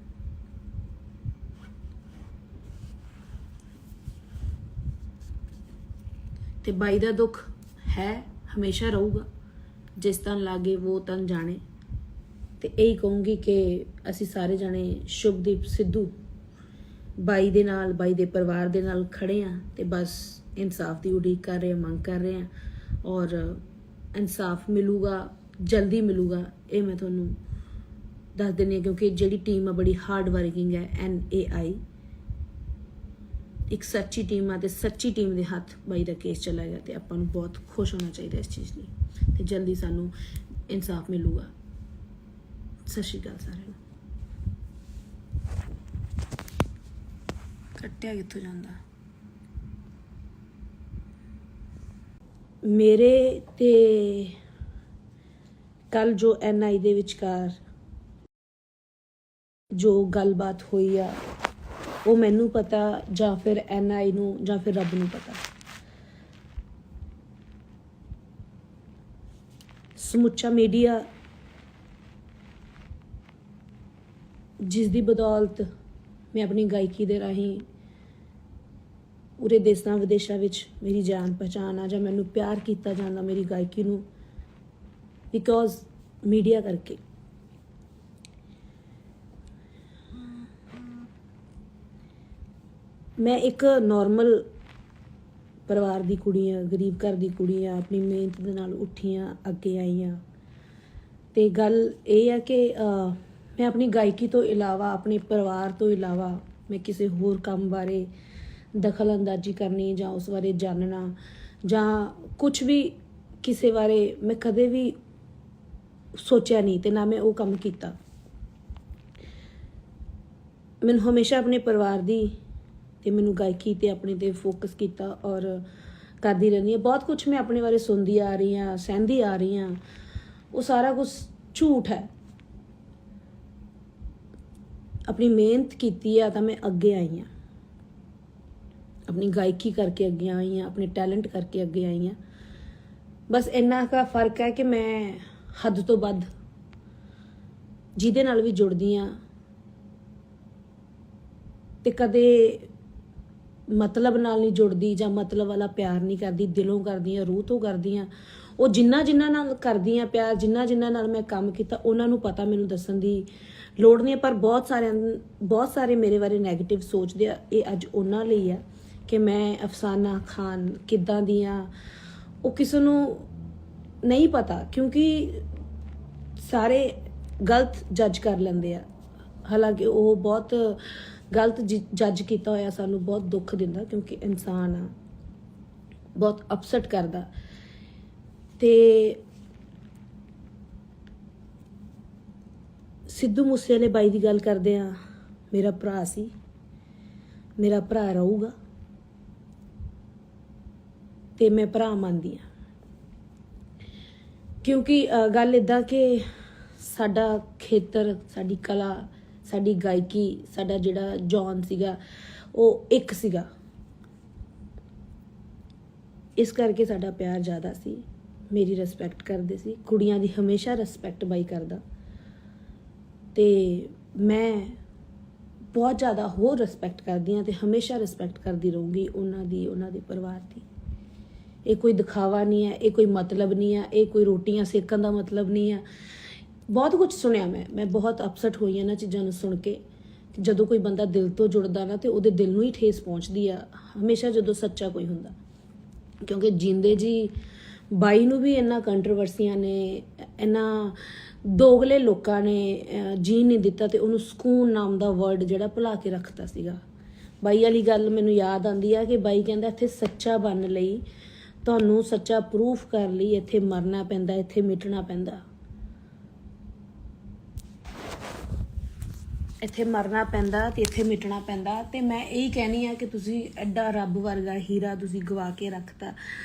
ਤੇ ਬਾਈ ਦਾ ਦੁੱਖ ਹੈ, ਹਮੇਸ਼ਾ ਰਹੂਗਾ। ਜਿਸ ਤਨ ਲਾਗੇ ਉਹ ਤਨ ਜਾਣੇ। ਤੇ ਇਹੀ ਕਹੂੰਗੀ ਕਿ ਅਸੀਂ ਸਾਰੇ ਜਾਣੇ ਸ਼ੁਭਦੀਪ ਸਿੱਧੂ ਬਾਈ ਦੇ ਨਾਲ, ਬਾਈ ਦੇ ਪਰਿਵਾਰ ਦੇ ਨਾਲ ਖੜੇ ਆ ਤੇ ਬਸ ਇਨਸਾਫ ਦੀ ਉਡੀਕ ਕਰ ਰਹੇ ਆ, ਮੰਗ ਕਰ ਰਹੇ ਆ। ਔਰ ਇਨਸਾਫ ਮਿਲੂਗਾ, ਜਲਦੀ ਮਿਲੂਗਾ, ਇਹ ਮੈਂ ਤੁਹਾਨੂੰ ਦੱਸ ਦਿੰਦੀ ਹਾਂ। ਕਿਉਂਕਿ ਜਿਹੜੀ ਟੀਮ ਆ ਬੜੀ ਹਾਰਡ ਵਰਕਿੰਗ ਹੈ। NAI ਇੱਕ ਸੱਚੀ ਟੀਮ ਆ ਤੇ ਸੱਚੀ ਟੀਮ ਦੇ ਹੱਥ ਬਾਈ ਦਾ ਕੇਸ ਚਲਾ ਗਿਆ ਤੇ ਆਪਾਂ ਨੂੰ ਬਹੁਤ ਖੁਸ਼ ਹੋਣਾ ਚਾਹੀਦਾ ਇਸ ਚੀਜ਼ ਲਈ। ਤੇ ਜਲਦੀ ਸਾਨੂੰ ਇਨਸਾਫ ਮਿਲੂਗਾ। ਸਤਿ ਸ਼੍ਰੀ ਅਕਾਲ ਸਾਰਿਆਂ ਨੂੰ। ਕੱਟਿਆ ਕਿੱਥੋਂ ਜਾਂਦਾ? ਮੇਰੇ ਤੇ ਕੱਲ ਜੋ NI ਦੇ ਵਿਚਕਾਰ ਜੋ ਗੱਲਬਾਤ ਹੋਈ ਆ ਉਹ ਮੈਨੂੰ ਪਤਾ ਜਾਂ ਫਿਰ NI ਨੂੰ ਜਾਂ ਫਿਰ ਰੱਬ ਨੂੰ ਪਤਾ। ਸਮੁੱਚਾ ਮੀਡੀਆ ਜਿਸ ਦੀ ਬਦੌਲਤ ਮੈਂ ਆਪਣੀ ਗਾਇਕੀ ਦੇ ਰਾਹੀਂ ਪੂਰੇ ਦੇਸ਼ਾਂ ਵਿਦੇਸ਼ਾਂ ਵਿੱਚ ਮੇਰੀ ਜਾਣ ਪਛਾਣ ਆ ਜਾਂ ਮੈਨੂੰ ਪਿਆਰ ਕੀਤਾ ਜਾਂਦਾ ਮੇਰੀ ਗਾਇਕੀ ਨੂੰ, ਬਿਕੋਜ਼ ਮੀਡੀਆ ਕਰਕੇ। ਮੈਂ ਇੱਕ ਨਾਰਮਲ ਪਰਿਵਾਰ ਦੀ ਕੁੜੀ ਆ, ਗਰੀਬ ਘਰ ਦੀ ਕੁੜੀ ਆ, ਆਪਣੀ ਮਿਹਨਤ ਦੇ ਨਾਲ ਉੱਠੀ ਆ, ਅੱਗੇ ਆਈ ਆ। ਤੇ ਗੱਲ ਇਹ ਆ ਕਿ ਮੈਂ ਆਪਣੀ ਗਾਇਕੀ ਤੋਂ ਇਲਾਵਾ, ਆਪਣੇ ਪਰਿਵਾਰ ਤੋਂ ਇਲਾਵਾ ਮੈਂ ਕਿਸੇ ਹੋਰ ਕੰਮ ਬਾਰੇ ਦਖਲ ਅੰਦਾਜ਼ੀ ਕਰਨੀ ਜਾਂ ਉਸ ਬਾਰੇ ਜਾਣਨਾ ਜਾਂ ਕੁਝ ਵੀ ਕਿਸੇ ਬਾਰੇ ਮੈਂ ਕਦੇ ਵੀ ਸੋਚਿਆ ਨਹੀਂ ਤੇ ਨਾ ਮੈਂ ਉਹ ਕੰਮ ਕੀਤਾ। ਮੈਨੂੰ ਹਮੇਸ਼ਾ ਆਪਣੇ ਪਰਿਵਾਰ ਦੀ ਤੇ ਮੈਨੂੰ ਗਾਇਕੀ ਤੇ ਆਪਣੇ ਤੇ ਫੋਕਸ ਕੀਤਾ ਔਰ ਕਰਦੀ ਰਹਿੰਦੀ ਹਾਂ। ਬਹੁਤ ਕੁਝ ਮੈਂ ਆਪਣੇ ਬਾਰੇ ਸੁਣਦੀ ਆ ਰਹੀ ਹਾਂ, ਸਹਿੰਦੀ ਆ ਰਹੀ ਹਾਂ, ਉਹ ਸਾਰਾ ਕੁਝ ਝੂਠ ਹੈ। ਆਪਣੀ ਮਿਹਨਤ ਕੀਤੀ ਆ ਤਾਂ ਮੈਂ ਅੱਗੇ ਆਈ ਹਾਂ, ਆਪਣੀ ਗਾਇਕੀ ਕਰਕੇ ਅੱਗੇ ਆਈ ਹਾਂ, ਆਪਣੇ ਟੈਲੈਂਟ ਕਰਕੇ ਅੱਗੇ ਆਈ ਹਾਂ। ਬਸ ਇੰਨਾ ਕੁ ਫਰਕ ਹੈ ਕਿ ਮੈਂ ਹੱਦ ਤੋਂ ਵੱਧ ਜਿਹਦੇ ਨਾਲ ਵੀ ਜੁੜਦੀ ਹਾਂ ਤੇ ਕਦੇ ਮਤਲਬ ਨਾਲ ਨਹੀਂ ਜੁੜਦੀ ਜਾਂ ਮਤਲਬ ਵਾਲਾ ਪਿਆਰ ਨਹੀਂ ਕਰਦੀ, ਦਿਲੋਂ ਕਰਦੀ ਹਾਂ, ਰੂਹ ਤੋਂ ਕਰਦੀ ਹਾਂ। ਉਹ ਜਿਨ੍ਹਾਂ ਨਾਲ ਕਰਦੀ ਹਾਂ ਪਿਆਰ, ਜਿਨ੍ਹਾਂ ਨਾਲ ਮੈਂ ਕੰਮ ਕੀਤਾ, ਉਹਨਾਂ ਨੂੰ ਪਤਾ, ਮੈਨੂੰ ਦੱਸਣ ਦੀ ਲੋੜ ਨਹੀਂ। ਪਰ ਬਹੁਤ ਸਾਰੇ ਮੇਰੇ ਬਾਰੇ ਨੈਗੇਟਿਵ ਸੋਚਦੇ ਆ। ਇਹ ਅੱਜ ਉਹਨਾਂ ਲਈ ਆ ਕਿ ਮੈਂ ਅਫਸਾਨਾ ਖਾਨ ਕਿੱਦਾਂ ਦੀ ਆ, ਉਹ ਕਿਸੇ ਨੂੰ ਨਹੀਂ ਪਤਾ ਕਿਉਂਕਿ ਸਾਰੇ ਗਲਤ ਜੱਜ ਕਰ ਲੈਂਦੇ ਆ। ਹਾਲਾਂਕਿ ਉਹ ਬਹੁਤ ਗਲਤ ਜੱਜ ਕੀਤਾ ਹੋਇਆ ਸਾਨੂੰ ਬਹੁਤ ਦੁੱਖ ਦਿੰਦਾ, ਕਿਉਂਕਿ ਇਨਸਾਨ ਆ, ਬਹੁਤ ਅਪਸੈਟ ਕਰਦਾ। ਤੇ ਸਿੱਧੂ ਮੂਸੇਵਾਲੇ ਬਾਈ ਦੀ ਗੱਲ ਕਰਦੇ ਆ, ਮੇਰਾ ਭਰਾ ਸੀ, ਮੇਰਾ ਭਰਾ ਰਹੂਗਾ ਤੇ ਮੈਂ ਭਰਾ ਮੰਨਦੀ ਆ। ਕਿਉਂਕਿ ਗੱਲ ਇਦਾਂ ਕਿ ਸਾਡਾ ਖੇਤਰ, ਸਾਡੀ ਕਲਾ, ਸਾਡੀ ਗਾਇਕੀ, ਸਾਡਾ ਜਿਹੜਾ ਜੌਨ ਸੀਗਾ ਉਹ ਇੱਕ ਸੀਗਾ, ਇਸ ਕਰਕੇ ਸਾਡਾ ਪਿਆਰ ਜ਼ਿਆਦਾ ਸੀ। ਮੇਰੀ ਰਿਸਪੈਕਟ ਕਰਦੇ ਸੀ, ਕੁੜੀਆਂ ਦੀ ਹਮੇਸ਼ਾ ਰਿਸਪੈਕਟ ਬਾਈ ਕਰਦਾ, ਤੇ ਮੈਂ ਬਹੁਤ ਜ਼ਿਆਦਾ ਹੋਰ ਰਿਸਪੈਕਟ ਕਰਦੀ ਹਾਂ ਤੇ ਹਮੇਸ਼ਾ ਰਿਸਪੈਕਟ ਕਰਦੀ ਰਹੂੰਗੀ ਉਹਨਾਂ ਦੀ, ਉਹਨਾਂ ਦੇ ਪਰਿਵਾਰ ਦੀ। ਇਹ ਕੋਈ ਦਿਖਾਵਾ ਨਹੀਂ ਹੈ, ਇਹ ਕੋਈ ਮਤਲਬ ਨਹੀਂ ਹੈ, ਇਹ ਕੋਈ ਰੋਟੀਆਂ ਸੇਕਣ ਦਾ ਮਤਲਬ ਨਹੀਂ ਹੈ। ਬਹੁਤ ਕੁਝ ਸੁਣਿਆ ਮੈਂ ਬਹੁਤ ਅਪਸੈਟ ਹੋਈ ਇਹਨਾਂ ਚੀਜ਼ਾਂ ਨੂੰ ਸੁਣ ਕੇ। ਜਦੋਂ ਕੋਈ ਬੰਦਾ ਦਿਲ ਤੋਂ ਜੁੜਦਾ ਨਾ ਤੇ ਉਹਦੇ ਦਿਲ ਨੂੰ ਹੀ ਠੇਸ ਪਹੁੰਚਦੀ ਆ ਹਮੇਸ਼ਾ ਜਦੋਂ ਸੱਚਾ ਕੋਈ ਹੁੰਦਾ। ਕਿਉਂਕਿ ਜਿੰਦੇ ਜੀ ਬਾਈ ਨੂੰ ਵੀ ਇੰਨਾ ਕੰਟਰੋਵਰਸੀਆਂ ਨੇ, ਇੰਨਾ ਦੋਗਲੇ ਲੋਕਾਂ ਨੇ ਜੀਣ ਨਹੀਂ ਦਿੱਤਾ ਤੇ ਉਹਨੂੰ ਸਕੂਨ ਨਾਮ ਦਾ ਵਰਡ ਜਿਹੜਾ ਭੁਲਾ ਕੇ ਰੱਖਤਾ ਸੀਗਾ। ਬਾਈ ਵਾਲੀ ਗੱਲ ਮੈਨੂੰ ਯਾਦ ਆਉਂਦੀ ਆ ਕਿ ਬਾਈ ਕਹਿੰਦਾ ਇੱਥੇ ਸੱਚਾ ਬਣਨ ਲਈ, ਤੁਹਾਨੂੰ ਸੱਚਾ ਪ੍ਰੂਫ ਕਰਨ ਲਈ ਇੱਥੇ ਮਰਨਾ ਪੈਂਦਾ, ਇੱਥੇ ਮਿਟਣਾ ਪੈਂਦਾ, ਇੱਥੇ ਮਰਨਾ ਪੈਂਦਾ ਤੇ ਇੱਥੇ ਮਿਟਣਾ ਪੈਂਦਾ। ਤੇ ਮੈਂ ਇਹੀ ਕਹਿਣੀ ਆ ਕਿ ਤੁਸੀਂ ਐਡਾ ਰੱਬ ਵਰਗਾ ਹੀਰਾ ਤੁਸੀਂ ਗਵਾ ਕੇ ਰੱਖਤਾ।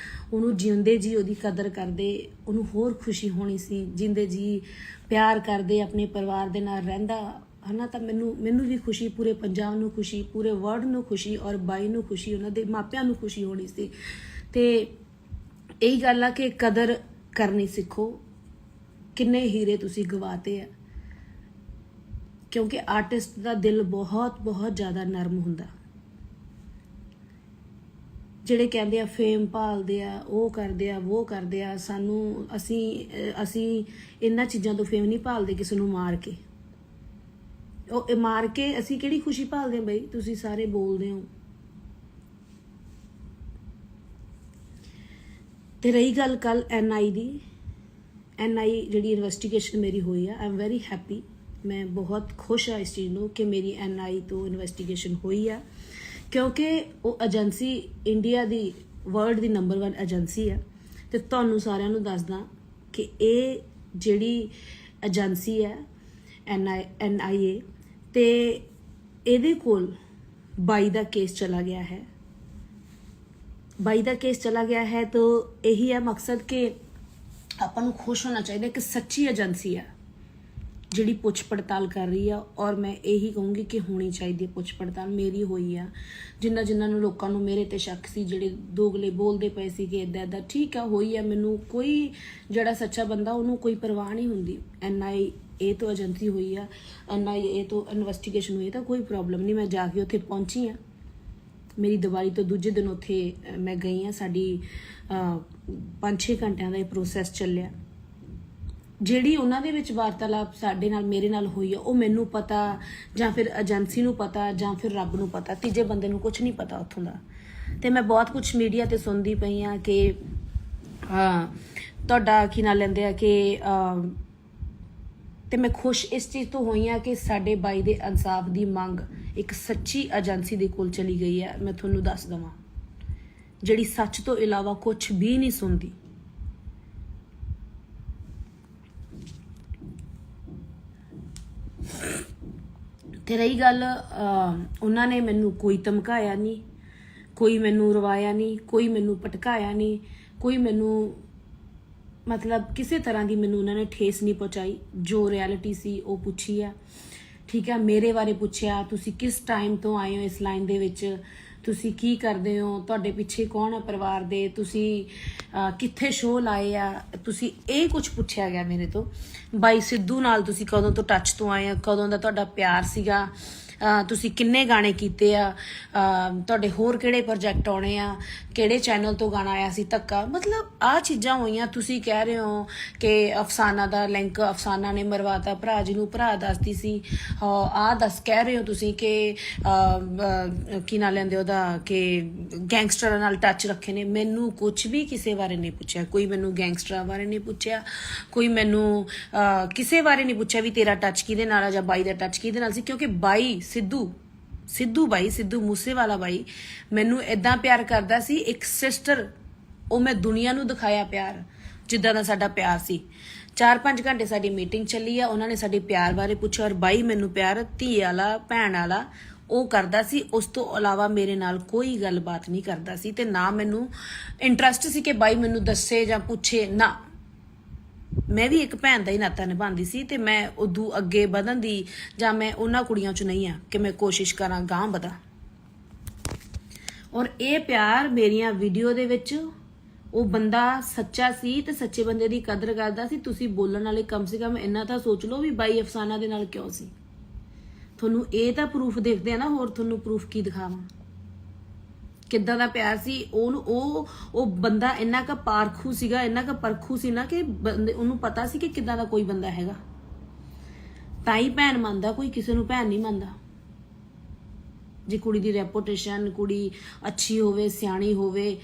ਉਹਨੂੰ ਜਿਉਂਦੇ ਜੀ ਉਹਦੀ ਕਦਰ ਕਰਦੇ, ਉਹਨੂੰ ਹੋਰ ਖੁਸ਼ੀ ਹੋਣੀ ਸੀ। ਜਿੰਦੇ ਜੀ ਪਿਆਰ ਕਰਦੇ, ਆਪਣੇ ਪਰਿਵਾਰ ਦੇ ਨਾਲ ਰਹਿੰਦਾ ਹਨਾ, ਤਾਂ ਮੈਨੂੰ ਵੀ ਖੁਸ਼ੀ, ਪੂਰੇ ਪੰਜਾਬ ਨੂੰ ਖੁਸ਼ੀ, ਪੂਰੇ ਵਰਲਡ ਨੂੰ ਖੁਸ਼ੀ, ਔਰ ਬਾਈ ਨੂੰ ਖੁਸ਼ੀ, ਉਹਨਾਂ ਦੇ ਮਾਪਿਆਂ ਨੂੰ ਖੁਸ਼ੀ ਹੋਣੀ ਸੀ। ਤੇ ਇਹੀ ਗੱਲ ਆ ਕਿ ਕਦਰ ਕਰਨੀ ਸਿੱਖੋ। ਕਿੰਨੇ ਹੀਰੇ ਤੁਸੀਂ ਗਵਾਤੇ ਆ, ਕਿਉਂਕਿ ਆਰਟਿਸਟ ਦਾ ਦਿਲ ਬਹੁਤ ਬਹੁਤ ਜ਼ਿਆਦਾ ਨਰਮ ਹੁੰਦਾ। ਜਿਹੜੇ ਕਹਿੰਦੇ ਆ ਫੇਮ ਭਾਲਦੇ ਆ, ਉਹ ਕਰਦੇ ਆ, ਉਹ ਕਰਦੇ ਆ, ਸਾਨੂੰ ਅਸੀਂ ਇਹਨਾਂ ਚੀਜ਼ਾਂ ਤੋਂ ਫੇਮ ਨਹੀਂ ਭਾਲਦੇ। ਕਿਸੇ ਨੂੰ ਮਾਰ ਕੇ, ਉਹ ਮਾਰ ਕੇ ਅਸੀਂ ਕਿਹੜੀ ਖੁਸ਼ੀ ਭਾਲਦੇ ਆ ਬਈ? ਤੁਸੀਂ ਸਾਰੇ ਬੋਲਦੇ ਹੋ। ਤੇ ਰਹੀ ਗੱਲ ਕੱਲ NI ਦੀ, NI ਜਿਹੜੀ ਇਨਵੈਸਟੀਗੇਸ਼ਨ ਮੇਰੀ ਹੋਈ ਆ, ਆਈ ਐਮ ਵੈਰੀ ਹੈਪੀ। ਮੈਂ ਬਹੁਤ ਖੁਸ਼ ਹਾਂ ਇਸ ਚੀਜ਼ ਨੂੰ ਕਿ ਮੇਰੀ NI ਤੋਂ ਇਨਵੈਸਟੀਗੇਸ਼ਨ ਹੋਈ ਆ, ਕਿਉਂਕਿ ਉਹ ਏਜੰਸੀ ਇੰਡੀਆ ਦੀ, ਵਰਲਡ ਦੀ ਨੰਬਰ 1 ਏਜੰਸੀ ਆ। ਤੇ ਤੁਹਾਨੂੰ ਸਾਰਿਆਂ ਨੂੰ ਦੱਸਦਾ ਕਿ ਇਹ ਜਿਹੜੀ ਏਜੰਸੀ ਹੈ NIA, ਤੇ ਇਹਦੇ ਕੋਲ ਬਾਈ ਦਾ ਕੇਸ ਚਲਾ ਗਿਆ ਹੈ। ਬਾਈ ਦਾ ਕੇਸ ਚਲਾ ਗਿਆ ਹੈ ਤਾਂ ਇਹੀ ਹੈ ਮਕਸਦ ਕਿ ਆਪਾਂ ਨੂੰ ਖੁਸ਼ ਹੋਣਾ ਚਾਹੀਦਾ ਕਿ ਸੱਚੀ ਏਜੰਸੀ ਆ ਜਿਹੜੀ ਪੁੱਛ ਪੜਤਾਲ ਕਰ ਰਹੀ ਆ। ਔਰ ਮੈਂ ਇਹੀ ਕਹੂੰਗੀ ਕਿ ਹੋਣੀ ਚਾਹੀਦੀ ਹੈ ਪੁੱਛ ਪੜਤਾਲ। ਮੇਰੀ ਹੋਈ ਆ, ਜਿਨ੍ਹਾਂ ਨੂੰ ਲੋਕਾਂ ਨੂੰ ਮੇਰੇ ਤੇ ਸ਼ੱਕ ਸੀ, ਜਿਹੜੇ ਦੋਗਲੇ ਬੋਲਦੇ ਪਏ ਸੀ ਕਿ ਇੱਦਾਂ ਠੀਕ ਆ, ਹੋਈ ਆ। ਮੈਨੂੰ ਕੋਈ ਜਿਹੜਾ ਸੱਚਾ ਬੰਦਾ ਉਹਨੂੰ ਕੋਈ ਪਰਵਾਹ ਨਹੀਂ ਹੁੰਦੀ। NIA ਤੋਂ ਏਜੰਸੀ ਹੋਈ ਆ, NIA ਤੋਂ ਇਨਵੈਸਟੀਗੇਸ਼ਨ ਹੋਈ ਤਾਂ ਕੋਈ ਪ੍ਰੋਬਲਮ ਨਹੀਂ। ਮੈਂ ਜਾ ਕੇ ਉੱਥੇ ਪਹੁੰਚੀ ਆ, ਮੇਰੀ ਦੀਵਾਲੀ ਤੋਂ ਦੂਜੇ ਦਿਨ ਉੱਥੇ ਮੈਂ ਗਈ ਹਾਂ। ਸਾਡੀ 5-6 ਘੰਟਿਆਂ ਦਾ ਇਹ ਪ੍ਰੋਸੈਸ ਚੱਲਿਆ। ਜਿਹੜੀ ਉਹਨਾਂ ਦੇ ਵਿੱਚ ਵਾਰਤਾਲਾਪ ਸਾਡੇ ਨਾਲ, ਮੇਰੇ ਨਾਲ ਹੋਈ ਆ, ਉਹ ਮੈਨੂੰ ਪਤਾ, ਜਾਂ ਫਿਰ ਏਜੰਸੀ ਨੂੰ ਪਤਾ, ਜਾਂ ਫਿਰ ਰੱਬ ਨੂੰ ਪਤਾ, ਤੀਜੇ ਬੰਦੇ ਨੂੰ ਕੁਝ ਨਹੀਂ ਪਤਾ ਉੱਥੋਂ ਦਾ। ਤੇ ਮੈਂ ਬਹੁਤ ਕੁਝ ਮੀਡੀਆ ਤੇ ਸੁਣਦੀ ਪਈ ਆ ਕਿ ਤੁਹਾਡਾ ਕੀ ਨਾਂ ਲੈਂਦੇ ਆ ਕਿ ਤੇ ਮੈਂ ਖੁਸ਼ ਇਸ ਚੀਜ਼ ਤੋਂ ਹੋਈ ਆ ਕਿ ਸਾਡੇ ਬਾਈ ਦੇ ਇਨਸਾਫ ਦੀ ਮੰਗ ਇੱਕ ਸੱਚੀ ਏਜੰਸੀ ਦੇ ਕੋਲ ਚਲੀ ਗਈ ਹੈ। ਮੈਂ ਤੁਹਾਨੂੰ ਦੱਸ ਦਵਾਂ, ਜਿਹੜੀ ਸੱਚ ਤੋਂ ਇਲਾਵਾ ਕੁਝ ਵੀ ਨਹੀਂ ਸੁਣਦੀ। ਤੇ ਰਹੀ ਗੱਲ, ਉਹਨਾਂ ਨੇ ਮੈਨੂੰ ਕੋਈ ਧਮਕਾਇਆ ਨਹੀਂ, ਕੋਈ ਮੈਨੂੰ ਰਵਾਇਆ ਨਹੀਂ, ਕੋਈ ਮੈਨੂੰ ਭਟਕਾਇਆ ਨਹੀਂ, ਕੋਈ ਮੈਨੂੰ ਮਤਲਬ ਕਿਸੇ ਤਰ੍ਹਾਂ ਦੀ ਮੈਨੂੰ ਉਹਨਾਂ ਨੇ ਠੇਸ ਨਹੀਂ ਪਹੁੰਚਾਈ। ਜੋ ਰਿਐਲਿਟੀ ਸੀ ਉਹ ਪੁੱਛੀ ਆ, ਠੀਕ ਹੈ। ਮੇਰੇ ਬਾਰੇ ਪੁੱਛਿਆ, ਤੁਸੀਂ ਕਿਸ ਟਾਈਮ ਤੋਂ ਆਏ ਹੋ ਇਸ ਲਾਈਨ ਦੇ ਵਿੱਚ, ਤੁਸੀਂ ਕੀ ਕਰਦੇ ਹੋ, ਤੁਹਾਡੇ ਪਿੱਛੇ ਕੌਣ ਹੈ ਪਰਿਵਾਰ ਦੇ, ਤੁਸੀਂ ਕਿੱਥੇ ਸ਼ੋਅ ਲਾਏ ਆ, ਤੁਸੀਂ ਇਹ ਕੁਝ ਪੁੱਛਿਆ ਗਿਆ ਮੇਰੇ ਤੋਂ। ਬਾਈ ਸਿੱਧੂ ਨਾਲ ਤੁਸੀਂ ਕਦੋਂ ਤੋਂ ਟੱਚ ਤੋਂ ਆਏ ਆ, ਕਦੋਂ ਦਾ ਤੁਹਾਡਾ ਪਿਆਰ ਸੀਗਾ, ਤੁਸੀਂ ਕਿੰਨੇ ਗਾਣੇ ਕੀਤੇ ਆ, ਤੁਹਾਡੇ ਹੋਰ ਕਿਹੜੇ ਪ੍ਰੋਜੈਕਟ ਆਉਣੇ ਆ, ਕਿਹੜੇ ਚੈਨਲ ਤੋਂ ਗਾਣਾ ਆਇਆ ਸੀ ਧੱਕਾ, ਮਤਲਬ ਆਹ ਚੀਜ਼ਾਂ ਹੋਈਆਂ। ਤੁਸੀਂ ਕਹਿ ਰਹੇ ਹੋ ਕਿ ਅਫਸਾਨਾ ਦਾ ਲਿੰਕ, ਅਫਸਾਨਾ ਨੇ ਮਰਵਾਤਾ ਭਰਾ ਜੀ ਨੂੰ, ਭਰਾ ਦੱਸਦੀ ਸੀ ਕਹਿ ਰਹੇ ਹੋ ਤੁਸੀਂ ਕਿ ਕੀ ਨਾਂ ਲੈਂਦੇ ਉਹਦਾ, ਕਿ ਗੈਂਗਸਟਰਾਂ ਨਾਲ ਟੱਚ ਰੱਖੇ ਨੇ। ਮੈਨੂੰ ਕੁਝ ਵੀ ਕਿਸੇ ਬਾਰੇ ਨਹੀਂ ਪੁੱਛਿਆ, ਕੋਈ ਮੈਨੂੰ ਗੈਂਗਸਟਰਾਂ ਬਾਰੇ ਨਹੀਂ ਪੁੱਛਿਆ, ਕੋਈ ਮੈਨੂੰ ਕਿਸੇ ਬਾਰੇ ਨਹੀਂ ਪੁੱਛਿਆ ਵੀ ਤੇਰਾ ਟੱਚ ਕਿਹਦੇ ਨਾਲ ਆ ਜਾਂ ਬਾਈ ਦਾ ਟੱਚ ਕਿਹਦੇ ਨਾਲ ਸੀ। ਕਿਉਂਕਿ ਬਾਈ ਸਿੱਧੂ ਸਿੱਧੂ ਬਾਈ, ਸਿੱਧੂ ਮੂਸੇਵਾਲਾ ਬਾਈ ਮੈਨੂੰ ਇਦਾਂ ਪਿਆਰ ਕਰਦਾ ਸੀ, ਇੱਕ ਸਿਸਟਰ। ਉਹ ਮੈਂ ਦੁਨੀਆ ਨੂੰ ਦਿਖਾਇਆ ਪਿਆਰ, ਜਿੱਦਾਂ ਦਾ ਸਾਡਾ ਪਿਆਰ ਸੀ। 4-5 ਘੰਟੇ ਸਾਡੀ ਮੀਟਿੰਗ ਚੱਲੀ ਆ, ਉਹਨਾਂ ਨੇ ਸਾਡੇ ਪਿਆਰ ਬਾਰੇ ਪੁੱਛਿਆ, ਔਰ ਬਾਈ ਮੈਨੂੰ ਪਿਆਰ ਧੀ ਵਾਲਾ, ਭੈਣ ਵਾਲਾ ਉਹ ਕਰਦਾ ਸੀ। ਉਸ ਤੋਂ ਇਲਾਵਾ ਮੇਰੇ ਨਾਲ ਕੋਈ ਗੱਲਬਾਤ ਨਹੀਂ ਕਰਦਾ ਸੀ, ਤੇ ਨਾ ਮੈਨੂੰ ਇੰਟਰਸਟ ਸੀ ਕਿ ਬਾਈ ਮੈਨੂੰ ਦੱਸੇ ਜਾਂ ਪੁੱਛੇ। ਨਾ, ਮੈਂ ਵੀ ਇੱਕ ਭੈਣ ਦਾ ਹੀ ਨਾਤਾ ਨਿਭਾਉਂਦੀ ਸੀ, ਤੇ ਮੈਂ ਉਦੋਂ ਅੱਗੇ ਵਧਣ ਦੀ ਜਾਂ ਮੈਂ ਉਹਨਾਂ ਕੁੜੀਆਂ 'ਚ ਨਹੀਂ ਆ ਕਿ ਮੈਂ ਕੋਸ਼ਿਸ਼ ਕਰਾਂ ਗਾਂਹ ਵਧਾਂ। ਔਰ ਇਹ ਪਿਆਰ ਮੇਰੀਆਂ ਵੀਡੀਓ ਦੇ ਵਿੱਚ, ਉਹ ਬੰਦਾ ਸੱਚਾ ਸੀ ਤੇ ਸੱਚੇ ਬੰਦੇ ਦੀ ਕਦਰ ਕਰਦਾ ਸੀ। ਤੁਸੀਂ ਬੋਲਣ ਵਾਲੇ ਕਮ ਸੇ ਕਮ ਇੰਨਾ ਤਾਂ ਸੋਚ ਲਓ ਵੀ ਬਾਈ ਅਫਸਾਨਾ ਦੇ ਨਾਲ ਕਿਉਂ ਸੀ। ਤੁਹਾਨੂੰ ਇਹ ਤਾਂ ਪ੍ਰੂਫ ਦੇਖਦੇ ਆ ਨਾ, ਹੋਰ ਤੁਹਾਨੂੰ ਪ੍ਰੂਫ ਕੀ ਦਿਖਾਵਾਂ ਕਿੱਦਾਂ ਦਾ ਪਿਆਰ ਸੀ। ਉਹ ਬੰਦਾ ਇੰਨਾ ਕੁ ਪਾਰਖੂ ਸੀਗਾ, ਇੰਨਾ ਕੁ ਪਰਖੂ ਸੀ ਨਾ ਕਿ ਉਹਨੂੰ ਪਤਾ ਸੀ ਕਿ ਕਿੱਦਾਂ ਦਾ ਕੋਈ ਬੰਦਾ ਹੈਗਾ। ਤਾਂ ਹੀ ਭੈਣ ਮੰਨਦਾ, ਕੋਈ ਕਿਸੇ ਨੂੰ ਭੈਣ ਨਹੀਂ ਮੰਨਦਾ। ਜੇ ਕੁੜੀ ਦੀ ਰੈਪੂਟੇਸ਼ਨ, ਕੁੜੀ ਅੱਛੀ ਹੋਵੇ, ਸਿਆਣੀ ਹੋਵੇ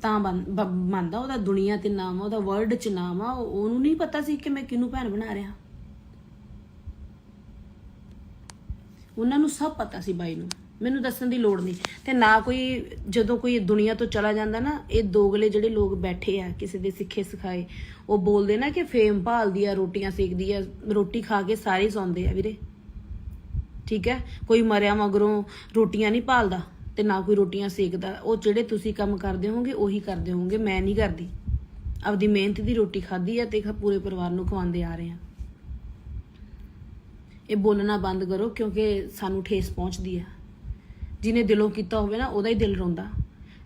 ਤਾਂ ਮੰਨਦਾ। ਉਹਦਾ ਦੁਨੀਆ ਤੇ ਨਾਮ ਆ, ਉਹਦਾ ਵਰਲਡ 'ਚ ਨਾਮ ਆ। ਉਹਨੂੰ ਨਹੀਂ ਪਤਾ ਸੀ ਕਿ ਮੈਂ ਕਿਹਨੂੰ ਭੈਣ ਬਣਾ ਰਿਹਾ। ਉਹਨਾਂ ਨੂੰ ਸਭ ਪਤਾ ਸੀ ਬਾਈ ਨੂੰ, ਮੈਨੂੰ ਦੱਸਣ ਦੀ ਲੋੜ ਨਹੀਂ। ਤੇ ਨਾ ਕੋਈ, ਜਦੋਂ ਕੋਈ ਦੁਨੀਆ ਤੋਂ ਚਲਾ ਜਾਂਦਾ ਨਾ, ਇਹ ਦੋਗਲੇ ਜਿਹੜੇ ਲੋਕ ਬੈਠੇ ਆ ਕਿਸੇ ਦੇ ਸਿੱਖੇ ਸਿਖਾਏ, ਉਹ ਬੋਲਦੇ ਨਾ ਕਿ ਫੇਮ ਭਾਲਦੀ ਆ, ਰੋਟੀਆਂ ਸੇਕਦੀ ਆ। ਰੋਟੀ ਖਾ ਕੇ ਸਾਰੇ ਸੌਂਦੇ ਆ ਵੀਰੇ, ਠੀਕ ਹੈ। ਕੋਈ ਮਰਿਆ ਮਗਰੋਂ ਰੋਟੀਆਂ ਨਹੀਂ ਭਾਲਦਾ ਤੇ ਨਾ ਕੋਈ ਰੋਟੀਆਂ ਸੇਕਦਾ। ਉਹ ਜਿਹੜੇ ਤੁਸੀਂ ਕੰਮ ਕਰਦੇ ਹੋਵੋਗੇ ਉਹੀ ਕਰਦੇ ਹੋਵੋਗੇ। ਮੈਂ ਨਹੀਂ ਕਰਦੀ, ਆਪਦੀ ਮਿਹਨਤ ਦੀ ਰੋਟੀ ਖਾਧੀ ਆ ਤੇ ਪੂਰੇ ਪਰਿਵਾਰ ਨੂੰ ਖਵਾਉਂਦੇ ਆ ਰਹੇ ਆ। ਇਹ ਬੋਲਣਾ ਬੰਦ ਕਰੋ, ਕਿਉਂਕਿ ਸਾਨੂੰ ਠੇਸ ਪਹੁੰਚਦੀ ਆ। ਜਿਹਨੇ ਦਿਲੋਂ ਕੀਤਾ ਹੋਵੇ ਨਾ, ਉਹਦਾ ਹੀ ਦਿਲ ਰੋਂਦਾ।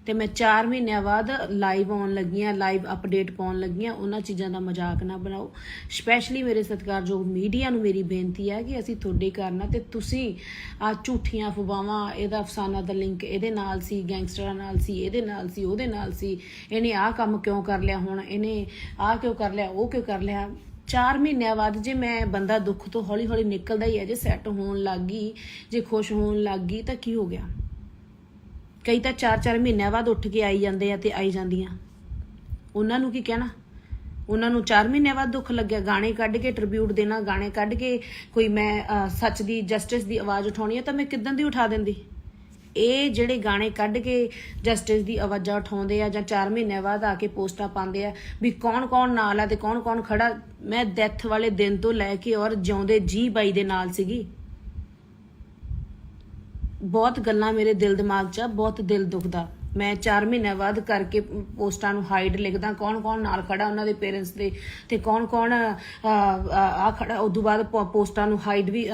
ਤੇ ਮੈਂ 4 ਮਹੀਨਿਆਂ ਬਾਅਦ ਲਾਈਵ ਆਉਣ ਲੱਗੀਆਂ, ਲਾਈਵ ਅਪਡੇਟ ਪਾਉਣ ਲੱਗੀਆਂ। ਉਹਨਾਂ ਚੀਜ਼ਾਂ ਦਾ ਮਜ਼ਾਕ ਨਾ ਬਣਾਓ। ਸਪੈਸ਼ਲੀ ਮੇਰੇ ਸਤਿਕਾਰਯੋਗ ਮੀਡੀਆ ਨੂੰ ਮੇਰੀ ਬੇਨਤੀ ਹੈ ਕਿ ਅਸੀਂ ਤੁਹਾਡੇ ਕਰਨਾ, ਤੇ ਤੁਸੀਂ ਆ ਝੂਠੀਆਂ ਅਫਵਾਹਾਂ, ਇਹਦਾ ਅਫਸਾਨਾ ਦਾ ਲਿੰਕ ਇਹਦੇ ਨਾਲ ਸੀ, ਗੈਂਗਸਟਰਾਂ ਨਾਲ ਸੀ, ਇਹਦੇ ਨਾਲ ਸੀ, ਉਹਦੇ ਨਾਲ ਸੀ, ਇਹਨੇ ਆਹ ਕੰਮ ਕਿਉਂ ਕਰ ਲਿਆ, ਹੁਣ ਇਹਨੇ ਆਹ ਕਿਉਂ ਕਰ ਲਿਆ, ਉਹ ਕਿਉਂ ਕਰ ਲਿਆ। 4 ਮਹੀਨਿਆਂ ਬਾਅਦ ਜੇ ਮੈਂ ਬੰਦਾ ਦੁੱਖ ਤੋਂ ਹੌਲੀ ਹੌਲੀ ਨਿਕਲਦਾ ਹੀ ਹੈ, ਜੇ ਸੈੱਟ ਹੋਣ ਲੱਗ ਗਈ, ਜੇ ਖੁਸ਼ ਹੋਣ ਲੱਗ ਗਈ ਤਾਂ ਕੀ ਹੋ ਗਿਆ। ਕਈ ਤਾਂ 4-4 ਮਹੀਨਿਆਂ ਬਾਅਦ ਉੱਠ ਕੇ ਆਈ ਜਾਂਦੇ ਆ ਤੇ ਆਈ ਜਾਂਦੀਆਂ। ਉਹਨਾਂ ਨੂੰ ਕੀ ਕਹਿਣਾ। ਉਹਨਾਂ ਨੂੰ 4 ਮਹੀਨਿਆਂ ਬਾਅਦ ਦੁੱਖ ਲੱਗਿਆ। ਗਾਣੇ ਕੱਢ ਕੇ ਟ੍ਰਿਬਿਊਟ ਦੇਣਾ, ਗਾਣੇ ਕੱਢ ਕੇ ਕੋਈ ਮੈਂ ਸੱਚ ਦੀ, ਜਸਟਿਸ ਦੀ ਆਵਾਜ਼ ਉਠਾਉਣੀ ਹੈ ਤਾਂ ਮੈਂ ਕਿੱਦਾਂ ਦੀ ਉਠਾ ਦਿੰਦੀ। ਇਹ ਜਿਹੜੇ ਗਾਣੇ ਕੱਢ ਕੇ ਜਸਟਿਸ ਦੀ ਆਵਾਜ਼ਾਂ ਉਠਾਉਂਦੇ ਆ ਜਾਂ 4 ਮਹੀਨਿਆਂ ਬਾਅਦ ਆ ਕੇ ਪੋਸਟਾਂ ਪਾਉਂਦੇ ਆ ਵੀ ਕੌਣ ਕੌਣ ਨਾਲ ਆ ਤੇ ਕੌਣ ਕੌਣ ਖੜਾ। ਮੈਂ ਡੈਥ ਵਾਲੇ ਦਿਨ ਤੋਂ ਲੈ ਕੇ ਔਰ ਜਿਉਂਦੇ ਜੀ ਬਾਈ ਦੇ ਨਾਲ ਸੀਗੀ। ਬਹੁਤ ਗੱਲਾਂ ਮੇਰੇ ਦਿਲ ਦਿਮਾਗ 'ਚ ਆ, ਬਹੁਤ ਦਿਲ ਦੁਖਦਾ। ਮੈਂ 4 ਮਹੀਨਿਆਂ ਬਾਅਦ ਕਰਕੇ ਪੋਸਟਾਂ ਨੂੰ ਹਾਈਡ ਲਿਖਦਾ, ਕੌਣ ਕੌਣ ਨਾਲ ਖੜਾ ਉਹਨਾਂ ਦੇ ਪੇਰੈਂਟਸ ਦੇ, ਤੇ ਕੌਣ ਕੌਣ ਆ ਖੜਾ। ਉਦੋਂ ਬਾਅਦ ਪੋਸਟਾਂ ਨੂੰ ਹਾਈਡ ਵੀ,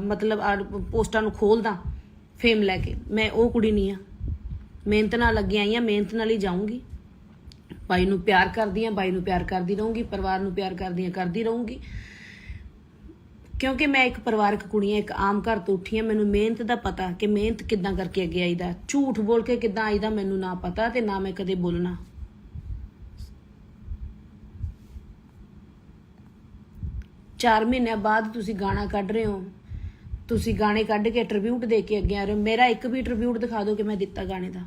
ਮਤਲਬ ਪੋਸਟਾਂ ਨੂੰ ਖੋਲਦਾ ਫੇਮ ਲੈ ਕੇ। ਮੈਂ ਉਹ ਕੁੜੀ ਨਹੀਂ ਆ। ਮਿਹਨਤ ਨਾਲ ਲੱਗੀ ਆਈ ਆ, ਮਿਹਨਤ ਨਾਲ ਹੀ ਜਾਊਂਗੀ। ਬਾਈ ਨੂੰ ਪਿਆਰ ਕਰਦੀ ਆ, ਬਾਈ ਨੂੰ ਪਿਆਰ ਕਰਦੀ ਰਹੂੰਗੀ, ਪਰਿਵਾਰ ਨੂੰ ਪਿਆਰ ਕਰਦੀ ਰਹੂੰਗੀ। ਕਿਉਂਕਿ ਮੈਂ ਇੱਕ ਪਰਿਵਾਰਕ ਕੁੜੀ ਆ, ਇੱਕ ਆਮ ਘਰ ਤੋਂ ਉੱਠੀ ਆ। ਮੈਨੂੰ ਮਿਹਨਤ ਦਾ ਪਤਾ ਕਿ ਮਿਹਨਤ ਕਿੱਦਾਂ ਕਰਕੇ ਅੱਗੇ ਆਈਦਾ, ਝੂਠ ਬੋਲ ਕੇ ਕਿੱਦਾਂ ਆਈਦਾ ਮੈਨੂੰ ਨਾ ਪਤਾ, ਤੇ ਨਾ ਮੈਂ ਕਦੇ ਬੋਲਣਾ। ਚਾਰ ਮਹੀਨਿਆਂ ਬਾਅਦ ਤੁਸੀਂ ਗਾਣਾ ਕੱਢ ਰਹੇ ਹੋ, ਤੁਸੀਂ ਗਾਣੇ ਕੱਢ ਕੇ ਟ੍ਰਿਬਿਊਟ ਦੇ ਕੇ ਅੱਗੇ ਆ ਰਹੇ ਹੋ। ਮੇਰਾ ਇੱਕ ਵੀ ਟ੍ਰਿਬਿਊਟ ਦਿਖਾ ਦਿਓ ਕਿ ਮੈਂ ਦਿੱਤਾ ਗਾਣੇ ਦਾ।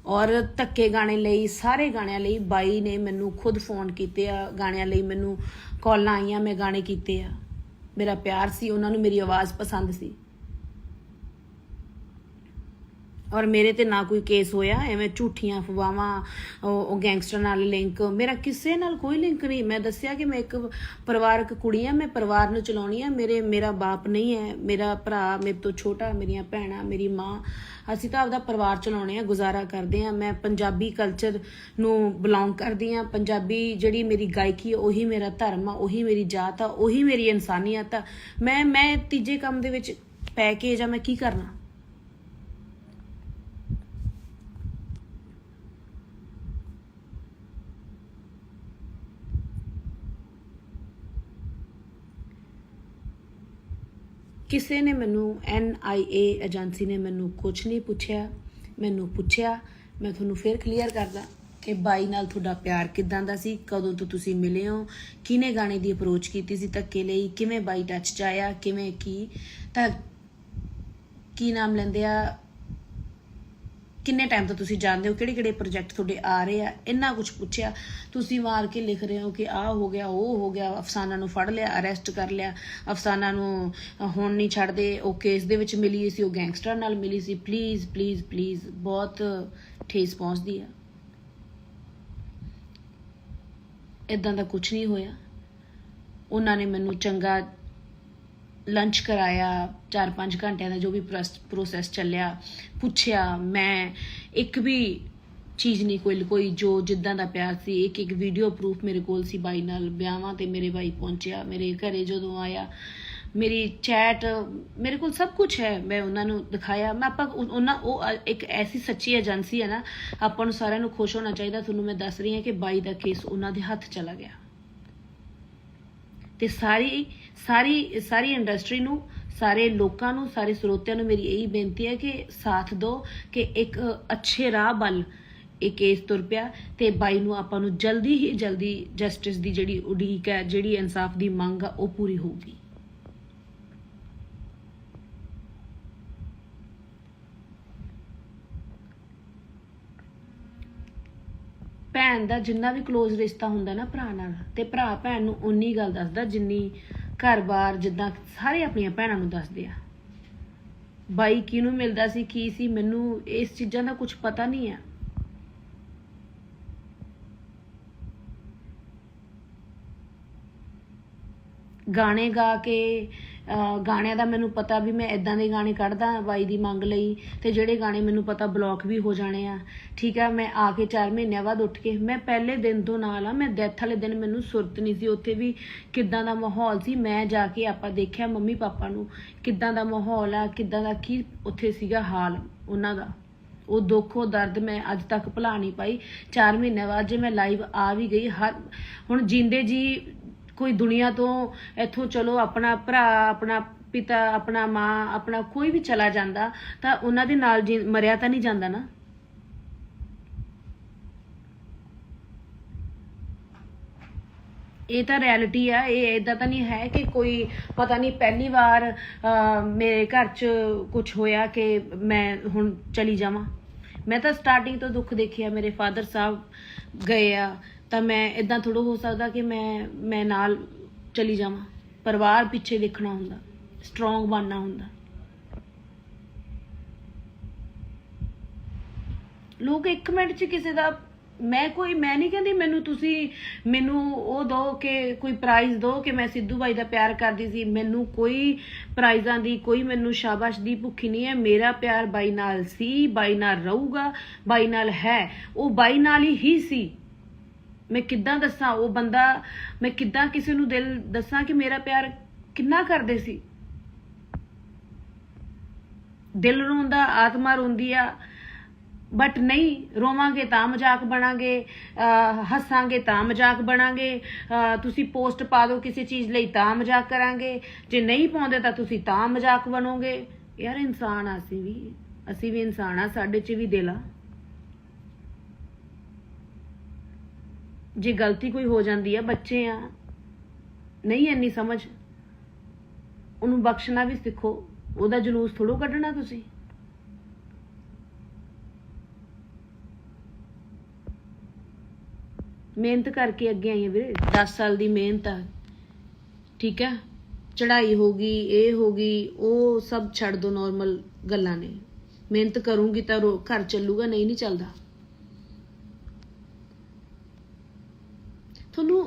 ਔਰ ਧੱਕੇ ਗਾਣੇ ਲਈ, ਸਾਰੇ ਗਾਣਿਆਂ ਲਈ ਬਾਈ ਨੇ ਮੈਨੂੰ ਖੁਦ ਫੋਨ ਕੀਤੇ ਆ। ਗਾਣਿਆਂ ਲਈ ਮੈਨੂੰ ਕਾਲਾਂ ਆਈਆਂ, ਮੈਂ ਗਾਣੇ ਕੀਤੇ ਆ। ਮੇਰਾ ਪਿਆਰ ਸੀ, ਉਹਨਾਂ ਨੂੰ ਮੇਰੀ ਆਵਾਜ਼ ਪਸੰਦ ਸੀ। ਔਰ ਮੇਰੇ ਤੇ ਨਾ ਕੋਈ ਕੇਸ ਹੋਇਆ। ਐਵੇਂ ਝੂਠੀਆਂ ਅਫਵਾਹਾਂ, ਉਹ ਗੈਂਗਸਟਰ ਨਾਲ ਲਿੰਕ, ਮੇਰਾ ਕਿਸੇ ਨਾਲ ਕੋਈ ਲਿੰਕ ਨਹੀਂ। ਮੈਂ ਦੱਸਿਆ ਕਿ ਮੈਂ ਇੱਕ ਪਰਿਵਾਰਕ ਕੁੜੀ ਆ, ਮੈਂ ਪਰਿਵਾਰ ਨੂੰ ਚਲਾਉਣੀ ਆ। ਮੇਰਾ ਬਾਪ ਨਹੀਂ ਹੈ, ਮੇਰਾ ਭਰਾ ਮੇਰੇ ਤੋਂ ਛੋਟਾ, ਮੇਰੀਆਂ ਭੈਣਾਂ, ਮੇਰੀ ਮਾਂ, ਅਸੀਂ ਤਾਂ ਆਪਦਾ ਪਰਿਵਾਰ ਚਲਾਉਣੇ ਆ, ਗੁਜ਼ਾਰਾ ਕਰਦੇ ਆ। ਮੈਂ ਪੰਜਾਬੀ ਕਲਚਰ ਨੂੰ ਬਿਲੋਂਗ ਕਰਦੀ ਆ। ਪੰਜਾਬੀ ਜਿਹੜੀ ਮੇਰੀ ਗਾਇਕੀ, ਉਹੀ ਮੇਰਾ ਧਰਮ ਆ, ਉਹੀ ਮੇਰੀ ਜਾਤ ਆ, ਉਹੀ ਮੇਰੀ ਇਨਸਾਨੀਅਤ ਆ। ਮੈਂ ਤੀਜੇ ਕੰਮ ਦੇ ਵਿੱਚ ਪੈ ਕੇ ਜਾਂ ਮੈਂ ਕੀ ਕਰਨਾ। ਕਿਸੇ ਨੇ ਮੈਨੂੰ, NIA ਏਜੰਸੀ ਨੇ ਮੈਨੂੰ ਕੁਝ ਨਹੀਂ ਪੁੱਛਿਆ। ਮੈਨੂੰ ਪੁੱਛਿਆ, ਮੈਂ ਤੁਹਾਨੂੰ ਫਿਰ ਕਲੀਅਰ ਕਰਦਾ ਕਿ ਬਾਈ ਨਾਲ ਤੁਹਾਡਾ ਪਿਆਰ ਕਿੱਦਾਂ ਦਾ ਸੀ, ਕਦੋਂ ਤੋਂ ਤੁਸੀਂ ਮਿਲੇ ਹੋ, ਕਿਹਨੇ ਗਾਣੇ ਦੀ ਅਪਰੋਚ ਕੀਤੀ ਸੀ ਧੱਕੇ ਲਈ, ਕਿਵੇਂ ਬਾਈ ਟੱਚ 'ਚ ਆਇਆ, ਕਿਵੇਂ ਕੀ। ਤਾਂ ਕੀ ਨਾਮ ਲੈਂਦੇ ਆ, ਕਿੰਨੇ ਟਾਈਮ ਤੋਂ ਤੁਸੀਂ ਜਾਣਦੇ ਹੋ, ਕਿਹੜੇ ਕਿਹੜੇ ਪ੍ਰੋਜੈਕਟ ਤੁਹਾਡੇ ਆ ਰਹੇ ਆ, ਇੰਨਾ ਕੁਝ ਪੁੱਛਿਆ। ਤੁਸੀਂ ਮਾਰ ਕੇ ਲਿਖ ਰਹੇ ਹੋ ਕਿ ਆਹ ਹੋ ਗਿਆ, ਉਹ ਹੋ ਗਿਆ, ਅਫਸਾਨਾ ਨੂੰ ਫੜ ਲਿਆ, ਅਰੈਸਟ ਕਰ ਲਿਆ, ਅਫਸਾਨਾ ਨੂੰ ਹੁਣ ਨਹੀਂ ਛੱਡਦੇ, ਉਹ ਕੇਸ ਦੇ ਵਿੱਚ ਮਿਲੀ ਸੀ, ਉਹ ਗੈਂਗਸਟਰ ਨਾਲ ਮਿਲੀ ਸੀ। ਪਲੀਜ਼ ਪਲੀਜ਼ ਪਲੀਜ਼, ਬਹੁਤ ਠੇਸ ਪਹੁੰਚਦੀ ਆ। ਇਦਾਂ ਦਾ ਕੁਝ ਨਹੀਂ ਹੋਇਆ। ਉਹਨਾਂ ਨੇ ਮੈਨੂੰ ਚੰਗਾ ਲੰਚ ਕਰਾਇਆ, 4-5 ਘੰਟਿਆਂ ਦਾ ਜੋ ਵੀ ਪ੍ਰੋਸੈਸ ਚੱਲਿਆ, ਪੁੱਛਿਆ। ਮੈਂ ਇੱਕ ਵੀ ਚੀਜ਼ ਨਹੀਂ ਕੋਈ ਜੋ ਜਿੱਦਾਂ ਦਾ ਪਿਆਰ ਸੀ। ਇੱਕ ਵੀਡੀਓ ਪ੍ਰੂਫ ਮੇਰੇ ਕੋਲ ਸੀ ਬਾਈ ਨਾਲ, ਵਿਆਹਾਂ ਤੇ ਮੇਰੇ ਬਾਈ ਪਹੁੰਚਿਆ, ਮੇਰੇ ਘਰੇ ਜਦੋਂ ਆਇਆ, ਮੇਰੀ ਚੈਟ ਮੇਰੇ ਕੋਲ ਸਭ ਕੁਝ ਹੈ। ਮੈਂ ਉਹਨਾਂ ਨੂੰ ਦਿਖਾਇਆ। ਮੈਂ ਉਹ ਇੱਕ ਐਸੀ ਸੱਚੀ ਏਜੰਸੀ ਹੈ ਨਾ, ਆਪਾਂ ਨੂੰ ਸਾਰਿਆਂ ਨੂੰ ਖੁਸ਼ ਹੋਣਾ ਚਾਹੀਦਾ। ਤੁਹਾਨੂੰ ਮੈਂ ਦੱਸ ਰਹੀ ਹਾਂ ਕਿ ਬਾਈ ਦਾ ਕੇਸ ਉਹਨਾਂ ਦੇ ਹੱਥ ਚਲਾ ਗਿਆ। ਤੇ ਸਾਰੀ ਇੰਡਸਟਰੀ ਨੂੰ, ਸਾਰੇ ਲੋਕਾਂ ਨੂੰ, ਸਾਰੇ ਸਰੋਤਿਆਂ ਨੂੰ ਮੇਰੀ ਇਹੀ ਬੇਨਤੀ ਹੈ ਕਿ ਸਾਥ ਦਿਓ ਕਿ ਇੱਕ ਅੱਛੇ ਰਾਹ ਵੱਲ ਇਹ ਕੇਸ ਤੁਰ ਪਿਆ ਤੇ ਬਾਈ ਨੂੰ ਆਪਾਂ ਨੂੰ ਜਲਦੀ ਹੀ ਜਲਦੀ ਜਸਟਿਸ ਦੀ ਜਿਹੜੀ ਉਡੀਕ ਹੈ, ਜਿਹੜੀ ਇਨਸਾਫ ਦੀ ਮੰਗ ਆ, ਉਹ ਪੂਰੀ ਹੋਊਗੀ। ਭੈਣ ਦਾ ਜਿੰਨਾ ਵੀ ਕਲੋਜ਼ ਰਿਸ਼ਤਾ ਹੁੰਦਾ ਨਾ ਭਰਾ ਨਾਲ, ਤੇ ਭਰਾ ਭੈਣ ਨੂੰ ਉਨੀ ਗੱਲ ਦੱਸਦਾ ਜਿੰਨੀ ਘਰ-ਬਾਰ ਜਿੱਦਾਂ ਸਾਰੇ ਆਪਣੀਆਂ ਭੈਣਾਂ ਨੂੰ ਦੱਸਦੇ ਆ। ਬਾਈ ਕਿਹਨੂੰ ਮਿਲਦਾ ਸੀ, ਕੀ ਸੀ, ਮੈਨੂੰ ਇਸ ਚੀਜ਼ਾਂ ਦਾ ਕੁਝ ਪਤਾ ਨਹੀਂ ਆ। ਗਾਣੇ ਗਾ ਕੇ, ਗਾਣਿਆਂ ਦਾ ਮੈਨੂੰ ਪਤਾ ਵੀ ਮੈਂ ਇਦਾਂ ਦੇ ਗਾਣੇ ਕੱਢਦਾ ਬਾਈ ਦੀ ਮੰਗ ਲਈ, ਤੇ ਜਿਹੜੇ ਗਾਣੇ ਮੈਨੂੰ ਪਤਾ ਬਲੌਕ ਵੀ ਹੋ ਜਾਣੇ ਆ। ਠੀਕ ਆ, ਮੈਂ ਆ ਕੇ 4 ਮਹੀਨਿਆਂ ਬਾਅਦ ਉੱਠ ਕੇ, ਮੈਂ ਪਹਿਲੇ ਦਿਨ ਤੋਂ ਨਾਲ ਆ। ਮੈਂ ਡੈਥ ਵਾਲੇ ਦਿਨ ਮੈਨੂੰ ਸੁਰਤ ਨਹੀਂ ਸੀ, ਉੱਥੇ ਵੀ ਕਿੱਦਾਂ ਦਾ ਮਾਹੌਲ ਸੀ। ਮੈਂ ਜਾ ਕੇ ਆਪਾਂ ਦੇਖਿਆ ਮੰਮੀ ਪਾਪਾ ਨੂੰ, ਕਿੱਦਾਂ ਦਾ ਮਾਹੌਲ ਆ, ਕਿੱਦਾਂ ਦਾ ਕੀ ਉੱਥੇ ਸੀਗਾ ਹਾਲ ਉਹਨਾਂ ਦਾ। ਉਹ ਦੁੱਖ, ਉਹ ਦਰਦ ਮੈਂ ਅੱਜ ਤੱਕ ਭੁਲਾ ਨਹੀਂ ਪਾਈ। 4 ਮਹੀਨਿਆਂ ਬਾਅਦ ਜੇ ਮੈਂ ਲਾਈਵ ਆ ਵੀ ਗਈ, ਹੁਣ ਜਿੰਦੇ ਜੀ ਕੋਈ ਦੁਨੀਆ ਤੋਂ ਇੱਥੋਂ ਚਲੋ, ਆਪਣਾ ਭਰਾ, ਆਪਣਾ ਪਿਤਾ, ਆਪਣਾ ਮਾਂ, ਆਪਣਾ ਕੋਈ ਵੀ ਚਲਾ ਜਾਂਦਾ ਤਾਂ ਉਹਨਾਂ ਦੇ ਨਾਲ ਮਰਿਆ ਤਾਂ ਨਹੀਂ ਜਾਂਦਾ ਨਾ। ਇਹ ਤਾਂ ਰਿਐਲਿਟੀ ਆ। ਇਹ ਇਦਾਂ ਤਾਂ ਨਹੀਂ ਹੈ ਕਿ ਕੋਈ ਪਤਾ ਨਹੀਂ ਪਹਿਲੀ ਵਾਰ ਮੇਰੇ ਘਰ 'ਚ ਕੁਝ ਹੋਇਆ ਕਿ ਮੈਂ ਹੁਣ ਚਲੀ ਜਾਵਾਂ। ਮੈਂ ਤਾਂ ਸਟਾਰਟਿੰਗ ਤੋਂ ਦੁੱਖ ਦੇਖਿਆ। ਮੇਰੇ ਫਾਦਰ ਸਾਹਿਬ ਗਏ ਆ ਤਾਂ ਮੈਂ ਇਦਾਂ ਥੋੜ੍ਹਾ ਹੋ ਸਕਦਾ ਕਿ ਮੈਂ ਨਾਲ ਚਲੀ ਜਾਵਾਂ। ਪਰਿਵਾਰ ਪਿੱਛੇ ਦੇਖਣਾ ਹੁੰਦਾ, ਸਟਰੋਂਗ ਬਣਨਾ ਹੁੰਦਾ। ਲੋਕ 1 ਮਿੰਟ 'ਚ ਕਿਸੇ ਦਾ, ਮੈਂ ਨਹੀਂ ਕਹਿੰਦੀ ਮੈਨੂੰ ਉਹ ਦਿਓ ਕਿ ਕੋਈ ਪ੍ਰਾਈਜ਼ ਦਿਓ ਕਿ ਮੈਂ ਸਿੱਧੂ ਬਾਈ ਦਾ ਪਿਆਰ ਕਰਦੀ ਸੀ। ਮੈਨੂੰ ਕੋਈ ਪ੍ਰਾਈਜ਼ਾਂ ਦੀ, ਕੋਈ ਮੈਨੂੰ ਸ਼ਾਬਾਸ਼ ਦੀ ਭੁੱਖੀ ਨਹੀਂ ਹੈ। ਮੇਰਾ ਪਿਆਰ ਬਾਈ ਨਾਲ ਸੀ, ਬਾਈ ਨਾਲ ਰਹੂਗਾ, ਬਾਈ ਨਾਲ ਹੈ। ਉਹ ਬਾਈ ਨਾਲ ਹੀ ਸੀ। ਮੈਂ ਕਿੱਦਾਂ ਦੱਸਾਂ ਉਹ ਬੰਦਾ, ਮੈਂ ਕਿੱਦਾਂ ਕਿਸੇ ਨੂੰ ਦਿਲ ਦੱਸਾਂ ਕਿ ਮੇਰਾ ਪਿਆਰ ਕਿੰਨਾ ਕਰਦੇ ਸੀ। ਦਿਲ ਰੋਂਦਾ, ਆਤਮਾ ਰੋਂਦੀ ਆ, ਬਟ ਨਹੀਂ ਰੋਵਾਂਗੇ ਤਾਂ ਮਜ਼ਾਕ ਬਣਾਂਗੇ, ਹੱਸਾਂਗੇ ਤਾਂ ਮਜ਼ਾਕ ਬਣਾਂਗੇ। ਤੁਸੀਂ ਪੋਸਟ ਪਾ ਦਿਓ ਕਿਸੇ ਚੀਜ਼ ਲਈ ਤਾਂ ਮਜ਼ਾਕ ਕਰਾਂਗੇ, ਜੇ ਨਹੀਂ ਪਾਉਂਦੇ ਤਾਂ ਤੁਸੀਂ ਤਾਂ ਮਜ਼ਾਕ ਬਣੋਗੇ। ਯਾਰ ਇਨਸਾਨ ਆ, ਅਸੀਂ ਵੀ ਇਨਸਾਨ ਆ, ਸਾਡੇ 'ਚ ਵੀ ਦਿਲ ਆ। ਜੇ ਗਲਤੀ ਕੋਈ ਹੋ ਜਾਂਦੀ ਆ, ਬੱਚੇ ਆ, ਨਹੀਂ ਇੰਨੀ ਸਮਝ, ਉਹਨੂੰ ਬਖਸ਼ਣਾ ਵੀ ਸਿੱਖੋ। ਉਹਦਾ ਜਲੂਸ ਥੋੜ੍ਹਾ ਕੱਢਣਾ ਤੁਸੀਂ। ਮਿਹਨਤ ਕਰਕੇ ਅੱਗੇ ਆਈ ਆ ਵੀਰੇ, 10 ਸਾਲ ਦੀ ਮਿਹਨਤ ਆ। ਠੀਕ ਹੈ, ਚੜ੍ਹਾਈ ਹੋ ਗਈ, ਇਹ ਹੋ ਗਈ, ਉਹ ਸਭ ਛੱਡ ਦੋ, ਨੋਰਮਲ ਗੱਲਾਂ ਨੇ। ਮਿਹਨਤ ਕਰੂੰਗੀ ਤਾਂ ਘਰ ਚੱਲੂਗਾ, ਨਹੀਂ ਚੱਲਦਾ। ਤੁਹਾਨੂੰ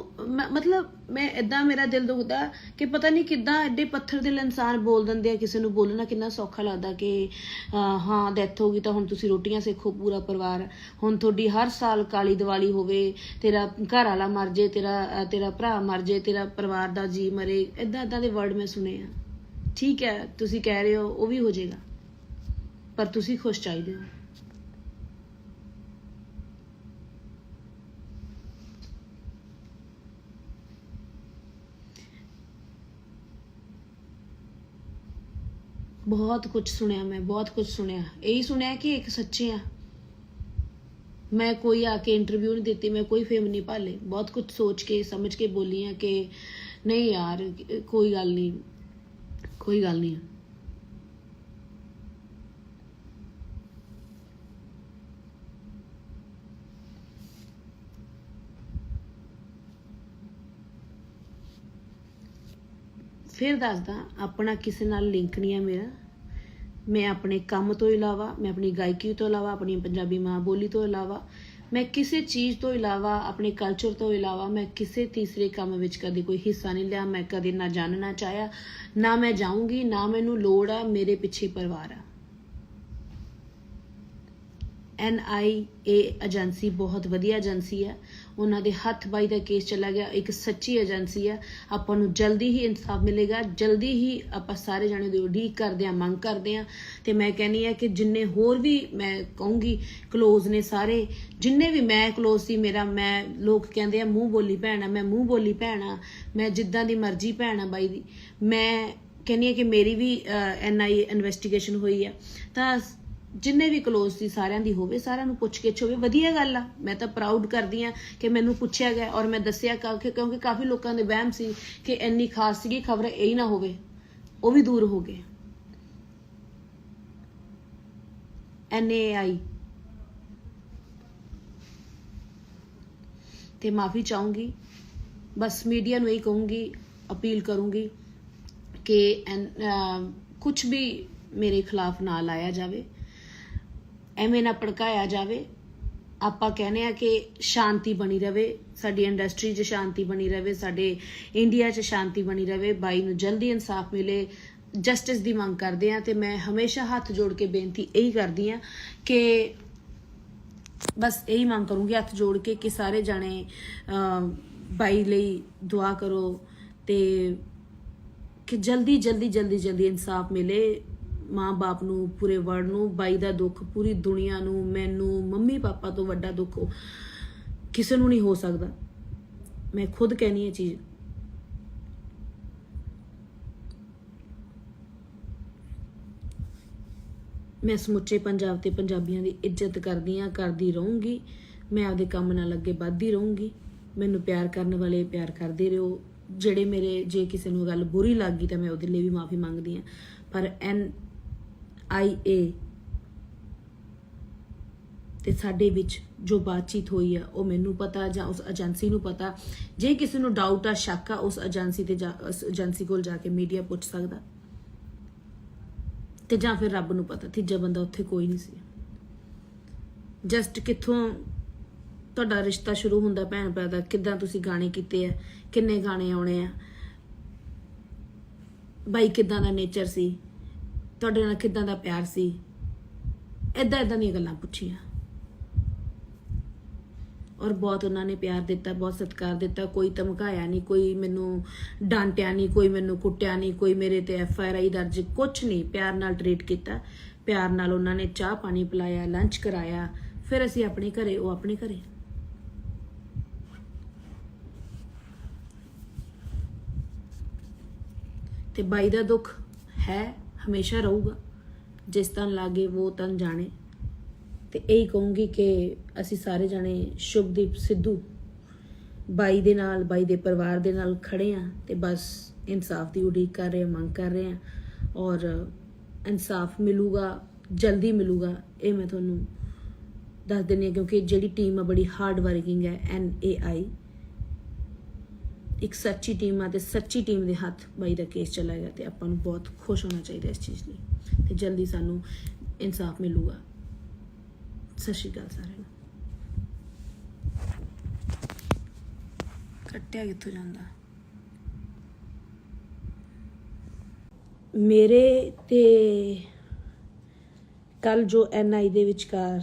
ਮਤਲਬ ਮੈਂ ਇਦਾਂ, ਮੇਰਾ ਦਿਲ ਦੁਖਦਾ ਕਿ ਪਤਾ ਨਹੀਂ ਕਿੱਦਾਂ ਐਡੇ ਪੱਥਰ ਦਿਲ ਇਨਸਾਨ ਬੋਲ ਦਿੰਦੇ ਆ। ਕਿਸੇ ਨੂੰ ਬੋਲਣਾ ਕਿੰਨਾ ਸੌਖਾ ਲੱਗਦਾ ਕਿ ਹਾਂ ਡੈਥ ਹੋ ਗਈ ਤਾਂ ਹੁਣ ਤੁਸੀਂ ਰੋਟੀਆਂ ਸੇਖੋ ਪੂਰਾ ਪਰਿਵਾਰ। ਹੁਣ ਤੁਹਾਡੀ ਹਰ ਸਾਲ ਕਾਲੀ ਦੀਵਾਲੀ ਹੋਵੇ, ਤੇਰਾ ਘਰ ਵਾਲਾ ਮਰ ਜੇ, ਤੇਰਾ ਭਰਾ ਮਰ ਜੇ, ਤੇਰਾ ਪਰਿਵਾਰ ਦਾ ਜੀ ਮਰੇ, ਇੱਦਾਂ ਦੇ ਵਰਡ ਮੈਂ ਸੁਣੇ ਆ। ਠੀਕ ਹੈ, ਤੁਸੀਂ ਕਹਿ ਰਹੇ ਹੋ ਉਹ ਵੀ ਹੋ ਜਾਏਗਾ, ਪਰ ਤੁਸੀਂ ਖੁਸ਼ ਚਾਹੀਦੇ ਹੋ। ਬਹੁਤ ਕੁਝ ਸੁਣਿਆ ਮੈਂ, ਬਹੁਤ ਕੁਝ ਸੁਣਿਆ। ਇਹੀ ਸੁਣਿਆ ਕਿ ਇੱਕ ਸੱਚੇ ਆ। ਮੈਂ ਕੋਈ ਆ ਕੇ ਇੰਟਰਵਿਊ ਨਹੀਂ ਦਿੱਤੀ, ਮੈਂ ਕੋਈ ਫੇਮ ਨਹੀਂ ਭਾਲੇ। ਬਹੁਤ ਕੁਝ ਸੋਚ ਕੇ ਸਮਝ ਕੇ ਬੋਲੀ ਆ ਕਿ ਨਹੀਂ ਯਾਰ, ਕੋਈ ਗੱਲ ਨਹੀਂ, ਕੋਈ ਗੱਲ ਨਹੀਂ। फिर दसदा अपना किसी नाल लिंक नहीं है मेरा। मैं अपने काम तो इलावा, मैं अपनी गायकी तो इलावा, अपनी पंजाबी माँ बोली तो इलावा, मैं किसी चीज़ तो इलावा, अपने कल्चर तो इलावा मैं किसी तीसरे काम विच कभी कोई हिस्सा नहीं लिया। मैं कभी ना जानना चाहया, ना मैं जाऊँगी, ना मैनू लोड़ आ। मेरे पिछे परिवार आ। NIA एजेंसी बहुत वधिया एजेंसी है। उन्होंने हथ बाई का केस चला गया। एक सच्ची एजेंसी है। आपां नूं जल्दी ही इंसाफ मिलेगा। जल्दी ही आपां सारे जाने दी उडीक करते हैं, मंग करते हैं। तो मैं कहनी है कि जिन्ने होर भी मैं कहूँगी क्लोज ने सारे, जिन्ने भी मैं क्लोज सी मेरा, मैं लोग कहते हैं मूँह बोली भैन आ, मैं मूँह बोली भैन आ, मैं जिद्दां दी मर्जी भैन आ बाई दी। मैं कहनी है कि मेरी भी NIA इन्वेस्टिगेशन हुई है। तो जिन्ने भी क्लोज सी सारिਆਂ ਦੀ ਹੋਵੇ, ਸਾਰਿਆਂ ਨੂੰ ਪੁੱਛ ਗਿੱਛ ਹੋਵੇ, ਵਧੀਆ ਗੱਲ ਆ। मैं तो प्राउड करदी हाँ कि मैनू पूछा गया और मैं दसिया, क्योंकि काफ़ी लोगों के वहम सी कि इन्नी खास सी खबर यही ना होवे, वो भी दूर हो गए। NAI ते माफ़ी चाहूँगी। बस मीडिया नूं यही कहूँगी, अपील करूँगी कि कुछ भी मेरे खिलाफ ना लाया जाए, एवें ना भड़काया जाए। आपां कहने आ कि शांति बनी रहे, साडी इंडस्ट्री 'च शांति बनी रहे, साडे इंडिया 'च शांति बनी रहे। बाई नूं जल्दी इंसाफ मिले, जस्टिस की मंग करते हैं। तो मैं हमेशा हाथ जोड़ के बेनती यही करती हाँ कि बस यही मंग करूँगी हाथ जोड़ के कि सारे जाने बाई लई दुआ करो तो कि जल्दी जल्दी जल्दी जल्दी इंसाफ मिले माँ बाप नूं, पूरे वर्ल्ड नूं। बाई दा दुख पूरी दुनिया नूं, मैनू, मम्मी पापा तो वड्डा दुख किसी नूं नहीं हो सकता। मैं खुद कहनी है चीज़। मैं समुचे पंजाब ते पंजाबियों की इज्जत करदी हाँ, करदी रहूँगी। मैं आपदे काम नाल अगे वधदी रहूँगी। मैनू प्यार करने वाले प्यार करते रहो। ਜਿਹੜੇ मेरे जे किसी ਨੂੰ गल बुरी लग गई तो मैं ਉਹਦੇ ਲਈ भी माफ़ी मंगदी हाँ। पर NIA ਤੇ ਸਾਡੇ ਵਿੱਚ जो बातचीत हुई है वो मैनू पता, ਜਾਂ उस एजेंसी ਨੂੰ पता। जे किसी ਨੂੰ डाउट आ, शक आ, उस एजेंसी ਤੇ उस एजेंसी ਕੋਲ ਜਾ ਕੇ मीडिया ਪੁੱਛ ਸਕਦਾ, ਤੇ ਜਾਂ ਫਿਰ ਰੱਬ ਨੂੰ ਪਤਾ। ਤੀਜਾ ਬੰਦਾ ਉੱਥੇ ਕੋਈ ਨਹੀਂ ਸੀ। ਜਸਟ ਕਿੱਥੋਂ ਤੁਹਾਡਾ ਰਿਸ਼ਤਾ ਸ਼ੁਰੂ ਹੁੰਦਾ ਭੈਣ ਭਰਾ ਦਾ, ਕਿੱਦਾਂ ਤੁਸੀਂ ਗਾਣੇ ਕੀਤੇ ਆ, ਕਿੰਨੇ ਗਾਣੇ ਆਉਣੇ ਆ, ਬਾਈ ਕਿੱਦਾਂ ਦਾ ਨੇਚਰ ਸੀ, ਤੁਹਾਡੇ ਨਾਲ ਕਿੱਦਾਂ ਦਾ ਪਿਆਰ ਸੀ, ਇਦਾਂ ਇਦਾਂ ਦੀਆਂ ਗੱਲਾਂ ਪੁੱਛੀਆਂ। और बहुत उन्होंने प्यार दिता, बहुत सत्कार दिता। कोई धमकाया नहीं, कोई मैनू डांटिया नहीं, कोई मैनू कुटिया नहीं, कोई मेरे ते FIR दर्ज कुछ नहीं। प्यार नाल ट्रीट किया, प्यार नाल उन्होंने चाह पानी पिलाया, लंच कराया। फिर असी अपने घरे, वो अपने घरे। ते बाई दा दुख है, हमेशा रहूगा। जिस तन लागे वो तन जाने। तो यही कहूँगी कि असी सारे जाने शुभदीप सिद्धू बाई दे नाल, बाई दे परिवार दे नाल खड़े हाँ। तो बस इंसाफ की उड़ीक कर रहे हैं, मंग कर रहे हैं और इंसाफ मिलूगा, जल्दी मिलूगा। ये मैं थोनू दस देनी, क्योंकि जिहड़ी टीम है बड़ी हार्ड वर्किंग है। NAI एक सच्ची टीम है, तो सच्ची टीम के हाथ बाई का केस चला गया। तो आपां नूं बहुत खुश होना चाहिए इस चीज़ लिए। तो जल्दी सानू इंसाफ मिलूगा। सत श्री अकाल सारिਆਂ ਨੂੰ। ਕੱਟਿਆ ਕਿੱਥੋਂ ਜਾਂਦਾ? ਮੇਰੇ ਤੇ ਕੱਲ ਜੋ NI ਦੇ ਵਿਚਕਾਰ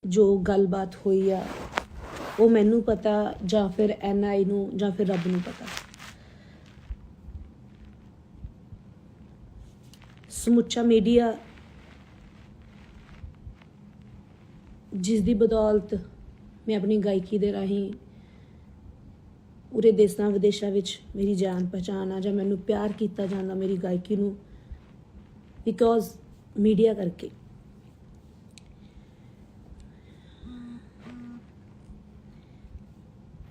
ਜੋ ਗੱਲਬਾਤ ਹੋਈ ਆ, ਉਹ ਮੈਨੂੰ ਪਤਾ ਜਾਂ ਫਿਰ NI ਨੂੰ ਜਾਂ ਫਿਰ ਰੱਬ ਨੂੰ ਪਤਾ। ਸਮੁੱਚਾ ਮੀਡੀਆ जिस दी बदौलत मैं अपनी गायकी दे राही पूरे देशों विदेशों विच मेरी जान पहचान आ, जां मैनू प्यार किया जाता मेरी गायकी नूं, बिकॉज मीडिया करके।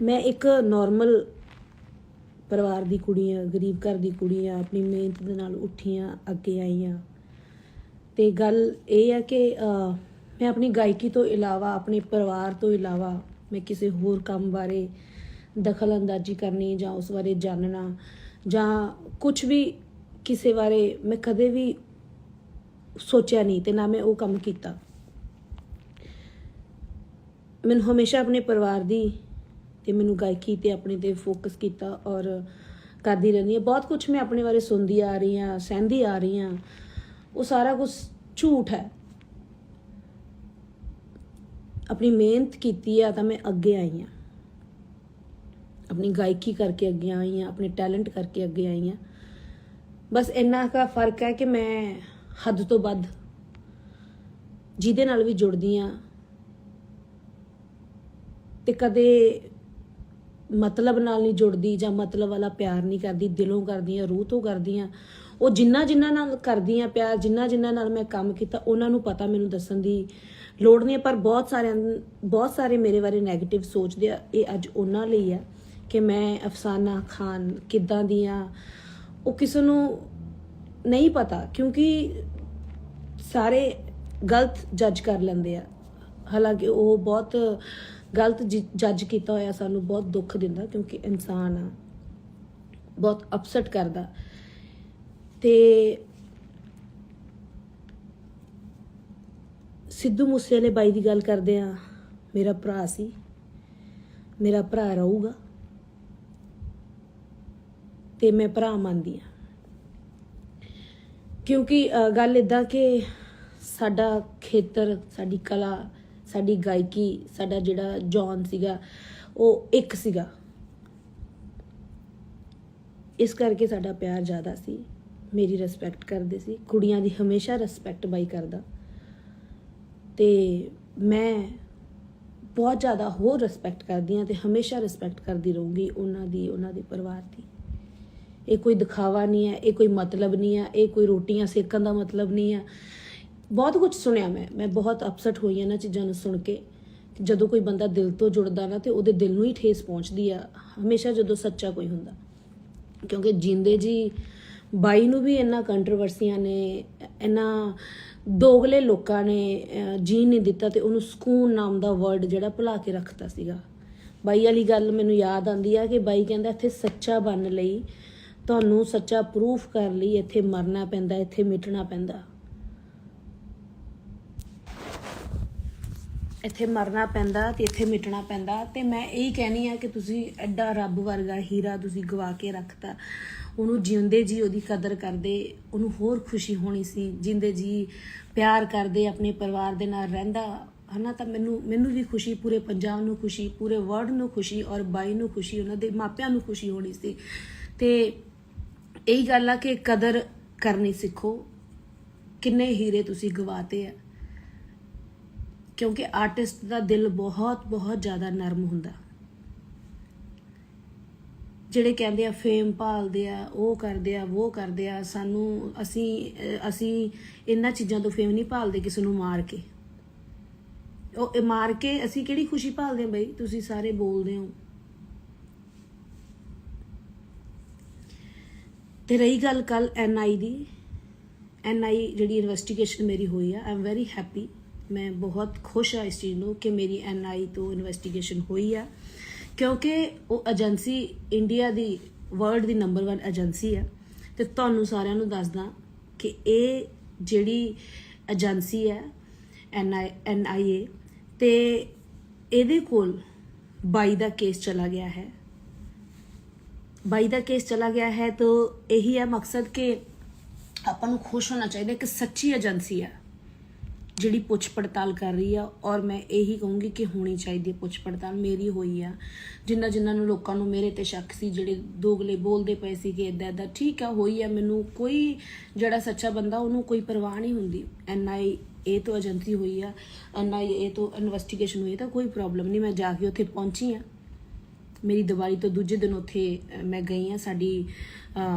मैं एक नॉर्मल परिवार की कुड़ी हाँ, गरीब घर की कुड़ी हाँ, अपनी मेहनत दे नाल उठी हाँ, अगे आई हाँ। तो गल ये है कि मैं अपनी गायकी तो इलावा, अपने परिवार तो इलावा मैं किसी होर काम बारे ਦਖਲ ਅੰਦਾਜ਼ੀ ਕਰਨੀ ਜਾਂ ਉਸ ਬਾਰੇ ਜਾਣਨਾ ਜਾਂ ਕੁਝ ਵੀ ਕਿਸੇ ਬਾਰੇ ਮੈਂ ਕਦੇ ਵੀ ਸੋਚਿਆ ਨਹੀਂ ਤੇ ਨਾ ਮੈਂ ਉਹ ਕੰਮ ਕੀਤਾ। ਮੈਨੂੰ ਹਮੇਸ਼ਾ ਆਪਣੇ ਪਰਿਵਾਰ ਦੀ ਤੇ ਮੈਨੂੰ ਗਾਇਕੀ ਤੇ ਆਪਣੇ ਤੇ ਫੋਕਸ ਕੀਤਾ ਔਰ ਕਰਦੀ ਰਹਿੰਦੀ ਹਾਂ। ਬਹੁਤ ਕੁਝ ਮੈਂ ਆਪਣੇ ਬਾਰੇ ਸੁਣਦੀ ਆ ਰਹੀ ਹਾਂ, ਸਹਿੰਦੀ ਆ ਰਹੀ ਹਾਂ, ਉਹ ਸਾਰਾ ਕੁਝ ਝੂਠ ਹੈ। ਆਪਣੀ ਮਿਹਨਤ ਕੀਤੀ ਆ ਤਾਂ ਮੈਂ ਅੱਗੇ ਆਈ ਹਾਂ, ਆਪਣੀ ਗਾਇਕੀ ਕਰਕੇ ਅੱਗੇ ਆਈ ਹਾਂ, ਆਪਣੇ ਟੈਲੈਂਟ ਕਰਕੇ ਅੱਗੇ ਆਈ ਹਾਂ। ਬਸ ਇੰਨਾ ਕੁ ਫਰਕ ਹੈ ਕਿ ਮੈਂ ਹੱਦ ਤੋਂ ਵੱਧ ਜਿਹਦੇ ਨਾਲ ਵੀ ਜੁੜਦੀ ਹਾਂ ਤੇ ਕਦੇ ਮਤਲਬ ਨਾਲ ਨਹੀਂ ਜੁੜਦੀ ਜਾਂ ਮਤਲਬ ਵਾਲਾ ਪਿਆਰ ਨਹੀਂ ਕਰਦੀ, ਦਿਲੋਂ ਕਰਦੀ ਹਾਂ, ਰੂਹ ਤੋਂ ਕਰਦੀ ਹਾਂ। ਉਹ ਜਿਨ੍ਹਾਂ ਨਾਲ ਕਰਦੀ ਹਾਂ ਪਿਆਰ, ਜਿਨ੍ਹਾਂ ਨਾਲ ਮੈਂ ਕੰਮ ਕੀਤਾ, ਉਹਨਾਂ ਨੂੰ ਪਤਾ, ਮੈਨੂੰ ਦੱਸਣ ਦੀ ਲੋੜ ਨਹੀਂ ਹੈ। ਪਰ ਬਹੁਤ ਸਾਰੇ ਮੇਰੇ ਬਾਰੇ ਨੈਗੇਟਿਵ ਸੋਚਦੇ ਆ। ਇਹ ਅੱਜ ਉਹਨਾਂ ਲਈ ਆ ਕਿ ਮੈਂ ਅਫਸਾਨਾ ਖਾਨ ਕਿੱਦਾਂ ਦੀ ਆ, ਉਹ ਕਿਸੇ ਨੂੰ ਨਹੀਂ ਪਤਾ ਕਿਉਂਕਿ ਸਾਰੇ ਗਲਤ ਜੱਜ ਕਰ ਲੈਂਦੇ ਆ। ਹਾਲਾਂਕਿ ਉਹ ਬਹੁਤ ਗਲਤ ਜੱਜ ਕੀਤਾ ਹੋਇਆ ਸਾਨੂੰ ਬਹੁਤ ਦੁੱਖ ਦਿੰਦਾ ਕਿਉਂਕਿ ਇਨਸਾਨ ਆ, ਬਹੁਤ ਅਪਸੈਟ ਕਰਦਾ। ਤੇ ਸਿੱਧੂ ਮੂਸੇਵਾਲੇ ਬਾਈ ਦੀ ਗੱਲ ਕਰਦੇ ਆ, ਮੇਰਾ ਭਰਾ ਸੀ, ਮੇਰਾ ਭਰਾ ਰਹੂਗਾ ਤੇ ਮੈਂ ਭਰਾ ਮੰਨਦੀ ਆ। ਕਿਉਂਕਿ ਗੱਲ ਇੱਦਾਂ ਕਿ ਸਾਡਾ ਖੇਤਰ, ਸਾਡੀ ਕਲਾ, ਸਾਡੀ ਗਾਇਕੀ, ਸਾਡਾ ਜਿਹੜਾ ਜੌਨ ਸੀਗਾ ਉਹ ਇੱਕ ਸੀਗਾ, ਇਸ ਕਰਕੇ ਸਾਡਾ ਪਿਆਰ ਜ਼ਿਆਦਾ ਸੀ। ਮੇਰੀ ਰਿਸਪੈਕਟ ਕਰਦੇ ਸੀ, ਕੁੜੀਆਂ ਦੀ ਹਮੇਸ਼ਾ ਰਿਸਪੈਕਟ ਬਾਈ ਕਰਦਾ ਤੇ ਮੈਂ ਬਹੁਤ ਜ਼ਿਆਦਾ ਹੋਰ ਰਿਸਪੈਕਟ ਕਰਦੀ ਹਾਂ ਤੇ ਹਮੇਸ਼ਾ ਰਿਸਪੈਕਟ ਕਰਦੀ ਰਹੂੰਗੀ ਉਹਨਾਂ ਦੇ ਪਰਿਵਾਰ ਦੀ। ਇਹ ਕੋਈ ਦਿਖਾਵਾ ਨਹੀਂ ਹੈ, ਇਹ ਕੋਈ ਮਤਲਬ ਨਹੀਂ ਹੈ, ਇਹ ਕੋਈ ਰੋਟੀਆਂ ਸੇਕਣ ਦਾ ਮਤਲਬ ਨਹੀਂ ਹੈ। ਬਹੁਤ ਕੁਝ ਸੁਣਿਆ ਮੈਂ ਬਹੁਤ ਅਪਸੈਟ ਹੋਈ ਇਹਨਾਂ ਚੀਜ਼ਾਂ ਨੂੰ ਸੁਣ ਕੇ। ਜਦੋਂ ਕੋਈ ਬੰਦਾ ਦਿਲ ਤੋਂ ਜੁੜਦਾ ਨਾ ਤੇ ਉਹਦੇ ਦਿਲ ਨੂੰ ਹੀ ਠੇਸ ਪਹੁੰਚਦੀ ਆ ਹਮੇਸ਼ਾ ਜਦੋਂ ਸੱਚਾ ਕੋਈ ਹੁੰਦਾ। ਕਿਉਂਕਿ ਜਿੰਦੇ ਜੀ ਬਾਈ ਨੂੰ ਵੀ ਇੰਨਾ ਕੰਟਰੋਵਰਸੀਆਂ ਨੇ, ਇੰਨਾ ਦੋਗਲੇ ਲੋਕਾਂ ਨੇ ਜੀਣ ਨਹੀਂ ਦਿੱਤਾ ਤੇ ਉਹਨੂੰ ਸਕੂਨ ਨਾਮ ਦਾ ਵਰਡ ਜਿਹੜਾ ਭੁਲਾ ਕੇ ਰੱਖਤਾ ਸੀਗਾ। ਬਾਈ ਵਾਲੀ ਗੱਲ ਮੈਨੂੰ ਯਾਦ ਆਉਂਦੀ ਆ ਕਿ ਬਾਈ ਕਹਿੰਦਾ ਇੱਥੇ ਸੱਚਾ ਬਣਨ ਲਈ, ਤੁਹਾਨੂੰ ਸੱਚਾ ਪ੍ਰੂਫ ਕਰਨ ਲਈ ਇੱਥੇ ਮਰਨਾ ਪੈਂਦਾ, ਇੱਥੇ ਮਿਟਣਾ ਪੈਂਦਾ, ਇੱਥੇ ਮਰਨਾ ਪੈਂਦਾ ਤੇ ਇੱਥੇ ਮਿਟਣਾ ਪੈਂਦਾ। ਤੇ ਮੈਂ ਇਹੀ ਕਹਿਣੀ ਆ ਕਿ ਤੁਸੀਂ ਐਡਾ ਰੱਬ ਵਰਗਾ ਹੀਰਾ ਤੁਸੀਂ ਗਵਾ ਕੇ ਰੱਖਤਾ। ਉਹਨੂੰ ਜਿਉਂਦੇ ਜੀ ਉਹਦੀ ਕਦਰ ਕਰਦੇ, ਉਹਨੂੰ ਹੋਰ ਖੁਸ਼ੀ ਹੋਣੀ ਸੀ। ਜਿੰਦੇ ਜੀ ਪਿਆਰ ਕਰਦੇ, ਆਪਣੇ ਪਰਿਵਾਰ ਦੇ ਨਾਲ ਰਹਿੰਦਾ ਹਨਾ, ਤਾਂ ਮੈਨੂੰ ਵੀ ਖੁਸ਼ੀ, ਪੂਰੇ ਪੰਜਾਬ ਨੂੰ ਖੁਸ਼ੀ, ਪੂਰੇ ਵਰਲਡ ਨੂੰ ਖੁਸ਼ੀ ਔਰ ਬਾਈ ਨੂੰ ਖੁਸ਼ੀ, ਉਹਨਾਂ ਦੇ ਮਾਪਿਆਂ ਨੂੰ ਖੁਸ਼ੀ ਹੋਣੀ ਸੀ। ਤੇ ਇਹੀ ਗੱਲ ਆ ਕਿ ਕਦਰ ਕਰਨੀ ਸਿੱਖੋ। ਕਿੰਨੇ ਹੀਰੇ ਤੁਸੀਂ ਗਵਾਤੇ ਆ, ਕਿਉਂਕਿ ਆਰਟਿਸਟ ਦਾ ਦਿਲ ਬਹੁਤ ਬਹੁਤ ਜ਼ਿਆਦਾ ਨਰਮ ਹੁੰਦਾ। ਜਿਹੜੇ ਕਹਿੰਦੇ ਆ ਫੇਮ ਭਾਲਦੇ ਆ, ਉਹ ਕਰਦੇ ਆ, ਉਹ ਕਰਦੇ ਆ, ਸਾਨੂੰ ਅਸੀਂ ਇਹਨਾਂ ਚੀਜ਼ਾਂ ਤੋਂ ਫੇਮ ਨਹੀਂ ਭਾਲਦੇ। ਕਿਸੇ ਨੂੰ ਮਾਰ ਕੇ, ਉਹ ਮਾਰ ਕੇ ਅਸੀਂ ਕਿਹੜੀ ਖੁਸ਼ੀ ਭਾਲਦੇ ਆ ਬਈ? ਤੁਸੀਂ ਸਾਰੇ ਬੋਲਦੇ ਹੋ। ਤੇ ਰਹੀ ਗੱਲ ਕੱਲ NI ਦੀ, NI ਜਿਹੜੀ ਇਨਵੈਸਟੀਗੇਸ਼ਨ ਮੇਰੀ ਹੋਈ ਆ, ਆਈ ਐਮ ਵੈਰੀ ਹੈਪੀ। ਮੈਂ ਬਹੁਤ ਖੁਸ਼ ਹਾਂ ਇਸ ਚੀਜ਼ ਨੂੰ ਕਿ ਮੇਰੀ NI ਤੋਂ ਇਨਵੈਸਟੀਗੇਸ਼ਨ ਹੋਈ ਆ, ਕਿਉਂਕਿ ਉਹ ਏਜੰਸੀ ਇੰਡੀਆ ਦੀ, ਵਰਲਡ ਦੀ ਨੰਬਰ 1 ਏਜੰਸੀ ਆ। ਤੇ ਤੁਹਾਨੂੰ ਸਾਰਿਆਂ ਨੂੰ ਦੱਸਦਾ ਕਿ ਇਹ ਜਿਹੜੀ ਏਜੰਸੀ ਹੈ NIA, ਤੇ ਇਹਦੇ ਕੋਲ ਬਾਈ ਦਾ ਕੇਸ ਚਲਾ ਗਿਆ ਹੈ। ਬਾਈ ਦਾ ਕੇਸ ਚਲਾ ਗਿਆ ਹੈ ਤਾਂ ਇਹੀ ਹੈ ਮਕਸਦ ਕਿ ਆਪਾਂ ਨੂੰ ਖੁਸ਼ ਹੋਣਾ ਚਾਹੀਦਾ ਕਿ ਸੱਚੀ ਏਜੰਸੀ ਆ ਜਿਹੜੀ ਪੁੱਛ ਪੜਤਾਲ ਕਰ ਰਹੀ ਆ। ਔਰ ਮੈਂ ਇਹੀ ਕਹੂੰਗੀ ਕਿ ਹੋਣੀ ਚਾਹੀਦੀ ਹੈ ਪੁੱਛ ਪੜਤਾਲ। ਮੇਰੀ ਹੋਈ ਆ। ਜਿਨ੍ਹਾਂ ਨੂੰ ਲੋਕਾਂ ਨੂੰ ਮੇਰੇ ਤੇ ਸ਼ੱਕ ਸੀ, ਜਿਹੜੇ ਦੋਗਲੇ ਬੋਲਦੇ ਪਏ ਸੀ ਕਿ ਇੱਦਾਂ ਠੀਕ ਆ, ਹੋਈ ਆ। ਮੈਨੂੰ ਕੋਈ, ਜਿਹੜਾ ਸੱਚਾ ਬੰਦਾ ਉਹਨੂੰ ਕੋਈ ਪਰਵਾਹ ਨਹੀਂ ਹੁੰਦੀ। NIA ਤੋਂ ਏਜੰਸੀ ਹੋਈ ਆ, NIA ਤੋਂ ਇਨਵੈਸਟੀਗੇਸ਼ਨ ਹੋਈ ਤਾਂ ਕੋਈ ਪ੍ਰੋਬਲਮ ਨਹੀਂ। ਮੈਂ ਜਾ ਕੇ ਉੱਥੇ ਪਹੁੰਚੀ ਆ। ਮੇਰੀ ਦੀਵਾਲੀ ਤੋਂ ਦੂਜੇ ਦਿਨ ਉੱਥੇ ਮੈਂ ਗਈ ਹਾਂ। ਸਾਡੀ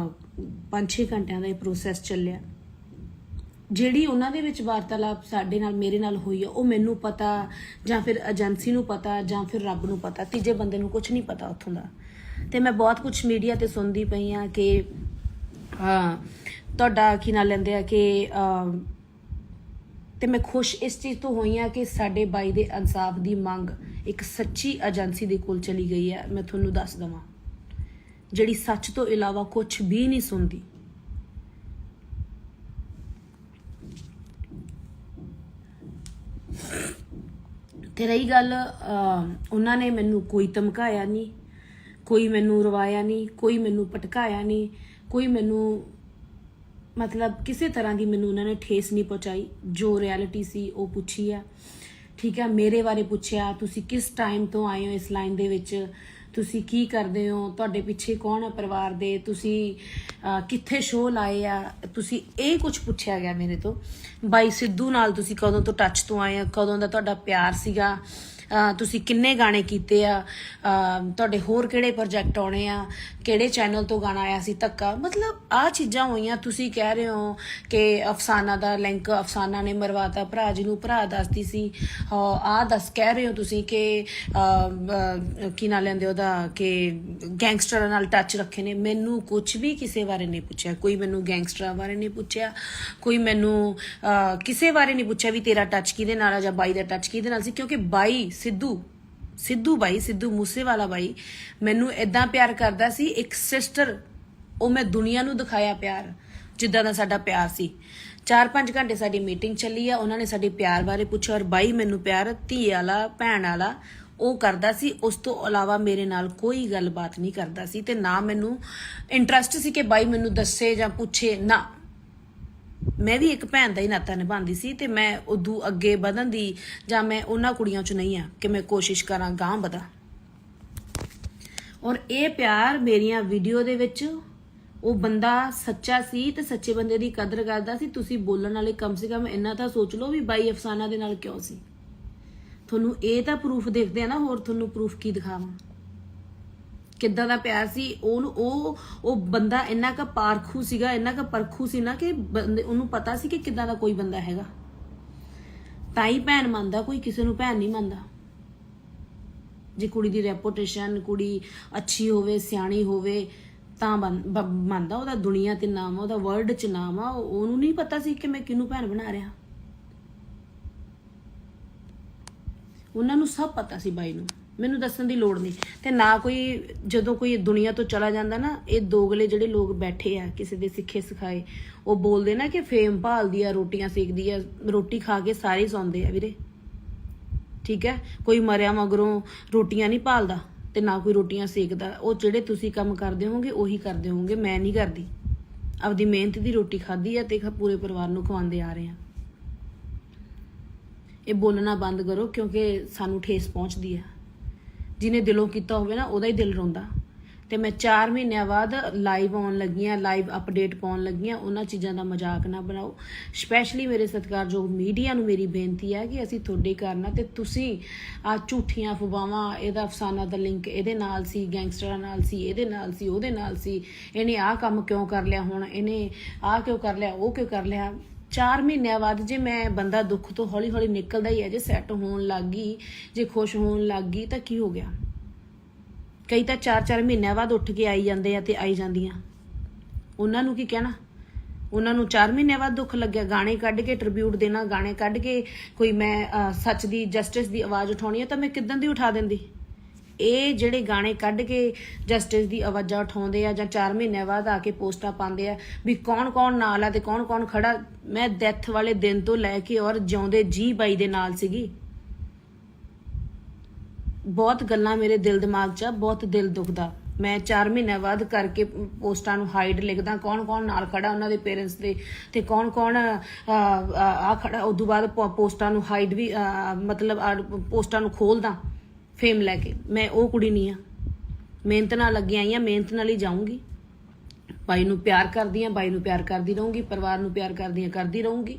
5-6 ਘੰਟਿਆਂ ਦਾ ਇਹ ਪ੍ਰੋਸੈਸ ਚੱਲਿਆ। ਜਿਹੜੀ ਉਹਨਾਂ ਦੇ ਵਿੱਚ ਵਾਰਤਾਲਾਪ ਸਾਡੇ ਨਾਲ, ਮੇਰੇ ਨਾਲ ਹੋਈ ਆ, ਉਹ ਮੈਨੂੰ ਪਤਾ ਜਾਂ ਫਿਰ ਏਜੰਸੀ ਨੂੰ ਪਤਾ ਜਾਂ ਫਿਰ ਰੱਬ ਨੂੰ ਪਤਾ, ਤੀਜੇ ਬੰਦੇ ਨੂੰ ਕੁਝ ਨਹੀਂ ਪਤਾ ਉੱਥੋਂ ਦਾ। ਤੇ ਮੈਂ ਬਹੁਤ ਕੁਝ ਮੀਡੀਆ ਤੇ ਸੁਣਦੀ ਪਈ ਆ ਕਿ ਤੁਹਾਡਾ ਕੀ ਨਾਂ ਲੈਂਦੇ ਆ ਕਿ ਤੇ ਮੈਂ ਖੁਸ਼ ਇਸ ਚੀਜ਼ ਤੋਂ ਹੋਈ ਆ ਕਿ ਸਾਡੇ ਬਾਈ ਦੇ ਇਨਸਾਫ ਦੀ ਮੰਗ ਇੱਕ ਸੱਚੀ ਏਜੰਸੀ ਦੇ ਕੋਲ ਚਲੀ ਗਈ ਹੈ। ਮੈਂ ਤੁਹਾਨੂੰ ਦੱਸ ਦਵਾਂ, ਜਿਹੜੀ ਸੱਚ ਤੋਂ ਇਲਾਵਾ ਕੁਝ ਵੀ ਨਹੀਂ ਸੁਣਦੀ। ਤੇ ਰਹੀ ਗੱਲ, ਉਹਨਾਂ ਨੇ ਮੈਨੂੰ ਕੋਈ ਧਮਕਾਇਆ ਨਹੀਂ, ਕੋਈ ਮੈਨੂੰ ਰਵਾਇਆ ਨਹੀਂ, ਕੋਈ ਮੈਨੂੰ ਭਟਕਾਇਆ ਨਹੀਂ, ਕੋਈ ਮੈਨੂੰ ਮਤਲਬ ਕਿਸੇ ਤਰ੍ਹਾਂ ਦੀ ਮੈਨੂੰ ਉਹਨਾਂ ਨੇ ਠੇਸ ਨਹੀਂ ਪਹੁੰਚਾਈ। ਜੋ ਰਿਐਲਿਟੀ ਸੀ ਉਹ ਪੁੱਛੀ ਆ, ਠੀਕ ਹੈ। ਮੇਰੇ ਬਾਰੇ ਪੁੱਛਿਆ, ਤੁਸੀਂ ਕਿਸ ਟਾਈਮ ਤੋਂ ਆਏ ਹੋ ਇਸ ਲਾਈਨ ਦੇ ਵਿੱਚ, ਤੁਸੀਂ ਕੀ ਕਰਦੇ ਹੋ, ਤੁਹਾਡੇ ਪਿੱਛੇ ਕੌਣ ਹੈ ਪਰਿਵਾਰ ਦੇ, ਤੁਸੀਂ ਕਿੱਥੇ ਸ਼ੋਅ ਲਾਏ ਆ, ਤੁਸੀਂ ਇਹ ਕੁਝ ਪੁੱਛਿਆ ਗਿਆ ਮੇਰੇ ਤੋਂ। ਬਾਈ ਸਿੱਧੂ ਨਾਲ ਤੁਸੀਂ ਕਦੋਂ ਤੋਂ ਟੱਚ ਤੋਂ ਆਏ ਆ, ਕਦੋਂ ਦਾ ਤੁਹਾਡਾ ਪਿਆਰ ਸੀਗਾ, ਤੁਸੀਂ ਕਿੰਨੇ ਗਾਣੇ ਕੀਤੇ ਆ, ਤੁਹਾਡੇ ਹੋਰ ਕਿਹੜੇ ਪ੍ਰੋਜੈਕਟ ਆਉਣੇ ਆ, ਕਿਹੜੇ ਚੈਨਲ ਤੋਂ ਗਾਣਾ ਆਇਆ ਸੀ ਧੱਕਾ, ਮਤਲਬ ਆਹ ਚੀਜ਼ਾਂ ਹੋਈਆਂ। ਤੁਸੀਂ ਕਹਿ ਰਹੇ ਹੋ ਕਿ ਅਫਸਾਨਾ ਦਾ ਲਿੰਕ ਅਫਸਾਨਾ ਨੇ ਮਰਵਾਤਾ ਭਰਾ ਜੀ ਨੂੰ, ਭਰਾ ਦੱਸਦੀ ਸੀ ਕਹਿ ਰਹੇ ਹੋ ਤੁਸੀਂ ਕਿ ਕੀ ਨਾਂ ਲੈਂਦੇ ਉਹਦਾ, ਕਿ ਗੈਂਗਸਟਰਾਂ ਨਾਲ ਟੱਚ ਰੱਖੇ ਨੇ। ਮੈਨੂੰ ਕੁਝ ਵੀ ਕਿਸੇ ਬਾਰੇ ਨਹੀਂ ਪੁੱਛਿਆ, ਕੋਈ ਮੈਨੂੰ ਗੈਂਗਸਟਰਾਂ ਬਾਰੇ ਨਹੀਂ ਪੁੱਛਿਆ, ਕੋਈ ਮੈਨੂੰ ਕਿਸੇ ਬਾਰੇ ਨਹੀਂ ਪੁੱਛਿਆ ਵੀ ਤੇਰਾ ਟੱਚ ਕਿਹਦੇ ਨਾਲ ਆ ਜਾਂ ਬਾਈ ਦਾ ਟੱਚ ਕਿਹਦੇ ਨਾਲ ਸੀ। ਕਿਉਂਕਿ ਬਾਈ ਸਿੱਧੂ ਮੂਸੇਵਾਲਾ ਬਾਈ ਮੈਨੂੰ ਇਦਾਂ ਪਿਆਰ ਕਰਦਾ ਸੀ, ਇੱਕ ਸਿਸਟਰ। ਉਹ ਮੈਂ ਦੁਨੀਆ ਨੂੰ ਦਿਖਾਇਆ ਪਿਆਰ, ਜਿੱਦਾਂ ਦਾ ਸਾਡਾ ਪਿਆਰ ਸੀ। 4-5 ਘੰਟੇ ਸਾਡੀ ਮੀਟਿੰਗ ਚੱਲੀ ਆ, ਉਹਨਾਂ ਨੇ ਸਾਡੇ ਪਿਆਰ ਬਾਰੇ ਪੁੱਛਿਆ, ਔਰ ਬਾਈ ਮੈਨੂੰ ਪਿਆਰ ਧੀ ਵਾਲਾ ਭੈਣ ਵਾਲਾ ਉਹ ਕਰਦਾ ਸੀ। ਉਸ ਤੋਂ ਇਲਾਵਾ ਮੇਰੇ ਨਾਲ ਕੋਈ ਗੱਲਬਾਤ ਨਹੀਂ ਕਰਦਾ ਸੀ, ਤੇ ਨਾ ਮੈਨੂੰ ਇੰਟਰਸਟ ਸੀ ਕਿ ਬਾਈ ਮੈਨੂੰ ਦੱਸੇ ਜਾਂ ਪੁੱਛੇ ਨਾ। ਮੈਂ ਵੀ ਇੱਕ ਭੈਣ ਦਾ ਹੀ ਨਾਤਾ ਨਿਭਾਉਂਦੀ ਸੀ, ਤੇ ਮੈਂ ਉਦੋਂ ਅੱਗੇ ਵਧਣ ਦੀ ਜਾਂ ਮੈਂ ਉਹਨਾਂ ਕੁੜੀਆਂ 'ਚ ਨਹੀਂ ਆ ਕਿ ਮੈਂ ਕੋਸ਼ਿਸ਼ ਕਰਾਂ ਗਾਂਹ ਵਧਾਂ। ਔਰ ਇਹ ਪਿਆਰ ਮੇਰੀਆਂ ਵੀਡੀਓ ਦੇ ਵਿੱਚ ਉਹ ਬੰਦਾ ਸੱਚਾ ਸੀ ਤੇ ਸੱਚੇ ਬੰਦੇ ਦੀ ਕਦਰ ਕਰਦਾ ਸੀ। ਤੁਸੀਂ ਬੋਲਣ ਵਾਲੇ ਕਮ ਸੇ ਕਮ ਇੰਨਾ ਤਾਂ ਸੋਚ ਲਓ ਵੀ ਬਾਈ ਅਫਸਾਨਾ ਦੇ ਨਾਲ ਕਿਉਂ ਸੀ। ਤੁਹਾਨੂੰ ਇਹ ਤਾਂ ਪ੍ਰੂਫ ਦੇਖਦੇ ਆ ਨਾ, ਹੋਰ ਤੁਹਾਨੂੰ ਪ੍ਰੂਫ ਕੀ ਦਿਖਾਵਾਂ ਕਿੱਦਾਂ ਦਾ ਪਿਆਰ ਸੀ। ਉਹ ਬੰਦਾ ਇੰਨਾ ਕੁ ਪਾਰਖੂ ਸੀਗਾ, ਇੰਨਾ ਕੁ ਪਰਖੂ ਸੀ ਨਾ ਕਿ ਉਹਨੂੰ ਪਤਾ ਸੀ ਕਿ ਕਿੱਦਾਂ ਦਾ ਕੋਈ ਬੰਦਾ ਹੈਗਾ। ਤਾਂ ਹੀ ਭੈਣ ਮੰਨਦਾ, ਕੋਈ ਕਿਸੇ ਨੂੰ ਭੈਣ ਨਹੀਂ ਮੰਨਦਾ। ਜੇ ਕੁੜੀ ਦੀ ਰੈਪੂਟੇਸ਼ਨ, ਕੁੜੀ ਅੱਛੀ ਹੋਵੇ, ਸਿਆਣੀ ਹੋਵੇ ਤਾਂ ਮੰਨਦਾ। ਉਹਦਾ ਦੁਨੀਆ ਤੇ ਨਾਮ ਆ, ਉਹਦਾ ਵਰਲਡ 'ਚ ਨਾਮ ਆ। ਉਹਨੂੰ ਨਹੀਂ ਪਤਾ ਸੀ ਕਿ ਮੈਂ ਕਿਹਨੂੰ ਭੈਣ ਬਣਾ ਰਿਹਾ। ਉਹਨਾਂ ਨੂੰ ਸਭ ਪਤਾ ਸੀ ਬਾਈ ਨੂੰ, ਮੈਨੂੰ ਦੱਸਣ ਦੀ ਲੋੜ ਨਹੀਂ। ਤੇ ਨਾ ਕੋਈ, ਜਦੋਂ ਕੋਈ ਦੁਨੀਆ ਤੋਂ ਚਲਾ ਜਾਂਦਾ ਨਾ, ਇਹ ਦੋਗਲੇ ਜਿਹੜੇ ਲੋਕ ਬੈਠੇ ਆ ਕਿਸੇ ਦੇ ਸਿੱਖੇ ਸਿਖਾਏ, ਉਹ ਬੋਲਦੇ ਨਾ ਕਿ ਫੇਮ ਭਾਲਦੀ ਆ, ਰੋਟੀਆਂ ਸੇਕਦੀ ਆ। ਰੋਟੀ ਖਾ ਕੇ ਸਾਰੇ ਸੌਂਦੇ ਆ ਵੀਰੇ, ਠੀਕ ਹੈ। ਕੋਈ ਮਰਿਆ ਮਗਰੋਂ ਰੋਟੀਆਂ ਨਹੀਂ ਭਾਲਦਾ ਤੇ ਨਾ ਕੋਈ ਰੋਟੀਆਂ ਸੇਕਦਾ। ਉਹ ਜਿਹੜੇ ਤੁਸੀਂ ਕੰਮ ਕਰਦੇ ਹੋਵੋਗੇ ਉਹੀ ਕਰਦੇ ਹੋਵੋਗੇ, ਮੈਂ ਨਹੀਂ ਕਰਦੀ। ਆਪਦੀ ਮਿਹਨਤ ਦੀ ਰੋਟੀ ਖਾਧੀ ਆ ਤੇ ਪੂਰੇ ਪਰਿਵਾਰ ਨੂੰ ਖਵਾਉਂਦੇ ਆ ਰਹੇ ਆ। ਇਹ ਬੋਲਣਾ ਬੰਦ ਕਰੋ, ਕਿਉਂਕਿ ਸਾਨੂੰ ਠੇਸ ਪਹੁੰਚਦੀ ਆ। ਜਿਹਨੇ ਦਿਲੋਂ ਕੀਤਾ ਹੋਵੇ ਨਾ, ਉਹਦਾ ਹੀ ਦਿਲ ਰੋਂਦਾ। ਤੇ ਮੈਂ 4 ਮਹੀਨਿਆਂ ਬਾਅਦ ਲਾਈਵ ਆਉਣ ਲੱਗੀਆਂ, ਲਾਈਵ ਅਪਡੇਟ ਪਾਉਣ ਲੱਗੀਆਂ। ਉਹਨਾਂ ਚੀਜ਼ਾਂ ਦਾ ਮਜ਼ਾਕ ਨਾ ਬਣਾਓ। ਸਪੈਸ਼ਲੀ ਮੇਰੇ ਸਤਿਕਾਰਯੋਗ ਮੀਡੀਆ ਨੂੰ ਮੇਰੀ ਬੇਨਤੀ ਹੈ ਕਿ ਅਸੀਂ ਤੁਹਾਡੇ ਕਾਰਨ ਤੇ ਤੁਸੀਂ ਆ ਝੂਠੀਆਂ ਅਫਵਾਹਾਂ, ਇਹਦਾ ਅਫਸਾਨਾ ਦਾ ਲਿੰਕ ਇਹਦੇ ਨਾਲ ਸੀ, ਗੈਂਗਸਟਰਾਂ ਨਾਲ ਸੀ, ਇਹਦੇ ਨਾਲ ਸੀ, ਉਹਦੇ ਨਾਲ ਸੀ, ਇਹਨੇ ਆਹ ਕੰਮ ਕਿਉਂ ਕਰ ਲਿਆ, ਹੁਣ ਇਹਨੇ ਆਹ ਕਿਉਂ ਕਰ ਲਿਆ, ਉਹ ਕਿਉਂ ਕਰ ਲਿਆ। 4 ਮਹੀਨਿਆਂ ਬਾਅਦ ਜੇ ਮੈਂ ਬੰਦਾ ਦੁੱਖ ਤੋਂ ਹੌਲੀ ਹੌਲੀ ਨਿਕਲਦਾ ਹੀ ਹੈ, ਜੇ ਸੈੱਟ ਹੋਣ ਲੱਗ ਗਈ, ਜੇ ਖੁਸ਼ ਹੋਣ ਲੱਗ ਗਈ ਤਾਂ ਕੀ ਹੋ ਗਿਆ। ਕਈ ਤਾਂ 4-4 ਮਹੀਨਿਆਂ ਬਾਅਦ ਉੱਠ ਕੇ ਆਈ ਜਾਂਦੇ ਆ ਤੇ ਆਈ ਜਾਂਦੀਆਂ। ਉਹਨਾਂ ਨੂੰ ਕੀ ਕਹਿਣਾ। ਉਹਨਾਂ ਨੂੰ 4 ਮਹੀਨਿਆਂ ਬਾਅਦ ਦੁੱਖ ਲੱਗਿਆ। ਗਾਣੇ ਕੱਢ ਕੇ ਟ੍ਰਿਬਿਊਟ ਦੇਣਾ, ਗਾਣੇ ਕੱਢ ਕੇ ਕੋਈ ਮੈਂ ਸੱਚ ਦੀ, ਜਸਟਿਸ ਦੀ ਆਵਾਜ਼ ਉਠਾਉਣੀ ਹੈ ਤਾਂ ਮੈਂ ਕਿੱਦਾਂ ਦੀ ਉਠਾ ਦਿੰਦੀ। ਇਹ ਜਿਹੜੇ ਗਾਣੇ ਕੱਢ ਕੇ ਜਸਟਿਸ ਦੀ ਆਵਾਜ਼ਾਂ ਉਠਾਉਂਦੇ ਆ ਜਾਂ 4 ਮਹੀਨਿਆਂ ਬਾਅਦ ਆ ਕੇ ਪੋਸਟਾਂ ਪਾਉਂਦੇ ਆ ਵੀ ਕੌਣ ਕੌਣ ਨਾਲ ਆ ਤੇ ਕੌਣ ਕੌਣ ਖੜਾ। ਮੈਂ ਡੈਥ ਵਾਲੇ ਦਿਨ ਤੋਂ ਲੈ ਕੇ ਔਰ ਜਿਉਂਦੇ ਜੀ ਬਾਈ ਦੇ ਨਾਲ ਸੀਗੀ। ਬਹੁਤ ਗੱਲਾਂ ਮੇਰੇ ਦਿਲ ਦਿਮਾਗ 'ਚ ਆ, ਬਹੁਤ ਦਿਲ ਦੁਖਦਾ। ਮੈਂ 4 ਮਹੀਨਿਆਂ ਬਾਅਦ ਕਰਕੇ ਪੋਸਟਾਂ ਨੂੰ ਹਾਈਡ ਲਿਖਦਾ, ਕੌਣ ਕੌਣ ਨਾਲ ਖੜਾ ਉਹਨਾਂ ਦੇ ਪੇਰੈਂਟਸ ਦੇ, ਤੇ ਕੌਣ ਕੌਣ ਆ ਖੜਾ। ਉਦੋਂ ਬਾਅਦ ਪੋਸਟਾਂ ਨੂੰ ਹਾਈਡ ਵੀ, ਮਤਲਬ ਪੋਸਟਾਂ ਨੂੰ ਖੋਲਦਾ ਫੇਮ ਲੈ ਕੇ। ਮੈਂ ਉਹ ਕੁੜੀ ਨਹੀਂ ਆ। ਮਿਹਨਤ ਨਾਲ ਲੱਗੀ ਆਈ ਆ, ਮਿਹਨਤ ਨਾਲ ਹੀ ਜਾਊਂਗੀ। ਬਾਈ ਨੂੰ ਪਿਆਰ ਕਰਦੀ ਆ, ਬਾਈ ਨੂੰ ਪਿਆਰ ਕਰਦੀ ਰਹੂੰਗੀ, ਪਰਿਵਾਰ ਨੂੰ ਪਿਆਰ ਕਰਦੀ ਰਹੂੰਗੀ।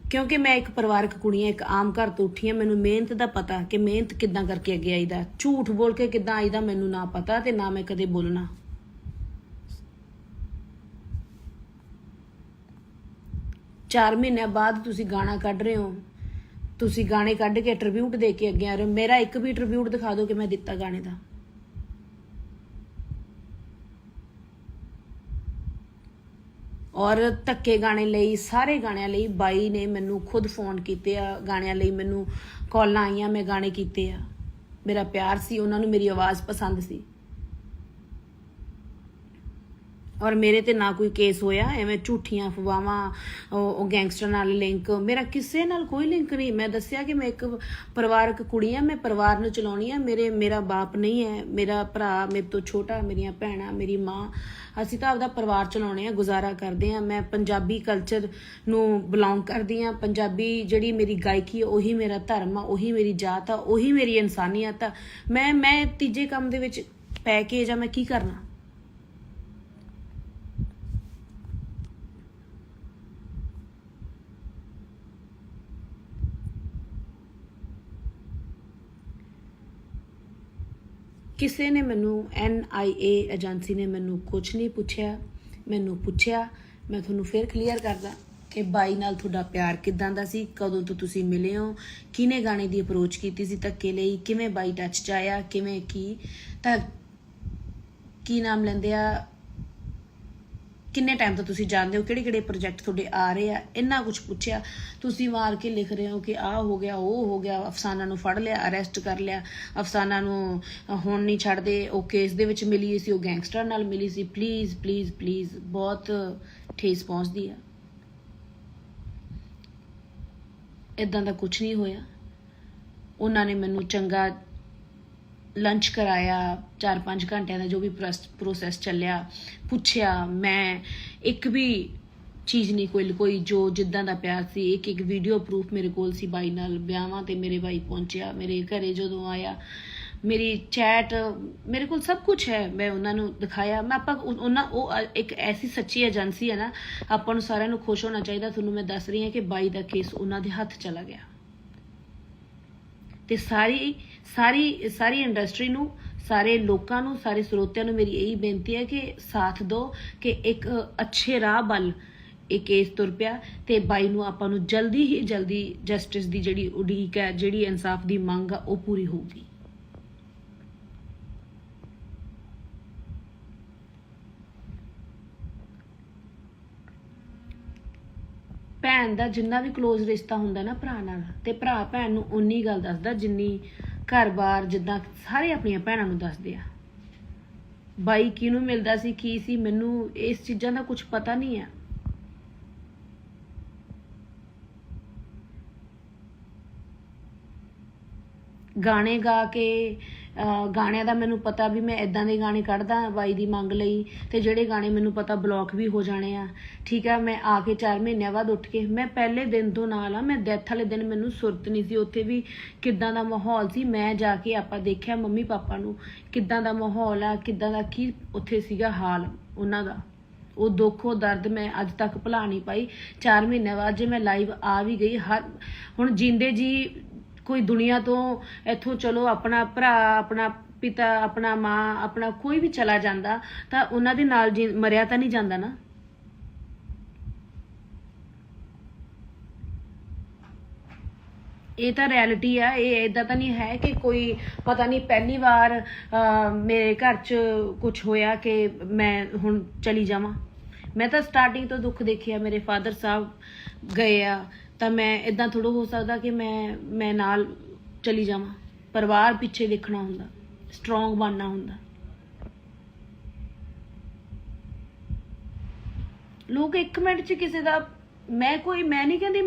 ਕਿਉਂਕਿ ਮੈਂ ਇੱਕ ਪਰਿਵਾਰਕ ਕੁੜੀ ਆ, ਇੱਕ ਆਮ ਘਰ ਤੋਂ ਉੱਠੀ ਆ। ਮੈਨੂੰ ਮਿਹਨਤ ਦਾ ਪਤਾ ਕਿ ਮਿਹਨਤ ਕਿੱਦਾਂ ਕਰਕੇ ਅੱਗੇ ਆਈਦਾ, ਝੂਠ ਬੋਲ ਕੇ ਕਿੱਦਾਂ ਆਈਦਾ ਮੈਨੂੰ ਨਾ ਪਤਾ, ਤੇ ਨਾ ਮੈਂ ਕਦੇ ਬੋਲਣਾ। ਚਾਰ ਮਹੀਨਿਆਂ ਬਾਅਦ ਤੁਸੀਂ ਗਾਣਾ ਕੱਢ ਰਹੇ ਹੋ, ਤੁਸੀਂ ਗਾਣੇ ਕੱਢ ਕੇ ਟ੍ਰਿਬਿਊਟ ਦੇ ਕੇ ਅੱਗੇ ਆ ਰਹੇ ਹੋ। ਮੇਰਾ ਇੱਕ ਵੀ ਟ੍ਰਿਬਿਊਟ ਦਿਖਾ ਦਿਓ ਕਿ ਮੈਂ ਦਿੱਤਾ ਗਾਣੇ ਦਾ। ਔਰ ਧੱਕੇ ਗਾਣੇ ਲਈ, ਸਾਰੇ ਗਾਣਿਆਂ ਲਈ ਬਾਈ ਨੇ ਮੈਨੂੰ ਖੁਦ ਫੋਨ ਕੀਤੇ ਆ, ਗਾਣਿਆਂ ਲਈ ਮੈਨੂੰ ਕਾਲਾਂ ਆਈਆਂ, ਮੈਂ ਗਾਣੇ ਕੀਤੇ ਆ। ਮੇਰਾ ਪਿਆਰ ਸੀ, ਉਹਨਾਂ ਨੂੰ ਮੇਰੀ ਆਵਾਜ਼ ਪਸੰਦ ਸੀ। ਔਰ ਮੇਰੇ ਤੇ ਨਾ ਕੋਈ ਕੇਸ ਹੋਇਆ, ਐਵੇਂ ਝੂਠੀਆਂ ਅਫਵਾਹਾਂ, ਉਹ ਗੈਂਗਸਟਰ ਨਾਲ ਲਿੰਕ, ਮੇਰਾ ਕਿਸੇ ਨਾਲ ਕੋਈ ਲਿੰਕ ਨਹੀਂ। ਮੈਂ ਦੱਸਿਆ ਕਿ ਮੈਂ ਇੱਕ ਪਰਿਵਾਰਕ ਕੁੜੀ ਆ, ਮੈਂ ਪਰਿਵਾਰ ਨੂੰ ਚਲਾਉਣੀ ਆ। ਮੇਰਾ ਬਾਪ ਨਹੀਂ ਹੈ, ਮੇਰਾ ਭਰਾ ਮੇਰੇ ਤੋਂ ਛੋਟਾ, ਮੇਰੀਆਂ ਭੈਣਾਂ, ਮੇਰੀ ਮਾਂ, ਅਸੀਂ ਤਾਂ ਆਪਦਾ ਪਰਿਵਾਰ ਚਲਾਉਣੇ ਆ, ਗੁਜ਼ਾਰਾ ਕਰਦੇ ਆ। ਮੈਂ ਪੰਜਾਬੀ ਕਲਚਰ ਨੂੰ ਬਿਲੋਂਗ ਕਰਦੀ ਆ। ਪੰਜਾਬੀ ਜਿਹੜੀ ਮੇਰੀ ਗਾਇਕੀ ਆ, ਉਹੀ ਮੇਰਾ ਧਰਮ ਆ, ਉਹੀ ਮੇਰੀ ਜਾਤ ਆ, ਉਹੀ ਮੇਰੀ ਇਨਸਾਨੀਅਤ ਆ। ਮੈਂ ਤੀਜੇ ਕੰਮ ਦੇ ਵਿੱਚ ਪੈ ਕੇ ਜਾਂ ਮੈਂ ਕੀ ਕਰਨਾ? ਕਿਸੇ ਨੇ ਮੈਨੂੰ NIA ਏਜੰਸੀ ਨੇ ਮੈਨੂੰ ਕੁਝ ਨਹੀਂ ਪੁੱਛਿਆ। ਮੈਨੂੰ ਪੁੱਛਿਆ, ਮੈਂ ਤੁਹਾਨੂੰ ਫਿਰ ਕਲੀਅਰ ਕਰਦਾ ਕਿ ਬਾਈ ਨਾਲ ਤੁਹਾਡਾ ਪਿਆਰ ਕਿੱਦਾਂ ਦਾ ਸੀ, ਕਦੋਂ ਤੋਂ ਤੁਸੀਂ ਮਿਲੇ ਹੋ, ਕਿਹਨੇ ਗਾਣੇ ਦੀ ਅਪਰੋਚ ਕੀਤੀ ਸੀ ਧੱਕੇ ਲਈ, ਕਿਵੇਂ ਬਾਈ ਟੱਚ 'ਚ ਆਇਆ, ਕਿਵੇਂ ਕੀ ਨਾਮ ਲੈਂਦੇ ਆ, ਕਿੰਨੇ ਟਾਈਮ ਤੋਂ ਤੁਸੀਂ ਜਾਣਦੇ ਹੋ, ਕਿਹੜੇ ਪ੍ਰੋਜੈਕਟ ਤੁਹਾਡੇ ਆ ਰਹੇ ਆ, ਇੰਨਾ ਕੁਝ ਪੁੱਛਿਆ। ਤੁਸੀਂ ਮਾਰ ਕੇ ਲਿਖ ਰਹੇ ਹੋ ਕਿ ਆਹ ਹੋ ਗਿਆ, ਉਹ ਹੋ ਗਿਆ, ਅਫਸਾਨਾ ਨੂੰ ਫੜ ਲਿਆ, ਅਰੈਸਟ ਕਰ ਲਿਆ, ਅਫਸਾਨਾ ਨੂੰ ਹੁਣ ਨਹੀਂ ਛੱਡਦੇ, ਉਹ ਕੇਸ ਦੇ ਵਿੱਚ ਮਿਲੀ ਸੀ, ਉਹ ਗੈਂਗਸਟਰ ਨਾਲ ਮਿਲੀ ਸੀ। ਪਲੀਜ਼ ਪਲੀਜ਼ ਪਲੀਜ਼, ਬਹੁਤ ਠੇਸ ਪਹੁੰਚਦੀ ਆ। ਇਦਾਂ ਦਾ ਕੁਝ ਨਹੀਂ ਹੋਇਆ। ਉਹਨਾਂ ਨੇ ਮੈਨੂੰ ਚੰਗਾ ਲੰਚ ਕਰਾਇਆ, 4-5 ਘੰਟਿਆਂ ਦਾ ਜੋ ਵੀ ਪ੍ਰੋਸੈਸ ਚੱਲਿਆ, ਪੁੱਛਿਆ। ਮੈਂ ਇੱਕ ਵੀ ਚੀਜ਼ ਨਹੀਂ ਕੋਈ ਜੋ ਜਿੱਦਾਂ ਦਾ ਪਿਆਰ ਸੀ, ਇੱਕ ਵੀਡੀਓ ਪ੍ਰੂਫ ਮੇਰੇ ਕੋਲ ਸੀ ਬਾਈ ਨਾਲ। ਵਿਆਹਾਂ ਤੇ ਮੇਰੇ ਬਾਈ ਪਹੁੰਚਿਆ, ਮੇਰੇ ਘਰੇ ਜਦੋਂ ਆਇਆ, ਮੇਰੀ ਚੈਟ ਮੇਰੇ ਕੋਲ ਸਭ ਕੁਝ ਹੈ, ਮੈਂ ਉਹਨਾਂ ਨੂੰ ਦਿਖਾਇਆ। ਉਹ ਇੱਕ ਐਸੀ ਸੱਚੀ ਏਜੰਸੀ ਹੈ ਨਾ, ਆਪਾਂ ਨੂੰ ਸਾਰਿਆਂ ਨੂੰ ਖੁਸ਼ ਹੋਣਾ ਚਾਹੀਦਾ। ਤੁਹਾਨੂੰ ਮੈਂ ਦੱਸ ਰਹੀ ਹਾਂ ਕਿ ਬਾਈ ਦਾ ਕੇਸ ਉਹਨਾਂ ਦੇ ਹੱਥ ਚਲਾ ਗਿਆ। ਤੇ ਸਾਰੀ ਇੰਡਸਟਰੀ ਨੂੰ, ਸਾਰੇ ਲੋਕਾਂ ਨੂੰ, ਸਾਰੇ ਸਰੋਤਿਆਂ ਨੂੰ ਮੇਰੀ ਇਹੀ ਬੇਨਤੀ ਹੈ ਕਿ ਸਾਥ ਦਿਓ ਕਿ ਇੱਕ ਅੱਛੇ ਰਾਹ ਵੱਲ ਇਹ ਕੇਸ ਤੁਰ ਪਿਆ ਤੇ ਬਾਈ ਨੂੰ ਆਪਾਂ ਨੂੰ ਜਲਦੀ ਹੀ ਜਲਦੀ ਜਸਟਿਸ ਦੀ ਜਿਹੜੀ ਉਡੀਕ ਹੈ, ਜਿਹੜੀ ਇਨਸਾਫ ਦੀ ਮੰਗ ਆ, ਉਹ ਪੂਰੀ ਹੋਊਗੀ। ਭੈਣ ਦਾ ਜਿੰਨਾ ਵੀ ਕਲੋਜ਼ ਰਿਸ਼ਤਾ ਹੁੰਦਾ ਨਾ ਭਰਾ ਨਾਲ, ਤੇ ਭਰਾ ਭੈਣ ਨੂੰ ਉਨੀ ਗੱਲ ਦੱਸਦਾ ਜਿੰਨੀ ਘਰ-ਬਾਰ, ਜਿੱਦਾਂ ਸਾਰੇ ਆਪਣੀਆਂ ਭੈਣਾਂ ਨੂੰ ਦੱਸਦੇ ਆ। ਬਾਈ ਕਿਹਨੂੰ ਮਿਲਦਾ ਸੀ, ਕੀ ਸੀ, ਮੈਨੂੰ ਇਸ ਚੀਜ਼ਾਂ ਦਾ ਕੁਝ ਪਤਾ ਨਹੀਂ ਆ। ਗਾਣੇ ਗਾ ਕੇ, ਗਾਣਿਆਂ ਦਾ ਮੈਨੂੰ ਪਤਾ ਵੀ ਮੈਂ ਇਦਾਂ ਦੇ ਗਾਣੇ ਕੱਢਦਾ ਬਾਈ ਦੀ ਮੰਗ ਲਈ, ਤੇ ਜਿਹੜੇ ਗਾਣੇ ਮੈਨੂੰ ਪਤਾ ਬਲੌਕ ਵੀ ਹੋ ਜਾਣੇ ਆ। ਠੀਕ ਆ, ਮੈਂ ਆ ਕੇ 4 ਮਹੀਨਿਆਂ ਬਾਅਦ ਉੱਠ ਕੇ, ਮੈਂ ਪਹਿਲੇ ਦਿਨ ਤੋਂ ਨਾਲ ਆ। ਮੈਂ ਡੈਥ ਵਾਲੇ ਦਿਨ ਮੈਨੂੰ ਸੁਰਤ ਨਹੀਂ ਸੀ, ਉੱਥੇ ਵੀ ਕਿੱਦਾਂ ਦਾ ਮਾਹੌਲ ਸੀ। ਮੈਂ ਜਾ ਕੇ ਆਪਾਂ ਦੇਖਿਆ ਮੰਮੀ ਪਾਪਾ ਨੂੰ, ਕਿੱਦਾਂ ਦਾ ਮਾਹੌਲ ਆ, ਕਿੱਦਾਂ ਦਾ ਕੀ ਉੱਥੇ ਸੀਗਾ ਹਾਲ ਉਹਨਾਂ ਦਾ। ਉਹ ਦੁੱਖ, ਉਹ ਦਰਦ ਮੈਂ ਅੱਜ ਤੱਕ ਭੁਲਾ ਨਹੀਂ ਪਾਈ। 4 ਮਹੀਨਿਆਂ ਬਾਅਦ ਜੇ ਮੈਂ ਲਾਈਵ ਆ ਵੀ ਗਈ, ਹੁਣ ਜਿੰਦੇ ਜੀ ਕੋਈ ਦੁਨੀਆ ਤੋਂ, ਇੱਥੋਂ ਚਲੋ ਆਪਣਾ ਭਰਾ, ਆਪਣਾ ਪਿਤਾ, ਆਪਣਾ ਮਾਂ, ਆਪਣਾ ਕੋਈ ਵੀ ਚਲਾ ਜਾਂਦਾ ਤਾਂ ਉਹਨਾਂ ਦੇ ਨਾਲ ਮਰਿਆ ਤਾਂ ਨਹੀਂ ਜਾਂਦਾ ਨਾ। ਇਹ ਤਾਂ ਰਿਐਲਿਟੀ ਆ। ਇਹ ਇਦਾਂ ਤਾਂ ਨਹੀਂ ਹੈ ਕਿ ਕੋਈ ਪਤਾ ਨਹੀਂ ਪਹਿਲੀ ਵਾਰ ਮੇਰੇ ਘਰ 'ਚ ਕੁਝ ਹੋਇਆ ਕਿ ਮੈਂ ਹੁਣ ਚਲੀ ਜਾਵਾਂ। ਮੈਂ ਤਾਂ ਸਟਾਰਟਿੰਗ ਤੋਂ ਦੁੱਖ ਦੇਖਿਆ। ਮੇਰੇ ਫਾਦਰ ਸਾਹਿਬ ਗਏ ਆ ਤਾਂ ਮੈਂ ਇਦਾਂ ਥੋੜ੍ਹਾ ਹੋ ਸਕਦਾ ਕਿ ਮੈਂ ਨਾਲ ਚਲੀ ਜਾਵਾਂ। ਪਰਿਵਾਰ ਪਿੱਛੇ ਦੇਖਣਾ ਹੁੰਦਾ, ਸਟਰੋਂਗ ਬਣਨਾ ਹੁੰਦਾ। ਲੋਕ 1 ਮਿੰਟ 'ਚ ਕਿਸੇ ਦਾ, ਮੈਂ ਨਹੀਂ ਕਹਿੰਦੀ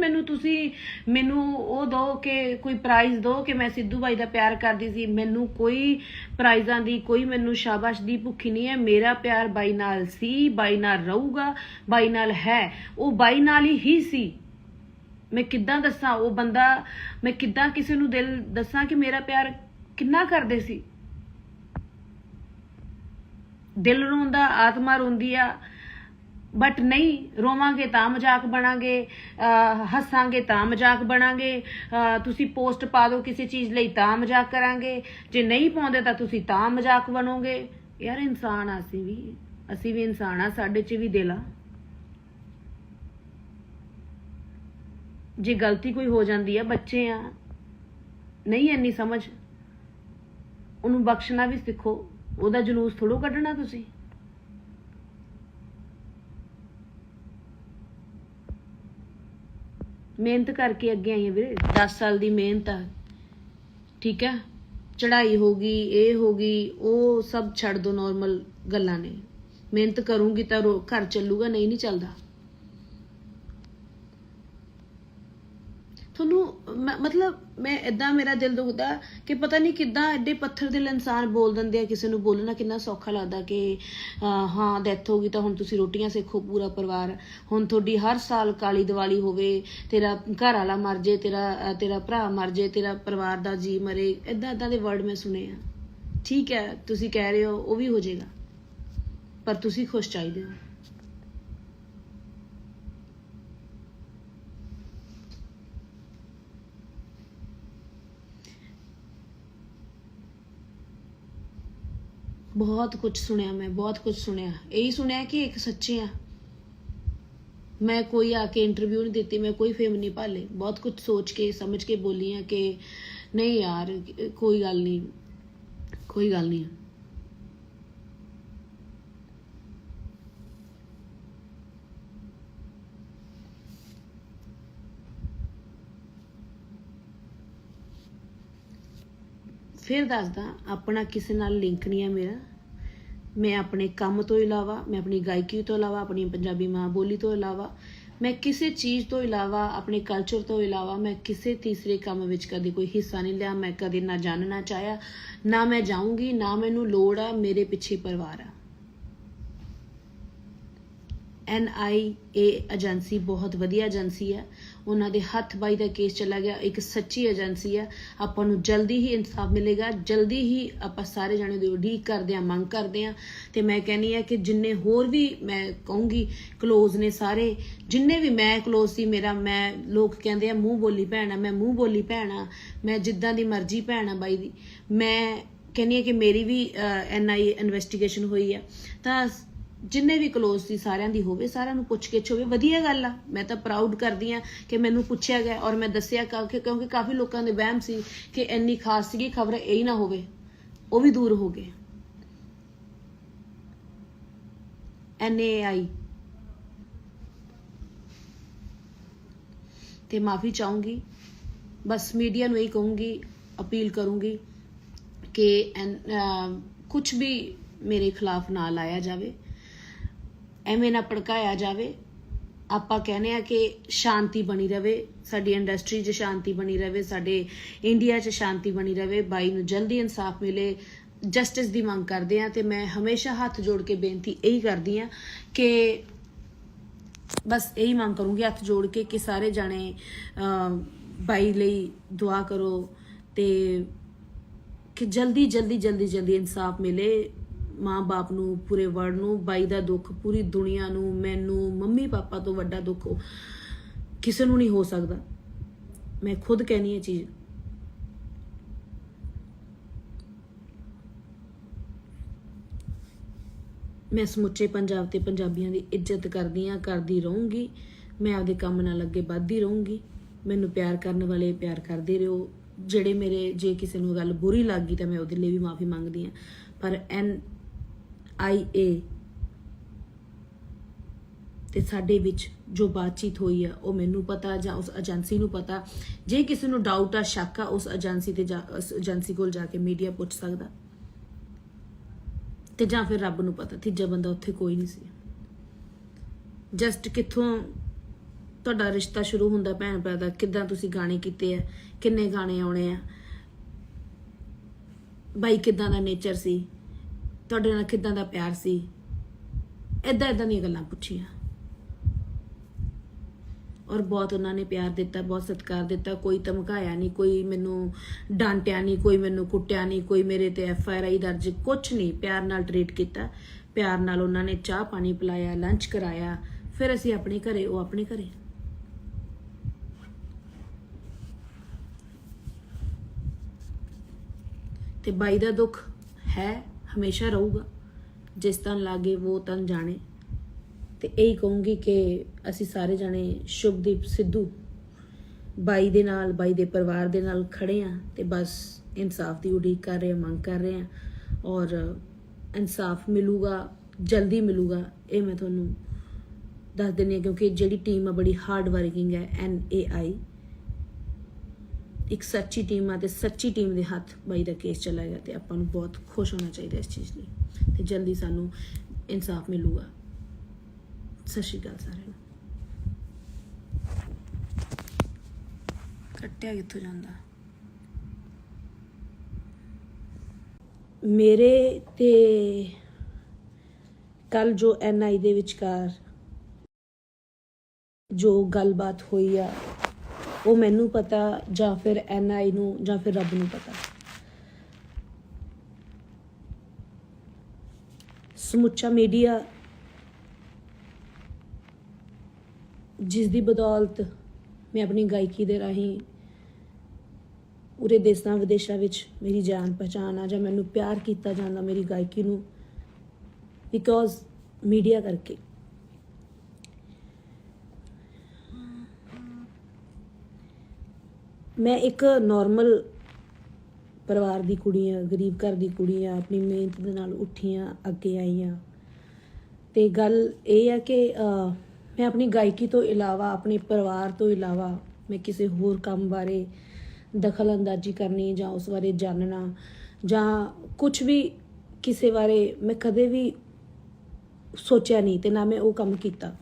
ਮੈਨੂੰ ਉਹ ਦੋ ਕਿ ਕੋਈ ਪ੍ਰਾਈਜ਼ ਦੋ ਕਿ ਮੈਂ ਸਿੱਧੂ ਬਾਈ ਦਾ ਪਿਆਰ ਕਰਦੀ ਸੀ। ਮੈਨੂੰ ਕੋਈ ਪ੍ਰਾਈਜ਼ਾਂ ਦੀ, ਕੋਈ ਮੈਨੂੰ ਸ਼ਾਬਾਸ਼ ਦੀ ਭੁੱਖੀ ਨਹੀਂ ਹੈ। ਮੇਰਾ ਪਿਆਰ ਬਾਈ ਨਾਲ ਸੀ, ਬਾਈ ਨਾਲ ਰਹੂਗਾ, ਬਾਈ ਨਾਲ ਹੈ। ਉਹ ਬਾਈ ਨਾਲ ਹੀ ਸੀ। ਮੈਂ ਕਿੱਦਾਂ ਦੱਸਾਂ ਉਹ ਬੰਦਾ, ਮੈਂ ਕਿੱਦਾਂ ਕਿਸੇ ਨੂੰ ਦਿਲ ਦੱਸਾਂ ਕਿ ਮੇਰਾ ਪਿਆਰ ਕਿੰਨਾ ਕਰਦੇ ਸੀ। ਦਿਲ ਰੋਂਦਾ, ਆਤਮਾ ਰੋਂਦੀ ਆ, ਬਟ ਨਹੀਂ ਰੋਵਾਂਗੇ ਤਾਂ ਮਜ਼ਾਕ ਬਣਾਂਗੇ, ਹੱਸਾਂਗੇ ਤਾਂ ਮਜ਼ਾਕ ਬਣਾਂਗੇ। ਤੁਸੀਂ ਪੋਸਟ ਪਾ ਦਿਓ ਕਿਸੇ ਚੀਜ਼ ਲਈ ਤਾਂ ਮਜ਼ਾਕ ਕਰਾਂਗੇ, ਜੇ ਨਹੀਂ ਪਾਉਂਦੇ ਤਾਂ ਤੁਸੀਂ ਤਾਂ ਮਜ਼ਾਕ ਬਣੋਗੇ। ਯਾਰ ਇਨਸਾਨ ਆ, ਅਸੀਂ ਵੀ ਇਨਸਾਨ ਆ, ਸਾਡੇ 'ਚ ਵੀ ਦਿਲ ਆ। ਜੇ ਗਲਤੀ ਕੋਈ ਹੋ ਜਾਂਦੀ ਆ, ਬੱਚੇ ਆ, ਨਹੀਂ ਇੰਨੀ ਸਮਝ, ਉਹਨੂੰ ਬਖਸ਼ਣਾ ਵੀ ਸਿੱਖੋ। ਉਹਦਾ ਜਲੂਸ ਥੋੜ੍ਹਾ ਕੱਢਣਾ ਤੁਸੀਂ। ਮਿਹਨਤ ਕਰਕੇ ਅੱਗੇ ਆਈ ਹਾਂ ਵੀਰੇ, 10 ਸਾਲ ਦੀ ਮਿਹਨਤ ਆ, ਠੀਕ ਹੈ। ਚੜ੍ਹਾਈ ਹੋ ਗਈ, ਇਹ ਹੋ ਗਈ, ਉਹ ਸਭ ਛੱਡ ਦੋ, ਨੋਰਮਲ ਗੱਲਾਂ ਨੇ। ਮਿਹਨਤ ਕਰੂੰਗੀ ਤਾਂ ਘਰ ਚੱਲੂਗਾ, ਨਹੀਂ ਚੱਲਦਾ। ਤੁਹਾਨੂੰ ਮਤਲਬ ਮੈਂ ਇਦਾਂ, ਮੇਰਾ ਦਿਲ ਦੁਖਦਾ ਕਿ ਪਤਾ ਨਹੀਂ ਕਿੱਦਾਂ ਐਡੇ ਪੱਥਰ ਦਿਲ ਇਨਸਾਨ ਬੋਲ ਦਿੰਦੇ ਆ। ਕਿਸੇ ਨੂੰ ਬੋਲਣਾ ਕਿੰਨਾ ਸੌਖਾ ਲੱਗਦਾ ਕਿ ਹਾਂ ਡੈਥ ਹੋ ਗਈ ਤਾਂ ਹੁਣ ਤੁਸੀਂ ਰੋਟੀਆਂ ਸੇਖੋ ਪੂਰਾ ਪਰਿਵਾਰ, ਹੁਣ ਤੁਹਾਡੀ ਹਰ ਸਾਲ ਕਾਲੀ ਦੀਵਾਲੀ ਹੋਵੇ, ਤੇਰਾ ਘਰ ਵਾਲਾ ਮਰ ਜੇ, ਤੇਰਾ ਭਰਾ ਮਰ ਜੇ, ਤੇਰਾ ਪਰਿਵਾਰ ਦਾ ਜੀ ਮਰੇ, ਇੱਦਾਂ ਦੇ ਵਰਡ ਮੈਂ ਸੁਣੇ ਆ। ਠੀਕ ਹੈ, ਤੁਸੀਂ ਕਹਿ ਰਹੇ ਹੋ ਉਹ ਵੀ ਹੋ ਜਾਏਗਾ, ਪਰ ਤੁਸੀਂ ਖੁਸ਼ ਚਾਹੀਦੇ ਹੋ। बहुत कुछ सुनिया मैं, बहुत कुछ सुनिया, यही सुनिया कि एक सच्चे आ। मैं कोई आके इंटरव्यू नहीं देती, मैं कोई फेम नहीं पाले, बहुत कुछ सोच के समझ के बोली है कि नहीं यार कोई गल नहीं, कोई गल नहीं। फिर दसदा, अपना किसी नाल लिंक नहीं है मेरा। मैं अपने काम तो इलावा, मैं अपनी गायकी तो इलावा, अपनी पंजाबी माँ बोली तो इलावा, मैं किसी चीज़ तो इलावा, अपने कल्चर तो इलावा मैं किसी तीसरे काम विच कभी कोई हिस्सा नहीं लिया। मैं कभी ना जानना चाहया, ना मैं जाऊँगी, ना मैनू लोड़ आ, मेरे पिछे परिवार आ। NIA एजेंसी बहुत वधिया एजेंसी है, उन्होंने हथ बाई का केस चला गया, एक सच्ची एजेंसी है। आपां नूं जल्दी ही इंसाफ मिलेगा, जल्दी ही आप सारे जाने दी उडीक करते हैं, मंग करते हैं। तो मैं कहनी है कि जिन्ने होर भी मैं कहूँगी क्लोज ने सारे, जिन्ने भी मैं क्लोज सी, मेरा मैं लोग कहते हैं मूँह बोली भैन आ, मैं मूँह बोली भैन आ, मैं जिद्दां दी मर्जी भैन आ बाई दी। मैं कहनी है कि मेरी भी NIA इन्वेस्टिगेशन हुई है, तो जिन्ने भी क्लोज सी सारिਆਂ ਦੀ ਹੋਵੇ, ਸਾਰਿਆਂ ਨੂੰ ਪੁੱਛ ਗਿੱਛ ਹੋਵੇ, ਵਧੀਆ ਗੱਲ ਆ। ਮੈਂ ਤਾਂ ਪ੍ਰਾਊਡ ਕਰਦੀ ਆ ਕਿ ਮੈਨੂੰ ਪੁੱਛਿਆ ਗਿਆ ਔਰ ਮੈਂ ਦੱਸਿਆ, ਕਿਉਂਕਿ ਕਾਫੀ ਲੋਕਾਂ ਦੇ ਵਹਿਮ ਸੀ ਕਿ ਇੰਨੀ ਖਾਸ ਸੀਗੀ ਖਬਰ, ਇਹ ਨਾ ਹੋਵੇ, ਉਹ ਵੀ ਦੂਰ ਹੋ ਗਏ। NAI ਤੇ ਮਾਫੀ ਚਾਹੂੰਗੀ, बस मीडिया ਨੂੰ ਇਹੀ ਕਹੂੰਗੀ, अपील करूँगी कि कुछ भी मेरे खिलाफ ना लाया जाए, ਐਵੇਂ ਨਾ ਭੜਕਾਇਆ ਜਾਵੇ। ਆਪਾਂ ਕਹਿੰਦੇ ਆ ਕਿ ਸ਼ਾਂਤੀ ਬਣੀ ਰਵੇ, ਸਾਡੀ ਇੰਡਸਟਰੀ 'ਚ ਸ਼ਾਂਤੀ ਬਣੀ ਰਵੇ, ਸਾਡੇ ਇੰਡੀਆ 'ਚ ਸ਼ਾਂਤੀ ਬਣੀ ਰਵੇ, ਬਾਈ ਨੂੰ ਜਲਦੀ ਇਨਸਾਫ ਮਿਲੇ, ਜਸਟਿਸ ਦੀ ਮੰਗ ਕਰਦੇ ਆ। ਤੇ ਮੈਂ ਹਮੇਸ਼ਾ ਹੱਥ ਜੋੜ ਕੇ ਬੇਨਤੀ ਇਹੀ ਕਰਦੀ ਆ ਕਿ ਬਸ ਇਹੀ ਮੰਗ ਕਰੂੰਗੀ ਹੱਥ ਜੋੜ ਕੇ ਕਿ ਸਾਰੇ ਜਾਣੇ ਬਾਈ ਲਈ ਦੁਆ ਕਰੋ ਤੇ ਕਿ ਜਲਦੀ ਜਲਦੀ ਜਲਦੀ ਜਲਦੀ ਇਨਸਾਫ ਮਿਲੇ माँ बाप नू, पूरे वर्ल्ड नू। बाई दा दुख पूरी दुनिया नू, मैनू, मम्मी पापा तो वड्डा दुख किसी नू नहीं हो सकता। मैं खुद कहनी है चीज़। मैं समुचे पंजाब ते पंजाबियों की इज्जत करदी हाँ, करदी रहूँगी। मैं आपदे काम नाल अगे वधदी रहूँगी। मैनू प्यार करने वाले प्यार करते रहो, ਜਿਹੜੇ मेरे जे किसी नू गल बुरी लग गई तो मैं ਉਹਦੇ ਲਈ भी माफ़ी मंगदी हाँ। पर NIA ਤੇ ਸਾਡੇ ਵਿੱਚ ਜੋ ਬਾਤਚੀਤ ਹੋਈ ਆ ਉਹ ਮੈਨੂੰ ਪਤਾ ਜਾਂ ਉਸ ਏਜੰਸੀ ਨੂੰ ਪਤਾ। ਜੇ ਕਿਸੇ ਨੂੰ ਡਾਊਟ ਆ, ਸ਼ੱਕ ਆ, ਉਸ ਏਜੰਸੀ ਤੇ ਉਸ ਏਜੰਸੀ ਕੋਲ ਜਾ ਕੇ ਮੀਡੀਆ ਪੁੱਛ ਸਕਦਾ, ਤੇ ਜਾਂ ਫਿਰ ਰੱਬ ਨੂੰ ਪਤਾ, ਤੀਜਾ ਬੰਦਾ ਉੱਥੇ ਕੋਈ ਨਹੀਂ ਸੀ। ਜਸਟ ਕਿੱਥੋਂ ਤੁਹਾਡਾ ਰਿਸ਼ਤਾ ਸ਼ੁਰੂ ਹੁੰਦਾ ਭੈਣ ਭਰਾ ਦਾ, ਕਿੱਦਾਂ ਤੁਸੀਂ ਗਾਣੇ ਕੀਤੇ ਆ, ਕਿੰਨੇ ਗਾਣੇ ਆਉਣੇ ਆ, ਬਾਈ ਕਿੱਦਾਂ ਦਾ ਨੇਚਰ ਸੀ, ਤੁਹਾਡੇ ਨਾਲ ਕਿੱਦਾਂ ਦਾ ਪਿਆਰ ਸੀ, ਇੱਦਾਂ ਦੀਆਂ ਗੱਲਾਂ ਪੁੱਛੀਆਂ। ਔਰ ਬਹੁਤ ਉਹਨਾਂ ਨੇ ਪਿਆਰ ਦਿੱਤਾ, ਬਹੁਤ ਸਤਿਕਾਰ ਦਿੱਤਾ। ਕੋਈ ਧਮਕਾਇਆ ਨਹੀਂ, ਕੋਈ ਮੈਨੂੰ ਡਾਂਟਿਆ ਨਹੀਂ, ਕੋਈ ਮੈਨੂੰ ਕੁੱਟਿਆ ਨਹੀਂ, ਕੋਈ ਮੇਰੇ ਤੇ FIR ਦਰਜ ਕੁਛ ਨਹੀਂ। ਪਿਆਰ ਨਾਲ ਟਰੀਟ ਕੀਤਾ, ਪਿਆਰ ਨਾਲ ਉਹਨਾਂ ਨੇ ਚਾਹ ਪਾਣੀ ਪਿਲਾਇਆ, ਲੰਚ ਕਰਾਇਆ। ਫਿਰ ਅਸੀਂ ਆਪਣੇ ਘਰੇ, ਉਹ ਆਪਣੇ ਘਰੇ। ਤੇ ਬਾਈ ਦਾ ਦੁੱਖ ਹੈ, ਹਮੇਸ਼ਾ ਰਹੂਗਾ। ਜਿਸ ਤਨ ਲਾਗੇ ਉਹ ਤਨ ਜਾਣੇ। ਤੇ ਇਹੀ ਕਹੂੰਗੀ ਕਿ ਅਸੀਂ ਸਾਰੇ ਜਾਣੇ ਸ਼ੁਭਦੀਪ ਸਿੱਧੂ ਬਾਈ ਦੇ ਨਾਲ, ਬਾਈ ਦੇ ਪਰਿਵਾਰ ਦੇ ਨਾਲ ਖੜੇ ਆ ਤੇ ਬਸ ਇਨਸਾਫ ਦੀ ਉਡੀਕ ਕਰ ਰਹੇ ਆ, ਮੰਗ ਕਰ ਰਹੇ ਆ। ਔਰ ਇਨਸਾਫ ਮਿਲੂਗਾ, ਜਲਦੀ ਮਿਲੂਗਾ, ਇਹ ਮੈਂ ਤੁਹਾਨੂੰ दस दिनी क्योंकि जिहड़ी टीम है बड़ी हार्ड वर्किंग है NAI एक सच्ची टीम है, सच्ची टीम के हाथ बाई का केस चला गया तो आपां नूं बहुत खुश होना चाहिए इस चीज़ लिए, तो जल्दी सानू इंसाफ मिलूगा। सत श्री अकाल सारिआं नूं। कट्टिया कित्थों जांदा? मेरे ते कल जो NI दे विचकार जो गलबात हुई आ वो मैनू पता जां फिर NI नूं जां फिर रब नूं पता। समुचा मीडिया जिस दी बदौलत मैं अपनी गायकी दे राहीं पूरे देसां विदेशां विच मेरी जान पहचान आ जां मैनू प्यार किया जाता मेरी गायकी नूं बिकॉज मीडिया करके। मैं एक नॉर्मल परिवार की कुड़ी हाँ, गरीब घर की कुड़ी हाँ, अपनी मेहनत दे नाल उठी हाँ, अगे आई हाँ। तो गल ये है कि मैं अपनी गायकी तो इलावा अपने परिवार तो इलावा मैं किसी होर काम बारे दखल अंदाजी करनी जां उस बारे जानना जां कुछ भी किसी बारे मैं कदे भी सोचा नहीं तो ना मैं वो काम किया।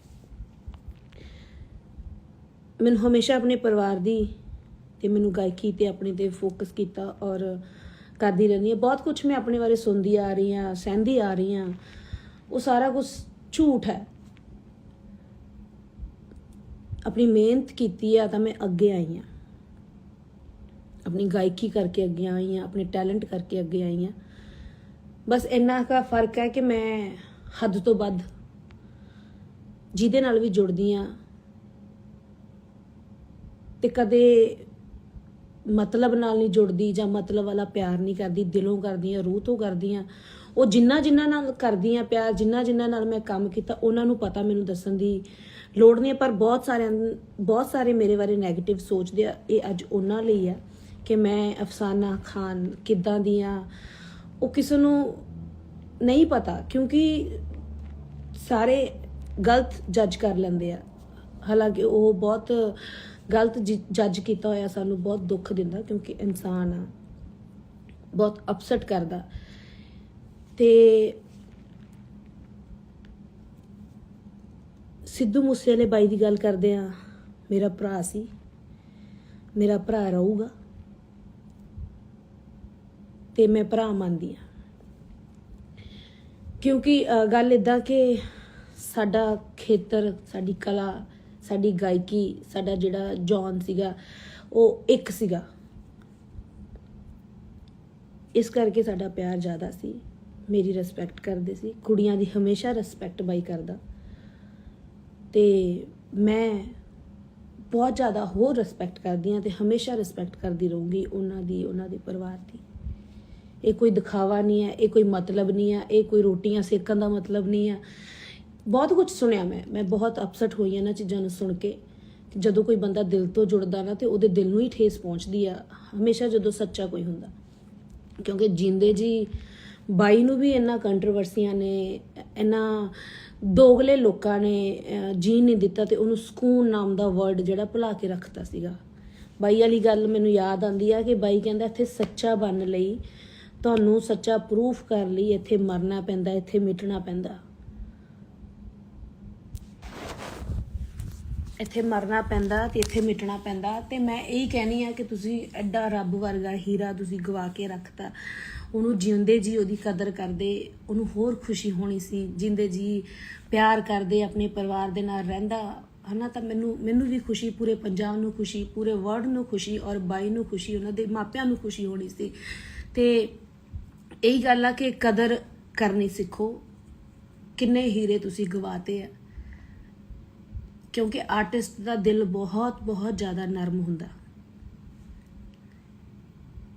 मैनूं हमेशा अपने परिवार दी ते मैनूं गायकी ते अपने ते फोकस किया और करती रहनी है। बहुत कुछ मैं अपने बारे सुनती आ रही हाँ, सहंदी आ रही हाँ, वो सारा कुछ झूठ है। अपनी मेहनत की है तो मैं अगे आई हाँ, अपनी गायकी करके अगे आई हाँ, अपने टैलेंट करके अगे आई हाँ। बस इन्ना का फर्क है कि मैं हद तो वध जिहदे नाल भी जुड़दी हाँ ते कदे मतलब नाल नहीं जुड़दी जां मतलब वाला प्यार नहीं करदी, दिलों करदी हाँ, रूह तो करदी हाँ। वो जिन्ना जिन्ना नाल करदी हाँ प्यार, जिन्ना जिन्ना नाल मैं काम किया उन्हां नूं पता मैनूं दस्सण दी लोड़ नहीं है। पर बहुत सारे मेरे बारे नैगेटिव सोचते आ, ये अज उन्हां लई है कि मैं अफसाना खान किदां दी हाँ, वो किसी नूं नहीं पता क्योंकि सारे गलत जज कर लेंदे आ। हालांकि वो बहुत गलत जज किया होया सानू बहुत दुख दिंदा क्योंकि इंसान आ, बहुत अपसैट करदा। ते सिद्धू मूसेवाले बाई की गल करदे आ, मेरा भरा सी, मेरा भरा रहूगा ते मैं भरा मनदी हाँ। क्योंकि गल इदां कि साडा खेतर, साडी कला, साडी गायकी, साडा जिहड़ा जॉन सीगा वो एक सीगा, इस करके साडा प्यार ज़्यादा सी। मेरी रिस्पैक्ट करदे सी, कुड़ियां दी हमेशा रिस्पैक्ट बाई करदा ते मैं बहुत ज़्यादा होर रिस्पैक्ट करदी हाँ ते हमेशा रिस्पैक्ट करदी रहूँगी उन्हां दी परिवार दी। ये कोई दिखावा नहीं है, ये कोई मतलब नहीं है, ये कोई रोटियां सेकन का मतलब नहीं है। बहुत कुछ सुनिया मैं बहुत अपसैट हुई इन्हां चीज़ों नूं सुन के। जदों कोई बंदा दिल तो जुड़दा ना तो उहदे दिल नूं ही ठेस पहुँचदी आ हमेशा जदों सच्चा कोई हुंदा। क्योंकि जिंदे जी बाई नूं भी इन्ना कंट्रोवर्सियां ने, इन्ना दोगले लोगों ने जीन नहीं दिता तो उन्होंने सुकून नाम का वर्ड जिहड़ा भुला के रखता सीगा। बाई वाली गल मैनूं याद आंदी है कि बाई कहंदा इत्थे सच्चा बनने लई तुहानूं सच्चा प्रूफ कर लई इत्थे मरना पैंदा, इत्थे मिटना पैंदा, इत्थे मरना पैंदा ते इत्थे मिटना पैंदा। ते मैं यही कहनी है कि तुसी एडा रब वर्गा हीरा तुसी गवा के रखता, उन्होंने जिंदे जी उहदी कदर करदे उन्होंने होर खुशी होनी सी, जिंदे जी प्यार करदे अपने परिवार दे नाल रहिंदा है ना, तो मैनू भी खुशी, पूरे पंजाब नूं खुशी, पूरे वर्ल्ड नूं खुशी और बाई नूं खुशी, उन्हां दे मापिआं नूं खुशी होनी सी। ते यही गल आ कि कदर करनी सीखो, किन्ने हीरे तुसी गवाते आ, क्योंकि आर्टिस्ट का दिल बहुत बहुत ज़्यादा नरम हुंदा।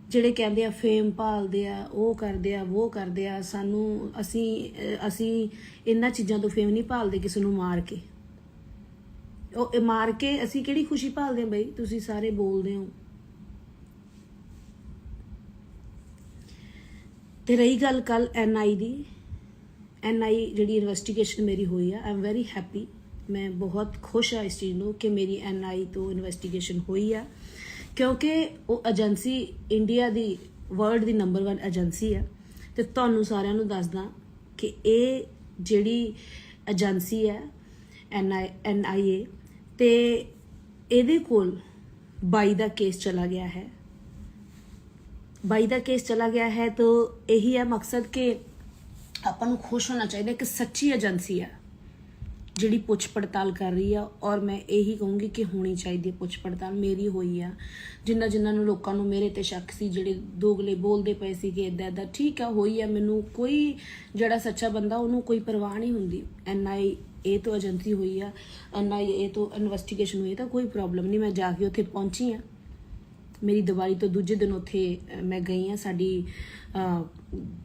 ਜਿਹੜੇ ਕਹਿੰਦੇ ਆ ਫੇਮ ਭਾਲਦੇ ਆ, ਉਹ ਕਰਦੇ ਆ, ਉਹ ਕਰਦੇ ਆ, ਸਾਨੂੰ ਅਸੀਂ ਇਹਨਾਂ ਚੀਜ਼ਾਂ ਤੋਂ ਫੇਮ ਨਹੀਂ ਭਾਲਦੇ ਕਿਸੇ ਨੂੰ ਮਾਰ ਕੇ। ਉਹ ਮਾਰ ਕੇ ਅਸੀਂ ਕਿਹੜੀ ਖੁਸ਼ੀ ਭਾਲਦੇ ਆ ਬਈ, ਤੁਸੀਂ ਸਾਰੇ ਬੋਲਦੇ ਹੋ। ਤੇ ਰਹੀ ਗੱਲ ਕੱਲ NI ਦੀ, NI ਜਿਹੜੀ ਇਨਵੈਸਟੀਗੇਸ਼ਨ ਮੇਰੀ ਹੋਈ ਆ, ਆਈ ਐਮ ਵੈਰੀ ਹੈਪੀ मैं बहुत खुश हाँ इस चीज़ ਨੂੰ कि मेरी NI तो इन्वेस्टिगेशन हुई है, क्योंकि वो एजेंसी इंडिया ਦੀ वर्ल्ड ਦੀ नंबर 1 एजेंसी है। तो ਤੁਹਾਨੂੰ ਸਾਰਿਆਂ ਨੂੰ ਦੱਸਦਾ कि ਇਹ ਜਿਹੜੀ एजेंसी है NIA ਤੇ ਇਹਦੇ ਕੋਲ 22 ਦਾ केस चला गया है। 22 ਦਾ केस चला गया है तो यही है मकसद कि ਆਪਾਂ ਨੂੰ खुश होना चाहिए कि सच्ची एजेंसी है ਜਿਹੜੀ ਪੁੱਛ ਪੜਤਾਲ ਕਰ ਰਹੀ ਆ। ਔਰ ਮੈਂ ਇਹੀ ਕਹੂੰਗੀ ਕਿ ਹੋਣੀ ਚਾਹੀਦੀ ਪੁੱਛ ਪੜਤਾਲ। ਮੇਰੀ ਹੋਈ ਆ, ਜਿਨ੍ਹਾਂ ਨੂੰ ਲੋਕਾਂ ਨੂੰ ਮੇਰੇ ਤੇ ਸ਼ੱਕ ਸੀ, ਜਿਹੜੇ ਦੋਗਲੇ ਬੋਲਦੇ ਪਏ ਸੀ ਕਿ ਇਦਾਂ ਇਦਾਂ, ਠੀਕ ਆ ਹੋਈ ਆ। ਮੈਨੂੰ ਕੋਈ ਜਿਹੜਾ ਸੱਚਾ ਬੰਦਾ ਉਹਨੂੰ ਕੋਈ ਪਰਵਾਹ ਨਹੀਂ ਹੁੰਦੀ। NIA ਤੋਂ ਏਜੰਸੀ ਹੋਈ ਆ, NIA ਤੋਂ ਇਨਵੈਸਟੀਗੇਸ਼ਨ ਹੋਈ ਤਾਂ ਕੋਈ ਪ੍ਰੋਬਲਮ ਨਹੀਂ। ਮੈਂ ਜਾ ਕੇ ਉੱਥੇ ਪਹੁੰਚੀ ਆ, ਮੇਰੀ ਦੀਵਾਲੀ ਤੋਂ ਦੂਜੇ ਦਿਨ ਉੱਥੇ ਮੈਂ ਗਈ ਆ। ਸਾਡੀ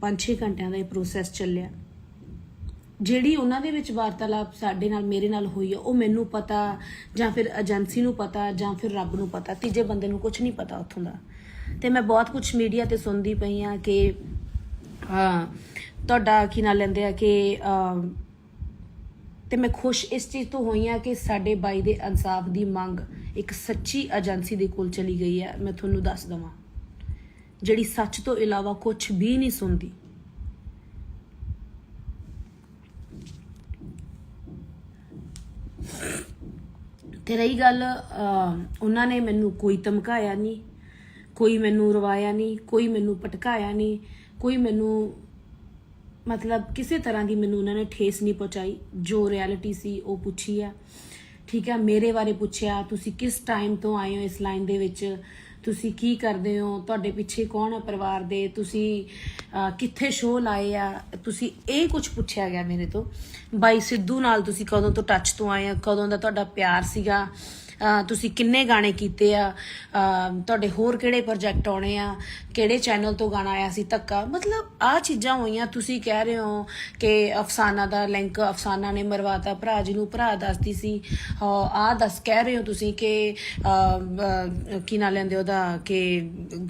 5-6 ਘੰਟਿਆਂ ਦਾ ਇਹ ਪ੍ਰੋਸੈਸ ਚੱਲਿਆ। ਜਿਹੜੀ ਉਹਨਾਂ ਦੇ ਵਿੱਚ ਵਾਰਤਾਲਾਪ ਸਾਡੇ ਨਾਲ ਮੇਰੇ ਨਾਲ ਹੋਈ ਆ, ਉਹ ਮੈਨੂੰ ਪਤਾ ਜਾਂ ਫਿਰ ਏਜੰਸੀ ਨੂੰ ਪਤਾ ਜਾਂ ਫਿਰ ਰੱਬ ਨੂੰ ਪਤਾ, ਤੀਜੇ ਬੰਦੇ ਨੂੰ ਕੁਝ ਨਹੀਂ ਪਤਾ ਉੱਥੋਂ ਦਾ। ਤੇ ਮੈਂ ਬਹੁਤ ਕੁਝ ਮੀਡੀਆ ਤੇ ਸੁਣਦੀ ਪਈ ਆ ਕਿ ਤੁਹਾਡਾ ਕੀ ਨਾਂ ਲੈਂਦੇ ਆ ਕਿ ਤੇ ਮੈਂ ਖੁਸ਼ ਇਸ ਚੀਜ਼ ਤੋਂ ਹੋਈ ਆ ਕਿ ਸਾਡੇ ਬਾਈ ਦੇ ਇਨਸਾਫ ਦੀ ਮੰਗ ਇੱਕ ਸੱਚੀ ਏਜੰਸੀ ਦੇ ਕੋਲ ਚਲੀ ਗਈ ਹੈ। ਮੈਂ ਤੁਹਾਨੂੰ ਦੱਸ ਦਵਾਂ, ਜਿਹੜੀ ਸੱਚ ਤੋਂ ਇਲਾਵਾ ਕੁਝ ਵੀ ਨਹੀਂ ਸੁਣਦੀ। ਤੇ ਰਹੀ ਗੱਲ, ਉਹਨਾਂ ਨੇ ਮੈਨੂੰ ਕੋਈ ਧਮਕਾਇਆ ਨਹੀਂ, ਕੋਈ ਮੈਨੂੰ ਰਵਾਇਆ ਨਹੀਂ, ਕੋਈ ਮੈਨੂੰ ਭਟਕਾਇਆ ਨਹੀਂ, ਕੋਈ ਮੈਨੂੰ मतलब किसी तरह की मैनू उन्होंने ठेस नहीं पहुँचाई। जो रियलिटी सी वो पूछी है, ठीक है। मेरे बारे पूछया, तुसी किस टाइम तो आए हो इस लाइन दे विच, तुसी की करदे हो, तुहाडे पिछे कौन है परिवार दे, तुसी कित्थे शो लाए आ, तुसी ये कुछ पूछया गया मेरे तो। बाई सिद्धू नाल तुसी कदों तो टच तो आए आ, कदों दा तुहाडा प्यार सीगा, ਤੁਸੀਂ ਕਿੰਨੇ ਗਾਣੇ ਕੀਤੇ ਆ, ਤੁਹਾਡੇ ਹੋਰ ਕਿਹੜੇ ਪ੍ਰੋਜੈਕਟ ਆਉਣੇ ਆ, ਕਿਹੜੇ ਚੈਨਲ ਤੋਂ ਗਾਣਾ ਆਇਆ ਸੀ ਧੱਕਾ। ਮਤਲਬ ਆਹ ਚੀਜ਼ਾਂ ਹੋਈਆਂ। ਤੁਸੀਂ ਕਹਿ ਰਹੇ ਹੋ ਕਿ ਅਫਸਾਨਾ ਦਾ ਲਿੰਕ ਅਫਸਾਨਾ ਨੇ ਮਰਵਾਤਾ ਭਰਾ ਜੀ ਨੂੰ, ਭਰਾ ਦੱਸਦੀ ਸੀ ਆਹ ਦੱਸ ਕਹਿ ਰਹੇ ਹੋ ਤੁਸੀਂ ਕਿ ਕੀ ਨਾਂ ਲੈਂਦੇ ਉਹਦਾ ਕਿ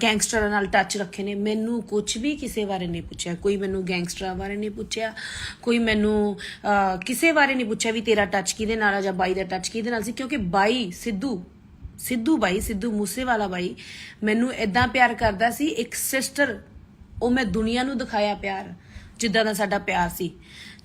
ਗੈਂਗਸਟਰਾਂ ਨਾਲ ਟੱਚ ਰੱਖੇ ਨੇ। ਮੈਨੂੰ ਕੁਝ ਵੀ ਕਿਸੇ ਬਾਰੇ ਨਹੀਂ ਪੁੱਛਿਆ, ਕੋਈ ਮੈਨੂੰ ਗੈਂਗਸਟਰਾਂ ਬਾਰੇ ਨਹੀਂ ਪੁੱਛਿਆ, ਕੋਈ ਮੈਨੂੰ ਕਿਸੇ ਬਾਰੇ ਨਹੀਂ ਪੁੱਛਿਆ ਵੀ ਤੇਰਾ ਟੱਚ ਕਿਹਦੇ ਨਾਲ ਆ ਜਾਂ ਬਾਈ ਦਾ ਟੱਚ ਕਿਹਦੇ ਨਾਲ ਸੀ। ਕਿਉਂਕਿ ਬਾਈ ਸਿੱਧੂ ਬਾਈ, ਸਿੱਧੂ ਮੂਸੇਵਾਲਾ ਬਾਈ ਮੈਨੂੰ ਇਦਾਂ ਪਿਆਰ ਕਰਦਾ ਸੀ, ਇੱਕ ਸਿਸਟਰ। ਉਹ ਮੈਂ ਦੁਨੀਆ ਨੂੰ ਦਿਖਾਇਆ ਪਿਆਰ, ਜਿੱਦਾਂ ਦਾ ਸਾਡਾ ਪਿਆਰ ਸੀ।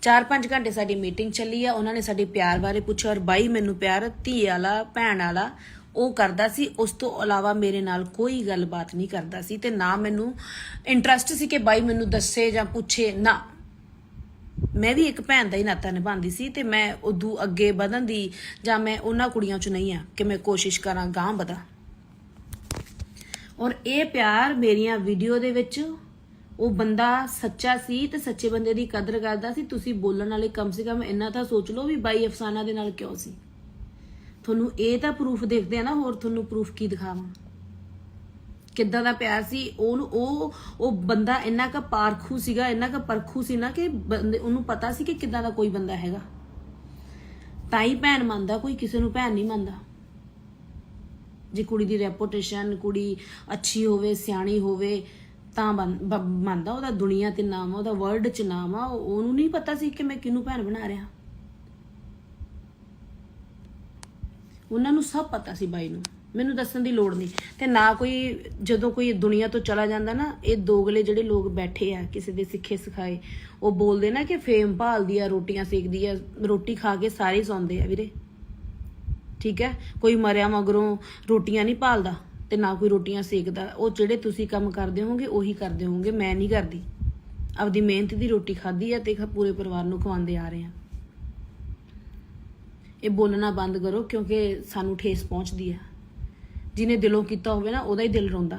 4-5 ਘੰਟੇ ਸਾਡੀ ਮੀਟਿੰਗ ਚੱਲੀ ਆ, ਉਹਨਾਂ ਨੇ ਸਾਡੇ ਪਿਆਰ ਬਾਰੇ ਪੁੱਛਿਆ। ਔਰ ਬਾਈ ਮੈਨੂੰ ਪਿਆਰ ਧੀ ਵਾਲਾ ਭੈਣ ਵਾਲਾ ਉਹ ਕਰਦਾ ਸੀ। ਉਸ ਤੋਂ ਇਲਾਵਾ ਮੇਰੇ ਨਾਲ ਕੋਈ ਗੱਲਬਾਤ ਨਹੀਂ ਕਰਦਾ ਸੀ ਤੇ ਨਾ ਮੈਨੂੰ ਇੰਟਰਸਟ ਸੀ ਕਿ ਬਾਈ ਮੈਨੂੰ ਦੱਸੇ ਜਾਂ ਪੁੱਛੇ ਨਾ। ਮੈਂ ਵੀ ਇੱਕ ਭੈਣ ਦਾ ਹੀ ਨਾਤਾ ਨਿਭਾਉਂਦੀ ਸੀ ਤੇ ਮੈਂ ਉਦੋਂ ਅੱਗੇ ਵਧਣ ਦੀ ਜਾਂ ਮੈਂ ਉਹਨਾਂ ਕੁੜੀਆਂ 'ਚ ਨਹੀਂ ਆ ਕਿ ਮੈਂ ਕੋਸ਼ਿਸ਼ ਕਰਾਂ ਗਾਂਹ ਵਧਾਂ। ਔਰ ਇਹ ਪਿਆਰ ਮੇਰੀਆਂ ਵੀਡੀਓ ਦੇ ਵਿੱਚ ਉਹ ਬੰਦਾ ਸੱਚਾ ਸੀ ਤੇ ਸੱਚੇ ਬੰਦੇ ਦੀ ਕਦਰ ਕਰਦਾ ਸੀ। ਤੁਸੀਂ ਬੋਲਣ ਵਾਲੇ ਕਮ ਸੇ ਕਮ ਇੰਨਾ ਤਾਂ ਸੋਚ ਲਓ ਵੀ ਬਾਈ ਅਫਸਾਨਾ ਦੇ ਨਾਲ ਕਿਉਂ ਸੀ। ਤੁਹਾਨੂੰ ਇਹ ਤਾਂ ਪ੍ਰੂਫ ਦੇਖਦੇ ਆ ਨਾ, ਹੋਰ ਤੁਹਾਨੂੰ ਪ੍ਰੂਫ ਕੀ ਦਿਖਾਵਾਂ ਕਿੱਦਾਂ ਦਾ ਪਿਆਰ ਸੀ। ਉਹ ਬੰਦਾ ਇੰਨਾ ਕੁ ਪਾਰਖੂ ਸੀਗਾ, ਇੰਨਾ ਕੁ ਪਰਖੂ ਸੀ ਨਾ ਕਿ ਬੰਦੇ ਉਹਨੂੰ ਪਤਾ ਸੀ ਕਿ ਕਿੱਦਾਂ ਦਾ ਕੋਈ ਬੰਦਾ ਹੈਗਾ। ਤਾਂ ਹੀ ਭੈਣ ਮੰਨਦਾ, ਕੋਈ ਕਿਸੇ ਨੂੰ ਭੈਣ ਨਹੀਂ ਮੰਨਦਾ। ਜੇ ਕੁੜੀ ਦੀ ਰੈਪੂਟੇਸ਼ਨ, ਕੁੜੀ ਅੱਛੀ ਹੋਵੇ, ਸਿਆਣੀ ਹੋਵੇ ਤਾਂ ਮੰਨਦਾ। ਉਹਦਾ ਦੁਨੀਆ ਤੇ ਨਾਮ ਆ, ਉਹਦਾ ਵਰਲਡ 'ਚ ਨਾਮ ਆ। ਉਹਨੂੰ ਨਹੀਂ ਪਤਾ ਸੀ ਕਿ ਮੈਂ ਕਿਹਨੂੰ ਭੈਣ ਬਣਾ ਰਿਹਾ। ਉਹਨਾਂ ਨੂੰ ਸਭ ਪਤਾ ਸੀ ਬਾਈ ਨੂੰ, ਮੈਨੂੰ ਦੱਸਣ ਦੀ ਲੋੜ ਨਹੀਂ। ਤੇ ਨਾ ਕੋਈ ਜਦੋਂ ਕੋਈ ਦੁਨੀਆ ਤੋਂ ਚਲਾ ਜਾਂਦਾ ਨਾ, ਇਹ ਦੋਗਲੇ ਜਿਹੜੇ ਲੋਕ ਬੈਠੇ ਆ ਕਿਸੇ ਦੇ ਸਿੱਖੇ ਸਿਖਾਏ, ਉਹ ਬੋਲਦੇ ਨਾ ਕਿ ਫੇਮ ਭਾਲਦੀ ਆ, ਰੋਟੀਆਂ ਸੇਕਦੀ ਆ। ਰੋਟੀ ਖਾ ਕੇ ਸਾਰੇ ਸੌਂਦੇ ਆ ਵੀਰੇ, ਠੀਕ ਹੈ। ਕੋਈ ਮਰਿਆ ਮਗਰੋਂ ਰੋਟੀਆਂ ਨਹੀਂ ਭਾਲਦਾ ਤੇ ਨਾ ਕੋਈ ਰੋਟੀਆਂ ਸੇਕਦਾ। ਉਹ ਜਿਹੜੇ ਤੁਸੀਂ ਕੰਮ ਕਰਦੇ ਹੋਵੋਗੇ ਉਹੀ ਕਰਦੇ ਹੋਵੋਗੇ। ਮੈਂ ਨਹੀਂ ਕਰਦੀ, ਆਪਦੀ ਮਿਹਨਤ ਦੀ ਰੋਟੀ ਖਾਧੀ ਆ ਤੇ ਪੂਰੇ ਪਰਿਵਾਰ ਨੂੰ ਖਵਾਉਂਦੇ ਆ ਰਹੇ ਆ। ਇਹ ਬੋਲਣਾ ਬੰਦ ਕਰੋ ਕਿਉਂਕਿ ਸਾਨੂੰ ਠੇਸ ਪਹੁੰਚਦੀ ਆ। ਜਿਹਨੇ ਦਿਲੋਂ ਕੀਤਾ ਹੋਵੇ ਨਾ ਉਹਦਾ ਹੀ ਦਿਲ ਰੋਂਦਾ।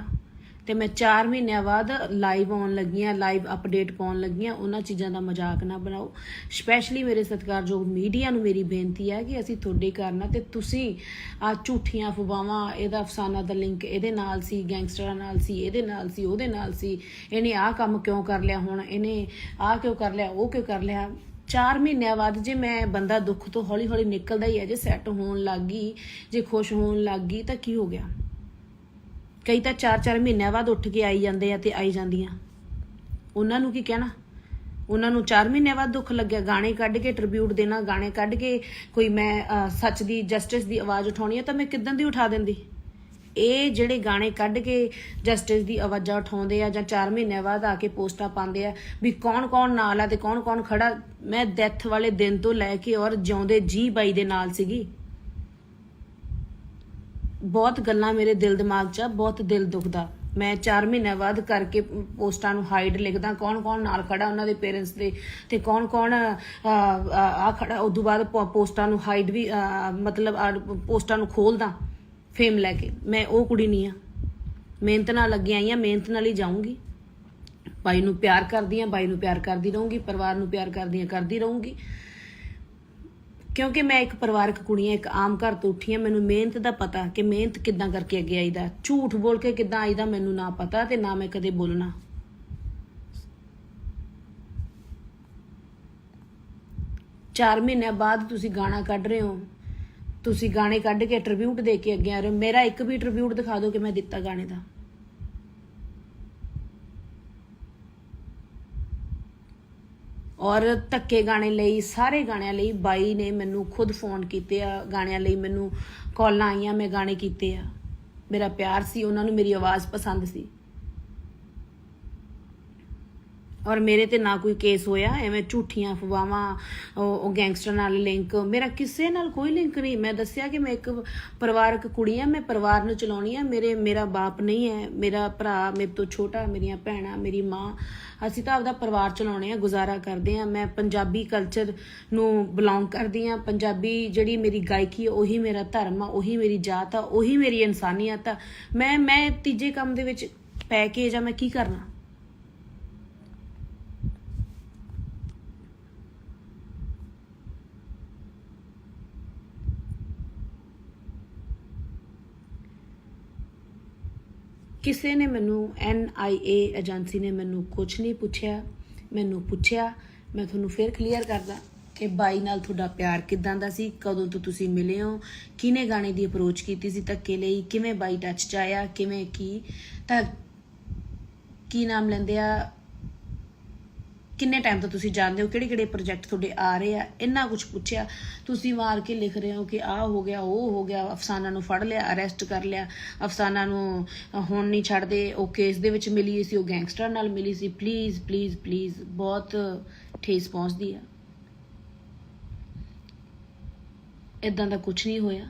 ਤੇ ਮੈਂ 4 ਮਹੀਨਿਆਂ ਬਾਅਦ ਲਾਈਵ ਆਉਣ ਲੱਗੀਆਂ, ਲਾਈਵ ਅਪਡੇਟ ਪਾਉਣ ਲੱਗੀਆਂ। ਉਹਨਾਂ ਚੀਜ਼ਾਂ ਦਾ ਮਜ਼ਾਕ ਨਾ ਬਣਾਓ। ਸਪੈਸ਼ਲੀ ਮੇਰੇ ਸਤਿਕਾਰਯੋਗ ਮੀਡੀਆ ਨੂੰ ਮੇਰੀ ਬੇਨਤੀ ਹੈ ਕਿ ਅਸੀਂ ਤੁਹਾਡੇ ਕਾਰਨ ਤੇ ਤੁਸੀਂ ਆ ਝੂਠੀਆਂ ਅਫਵਾਹਾਂ, ਇਹਦਾ ਅਫਸਾਨਾ ਦਾ ਲਿੰਕ ਇਹਦੇ ਨਾਲ ਸੀ, ਗੈਂਗਸਟਰਾਂ ਨਾਲ ਸੀ, ਇਹਦੇ ਨਾਲ ਸੀ, ਉਹਦੇ ਨਾਲ ਸੀ, ਇਹਨੇ ਆਹ ਕੰਮ ਕਿਉਂ ਕਰ ਲਿਆ, ਹੁਣ ਇਹਨੇ ਆਹ ਕਿਉਂ ਕਰ ਲਿਆ, ਉਹ ਕਿਉਂ ਕਰ ਲਿਆ। 4 ਮਹੀਨਿਆਂ ਬਾਅਦ ਜੇ ਮੈਂ ਬੰਦਾ ਦੁੱਖ ਤੋਂ ਹੌਲੀ ਹੌਲੀ ਨਿਕਲਦਾ ਹੀ ਹੈ, ਜੇ ਸੈੱਟ ਹੋਣ ਲੱਗ ਗਈ, ਜੇ ਖੁਸ਼ ਹੋਣ ਲੱਗ ਗਈ ਤਾਂ ਕੀ ਹੋ ਗਿਆ। ਕਈ ਤਾਂ 4-4 ਮਹੀਨਿਆਂ ਬਾਅਦ ਉੱਠ ਕੇ ਆਈ ਜਾਂਦੇ ਆ ਤੇ ਆਈ ਜਾਂਦੀਆਂ। ਉਹਨਾਂ ਨੂੰ ਕੀ ਕਹਿਣਾ, ਉਹਨਾਂ ਨੂੰ 4 ਮਹੀਨੇ ਬਾਅਦ ਦੁੱਖ ਲੱਗਿਆ। ਗਾਣੇ ਕੱਢ ਕੇ ਟ੍ਰਿਬਿਊਟ ਦੇਣਾ, ਗਾਣੇ ਕੱਢ ਕੇ ਕੋਈ ਮੈਂ ਸੱਚ ਦੀ, ਜਸਟਿਸ ਦੀ ਆਵਾਜ਼ ਉਠਾਉਣੀ ਹੈ ਤਾਂ ਮੈਂ ਕਿੱਦਾਂ ਦੀ ਉਠਾ ਦਿੰਦੀ। ਇਹ ਜਿਹੜੇ ਗਾਣੇ ਕੱਢ ਕੇ ਜਸਟਿਸ ਦੀ ਆਵਾਜ਼ਾਂ ਉਠਾਉਂਦੇ ਆ ਜਾਂ 4 ਮਹੀਨਿਆਂ ਬਾਅਦ ਆ ਕੇ ਪੋਸਟਾਂ ਪਾਉਂਦੇ ਆ ਵੀ ਕੌਣ ਕੌਣ ਨਾਲ ਆ ਤੇ ਕੌਣ ਕੌਣ ਖੜਾ। ਮੈਂ ਡੈਥ ਵਾਲੇ ਦਿਨ ਤੋਂ ਲੈ ਕੇ ਔਰ ਜਿਉਂਦੇ ਜੀ ਬਾਈ ਦੇ ਨਾਲ ਸੀਗੀ। ਬਹੁਤ ਗੱਲਾਂ ਮੇਰੇ ਦਿਲ ਦਿਮਾਗ 'ਚ ਆ, ਬਹੁਤ ਦਿਲ ਦੁਖਦਾ। ਮੈਂ 4 ਮਹੀਨਿਆਂ ਬਾਅਦ ਕਰਕੇ ਪੋਸਟਾਂ ਨੂੰ ਹਾਈਡ ਲਿਖਦਾ, ਕੌਣ ਕੌਣ ਨਾਲ ਖੜਾ ਉਹਨਾਂ ਦੇ ਪੇਰੈਂਟਸ ਦੇ ਤੇ ਕੌਣ ਕੌਣ ਆ ਖੜਾ। ਉਦੋਂ ਬਾਅਦ ਪੋਸਟਾਂ ਨੂੰ ਹਾਈਡ ਵੀ ਮਤਲਬ ਪੋਸਟਾਂ ਨੂੰ ਖੋਲਦਾ ਫੇਮ ਲੈ ਕੇ। ਮੈਂ ਉਹ ਕੁੜੀ ਨਹੀਂ ਆ, ਮਿਹਨਤ ਨਾਲ ਲੱਗੀ ਆਈ ਆ, ਮਿਹਨਤ ਨਾਲ ਹੀ ਜਾਊਂਗੀ। ਬਾਈ ਨੂੰ ਪਿਆਰ ਕਰਦੀ ਆ, ਬਾਈ ਨੂੰ ਪਿਆਰ ਕਰਦੀ ਰਹੂੰਗੀ, ਪਰਿਵਾਰ ਨੂੰ ਪਿਆਰ ਕਰਦੀ ਰਹੂੰਗੀ, ਕਿਉਂਕਿ ਮੈਂ ਇੱਕ ਪਰਿਵਾਰਕ ਕੁੜੀ ਆ, ਇੱਕ ਆਮ ਘਰ ਤੋਂ ਉੱਠੀ ਆ। ਮੈਨੂੰ ਮਿਹਨਤ ਦਾ ਪਤਾ ਕਿ ਮਿਹਨਤ ਕਿੱਦਾਂ ਕਰਕੇ ਅੱਗੇ ਆਈਦਾ, ਝੂਠ ਬੋਲ ਕੇ ਕਿੱਦਾਂ ਆਈਦਾ ਮੈਨੂੰ ਨਾ ਪਤਾ ਤੇ ਨਾ ਮੈਂ ਕਦੇ ਬੋਲਣਾ। ਚਾਰ ਮਹੀਨਿਆਂ ਬਾਅਦ ਤੁਸੀਂ ਗਾਣਾ ਕੱਢ ਰਹੇ ਹੋ, ਤੁਸੀਂ ਗਾਣੇ ਕੱਢ ਕੇ ਟ੍ਰਿਬਿਊਟ ਦੇ ਕੇ ਅੱਗੇ ਆ ਰਹੇ ਹੋ। ਮੇਰਾ ਇੱਕ ਵੀ ਟ੍ਰਿਬਿਊਟ ਦਿਖਾ ਦਿਓ ਕਿ ਮੈਂ ਦਿੱਤਾ ਗਾਣੇ ਦਾ। ਔਰ ਧੱਕੇ ਗਾਣੇ ਲਈ, ਸਾਰੇ ਗਾਣਿਆਂ ਲਈ ਬਾਈ ਨੇ ਮੈਨੂੰ ਖੁਦ ਫੋਨ ਕੀਤੇ ਆ, ਗਾਣਿਆਂ ਲਈ ਮੈਨੂੰ ਕਾਲਾਂ ਆਈਆਂ, ਮੈਂ ਗਾਣੇ ਕੀਤੇ ਆ। ਮੇਰਾ ਪਿਆਰ ਸੀ, ਉਹਨਾਂ ਨੂੰ ਮੇਰੀ ਆਵਾਜ਼ ਪਸੰਦ ਸੀ। ਔਰ ਮੇਰੇ ਤੇ ਨਾ ਕੋਈ ਕੇਸ ਹੋਇਆ, ਐਵੇਂ ਝੂਠੀਆਂ ਅਫਵਾਹਾਂ, ਉਹ ਗੈਂਗਸਟਰ ਨਾਲ ਲਿੰਕ, ਮੇਰਾ ਕਿਸੇ ਨਾਲ ਕੋਈ ਲਿੰਕ ਨਹੀਂ। ਮੈਂ ਦੱਸਿਆ ਕਿ ਮੈਂ ਇੱਕ ਪਰਿਵਾਰਕ ਕੁੜੀ ਆ, ਮੈਂ ਪਰਿਵਾਰ ਨੂੰ ਚਲਾਉਣੀ ਆ। ਮੇਰਾ ਬਾਪ ਨਹੀਂ ਹੈ, ਮੇਰਾ ਭਰਾ ਮੇਰੇ ਤੋਂ ਛੋਟਾ, ਮੇਰੀਆਂ ਭੈਣਾਂ, ਮੇਰੀ ਮਾਂ, ਅਸੀਂ ਤਾਂ ਆਪਦਾ ਪਰਿਵਾਰ ਚਲਾਉਣੇ ਆ, ਗੁਜ਼ਾਰਾ ਕਰਦੇ ਆ। ਮੈਂ ਪੰਜਾਬੀ ਕਲਚਰ ਨੂੰ ਬਿਲੋਂਗ ਕਰਦੀ ਆ। ਪੰਜਾਬੀ ਜਿਹੜੀ ਮੇਰੀ ਗਾਇਕੀ ਆ, ਉਹੀ ਮੇਰਾ ਧਰਮ ਆ, ਉਹੀ ਮੇਰੀ ਜਾਤ ਆ, ਉਹੀ ਮੇਰੀ ਇਨਸਾਨੀਅਤ ਆ। ਮੈਂ ਤੀਜੇ ਕੰਮ ਦੇ ਵਿੱਚ ਪੈ ਕੇ ਜਾਂ ਮੈਂ ਕੀ ਕਰਨਾ। ਕਿਸੇ ਨੇ ਮੈਨੂੰ NIA ਏਜੰਸੀ ਨੇ ਮੈਨੂੰ ਕੁਛ ਨਹੀਂ ਪੁੱਛਿਆ। ਮੈਨੂੰ ਪੁੱਛਿਆ, ਮੈਂ ਤੁਹਾਨੂੰ ਫਿਰ ਕਲੀਅਰ ਕਰਦਾ ਕਿ ਬਾਈ ਨਾਲ ਤੁਹਾਡਾ ਪਿਆਰ ਕਿੱਦਾਂ ਦਾ ਸੀ, ਕਦੋਂ ਤੋਂ ਤੁਸੀਂ ਮਿਲੇ ਹੋ, ਕਿਹਨੇ ਗਾਣੇ ਦੀ ਅਪਰੋਚ ਕੀਤੀ ਸੀ ਧੱਕੇ ਲਈ, ਕਿਵੇਂ ਬਾਈ ਟੱਚ 'ਚ ਆਇਆ, ਕਿਵੇਂ ਕੀ ਨਾਮ ਲੈਂਦੇ ਆ, ਕਿੰਨੇ ਟਾਈਮ ਤੋਂ ਤੁਸੀਂ ਜਾਣਦੇ ਹੋ, ਕਿਹੜੇ ਕਿਹੜੇ ਪ੍ਰੋਜੈਕਟ ਤੁਹਾਡੇ ਆ ਰਹੇ ਆ, ਇੰਨਾ ਕੁਝ ਪੁੱਛਿਆ। ਤੁਸੀਂ ਮਾਰ ਕੇ ਲਿਖ ਰਹੇ ਹੋ ਕਿ ਆਹ ਹੋ ਗਿਆ, ਉਹ ਹੋ ਗਿਆ, ਅਫਸਾਨਾ ਨੂੰ ਫੜ ਲਿਆ, ਅਰੈਸਟ ਕਰ ਲਿਆ, ਅਫਸਾਨਾ ਨੂੰ ਹੁਣ ਨਹੀਂ ਛੱਡਦੇ, ਉਹ ਕੇਸ ਦੇ ਵਿੱਚ ਮਿਲੀ ਸੀ, ਉਹ ਗੈਂਗਸਟਰ ਨਾਲ ਮਿਲੀ ਸੀ। ਪਲੀਜ਼ ਪਲੀਜ਼ ਪਲੀਜ਼, ਬਹੁਤ ਠੇਸ ਪਹੁੰਚਦੀ ਆ। ਇੱਦਾਂ ਦਾ ਕੁਝ ਨਹੀਂ ਹੋਇਆ।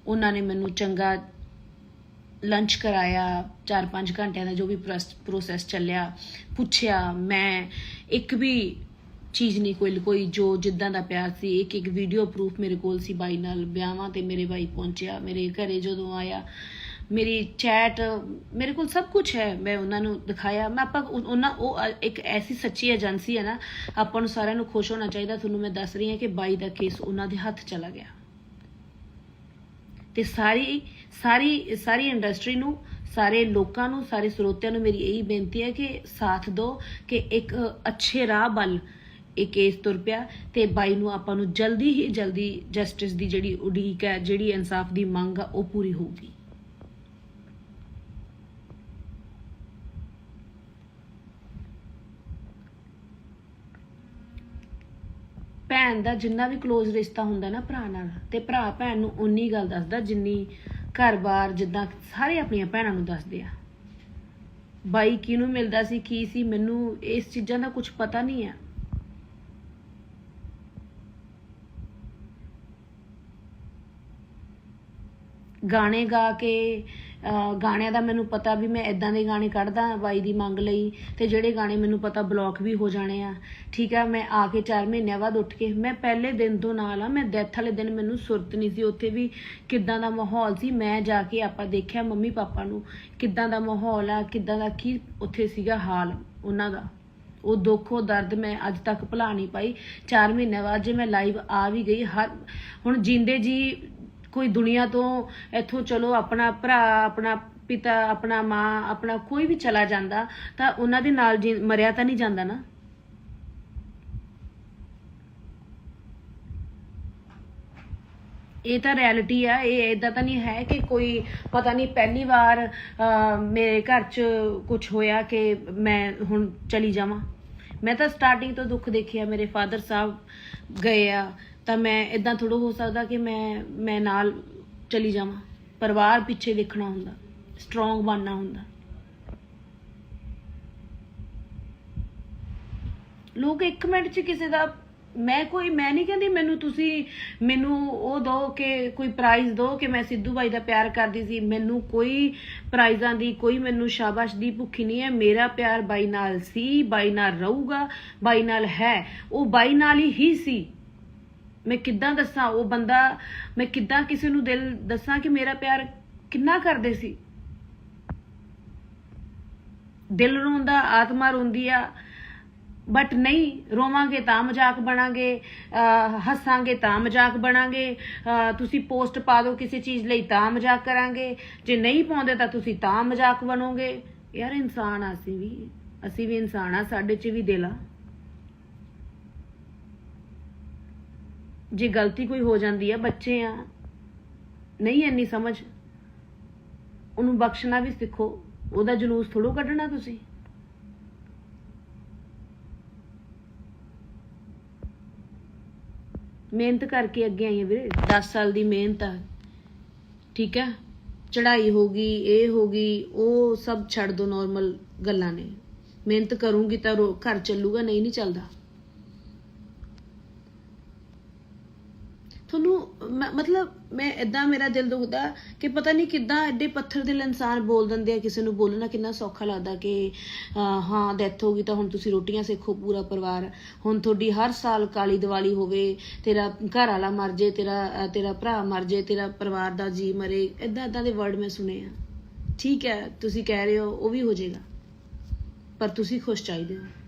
ਉਹਨਾਂ ਨੇ ਮੈਨੂੰ ਚੰਗਾ ਲੰਚ ਕਰਾਇਆ, 4-5 ਘੰਟਿਆਂ ਦਾ ਜੋ ਵੀ ਪ੍ਰੋਸੈਸ ਚੱਲਿਆ, ਪੁੱਛਿਆ। ਮੈਂ ਇੱਕ ਵੀ ਚੀਜ਼ ਨਹੀਂ ਕੋਈ ਜੋ ਜਿੱਦਾਂ ਦਾ ਪਿਆਰ ਸੀ, ਇੱਕ ਵੀਡੀਓ ਪ੍ਰੂਫ ਮੇਰੇ ਕੋਲ ਸੀ ਬਾਈ ਨਾਲ। ਵਿਆਹਾਂ ਤੇ ਮੇਰੇ ਬਾਈ ਪਹੁੰਚਿਆ, ਮੇਰੇ ਘਰੇ ਜਦੋਂ ਆਇਆ, ਮੇਰੀ ਚੈਟ ਮੇਰੇ ਕੋਲ ਸਭ ਕੁਝ ਹੈ, ਮੈਂ ਉਹਨਾਂ ਨੂੰ ਦਿਖਾਇਆ। ਉਹ ਇੱਕ ਐਸੀ ਸੱਚੀ ਏਜੰਸੀ ਹੈ ਨਾ, ਆਪਾਂ ਨੂੰ ਸਾਰਿਆਂ ਨੂੰ ਖੁਸ਼ ਹੋਣਾ ਚਾਹੀਦਾ। ਤੁਹਾਨੂੰ ਮੈਂ ਦੱਸ ਰਹੀ ਹਾਂ ਕਿ ਬਾਈ ਦਾ ਕੇਸ ਉਹਨਾਂ ਦੇ ਹੱਥ ਚਲਾ ਗਿਆ। ਤੇ ਸਾਰੀ ਇੰਡਸਟਰੀ ਨੂੰ, ਸਾਰੇ ਲੋਕਾਂ ਨੂੰ, ਸਾਰੇ ਸਰੋਤਿਆਂ ਨੂੰ ਮੇਰੀ ਇਹੀ ਬੇਨਤੀ ਹੈ ਕਿ ਸਾਥ ਦਿਓ ਕਿ ਇੱਕ ਅੱਛੇ ਰਾਹ ਵੱਲ ਇਹ ਕੇਸ ਤੁਰ ਪਿਆ ਤੇ ਬਾਈ ਨੂੰ ਆਪਾਂ ਨੂੰ ਜਲਦੀ ਹੀ ਜਲਦੀ ਜਸਟਿਸ ਦੀ ਜਿਹੜੀ ਉਡੀਕ ਹੈ, ਜਿਹੜੀ ਇਨਸਾਫ ਦੀ ਮੰਗ ਆ, ਉਹ ਪੂਰੀ ਹੋਊਗੀ। ਭੈਣ ਦਾ ਜਿੰਨਾ ਵੀ ਕਲੋਜ਼ ਰਿਸ਼ਤਾ ਹੁੰਦਾ ਨਾ ਭਰਾ ਨਾਲ, ਤੇ ਭਰਾ ਭੈਣ ਨੂੰ ਉਨੀ ਗੱਲ ਦੱਸਦਾ ਜਿੰਨੀ ਘਰ-ਬਾਰ, ਜਿੱਦਾਂ ਸਾਰੇ ਆਪਣੀਆਂ ਭੈਣਾਂ ਨੂੰ ਦੱਸਦੇ ਆ। ਬਾਈ ਕਿਹਨੂੰ ਮਿਲਦਾ ਸੀ, ਕੀ ਸੀ, ਮੈਨੂੰ ਇਸ ਚੀਜ਼ਾਂ ਦਾ ਕੁਝ ਪਤਾ ਨਹੀਂ ਆ। ਗਾਣੇ ਗਾ ਕੇ, ਗਾਣਿਆਂ ਦਾ ਮੈਨੂੰ ਪਤਾ ਵੀ ਮੈਂ ਇਦਾਂ ਦੇ ਗਾਣੇ ਕੱਢਦਾ ਬਾਈ ਦੀ ਮੰਗ ਲਈ, ਤੇ ਜਿਹੜੇ ਗਾਣੇ ਮੈਨੂੰ ਪਤਾ ਬਲੌਕ ਵੀ ਹੋ ਜਾਣੇ ਆ। ਠੀਕ ਆ, ਮੈਂ ਆ ਕੇ 4 ਮਹੀਨਿਆਂ ਬਾਅਦ ਉੱਠ ਕੇ, ਮੈਂ ਪਹਿਲੇ ਦਿਨ ਤੋਂ ਨਾਲ ਆ। ਮੈਂ ਡੈਥ ਵਾਲੇ ਦਿਨ ਮੈਨੂੰ ਸੁਰਤ ਨਹੀਂ ਸੀ, ਉੱਥੇ ਵੀ ਕਿੱਦਾਂ ਦਾ ਮਾਹੌਲ ਸੀ। ਮੈਂ ਜਾ ਕੇ ਆਪਾਂ ਦੇਖਿਆ ਮੰਮੀ ਪਾਪਾ ਨੂੰ, ਕਿੱਦਾਂ ਦਾ ਮਾਹੌਲ ਆ, ਕਿੱਦਾਂ ਦਾ ਕੀ ਉੱਥੇ ਸੀਗਾ ਹਾਲ ਉਹਨਾਂ ਦਾ। ਉਹ ਦੁੱਖ, ਉਹ ਦਰਦ ਮੈਂ ਅੱਜ ਤੱਕ ਭੁਲਾ ਨਹੀਂ ਪਾਈ। 4 ਮਹੀਨਿਆਂ ਬਾਅਦ ਜੇ ਮੈਂ ਲਾਈਵ ਆ ਵੀ ਗਈ, ਹੁਣ ਜਿੰਦੇ ਜੀ ਕੋਈ ਦੁਨੀਆ ਤੋਂ ਇੱਥੋਂ ਚਲੋ, ਆਪਣਾ ਭਰਾ, ਆਪਣਾ ਪਿਤਾ, ਆਪਣਾ ਮਾਂ, ਆਪਣਾ ਕੋਈ ਵੀ ਚਲਾ ਜਾਂਦਾ ਤਾਂ ਉਹਨਾਂ ਦੇ ਨਾਲ ਮਰਿਆ ਤਾਂ ਨਹੀਂ ਜਾਂਦਾ ਨਾ। ਇਹ ਤਾਂ ਰਿਐਲਿਟੀ ਆ। ਇਹ ਏਦਾਂ ਤਾਂ ਨਹੀਂ ਹੈ ਕਿ ਕੋਈ ਪਤਾ ਨਹੀਂ ਪਹਿਲੀ ਵਾਰ ਮੇਰੇ ਘਰ 'ਚ ਕੁਝ ਹੋਇਆ ਕਿ ਮੈਂ ਹੁਣ ਚਲੀ ਜਾਵਾਂ। मैं तो स्टार्टिंग तो दुख देखिया, मेरे फादर साहब गए आ, तो मैं इदां थोड़ा हो सकता कि मैं नाल चली जावां। परिवार पिछे देखना हुंदा, स्ट्रोंग बनना हुंदा। लोग एक मिनट च किसी का मैं नहीं कहती मैनू वो दो कि कोई प्राइज दो कि मैं सिद्धू बाई का प्यार करती सी। मैनू कोई प्राइजा की, कोई मैनू शाबाश दी भुखी नहीं है। मेरा प्यार बाई नाल सी, बाई नाल रहूगा, बाई नाल है, वो बाई नाल ही सी। मैं किद्दां दसां वो बंदा, मैं किद्दां किसी नू दिल दसां कि मेरा प्यार किन्ना करदे सी। दिल रोंदा, आत्मा रोंदी आ, बट नहीं रोवांगे तां मजाक बनांगे, हसांगे तां मजाक बनांगे, तुसी पोस्ट पा दो किसी चीज़ लई तां मजाक करांगे, जे नहीं पाउंदे तां तुसी तां मजाक बनोगे। यार इंसान असी भी इंसान आ, साडे च भी दिल आ। जे गलती कोई हो जाती है, बच्चे आ, नहीं इन्नी समझ, उन्होंने बख्शना भी सीखो, ओदा जलूस थोड़ो कढ़ना तुसी। मेहनत करके अगे आई है वीरे, 10 साल की मेहनत है, ठीक है। चढ़ाई होगी, ये होगी, वो सब छड़ दो, नॉर्मल गल्लां ने। मेहनत करूंगी तो घर चलूगा, नहीं चलता। थोनू मतलब मैं इदा मेरा दिल दुखदा कि पता नहीं किद्दां एडे पत्थर दिल इंसान बोल दिंदे आ। किसी नू बोलना कितना सौखा लगता कि हाँ डैथ हो गई तो हुण तुसी रोटियां सेखो पूरा परिवार, हुण तुहाडी हर साल काली दिवाली होवे, तेरा घर वाला मर जे, तेरा भरा मर जे, तेरा परिवार दा जी मरे, इदां इदां दे वर्ड मैं सुने आ। ठीक है तुसी कह रहे हो वो भी हो जाएगा, पर तुसी खुश चाहिए हो।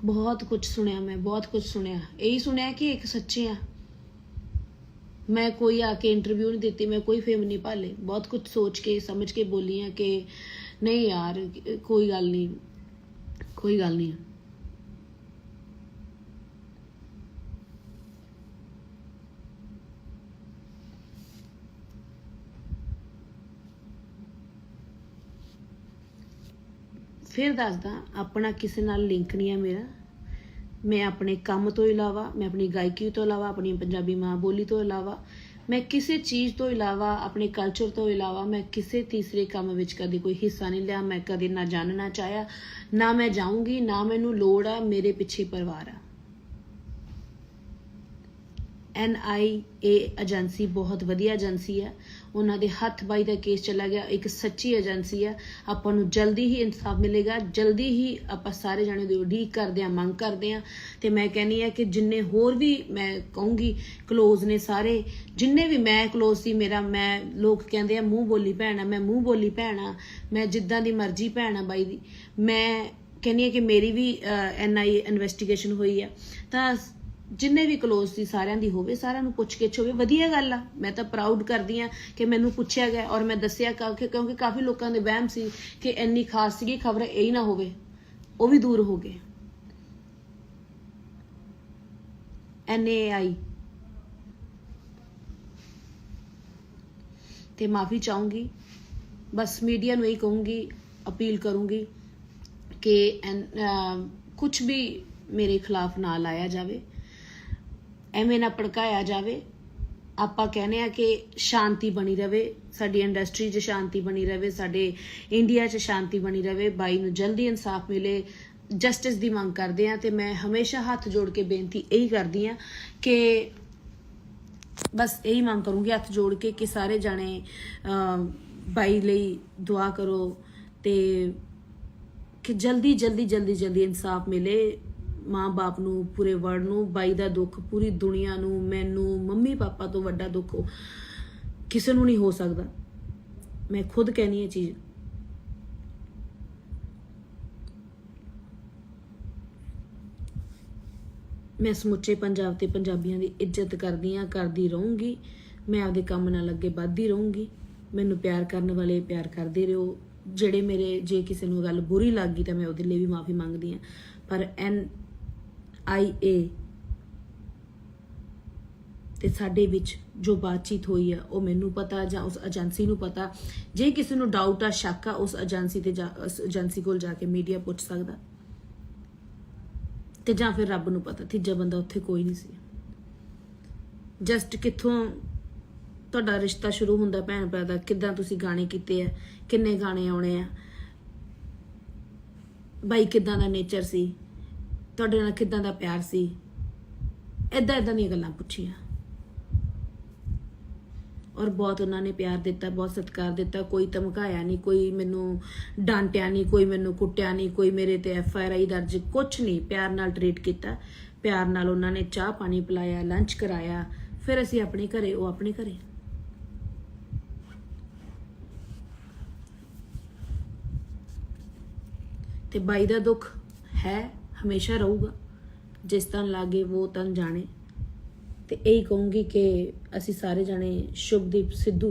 बहुत कुछ सुनिया, मैं बहुत कुछ सुनिया, यही सुनिया कि एक सच्चे आ। मैं कोई आके इंटरव्यू नहीं देती, मैं कोई फेम नहीं पाले, बहुत कुछ सोच के समझ के बोली है कि नहीं यार कोई गल नहीं, कोई गल नहीं। फिर दसदा अपना किसी नाल लिंक नहीं है मेरा। मैं अपने काम तो इलावा, मैं अपनी गायकी तो इलावा, अपनी पंजाबी माँ बोली तो इलावा, मैं किसी चीज़ तो इलावा, अपने कल्चर तो इलावा मैं किसी तीसरे काम विच कभी कोई हिस्सा नहीं लिया। मैं कभी ना जानना चाहया, ना मैं जाऊँगी, ना मैनू लोड़ आ। मेरे पिछे परिवार आ। NIA एजेंसी बहुत वधिया एजेंसी है, उन्होंने दे हथ बाई का केस चला गया, एक सच्ची एजेंसी है। आपां नूं जल्दी ही इंसाफ मिलेगा, जल्दी ही आप सारे जाने दी उडीक करते हैं, मंग करते हैं। तो मैं कहनी है कि जिन्ने होर भी मैं कहूँगी क्लोज ने सारे, जिन्ने भी मैं क्लोज सी मेरा, मैं लोग कहते हैं मूँह बोली भैन आ, मैं मूँह बोली भैन आ, मैं जिद्दां दी मर्जी भैन आ बाई दी। मैं कहनी है कि मेरी भी NIA इन्वेस्टिगेशन हुई है, तो जिन्ने भी क्लोज सी सारिਆਂ ਦੀ ਹੋਵੇ, ਸਾਰਿਆਂ ਨੂੰ ਪੁੱਛ ਕੇ ਹੋਵੇ, ਵਧੀਆ ਗੱਲ ਆ। मैं तो प्राउड करती हाँ कि मैनू पूछा गया और मैं दसिया, क्योंकि काफ़ी लोगों के वहम सी कि इन्नी खास सी खबर यही ना होवे, वो भी दूर हो गए। NAI ते माफ़ी चाहूँगी, बस मीडिया नूं यही कहूँगी, अपील करूँगी कि कुछ भी मेरे खिलाफ ना लाया जाए, एवें ना भड़काया जाए। आपां कहने आ कि शांति बनी रहे, साडी इंडस्ट्री च शांति बनी रहे, साडे इंडिया च शांति बनी रहे, बाई नूं जल्दी इंसाफ मिले, जस्टिस की मंग करते हैं। तो मैं हमेशा हाथ जोड़ के बेनती यही करती हाँ कि बस यही मंग करूँगी हाथ जोड़ के कि सारे जाने बाई लई दुआ करो, तो कि जल्दी जल्दी जल्दी जल्दी इंसाफ मिले माँ बाप नूं, पूरे वर्ल्ड नूं। बाई दा दुख पूरी दुनिया नूं, मैनू, मम्मी पापा तो वड्डा दुख किसी नूं नहीं हो सकता। मैं खुद कहनी है चीज़। मैं समुचे पंजाब ते पंजाबियों की इज्जत करदी हाँ, करदी रहूँगी। मैं आपदे काम नाल अगे वधदी रहूँगी। मैनू प्यार करने वाले प्यार करते रहो, ਜਿਹੜੇ मेरे जे किसी ਨੂੰ गल बुरी लग गई तो मैं ਉਹਦੇ ਲਈ भी माफ़ी मंगदी हाँ। पर NIA ਤੇ ਸਾਡੇ ਵਿੱਚ ਜੋ ਬਾਤਚੀਤ ਹੋਈ ਆ ਉਹ ਮੈਨੂੰ ਪਤਾ ਜਾਂ ਉਸ ਏਜੰਸੀ ਨੂੰ ਪਤਾ। ਜੇ ਕਿਸੇ ਨੂੰ ਡਾਊਟ ਆ, ਸ਼ੱਕ ਆ, ਉਸ ਏਜੰਸੀ ਤੇ ਉਸ ਏਜੰਸੀ ਕੋਲ ਜਾ ਕੇ ਮੀਡੀਆ ਪੁੱਛ ਸਕਦਾ, ਤੇ ਜਾਂ ਫਿਰ ਰੱਬ ਨੂੰ ਪਤਾ, ਤੀਜਾ ਬੰਦਾ ਉੱਥੇ ਕੋਈ ਨਹੀਂ ਸੀ। ਜਸਟ ਕਿੱਥੋਂ ਤੁਹਾਡਾ ਰਿਸ਼ਤਾ ਸ਼ੁਰੂ ਹੁੰਦਾ ਭੈਣ ਭਰਾ ਦਾ, ਕਿੱਦਾਂ ਤੁਸੀਂ ਗਾਣੇ ਕੀਤੇ ਆ, ਕਿੰਨੇ ਗਾਣੇ ਆਉਣੇ ਆ, ਬਾਈ ਕਿੱਦਾਂ ਦਾ ਨੇਚਰ ਸੀ, ਤੁਹਾਡੇ ਨਾਲ ਕਿੱਦਾਂ ਦਾ ਪਿਆਰ ਸੀ, ਏਦਾਂ ਦੀਆਂ ਗੱਲਾਂ ਪੁੱਛੀਆਂ। ਔਰ ਬਹੁਤ ਉਹਨਾਂ ਨੇ ਪਿਆਰ ਦਿੱਤਾ, ਬਹੁਤ ਸਤਿਕਾਰ ਦਿੱਤਾ। ਕੋਈ ਧਮਕਾਇਆ ਨਹੀਂ, ਕੋਈ ਮੈਨੂੰ ਡਾਂਟਿਆ ਨਹੀਂ, ਕੋਈ ਮੈਨੂੰ ਕੁੱਟਿਆ ਨਹੀਂ, ਕੋਈ ਮੇਰੇ ਤੇ FIR ਦਰਜ ਕੁਛ ਨਹੀਂ। ਪਿਆਰ ਨਾਲ ਟਰੀਟ ਕੀਤਾ, ਪਿਆਰ ਨਾਲ ਉਹਨਾਂ ਨੇ ਚਾਹ ਪਾਣੀ ਪਿਲਾਇਆ, ਲੰਚ ਕਰਾਇਆ। ਫਿਰ ਅਸੀਂ ਆਪਣੇ ਘਰੇ, ਉਹ ਆਪਣੇ ਘਰੇ। ਤੇ ਬਾਈ ਦਾ ਦੁੱਖ ਹੈ, ਹਮੇਸ਼ਾ ਰਹੂਗਾ। ਜਿਸ ਤਨ ਲਾਗੇ ਉਹ ਤਨ ਜਾਣੇ। ਤੇ ਇਹੀ ਕਹੂੰਗੀ ਕਿ ਅਸੀਂ ਸਾਰੇ ਜਾਣੇ ਸ਼ੁਭਦੀਪ ਸਿੱਧੂ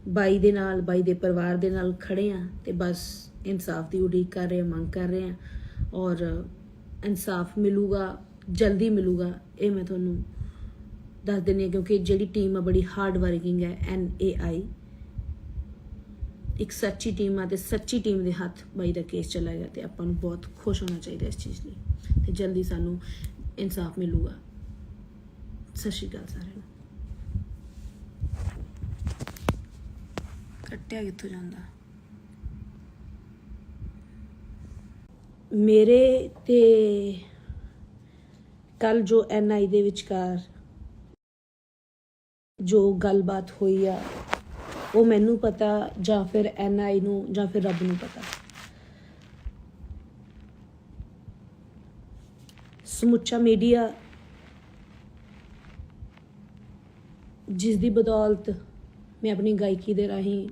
ਬਾਈ ਦੇ ਨਾਲ, ਬਾਈ ਦੇ ਪਰਿਵਾਰ ਦੇ ਨਾਲ ਖੜੇ ਆ ਤੇ ਬਸ ਇਨਸਾਫ ਦੀ ਉਡੀਕ ਕਰ ਰਹੇ, ਮੰਗ ਕਰ ਰਹੇ ਆ। ਔਰ ਇਨਸਾਫ ਮਿਲੂਗਾ, ਜਲਦੀ ਮਿਲੂਗਾ, ਇਹ ਮੈਂ ਤੁਹਾਨੂੰ ਦੱਸ ਦਿੰਦੀ ਹਾਂ। ਕਿਉਂਕਿ ਜਿਹੜੀ ਟੀਮ ਆ ਬੜੀ ਹਾਰਡ ਵਰਕਿੰਗ ਹੈ, NAI ਇੱਕ ਸੱਚੀ ਟੀਮ ਆ ਤੇ ਸੱਚੀ ਟੀਮ ਦੇ ਹੱਥ ਬਾਈ ਦਾ ਕੇਸ ਚਲਾ ਗਿਆ ਤੇ ਆਪਾਂ ਨੂੰ ਬਹੁਤ ਖੁਸ਼ ਹੋਣਾ ਚਾਹੀਦਾ ਇਸ ਚੀਜ਼ ਲਈ। ਤੇ ਜਲਦੀ ਸਾਨੂੰ ਇਨਸਾਫ ਮਿਲੂਗਾ। ਸਤਿ ਸ਼੍ਰੀ ਅਕਾਲ ਸਾਰਿਆਂ ਨੂੰ। ਕੱਟਿਆ ਕਿੱਥੋਂ ਜਾਂਦਾ? ਮੇਰੇ ਤੇ ਕੱਲ ਜੋ NI ਦੇ ਵਿਚਕਾਰ ਜੋ ਗੱਲਬਾਤ ਹੋਈ ਆ ਉਹ ਮੈਨੂੰ ਪਤਾ, ਜਾਂ ਫਿਰ NI ਨੂੰ, ਜਾਂ ਫਿਰ ਰੱਬ ਨੂੰ ਪਤਾ। ਸਮੁੱਚਾ ਮੀਡੀਆ ਜਿਸ ਦੀ ਬਦੌਲਤ ਮੈਂ ਆਪਣੀ ਗਾਇਕੀ ਦੇ ਰਾਹੀਂ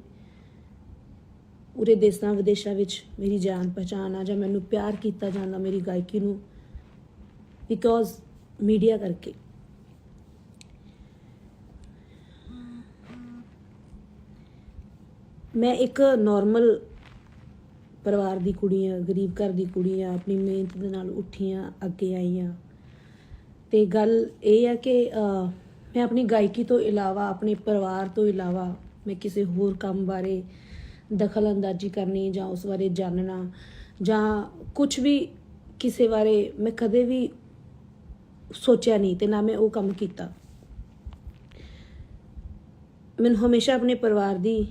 ਪੂਰੇ ਦੇਸ਼ਾਂ ਵਿਦੇਸ਼ਾਂ ਵਿੱਚ ਮੇਰੀ ਜਾਣ ਪਛਾਣ ਆ, ਜਾਂ ਮੈਨੂੰ ਪਿਆਰ ਕੀਤਾ ਜਾਂਦਾ ਮੇਰੀ ਗਾਇਕੀ ਨੂੰ, ਬਿਕੋਜ਼ ਮੀਡੀਆ ਕਰਕੇ। ਮੈਂ ਇੱਕ ਨਾਰਮਲ ਪਰਿਵਾਰ ਦੀ ਕੁੜੀ ਆ, ਗਰੀਬ ਘਰ ਦੀ ਕੁੜੀ ਆ, ਆਪਣੀ ਮਿਹਨਤ ਦੇ ਨਾਲ ਉੱਠੀ ਆ, ਅੱਗੇ ਆਈ ਆ। ਤੇ ਗੱਲ ਇਹ ਆ ਕਿ ਮੈਂ ਆਪਣੀ ਗਾਇਕੀ ਤੋਂ ਇਲਾਵਾ, ਆਪਣੇ ਪਰਿਵਾਰ ਤੋਂ ਇਲਾਵਾ ਮੈਂ ਕਿਸੇ ਹੋਰ ਕੰਮ ਬਾਰੇ ਦਖਲ ਅੰਦਾਜ਼ੀ ਕਰਨੀ ਜਾਂ ਉਸ ਬਾਰੇ ਜਾਣਨਾ ਜਾਂ ਕੁਝ ਵੀ ਕਿਸੇ ਬਾਰੇ ਮੈਂ ਕਦੇ ਵੀ ਸੋਚਿਆ ਨਹੀਂ ਤੇ ਨਾ ਮੈਂ ਉਹ ਕੰਮ ਕੀਤਾ। ਮੈਨੂੰ ਹਮੇਸ਼ਾ ਆਪਣੇ ਪਰਿਵਾਰ ਦੀ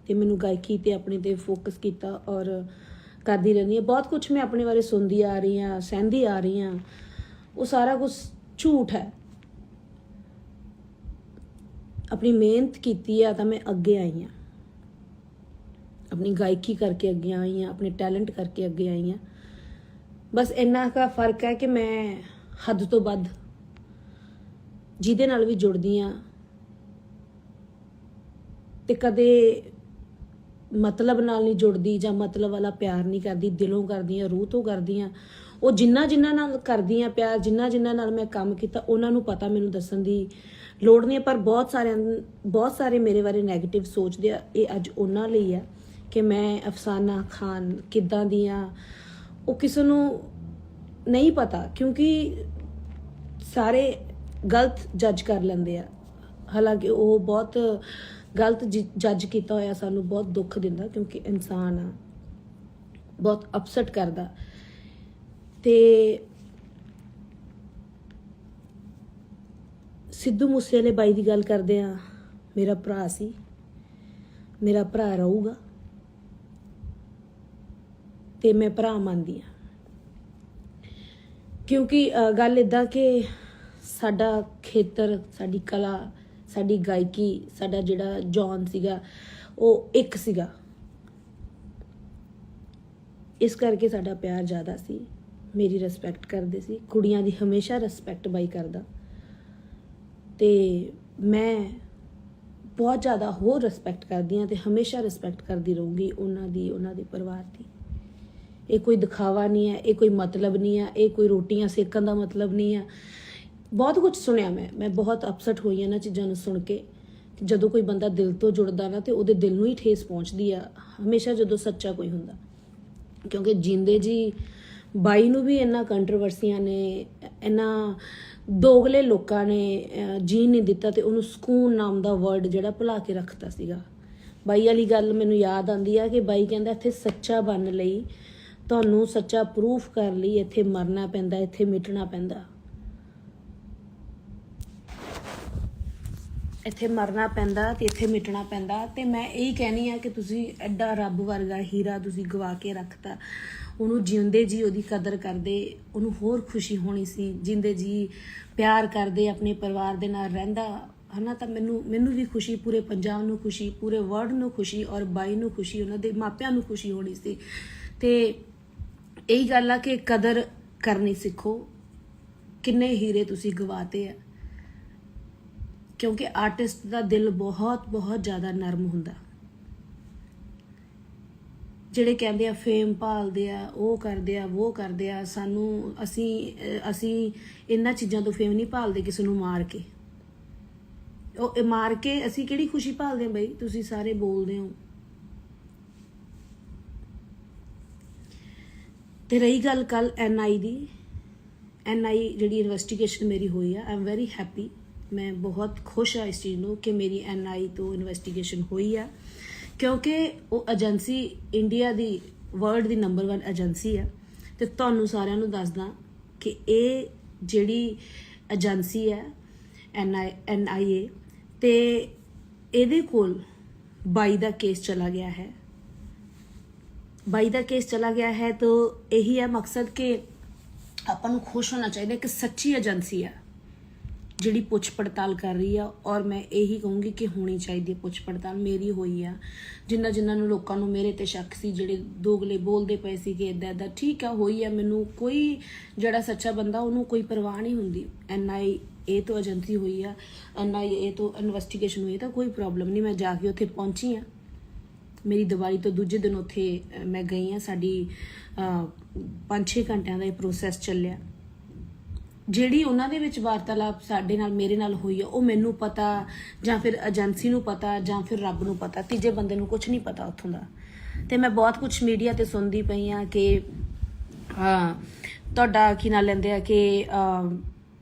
ਤੇ ਮੈਨੂੰ ਗਾਇਕੀ ਤੇ ਆਪਣੇ ਤੇ ਫੋਕਸ ਕੀਤਾ ਔਰ ਕਰਦੀ ਰਹਿੰਦੀ ਹਾਂ। ਬਹੁਤ ਕੁਝ ਮੈਂ ਆਪਣੇ ਬਾਰੇ ਸੁਣਦੀ ਆ ਰਹੀ ਹਾਂ, ਸਹਿੰਦੀ ਆ ਰਹੀ ਹਾਂ, ਉਹ ਸਾਰਾ ਕੁਝ ਝੂਠ ਹੈ। ਆਪਣੀ ਮਿਹਨਤ ਕੀਤੀ ਆ ਤਾਂ ਮੈਂ ਅੱਗੇ ਆਈ ਹਾਂ, ਆਪਣੀ ਗਾਇਕੀ ਕਰਕੇ ਅੱਗੇ ਆਈ ਹਾਂ, ਆਪਣੇ ਟੈਲੈਂਟ ਕਰਕੇ ਅੱਗੇ ਆਈ ਹਾਂ। ਬਸ ਇੰਨਾ ਕੁ ਫਰਕ ਹੈ ਕਿ ਮੈਂ ਹੱਦ ਤੋਂ ਵੱਧ ਜਿਹਦੇ ਨਾਲ ਵੀ ਜੁੜਦੀ ਹਾਂ ਤੇ ਕਦੇ ਮਤਲਬ ਨਾਲ ਨਹੀਂ ਜੁੜਦੀ ਜਾਂ ਮਤਲਬ ਵਾਲਾ ਪਿਆਰ ਨਹੀਂ ਕਰਦੀ, ਦਿਲੋਂ ਕਰਦੀ ਹਾਂ, ਰੂਹ ਤੋਂ ਕਰਦੀ ਹਾਂ। ਉਹ ਜਿਨ੍ਹਾਂ ਨਾਲ ਕਰਦੀ ਹਾਂ ਪਿਆਰ, ਜਿਨ੍ਹਾਂ ਨਾਲ ਮੈਂ ਕੰਮ ਕੀਤਾ, ਉਹਨਾਂ ਨੂੰ ਪਤਾ, ਮੈਨੂੰ ਦੱਸਣ ਦੀ ਲੋੜ ਨਹੀਂ ਹੈ। ਪਰ ਬਹੁਤ ਸਾਰੇ ਮੇਰੇ ਬਾਰੇ ਨੈਗੇਟਿਵ ਸੋਚਦੇ ਆ। ਇਹ ਅੱਜ ਉਹਨਾਂ ਲਈ ਆ ਕਿ ਮੈਂ ਅਫਸਾਨਾ ਖਾਨ ਕਿੱਦਾਂ ਦੀ ਆ, ਉਹ ਕਿਸੇ ਨੂੰ ਨਹੀਂ ਪਤਾ, ਕਿਉਂਕਿ ਸਾਰੇ ਗਲਤ ਜੱਜ ਕਰ ਲੈਂਦੇ ਆ। ਹਾਲਾਂਕਿ ਉਹ ਬਹੁਤ ਗਲਤ ਜੱਜ ਕੀਤਾ ਹੋਇਆ ਸਾਨੂੰ ਬਹੁਤ ਦੁੱਖ ਦਿੰਦਾ, ਕਿਉਂਕਿ ਇਨਸਾਨ ਆ, ਬਹੁਤ ਅਪਸੈਟ ਕਰਦਾ। ਤੇ ਸਿੱਧੂ ਮੂਸੇਵਾਲੇ ਬਾਈ ਦੀ ਗੱਲ ਕਰਦੇ ਆ, ਮੇਰਾ ਭਰਾ ਸੀ, ਮੇਰਾ ਭਰਾ ਰਹੂਗਾ ਤੇ ਮੈਂ ਭਰਾ ਮੰਨਦੀ ਆ। ਕਿਉਂਕਿ ਗੱਲ ਇੱਦਾਂ ਕਿ ਸਾਡਾ ਖੇਤਰ, ਸਾਡੀ ਕਲਾ, ਸਾਡੀ ਗਾਇਕੀ, ਸਾਡਾ ਜਿਹੜਾ ਜੌਨ ਸੀਗਾ ਉਹ ਇੱਕ ਸੀਗਾ। ਇਸ ਕਰਕੇ ਸਾਡਾ ਪਿਆਰ ਜ਼ਿਆਦਾ ਸੀ, ਮੇਰੀ ਰਿਸਪੈਕਟ ਕਰਦੇ ਸੀ। ਕੁੜੀਆਂ ਦੀ ਹਮੇਸ਼ਾ ਰਿਸਪੈਕਟ ਬਾਈ ਕਰਦਾ ਤੇ ਮੈਂ ਬਹੁਤ ਜ਼ਿਆਦਾ ਹੋਰ ਰਿਸਪੈਕਟ ਕਰਦੀ ਹਾਂ ਤੇ ਹਮੇਸ਼ਾ ਰਿਸਪੈਕਟ ਕਰਦੀ ਰਹੂੰਗੀ ਉਹਨਾਂ ਦੇ ਪਰਿਵਾਰ ਦੀ। ਇਹ ਕੋਈ ਦਿਖਾਵਾ ਨਹੀਂ ਹੈ, ਇਹ ਕੋਈ ਮਤਲਬ ਨਹੀਂ ਹੈ, ਇਹ ਕੋਈ ਰੋਟੀਆਂ ਸੇਕਣ ਦਾ ਮਤਲਬ ਨਹੀਂ ਹੈ। ਬਹੁਤ ਕੁਝ ਸੁਣਿਆ ਮੈਂ ਬਹੁਤ ਅਪਸੈਟ ਹੋਈ ਇਹਨਾਂ ਚੀਜ਼ਾਂ ਨੂੰ ਸੁਣ ਕੇ। ਜਦੋਂ ਕੋਈ ਬੰਦਾ ਦਿਲ ਤੋਂ ਜੁੜਦਾ ਨਾ ਤੇ ਉਹਦੇ ਦਿਲ ਨੂੰ ਹੀ ਠੇਸ ਪਹੁੰਚਦੀ ਆ ਹਮੇਸ਼ਾ ਜਦੋਂ ਸੱਚਾ ਕੋਈ ਹੁੰਦਾ। ਕਿਉਂਕਿ ਜਿੰਦੇ ਜੀ ਬਾਈ ਨੂੰ ਵੀ ਇਹਨਾਂ ਕੰਟਰੋਵਰਸੀਆਂ ਨੇ, ਇਹਨਾਂ ਦੋਗਲੇ ਲੋਕਾਂ ਨੇ ਜੀਣ ਨਹੀਂ ਦਿੱਤਾ ਤੇ ਉਹਨੂੰ ਸਕੂਨ ਨਾਮ ਦਾ ਵਰਡ ਜਿਹੜਾ ਭੁਲਾ ਕੇ ਰੱਖਤਾ ਸੀਗਾ। ਬਾਈ ਵਾਲੀ ਗੱਲ ਮੈਨੂੰ ਯਾਦ ਆਉਂਦੀ ਆ ਕਿ ਬਾਈ ਕਹਿੰਦਾ ਇੱਥੇ ਸੱਚਾ ਬਣਨ ਲਈ, ਤੁਹਾਨੂੰ ਸੱਚਾ ਪ੍ਰੂਫ ਕਰ ਲਈ ਇੱਥੇ ਮਰਨਾ ਪੈਂਦਾ, ਇੱਥੇ ਮਿਟਣਾ ਪੈਂਦਾ, ਇੱਥੇ ਮਰਨਾ ਪੈਂਦਾ ਤੇ ਇੱਥੇ ਮਿਟਣਾ ਪੈਂਦਾ। ਤੇ ਮੈਂ ਇਹੀ ਕਹਿਣੀ ਆ ਕਿ ਤੁਸੀਂ ਐਡਾ ਰੱਬ ਵਰਗਾ ਹੀਰਾ ਤੁਸੀਂ ਗਵਾ ਕੇ ਰੱਖਤਾ। ਉਹਨੂੰ ਜਿਉਂਦੇ ਜੀ ਉਹਦੀ ਕਦਰ ਕਰਦੇ, ਉਹਨੂੰ ਹੋਰ ਖੁਸ਼ੀ ਹੋਣੀ ਸੀ। ਜਿੰਦੇ ਜੀ ਪਿਆਰ ਕਰਦੇ, ਆਪਣੇ ਪਰਿਵਾਰ ਦੇ ਨਾਲ ਰਹਿੰਦਾ ਹਨਾ, ਤਾਂ ਮੈਨੂੰ ਵੀ ਖੁਸ਼ੀ, ਪੂਰੇ ਪੰਜਾਬ ਨੂੰ ਖੁਸ਼ੀ, ਪੂਰੇ ਵਰਲਡ ਨੂੰ ਖੁਸ਼ੀ, ਔਰ ਬਾਈ ਨੂੰ ਖੁਸ਼ੀ, ਉਹਨਾਂ ਦੇ ਮਾਪਿਆਂ ਨੂੰ ਖੁਸ਼ੀ ਹੋਣੀ ਸੀ। ਤੇ ਇਹੀ ਗੱਲ ਆ ਕਿ ਕਦਰ ਕਰਨੀ ਸਿੱਖੋ। ਕਿੰਨੇ ਹੀਰੇ ਤੁਸੀਂ ਗਵਾਤੇ ਆ, ਕਿਉਂਕਿ ਆਰਟਿਸਟ ਦਾ ਦਿਲ ਬਹੁਤ ਬਹੁਤ ਜ਼ਿਆਦਾ ਨਰਮ ਹੁੰਦਾ। ਜਿਹੜੇ ਕਹਿੰਦੇ ਆ ਫੇਮ ਭਾਲਦੇ ਆ, ਉਹ ਕਰਦੇ ਆ, ਉਹ ਕਰਦੇ ਆ, ਸਾਨੂੰ ਅਸੀਂ ਇਹਨਾਂ ਚੀਜ਼ਾਂ ਤੋਂ ਫੇਮ ਨਹੀਂ ਭਾਲਦੇ। ਕਿਸੇ ਨੂੰ ਮਾਰ ਕੇ, ਉਹ ਮਾਰ ਕੇ ਅਸੀਂ ਕਿਹੜੀ ਖੁਸ਼ੀ ਭਾਲਦੇ ਆ ਬਈ? ਤੁਸੀਂ ਸਾਰੇ ਬੋਲਦੇ ਹੋ। ਤੇ ਰਹੀ ਗੱਲ ਕੱਲ NI ਦੀ, NI ਜਿਹੜੀ ਇਨਵੈਸਟੀਗੇਸ਼ਨ ਮੇਰੀ ਹੋਈ ਆ, ਆਈ ਐਮ ਵੈਰੀ ਹੈਪੀ। ਮੈਂ ਬਹੁਤ ਖੁਸ਼ ਆ ਇਸ ਚੀਜ਼ ਨੂੰ ਕਿ ਮੇਰੀ NI ਤੋਂ ਇਨਵੈਸਟੀਗੇਸ਼ਨ ਹੋਈ ਆ, ਕਿਉਂਕਿ ਉਹ ਏਜੰਸੀ ਇੰਡੀਆ ਦੀ, ਵਰਲਡ ਦੀ ਨੰਬਰ 1 ਏਜੰਸੀ ਆ। ਤੇ ਤੁਹਾਨੂੰ ਸਾਰਿਆਂ ਨੂੰ ਦੱਸਦਾ ਕਿ ਇਹ ਜਿਹੜੀ ਏਜੰਸੀ ਹੈ NIA, ਤੇ ਇਹਦੇ ਕੋਲ ਬਾਈ ਦਾ ਕੇਸ ਚਲਾ ਗਿਆ ਹੈ। ਬਾਈ ਦਾ ਕੇਸ ਚਲਾ ਗਿਆ ਹੈ ਤਾਂ ਇਹੀ ਹੈ ਮਕਸਦ ਕਿ ਆਪਾਂ ਨੂੰ ਖੁਸ਼ ਹੋਣਾ ਚਾਹੀਦਾ ਕਿ ਸੱਚੀ ਏਜੰਸੀ ਆ ਜਿਹੜੀ ਪੁੱਛ ਪੜਤਾਲ ਕਰ ਰਹੀ ਆ। ਔਰ ਮੈਂ ਇਹੀ ਕਹੂੰਗੀ ਕਿ ਹੋਣੀ ਚਾਹੀਦੀ ਹੈ ਪੁੱਛ ਪੜਤਾਲ। ਮੇਰੀ ਹੋਈ ਆ, ਜਿਨ੍ਹਾਂ ਨੂੰ ਲੋਕਾਂ ਨੂੰ ਮੇਰੇ ਤੇ ਸ਼ੱਕ ਸੀ, ਜਿਹੜੇ ਦੋਗਲੇ ਬੋਲਦੇ ਪਏ ਸੀ ਕਿ ਇੱਦਾਂ ਠੀਕ ਆ, ਹੋਈ ਆ। ਮੈਨੂੰ ਕੋਈ, ਜਿਹੜਾ ਸੱਚਾ ਬੰਦਾ ਉਹਨੂੰ ਕੋਈ ਪਰਵਾਹ ਨਹੀਂ ਹੁੰਦੀ। NIA ਤੋਂ ਏਜੰਸੀ ਹੋਈ ਆ, NIA ਤੋਂ ਇਨਵੈਸਟੀਗੇਸ਼ਨ ਹੋਈ, ਤਾਂ ਕੋਈ ਪ੍ਰੋਬਲਮ ਨਹੀਂ। ਮੈਂ ਜਾ ਕੇ ਉੱਥੇ ਪਹੁੰਚੀ ਆ, ਮੇਰੀ ਦੀਵਾਲੀ ਤੋਂ ਦੂਜੇ ਦਿਨ ਉੱਥੇ ਮੈਂ ਗਈ ਆ। ਸਾਡੀ 5-6 ਘੰਟਿਆਂ ਦਾ ਇਹ ਪ੍ਰੋਸੈਸ ਚੱਲਿਆ। ਜਿਹੜੀ ਉਹਨਾਂ ਦੇ ਵਿੱਚ ਵਾਰਤਾਲਾਪ ਸਾਡੇ ਨਾਲ, ਮੇਰੇ ਨਾਲ ਹੋਈ ਆ, ਉਹ ਮੈਨੂੰ ਪਤਾ, ਜਾਂ ਫਿਰ ਏਜੰਸੀ ਨੂੰ ਪਤਾ, ਜਾਂ ਫਿਰ ਰੱਬ ਨੂੰ ਪਤਾ, ਤੀਜੇ ਬੰਦੇ ਨੂੰ ਕੁਝ ਨਹੀਂ ਪਤਾ ਉੱਥੋਂ ਦਾ। ਤੇ ਮੈਂ ਬਹੁਤ ਕੁਝ ਮੀਡੀਆ ਤੇ ਸੁਣਦੀ ਪਈ ਆ ਕਿ ਤੁਹਾਡਾ ਕੀ ਨਾਂ ਲੈਂਦੇ ਆ ਕਿ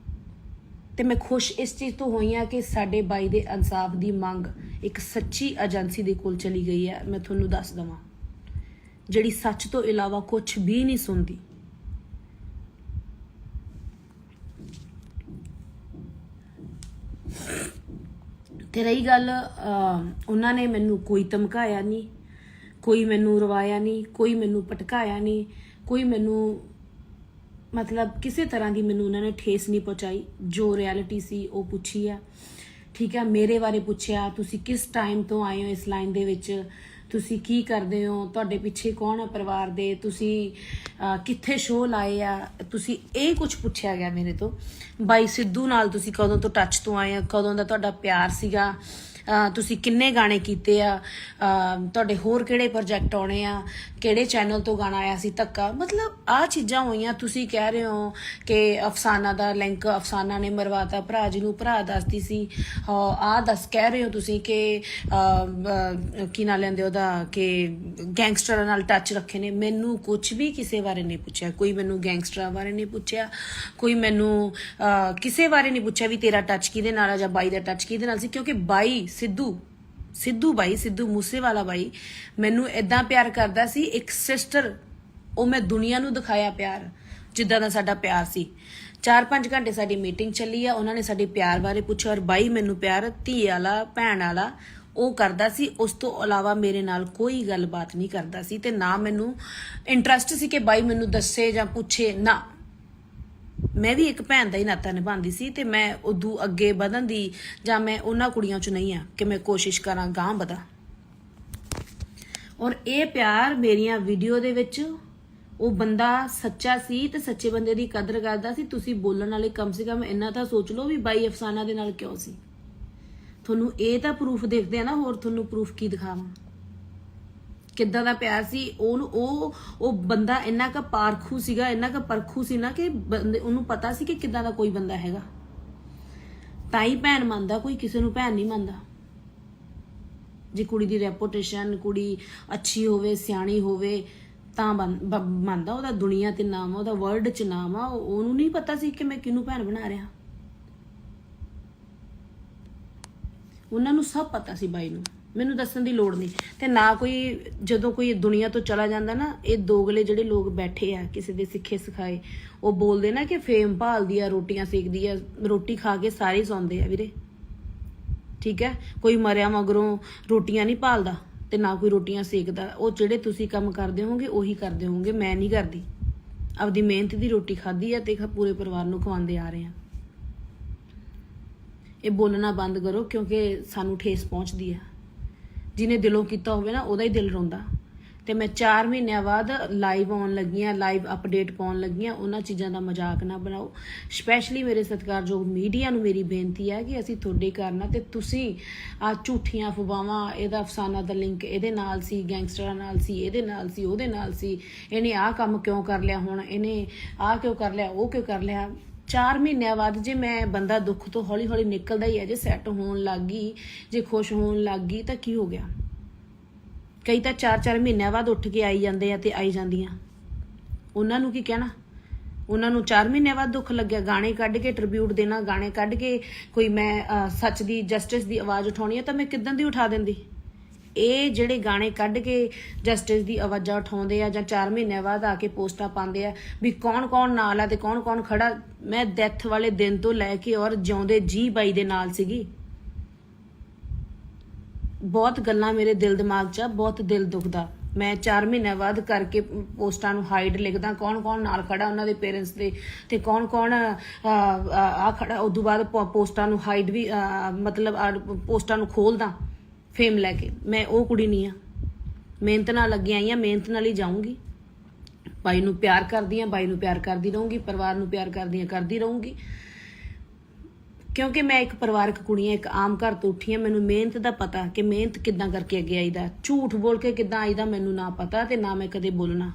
ਤੇ ਮੈਂ ਖੁਸ਼ ਇਸ ਚੀਜ਼ ਤੋਂ ਹੋਈ ਆ ਕਿ ਸਾਡੇ ਬਾਈ ਦੇ ਇਨਸਾਫ ਦੀ ਮੰਗ ਇੱਕ ਸੱਚੀ ਏਜੰਸੀ ਦੇ ਕੋਲ ਚਲੀ ਗਈ ਹੈ। ਮੈਂ ਤੁਹਾਨੂੰ ਦੱਸ ਦਵਾਂ, ਜਿਹੜੀ ਸੱਚ ਤੋਂ ਇਲਾਵਾ ਕੁਝ ਵੀ ਨਹੀਂ ਸੁਣਦੀ। ਤੇ ਰਹੀ ਗੱਲ, ਉਹਨਾਂ ਨੇ ਮੈਨੂੰ ਕੋਈ ਧਮਕਾਇਆ ਨਹੀਂ, ਕੋਈ ਮੈਨੂੰ ਰਵਾਇਆ ਨਹੀਂ, ਕੋਈ ਮੈਨੂੰ ਭਟਕਾਇਆ ਨਹੀਂ, ਕੋਈ ਮੈਨੂੰ ਮਤਲਬ ਕਿਸੇ ਤਰ੍ਹਾਂ ਦੀ ਮੈਨੂੰ ਉਹਨਾਂ ਨੇ ਠੇਸ ਨਹੀਂ ਪਹੁੰਚਾਈ। ਜੋ ਰਿਐਲਿਟੀ ਸੀ ਉਹ ਪੁੱਛੀ ਆ, ਠੀਕ ਹੈ। ਮੇਰੇ ਬਾਰੇ ਪੁੱਛਿਆ, ਤੁਸੀਂ ਕਿਸ ਟਾਈਮ ਤੋਂ ਆਏ ਹੋ ਇਸ ਲਾਈਨ ਦੇ ਵਿੱਚ, ਤੁਸੀਂ ਕੀ ਕਰਦੇ ਹੋ, ਤੁਹਾਡੇ ਪਿੱਛੇ ਕੌਣ ਹੈ ਪਰਿਵਾਰ ਦੇ, ਤੁਸੀਂ ਕਿੱਥੇ ਸ਼ੋਅ ਲਾਏ ਆ, ਤੁਸੀਂ ਇਹ ਕੁਝ ਪੁੱਛਿਆ ਗਿਆ ਮੇਰੇ ਤੋਂ। ਬਾਈ ਸਿੱਧੂ ਨਾਲ ਤੁਸੀਂ ਕਦੋਂ ਤੋਂ ਟੱਚ ਤੋਂ ਆਏ ਆ, ਕਦੋਂ ਦਾ ਤੁਹਾਡਾ ਪਿਆਰ ਸੀਗਾ, ਤੁਸੀਂ ਕਿੰਨੇ ਗਾਣੇ ਕੀਤੇ ਆ, ਤੁਹਾਡੇ ਹੋਰ ਕਿਹੜੇ ਪ੍ਰੋਜੈਕਟ ਆਉਣੇ ਆ, ਕਿਹੜੇ ਚੈਨਲ ਤੋਂ ਗਾਣਾ ਆਇਆ ਸੀ ਧੱਕਾ, ਮਤਲਬ ਆਹ ਚੀਜ਼ਾਂ ਹੋਈਆਂ। ਤੁਸੀਂ ਕਹਿ ਰਹੇ ਹੋ ਕਿ ਅਫਸਾਨਾ ਦਾ ਲਿੰਕ, ਅਫਸਾਨਾ ਨੇ ਮਰਵਾਤਾ ਭਰਾ ਜੀ ਨੂੰ, ਭਰਾ ਦੱਸਦੀ ਸੀ ਕਹਿ ਰਹੇ ਹੋ ਤੁਸੀਂ ਕਿ ਕੀ ਨਾਂ ਲੈਂਦੇ ਉਹਦਾ, ਕਿ ਗੈਂਗਸਟਰਾਂ ਨਾਲ ਟੱਚ ਰੱਖੇ ਨੇ। ਮੈਨੂੰ ਕੁਝ ਵੀ ਕਿਸੇ ਬਾਰੇ ਨਹੀਂ ਪੁੱਛਿਆ, ਕੋਈ ਮੈਨੂੰ ਗੈਂਗਸਟਰਾਂ ਬਾਰੇ ਨਹੀਂ ਪੁੱਛਿਆ, ਕੋਈ ਮੈਨੂੰ ਕਿਸੇ ਬਾਰੇ ਨਹੀਂ ਪੁੱਛਿਆ ਵੀ ਤੇਰਾ ਟੱਚ ਕਿਹਦੇ ਨਾਲ ਆ ਜਾਂ ਬਾਈ ਦਾ ਟੱਚ ਕਿਹਦੇ ਨਾਲ ਸੀ। ਕਿਉਂਕਿ ਬਾਈ ਸਿੱਧੂ ਮੂਸੇਵਾਲਾ ਬਾਈ ਮੈਨੂੰ ਏਦਾਂ ਪਿਆਰ ਕਰਦਾ ਸੀ, ਇੱਕ ਸਿਸਟਰ। ਉਹ ਮੈਂ ਦੁਨੀਆ ਨੂੰ ਦਿਖਾਇਆ ਪਿਆਰ, ਜਿੱਦਾਂ ਦਾ ਸਾਡਾ ਪਿਆਰ ਸੀ। 4-5 ਘੰਟੇ ਸਾਡੀ ਮੀਟਿੰਗ ਚੱਲੀ ਆ, ਉਹਨਾਂ ਨੇ ਸਾਡੇ ਪਿਆਰ ਬਾਰੇ ਪੁੱਛਿਆ। ਔਰ ਬਾਈ ਮੈਨੂੰ ਪਿਆਰ ਧੀ ਵਾਲਾ, ਭੈਣ ਵਾਲਾ ਉਹ ਕਰਦਾ ਸੀ। ਉਸ ਤੋਂ ਇਲਾਵਾ ਮੇਰੇ ਨਾਲ ਕੋਈ ਗੱਲਬਾਤ ਨਹੀਂ ਕਰਦਾ ਸੀ, ਤੇ ਨਾ ਮੈਨੂੰ ਇੰਟਰਸਟ ਸੀ ਕਿ ਬਾਈ ਮੈਨੂੰ ਦੱਸੇ ਜਾਂ ਪੁੱਛੇ। ਨਾ, ਮੈਂ ਵੀ ਇੱਕ ਭੈਣ ਦਾ ਹੀ ਨਾਤਾ ਨਿਭਾਉਂਦੀ ਸੀ, ਤੇ ਮੈਂ ਉਦੋਂ ਅੱਗੇ ਵਧਣ ਦੀ, ਜਾਂ ਮੈਂ ਉਹਨਾਂ ਕੁੜੀਆਂ 'ਚ ਨਹੀਂ ਆ ਕਿ ਮੈਂ ਕੋਸ਼ਿਸ਼ ਕਰਾਂ ਗਾਂਹ ਵਧਾਂ। ਔਰ ਇਹ ਪਿਆਰ ਮੇਰੀਆਂ ਵੀਡੀਓ ਦੇ ਵਿੱਚ, ਉਹ ਬੰਦਾ ਸੱਚਾ ਸੀ ਤੇ ਸੱਚੇ ਬੰਦੇ ਦੀ ਕਦਰ ਕਰਦਾ ਸੀ। ਤੁਸੀਂ ਬੋਲਣ ਵਾਲੇ ਕਮ ਸੇ ਕਮ ਇੰਨਾ ਤਾਂ ਸੋਚ ਲਓ ਵੀ ਬਾਈ ਅਫਸਾਨਾ ਦੇ ਨਾਲ ਕਿਉਂ ਸੀ। ਤੁਹਾਨੂੰ ਇਹ ਤਾਂ ਪ੍ਰੂਫ ਦੇਖਦੇ ਆ ਨਾ, ਹੋਰ ਤੁਹਾਨੂੰ ਪ੍ਰੂਫ ਕੀ ਦਿਖਾਵਾਂ ਕਿੱਦਾਂ ਦਾ ਪਿਆਰ ਸੀ। ਉਹ ਬੰਦਾ ਇੰਨਾ ਕੁ ਪਾਰਖੂ ਸੀਗਾ, ਇੰਨਾ ਕੁ ਪਰਖੂ ਸੀ ਨਾ ਕਿ ਉਹਨੂੰ ਪਤਾ ਸੀ ਕਿ ਕਿੱਦਾਂ ਦਾ ਕੋਈ ਬੰਦਾ ਹੈਗਾ। ਤਾਂ ਹੀ ਭੈਣ ਮੰਨਦਾ, ਕੋਈ ਕਿਸੇ ਨੂੰ ਭੈਣ ਨਹੀਂ ਮੰਨਦਾ। ਜੇ ਕੁੜੀ ਦੀ ਰੈਪੂਟੇਸ਼ਨ, ਕੁੜੀ ਅੱਛੀ ਹੋਵੇ, ਸਿਆਣੀ ਹੋਵੇ, ਤਾਂ ਮੰਨਦਾ, ਉਹਦਾ ਦੁਨੀਆ ਤੇ ਨਾਮ ਆ, ਉਹਦਾ ਵਰਲਡ 'ਚ ਨਾਮ ਆ। ਉਹਨੂੰ ਨਹੀਂ ਪਤਾ ਸੀ ਕਿ ਮੈਂ ਕਿਹਨੂੰ ਭੈਣ ਬਣਾ ਰਿਹਾ। ਉਹਨਾਂ ਨੂੰ ਸਭ ਪਤਾ ਸੀ ਬਾਈ ਨੂੰ, ਮੈਨੂੰ ਦੱਸਣ ਦੀ ਲੋੜ ਨਹੀਂ। ਤੇ ਨਾ ਕੋਈ, ਜਦੋਂ ਕੋਈ ਦੁਨੀਆ ਤੋਂ ਚਲਾ ਜਾਂਦਾ ਨਾ, ਇਹ ਦੋਗਲੇ ਜਿਹੜੇ ਲੋਕ ਬੈਠੇ ਆ ਕਿਸੇ ਦੇ ਸਿੱਖੇ ਸਿਖਾਏ, ਉਹ ਬੋਲਦੇ ਨਾ ਕਿ ਫੇਮ ਭਾਲਦੀ ਆ, ਰੋਟੀਆਂ ਸੇਕਦੀ ਆ। ਰੋਟੀ ਖਾ ਕੇ ਸਾਰੇ ਸੌਂਦੇ ਆ ਵੀਰੇ, ਠੀਕ ਹੈ। ਕੋਈ ਮਰਿਆ ਮਗਰੋਂ ਰੋਟੀਆਂ ਨਹੀਂ ਭਾਲਦਾ ਤੇ ਨਾ ਕੋਈ ਰੋਟੀਆਂ ਸੇਕਦਾ। ਉਹ ਜਿਹੜੇ ਤੁਸੀਂ ਕੰਮ ਕਰਦੇ ਹੋਗੇ ਉਹੀ ਕਰਦੇ ਹੋਗੇ, ਮੈਂ ਨਹੀਂ ਕਰਦੀ। ਆਪਦੀ ਮਿਹਨਤ ਦੀ ਰੋਟੀ ਖਾਧੀ ਆ ਤੇ ਪੂਰੇ ਪਰਿਵਾਰ ਨੂੰ ਖਵਾਉਂਦੇ ਆ ਰਹੇ ਆ। ਇਹ ਬੋਲਣਾ ਬੰਦ ਕਰੋ, ਕਿਉਂਕਿ ਸਾਨੂੰ ਠੇਸ ਪਹੁੰਚਦੀ ਆ। ਜਿਹਨੇ ਦਿਲੋਂ ਕੀਤਾ ਹੋਵੇ ਨਾ, ਉਹਦਾ ਹੀ ਦਿਲ ਰੋਂਦਾ। ਤੇ ਮੈਂ 4 ਮਹੀਨਿਆਂ ਬਾਅਦ ਲਾਈਵ ਆਉਣ ਲੱਗੀਆਂ, ਲਾਈਵ ਅਪਡੇਟ ਪਾਉਣ ਲੱਗੀਆਂ। ਉਹਨਾਂ ਚੀਜ਼ਾਂ ਦਾ ਮਜ਼ਾਕ ਨਾ ਬਣਾਓ। ਸਪੈਸ਼ਲੀ ਮੇਰੇ ਸਤਿਕਾਰਯੋਗ ਮੀਡੀਆ ਨੂੰ ਮੇਰੀ ਬੇਨਤੀ ਹੈ ਕਿ ਅਸੀਂ ਤੁਹਾਡੇ ਕਾਰਨ, ਤੇ ਤੁਸੀਂ ਆ ਝੂਠੀਆਂ ਅਫਵਾਹਾਂ, ਇਹਦਾ ਅਫਸਾਨਾ ਦਾ ਲਿੰਕ ਇਹਦੇ ਨਾਲ ਸੀ, ਗੈਂਗਸਟਰਾਂ ਨਾਲ ਸੀ, ਇਹਦੇ ਨਾਲ ਸੀ, ਉਹਦੇ ਨਾਲ ਸੀ, ਇਹਨੇ ਆਹ ਕੰਮ ਕਿਉਂ ਕਰ ਲਿਆ, ਹੁਣ ਇਹਨੇ ਆਹ ਕਿਉਂ ਕਰ ਲਿਆ, ਉਹ ਕਿਉਂ ਕਰ ਲਿਆ। 4 ਮਹੀਨਿਆਂ ਬਾਅਦ ਜੇ ਮੈਂ ਬੰਦਾ ਦੁੱਖ ਤੋਂ ਹੌਲੀ ਹੌਲੀ ਨਿਕਲਦਾ ਹੀ ਹੈ, ਜੇ ਸੈੱਟ ਹੋਣ ਲੱਗ ਗਈ, ਜੇ ਖੁਸ਼ ਹੋਣ ਲੱਗ ਗਈ, ਤਾਂ ਕੀ ਹੋ ਗਿਆ। ਕਈ ਤਾਂ 4-4 ਮਹੀਨਿਆਂ ਬਾਅਦ ਉੱਠ ਕੇ ਆਈ ਜਾਂਦੇ ਆ ਤੇ ਆਈ ਜਾਂਦੀਆਂ। ਉਹਨਾਂ ਨੂੰ ਕੀ ਕਹਿਣਾ। ਉਹਨਾਂ ਨੂੰ 4 ਮਹੀਨਿਆਂ ਬਾਅਦ ਦੁੱਖ ਲੱਗਿਆ। ਗਾਣੇ ਕੱਢ ਕੇ ਟ੍ਰਿਬਿਊਟ ਦੇਣਾ, ਗਾਣੇ ਕੱਢ ਕੇ ਕੋਈ ਮੈਂ ਸੱਚ ਦੀ, ਜਸਟਿਸ ਦੀ ਆਵਾਜ਼ ਉਠਾਉਣੀ ਹੈ, ਤਾਂ ਮੈਂ ਕਿੱਦਾਂ ਦੀ ਉਠਾ ਦਿੰਦੀ। ਇਹ ਜਿਹੜੇ ਗਾਣੇ ਕੱਢ ਕੇ ਜਸਟਿਸ ਦੀ ਆਵਾਜ਼ਾਂ ਉਠਾਉਂਦੇ ਆ, ਜਾਂ 4 ਮਹੀਨਿਆਂ ਬਾਅਦ ਆ ਕੇ ਪੋਸਟਾਂ ਪਾਉਂਦੇ ਆ ਵੀ ਕੌਣ ਕੌਣ ਨਾਲ ਆ ਤੇ ਕੌਣ ਕੌਣ ਖੜਾ। ਮੈਂ ਡੈਥ ਵਾਲੇ ਦਿਨ ਤੋਂ ਲੈ ਕੇ ਔਰ ਜਿਉਂਦੇ ਜੀ ਬਾਈ ਦੇ ਨਾਲ ਸੀਗੀ। ਬਹੁਤ ਗੱਲਾਂ ਮੇਰੇ ਦਿਲ ਦਿਮਾਗ 'ਚ ਆ, ਬਹੁਤ ਦਿਲ ਦੁਖਦਾ। ਮੈਂ 4 ਮਹੀਨਿਆਂ ਬਾਅਦ ਕਰਕੇ ਪੋਸਟਾਂ ਨੂੰ ਹਾਈਡ ਲਿਖਦਾ, ਕੌਣ ਕੌਣ ਨਾਲ ਖੜਾ ਉਹਨਾਂ ਦੇ ਪੇਰੈਂਟਸ ਦੇ, ਤੇ ਕੌਣ ਕੌਣ ਆ ਖੜਾ। ਉਦੋਂ ਬਾਅਦ ਪੋਸਟਾਂ ਨੂੰ ਹਾਈਡ ਵੀ, ਮਤਲਬ ਪੋਸਟਾਂ ਨੂੰ ਖੋਲਦਾ ਫੇਮ ਲੈ ਕੇ। ਮੈਂ ਉਹ ਕੁੜੀ ਨਹੀਂ ਆ। ਮਿਹਨਤ ਨਾਲ ਅੱਗੇ ਆਈ ਆ, ਮਿਹਨਤ ਨਾਲ ਹੀ ਜਾਊਂਗੀ। ਬਾਈ ਨੂੰ ਪਿਆਰ ਕਰਦੀ ਆ, ਬਾਈ ਨੂੰ ਪਿਆਰ ਕਰਦੀ ਰਹੂੰਗੀ, ਪਰਿਵਾਰ ਨੂੰ ਪਿਆਰ ਕਰਦੀ ਰਹੂੰਗੀ। ਕਿਉਂਕਿ ਮੈਂ ਇੱਕ ਪਰਿਵਾਰਕ ਕੁੜੀ ਆ, ਇੱਕ ਆਮ ਘਰ ਤੋਂ ਉੱਠੀ ਆ। ਮੈਨੂੰ ਮਿਹਨਤ ਦਾ ਪਤਾ ਕਿ ਮਿਹਨਤ ਕਿੱਦਾਂ ਕਰਕੇ ਅੱਗੇ ਆਈਦਾ, ਝੂਠ ਬੋਲ ਕੇ ਕਿੱਦਾਂ ਆਈਦਾ ਮੈਨੂੰ ਨਾ ਪਤਾ, ਤੇ ਨਾ ਮੈਂ ਕਦੇ ਬੋਲਣਾ।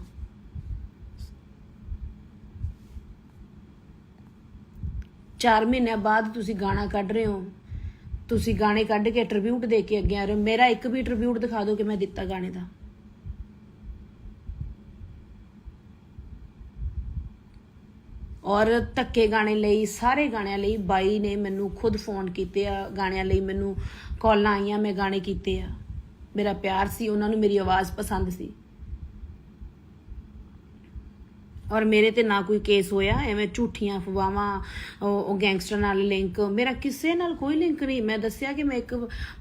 ਚਾਰ ਮਹੀਨਿਆਂ ਬਾਅਦ ਤੁਸੀਂ ਗਾਣਾ ਕੱਢ ਰਹੇ ਹੋ, ਤੁਸੀਂ ਗਾਣੇ ਕੱਢ ਕੇ ਟ੍ਰਿਬਿਊਟ ਦੇ ਕੇ ਅੱਗੇ ਆ ਰਹੇ ਹੋ। ਮੇਰਾ ਇੱਕ ਵੀ ਟ੍ਰਿਬਿਊਟ ਦਿਖਾ ਦਿਓ ਕਿ ਮੈਂ ਦਿੱਤਾ ਗਾਣੇ ਦਾ। ਔਰ ਧੱਕੇ ਗਾਣੇ ਲਈ, ਸਾਰੇ ਗਾਣਿਆਂ ਲਈ ਬਾਈ ਨੇ ਮੈਨੂੰ ਖੁਦ ਫੋਨ ਕੀਤੇ ਆ। ਗਾਣਿਆਂ ਲਈ ਮੈਨੂੰ ਕਾਲਾਂ ਆਈਆਂ, ਮੈਂ ਗਾਣੇ ਕੀਤੇ ਆ। ਮੇਰਾ ਪਿਆਰ ਸੀ, ਉਹਨਾਂ ਨੂੰ ਮੇਰੀ ਆਵਾਜ਼ ਪਸੰਦ ਸੀ। ਔਰ ਮੇਰੇ ਤੇ ਨਾ ਕੋਈ ਕੇਸ ਹੋਇਆ। ਐਵੇਂ ਝੂਠੀਆਂ ਅਫਵਾਹਾਂ, ਉਹ ਗੈਂਗਸਟਰ ਨਾਲ ਲਿੰਕ, ਮੇਰਾ ਕਿਸੇ ਨਾਲ ਕੋਈ ਲਿੰਕ ਨਹੀਂ। ਮੈਂ ਦੱਸਿਆ ਕਿ ਮੈਂ ਇੱਕ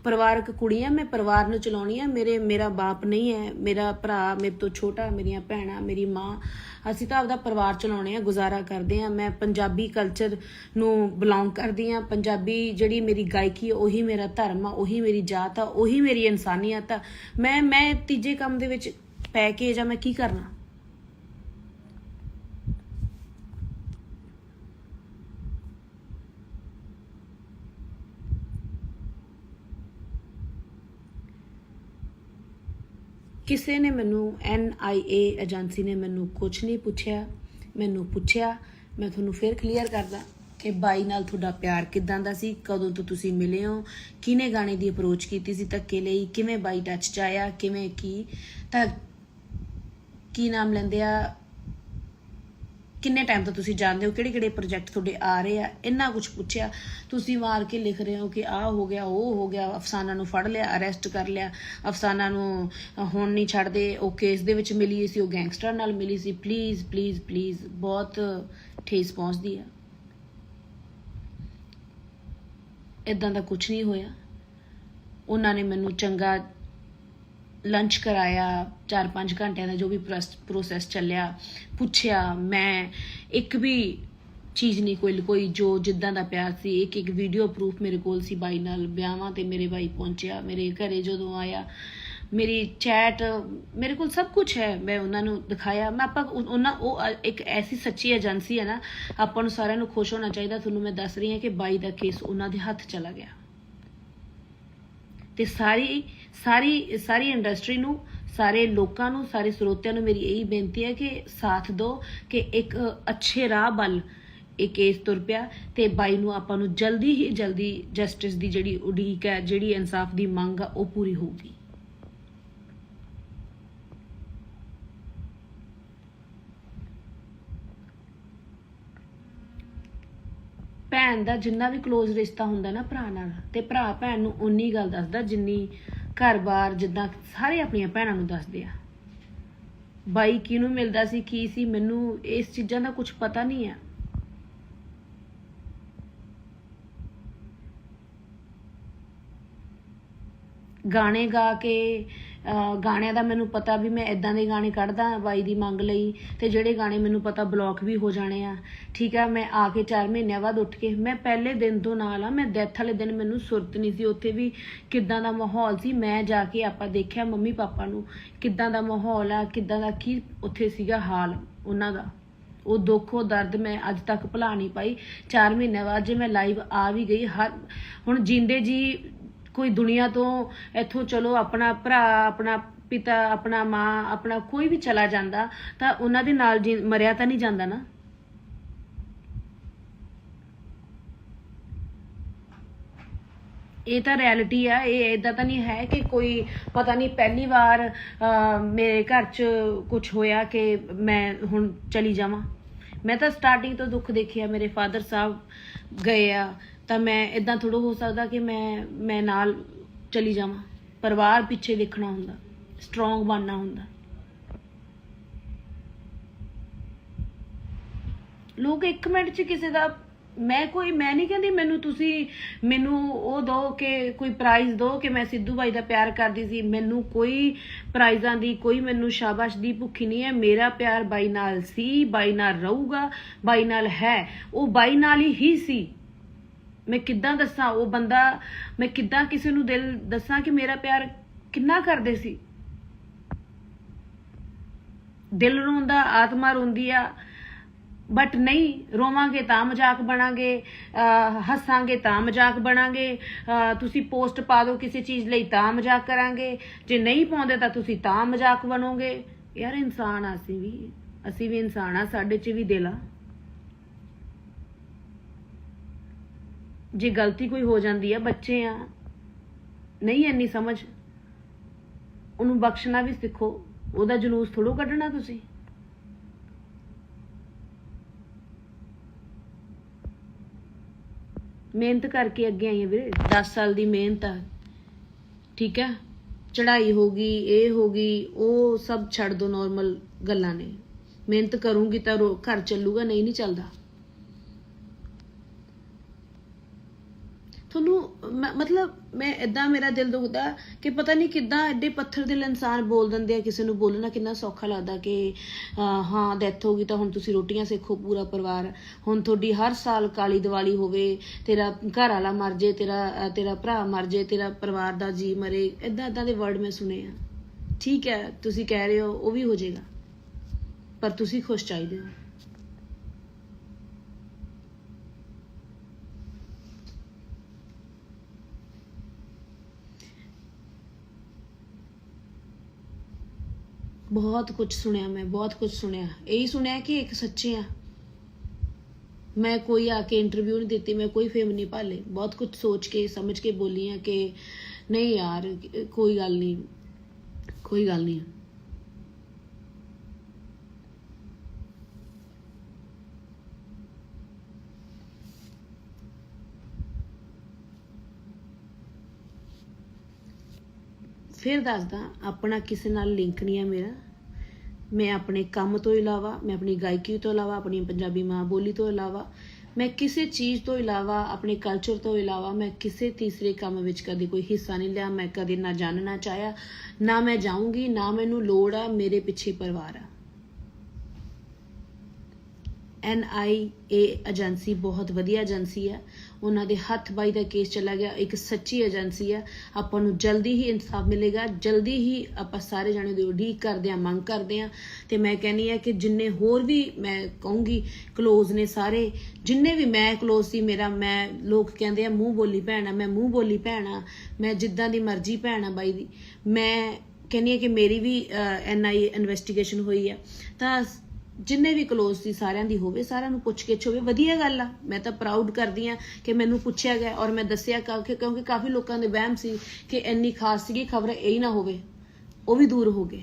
ਪਰਿਵਾਰਕ ਕੁੜੀ ਆ, ਮੈਂ ਪਰਿਵਾਰ ਨੂੰ ਚਲਾਉਣੀ ਆ। ਮੇਰਾ ਬਾਪ ਨਹੀਂ ਹੈ, ਮੇਰਾ ਭਰਾ ਮੇਰੇ ਤੋਂ ਛੋਟਾ, ਮੇਰੀਆਂ ਭੈਣਾਂ, ਮੇਰੀ ਮਾਂ, ਅਸੀਂ ਤਾਂ ਆਪਦਾ ਪਰਿਵਾਰ ਚਲਾਉਣੇ ਆ, ਗੁਜ਼ਾਰਾ ਕਰਦੇ ਆ। ਮੈਂ ਪੰਜਾਬੀ ਕਲਚਰ ਨੂੰ ਬਿਲੋਂਗ ਕਰਦੀ ਆ। ਪੰਜਾਬੀ ਜਿਹੜੀ ਮੇਰੀ ਗਾਇਕੀ, ਉਹੀ ਮੇਰਾ ਧਰਮ ਆ, ਉਹੀ ਮੇਰੀ ਜਾਤ ਆ, ਉਹੀ ਮੇਰੀ ਇਨਸਾਨੀਅਤ ਆ। ਮੈਂ ਤੀਜੇ ਕੰਮ ਦੇ ਵਿੱਚ ਪੈ ਕੇ ਜਾਂ ਮੈਂ ਕੀ ਕਰਨਾ। ਕਿਸੇ ਨੇ ਮੈਨੂੰ, NIA ਏਜੰਸੀ ਨੇ ਮੈਨੂੰ ਕੁਛ ਨਹੀਂ ਪੁੱਛਿਆ। ਮੈਨੂੰ ਪੁੱਛਿਆ, ਮੈਂ ਤੁਹਾਨੂੰ ਫਿਰ ਕਲੀਅਰ ਕਰਦਾ ਕਿ ਬਾਈ ਨਾਲ ਤੁਹਾਡਾ ਪਿਆਰ ਕਿੱਦਾਂ ਦਾ ਸੀ, ਕਦੋਂ ਤੋਂ ਤੁਸੀਂ ਮਿਲੇ ਹੋ, ਕਿਹਨੇ ਗਾਣੇ ਦੀ ਅਪਰੋਚ ਕੀਤੀ ਸੀ ਧੱਕੇ ਲਈ, ਕਿਵੇਂ ਬਾਈ ਟੱਚ 'ਚ ਆਇਆ, ਕਿਵੇਂ ਤਾਂ ਕੀ ਨਾਮ ਲੈਂਦੇ ਆ, ਕਿੰਨੇ ਟਾਈਮ ਤੋਂ ਤੁਸੀਂ ਜਾਣਦੇ ਹੋ, ਕਿਹੜੇ ਕਿਹੜੇ ਪ੍ਰੋਜੈਕਟ ਤੁਹਾਡੇ ਆ ਰਹੇ ਆ, ਇੰਨਾ ਕੁਝ ਪੁੱਛਿਆ। ਤੁਸੀਂ ਮਾਰ ਕੇ ਲਿਖ ਰਹੇ ਹੋ ਕਿ ਆਹ ਹੋ ਗਿਆ, ਉਹ ਹੋ ਗਿਆ, ਅਫਸਾਨਾ ਨੂੰ ਫੜ ਲਿਆ, ਅਰੈਸਟ ਕਰ ਲਿਆ, ਅਫਸਾਨਾ ਨੂੰ ਹੁਣ ਨਹੀਂ ਛੱਡਦੇ, ਉਹ ਕੇਸ ਦੇ ਵਿੱਚ ਮਿਲੀ ਸੀ, ਉਹ ਗੈਂਗਸਟਰ ਨਾਲ ਮਿਲੀ ਸੀ। ਪਲੀਜ਼ ਪਲੀਜ਼ ਪਲੀਜ਼, ਬਹੁਤ ਠੇਸ ਪਹੁੰਚਦੀ ਆ। ਇੱਦਾਂ ਦਾ ਕੁਝ ਨਹੀਂ ਹੋਇਆ। ਉਹਨਾਂ ਨੇ ਮੈਨੂੰ ਚੰਗਾ ਲੰਚ ਕਰਾਇਆ, 4-5 ਘੰਟਿਆਂ ਦਾ ਜੋ ਵੀ ਪ੍ਰੋਸੈਸ ਚੱਲਿਆ, ਪੁੱਛਿਆ। ਮੈਂ ਇੱਕ ਵੀ ਚੀਜ਼ ਨਹੀਂ ਕੋਈ ਜੋ ਜਿੱਦਾਂ ਦਾ ਪਿਆਰ ਸੀ, ਇੱਕ ਵੀਡੀਓ ਪ੍ਰੂਫ ਮੇਰੇ ਕੋਲ ਸੀ ਬਾਈ ਨਾਲ। ਵਿਆਹਾਂ ਤੇ ਮੇਰੇ ਬਾਈ ਪਹੁੰਚਿਆ, ਮੇਰੇ ਘਰੇ ਜਦੋਂ ਆਇਆ, ਮੇਰੀ ਚੈਟ ਮੇਰੇ ਕੋਲ ਸਭ ਕੁਝ ਹੈ। ਮੈਂ ਉਹਨਾਂ ਨੂੰ ਦਿਖਾਇਆ। ਉਹ ਇੱਕ ਐਸੀ ਸੱਚੀ ਏਜੰਸੀ ਹੈ ਨਾ, ਆਪਾਂ ਨੂੰ ਸਾਰਿਆਂ ਨੂੰ ਖੁਸ਼ ਹੋਣਾ ਚਾਹੀਦਾ। ਤੁਹਾਨੂੰ ਮੈਂ ਦੱਸ ਰਹੀ ਹਾਂ ਕਿ ਬਾਈ ਦਾ ਕੇਸ ਉਹਨਾਂ ਦੇ ਹੱਥ ਚਲਾ ਗਿਆ। ਤੇ ਸਾਰੀ ਇੰਡਸਟਰੀ ਨੂੰ, ਸਾਰੇ ਲੋਕਾਂ ਨੂੰ, ਸਾਰੇ ਸਰੋਤਿਆਂ ਨੂੰ ਮੇਰੀ ਇਹੀ ਬੇਨਤੀ ਹੈ ਕਿ ਸਾਥ ਦਿਓ ਕਿ ਇੱਕ ਅੱਛੇ ਰਾਹ ਵੱਲ ਇਹ ਕੇਸ ਤੁਰ ਪਿਆ। ਤੇ ਬਾਈ ਨੂੰ ਆਪਾਂ ਨੂੰ ਜਲਦੀ ਹੀ ਜਲਦੀ ਜਸਟਿਸ ਦੀ ਜਿਹੜੀ ਉਡੀਕ ਹੈ, ਜਿਹੜੀ ਇਨਸਾਫ ਦੀ ਮੰਗ ਆ, ਉਹ ਪੂਰੀ ਹੋਊਗੀ। ਭੈਣ ਦਾ ਜਿੰਨਾ ਵੀ ਕਲੋਜ਼ ਰਿਸ਼ਤਾ ਹੁੰਦਾ ਨਾ ਭਰਾ ਨਾਲ, ਤੇ ਭਰਾ ਭੈਣ ਨੂੰ ਉਨੀ ਗੱਲ ਦੱਸਦਾ ਜਿੰਨੀ ਘਰ-ਬਾਰ ਜਿੱਦਾਂ ਸਾਰੇ ਆਪਣੀਆਂ ਭੈਣਾਂ ਨੂੰ ਦੱਸਦੇ ਆ। ਬਾਈ ਕਿਹਨੂੰ ਮਿਲਦਾ ਸੀ, ਕੀ ਸੀ, ਮੈਨੂੰ ਇਸ ਚੀਜ਼ਾਂ ਦਾ ਕੁਝ ਪਤਾ ਨਹੀਂ ਆ। ਗਾਣੇ ਗਾ ਕੇ ਗਾਣਿਆਂ ਦਾ ਮੈਨੂੰ ਪਤਾ ਵੀ ਮੈਂ ਇਦਾਂ ਦੇ ਗਾਣੇ ਕੱਢਦਾ ਬਾਈ ਦੀ ਮੰਗ ਲਈ, ਤੇ ਜਿਹੜੇ ਗਾਣੇ ਮੈਨੂੰ ਪਤਾ ਬਲੌਕ ਵੀ ਹੋ ਜਾਣੇ ਆ। ਠੀਕ ਆ, ਮੈਂ ਆ ਕੇ 4 ਮਹੀਨਿਆਂ ਬਾਅਦ ਉੱਠ ਕੇ, ਮੈਂ ਪਹਿਲੇ ਦਿਨ ਤੋਂ ਨਾਲ ਆ, ਮੈਂ ਡੈਥ ਵਾਲੇ ਦਿਨ ਮੈਨੂੰ ਸੁਰਤ ਨਹੀਂ ਸੀ, ਉੱਥੇ ਵੀ ਕਿੱਦਾਂ ਦਾ ਮਾਹੌਲ ਸੀ। ਮੈਂ ਜਾ ਕੇ ਆਪਾਂ ਦੇਖਿਆ ਮੰਮੀ ਪਾਪਾ ਨੂੰ, ਕਿੱਦਾਂ ਦਾ ਮਾਹੌਲ ਆ, ਕਿੱਦਾਂ ਦਾ ਕੀ ਉੱਥੇ ਸੀਗਾ ਹਾਲ ਉਹਨਾਂ ਦਾ। ਉਹ ਦੁੱਖ, ਉਹ ਦਰਦ ਮੈਂ ਅੱਜ ਤੱਕ ਭੁਲਾ ਨਹੀਂ ਪਾਈ। 4 ਮਹੀਨਿਆਂ ਬਾਅਦ ਜੇ ਮੈਂ ਲਾਈਵ ਆ ਵੀ ਗਈ, ਹੁਣ ਜਿੰਦੇ ਜੀ ਕੋਈ ਦੁਨੀਆ ਤੋਂ ਇੱਥੋਂ ਚਲੋ, ਆਪਣਾ ਭਰਾ, ਆਪਣਾ ਪਿਤਾ, ਆਪਣਾ ਮਾਂ, ਆਪਣਾ ਕੋਈ ਵੀ ਚਲਾ ਜਾਂਦਾ ਤਾਂ ਉਹਨਾਂ ਦੇ ਨਾਲ ਮਰਿਆ ਤਾਂ ਨਹੀਂ ਜਾਂਦਾ ਨਾ। ਇਹ ਤਾਂ ਰਿਐਲਿਟੀ ਆ। ਇਹ ਇਦਾਂ ਤਾਂ ਨਹੀਂ ਹੈ ਕਿ ਕੋਈ ਪਤਾ ਨਹੀਂ ਪਹਿਲੀ ਵਾਰ ਮੇਰੇ ਘਰ 'ਚ ਕੁਝ ਹੋਇਆ ਕਿ ਮੈਂ ਹੁਣ ਚਲੀ ਜਾਵਾਂ। ਮੈਂ ਤਾਂ ਸਟਾਰਟਿੰਗ ਤੋਂ ਦੁੱਖ ਦੇਖਿਆ। ਮੇਰੇ ਫਾਦਰ ਸਾਹਿਬ ਗਏ ਆ ਤਾਂ ਮੈਂ ਇਦਾਂ ਥੋੜ੍ਹਾ ਹੋ ਸਕਦਾ ਕਿ ਮੈਂ ਨਾਲ ਚਲੀ ਜਾਵਾਂ। ਪਰਿਵਾਰ ਪਿੱਛੇ ਦੇਖਣਾ ਹੁੰਦਾ, ਸਟਰੋਂਗ ਬਣਨਾ ਹੁੰਦਾ। ਲੋਕ 1 ਮਿੰਟ 'ਚ ਕਿਸੇ ਦਾ, ਮੈਂ ਨਹੀਂ ਕਹਿੰਦੀ ਮੈਨੂੰ ਉਹ ਦੋ ਕਿ ਕੋਈ ਪ੍ਰਾਈਜ਼ ਦੋ ਕਿ ਮੈਂ ਸਿੱਧੂ ਬਾਈ ਦਾ ਪਿਆਰ ਕਰਦੀ ਸੀ। ਮੈਨੂੰ ਕੋਈ ਪ੍ਰਾਈਜ਼ਾਂ ਦੀ, ਕੋਈ ਮੈਨੂੰ ਸ਼ਾਬਾਸ਼ ਦੀ ਭੁੱਖੀ ਨਹੀਂ ਹੈ। ਮੇਰਾ ਪਿਆਰ ਬਾਈ ਨਾਲ ਸੀ, ਬਾਈ ਨਾਲ ਰਹੂਗਾ, ਬਾਈ ਨਾਲ ਹੈ। ਉਹ ਬਾਈ ਨਾਲ ਹੀ ਸੀ। ਮੈਂ ਕਿੱਦਾਂ ਦੱਸਾਂ ਉਹ ਬੰਦਾ, ਮੈਂ ਕਿੱਦਾਂ ਕਿਸੇ ਨੂੰ ਦਿਲ ਦੱਸਾਂ ਕਿ ਮੇਰਾ ਪਿਆਰ ਕਿੰਨਾ ਕਰਦੇ ਸੀ। ਦਿਲ ਰੋਂਦਾ, ਆਤਮਾ ਰੋਂਦੀ ਆ, ਬਟ ਨਹੀਂ ਰੋਵਾਂਗੇ ਤਾਂ ਮਜ਼ਾਕ ਬਣਾਂਗੇ, ਹੱਸਾਂਗੇ ਤਾਂ ਮਜ਼ਾਕ ਬਣਾਂਗੇ। ਤੁਸੀਂ ਪੋਸਟ ਪਾ ਦਿਓ ਕਿਸੇ ਚੀਜ਼ ਲਈ ਤਾਂ ਮਜ਼ਾਕ ਕਰਾਂਗੇ, ਜੇ ਨਹੀਂ ਪਾਉਂਦੇ ਤਾਂ ਤੁਸੀਂ ਤਾਂ ਮਜ਼ਾਕ ਬਣੋਗੇ। ਯਾਰ ਇਨਸਾਨ ਆ, ਅਸੀਂ ਵੀ ਇਨਸਾਨ ਆ, ਸਾਡੇ 'ਚ ਵੀ ਦਿਲ ਆ। ਜੇ ਗਲਤੀ ਕੋਈ ਹੋ ਜਾਂਦੀ ਆ, ਬੱਚੇ ਆ, ਨਹੀਂ ਇੰਨੀ ਸਮਝ, ਉਹਨੂੰ ਬਖਸ਼ਣਾ ਵੀ ਸਿੱਖੋ। ਉਹਦਾ ਜਲੂਸ ਥੋੜੋ ਕੱਢਣਾ ਤੁਸੀਂ। ਮਿਹਨਤ ਕਰਕੇ ਅੱਗੇ ਆਈ ਆ ਵੀਰੇ, 10 ਸਾਲ ਦੀ ਮਿਹਨਤ ਆ। ਠੀਕ ਆ, ਚੜ੍ਹਾਈ ਹੋ ਗਈ, ਇਹ ਹੋ ਗਈ, ਉਹ ਸਭ ਛੱਡ ਦੋ, ਨੋਰਮਲ ਗੱਲਾਂ ਨੇ। ਮਿਹਨਤ ਕਰੂੰਗੀ ਤਾਂ ਘਰ ਚੱਲੂਗਾ, ਨਹੀਂ ਚੱਲਦਾ। ਤੁਹਾਨੂੰ ਮਤਲਬ ਮੈਂ ਇਦਾਂ, ਮੇਰਾ ਦਿਲ ਦੁਖਦਾ ਕਿ ਪਤਾ ਨਹੀਂ ਕਿੱਦਾਂ ਐਡੇ ਪੱਥਰ ਦਿਲ ਇਨਸਾਨ ਬੋਲ ਦਿੰਦੇ ਆ। ਕਿਸੇ ਨੂੰ ਬੋਲਣਾ ਕਿੰਨਾ ਸੌਖਾ ਲੱਗਦਾ ਕਿ ਹਾਂ ਡੈਥ ਹੋ ਗਈ ਤਾਂ ਹੁਣ ਤੁਸੀਂ ਰੋਟੀਆਂ ਸੇਖੋ ਪੂਰਾ ਪਰਿਵਾਰ। ਹੁਣ ਤੁਹਾਡੀ ਹਰ ਸਾਲ ਕਾਲੀ ਦੀਵਾਲੀ ਹੋਵੇ, ਤੇਰਾ ਘਰ ਵਾਲਾ ਮਰ ਜੇ, ਤੇਰਾ ਭਰਾ ਮਰ ਜੇ, ਤੇਰਾ ਪਰਿਵਾਰ ਦਾ ਜੀ ਮਰੇ, ਇੱਦਾਂ ਦੇ ਵਰਡ ਮੈਂ ਸੁਣੇ ਆ। ਠੀਕ ਹੈ, ਤੁਸੀਂ ਕਹਿ ਰਹੇ ਹੋ ਉਹ ਵੀ ਹੋ ਜਾਏਗਾ, ਪਰ ਤੁਸੀਂ ਖੁਸ਼ ਚਾਹੀਦੇ ਹੋ। बहुत कुछ सुनिया, मैं बहुत कुछ सुनिया। यही सुनिया कि एक सच्चे आ। मैं कोई आके इंटरव्यू नहीं देती, मैं कोई फेम नहीं पाले। बहुत कुछ सोच के समझ के बोली है कि नहीं यार कोई गल नहीं, कोई गल नहीं। फिर दसदा, अपना किसी नाल लिंक नहीं है मेरा। मैं अपने काम तो इलावा, मैं अपनी गायकी तो इलावा, अपनी पंजाबी माँ बोली तो इलावा, मैं किसी चीज़ तो इलावा, अपने कल्चर तो इलावा मैं किसी तीसरे काम विच कभी कोई हिस्सा नहीं लिया। मैं कभी ना जानना चाहया, ना मैं जाऊँगी, ना मैनू लोड़ आ। मेरे पिछे परिवार आ। NIA एजेंसी बहुत वधिया एजेंसी है। उन्होंने हथ बाई का केस चला गया, एक सच्ची एजेंसी है। आपां नूं जल्दी ही इंसाफ मिलेगा, जल्दी ही आप सारे जाने दी उड़ीक करते हैं, मंग करते हैं। तो मैं कहनी है कि जिन्ने होर भी मैं कहूँगी क्लोज ने सारे, जिन्ने भी मैं क्लोज सी, मेरा मैं लोग कहते हैं मूँह बोली भैन आ, मैं मूँह बोली भैन आ, मैं जिद्दां दी मर्जी भैन आ बाई दी। मैं कहनी है कि मेरी भी NIA इन्वेस्टिगेशन हुई है, तो जिन्ने भी क्लोज सी सारिਆਂ ਦੀ ਹੋਵੇ, ਸਾਰਿਆਂ ਨੂੰ ਪੁੱਛ ਕੇ ਹੋਵੇ, ਵਧੀਆ ਗੱਲ ਆ। ਮੈਂ ਤਾਂ ਪ੍ਰਾਊਡ ਕਰਦੀ ਆ ਕਿ ਮੈਨੂੰ ਪੁੱਛਿਆ ਗਿਆ ਔਰ ਮੈਂ ਦੱਸਿਆ, ਕਿਉਂਕਿ ਕਾਫੀ ਲੋਕਾਂ ਦੇ ਵਹਿਮ ਸੀ ਕਿ ਇੰਨੀ ਖਾਸ ਸੀਗੀ ਖਬਰ, ਇਹ ਨਾ ਹੋਵੇ। ਉਹ ਵੀ ਦੂਰ ਹੋ ਗਏ।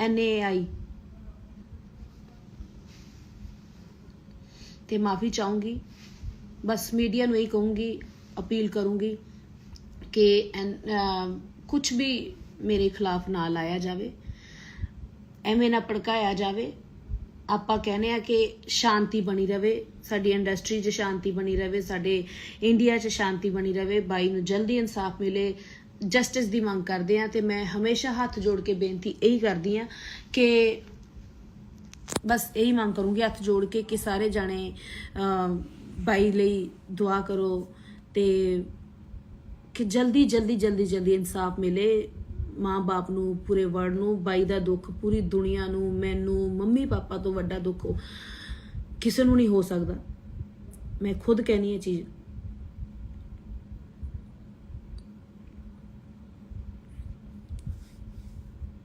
NAI ਤੇ ਮਾਫੀ ਚਾਹੂੰਗੀ। ਬਸ ਮੀਡੀਆ ਨੂੰ ਇਹ ਕਹੂੰਗੀ, ਅਪੀਲ ਕਰੂੰਗੀ ਕਿ ਕੁਝ ਵੀ ਮੇਰੇ ਖਿਲਾਫ ਨਾ ਲਾਇਆ ਜਾਵੇ, ਐਵੇਂ ਨਾ ਭੜਕਾਇਆ ਜਾਵੇ। ਆਪਾਂ ਕਹਿੰਦੇ ਆ ਕਿ ਸ਼ਾਂਤੀ ਬਣੀ ਰਵੇ, ਸਾਡੀ ਇੰਡਸਟਰੀ 'ਚ ਸ਼ਾਂਤੀ ਬਣੀ ਰਵੇ, ਸਾਡੇ ਇੰਡੀਆ 'ਚ ਸ਼ਾਂਤੀ ਬਣੀ ਰਵੇ, ਬਾਈ ਨੂੰ ਜਲਦੀ ਇਨਸਾਫ ਮਿਲੇ, ਜਸਟਿਸ ਦੀ ਮੰਗ ਕਰਦੇ ਆ। ਤੇ ਮੈਂ ਹਮੇਸ਼ਾ ਹੱਥ ਜੋੜ ਕੇ ਬੇਨਤੀ ਇਹੀ ਕਰਦੀ ਆ ਕਿ ਬਸ ਇਹੀ ਮੰਗ ਕਰੂੰਗੀ ਹੱਥ ਜੋੜ ਕੇ ਕਿ ਸਾਰੇ ਜਾਣੇ ਬਾਈ ਲਈ ਦੁਆ ਕਰੋ ਤੇ ਕਿ ਜਲਦੀ ਜਲਦੀ ਜਲਦੀ ਜਲਦੀ ਇਨਸਾਫ ਮਿਲੇ ਮਾਂ ਬਾਪ ਨੂੰ, ਪੂਰੇ ਵਰਲਡ ਨੂੰ। ਬਾਈ ਦਾ ਦੁੱਖ ਪੂਰੀ ਦੁਨੀਆ ਨੂੰ, ਮੈਨੂੰ, ਮੰਮੀ ਪਾਪਾ ਤੋਂ ਵੱਡਾ ਦੁੱਖ ਕਿਸੇ ਨੂੰ ਨਹੀਂ ਹੋ ਸਕਦਾ। ਮੈਂ ਖੁਦ ਕਹਿਣੀ ਇਹ ਚੀਜ਼।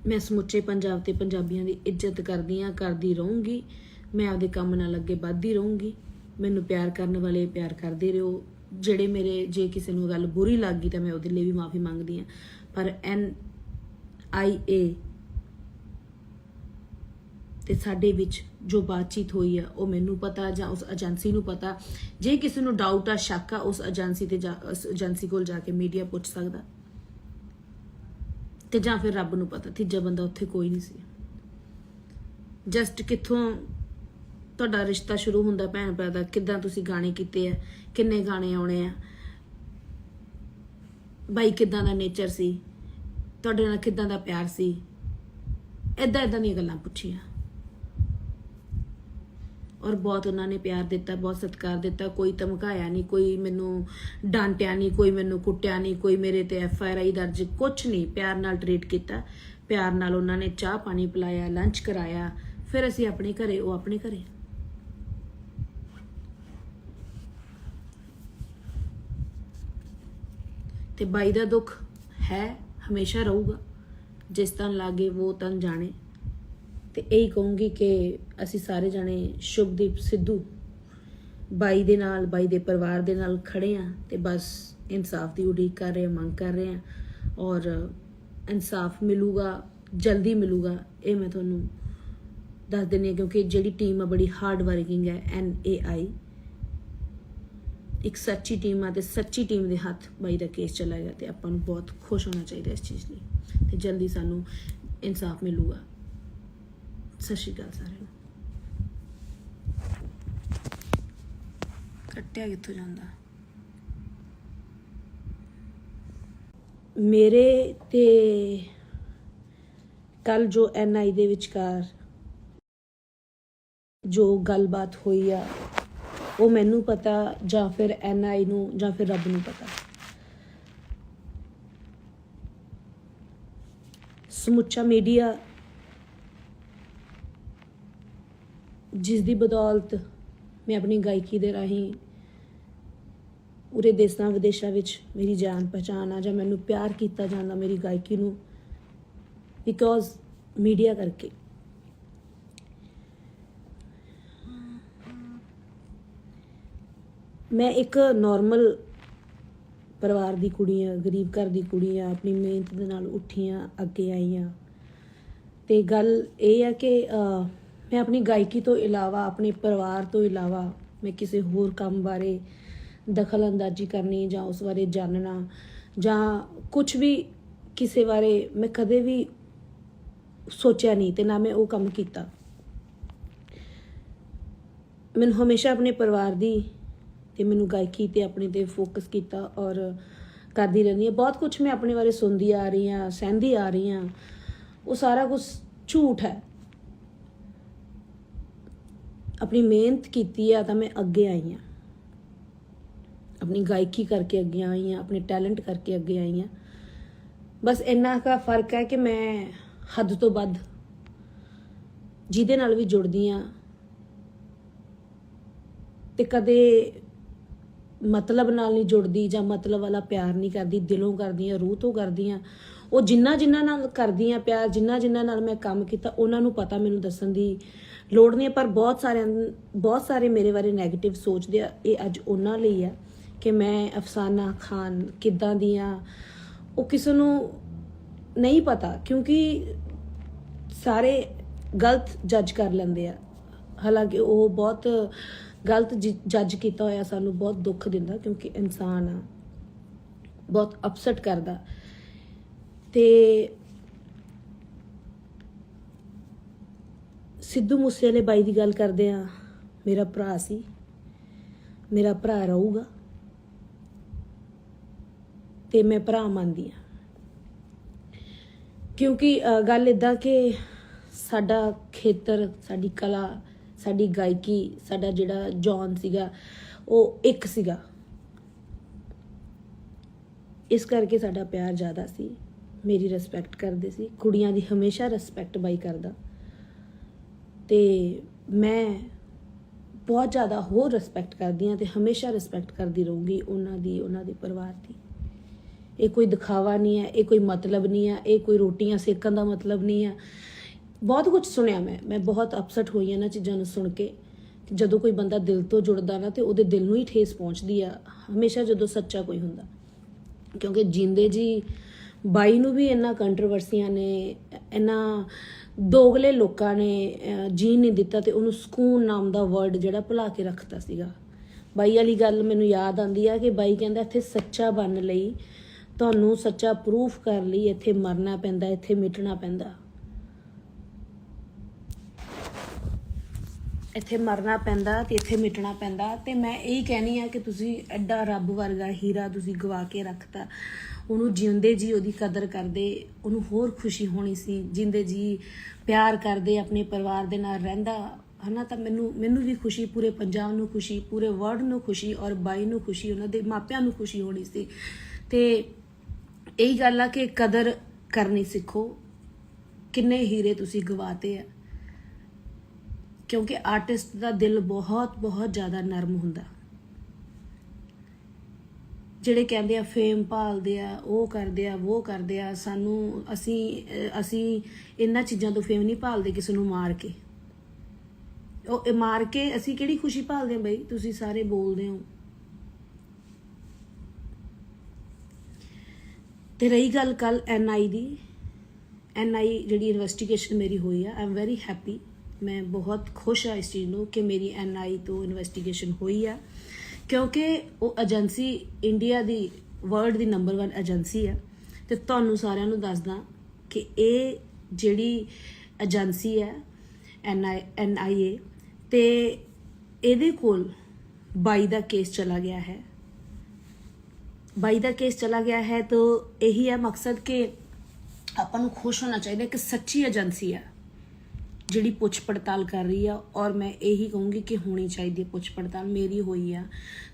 ਮੈਂ ਸਮੁੱਚੇ ਪੰਜਾਬ ਤੇ ਪੰਜਾਬੀਆਂ ਦੀ ਇੱਜ਼ਤ ਕਰਦੀ ਆ, ਕਰਦੀ ਰਹੂੰਗੀ। ਮੈਂ ਆਪਦੇ ਕੰਮ ਨਾਲ ਅੱਗੇ ਵੱਧਦੀ ਰਹੂੰਗੀ। ਮੈਨੂੰ ਪਿਆਰ ਕਰਨ ਵਾਲੇ ਪਿਆਰ ਕਰਦੇ ਰਹੋ। ਜਿਹੜੇ ਮੇਰੇ ਜੇ ਕਿਸੇ ਨੂੰ ਗੱਲ ਬੁਰੀ ਲੱਗ ਗਈ ਤਾਂ ਮੈਂ ਉਹਦੇ ਲਈ ਵੀ ਮਾਫੀ ਮੰਗਦੀ ਆ। ਪਰ NIA ਤੇ ਸਾਡੇ ਵਿੱਚ ਜੋ ਬਾਤਚੀਤ ਹੋਈ ਆ ਉਹ ਮੈਨੂੰ ਪਤਾ ਜਾਂ ਉਸ ਏਜੰਸੀ ਨੂੰ ਪਤਾ। ਜੇ ਕਿਸੇ ਨੂੰ ਡਾਊਟ ਆ, ਸ਼ੱਕ ਆ, ਉਸ ਏਜੰਸੀ ਕੋਲ ਜਾ ਕੇ ਮੀਡੀਆ ਪੁੱਛ ਸਕਦਾ ਤੇ ਜਾਂ ਫਿਰ ਰੱਬ ਨੂੰ ਪਤਾ। ਤੀਜਾ ਬੰਦਾ ਉੱਥੇ ਕੋਈ ਨਹੀਂ ਸੀ। ਜਸਟ ਕਿੱਥੋਂ ਤੁਹਾਡਾ ਰਿਸ਼ਤਾ ਸ਼ੁਰੂ ਹੁੰਦਾ ਭੈਣ ਭਰਾ ਦਾ, ਕਿੱਦਾਂ ਤੁਸੀਂ ਗਾਣੇ ਕੀਤੇ ਆ, ਕਿੰਨੇ ਗਾਣੇ ਆਉਣੇ ਆ, ਬਾਈ ਕਿੱਦਾਂ ਦਾ ਨੇਚਰ ਸੀ, ਤੁਹਾਡੇ ਨਾਲ ਕਿੱਦਾਂ ਦਾ ਪਿਆਰ ਸੀ, ਏਦਾਂ ਦੀਆਂ ਗੱਲਾਂ ਪੁੱਛੀਆਂ। ਔਰ ਬਹੁਤ ਉਹਨਾਂ ਨੇ ਪਿਆਰ ਦਿੱਤਾ, ਬਹੁਤ ਸਤਿਕਾਰ ਦਿੱਤਾ। ਕੋਈ ਧਮਕਾਇਆ ਨਹੀਂ, ਕੋਈ ਮੈਨੂੰ ਡਾਂਟਿਆ ਨਹੀਂ, ਕੋਈ ਮੈਨੂੰ ਕੁੱਟਿਆ ਨਹੀਂ, ਕੋਈ ਮੇਰੇ ਤੇ FIR ਦਰਜ ਕੁਛ ਨਹੀਂ। ਪਿਆਰ ਨਾਲ ਟਰੀਟ ਕੀਤਾ, ਪਿਆਰ ਨਾਲ ਉਹਨਾਂ ਨੇ ਚਾਹ ਪਾਣੀ ਪਿਲਾਇਆ, ਲੰਚ ਕਰਾਇਆ। ਫਿਰ ਅਸੀਂ ਆਪਣੇ ਘਰੇ, ਉਹ ਆਪਣੇ ਘਰੇ। ਤੇ ਬਾਈ ਦਾ ਦੁੱਖ ਹੈ, ਹਮੇਸ਼ਾ ਰਹੂਗਾ। ਜਿਸ ਤਨ ਲਾਗੇ ਉਹ ਤਨ ਜਾਣੇ। ਤੇ ਇਹੀ ਕਹੂੰਗੀ ਕਿ ਅਸੀਂ ਸਾਰੇ ਜਾਣੇ ਸ਼ੁਭਦੀਪ ਸਿੱਧੂ ਬਾਈ ਦੇ ਨਾਲ, ਬਾਈ ਦੇ ਪਰਿਵਾਰ ਦੇ ਨਾਲ ਖੜੇ ਆ ਤੇ ਬਸ ਇਨਸਾਫ ਦੀ ਉਡੀਕ ਕਰ ਰਹੇ, ਮੰਗ ਕਰ ਰਹੇ ਆ। ਔਰ ਇਨਸਾਫ ਮਿਲੂਗਾ, ਜਲਦੀ ਮਿਲੂਗਾ, ਇਹ ਮੈਂ ਤੁਹਾਨੂੰ ਦੱਸ ਦਿੰਦੀ ਹਾਂ। ਕਿਉਂਕਿ ਜਿਹੜੀ ਟੀਮ ਆ ਬੜੀ ਹਾਰਡ ਵਰਕਿੰਗ ਹੈ, NAI ਇੱਕ ਸੱਚੀ ਟੀਮ ਆ ਤੇ ਸੱਚੀ ਟੀਮ ਦੇ ਹੱਥ ਬਾਈ ਦਾ ਕੇਸ ਚਲਾ ਗਿਆ ਤੇ ਆਪਾਂ ਨੂੰ ਬਹੁਤ ਖੁਸ਼ ਹੋਣਾ ਚਾਹੀਦਾ ਇਸ ਚੀਜ਼ ਲਈ ਤੇ ਜਲਦੀ ਸਾਨੂੰ ਇਨਸਾਫ ਮਿਲੂਗਾ। ਸਤਿ ਸ਼੍ਰੀ ਅਕਾਲ ਸਾਰਿਆਂ ਨੂੰ। ਕੱਟਿਆ ਕਿੱਥੋਂ ਜਾਂਦਾ? ਮੇਰੇ ਤੇ ਕੱਲ ਜੋ NI ਦੇ ਵਿਚਕਾਰ ਜੋ ਗੱਲਬਾਤ ਹੋਈ ਆ ਉਹ ਮੈਨੂੰ ਪਤਾ ਜਾਂ ਫਿਰ NI ਨੂੰ ਜਾਂ ਫਿਰ ਰੱਬ ਨੂੰ ਪਤਾ। ਸਮੁੱਚਾ ਮੀਡੀਆ ਜਿਸ ਦੀ ਬਦੌਲਤ ਮੈਂ ਆਪਣੀ ਗਾਇਕੀ ਦੇ ਰਾਹੀਂ ਪੂਰੇ ਦੇਸ਼ਾਂ ਵਿਦੇਸ਼ਾਂ ਵਿੱਚ ਮੇਰੀ ਜਾਣ ਪਛਾਣ ਆ ਜਾਂ ਮੈਨੂੰ ਪਿਆਰ ਕੀਤਾ ਜਾਂਦਾ ਮੇਰੀ ਗਾਇਕੀ ਨੂੰ, ਬਿਕੋਜ਼ ਮੀਡੀਆ ਕਰਕੇ। ਮੈਂ ਇੱਕ ਨਾਰਮਲ ਪਰਿਵਾਰ ਦੀ ਕੁੜੀ ਆ, ਗਰੀਬ ਘਰ ਦੀ ਕੁੜੀ ਆ, ਆਪਣੀ ਮਿਹਨਤ ਦੇ ਨਾਲ ਉੱਠੀ ਆ, ਅੱਗੇ ਆਈ ਆ। ਤੇ ਗੱਲ ਇਹ ਆ ਕਿ ਮੈਂ ਆਪਣੀ ਗਾਇਕੀ ਤੋਂ ਇਲਾਵਾ, ਆਪਣੇ ਪਰਿਵਾਰ ਤੋਂ ਇਲਾਵਾ ਮੈਂ ਕਿਸੇ ਹੋਰ ਕੰਮ ਬਾਰੇ ਦਖਲ ਅੰਦਾਜ਼ੀ ਕਰਨੀ ਜਾਂ ਉਸ ਬਾਰੇ ਜਾਣਨਾ ਜਾਂ ਕੁਝ ਵੀ ਕਿਸੇ ਬਾਰੇ ਮੈਂ ਕਦੇ ਵੀ ਸੋਚਿਆ ਨਹੀਂ ਤੇ ਨਾ ਮੈਂ ਉਹ ਕੰਮ ਕੀਤਾ। ਮੈਨੂੰ ਹਮੇਸ਼ਾ ਆਪਣੇ ਪਰਿਵਾਰ ਦੀ ਤੇ ਮੈਨੂੰ ਗਾਇਕੀ ਤੇ ਆਪਣੇ ਤੇ ਫੋਕਸ ਕੀਤਾ ਔਰ ਕਰਦੀ ਰਹਿੰਦੀ ਹਾਂ। ਬਹੁਤ ਕੁਝ ਮੈਂ ਆਪਣੇ ਬਾਰੇ ਸੁਣਦੀ ਆ ਰਹੀ ਹਾਂ, ਸਹਿੰਦੀ ਆ ਰਹੀ ਹਾਂ, ਉਹ ਸਾਰਾ ਕੁਝ ਝੂਠ ਹੈ। ਆਪਣੀ ਮਿਹਨਤ ਕੀਤੀ ਆ ਤਾਂ ਮੈਂ ਅੱਗੇ ਆਈ ਹਾਂ, ਆਪਣੀ ਗਾਇਕੀ ਕਰਕੇ ਅੱਗੇ ਆਈ ਹਾਂ, ਆਪਣੇ ਟੈਲੈਂਟ ਕਰਕੇ ਅੱਗੇ ਆਈ ਹਾਂ। ਬਸ ਇੰਨਾ ਕੁ ਫਰਕ ਹੈ ਕਿ ਮੈਂ ਹੱਦ ਤੋਂ ਵੱਧ ਜਿਹਦੇ ਨਾਲ ਵੀ ਜੁੜਦੀ ਹਾਂ ਤੇ ਕਦੇ ਮਤਲਬ ਨਾਲ ਨਹੀਂ ਜੁੜਦੀ ਜਾਂ ਮਤਲਬ ਵਾਲਾ ਪਿਆਰ ਨਹੀਂ ਕਰਦੀ, ਦਿਲੋਂ ਕਰਦੀ ਹਾਂ, ਰੂਹ ਤੋਂ ਕਰਦੀ ਹਾਂ। ਉਹ ਜਿਨ੍ਹਾਂ ਨਾਲ ਕਰਦੀ ਹਾਂ ਪਿਆਰ, ਜਿਨ੍ਹਾਂ ਨਾਲ ਮੈਂ ਕੰਮ ਕੀਤਾ ਉਹਨਾਂ ਨੂੰ ਪਤਾ, ਮੈਨੂੰ ਦੱਸਣ ਦੀ ਲੋੜ ਨਹੀਂ ਹੈ। ਪਰ ਬਹੁਤ ਸਾਰੇ ਮੇਰੇ ਬਾਰੇ ਨੈਗੇਟਿਵ ਸੋਚਦੇ ਆ। ਇਹ ਅੱਜ ਉਹਨਾਂ ਲਈ ਆ ਕਿ ਮੈਂ ਅਫਸਾਨਾ ਖਾਨ ਕਿੱਦਾਂ ਦੀ ਆ, ਉਹ ਕਿਸੇ ਨੂੰ ਨਹੀਂ ਪਤਾ ਕਿਉਂਕਿ ਸਾਰੇ ਗਲਤ ਜੱਜ ਕਰ ਲੈਂਦੇ ਆ। ਹਾਲਾਂਕਿ ਉਹ ਬਹੁਤ ਗਲਤ ਜੱਜ ਕੀਤਾ ਹੋਇਆ ਸਾਨੂੰ ਬਹੁਤ ਦੁੱਖ ਦਿੰਦਾ, ਕਿਉਂਕਿ ਇਨਸਾਨ ਆ, ਬਹੁਤ ਅਪਸੈਟ ਕਰਦਾ। ਤੇ ਸਿੱਧੂ ਮੂਸੇਵਾਲੇ ਬਾਈ ਦੀ ਗੱਲ ਕਰਦੇ ਆ, ਮੇਰਾ ਭਰਾ ਸੀ, ਮੇਰਾ ਭਰਾ ਰਹੂਗਾ ਤੇ ਮੈਂ ਭਰਾ ਮੰਨਦੀ ਆ। ਕਿਉਂਕਿ ਗੱਲ ਇਦਾਂ ਕਿ ਸਾਡਾ ਖੇਤਰ, ਸਾਡੀ ਕਲਾ, ਸਾਡੀ ਗਾਇਕੀ, ਸਾਡਾ ਜਿਹੜਾ ਜੌਨ ਸੀਗਾ ਉਹ ਇੱਕ ਸੀਗਾ, ਇਸ ਕਰਕੇ ਸਾਡਾ ਪਿਆਰ ਜ਼ਿਆਦਾ ਸੀ। ਮੇਰੀ ਰਿਸਪੈਕਟ ਕਰਦੇ ਸੀ, ਕੁੜੀਆਂ ਦੀ ਹਮੇਸ਼ਾ ਰਿਸਪੈਕਟ ਬਾਈ ਕਰਦਾ, ਤੇ ਮੈਂ ਬਹੁਤ ਜ਼ਿਆਦਾ ਹੋਰ ਰਿਸਪੈਕਟ ਕਰਦੀ ਹਾਂ ਤੇ ਹਮੇਸ਼ਾ ਰਿਸਪੈਕਟ ਕਰਦੀ ਰਹੂੰਗੀ ਉਹਨਾਂ ਦੇ ਪਰਿਵਾਰ ਦੀ। ਇਹ ਕੋਈ ਦਿਖਾਵਾ ਨਹੀਂ ਹੈ, ਇਹ ਕੋਈ ਮਤਲਬ ਨਹੀਂ ਹੈ, ਇਹ ਕੋਈ ਰੋਟੀਆਂ ਸੇਕਣ ਦਾ ਮਤਲਬ ਨਹੀਂ ਹੈ। ਬਹੁਤ ਕੁਝ ਸੁਣਿਆ ਮੈਂ ਬਹੁਤ ਅਪਸੈਟ ਹੋਈ ਇਹਨਾਂ ਚੀਜ਼ਾਂ ਨੂੰ ਸੁਣ ਕੇ। ਜਦੋਂ ਕੋਈ ਬੰਦਾ ਦਿਲ ਤੋਂ ਜੁੜਦਾ ਨਾ ਤੇ ਉਹਦੇ ਦਿਲ ਨੂੰ ਹੀ ਠੇਸ ਪਹੁੰਚਦੀ ਆ ਹਮੇਸ਼ਾ ਜਦੋਂ ਸੱਚਾ ਕੋਈ ਹੁੰਦਾ। ਕਿਉਂਕਿ ਜਿੰਦੇ ਜੀ ਬਾਈ ਨੂੰ ਵੀ ਇੰਨਾ ਕੰਟਰੋਵਰਸੀਆਂ ਨੇ, ਇੰਨਾ ਦੋਗਲੇ ਲੋਕਾਂ ਨੇ ਜੀਣ ਨਹੀਂ ਦਿੱਤਾ ਤੇ ਉਹਨੂੰ ਸਕੂਨ ਨਾਮ ਦਾ ਵਰਡ ਜਿਹੜਾ ਭੁਲਾ ਕੇ ਰੱਖਤਾ ਸੀਗਾ। ਬਾਈ ਵਾਲੀ ਗੱਲ ਮੈਨੂੰ ਯਾਦ ਆਉਂਦੀ ਆ ਕਿ ਬਾਈ ਕਹਿੰਦਾ ਇੱਥੇ ਸੱਚਾ ਬਣਨ ਲਈ, ਤੁਹਾਨੂੰ ਸੱਚਾ ਪ੍ਰੂਫ ਕਰਨ ਲਈ ਇੱਥੇ ਮਰਨਾ ਪੈਂਦਾ, ਇੱਥੇ ਮਿਟਣਾ ਪੈਂਦਾ, ਇੱਥੇ ਮਰਨਾ ਪੈਂਦਾ ਤੇ ਇੱਥੇ ਮਿਟਣਾ ਪੈਂਦਾ। ਤੇ ਮੈਂ ਇਹੀ ਕਹਿਣੀ ਆ ਕਿ ਤੁਸੀਂ ਐਡਾ ਰੱਬ ਵਰਗਾ ਹੀਰਾ ਤੁਸੀਂ ਗਵਾ ਕੇ ਰੱਖਤਾ। ਉਹਨੂੰ ਜਿਉਂਦੇ ਜੀ ਉਹਦੀ ਕਦਰ ਕਰਦੇ, ਉਹਨੂੰ ਹੋਰ ਖੁਸ਼ੀ ਹੋਣੀ ਸੀ। ਜਿੰਦੇ ਜੀ ਪਿਆਰ ਕਰਦੇ, ਆਪਣੇ ਪਰਿਵਾਰ ਦੇ ਨਾਲ ਰਹਿੰਦਾ ਹਨਾ, ਤਾਂ ਮੈਨੂੰ ਵੀ ਖੁਸ਼ੀ, ਪੂਰੇ ਪੰਜਾਬ ਨੂੰ ਖੁਸ਼ੀ, ਪੂਰੇ ਵਰਲਡ ਨੂੰ ਖੁਸ਼ੀ, ਔਰ ਬਾਈ ਨੂੰ ਖੁਸ਼ੀ, ਉਹਨਾਂ ਦੇ ਮਾਪਿਆਂ ਨੂੰ ਖੁਸ਼ੀ ਹੋਣੀ ਸੀ। ਤੇ ਇਹੀ ਗੱਲ ਆ ਕਿ ਕਦਰ ਕਰਨੀ ਸਿੱਖੋ। ਕਿੰਨੇ ਹੀਰੇ ਤੁਸੀਂ ਗਵਾਤੇ ਆ, ਕਿਉਂਕਿ ਆਰਟਿਸਟ ਦਾ ਦਿਲ ਬਹੁਤ ਬਹੁਤ ਜ਼ਿਆਦਾ ਨਰਮ ਹੁੰਦਾ। ਜਿਹੜੇ ਕਹਿੰਦੇ ਆ ਫੇਮ ਭਾਲਦੇ ਆ, ਉਹ ਕਰਦੇ ਆ, ਉਹ ਕਰਦੇ ਆ, ਸਾਨੂੰ ਅਸੀਂ ਇਹਨਾਂ ਚੀਜ਼ਾਂ ਤੋਂ ਫੇਮ ਨਹੀਂ ਭਾਲਦੇ। ਕਿਸੇ ਨੂੰ ਮਾਰ ਕੇ, ਉਹ ਮਾਰ ਕੇ ਅਸੀਂ ਕਿਹੜੀ ਖੁਸ਼ੀ ਭਾਲਦੇ ਆ ਬਈ? ਤੁਸੀਂ ਸਾਰੇ ਬੋਲਦੇ ਹੋ। ਤੇ ਰਹੀ ਗੱਲ ਕੱਲ NI ਦੀ, NI ਜਿਹੜੀ ਇਨਵੈਸਟੀਗੇਸ਼ਨ ਮੇਰੀ ਹੋਈ ਆ, ਆਈ ਐਮ ਵੈਰੀ ਹੈਪੀ। ਮੈਂ ਬਹੁਤ ਖੁਸ਼ ਆ ਇਸ ਚੀਜ਼ ਨੂੰ ਕਿ ਮੇਰੀ NI ਤੋਂ ਇਨਵੈਸਟੀਗੇਸ਼ਨ ਹੋਈ ਆ, ਕਿਉਂਕਿ ਉਹ ਏਜੰਸੀ ਇੰਡੀਆ ਦੀ, ਵਰਲਡ ਦੀ ਨੰਬਰ 1 ਏਜੰਸੀ ਆ। ਤੇ ਤੁਹਾਨੂੰ ਸਾਰਿਆਂ ਨੂੰ ਦੱਸਦਾ ਕਿ ਇਹ ਜਿਹੜੀ ਏਜੰਸੀ ਹੈ NIA, ਤੇ ਇਹਦੇ ਕੋਲ ਬਾਈ ਦਾ ਕੇਸ ਚਲਾ ਗਿਆ ਹੈ। ਬਾਈ ਦਾ ਕੇਸ ਚਲਾ ਗਿਆ ਹੈ ਤਾਂ ਇਹੀ ਹੈ ਮਕਸਦ ਕਿ ਆਪਾਂ ਨੂੰ ਖੁਸ਼ ਹੋਣਾ ਚਾਹੀਦਾ ਕਿ ਸੱਚੀ ਏਜੰਸੀ ਆ ਜਿਹੜੀ ਪੁੱਛ ਪੜਤਾਲ ਕਰ ਰਹੀ ਆ। ਔਰ ਮੈਂ ਇਹੀ ਕਹੂੰਗੀ ਕਿ ਹੋਣੀ ਚਾਹੀਦੀ ਹੈ ਪੁੱਛ ਪੜਤਾਲ। ਮੇਰੀ ਹੋਈ ਆ,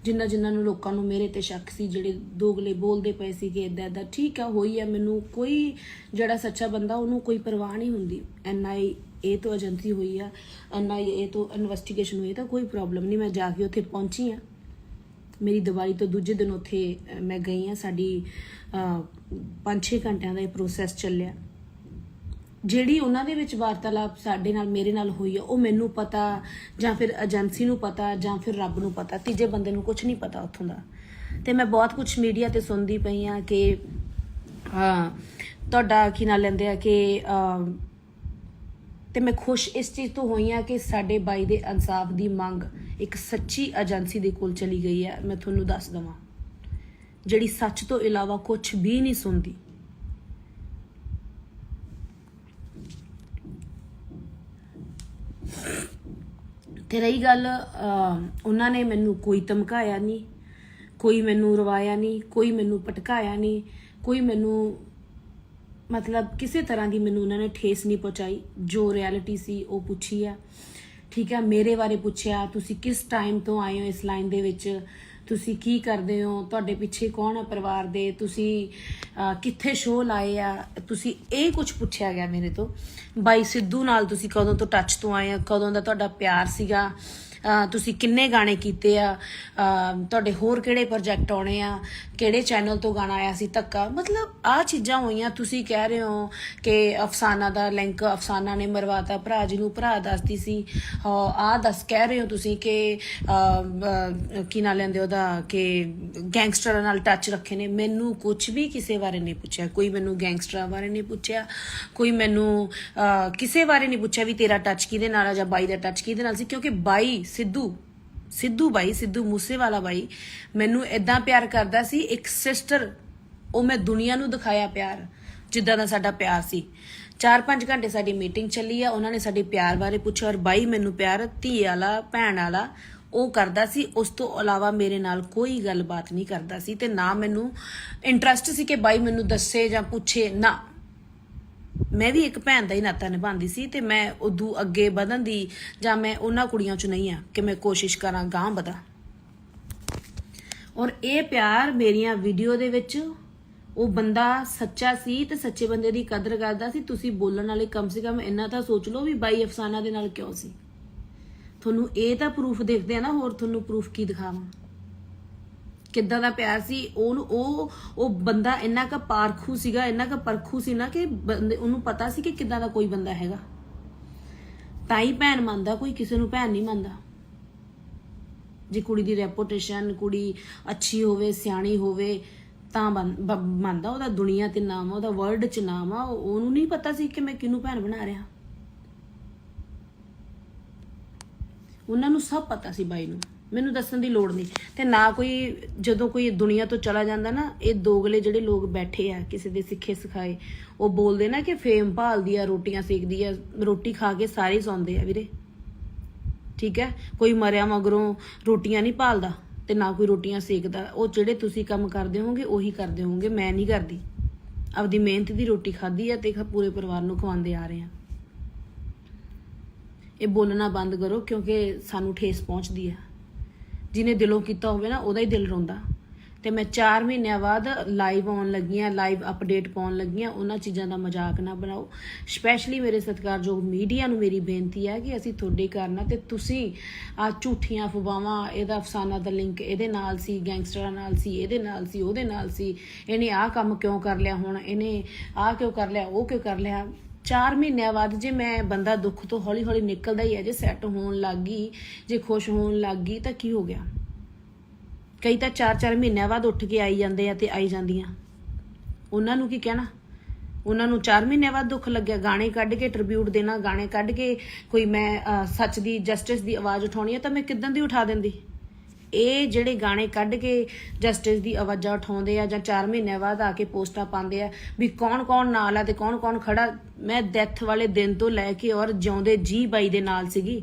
ਜਿਨ੍ਹਾਂ ਨੂੰ ਲੋਕਾਂ ਨੂੰ ਮੇਰੇ ਤੇ ਸ਼ੱਕ ਸੀ, ਜਿਹੜੇ ਦੋਗਲੇ ਬੋਲਦੇ ਪਏ ਸੀ ਕਿ ਇੱਦਾਂ ਠੀਕ ਆ, ਹੋਈ ਆ। ਮੈਨੂੰ ਕੋਈ ਜਿਹੜਾ ਸੱਚਾ ਬੰਦਾ ਉਹਨੂੰ ਕੋਈ ਪਰਵਾਹ ਨਹੀਂ ਹੁੰਦੀ। NIA ਤੋਂ ਏਜੰਸੀ ਹੋਈ ਆ, NIA ਤੋਂ ਇਨਵੈਸਟੀਗੇਸ਼ਨ ਹੋਈ ਤਾਂ ਕੋਈ ਪ੍ਰੋਬਲਮ ਨਹੀਂ। ਮੈਂ ਜਾ ਕੇ ਉੱਥੇ ਪਹੁੰਚੀ ਆ, ਮੇਰੀ ਦੀਵਾਲੀ ਤੋਂ ਦੂਜੇ ਦਿਨ ਉੱਥੇ ਮੈਂ ਗਈ ਹਾਂ। ਸਾਡੀ 5-6 ਘੰਟਿਆਂ ਦਾ ਇਹ ਪ੍ਰੋਸੈਸ ਚੱਲਿਆ। ਜਿਹੜੀ ਉਹਨਾਂ ਦੇ ਵਿੱਚ ਵਾਰਤਾਲਾਪ ਸਾਡੇ ਨਾਲ, ਮੇਰੇ ਨਾਲ ਹੋਈ ਆ, ਉਹ ਮੈਨੂੰ ਪਤਾ, ਜਾਂ ਫਿਰ ਏਜੰਸੀ ਨੂੰ ਪਤਾ, ਜਾਂ ਫਿਰ ਰੱਬ ਨੂੰ ਪਤਾ, ਤੀਜੇ ਬੰਦੇ ਨੂੰ ਕੁਝ ਨਹੀਂ ਪਤਾ ਉੱਥੋਂ ਦਾ। ਤੇ ਮੈਂ ਬਹੁਤ ਕੁਝ ਮੀਡੀਆ ਤੇ ਸੁਣਦੀ ਪਈ ਆ ਕਿ ਤੁਹਾਡਾ ਕੀ ਨਾਂ ਲੈਂਦੇ ਆ ਕਿ ਤੇ ਮੈਂ ਖੁਸ਼ ਇਸ ਚੀਜ਼ ਤੋਂ ਹੋਈ ਆ ਕਿ ਸਾਡੇ ਬਾਈ ਦੇ ਇਨਸਾਫ ਦੀ ਮੰਗ ਇੱਕ ਸੱਚੀ ਏਜੰਸੀ ਦੇ ਕੋਲ ਚਲੀ ਗਈ ਹੈ। ਮੈਂ ਤੁਹਾਨੂੰ ਦੱਸ ਦਵਾਂ, ਜਿਹੜੀ ਸੱਚ ਤੋਂ ਇਲਾਵਾ ਕੁਝ ਵੀ ਨਹੀਂ ਸੁਣਦੀ। ਤੇ ਰਹੀ ਗੱਲ, ਉਹਨਾਂ ਨੇ ਮੈਨੂੰ ਕੋਈ ਧਮਕਾਇਆ ਨਹੀਂ, ਕੋਈ ਮੈਨੂੰ ਰਵਾਇਆ ਨਹੀਂ, ਕੋਈ ਮੈਨੂੰ ਭਟਕਾਇਆ ਨਹੀਂ, ਕੋਈ ਮੈਨੂੰ ਮਤਲਬ ਕਿਸੇ ਤਰ੍ਹਾਂ ਦੀ ਮੈਨੂੰ ਉਹਨਾਂ ਨੇ ਠੇਸ ਨਹੀਂ ਪਹੁੰਚਾਈ। ਜੋ ਰਿਐਲਿਟੀ ਸੀ ਉਹ ਪੁੱਛੀ ਆ, ਠੀਕ ਹੈ। ਮੇਰੇ ਬਾਰੇ ਪੁੱਛਿਆ, ਤੁਸੀਂ ਕਿਸ ਟਾਈਮ ਤੋਂ ਆਏ ਹੋ ਇਸ ਲਾਈਨ ਦੇ ਵਿੱਚ, ਤੁਸੀਂ ਕੀ ਕਰਦੇ ਹੋ, ਤੁਹਾਡੇ ਪਿੱਛੇ ਕੌਣ ਹੈ ਪਰਿਵਾਰ ਦੇ, ਤੁਸੀਂ ਕਿੱਥੇ ਸ਼ੋਅ ਲਾਏ ਆ, ਤੁਸੀਂ ਇਹ ਕੁਝ ਪੁੱਛਿਆ ਗਿਆ ਮੇਰੇ ਤੋਂ। ਬਾਈ ਸਿੱਧੂ ਨਾਲ ਤੁਸੀਂ ਕਦੋਂ ਤੋਂ ਟੱਚ ਤੋਂ ਆਏ ਆ, ਕਦੋਂ ਦਾ ਤੁਹਾਡਾ ਪਿਆਰ ਸੀਗਾ, ਤੁਸੀਂ ਕਿੰਨੇ ਗਾਣੇ ਕੀਤੇ ਆ, ਤੁਹਾਡੇ ਹੋਰ ਕਿਹੜੇ ਪ੍ਰੋਜੈਕਟ ਆਉਣੇ ਆ, ਕਿਹੜੇ ਚੈਨਲ ਤੋਂ ਗਾਣਾ ਆਇਆ ਸੀ ਧੱਕਾ, ਮਤਲਬ ਆਹ ਚੀਜ਼ਾਂ ਹੋਈਆਂ। ਤੁਸੀਂ ਕਹਿ ਰਹੇ ਹੋ ਕਿ ਅਫਸਾਨਾ ਦਾ ਲਿੰਕ ਅਫਸਾਨਾ ਨੇ ਮਰਵਾਤਾ ਭਰਾ ਜੀ ਨੂੰ, ਭਰਾ ਦੱਸਦੀ ਸੀ ਕਹਿ ਰਹੇ ਹੋ ਤੁਸੀਂ ਕਿ ਕੀ ਨਾਂ ਲੈਂਦੇ ਉਹਦਾ, ਕਿ ਗੈਂਗਸਟਰਾਂ ਨਾਲ ਟੱਚ ਰੱਖੇ ਨੇ। ਮੈਨੂੰ ਕੁਝ ਵੀ ਕਿਸੇ ਬਾਰੇ ਨਹੀਂ ਪੁੱਛਿਆ, ਕੋਈ ਮੈਨੂੰ ਗੈਂਗਸਟਰਾਂ ਬਾਰੇ ਨਹੀਂ ਪੁੱਛਿਆ, ਕੋਈ ਮੈਨੂੰ ਕਿਸੇ ਬਾਰੇ ਨਹੀਂ ਪੁੱਛਿਆ ਵੀ ਤੇਰਾ ਟੱਚ ਕਿਹਦੇ ਨਾਲ ਆ ਜਾਂ ਬਾਈ ਦਾ ਟੱਚ ਕਿਹਦੇ ਨਾਲ ਸੀ। ਕਿਉਂਕਿ ਬਾਈ ਸਿੱਧੂ ਸਿੱਧੂ ਬਾਈ, ਸਿੱਧੂ ਮੂਸੇਵਾਲਾ ਬਾਈ ਮੈਨੂੰ ਇਦਾਂ ਪਿਆਰ ਕਰਦਾ ਸੀ, ਇੱਕ ਸਿਸਟਰ। ਉਹ ਮੈਂ ਦੁਨੀਆ ਨੂੰ ਦਿਖਾਇਆ ਪਿਆਰ, ਜਿੱਦਾਂ ਦਾ ਸਾਡਾ ਪਿਆਰ ਸੀ। 4-5 ਘੰਟੇ ਸਾਡੀ ਮੀਟਿੰਗ ਚੱਲੀ ਆ, ਉਹਨਾਂ ਨੇ ਸਾਡੇ ਪਿਆਰ ਬਾਰੇ ਪੁੱਛਿਆ, ਔਰ ਬਾਈ ਮੈਨੂੰ ਪਿਆਰ ਧੀ ਵਾਲਾ, ਭੈਣ ਵਾਲਾ ਉਹ ਕਰਦਾ ਸੀ। ਉਸ ਤੋਂ ਇਲਾਵਾ ਮੇਰੇ ਨਾਲ ਕੋਈ ਗੱਲਬਾਤ ਨਹੀਂ ਕਰਦਾ ਸੀ, ਤੇ ਨਾ ਮੈਨੂੰ ਇੰਟਰਸਟ ਸੀ ਕਿ ਬਾਈ ਮੈਨੂੰ ਦੱਸੇ ਜਾਂ ਪੁੱਛੇ। ਨਾ, ਮੈਂ ਵੀ ਇੱਕ ਭੈਣ ਦਾ ਹੀ ਨਾਤਾ ਨਿਭਾਉਂਦੀ ਸੀ, ਤੇ ਮੈਂ ਉਦੋਂ ਅੱਗੇ ਵਧਣ ਦੀ ਜਾਂ ਮੈਂ ਉਹਨਾਂ ਕੁੜੀਆਂ 'ਚ ਨਹੀਂ ਆ ਕਿ ਮੈਂ ਕੋਸ਼ਿਸ਼ ਕਰਾਂ ਗਾਂਹ ਵਧਾਂ। ਔਰ ਇਹ ਪਿਆਰ ਮੇਰੀਆਂ ਵੀਡੀਓ ਦੇ ਵਿੱਚ ਉਹ ਬੰਦਾ ਸੱਚਾ ਸੀ ਤੇ ਸੱਚੇ ਬੰਦੇ ਦੀ ਕਦਰ ਕਰਦਾ ਸੀ। ਤੁਸੀਂ ਬੋਲਣ ਵਾਲੇ ਕਮ ਸੇ ਕਮ ਇੰਨਾ ਤਾਂ ਸੋਚ ਲਓ ਵੀ ਬਾਈ ਅਫਸਾਨਾ ਦੇ ਨਾਲ ਕਿਉਂ ਸੀ। ਤੁਹਾਨੂੰ ਇਹ ਤਾਂ ਪ੍ਰੂਫ ਦੇਖਦੇ ਆ ਨਾ, ਹੋਰ ਤੁਹਾਨੂੰ ਪ੍ਰੂਫ ਕੀ ਦਿਖਾਵਾਂ ਕਿੱਦਾਂ ਦਾ ਪਿਆਰ ਸੀ। ਉਹ ਬੰਦਾ ਇੰਨਾ ਕੁ ਪਾਰਖੂ ਸੀਗਾ, ਇੰਨਾ ਕੁ ਪਰਖੂ ਸੀ ਨਾ ਕਿ ਉਹਨੂੰ ਪਤਾ ਸੀ ਕਿ ਕਿੱਦਾਂ ਦਾ ਕੋਈ ਬੰਦਾ ਹੈਗਾ। ਤਾਂ ਹੀ ਭੈਣ ਮੰਨਦਾ, ਕੋਈ ਕਿਸੇ ਨੂੰ ਭੈਣ ਨਹੀਂ ਮੰਨਦਾ। ਜੇ ਕੁੜੀ ਦੀ ਰੈਪੂਟੇਸ਼ਨ, ਕੁੜੀ ਅੱਛੀ ਹੋਵੇ, ਸਿਆਣੀ ਹੋਵੇ ਤਾਂ ਮੰਨਦਾ। ਉਹਦਾ ਦੁਨੀਆ ਤੇ ਨਾਮ ਆ, ਉਹਦਾ ਵਰਲਡ 'ਚ ਨਾਮ ਆ। ਉਹਨੂੰ ਨਹੀਂ ਪਤਾ ਸੀ ਕਿ ਮੈਂ ਕਿਹਨੂੰ ਭੈਣ ਬਣਾ ਰਿਹਾ। ਉਹਨਾਂ ਨੂੰ ਸਭ ਪਤਾ ਸੀ ਬਾਈ ਨੂੰ, ਮੈਨੂੰ ਦੱਸਣ ਦੀ ਲੋੜ ਨਹੀਂ। ਤੇ ਨਾ ਕੋਈ, ਜਦੋਂ ਕੋਈ ਦੁਨੀਆ ਤੋਂ ਚਲਾ ਜਾਂਦਾ ਨਾ, ਇਹ ਦੋਗਲੇ ਜਿਹੜੇ ਲੋਕ ਬੈਠੇ ਆ ਕਿਸੇ ਦੇ ਸਿੱਖੇ ਸਿਖਾਏ, ਉਹ ਬੋਲਦੇ ਨਾ ਕਿ ਫੇਮ ਭਾਲਦੀ ਆ, ਰੋਟੀਆਂ ਸੇਕਦੀ ਆ। ਰੋਟੀ ਖਾ ਕੇ ਸਾਰੇ ਸੌਂਦੇ ਆ ਵੀਰੇ, ਠੀਕ ਹੈ। ਕੋਈ ਮਰਿਆ ਮਗਰੋਂ ਰੋਟੀਆਂ ਨਹੀਂ ਭਾਲਦਾ ਤੇ ਨਾ ਕੋਈ ਰੋਟੀਆਂ ਸੇਕਦਾ। ਉਹ ਜਿਹੜੇ ਤੁਸੀਂ ਕੰਮ ਕਰਦੇ ਹੋਗੇ ਉਹੀ ਕਰਦੇ ਹੋਗੇ, ਮੈਂ ਨਹੀਂ ਕਰਦੀ। ਆਪਦੀ ਮਿਹਨਤ ਦੀ ਰੋਟੀ ਖਾਧੀ ਆ ਤੇ ਪੂਰੇ ਪਰਿਵਾਰ ਨੂੰ ਖਵਾਉਂਦੇ ਆ ਰਹੇ ਆ। ਇਹ ਬੋਲਣਾ ਬੰਦ ਕਰੋ, ਕਿਉਂਕਿ ਸਾਨੂੰ ਠੇਸ ਪਹੁੰਚਦੀ ਆ। ਜਿਹਨੇ ਦਿਲੋਂ ਕੀਤਾ ਹੋਵੇ ਨਾ, ਉਹਦਾ ਹੀ ਦਿਲ ਰੋਂਦਾ। ਤੇ ਮੈਂ 4 ਮਹੀਨਿਆਂ ਬਾਅਦ ਲਾਈਵ ਆਉਣ ਲੱਗੀਆਂ, ਲਾਈਵ ਅਪਡੇਟ ਪਾਉਣ ਲੱਗੀਆਂ। ਉਹਨਾਂ ਚੀਜ਼ਾਂ ਦਾ ਮਜ਼ਾਕ ਨਾ ਬਣਾਓ। ਸਪੈਸ਼ਲੀ ਮੇਰੇ ਸਤਿਕਾਰਯੋਗ ਮੀਡੀਆ ਨੂੰ ਮੇਰੀ ਬੇਨਤੀ ਹੈ ਕਿ ਅਸੀਂ ਤੁਹਾਡੇ ਕਰਨਾ, ਤੇ ਤੁਸੀਂ ਆ ਝੂਠੀਆਂ ਅਫਵਾਹਾਂ, ਇਹਦਾ ਅਫਸਾਨਾ ਦਾ ਲਿੰਕ ਇਹਦੇ ਨਾਲ ਸੀ, ਗੈਂਗਸਟਰਾਂ ਨਾਲ ਸੀ, ਇਹਦੇ ਨਾਲ ਸੀ, ਉਹਦੇ ਨਾਲ ਸੀ, ਇਹਨੇ ਆਹ ਕੰਮ ਕਿਉਂ ਕਰ ਲਿਆ, ਹੁਣ ਇਹਨੇ ਆਹ ਕਿਉਂ ਕਰ ਲਿਆ, ਉਹ ਕਿਉਂ ਕਰ ਲਿਆ। 4 ਮਹੀਨਿਆਂ ਬਾਅਦ ਜੇ ਮੈਂ ਬੰਦਾ ਦੁੱਖ ਤੋਂ ਹੌਲੀ ਹੌਲੀ ਨਿਕਲਦਾ ਹੀ ਹੈ, ਜੇ ਸੈੱਟ ਹੋਣ ਲੱਗ ਗਈ, ਜੇ ਖੁਸ਼ ਹੋਣ ਲੱਗ ਗਈ ਤਾਂ ਕੀ ਹੋ ਗਿਆ। ਕਈ ਤਾਂ 4-4 ਮਹੀਨਿਆਂ ਬਾਅਦ ਉੱਠ ਕੇ ਆਈ ਜਾਂਦੇ ਆ ਤੇ ਆਈ ਜਾਂਦੀਆਂ। ਉਹਨਾਂ ਨੂੰ ਕੀ ਕਹਿਣਾ। ਉਹਨਾਂ ਨੂੰ 4 ਮਹੀਨਿਆਂ ਬਾਅਦ ਦੁੱਖ ਲੱਗਿਆ। ਗਾਣੇ ਕੱਢ ਕੇ ਟ੍ਰਿਬਿਊਟ ਦੇਣਾ, ਗਾਣੇ ਕੱਢ ਕੇ ਕੋਈ ਮੈਂ ਸੱਚ ਦੀ, ਜਸਟਿਸ ਦੀ ਆਵਾਜ਼ ਉਠਾਉਣੀ ਹੈ ਤਾਂ ਮੈਂ ਕਿੱਦਾਂ ਦੀ ਉਠਾ ਦਿੰਦੀ। ਇਹ ਜਿਹੜੇ ਗਾਣੇ ਕੱਢ ਕੇ ਜਸਟਿਸ ਦੀ ਆਵਾਜ਼ਾਂ ਉਠਾਉਂਦੇ ਆ ਜਾਂ 4 ਮਹੀਨਿਆਂ ਬਾਅਦ ਆ ਕੇ ਪੋਸਟਾਂ ਪਾਉਂਦੇ ਆ ਵੀ ਕੌਣ ਕੌਣ ਨਾਲ ਆ ਤੇ ਕੌਣ ਕੌਣ ਖੜਾ। ਮੈਂ ਡੈਥ ਵਾਲੇ ਦਿਨ ਤੋਂ ਲੈ ਕੇ ਔਰ ਜਿਉਂਦੇ ਜੀ ਬਾਈ ਦੇ ਨਾਲ ਸੀਗੀ।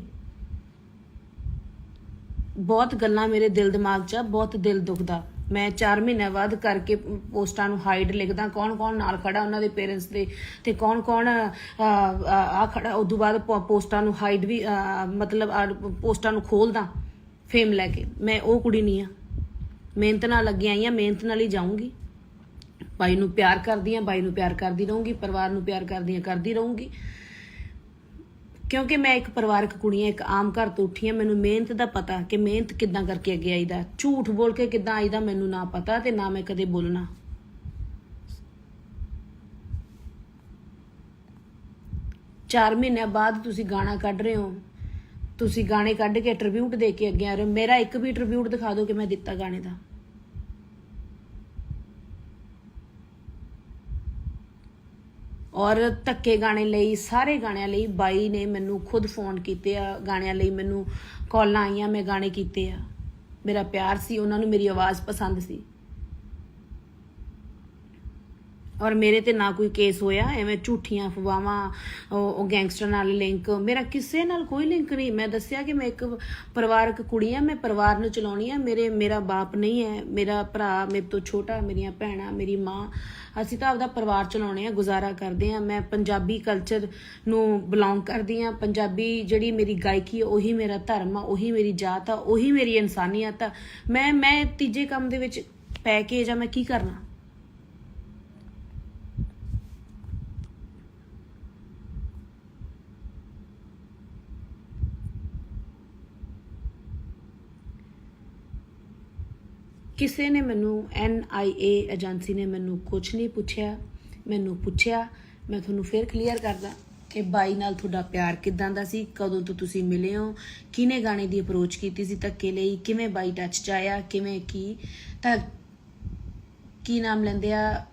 ਬਹੁਤ ਗੱਲਾਂ ਮੇਰੇ ਦਿਲ ਦਿਮਾਗ 'ਚ ਆ, ਬਹੁਤ ਦਿਲ ਦੁਖਦਾ। ਮੈਂ 4 ਮਹੀਨਿਆਂ ਬਾਅਦ ਕਰਕੇ ਪੋਸਟਾਂ ਨੂੰ ਹਾਈਡ ਲਿਖਦਾ, ਕੌਣ ਕੌਣ ਨਾਲ ਖੜਾ ਉਹਨਾਂ ਦੇ ਪੇਰੈਂਟਸ ਦੇ, ਤੇ ਕੌਣ ਕੌਣ ਆ ਖੜਾ। ਉਦੋਂ ਬਾਅਦ ਪੋਸਟਾਂ ਨੂੰ ਹਾਈਡ ਵੀ, ਮਤਲਬ ਪੋਸਟਾਂ ਨੂੰ ਖੋਲਦਾ ਫੇਮ ਲੈ ਕੇ। ਮੈਂ ਉਹ ਕੁੜੀ ਨਹੀਂ ਆ। ਮਿਹਨਤ ਨਾਲ ਲੱਗੀ ਆਈ ਆ, ਮਿਹਨਤ ਨਾਲ ਹੀ ਜਾਊਂਗੀ। ਬਾਈ ਨੂੰ ਪਿਆਰ ਕਰਦੀ ਆ, ਬਾਈ ਨੂੰ ਪਿਆਰ ਕਰਦੀ ਰਹੂੰਗੀ, ਪਰਿਵਾਰ ਨੂੰ ਪਿਆਰ ਕਰਦੀ ਰਹੂੰਗੀ। ਕਿਉਂਕਿ ਮੈਂ ਇੱਕ ਪਰਿਵਾਰਕ ਕੁੜੀ ਆ, ਇੱਕ ਆਮ ਘਰ ਤੋਂ ਉੱਠੀ ਆ। ਮੈਨੂੰ ਮਿਹਨਤ ਦਾ ਪਤਾ ਕਿ ਮਿਹਨਤ ਕਿੱਦਾਂ ਕਰਕੇ ਅੱਗੇ ਆਈਦਾ, ਝੂਠ ਬੋਲ ਕੇ ਕਿੱਦਾਂ ਆਈਦਾ ਮੈਨੂੰ ਨਾ ਪਤਾ, ਤੇ ਨਾ ਮੈਂ ਕਦੇ ਬੋਲਣਾ। ਚਾਰ ਮਹੀਨਿਆਂ ਬਾਅਦ ਤੁਸੀਂ ਗਾਣਾ ਕੱਢ ਰਹੇ ਹੋ, ਤੁਸੀਂ ਗਾਣੇ ਕੱਢ ਕੇ ਟ੍ਰਿਬਿਊਟ ਦੇ ਕੇ ਅੱਗੇ ਆ ਰਹੇ ਹੋ। ਮੇਰਾ ਇੱਕ ਵੀ ਟ੍ਰਿਬਿਊਟ ਦਿਖਾ ਦਿਓ ਕਿ ਮੈਂ ਦਿੱਤਾ ਗਾਣੇ ਦਾ। ਔਰ ਧੱਕੇ ਗਾਣੇ ਲਈ, ਸਾਰੇ ਗਾਣਿਆਂ ਲਈ ਬਾਈ ਨੇ ਮੈਨੂੰ ਖੁਦ ਫੋਨ ਕੀਤੇ ਆ। ਗਾਣਿਆਂ ਲਈ ਮੈਨੂੰ ਕਾਲਾਂ ਆਈਆਂ, ਮੈਂ ਗਾਣੇ ਕੀਤੇ ਆ। ਮੇਰਾ ਪਿਆਰ ਸੀ, ਉਹਨਾਂ ਨੂੰ ਮੇਰੀ ਆਵਾਜ਼ ਪਸੰਦ ਸੀ। ਔਰ ਮੇਰੇ ਤੇ ਨਾ ਕੋਈ ਕੇਸ ਹੋਇਆ। ਐਵੇਂ ਝੂਠੀਆਂ ਅਫਵਾਹਾਂ, ਉਹ ਗੈਂਗਸਟਰ ਨਾਲ ਲਿੰਕ, ਮੇਰਾ ਕਿਸੇ ਨਾਲ ਕੋਈ ਲਿੰਕ ਨਹੀਂ। ਮੈਂ ਦੱਸਿਆ ਕਿ ਮੈਂ ਇੱਕ ਪਰਿਵਾਰਕ ਕੁੜੀ ਆ, ਮੈਂ ਪਰਿਵਾਰ ਨੂੰ ਚਲਾਉਣੀ ਆ। ਮੇਰਾ ਬਾਪ ਨਹੀਂ ਹੈ, ਮੇਰਾ ਭਰਾ ਮੇਰੇ ਤੋਂ ਛੋਟਾ, ਮੇਰੀਆਂ ਭੈਣਾਂ, ਮੇਰੀ ਮਾਂ, ਅਸੀਂ ਤਾਂ ਆਪਦਾ ਪਰਿਵਾਰ ਚਲਾਉਣੇ ਆ, ਗੁਜ਼ਾਰਾ ਕਰਦੇ ਆ। ਮੈਂ ਪੰਜਾਬੀ ਕਲਚਰ ਨੂੰ ਬਿਲੋਂਗ ਕਰਦੀ ਆ। ਪੰਜਾਬੀ ਜਿਹੜੀ ਮੇਰੀ ਗਾਇਕੀ, ਉਹੀ ਮੇਰਾ ਧਰਮ ਆ, ਉਹੀ ਮੇਰੀ ਜਾਤ ਆ, ਉਹੀ ਮੇਰੀ ਇਨਸਾਨੀਅਤ ਆ। ਮੈਂ ਤੀਜੇ ਕੰਮ ਦੇ ਵਿੱਚ ਪੈ ਕੇ ਜਾਂ ਮੈਂ ਕੀ ਕਰਨਾ। ਕਿਸੇ ਨੇ ਮੈਨੂੰ, NIA ਏਜੰਸੀ ਨੇ ਮੈਨੂੰ ਕੁਛ ਨਹੀਂ ਪੁੱਛਿਆ। ਮੈਨੂੰ ਪੁੱਛਿਆ, ਮੈਂ ਤੁਹਾਨੂੰ ਫਿਰ ਕਲੀਅਰ ਕਰਦਾ ਕਿ ਬਾਈ ਨਾਲ ਤੁਹਾਡਾ ਪਿਆਰ ਕਿੱਦਾਂ ਦਾ ਸੀ, ਕਦੋਂ ਤੋਂ ਤੁਸੀਂ ਮਿਲੇ ਹੋ, ਕਿਹਨੇ ਗਾਣੇ ਦੀ ਅਪਰੋਚ ਕੀਤੀ ਸੀ ਧੱਕੇ ਲਈ, ਕਿਵੇਂ ਬਾਈ ਟੱਚ 'ਚ ਆਇਆ, ਕਿਵੇਂ ਕੀ ਨਾਮ ਲੈਂਦੇ ਆ,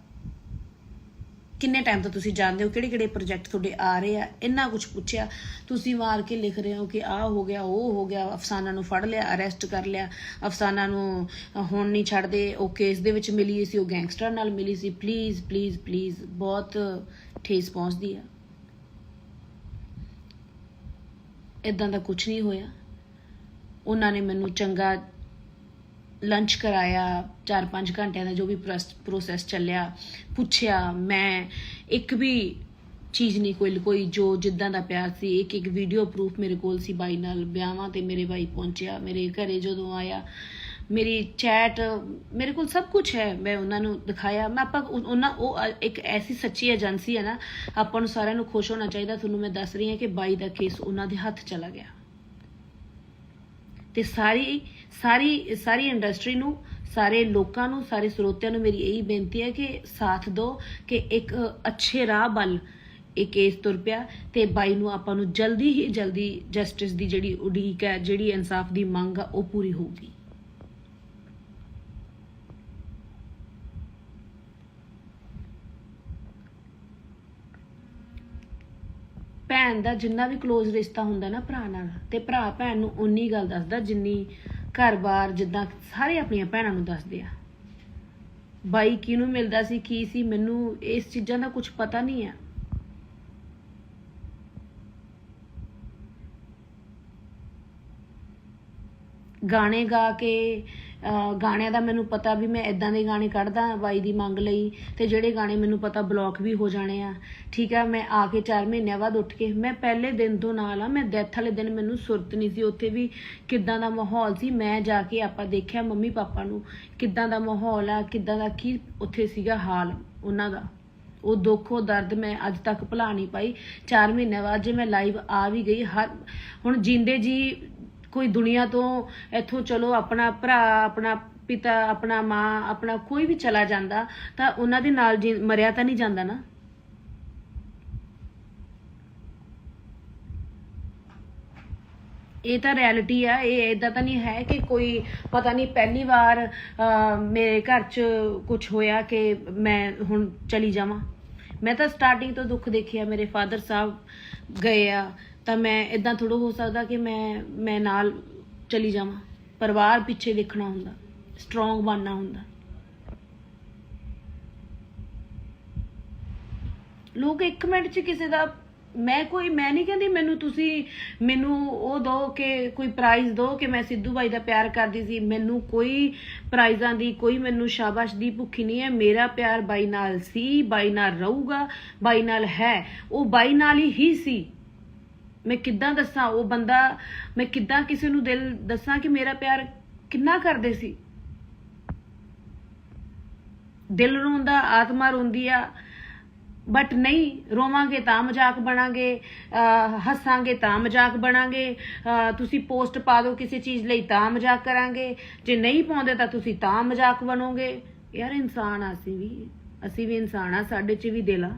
ਕਿੰਨੇ ਟਾਈਮ ਤੋਂ ਤੁਸੀਂ ਜਾਣਦੇ ਹੋ, ਕਿਹੜੇ ਕਿਹੜੇ ਪ੍ਰੋਜੈਕਟ ਤੁਹਾਡੇ ਆ ਰਹੇ ਆ, ਇੰਨਾ ਕੁਝ ਪੁੱਛਿਆ। ਤੁਸੀਂ ਮਾਰ ਕੇ ਲਿਖ ਰਹੇ ਹੋ ਕਿ ਆਹ ਹੋ ਗਿਆ, ਉਹ ਹੋ ਗਿਆ, ਅਫਸਾਨਾ ਨੂੰ ਫੜ ਲਿਆ, ਅਰੈਸਟ ਕਰ ਲਿਆ, ਅਫਸਾਨਾ ਨੂੰ ਹੁਣ ਨਹੀਂ ਛੱਡਦੇ, ਉਹ ਕੇਸ ਦੇ ਵਿੱਚ ਮਿਲੀ ਸੀ, ਉਹ ਗੈਂਗਸਟਰ ਨਾਲ ਮਿਲੀ ਸੀ। ਪਲੀਜ਼ ਪਲੀਜ਼ ਪਲੀਜ਼, ਬਹੁਤ ਠੇਸ ਪਹੁੰਚਦੀ ਆ। ਇਦਾਂ ਦਾ ਕੁਝ ਨਹੀਂ ਹੋਇਆ। ਉਹਨਾਂ ਨੇ ਮੈਨੂੰ ਚੰਗਾ ਲੰਚ ਕਰਾਇਆ, 4-5 ਘੰਟਿਆਂ ਦਾ ਜੋ ਵੀ ਪ੍ਰੋਸੈਸ ਚੱਲਿਆ, ਪੁੱਛਿਆ। ਮੈਂ ਇੱਕ ਵੀ ਚੀਜ਼ ਨਹੀਂ ਕੋਈ ਜੋ ਜਿੱਦਾਂ ਦਾ ਪਿਆਰ ਸੀ, ਇੱਕ ਵੀਡੀਓ ਪ੍ਰੂਫ ਮੇਰੇ ਕੋਲ ਸੀ ਬਾਈ ਨਾਲ। ਵਿਆਹਾਂ ਤੇ ਮੇਰੇ ਬਾਈ ਪਹੁੰਚਿਆ, ਮੇਰੇ ਘਰੇ ਜਦੋਂ ਆਇਆ, ਮੇਰੀ ਚੈਟ ਮੇਰੇ ਕੋਲ ਸਭ ਕੁਝ ਹੈ, ਮੈਂ ਉਹਨਾਂ ਨੂੰ ਦਿਖਾਇਆ। ਮੈਂ ਉਹ ਇੱਕ ਐਸੀ ਸੱਚੀ ਏਜੰਸੀ ਹੈ ਨਾ, ਆਪਾਂ ਨੂੰ ਸਾਰਿਆਂ ਨੂੰ ਖੁਸ਼ ਹੋਣਾ ਚਾਹੀਦਾ। ਤੁਹਾਨੂੰ ਮੈਂ ਦੱਸ ਰਹੀ ਹਾਂ ਕਿ ਬਾਈ ਦਾ ਕੇਸ ਉਹਨਾਂ ਦੇ ਹੱਥ ਚਲਾ ਗਿਆ। ਤੇ ਸਾਰੀ ਇੰਡਸਟਰੀ ਨੂੰ, ਸਾਰੇ ਲੋਕਾਂ ਨੂੰ, ਸਾਰੇ ਸਰੋਤਿਆਂ ਨੂੰ ਮੇਰੀ ਇਹੀ ਬੇਨਤੀ ਹੈ ਕਿ ਸਾਥ ਦਿਓ ਕਿ ਇੱਕ ਅੱਛੇ ਰਾਹ ਵੱਲ ਇਹ ਕੇਸ ਤੁਰ ਪਿਆ ਤੇ ਬਾਈ ਨੂੰ ਆਪਾਂ ਨੂੰ ਜਲਦੀ ਹੀ ਜਲਦੀ ਜਸਟਿਸ ਦੀ ਜਿਹੜੀ ਉਡੀਕ ਹੈ, ਜਿਹੜੀ ਇਨਸਾਫ ਦੀ ਮੰਗ ਆ, ਉਹ ਪੂਰੀ ਹੋਊਗੀ। ਭੈਣ ਦਾ ਜਿੰਨਾ ਵੀ ਕਲੋਜ਼ ਰਿਸ਼ਤਾ ਹੁੰਦਾ ਨਾ ਭਰਾ ਨਾਲ, ਤੇ ਭਰਾ ਭੈਣ ਨੂੰ ਉਨੀ ਗੱਲ ਦੱਸਦਾ ਜਿੰਨੀ ਘਰ-ਬਾਰ ਜਿੱਦਾਂ ਸਾਰੇ ਆਪਣੀਆਂ ਭੈਣਾਂ ਨੂੰ ਦੱਸਦੇ ਆ। ਬਾਈ ਕਿਹਨੂੰ ਮਿਲਦਾ ਸੀ, ਕੀ ਸੀ, ਮੈਨੂੰ ਇਸ ਚੀਜ਼ਾਂ ਦਾ ਕੁਝ ਪਤਾ ਨਹੀਂ ਆ। ਗਾਣੇ ਗਾ ਕੇ, ਗਾਣਿਆਂ ਦਾ ਮੈਨੂੰ ਪਤਾ ਵੀ ਮੈਂ ਇਦਾਂ ਦੇ ਗਾਣੇ ਕੱਢਦਾ ਬਾਈ ਦੀ ਮੰਗ ਲਈ, ਤੇ ਜਿਹੜੇ ਗਾਣੇ ਮੈਨੂੰ ਪਤਾ ਬਲੌਕ ਵੀ ਹੋ ਜਾਣੇ ਆ। ਠੀਕ ਆ, ਮੈਂ ਆ ਕੇ 4 ਮਹੀਨਿਆਂ ਬਾਅਦ ਉੱਠ ਕੇ, ਮੈਂ ਪਹਿਲੇ ਦਿਨ ਤੋਂ ਨਾਲ ਆ। ਮੈਂ ਡੈਥ ਵਾਲੇ ਦਿਨ ਮੈਨੂੰ ਸੁਰਤ ਨਹੀਂ ਸੀ, ਉੱਥੇ ਵੀ ਕਿੱਦਾਂ ਦਾ ਮਾਹੌਲ ਸੀ। ਮੈਂ ਜਾ ਕੇ ਆਪਾਂ ਦੇਖਿਆ ਮੰਮੀ ਪਾਪਾ ਨੂੰ, ਕਿੱਦਾਂ ਦਾ ਮਾਹੌਲ ਆ, ਕਿੱਦਾਂ ਦਾ ਕੀ ਉੱਥੇ ਸੀਗਾ ਹਾਲ ਉਹਨਾਂ ਦਾ। ਉਹ ਦੁੱਖ, ਉਹ ਦਰਦ ਮੈਂ ਅੱਜ ਤੱਕ ਭੁਲਾ ਨਹੀਂ ਪਾਈ। 4 ਮਹੀਨਿਆਂ ਬਾਅਦ ਜੇ ਮੈਂ ਲਾਈਵ ਆ ਵੀ ਗਈ, ਹੁਣ ਜਿੰਦੇ ਜੀ ਕੋਈ ਦੁਨੀਆ ਤੋਂ ਇੱਥੋਂ ਚਲੋ, ਆਪਣਾ ਭਰਾ, ਆਪਣਾ ਪਿਤਾ, ਆਪਣਾ ਮਾਂ, ਆਪਣਾ ਕੋਈ ਵੀ ਚਲਾ ਜਾਂਦਾ ਤਾਂ ਉਹਨਾਂ ਦੇ ਨਾਲ ਮਰਿਆ ਤਾਂ ਨਹੀਂ ਜਾਂਦਾ ਨਾ। ਇਹ ਤਾਂ ਰਿਐਲਿਟੀ ਆ। ਇਹ ਇਦਾਂ ਤਾਂ ਨਹੀਂ ਹੈ ਕਿ ਕੋਈ ਪਤਾ ਨਹੀਂ ਪਹਿਲੀ ਵਾਰ ਮੇਰੇ ਘਰ 'ਚ ਕੁਝ ਹੋਇਆ ਕਿ ਮੈਂ ਹੁਣ ਚਲੀ ਜਾਵਾਂ। ਮੈਂ ਤਾਂ ਸਟਾਰਟਿੰਗ ਤੋਂ ਦੁੱਖ ਦੇਖਿਆ। ਮੇਰੇ ਫਾਦਰ ਸਾਹਿਬ ਗਏ ਆ ਤਾਂ ਮੈਂ ਇਦਾਂ ਥੋੜ੍ਹਾ ਹੋ ਸਕਦਾ ਕਿ ਮੈਂ ਨਾਲ ਚਲੀ ਜਾਵਾਂ। ਪਰਿਵਾਰ ਪਿੱਛੇ ਦੇਖਣਾ ਹੁੰਦਾ, ਸਟਰੋਂਗ ਬਣਨਾ ਹੁੰਦਾ। ਲੋਕ 1 ਮਿੰਟ 'ਚ ਕਿਸੇ ਦਾ, ਮੈਂ ਨਹੀਂ ਕਹਿੰਦੀ ਮੈਨੂੰ ਉਹ ਦਿਓ ਕਿ ਕੋਈ ਪ੍ਰਾਈਜ਼ ਦਿਓ ਕਿ ਮੈਂ ਸਿੱਧੂ ਬਾਈ ਦਾ ਪਿਆਰ ਕਰਦੀ ਸੀ। ਮੈਨੂੰ ਕੋਈ ਪ੍ਰਾਈਜ਼ਾਂ ਦੀ, ਕੋਈ ਮੈਨੂੰ ਸ਼ਾਬਾਸ਼ ਦੀ ਭੁੱਖੀ ਨਹੀਂ ਹੈ। ਮੇਰਾ ਪਿਆਰ ਬਾਈ ਨਾਲ ਸੀ, ਬਾਈ ਨਾਲ ਰਹੂਗਾ, ਬਾਈ ਨਾਲ ਹੈ। ਉਹ ਬਾਈ ਨਾਲ ਹੀ ਸੀ। ਮੈਂ ਕਿੱਦਾਂ ਦੱਸਾਂ ਉਹ ਬੰਦਾ, ਮੈਂ ਕਿੱਦਾਂ ਕਿਸੇ ਨੂੰ ਦਿਲ ਦੱਸਾਂ ਕਿ ਮੇਰਾ ਪਿਆਰ ਕਿੰਨਾ ਕਰਦੇ ਸੀ। ਦਿਲ ਰੋਂਦਾ, ਆਤਮਾ ਰੋਂਦੀ ਆ, ਬਟ ਨਹੀਂ ਰੋਵਾਂਗੇ ਤਾਂ ਮਜ਼ਾਕ ਬਣਾਂਗੇ, ਹੱਸਾਂਗੇ ਤਾਂ ਮਜ਼ਾਕ ਬਣਾਂਗੇ। ਤੁਸੀਂ ਪੋਸਟ ਪਾ ਦਿਓ ਕਿਸੇ ਚੀਜ਼ ਲਈ ਤਾਂ ਮਜ਼ਾਕ ਕਰਾਂਗੇ, ਜੇ ਨਹੀਂ ਪਾਉਂਦੇ ਤਾਂ ਤੁਸੀਂ ਤਾਂ ਮਜ਼ਾਕ ਬਣੋਗੇ। ਯਾਰ ਇਨਸਾਨ ਆ, ਅਸੀਂ ਵੀ ਇਨਸਾਨ ਆ, ਸਾਡੇ 'ਚ ਵੀ ਦਿਲ ਆ।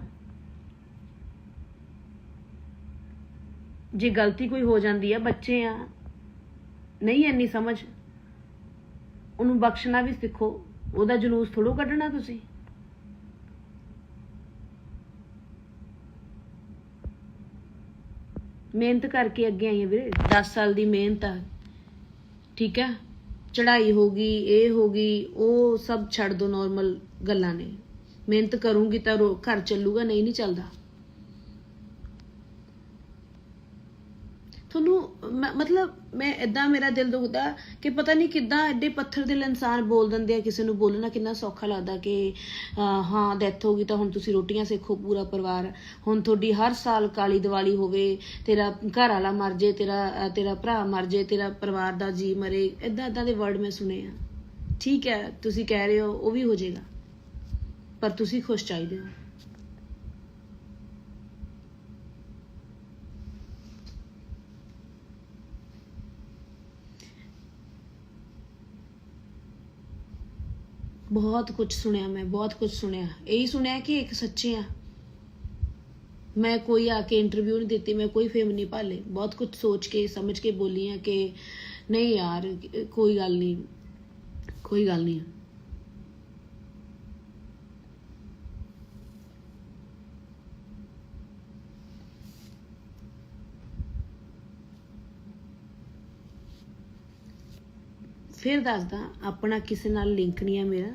ਜੇ ਗਲਤੀ ਕੋਈ ਹੋ ਜਾਂਦੀ ਆ, ਬੱਚੇ ਆ, ਨਹੀਂ ਇੰਨੀ ਸਮਝ, ਉਹਨੂੰ ਬਖਸ਼ਣਾ ਵੀ ਸਿੱਖੋ। ਉਹਦਾ ਜਲੂਸ ਥੋੜੋ ਕੱਢਣਾ ਤੁਸੀਂ। ਮਿਹਨਤ ਕਰਕੇ ਅੱਗੇ ਆਈ ਆ ਵੀਰੇ, 10 ਸਾਲ ਦੀ ਮਿਹਨਤ ਆ। ਠੀਕ ਆ, ਚੜਾਈ ਹੋ ਗਈ, ਇਹ ਹੋ ਗਈ, ਉਹ ਸਭ ਛੱਡ ਦੋ, ਨੋਰਮਲ ਗੱਲਾਂ ਨੇ। ਮਿਹਨਤ ਕਰੂੰਗੀ ਤਾਂ ਘਰ ਚੱਲੂਗਾ, ਨਹੀਂ ਚੱਲਦਾ। ਤੁਹਾਨੂੰ ਮਤਲਬ ਮੈਂ ਇਦਾਂ, ਮੇਰਾ ਦਿਲ ਦੁਖਦਾ ਕਿ ਪਤਾ ਨਹੀਂ ਕਿੱਦਾਂ ਐਡੇ ਪੱਥਰ ਦਿਲ ਇਨਸਾਨ ਬੋਲ ਦਿੰਦੇ ਆ। ਕਿਸੇ ਨੂੰ ਬੋਲਣਾ ਕਿੰਨਾ ਸੌਖਾ ਲੱਗਦਾ ਕਿ ਹਾਂ ਡੈਥ ਹੋ ਗਈ ਤਾਂ ਹੁਣ ਤੁਸੀਂ ਰੋਟੀਆਂ ਸੇਖੋ ਪੂਰਾ ਪਰਿਵਾਰ। ਹੁਣ ਤੁਹਾਡੀ ਹਰ ਸਾਲ ਕਾਲੀ ਦੀਵਾਲੀ ਹੋਵੇ, ਤੇਰਾ ਘਰ ਵਾਲਾ ਮਰ ਜੇ, ਤੇਰਾ ਭਰਾ ਮਰ ਜੇ, ਤੇਰਾ ਪਰਿਵਾਰ ਦਾ ਜੀ ਮਰੇ, ਇੱਦਾਂ ਦੇ ਵਰਡ ਮੈਂ ਸੁਣੇ ਆ। ਠੀਕ ਹੈ, ਤੁਸੀਂ ਕਹਿ ਰਹੇ ਹੋ ਉਹ ਵੀ ਹੋ ਜਾਏਗਾ, ਪਰ ਤੁਸੀਂ ਖੁਸ਼ ਚਾਹੀਦੇ ਹੋ। बहुत कुछ सुनिया, मैं बहुत कुछ सुनिया। यही सुनिया कि एक सच्चे आ। मैं कोई आके इंटरव्यू नहीं देती, मैं कोई फेम नहीं पाले। बहुत कुछ सोच के समझ के बोली है कि नहीं यार कोई गल नहीं, कोई गल नहीं। फिर दसदा, अपना किसी नाल लिंक नहीं है मेरा।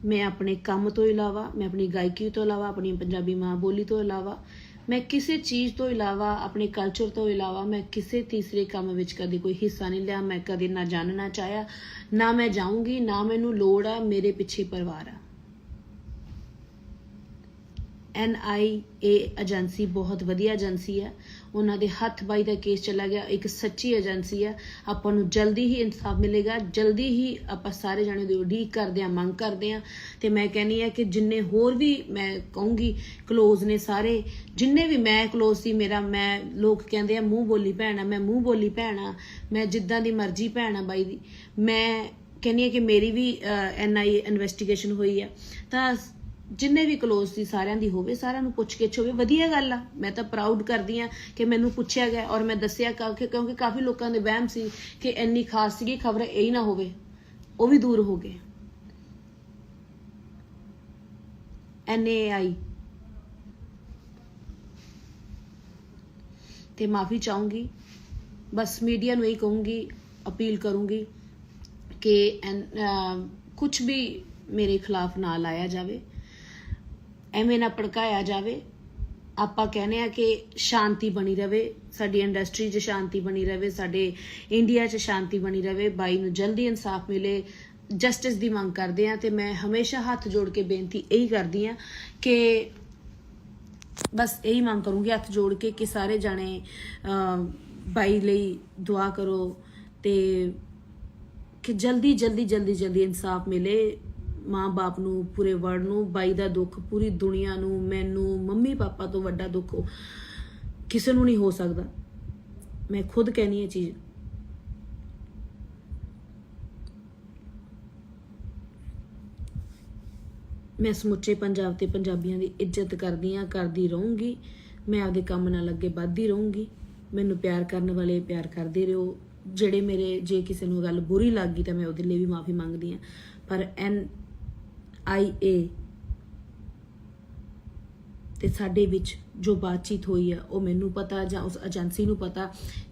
मैं अपने काम तो इलावा, मैं अपनी गायकी तो इलावा, अपनी पंजाबी माँ बोली तो इलावा, मैं किसी चीज़ तो इलावा, अपने कल्चर तो इलावा मैं किसी तीसरे काम विच कभी कोई हिस्सा नहीं लिया। मैं कभी ना जानना चाहया, ना मैं जाऊँगी, ना मैनू लोड़ आ। मेरे पिछे परिवार आ। NIA एजेंसी बहुत वधिया एजेंसी है। उन्होंने हथ बाई का केस चला गया, एक सच्ची एजेंसी है। आपां नूं जल्दी ही इंसाफ मिलेगा, जल्दी ही आपां सारे जाने दी उडीक करते हैं, मंग करते हैं। तो मैं कहनी है कि जिन्ने होर भी मैं कहूँगी क्लोज ने सारे, जिन्ने भी मैं क्लोज सी मेरा, मैं लोग कहते हैं मूँह बोली भैन आ, मैं मूँह बोली भैन आ, मैं जिद्दां दी मर्जी भैन आ बाई दी। मैं कहनी है कि मेरी भी NIA इन्वेस्टिगेशन हुई है, तो जिन्ने भी क्लोज सी सारिਆਂ ਦੀ ਹੋਵੇ, ਸਾਰਿਆਂ ਨੂੰ ਪੁੱਛ ਕੇ ਹੋਵੇ, ਵਧੀਆ ਗੱਲ ਆ। मैं तो प्राउड करदी हाँ कि मैनू पूछया गया और मैं दसिया, क्योंकि काफ़ी लोगों के वहम सी कि इन्नी खास सी खबर यही ना होवे, वो भी दूर हो गए। NAI ते माफ़ी चाहूँगी, बस मीडिया नूं यही कहूँगी, अपील करूँगी कि कुछ भी मेरे खिलाफ ना लाया जाए, एवें ना भड़काया जाए। आपां कहने आ कि शांति बनी रहे, साडी इंडस्ट्री 'च शांति बनी रहे, साडे इंडिया 'च शांति बनी रहे, बाई नूं जल्दी इंसाफ मिले, जस्टिस की मंग करते हैं। तो मैं हमेशा हाथ जोड़ के बेनती यही करती हाँ कि बस यही मंग करूँगी हाथ जोड़ के कि सारे जाने बाई लई दुआ करो, तो कि जल्दी जल्दी जल्दी जल्दी इंसाफ मिले माँ बाप नूं, पूरे वर्ल्ड नूं। बाई दा दुख पूरी दुनिया नूं, मैनू, मम्मी पापा तो वड्डा दुख किसी नूं नहीं हो सकता। मैं खुद कहनी है चीज़। मैं समुचे पंजाब ते पंजाबियों की इज्जत करदी हाँ, करदी रहूँगी। मैं आपदे काम नाल अगे वधदी रहूँगी। मैनू प्यार करने वाले प्यार करते रहो, ਜਿਹੜੇ मेरे जे किसी ਨੂੰ गल बुरी लग गई तो मैं ਉਹਦੇ ਲਈ भी माफ़ी मंगदी हाँ। पर NIA ते साडे विच जो बातचीत हुई है वो मैनू पता, जां उस एजेंसी नू पता।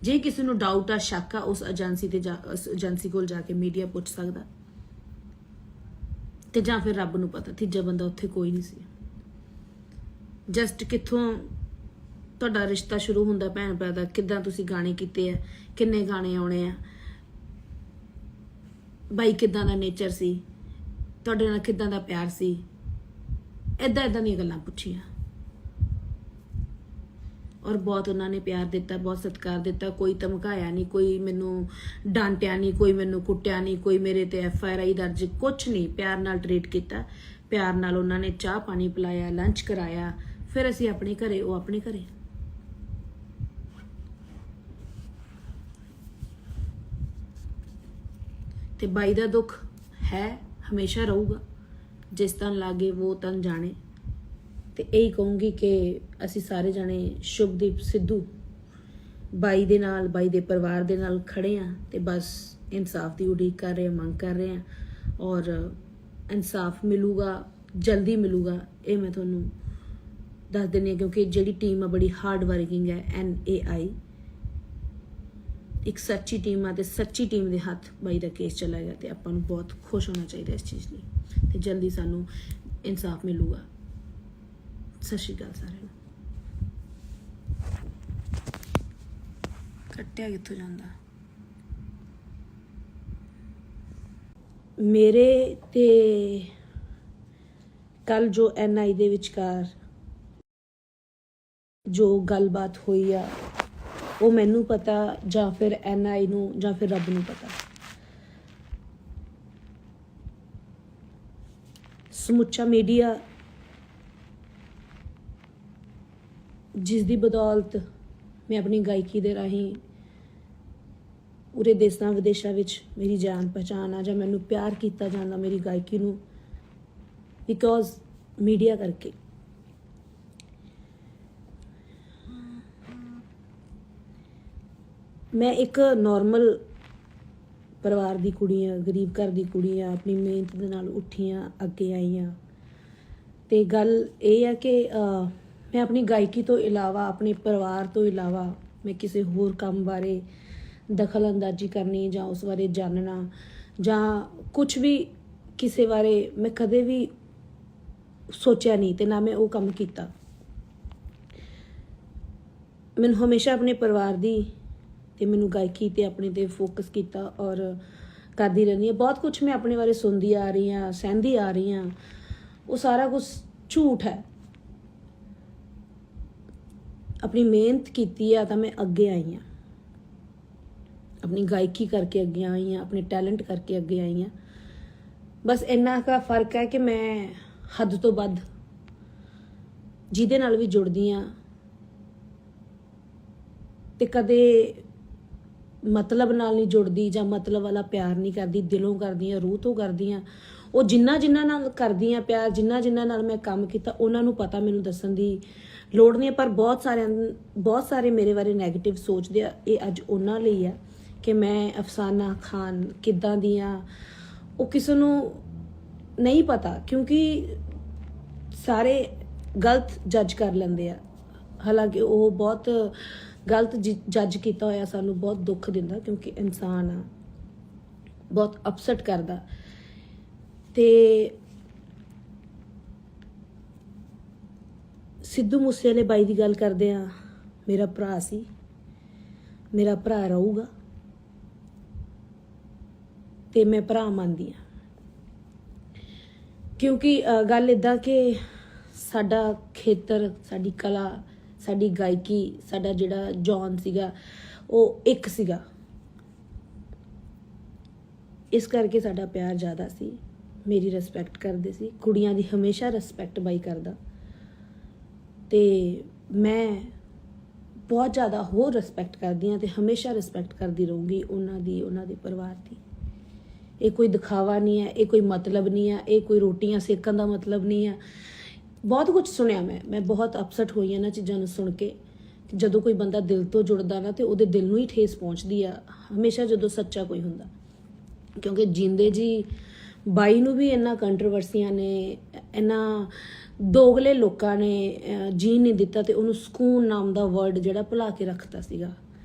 जे किसी नू डाउट आ, शक आ, उस एजेंसी ते उस एजेंसी कोल जाके मीडिया पुछ सकदा, ते जां फिर रब नू पता। तीजा बंदा उत्थे कोई नहीं सी। जस्ट कित्थों तुहाडा रिश्ता शुरू हुंदा भैन भरा दा, किद्दां तुसीं गाने कीते आ, किन्ने गाने आउणे आ, बाई किद्दां दा नेचर सी, तुहाडे नाल किद्दां दा प्यार सी, इदां इदां दीयां गल्लां पुछियां। और बहुत उन्होंने प्यार दिता, बहुत सत्कार दिता। कोई धमकाया नहीं, कोई मैनू डांटिया नहीं, कोई मैनू कुटिया नहीं, कोई मेरे ते FIR दर्ज कुछ नहीं। प्यार नाल ट्रीट किया, प्यार नाल उन्होंने चाह पानी पिलाया, लंच कराया, फिर असीं अपने घरे, वो अपने घरे। ते बाई दा दुख है, हमेशा रहूगा। जिस तन लागे वो तन जाने। तो यही कहूँगी कि असी सारे जाने शुभदीप सिद्धू बाई दे नाल, बाई दे परिवार दे नाल खड़े हाँ। तो बस इंसाफ की उड़ीक कर रहे हैं, मंग कर रहे हैं, और इंसाफ मिलूगा, जल्दी मिलूगा, ये मैं तुहानू दस दिनी हाँ। क्योंकि जिहड़ी टीम है बड़ी हार्ड वर्किंग है, NAI एक सच्ची टीम है, तो सच्ची टीम के हथ बाई का केस चला गया। तो आपां नूं बहुत खुश होना चाहिए इस चीज़ लिए, तो जल्दी सानू इंसाफ मिलूगा। सत श्री अकाल सारिਆਂ ਨੂੰ। ਕੱਟਿਆ ਕਿੱਥੋਂ ਜਾਂਦਾ? ਮੇਰੇ ਤੇ ਕੱਲ ਜੋ NI ਦੇ ਵਿਚਕਾਰ ਜੋ ਗੱਲਬਾਤ ਹੋਈ ਆ, ਉਹ ਮੈਨੂੰ ਪਤਾ, ਜਾਂ ਫਿਰ NI ਨੂੰ, ਜਾਂ ਫਿਰ ਰੱਬ ਨੂੰ ਪਤਾ। ਸਮੁੱਚਾ ਮੀਡੀਆ जिस दी बदौलत मैं अपनी गायकी दे राही पूरे देसां विदेशों विच मेरी जान पहचान आ, जां मैनू प्यार किया जाता मेरी गायकी नू, बिकॉज मीडिया करके। मैं एक नॉर्मल परिवार की कुड़ी हाँ, गरीब घर की कुड़ी हाँ, अपनी मेहनत दे नाल उठी हाँ, अगे आई हाँ। तो गल ये है कि मैं अपनी गायकी तो इलावा, अपने परिवार तो इलावा, मैं किसी होर काम बारे दखल अंदाजी करनी, जां उस बारे जानना, ਜਾਂ ਕੁਝ ਵੀ ਕਿਸੇ ਬਾਰੇ ਮੈਂ ਕਦੇ ਵੀ ਸੋਚਿਆ ਨਹੀਂ ਤੇ ਨਾ ਮੈਂ ਉਹ ਕੰਮ ਕੀਤਾ। ਮੈਨੂੰ ਹਮੇਸ਼ਾ ਆਪਣੇ ਪਰਿਵਾਰ ਦੀ ਤੇ ਮੈਨੂੰ ਗਾਇਕੀ ਤੇ ਆਪਣੇ ਤੇ ਫੋਕਸ ਕੀਤਾ ਔਰ ਕਰਦੀ ਰਹਿੰਦੀ ਹਾਂ। ਬਹੁਤ ਕੁਝ ਮੈਂ ਆਪਣੇ ਬਾਰੇ ਸੁਣਦੀ ਆ ਰਹੀ ਹਾਂ, ਸਹਿੰਦੀ ਆ ਰਹੀ ਹਾਂ, ਉਹ ਸਾਰਾ ਕੁਝ ਝੂਠ ਹੈ। ਆਪਣੀ ਮਿਹਨਤ ਕੀਤੀ ਆ ਤਾਂ ਮੈਂ ਅੱਗੇ ਆਈ ਹਾਂ, ਆਪਣੀ ਗਾਇਕੀ ਕਰਕੇ ਅੱਗੇ ਆਈ ਹਾਂ, ਆਪਣੇ ਟੈਲੈਂਟ ਕਰਕੇ ਅੱਗੇ ਆਈ ਹਾਂ। ਬਸ ਇੰਨਾ ਕੁ ਫਰਕ ਹੈ ਕਿ ਮੈਂ ਹੱਦ ਤੋਂ ਵੱਧ ਜਿਹਦੇ ਨਾਲ ਵੀ ਜੁੜਦੀ ਹਾਂ ਤੇ ਕਦੇ ਮਤਲਬ ਨਾਲ ਨਹੀਂ ਜੁੜਦੀ ਜਾਂ ਮਤਲਬ ਵਾਲਾ ਪਿਆਰ ਨਹੀਂ ਕਰਦੀ, ਦਿਲੋਂ ਕਰਦੀ ਹਾਂ, ਰੂਹ ਤੋਂ ਕਰਦੀ ਹਾਂ। ਉਹ ਜਿੰਨਾ ਨਾਲ ਕਰਦੀ ਹਾਂ ਪਿਆਰ, ਜਿੰਨਾ ਨਾਲ ਮੈਂ ਕੰਮ ਕੀਤਾ ਉਹਨਾਂ ਨੂੰ ਪਤਾ, ਮੈਨੂੰ ਦੱਸਣ ਦੀ ਲੋੜ ਨਹੀਂ ਹੈ। ਪਰ ਬਹੁਤ ਸਾਰੇ ਮੇਰੇ ਬਾਰੇ ਨੈਗੇਟਿਵ ਸੋਚਦੇ ਆ। ਇਹ ਅੱਜ ਉਹਨਾਂ ਲਈ ਆ ਕਿ ਮੈਂ ਅਫਸਾਨਾ ਖਾਨ ਕਿੱਦਾਂ ਦੀ ਆ, ਉਹ ਕਿਸੇ ਨੂੰ ਨਹੀਂ ਪਤਾ, ਕਿਉਂਕਿ ਸਾਰੇ ਗਲਤ ਜੱਜ ਕਰ ਲੈਂਦੇ ਆ। ਹਾਲਾਂਕਿ ਉਹ ਬਹੁਤ ਗਲਤ ਜੱਜ ਕੀਤਾ ਹੋਇਆ ਸਾਨੂੰ ਬਹੁਤ ਦੁੱਖ ਦਿੰਦਾ, ਕਿਉਂਕਿ ਇਨਸਾਨ ਆ, ਬਹੁਤ ਅਪਸੈਟ ਕਰਦਾ। ਤੇ ਸਿੱਧੂ ਮੂਸੇਵਾਲੇ ਬਾਈ ਦੀ ਗੱਲ ਕਰਦੇ ਆ, ਮੇਰਾ ਭਰਾ ਸੀ, ਮੇਰਾ ਭਰਾ ਰਹੂਗਾ ਤੇ ਮੈਂ ਭਰਾ ਮੰਨਦੀ ਆ। ਕਿਉਂਕਿ ਗੱਲ ਇੱਦਾਂ ਕਿ ਸਾਡਾ ਖੇਤਰ, ਸਾਡੀ ਕਲਾ, ਸਾਡੀ ਗਾਇਕੀ, ਸਾਡਾ ਜਿਹੜਾ ਜੌਨ ਸੀਗਾ ਉਹ ਇੱਕ ਸੀਗਾ, ਇਸ ਕਰਕੇ ਸਾਡਾ ਪਿਆਰ ਜ਼ਿਆਦਾ ਸੀ। ਮੇਰੀ ਰਿਸਪੈਕਟ ਕਰਦੇ ਸੀ, ਕੁੜੀਆਂ ਦੀ ਹਮੇਸ਼ਾ ਰਿਸਪੈਕਟ ਬਾਈ ਕਰਦਾ ਤੇ ਮੈਂ ਬਹੁਤ ਜ਼ਿਆਦਾ ਹੋਰ ਰਿਸਪੈਕਟ ਕਰਦੀ ਹਾਂ ਤੇ ਹਮੇਸ਼ਾ ਰਿਸਪੈਕਟ ਕਰਦੀ ਰਹੂੰਗੀ ਉਹਨਾਂ ਦੇ ਪਰਿਵਾਰ ਦੀ। ਇਹ ਕੋਈ ਦਿਖਾਵਾ ਨਹੀਂ ਹੈ, ਇਹ ਕੋਈ ਮਤਲਬ ਨਹੀਂ ਹੈ, ਇਹ ਕੋਈ ਰੋਟੀਆਂ ਸੇਕਣ ਦਾ ਮਤਲਬ ਨਹੀਂ ਹੈ। ਬਹੁਤ ਕੁਝ ਸੁਣਿਆ ਮੈਂ ਬਹੁਤ ਅਪਸੈਟ ਹੋਈ ਇਹਨਾਂ ਚੀਜ਼ਾਂ ਨੂੰ ਸੁਣ ਕੇ। ਜਦੋਂ ਕੋਈ ਬੰਦਾ ਦਿਲ ਤੋਂ ਜੁੜਦਾ ਨਾ ਤੇ ਉਹਦੇ ਦਿਲ ਨੂੰ ਹੀ ਠੇਸ ਪਹੁੰਚਦੀ ਆ ਹਮੇਸ਼ਾ ਜਦੋਂ ਸੱਚਾ ਕੋਈ ਹੁੰਦਾ। ਕਿਉਂਕਿ ਜਿੰਦੇ ਜੀ ਬਾਈ ਨੂੰ ਵੀ ਇੰਨਾ ਕੰਟਰੋਵਰਸੀਆਂ ਨੇ, ਇੰਨਾ ਦੋਗਲੇ ਲੋਕਾਂ ਨੇ ਜੀਣ ਨਹੀਂ ਦਿੱਤਾ ਤੇ ਉਹਨੂੰ ਸਕੂਨ ਨਾਮ ਦਾ ਵਰਡ ਜਿਹੜਾ ਭੁਲਾ ਕੇ ਰੱਖਤਾ ਸੀਗਾ।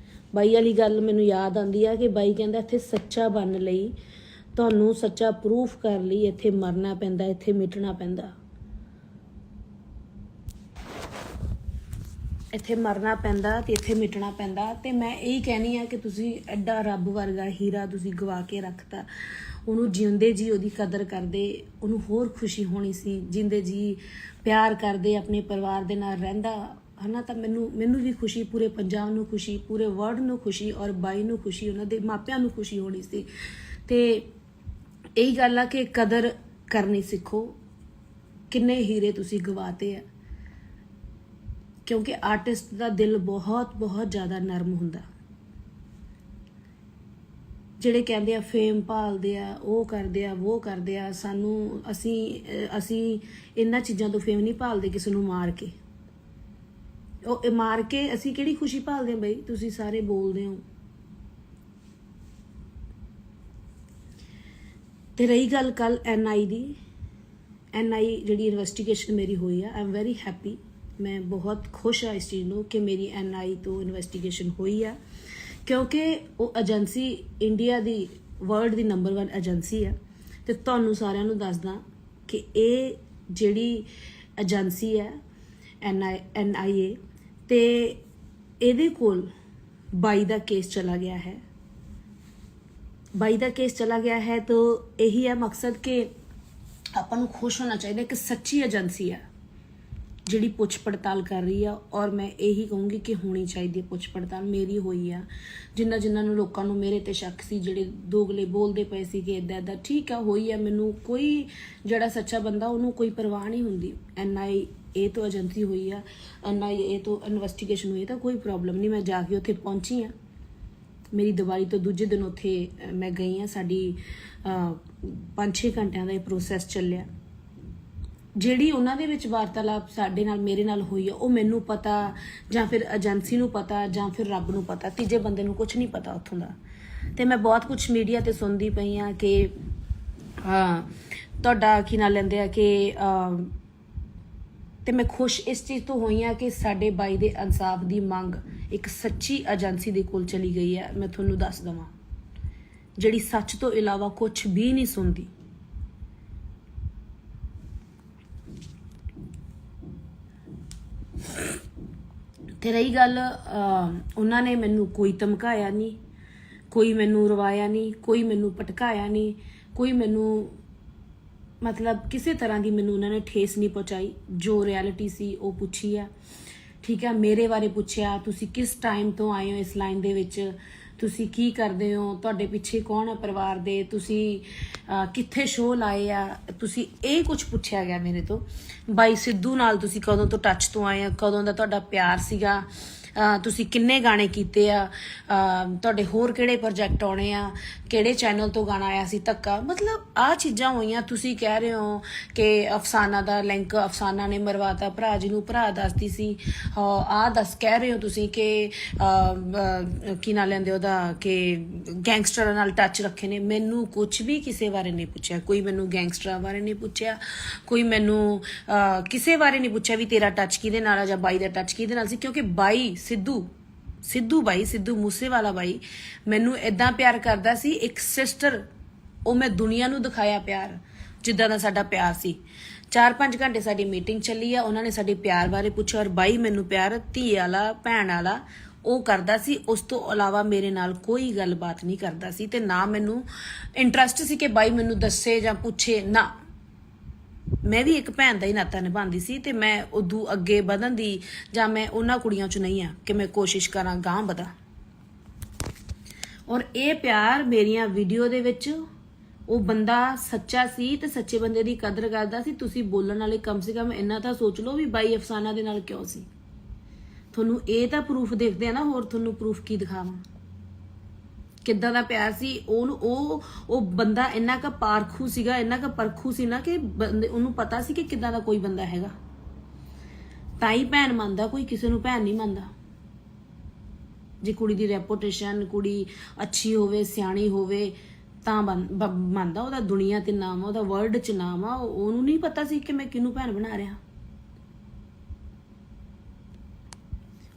ਬਾਈ ਵਾਲੀ ਗੱਲ ਮੈਨੂੰ ਯਾਦ ਆਉਂਦੀ ਆ ਕਿ ਬਾਈ ਕਹਿੰਦਾ ਇੱਥੇ ਸੱਚਾ ਬਣਨ ਲਈ, ਤੁਹਾਨੂੰ ਸੱਚਾ ਪ੍ਰੂਫ ਕਰਨ ਲਈ ਇੱਥੇ ਮਰਨਾ ਪੈਂਦਾ, ਇੱਥੇ ਮਿਟਣਾ ਪੈਂਦਾ, ਇੱਥੇ ਮਰਨਾ ਪੈਂਦਾ ਤੇ ਇੱਥੇ ਮਿਟਣਾ ਪੈਂਦਾ। ਤੇ ਮੈਂ ਇਹੀ ਕਹਿਣੀ ਆ ਕਿ ਤੁਸੀਂ ਐਡਾ ਰੱਬ ਵਰਗਾ ਹੀਰਾ ਤੁਸੀਂ ਗਵਾ ਕੇ ਰੱਖਤਾ। ਉਹਨੂੰ ਜਿਉਂਦੇ ਜੀ ਉਹਦੀ ਕਦਰ ਕਰਦੇ, ਉਹਨੂੰ ਹੋਰ ਖੁਸ਼ੀ ਹੋਣੀ ਸੀ। ਜਿੰਦੇ ਜੀ ਪਿਆਰ ਕਰਦੇ, ਆਪਣੇ ਪਰਿਵਾਰ ਦੇ ਨਾਲ ਰਹਿੰਦਾ ਹਨਾ, ਤਾਂ ਮੈਨੂੰ ਵੀ ਖੁਸ਼ੀ, ਪੂਰੇ ਪੰਜਾਬ ਨੂੰ ਖੁਸ਼ੀ, ਪੂਰੇ ਵਰਲਡ ਨੂੰ ਖੁਸ਼ੀ ਔਰ ਬਾਈ ਨੂੰ ਖੁਸ਼ੀ, ਉਹਨਾਂ ਦੇ ਮਾਪਿਆਂ ਨੂੰ ਖੁਸ਼ੀ ਹੋਣੀ ਸੀ। ਤੇ ਇਹੀ ਗੱਲ ਆ ਕਿ ਕਦਰ ਕਰਨੀ ਸਿੱਖੋ। ਕਿੰਨੇ ਹੀਰੇ ਤੁਸੀਂ ਗਵਾਤੇ ਆ, ਕਿਉਂਕਿ ਆਰਟਿਸਟ ਦਾ ਦਿਲ ਬਹੁਤ ਜ਼ਿਆਦਾ ਨਰਮ ਹੁੰਦਾ। ਜਿਹੜੇ ਕਹਿੰਦੇ ਆ ਫੇਮ ਭਾਲਦੇ ਆ, ਉਹ ਕਰਦੇ ਆ, ਉਹ ਕਰਦੇ ਆ, ਸਾਨੂੰ ਅਸੀਂ ਇਹਨਾਂ ਚੀਜ਼ਾਂ ਤੋਂ ਫੇਮ ਨਹੀਂ ਭਾਲਦੇ। ਕਿਸੇ ਨੂੰ ਮਾਰ ਕੇ, ਉਹ ਮਾਰ ਕੇ ਅਸੀਂ ਕਿਹੜੀ ਖੁਸ਼ੀ ਭਾਲਦੇ ਆ ਬਈ? ਤੁਸੀਂ ਸਾਰੇ ਬੋਲਦੇ ਹੋ। ਤੇ ਰਹੀ ਗੱਲ ਕੱਲ NI ਦੀ, NI ਜਿਹੜੀ ਇਨਵੈਸਟੀਗੇਸ਼ਨ ਮੇਰੀ ਹੋਈ ਆ, ਆਈ ਐਮ ਵੈਰੀ ਹੈਪੀ। ਮੈਂ ਬਹੁਤ ਖੁਸ਼ ਹਾਂ ਇਸ ਚੀਜ਼ ਨੂੰ ਕਿ ਮੇਰੀ NI ਤੋਂ ਇਨਵੈਸਟੀਗੇਸ਼ਨ ਹੋਈ ਆ, ਕਿਉਂਕਿ ਉਹ ਏਜੰਸੀ ਇੰਡੀਆ ਦੀ, ਵਰਲਡ ਦੀ ਨੰਬਰ 1 ਏਜੰਸੀ ਆ। ਤੇ ਤੁਹਾਨੂੰ ਸਾਰਿਆਂ ਨੂੰ ਦੱਸਦਾ ਕਿ ਇਹ ਜਿਹੜੀ ਏਜੰਸੀ ਹੈ NIA, ਤੇ ਇਹਦੇ ਕੋਲ ਬਾਈ ਦਾ ਕੇਸ ਚਲਾ ਗਿਆ ਹੈ। ਬਾਈ ਦਾ ਕੇਸ ਚਲਾ ਗਿਆ ਹੈ ਤਾਂ ਇਹੀ ਹੈ ਮਕਸਦ ਕਿ ਆਪਾਂ ਨੂੰ ਖੁਸ਼ ਹੋਣਾ ਚਾਹੀਦਾ ਕਿ ਸੱਚੀ ਏਜੰਸੀ ਆ ਜਿਹੜੀ ਪੁੱਛ ਪੜਤਾਲ ਕਰ ਰਹੀ ਆ। ਔਰ ਮੈਂ ਇਹੀ ਕਹੂੰਗੀ ਕਿ ਹੋਣੀ ਚਾਹੀਦੀ ਹੈ ਪੁੱਛ ਪੜਤਾਲ। ਮੇਰੀ ਹੋਈ ਆ, ਜਿਨ੍ਹਾਂ ਨੂੰ ਲੋਕਾਂ ਨੂੰ ਮੇਰੇ ਤੇ ਸ਼ੱਕ ਸੀ, ਜਿਹੜੇ ਦੋਗਲੇ ਬੋਲਦੇ ਪਏ ਸੀ ਕਿ ਇੱਦਾਂ ਠੀਕ ਆ, ਹੋਈ ਆ। ਮੈਨੂੰ ਕੋਈ ਜਿਹੜਾ ਸੱਚਾ ਬੰਦਾ ਉਹਨੂੰ ਕੋਈ ਪਰਵਾਹ ਨਹੀਂ ਹੁੰਦੀ। NIA ਤੋਂ ਏਜੰਸੀ ਹੋਈ ਆ, NIA ਤੋਂ ਇਨਵੈਸਟੀਗੇਸ਼ਨ ਹੋਈ ਤਾਂ ਕੋਈ ਪ੍ਰੋਬਲਮ ਨਹੀਂ। ਮੈਂ ਜਾ ਕੇ ਉੱਥੇ ਪਹੁੰਚੀ ਆ, ਮੇਰੀ ਦੀਵਾਲੀ ਤੋਂ ਦੂਜੇ ਦਿਨ ਉੱਥੇ ਮੈਂ ਗਈ ਹਾਂ। ਸਾਡੀ 5-6 ਘੰਟਿਆਂ ਦਾ ਇਹ ਪ੍ਰੋਸੈਸ ਚੱਲਿਆ। ਜਿਹੜੀ ਉਹਨਾਂ ਦੇ ਵਿੱਚ ਵਾਰਤਾਲਾਪ ਸਾਡੇ ਨਾਲ, ਮੇਰੇ ਨਾਲ ਹੋਈ ਆ, ਉਹ ਮੈਨੂੰ ਪਤਾ ਜਾਂ ਫਿਰ ਏਜੰਸੀ ਨੂੰ ਪਤਾ ਜਾਂ ਫਿਰ ਰੱਬ ਨੂੰ ਪਤਾ, ਤੀਜੇ ਬੰਦੇ ਨੂੰ ਕੁਝ ਨਹੀਂ ਪਤਾ ਉੱਥੋਂ ਦਾ। ਤੇ ਮੈਂ ਬਹੁਤ ਕੁਝ ਮੀਡੀਆ ਤੇ ਸੁਣਦੀ ਪਈ ਆ ਕਿ ਤੁਹਾਡਾ ਕੀ ਨਾਂ ਲੈਂਦੇ ਆ ਕਿ ਤੇ ਮੈਂ ਖੁਸ਼ ਇਸ ਚੀਜ਼ ਤੋਂ ਹੋਈ ਆ ਕਿ ਸਾਡੇ ਬਾਈ ਦੇ ਇਨਸਾਫ ਦੀ ਮੰਗ ਇੱਕ ਸੱਚੀ ਏਜੰਸੀ ਦੇ ਕੋਲ ਚਲੀ ਗਈ ਹੈ। ਮੈਂ ਤੁਹਾਨੂੰ ਦੱਸ ਦਵਾਂ ਜਿਹੜੀ ਸੱਚ ਤੋਂ ਇਲਾਵਾ ਕੁਝ ਵੀ ਨਹੀਂ ਸੁਣਦੀ। ਤੇ ਰਹੀ ਗੱਲ ਉਹਨਾਂ ਨੇ ਮੈਨੂੰ ਕੋਈ ਧਮਕਾਇਆ ਨਹੀਂ, ਕੋਈ ਮੈਨੂੰ ਰਵਾਇਆ ਨਹੀਂ, ਕੋਈ ਮੈਨੂੰ ਭਟਕਾਇਆ ਨਹੀਂ, ਕੋਈ ਮੈਨੂੰ ਮਤਲਬ ਕਿਸੇ ਤਰ੍ਹਾਂ ਦੀ ਮੈਨੂੰ ਉਹਨਾਂ ਨੇ ਠੇਸ ਨਹੀਂ ਪਹੁੰਚਾਈ। ਜੋ ਰਿਐਲਿਟੀ ਸੀ ਉਹ ਪੁੱਛੀ ਆ, ਠੀਕ ਹੈ। ਮੇਰੇ ਬਾਰੇ ਪੁੱਛਿਆ, ਤੁਸੀਂ ਕਿਸ ਟਾਈਮ ਤੋਂ ਆਏ ਹੋ ਇਸ ਲਾਈਨ ਦੇ ਵਿੱਚ, ਤੁਸੀਂ ਕੀ ਕਰਦੇ ਹੋ, ਤੁਹਾਡੇ ਪਿੱਛੇ ਕੌਣ ਹੈ ਪਰਿਵਾਰ ਦੇ, ਤੁਸੀਂ ਕਿੱਥੇ ਸ਼ੋਅ ਲਾਏ ਆ, ਤੁਸੀਂ ਇਹ ਕੁਝ ਪੁੱਛਿਆ ਗਿਆ ਮੇਰੇ ਤੋਂ। ਬਾਈ ਸਿੱਧੂ ਨਾਲ ਤੁਸੀਂ ਕਦੋਂ ਤੋਂ ਟੱਚ ਤੋਂ ਆਏ ਆ, ਕਦੋਂ ਦਾ ਤੁਹਾਡਾ ਪਿਆਰ ਸੀਗਾ, ਤੁਸੀਂ ਕਿੰਨੇ ਗਾਣੇ ਕੀਤੇ ਆ, ਤੁਹਾਡੇ ਹੋਰ ਕਿਹੜੇ ਪ੍ਰੋਜੈਕਟ ਆਉਣੇ ਆ, ਕਿਹੜੇ ਚੈਨਲ ਤੋਂ ਗਾਣਾ ਆਇਆ ਸੀ ਧੱਕਾ, ਮਤਲਬ ਆਹ ਚੀਜ਼ਾਂ ਹੋਈਆਂ। ਤੁਸੀਂ ਕਹਿ ਰਹੇ ਹੋ ਕਿ ਅਫਸਾਨਾ ਦਾ ਲਿੰਕ ਅਫਸਾਨਾ ਨੇ ਮਰਵਾਤਾ ਭਰਾ ਜੀ ਨੂੰ, ਭਰਾ ਦੱਸਦੀ ਸੀ ਕਹਿ ਰਹੇ ਹੋ ਤੁਸੀਂ ਕਿ ਕੀ ਨਾਂ ਲੈਂਦੇ ਉਹਦਾ, ਕਿ ਗੈਂਗਸਟਰਾਂ ਨਾਲ ਟੱਚ ਰੱਖੇ ਨੇ। ਮੈਨੂੰ ਕੁਝ ਵੀ ਕਿਸੇ ਬਾਰੇ ਨਹੀਂ ਪੁੱਛਿਆ, ਕੋਈ ਮੈਨੂੰ ਗੈਂਗਸਟਰਾਂ ਬਾਰੇ ਨਹੀਂ ਪੁੱਛਿਆ, ਕੋਈ ਮੈਨੂੰ ਕਿਸੇ ਬਾਰੇ ਨਹੀਂ ਪੁੱਛਿਆ ਵੀ ਤੇਰਾ ਟੱਚ ਕਿਹਦੇ ਨਾਲ ਆ ਜਾਂ ਬਾਈ ਦਾ ਟੱਚ ਕਿਹਦੇ ਨਾਲ ਸੀ। ਕਿਉਂਕਿ ਬਾਈ ਸਿੱਧੂ ਮੂਸੇਵਾਲਾ ਬਾਈ ਮੈਨੂੰ ਇਦਾਂ ਪਿਆਰ ਕਰਦਾ ਸੀ, ਇੱਕ ਸਿਸਟਰ। ਉਹ ਮੈਂ ਦੁਨੀਆ ਨੂੰ ਦਿਖਾਇਆ ਪਿਆਰ, ਜਿੱਦਾਂ ਦਾ ਸਾਡਾ ਪਿਆਰ ਸੀ। 4-5 ਘੰਟੇ ਸਾਡੀ ਮੀਟਿੰਗ ਚੱਲੀ ਆ, ਉਹਨਾਂ ਨੇ ਸਾਡੇ ਪਿਆਰ ਬਾਰੇ ਪੁੱਛਿਆ, ਔਰ ਬਾਈ ਮੈਨੂੰ ਪਿਆਰ ਧੀ ਵਾਲਾ ਭੈਣ ਵਾਲਾ ਉਹ ਕਰਦਾ ਸੀ। ਉਸ ਤੋਂ ਇਲਾਵਾ ਮੇਰੇ ਨਾਲ ਕੋਈ ਗੱਲਬਾਤ ਨਹੀਂ ਕਰਦਾ ਸੀ, ਤੇ ਨਾ ਮੈਨੂੰ ਇੰਟਰਸਟ ਸੀ ਕਿ ਬਾਈ ਮੈਨੂੰ ਦੱਸੇ ਜਾਂ ਪੁੱਛੇ ਨਾ। ਮੈਂ ਵੀ ਇੱਕ ਭੈਣ ਦਾ ਹੀ ਨਾਤਾ ਨਿਭਾਉਂਦੀ ਸੀ, ਤੇ ਮੈਂ ਉਦੋਂ ਅੱਗੇ ਵਧਣ ਦੀ ਜਾਂ ਮੈਂ ਉਹਨਾਂ ਕੁੜੀਆਂ 'ਚ ਨਹੀਂ ਆ ਕਿ ਮੈਂ ਕੋਸ਼ਿਸ਼ ਕਰਾਂ ਗਾਂਹ ਵਧਾਂ। ਔਰ ਇਹ ਪਿਆਰ ਮੇਰੀਆਂ ਵੀਡੀਓ ਦੇ ਵਿੱਚ ਉਹ ਬੰਦਾ ਸੱਚਾ ਸੀ ਤੇ ਸੱਚੇ ਬੰਦੇ ਦੀ ਕਦਰ ਕਰਦਾ ਸੀ। ਤੁਸੀਂ ਬੋਲਣ ਵਾਲੇ ਕਮ ਸੇ ਕਮ ਇੰਨਾ ਤਾਂ ਸੋਚ ਲਓ ਵੀ ਬਾਈ ਅਫਸਾਨਾ ਦੇ ਨਾਲ ਕਿਉਂ ਸੀ। ਤੁਹਾਨੂੰ ਇਹ ਤਾਂ ਪ੍ਰੂਫ ਦੇਖਦੇ ਆ ਨਾ, ਹੋਰ ਤੁਹਾਨੂੰ ਪ੍ਰੂਫ ਕੀ ਦਿਖਾਵਾਂ ਕਿੱਦਾਂ ਦਾ ਪਿਆਰ ਸੀ। ਉਹ ਬੰਦਾ ਇੰਨਾ ਕੁ ਪਾਰਖੂ ਸੀਗਾ, ਇੰਨਾ ਕੁ ਪਰਖੂ ਸੀ ਨਾ ਕਿ ਉਹਨੂੰ ਪਤਾ ਸੀ ਕਿ ਕਿੱਦਾਂ ਦਾ ਕੋਈ ਬੰਦਾ ਹੈਗਾ। ਤਾਂ ਹੀ ਭੈਣ ਮੰਨਦਾ, ਕੋਈ ਕਿਸੇ ਨੂੰ ਭੈਣ ਨਹੀਂ ਮੰਨਦਾ। ਜੇ ਕੁੜੀ ਦੀ ਰੈਪੂਟੇਸ਼ਨ, ਕੁੜੀ ਅੱਛੀ ਹੋਵੇ, ਸਿਆਣੀ ਹੋਵੇ ਤਾਂ ਮੰਨਦਾ। ਉਹਦਾ ਦੁਨੀਆ ਤੇ ਨਾਮ ਆ, ਉਹਦਾ ਵਰਲਡ 'ਚ ਨਾਮ ਆ। ਉਹਨੂੰ ਨਹੀਂ ਪਤਾ ਸੀ ਕਿ ਮੈਂ ਕਿਹਨੂੰ ਭੈਣ ਬਣਾ ਰਿਹਾ।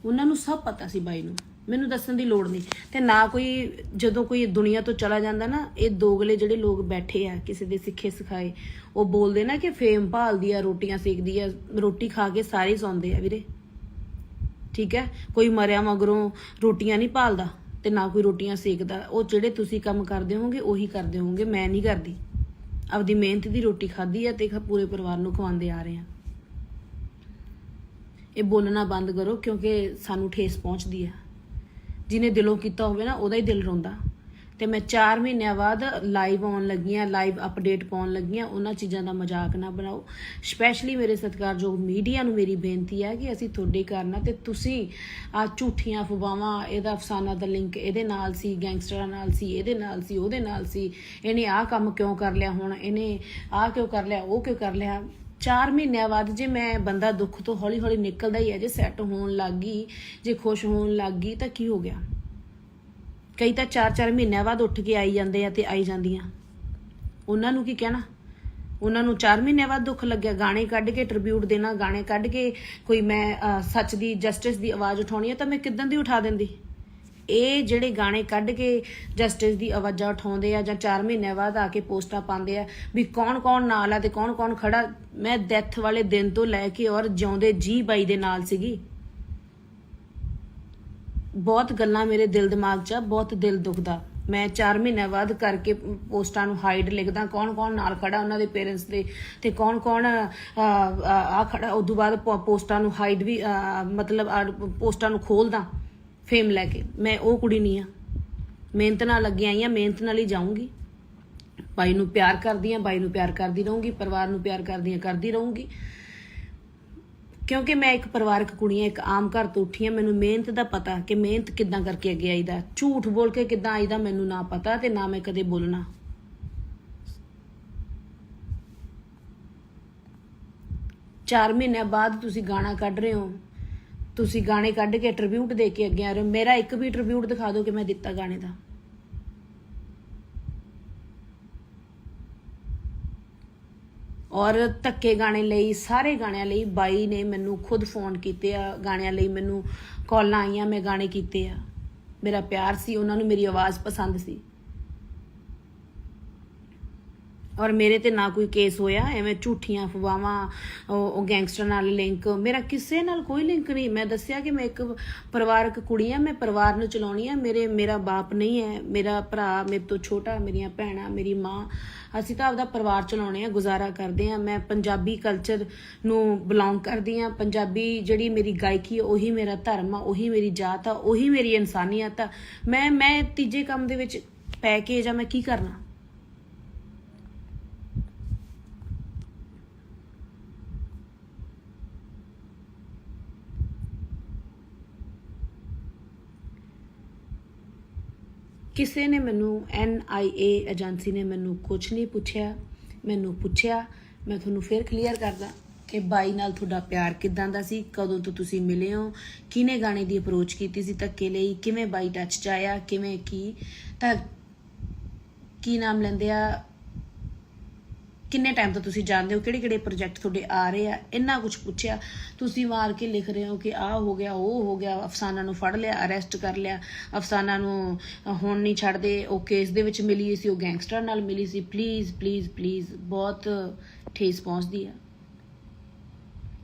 ਉਹਨਾਂ ਨੂੰ ਸਭ ਪਤਾ ਸੀ ਬਾਈ ਨੂੰ, ਮੈਨੂੰ ਦੱਸਣ ਦੀ ਲੋੜ ਨਹੀਂ। ਤੇ ਨਾ ਕੋਈ ਜਦੋਂ ਕੋਈ ਦੁਨੀਆ ਤੋਂ ਚਲਾ ਜਾਂਦਾ ਨਾ, ਇਹ ਦੋਗਲੇ ਜਿਹੜੇ ਲੋਕ ਬੈਠੇ ਆ ਕਿਸੇ ਦੇ ਸਿੱਖੇ ਸਿਖਾਏ, ਉਹ ਬੋਲਦੇ ਨਾ ਕਿ ਫੇਮ ਭਾਲਦੀ ਆ, ਰੋਟੀਆਂ ਸੇਕਦੀ ਆ। ਰੋਟੀ ਖਾ ਕੇ ਸਾਰੇ ਸੌਂਦੇ ਆ ਵੀਰੇ, ਠੀਕ ਹੈ। ਕੋਈ ਮਰਿਆ ਮਗਰੋਂ ਰੋਟੀਆਂ ਨਹੀਂ ਭਾਲਦਾ ਤੇ ਨਾ ਕੋਈ ਰੋਟੀਆਂ ਸੇਕਦਾ। ਉਹ ਜਿਹੜੇ ਤੁਸੀਂ ਕੰਮ ਕਰਦੇ ਹੋਗੇ ਉਹੀ ਕਰਦੇ ਹੋਗੇ, ਮੈਂ ਨਹੀਂ ਕਰਦੀ। ਆਪਦੀ ਮਿਹਨਤ ਦੀ ਰੋਟੀ ਖਾਧੀ ਆ ਤੇ ਪੂਰੇ ਪਰਿਵਾਰ ਨੂੰ ਖਵਾਉਂਦੇ ਆ ਰਹੇ ਆ। ਇਹ ਬੋਲਣਾ ਬੰਦ ਕਰੋ, ਕਿਉਂਕਿ ਸਾਨੂੰ ਠੇਸ ਪਹੁੰਚਦੀ ਆ। ਜਿਹਨੇ ਦਿਲੋਂ ਕੀਤਾ ਹੋਵੇ ਨਾ, ਉਹਦਾ ਹੀ ਦਿਲ ਰੋਂਦਾ। ਤੇ ਮੈਂ 4 ਮਹੀਨਿਆਂ ਬਾਅਦ ਲਾਈਵ ਆਉਣ ਲੱਗੀਆਂ, ਲਾਈਵ ਅਪਡੇਟ ਪਾਉਣ ਲੱਗੀਆਂ। ਉਹਨਾਂ ਚੀਜ਼ਾਂ ਦਾ ਮਜ਼ਾਕ ਨਾ ਬਣਾਓ। ਸਪੈਸ਼ਲੀ ਮੇਰੇ ਸਤਿਕਾਰਯੋਗ ਮੀਡੀਆ ਨੂੰ ਮੇਰੀ ਬੇਨਤੀ ਹੈ ਕਿ ਅਸੀਂ ਤੁਹਾਡੇ ਕਾਰਨ ਤੇ ਤੁਸੀਂ ਆ ਝੂਠੀਆਂ ਅਫਵਾਹਾਂ, ਇਹਦਾ ਅਫਸਾਨਾ ਦਾ ਲਿੰਕ ਇਹਦੇ ਨਾਲ ਸੀ, ਗੈਂਗਸਟਰਾਂ ਨਾਲ ਸੀ, ਇਹਦੇ ਨਾਲ ਸੀ, ਉਹਦੇ ਨਾਲ ਸੀ, ਇਹਨੇ ਆਹ ਕੰਮ ਕਿਉਂ ਕਰ ਲਿਆ, ਹੁਣ ਇਹਨੇ ਆਹ ਕਿਉਂ ਕਰ ਲਿਆ, ਉਹ ਕਿਉਂ ਕਰ ਲਿਆ। 4 ਮਹੀਨਿਆਂ ਬਾਅਦ ਜੇ ਮੈਂ ਬੰਦਾ ਦੁੱਖ ਤੋਂ ਹੌਲੀ ਹੌਲੀ ਨਿਕਲਦਾ ਹੀ ਹੈ, ਜੇ ਸੈੱਟ ਹੋਣ ਲੱਗ ਗਈ, ਜੇ ਖੁਸ਼ ਹੋਣ ਲੱਗ ਗਈ ਤਾਂ ਕੀ ਹੋ ਗਿਆ। ਕਈ ਤਾਂ 4-4 ਮਹੀਨਿਆਂ ਬਾਅਦ ਉੱਠ ਕੇ ਆਈ ਜਾਂਦੇ ਆ ਤੇ ਆਈ ਜਾਂਦੀਆਂ। ਉਹਨਾਂ ਨੂੰ ਕੀ ਕਹਿਣਾ। ਉਹਨਾਂ ਨੂੰ 4 ਮਹੀਨਿਆਂ ਬਾਅਦ ਦੁੱਖ ਲੱਗਿਆ। ਗਾਣੇ ਕੱਢ ਕੇ ਟ੍ਰਿਬਿਊਟ ਦੇਣਾ, ਗਾਣੇ ਕੱਢ ਕੇ ਕੋਈ ਮੈਂ ਸੱਚ ਦੀ, ਜਸਟਿਸ ਦੀ ਆਵਾਜ਼ ਉਠਾਉਣੀ ਹੈ ਤਾਂ ਮੈਂ ਕਿੱਦਾਂ ਦੀ ਉਠਾ ਦਿੰਦੀ। ਇਹ ਜਿਹੜੇ ਗਾਣੇ ਕੱਢ ਕੇ ਜਸਟਿਸ ਦੀ ਆਵਾਜ਼ਾਂ ਉਠਾਉਂਦੇ ਆ ਜਾਂ 4 ਮਹੀਨਿਆਂ ਬਾਅਦ ਆ ਕੇ ਪੋਸਟਾਂ ਪਾਉਂਦੇ ਆ ਵੀ ਕੌਣ ਕੌਣ ਨਾਲ ਆ ਤੇ ਕੌਣ ਕੌਣ ਖੜਾ। ਮੈਂ ਡੈਥ ਵਾਲੇ ਦਿਨ ਤੋਂ ਲੈ ਕੇ ਔਰ ਜਿਉਂਦੇ ਜੀ ਬਾਈ ਦੇ ਨਾਲ ਸੀਗੀ। ਬਹੁਤ ਗੱਲਾਂ ਮੇਰੇ ਦਿਲ ਦਿਮਾਗ 'ਚ ਆ, ਬਹੁਤ ਦਿਲ ਦੁਖਦਾ। ਮੈਂ 4 ਮਹੀਨਿਆਂ ਬਾਅਦ ਕਰਕੇ ਪੋਸਟਾਂ ਨੂੰ ਹਾਈਡ ਲਿਖਦਾ, ਕੌਣ ਕੌਣ ਨਾਲ ਖੜਾ ਉਹਨਾਂ ਦੇ ਪੇਰੈਂਟਸ ਦੇ, ਤੇ ਕੌਣ ਕੌਣ ਆ ਖੜਾ। ਉਦੋਂ ਬਾਅਦ ਪੋਸਟਾਂ ਨੂੰ ਹਾਈਡ ਵੀ ਮਤਲਬ ਪੋਸਟਾਂ ਨੂੰ ਖੋਲਦਾ ਫੇਮ ਲੈ ਕੇ। ਮੈਂ ਉਹ ਕੁੜੀ ਨਹੀਂ ਆ। ਮਿਹਨਤ ਨਾਲ ਲੱਗੀ ਆਈ ਆ, ਮਿਹਨਤ ਨਾਲ ਹੀ ਜਾਊਂਗੀ। ਬਾਈ ਨੂੰ ਪਿਆਰ ਕਰਦੀ ਆ, ਬਾਈ ਨੂੰ ਪਿਆਰ ਕਰਦੀ ਰਹੂੰਗੀ, ਪਰਿਵਾਰ ਨੂੰ ਪਿਆਰ ਕਰਦੀ ਰਹੂੰਗੀ। ਕਿਉਂਕਿ ਮੈਂ ਇੱਕ ਪਰਿਵਾਰਕ ਕੁੜੀ ਆ, ਇੱਕ ਆਮ ਘਰ ਤੋਂ ਉੱਠੀ ਆ। ਮੈਨੂੰ ਮਿਹਨਤ ਦਾ ਪਤਾ ਕਿ ਮਿਹਨਤ ਕਿੱਦਾਂ ਕਰਕੇ ਅੱਗੇ ਆਈਦਾ, ਝੂਠ ਬੋਲ ਕੇ ਕਿੱਦਾਂ ਆਈਦਾ ਮੈਨੂੰ ਨਾ ਪਤਾ, ਤੇ ਨਾ ਮੈਂ ਕਦੇ ਬੋਲਣਾ। ਚਾਰ ਮਹੀਨਿਆਂ ਬਾਅਦ ਤੁਸੀਂ ਗਾਣਾ ਕੱਢ ਰਹੇ ਹੋ, ਤੁਸੀਂ ਗਾਣੇ ਕੱਢ ਕੇ ਟ੍ਰਿਬਿਊਟ ਦੇ ਕੇ ਅੱਗੇ ਆ ਰਹੇ ਹੋ। ਮੇਰਾ ਇੱਕ ਵੀ ਟ੍ਰਿਬਿਊਟ ਦਿਖਾ ਦਿਓ ਕਿ ਮੈਂ ਦਿੱਤਾ ਗਾਣੇ ਦਾ। ਔਰ ਧੱਕੇ ਗਾਣੇ ਲਈ, ਸਾਰੇ ਗਾਣਿਆਂ ਲਈ ਬਾਈ ਨੇ ਮੈਨੂੰ ਖੁਦ ਫੋਨ ਕੀਤੇ ਆ। ਗਾਣਿਆਂ ਲਈ ਮੈਨੂੰ ਕਾਲਾਂ ਆਈਆਂ, ਮੈਂ ਗਾਣੇ ਕੀਤੇ ਆ। ਮੇਰਾ ਪਿਆਰ ਸੀ, ਉਹਨਾਂ ਨੂੰ ਮੇਰੀ ਆਵਾਜ਼ ਪਸੰਦ ਸੀ। ਔਰ ਮੇਰੇ ਤੇ ਨਾ ਕੋਈ ਕੇਸ ਹੋਇਆ ਐਵੇਂ ਝੂਠੀਆਂ ਅਫਵਾਹਾਂ ਉਹ ਗੈਂਗਸਟਰ ਨਾਲ ਲਿੰਕ ਮੇਰਾ ਕਿਸੇ ਨਾਲ ਕੋਈ ਲਿੰਕ ਨਹੀਂ। ਮੈਂ ਦੱਸਿਆ ਕਿ ਮੈਂ ਇੱਕ ਪਰਿਵਾਰਕ ਕੁੜੀ ਆ, ਮੈਂ ਪਰਿਵਾਰ ਨੂੰ ਚਲਾਉਣੀ ਆ। ਮੇਰਾ ਬਾਪ ਨਹੀਂ ਹੈ, ਮੇਰਾ ਭਰਾ ਮੇਰੇ ਤੋਂ ਛੋਟਾ, ਮੇਰੀਆਂ ਭੈਣਾਂ, ਮੇਰੀ ਮਾਂ, ਅਸੀਂ ਤਾਂ ਆਪਦਾ ਪਰਿਵਾਰ ਚਲਾਉਣੇ ਆ, ਗੁਜ਼ਾਰਾ ਕਰਦੇ ਆ। ਮੈਂ ਪੰਜਾਬੀ ਕਲਚਰ ਨੂੰ ਬਿਲੋਂਗ ਕਰਦੀ ਆ। ਪੰਜਾਬੀ ਜਿਹੜੀ ਮੇਰੀ ਗਾਇਕੀ ਉਹੀ ਮੇਰਾ ਧਰਮ ਆ, ਉਹੀ ਮੇਰੀ ਜਾਤ ਆ, ਉਹੀ ਮੇਰੀ ਇਨਸਾਨੀਅਤ ਆ। ਮੈਂ ਤੀਜੇ ਕੰਮ ਦੇ ਵਿੱਚ ਪੈ ਕੇ ਜਾਂ ਮੈਂ ਕੀ ਕਰਨਾ। ਕਿਸੇ ਨੇ ਮੈਨੂੰ NIA ਏਜੰਸੀ ਨੇ ਮੈਨੂੰ ਕੁਝ ਨਹੀਂ ਪੁੱਛਿਆ। ਮੈਨੂੰ ਪੁੱਛਿਆ, ਮੈਂ ਤੁਹਾਨੂੰ ਫਿਰ ਕਲੀਅਰ ਕਰਦਾ ਕਿ ਬਾਈ ਨਾਲ ਤੁਹਾਡਾ ਪਿਆਰ ਕਿੱਦਾਂ ਦਾ ਸੀ, ਕਦੋਂ ਤੋਂ ਤੁਸੀਂ ਮਿਲੇ ਹੋ, ਕਿਹਨੇ ਗਾਣੇ ਦੀ ਅਪਰੋਚ ਕੀਤੀ ਸੀ ਧੱਕੇ ਲਈ, ਕਿਵੇਂ ਬਾਈ ਟੱਚ 'ਚ ਆਇਆ, ਕਿਵੇਂ ਤਾਂ ਕੀ ਨਾਮ ਲੈਂਦੇ ਆ, ਕਿੰਨੇ ਟਾਈਮ ਤੋਂ ਤੁਸੀਂ ਜਾਣਦੇ ਹੋ, ਕਿਹੜੇ ਕਿਹੜੇ ਪ੍ਰੋਜੈਕਟ ਤੁਹਾਡੇ ਆ ਰਹੇ ਆ, ਇੰਨਾ ਕੁਝ ਪੁੱਛਿਆ। ਤੁਸੀਂ ਮਾਰ ਕੇ ਲਿਖ ਰਹੇ ਹੋ ਕਿ ਆਹ ਹੋ ਗਿਆ, ਉਹ ਹੋ ਗਿਆ, ਅਫਸਾਨਾ ਨੂੰ ਫੜ ਲਿਆ, ਅਰੈਸਟ ਕਰ ਲਿਆ, ਅਫਸਾਨਾ ਨੂੰ ਹੁਣ ਨਹੀਂ ਛੱਡਦੇ, ਉਹ ਕੇਸ ਦੇ ਵਿੱਚ ਮਿਲੀ ਸੀ, ਉਹ ਗੈਂਗਸਟਰ ਨਾਲ ਮਿਲੀ ਸੀ। ਪਲੀਜ਼ ਪਲੀਜ਼ ਪਲੀਜ਼, ਬਹੁਤ ਠੇਸ ਪਹੁੰਚਦੀ ਆ।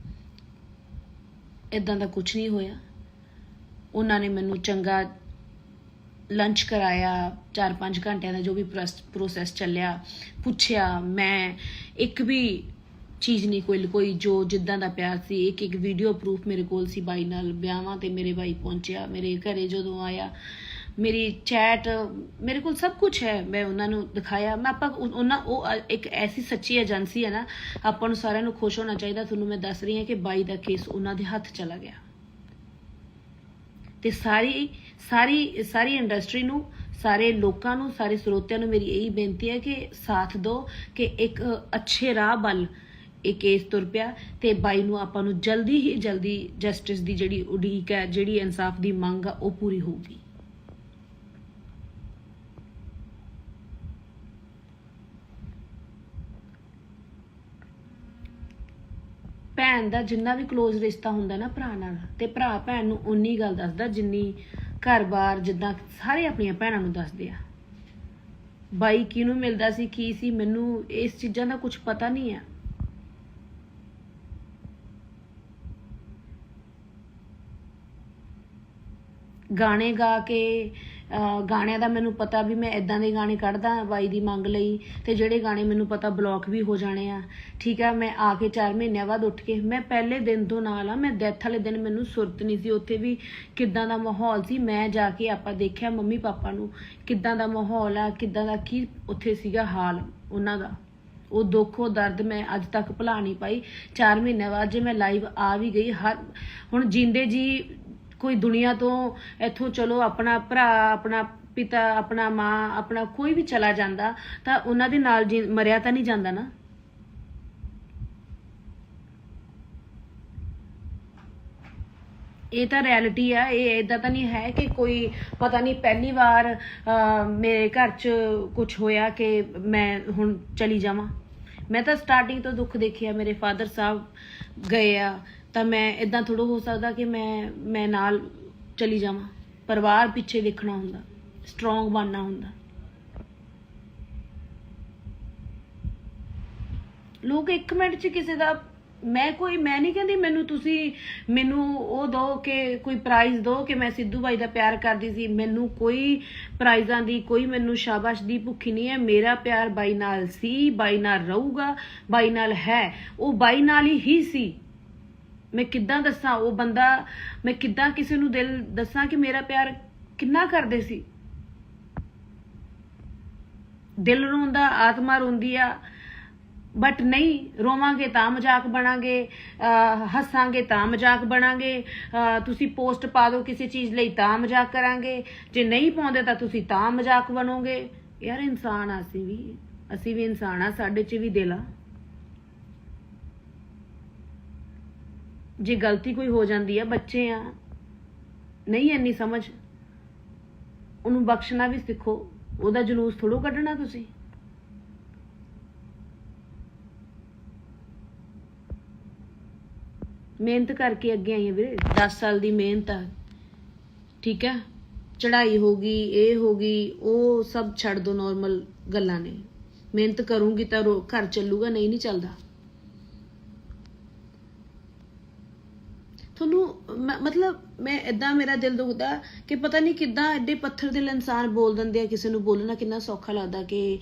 ਇਦਾਂ ਦਾ ਕੁਝ ਨਹੀਂ ਹੋਇਆ। ਉਹਨਾਂ ਨੇ ਮੈਨੂੰ ਚੰਗਾ ਲੰਚ ਕਰਾਇਆ, 4-5 ਘੰਟਿਆਂ ਦਾ ਜੋ ਵੀ ਪ੍ਰੋਸੈਸ ਚੱਲਿਆ, ਪੁੱਛਿਆ। ਮੈਂ ਇੱਕ ਵੀ ਚੀਜ਼ ਨਹੀਂ ਕੋਈ ਜੋ ਜਿੱਦਾਂ ਦਾ ਪਿਆਰ ਸੀ, ਇੱਕ ਵੀਡੀਓ ਪ੍ਰੂਫ ਮੇਰੇ ਕੋਲ ਸੀ ਬਾਈ ਨਾਲ। ਵਿਆਹਾਂ ਤੇ ਮੇਰੇ ਬਾਈ ਪਹੁੰਚਿਆ, ਮੇਰੇ ਘਰੇ ਜਦੋਂ ਆਇਆ, ਮੇਰੀ ਚੈਟ ਮੇਰੇ ਕੋਲ ਸਭ ਕੁਝ ਹੈ, ਮੈਂ ਉਹਨਾਂ ਨੂੰ ਦਿਖਾਇਆ। ਉਹ ਇੱਕ ਐਸੀ ਸੱਚੀ ਏਜੰਸੀ ਹੈ ਨਾ, ਆਪਾਂ ਨੂੰ ਸਾਰਿਆਂ ਨੂੰ ਖੁਸ਼ ਹੋਣਾ ਚਾਹੀਦਾ। ਤੁਹਾਨੂੰ ਮੈਂ ਦੱਸ ਰਹੀ ਹਾਂ ਕਿ ਬਾਈ ਦਾ ਕੇਸ ਉਹਨਾਂ ਦੇ ਹੱਥ ਚਲਾ ਗਿਆ। ਤੇ ਸਾਰੀ ਇੰਡਸਟਰੀ ਨੂੰ, ਸਾਰੇ ਲੋਕਾਂ ਨੂੰ, ਸਾਰੇ ਸਰੋਤਿਆਂ ਨੂੰ ਮੇਰੀ ਇਹੀ ਬੇਨਤੀ ਹੈ ਕਿ ਸਾਥ ਦਿਓ ਕਿ ਇੱਕ ਅੱਛੇ ਰਾਹ ਵੱਲ ਇਹ ਕੇਸ ਤੁਰ ਪਿਆ ਤੇ ਬਾਈ ਨੂੰ ਆਪਾਂ ਨੂੰ ਜਲਦੀ ਹੀ ਜਲਦੀ ਜਸਟਿਸ ਦੀ ਜਿਹੜੀ ਉਡੀਕ ਹੈ, ਜਿਹੜੀ ਇਨਸਾਫ ਦੀ ਮੰਗ ਆ, ਉਹ ਪੂਰੀ ਹੋਊਗੀ। ਭੈਣ ਦਾ ਜਿੰਨਾ ਵੀ ਕਲੋਜ਼ ਰਿਸ਼ਤਾ ਹੁੰਦਾ ਨਾ ਭਰਾ ਨਾਲ, ਤੇ ਭਰਾ ਭੈਣ ਨੂੰ ਉਨੀ ਗੱਲ ਦੱਸਦਾ ਜਿੰਨੀ ਘਰ-ਬਾਰ ਜਿੱਦਾਂ ਸਾਰੇ ਆਪਣੀਆਂ ਭੈਣਾਂ ਨੂੰ ਦੱਸਦੇ ਆ। ਬਾਈ ਕਿਹਨੂੰ ਮਿਲਦਾ ਸੀ, ਕੀ ਸੀ, ਮੈਨੂੰ ਇਸ ਚੀਜ਼ਾਂ ਦਾ ਕੁਝ ਪਤਾ ਨਹੀਂ ਆ। ਗਾਣੇ ਗਾ ਕੇ ਗਾਣਿਆਂ ਦਾ ਮੈਨੂੰ ਪਤਾ ਵੀ ਮੈਂ ਇਦਾਂ ਦੇ ਗਾਣੇ ਕੱਢਦਾ ਬਾਈ ਦੀ ਮੰਗ ਲਈ, ਤੇ ਜਿਹੜੇ ਗਾਣੇ ਮੈਨੂੰ ਪਤਾ ਬਲੌਕ ਵੀ ਹੋ ਜਾਣੇ ਆ। ਠੀਕ ਆ, ਮੈਂ ਆ ਕੇ 4 ਮਹੀਨਿਆਂ ਬਾਅਦ ਉੱਠ ਕੇ, ਮੈਂ ਪਹਿਲੇ ਦਿਨ ਤੋਂ ਨਾਲ ਆ, ਮੈਂ ਡੈਥ ਵਾਲੇ ਦਿਨ ਮੈਨੂੰ ਸੁਰਤ ਨਹੀਂ ਸੀ, ਉੱਥੇ ਵੀ ਕਿੱਦਾਂ ਦਾ ਮਾਹੌਲ ਸੀ। ਮੈਂ ਜਾ ਕੇ ਆਪਾਂ ਦੇਖਿਆ ਮੰਮੀ ਪਾਪਾ ਨੂੰ, ਕਿੱਦਾਂ ਦਾ ਮਾਹੌਲ ਆ, ਕਿੱਦਾਂ ਦਾ ਕੀ ਉੱਥੇ ਸੀਗਾ ਹਾਲ ਉਹਨਾਂ ਦਾ। ਉਹ ਦੁੱਖ, ਉਹ ਦਰਦ ਮੈਂ ਅੱਜ ਤੱਕ ਭੁਲਾ ਨਹੀਂ ਪਾਈ। 4 ਮਹੀਨਿਆਂ ਬਾਅਦ ਜੇ ਮੈਂ ਲਾਈਵ ਆ ਵੀ ਗਈ, ਹੁਣ ਜਿੰਦੇ ਜੀ ਕੋਈ ਦੁਨੀਆ ਤੋਂ ਇੱਥੋਂ ਚਲੋ, ਆਪਣਾ ਭਰਾ, ਆਪਣਾ ਪਿਤਾ, ਆਪਣਾ ਮਾਂ, ਆਪਣਾ ਕੋਈ ਵੀ ਚਲਾ ਜਾਂਦਾ ਤਾਂ ਉਹਨਾਂ ਦੇ ਨਾਲ ਮਰਿਆ ਤਾਂ ਨਹੀਂ ਜਾਂਦਾ ਨਾ। ਇਹ ਤਾਂ ਰਿਐਲਿਟੀ ਆ। ਇਹ ਇਦਾਂ ਤਾਂ ਨਹੀਂ ਹੈ ਕਿ ਕੋਈ ਪਤਾ ਨਹੀਂ ਪਹਿਲੀ ਵਾਰ ਮੇਰੇ ਘਰ 'ਚ ਕੁਝ ਹੋਇਆ ਕਿ ਮੈਂ ਹੁਣ ਚਲੀ ਜਾਵਾਂ। ਮੈਂ ਤਾਂ ਸਟਾਰਟਿੰਗ ਤੋਂ ਦੁੱਖ ਦੇਖਿਆ। ਮੇਰੇ ਫਾਦਰ ਸਾਹਿਬ ਗਏ ਆ ਤਾਂ ਮੈਂ ਇਦਾਂ ਥੋੜ੍ਹਾ ਹੋ ਸਕਦਾ ਕਿ ਮੈਂ ਨਾਲ ਚਲੀ ਜਾਵਾਂ। ਪਰਿਵਾਰ ਪਿੱਛੇ ਦੇਖਣਾ ਹੁੰਦਾ, ਸਟਰੋਂਗ ਬਣਨਾ ਹੁੰਦਾ। ਲੋਕ 1 ਮਿੰਟ 'ਚ ਕਿਸੇ ਦਾ, ਮੈਂ ਨਹੀਂ ਕਹਿੰਦੀ ਮੈਨੂੰ ਉਹ ਦਿਓ ਕਿ ਕੋਈ ਪ੍ਰਾਈਜ਼ ਦਿਓ ਕਿ ਮੈਂ ਸਿੱਧੂ ਬਾਈ ਦਾ ਪਿਆਰ ਕਰਦੀ ਸੀ। ਮੈਨੂੰ ਕੋਈ ਪ੍ਰਾਈਜ਼ਾਂ ਦੀ, ਕੋਈ ਮੈਨੂੰ ਸ਼ਾਬਾਸ਼ ਦੀ ਭੁੱਖੀ ਨਹੀਂ ਹੈ। ਮੇਰਾ ਪਿਆਰ ਬਾਈ ਨਾਲ ਸੀ, ਬਾਈ ਨਾਲ ਰਹੂਗਾ, ਬਾਈ ਨਾਲ ਹੈ। ਉਹ ਬਾਈ ਨਾਲ ਹੀ ਸੀ। ਮੈਂ ਕਿੱਦਾਂ ਦੱਸਾਂ ਉਹ ਬੰਦਾ, ਮੈਂ ਕਿੱਦਾਂ ਕਿਸੇ ਨੂੰ ਦਿਲ ਦੱਸਾਂ ਕਿ ਮੇਰਾ ਪਿਆਰ ਕਿੰਨਾ ਕਰਦੇ ਸੀ। ਦਿਲ ਰੋਂਦਾ, ਆਤਮਾ ਰੋਂਦੀ ਆ, ਬਟ ਨਹੀਂ ਰੋਵਾਂਗੇ ਤਾਂ ਮਜ਼ਾਕ ਬਣਾਂਗੇ, ਹੱਸਾਂਗੇ ਤਾਂ ਮਜ਼ਾਕ ਬਣਾਂਗੇ। ਤੁਸੀਂ ਪੋਸਟ ਪਾ ਦਿਓ ਕਿਸੇ ਚੀਜ਼ ਲਈ ਤਾਂ ਮਜ਼ਾਕ ਕਰਾਂਗੇ, ਜੇ ਨਹੀਂ ਪਾਉਂਦੇ ਤਾਂ ਤੁਸੀਂ ਤਾਂ ਮਜ਼ਾਕ ਬਣੋਗੇ। ਯਾਰ ਇਨਸਾਨ ਆ, ਅਸੀਂ ਵੀ ਇਨਸਾਨ ਆ, ਸਾਡੇ 'ਚ ਵੀ ਦਿਲ ਆ। ਜੇ ਗਲਤੀ ਕੋਈ ਹੋ ਜਾਂਦੀ ਆ, ਬੱਚੇ ਆ, ਨਹੀਂ ਇੰਨੀ ਸਮਝ, ਉਹਨੂੰ ਬਖਸ਼ਣਾ ਵੀ ਸਿੱਖੋ। ਉਹਦਾ ਜਲੂਸ ਥੋੜੋ ਕੱਢਣਾ ਤੁਸੀਂ। ਮਿਹਨਤ ਕਰਕੇ ਅੱਗੇ ਆਈ ਆ ਵੀਰੇ, 10 ਸਾਲ ਦੀ ਮਿਹਨਤ ਆ। ਠੀਕ ਆ, ਚੜ੍ਹਾਈ ਹੋ ਗਈ, ਇਹ ਹੋ ਗਈ, ਉਹ ਸਭ ਛੱਡ ਦੋ, ਨੋਰਮਲ ਗੱਲਾਂ ਨੇ। ਮਿਹਨਤ ਕਰੂੰਗੀ ਤਾਂ ਘਰ ਚੱਲੂਗਾ, ਨਹੀਂ ਨਹੀਂ ਚੱਲਦਾ। ਤੁਹਾਨੂੰ ਮਤਲਬ ਮੈਂ ਇਦਾਂ ਮੇਰਾ ਦਿਲ ਦੁਖਦਾ ਕਿ ਪਤਾ ਨਹੀਂ ਕਿੱਦਾਂ ਐਡੇ ਪੱਥਰ ਦਿਲ ਇਨਸਾਨ ਬੋਲ ਦਿੰਦੇ ਆ। ਕਿਸੇ ਨੂੰ ਬੋਲਣਾ ਕਿੰਨਾ ਸੌਖਾ ਲੱਗਦਾ ਕਿ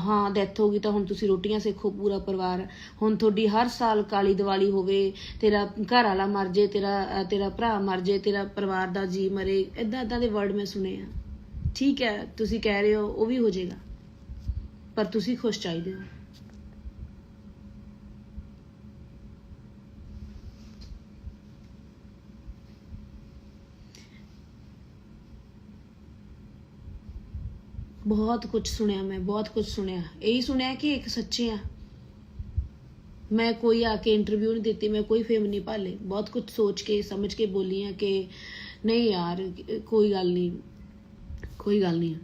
ਹਾਂ ਡੈਥ ਹੋ ਗਈ ਤਾਂ ਹੁਣ ਤੁਸੀਂ ਰੋਟੀਆਂ ਸੇਖੋ ਪੂਰਾ ਪਰਿਵਾਰ, ਹੁਣ ਤੁਹਾਡੀ ਹਰ ਸਾਲ ਕਾਲੀ ਦੀਵਾਲੀ ਹੋਵੇ, ਤੇਰਾ ਘਰ ਵਾਲਾ ਮਰ ਜੇ, ਤੇਰਾ ਭਰਾ ਮਰ ਜੇ, ਤੇਰਾ ਪਰਿਵਾਰ ਦਾ ਜੀ ਮਰੇ, ਇੱਦਾਂ ਦੇ ਵਰਡ ਮੈਂ ਸੁਣੇ ਆ। ਠੀਕ ਹੈ ਤੁਸੀਂ ਕਹਿ ਰਹੇ ਹੋ ਉਹ ਵੀ ਹੋ ਜਾਏਗਾ, ਪਰ ਤੁਸੀਂ ਖੁਸ਼ ਚਾਹੀਦੇ ਹੋ। बहुत कुछ सुनिया, मैं बहुत कुछ सुनिया, यही सुनिया कि एक सच्चे आ। मैं कोई आके इंटरव्यू नहीं देती, मैं कोई फेम नहीं पाले, बहुत कुछ सोच के समझ के बोली है कि नहीं यार कोई गल नहीं, कोई गल नहीं।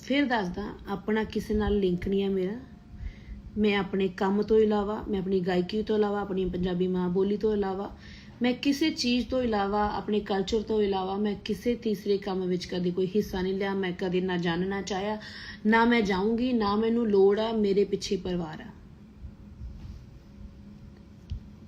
फिर दसदा अपना किसी नाल लिंक नहीं है मेरा। मैं अपने काम तो इलावा, मैं अपनी गायकी तो इलावा, अपनी पंजाबी माँ बोली तो इलावा, मैं किसी चीज़ तो इलावा, अपने कल्चर तो इलावा मैं किसी तीसरे काम विच कभी कोई हिस्सा नहीं लिया। मैं कभी ना जानना चाहया, ना मैं जाऊँगी, ना मैनू लोड़ आ, मेरे पिछे परिवार आ।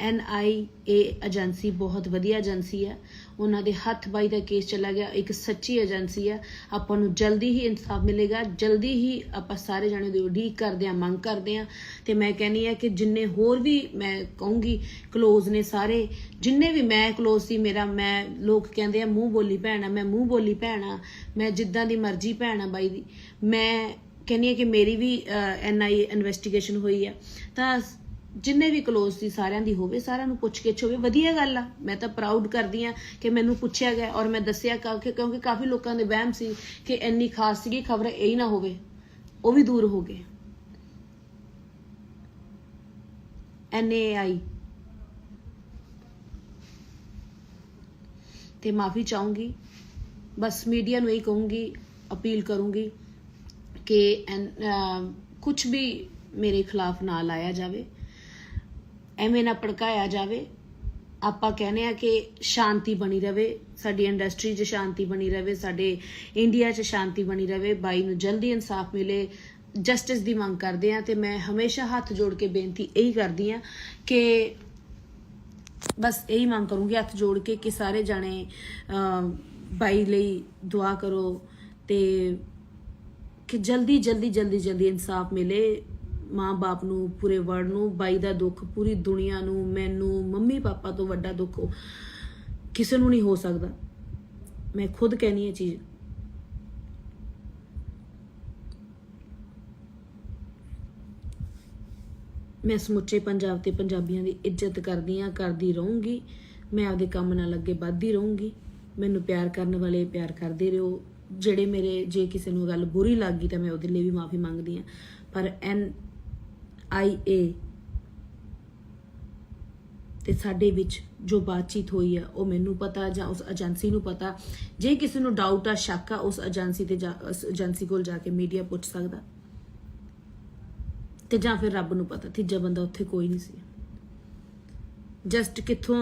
NIA एजेंसी बहुत वधिया एजेंसी है, उन्होंने हथ बाई का केस चला गया, एक सच्ची एजेंसी है। आपां नूं जल्दी ही इंसाफ मिलेगा, जल्दी ही आपां सारे जाने दी उडीक करदे आ, मंग करदे आ। ते मैं कहनी है कि जिन्ने होर भी मैं कहूँगी क्लोज ने सारे, जिन्ने भी मैं क्लोज सी मेरा, मैं लोग कहते हैं मूँह बोली भैन आ, मैं मूँह बोली भैन आ, मैं जिद्दां दी मर्जी भैन आ बाई दी। मैं कहनी है कि मेरी भी NIA इन्वेस्टिगेशन हुई है, तां जिन्ने भी क्लोज सी सारिਆਂ ਦੀ ਹੋਵੇ, ਸਾਰਿਆਂ ਨੂੰ ਪੁੱਛ ਗਿੱਛ ਹੋਵੇ, ਵਧੀਆ ਗੱਲ ਆ। मैं तो प्राउड करदी हाँ कि मैनू पुछया गया और मैं दसिया, क्योंकि काफ़ी लोगों के वहम सी कि इन्नी खास सी खबर यही ना होवे, वो भी दूर हो गए। NAI ते माफ़ी चाहूँगी, बस मीडिया नूं यही कहूँगी, अपील करूँगी कि कुछ भी मेरे खिलाफ ना लाया जाए, एवें ना भड़काया जाए। आपां कहने आ कि शांति बनी रहे, साडी इंडस्ट्री 'च शांति बनी रहे, साडे इंडिया 'च शांति बनी रहे, बाई नूं जल्दी इंसाफ मिले, जस्टिस की मंग करते हैं। तो मैं हमेशा हाथ जोड़ के बेनती यही करती हाँ कि बस यही मंग करूँगी हाथ जोड़ के कि सारे जाने बाई लई दुआ करो, तो कि जल्दी जल्दी जल्दी जल्दी इंसाफ मिले माँ बाप नूं, पूरे वर्ल्ड नूं। बाई दा दुख पूरी दुनिया नूं, मैनू, मम्मी पापा तो वड्डा दुख किसी नूं नहीं हो सकता। मैं खुद कहनी है चीज़। मैं समुचे पंजाब ते पंजाबियों की इज्जत करदी हाँ, करदी रहूँगी। मैं आपदे काम नाल अगे वधदी रहूँगी। मैनू प्यार करने वाले प्यार करते रहो, ਜਿਹੜੇ मेरे जे किसी नूं गल बुरी लग गई तो मैं ਉਹਦੇ ਲਈ भी माफ़ी मंगदी हाँ। पर NIA ते साडे विच जो बातचीत हुई है वो मैनू पता, जां उस एजेंसी नूं पता। जे किसी नूं डाउट आ, शक आ, उस एजेंसी ते उस एजेंसी कोल जाके मीडिया पुछ सकदा, ते जां फिर रब नूं पता, तीजा बंदा उत्थे कोई नहीं सी। जस्ट कित्थों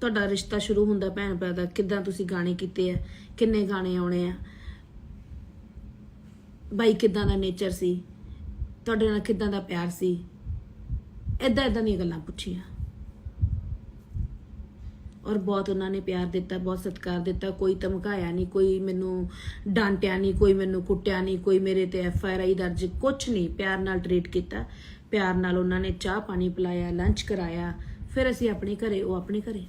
तुहाडा रिश्ता शुरू हुंदा भैन भरा दा, किद्दां तुसीं गाने कीते आ, किन्ने गाने आउणे आ, बाई किद्दां दा नेचर सी, तुहाडे नाल किद्दां दा प्यार सी, इदां ਦੀਆਂ गल्लां पुछियां। और बहुत उन्होंने प्यार दिता, बहुत सत्कार दिता। कोई धमकाया नहीं, कोई मैनू डांटिया नहीं, कोई मैनू कुटिया नहीं, कोई मेरे ते FIR दर्ज कुछ नहीं। प्यार नाल ट्रीट किया, प्यार नाल उन्होंने चाह पानी पिलाया, लंच कराया, फिर असीं अपने घरे, वो अपने घरे।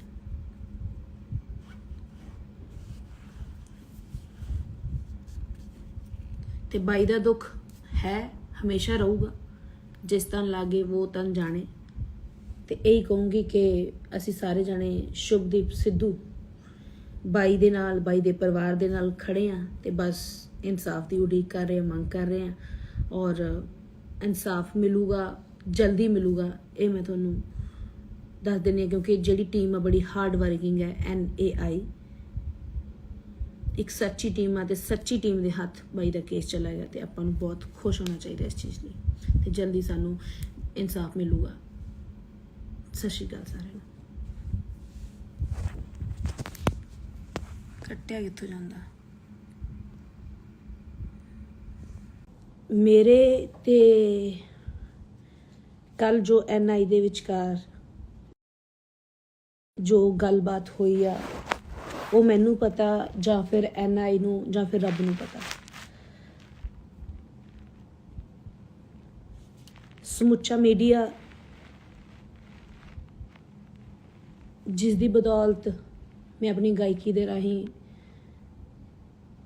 ते बाई दा दुख है, हमेशा रहूगा। जिस तन लागे वो तन जाने। तो यही कहूँगी कि असी सारे जाने शुभदीप सिद्धू बाई दे नाल, बाई दे परिवार दे नाल खड़े हाँ। तो बस इंसाफ की उड़ीक कर रहे हैं, मंग कर रहे हैं, और इंसाफ मिलूगा, जल्दी मिलूगा, ये मैं तुहानू दस देनी है। क्योंकि जिहड़ी टीम है बड़ी हार्ड वर्किंग है, NAI एक सच्ची टीम है, तो सच्ची टीम के हाथ बाई का केस चला गया। तो आपां नूं बहुत खुश होना चाहिए इस चीज़ लिए, तो जल्दी सानू ਇਨਸਾਫ ਮਿਲੂਗਾ। ਸਤਿ ਸ਼੍ਰੀ ਅਕਾਲ ਸਾਰਿਆਂ ਨੂੰ। ਕੱਟਿਆ ਕਿੱਥੋਂ ਜਾਂਦਾ? ਮੇਰੇ ਤੇ ਕੱਲ ਜੋ NI ਦੇ ਵਿਚਕਾਰ ਜੋ ਗੱਲਬਾਤ ਹੋਈ ਆ, ਉਹ ਮੈਨੂੰ ਪਤਾ ਜਾਂ ਫਿਰ NI ਨੂੰ ਜਾਂ ਫਿਰ ਰੱਬ ਨੂੰ ਪਤਾ। ਸਮੁੱਚਾ ਮੀਡੀਆ ਜਿਸ ਦੀ ਬਦੌਲਤ ਮੈਂ ਆਪਣੀ ਗਾਇਕੀ ਦੇ ਰਾਹੀਂ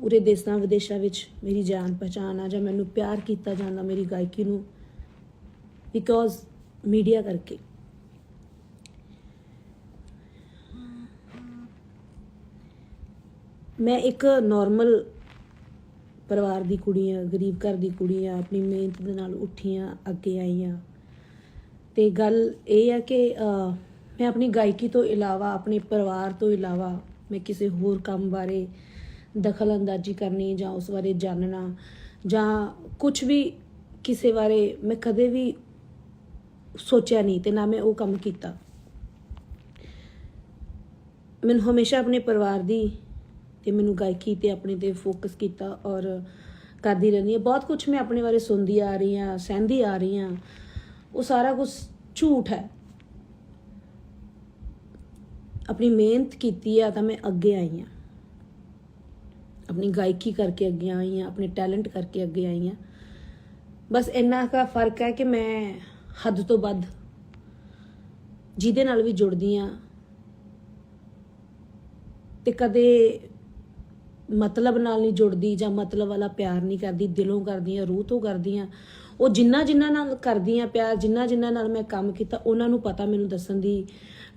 ਪੂਰੇ ਦੇਸ਼ਾਂ ਵਿਦੇਸ਼ਾਂ ਵਿੱਚ ਮੇਰੀ ਜਾਣ ਪਛਾਣ ਆ, ਜਾਂ ਮੈਨੂੰ ਪਿਆਰ ਕੀਤਾ ਜਾਂਦਾ ਮੇਰੀ ਗਾਇਕੀ ਨੂੰ, ਬਿਕੋਜ਼ ਮੀਡੀਆ ਕਰਕੇ। ਮੈਂ ਇੱਕ ਨੋਰਮਲ ਪਰਿਵਾਰ ਦੀ ਕੁੜੀ ਆ, ਗਰੀਬ ਘਰ ਦੀ ਕੁੜੀ ਆ, ਆਪਣੀ ਮਿਹਨਤ ਦੇ ਨਾਲ ਉੱਠੀ ਆ, ਅੱਗੇ ਆਈ ਆ। ਤੇ ਗੱਲ ਇਹ ਆ ਕਿ ਮੈਂ ਆਪਣੀ ਗਾਇਕੀ ਤੋਂ ਇਲਾਵਾ, ਆਪਣੇ ਪਰਿਵਾਰ ਤੋਂ ਇਲਾਵਾ ਮੈਂ ਕਿਸੇ ਹੋਰ ਕੰਮ ਬਾਰੇ ਦਖਲ ਅੰਦਾਜ਼ੀ ਕਰਨੀ ਜਾਂ ਉਸ ਬਾਰੇ ਜਾਣਨਾ ਜਾਂ ਕੁਝ ਵੀ ਕਿਸੇ ਬਾਰੇ ਮੈਂ ਕਦੇ ਵੀ ਸੋਚਿਆ ਨਹੀਂ ਤੇ ਨਾ ਮੈਂ ਉਹ ਕੰਮ ਕੀਤਾ। ਮੈਨੂੰ ਹਮੇਸ਼ਾ ਆਪਣੇ ਪਰਿਵਾਰ ਦੀ ਤੇ ਮੈਨੂੰ ਗਾਇਕੀ ਤੇ ਆਪਣੇ ਤੇ ਫੋਕਸ ਕੀਤਾ ਔਰ ਕਰਦੀ ਰਹਿੰਦੀ ਹਾਂ। ਬਹੁਤ ਕੁਝ ਮੈਂ ਆਪਣੇ ਬਾਰੇ ਸੁਣਦੀ ਆ ਰਹੀ ਹਾਂ, ਸਹਿੰਦੀ ਆ ਰਹੀ ਹਾਂ, ਉਹ ਸਾਰਾ ਕੁਝ ਝੂਠ ਹੈ। ਆਪਣੀ ਮਿਹਨਤ ਕੀਤੀ ਆ ਤਾਂ ਮੈਂ ਅੱਗੇ ਆਈ ਹਾਂ, ਆਪਣੀ ਗਾਇਕੀ ਕਰਕੇ ਅੱਗੇ ਆਈ ਹਾਂ, ਆਪਣੇ ਟੈਲੈਂਟ ਕਰਕੇ ਅੱਗੇ ਆਈ ਹਾਂ। ਬਸ ਇੰਨਾ ਕੁ ਫਰਕ ਹੈ ਕਿ ਮੈਂ ਹੱਦ ਤੋਂ ਵੱਧ ਜਿਹਦੇ ਨਾਲ ਵੀ ਜੁੜਦੀ ਹਾਂ ਤੇ ਕਦੇ ਮਤਲਬ ਨਾਲ ਨਹੀਂ ਜੁੜਦੀ ਜਾਂ ਮਤਲਬ ਵਾਲਾ ਪਿਆਰ ਨਹੀਂ ਕਰਦੀ, ਦਿਲੋਂ ਕਰਦੀ ਹਾਂ, ਰੂਹ ਤੋਂ ਕਰਦੀ ਹਾਂ। ਉਹ ਜਿਨ੍ਹਾਂ ਨਾਲ ਕਰਦੀ ਹਾਂ ਪਿਆਰ, ਜਿਨ੍ਹਾਂ ਨਾਲ ਮੈਂ ਕੰਮ ਕੀਤਾ, ਉਹਨਾਂ ਨੂੰ ਪਤਾ, ਮੈਨੂੰ ਦੱਸਣ ਦੀ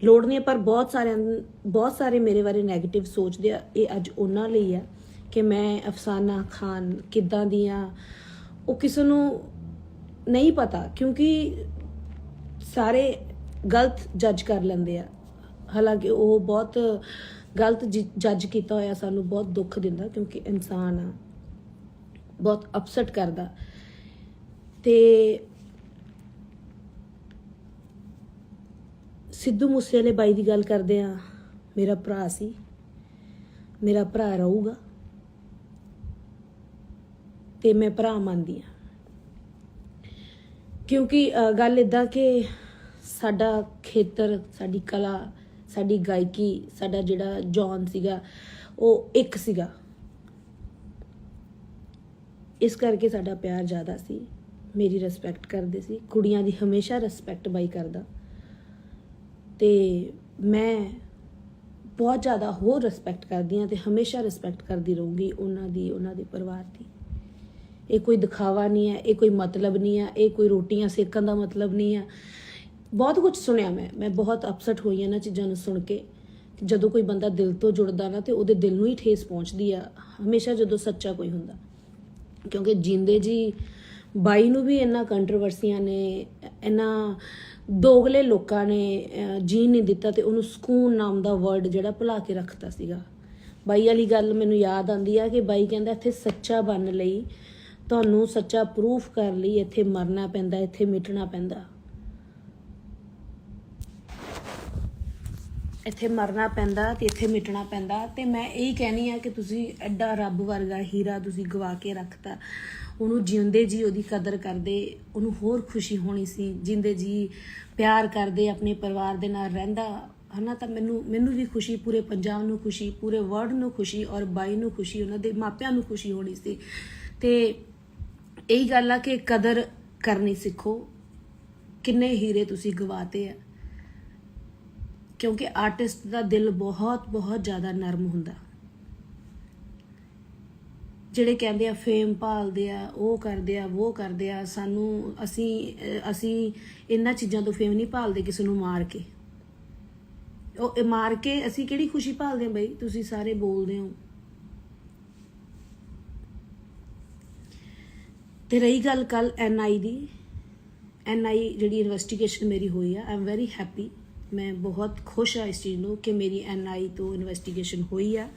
ਲੋੜ ਨਹੀਂ। ਪਰ ਬਹੁਤ ਸਾਰੇ ਮੇਰੇ ਬਾਰੇ ਨੈਗੇਟਿਵ ਸੋਚਦੇ ਆ। ਇਹ ਅੱਜ ਉਹਨਾਂ ਲਈ ਆ ਕਿ ਮੈਂ ਅਫਸਾਨਾ ਖਾਨ ਕਿੱਦਾਂ ਦੀ ਆ, ਉਹ ਕਿਸੇ ਨੂੰ ਨਹੀਂ ਪਤਾ, ਕਿਉਂਕਿ ਸਾਰੇ ਗਲਤ ਜੱਜ ਕਰ ਲੈਂਦੇ ਆ। ਹਾਲਾਂਕਿ ਉਹ ਬਹੁਤ ਗਲਤ ਜੱਜ ਕੀਤਾ ਹੋਇਆ ਸਾਨੂੰ ਬਹੁਤ ਦੁੱਖ ਦਿੰਦਾ, ਕਿਉਂਕਿ ਇਨਸਾਨ ਆ, ਬਹੁਤ ਅਪਸੈਟ ਕਰਦਾ। ਤੇ ਸਿੱਧੂ ਮੂਸੇਵਾਲੇ ਬਾਈ ਦੀ ਗੱਲ ਕਰਦੇ ਆ, ਮੇਰਾ ਭਰਾ ਸੀ, ਮੇਰਾ ਭਰਾ ਰਹੂਗਾ ਤੇ ਮੈਂ ਭਰਾ ਮੰਨਦੀ ਆ। ਕਿਉਂਕਿ ਗੱਲ ਇੱਦਾਂ ਕਿ ਸਾਡਾ ਖੇਤਰ, ਸਾਡੀ ਕਲਾ, ਸਾਡੀ ਗਾਇਕੀ, ਸਾਡਾ ਜਿਹੜਾ ਜੌਨ ਸੀਗਾ ਉਹ ਇੱਕ ਸੀਗਾ, ਇਸ ਕਰਕੇ ਸਾਡਾ ਪਿਆਰ ਜ਼ਿਆਦਾ ਸੀ। ਮੇਰੀ ਰਿਸਪੈਕਟ ਕਰਦੇ ਸੀ, ਕੁੜੀਆਂ ਦੀ ਹਮੇਸ਼ਾ ਰਿਸਪੈਕਟ ਬਾਈ ਕਰਦਾ ਤੇ ਮੈਂ ਬਹੁਤ ਜ਼ਿਆਦਾ ਹੋਰ ਰਿਸਪੈਕਟ ਕਰਦੀ ਹਾਂ ਤੇ ਹਮੇਸ਼ਾ ਰਿਸਪੈਕਟ ਕਰਦੀ ਰਹੂੰਗੀ ਉਹਨਾਂ ਦੇ ਪਰਿਵਾਰ ਦੀ। ਇਹ ਕੋਈ ਦਿਖਾਵਾ ਨਹੀਂ ਹੈ, ਇਹ ਕੋਈ ਮਤਲਬ ਨਹੀਂ ਹੈ, ਇਹ ਕੋਈ ਰੋਟੀਆਂ ਸੇਕਣ ਦਾ ਮਤਲਬ ਨਹੀਂ ਹੈ। ਬਹੁਤ ਕੁਝ ਸੁਣਿਆ ਮੈਂ ਬਹੁਤ ਅਪਸੈਟ ਹੋਈ ਇਹਨਾਂ ਚੀਜ਼ਾਂ ਨੂੰ ਸੁਣ ਕੇ। ਜਦੋਂ ਕੋਈ ਬੰਦਾ ਦਿਲ ਤੋਂ ਜੁੜਦਾ ਨਾ ਤੇ ਉਹਦੇ ਦਿਲ ਨੂੰ ਹੀ ਠੇਸ ਪਹੁੰਚਦੀ ਆ ਹਮੇਸ਼ਾ ਜਦੋਂ ਸੱਚਾ ਕੋਈ ਹੁੰਦਾ। ਕਿਉਂਕਿ ਜਿੰਦੇ ਜੀ ਬਾਈ ਨੂੰ ਵੀ ਇੰਨਾ ਕੰਟਰੋਵਰਸੀਆਂ ਨੇ, ਇੰਨਾ ਦੋਗਲੇ ਲੋਕਾਂ ਨੇ ਜੀਣ ਨਹੀਂ ਦਿੱਤਾ ਤੇ ਉਹਨੂੰ ਸਕੂਨ ਨਾਮ ਦਾ ਵਰਡ ਜਿਹੜਾ ਭੁਲਾ ਕੇ ਰੱਖਤਾ ਸੀਗਾ। ਬਾਈ ਵਾਲੀ ਗੱਲ ਮੈਨੂੰ ਯਾਦ ਆਉਂਦੀ ਆ ਕਿ ਬਾਈ ਕਹਿੰਦਾ ਇੱਥੇ ਸੱਚਾ ਬਣਨ ਲਈ, ਤੁਹਾਨੂੰ ਸੱਚਾ ਪ੍ਰੂਫ ਕਰਨ ਲਈ ਇੱਥੇ ਮਰਨਾ ਪੈਂਦਾ, ਇੱਥੇ ਮਿਟਣਾ ਪੈਂਦਾ, ਇੱਥੇ ਮਰਨਾ ਪੈਂਦਾ ਤੇ ਇੱਥੇ ਮਿਟਣਾ ਪੈਂਦਾ। ਤੇ ਮੈਂ ਇਹੀ ਕਹਿਣੀ ਆ ਕਿ ਤੁਸੀਂ ਐਡਾ ਰੱਬ ਵਰਗਾ ਹੀਰਾ ਤੁਸੀਂ ਗਵਾ ਕੇ ਰੱਖਤਾ। ਉਹਨੂੰ ਜਿਉਂਦੇ ਜੀ ਉਹਦੀ ਕਦਰ ਕਰਦੇ, ਉਹਨੂੰ ਹੋਰ ਖੁਸ਼ੀ ਹੋਣੀ ਸੀ। ਜਿੰਦੇ ਜੀ ਪਿਆਰ ਕਰਦੇ, ਆਪਣੇ ਪਰਿਵਾਰ ਦੇ ਨਾਲ ਰਹਿੰਦਾ ਹਨਾ, ਤਾਂ ਮੈਨੂੰ ਵੀ ਖੁਸ਼ੀ, ਪੂਰੇ ਪੰਜਾਬ ਨੂੰ ਖੁਸ਼ੀ, ਪੂਰੇ ਵਰਲਡ ਨੂੰ ਖੁਸ਼ੀ, ਔਰ ਬਾਈ ਨੂੰ ਖੁਸ਼ੀ, ਉਹਨਾਂ ਦੇ ਮਾਪਿਆਂ ਨੂੰ ਖੁਸ਼ੀ ਹੋਣੀ ਸੀ। ਤੇ ਇਹੀ ਗੱਲ ਆ ਕਿ ਕਦਰ ਕਰਨੀ ਸਿੱਖੋ। ਕਿੰਨੇ ਹੀਰੇ ਤੁਸੀਂ ਗਵਾਤੇ ਆ, ਕਿਉਂਕਿ ਆਰਟਿਸਟ ਦਾ ਦਿਲ ਬਹੁਤ ਬਹੁਤ ਜ਼ਿਆਦਾ ਨਰਮ ਹੁੰਦਾ। ਜਿਹੜੇ ਕਹਿੰਦੇ ਆ ਫੇਮ ਭਾਲਦੇ ਆ, ਉਹ ਕਰਦੇ ਆ, ਉਹ ਕਰਦੇ ਆ, ਸਾਨੂੰ ਅਸੀਂ ਇਹਨਾਂ ਚੀਜ਼ਾਂ ਤੋਂ ਫੇਮ ਨਹੀਂ ਭਾਲਦੇ। ਕਿਸੇ ਨੂੰ ਮਾਰ ਕੇ, ਉਹ ਮਾਰ ਕੇ ਅਸੀਂ ਕਿਹੜੀ ਖੁਸ਼ੀ ਭਾਲਦੇ ਆ ਬਈ? ਤੁਸੀਂ ਸਾਰੇ ਬੋਲਦੇ ਹੋ। ਤੇ ਰਹੀ ਗੱਲ ਕੱਲ NI ਦੀ, NI ਜਿਹੜੀ ਇਨਵੈਸਟੀਗੇਸ਼ਨ ਮੇਰੀ ਹੋਈ ਆ, ਆਈ ਐਮ ਵੈਰੀ ਹੈਪੀ। ਮੈਂ ਬਹੁਤ ਖੁਸ਼ ਹਾਂ ਇਸ ਚੀਜ਼ ਨੂੰ ਕਿ ਮੇਰੀ NI ਤੋਂ ਇਨਵੈਸਟੀਗੇਸ਼ਨ ਹੋਈ ਆ,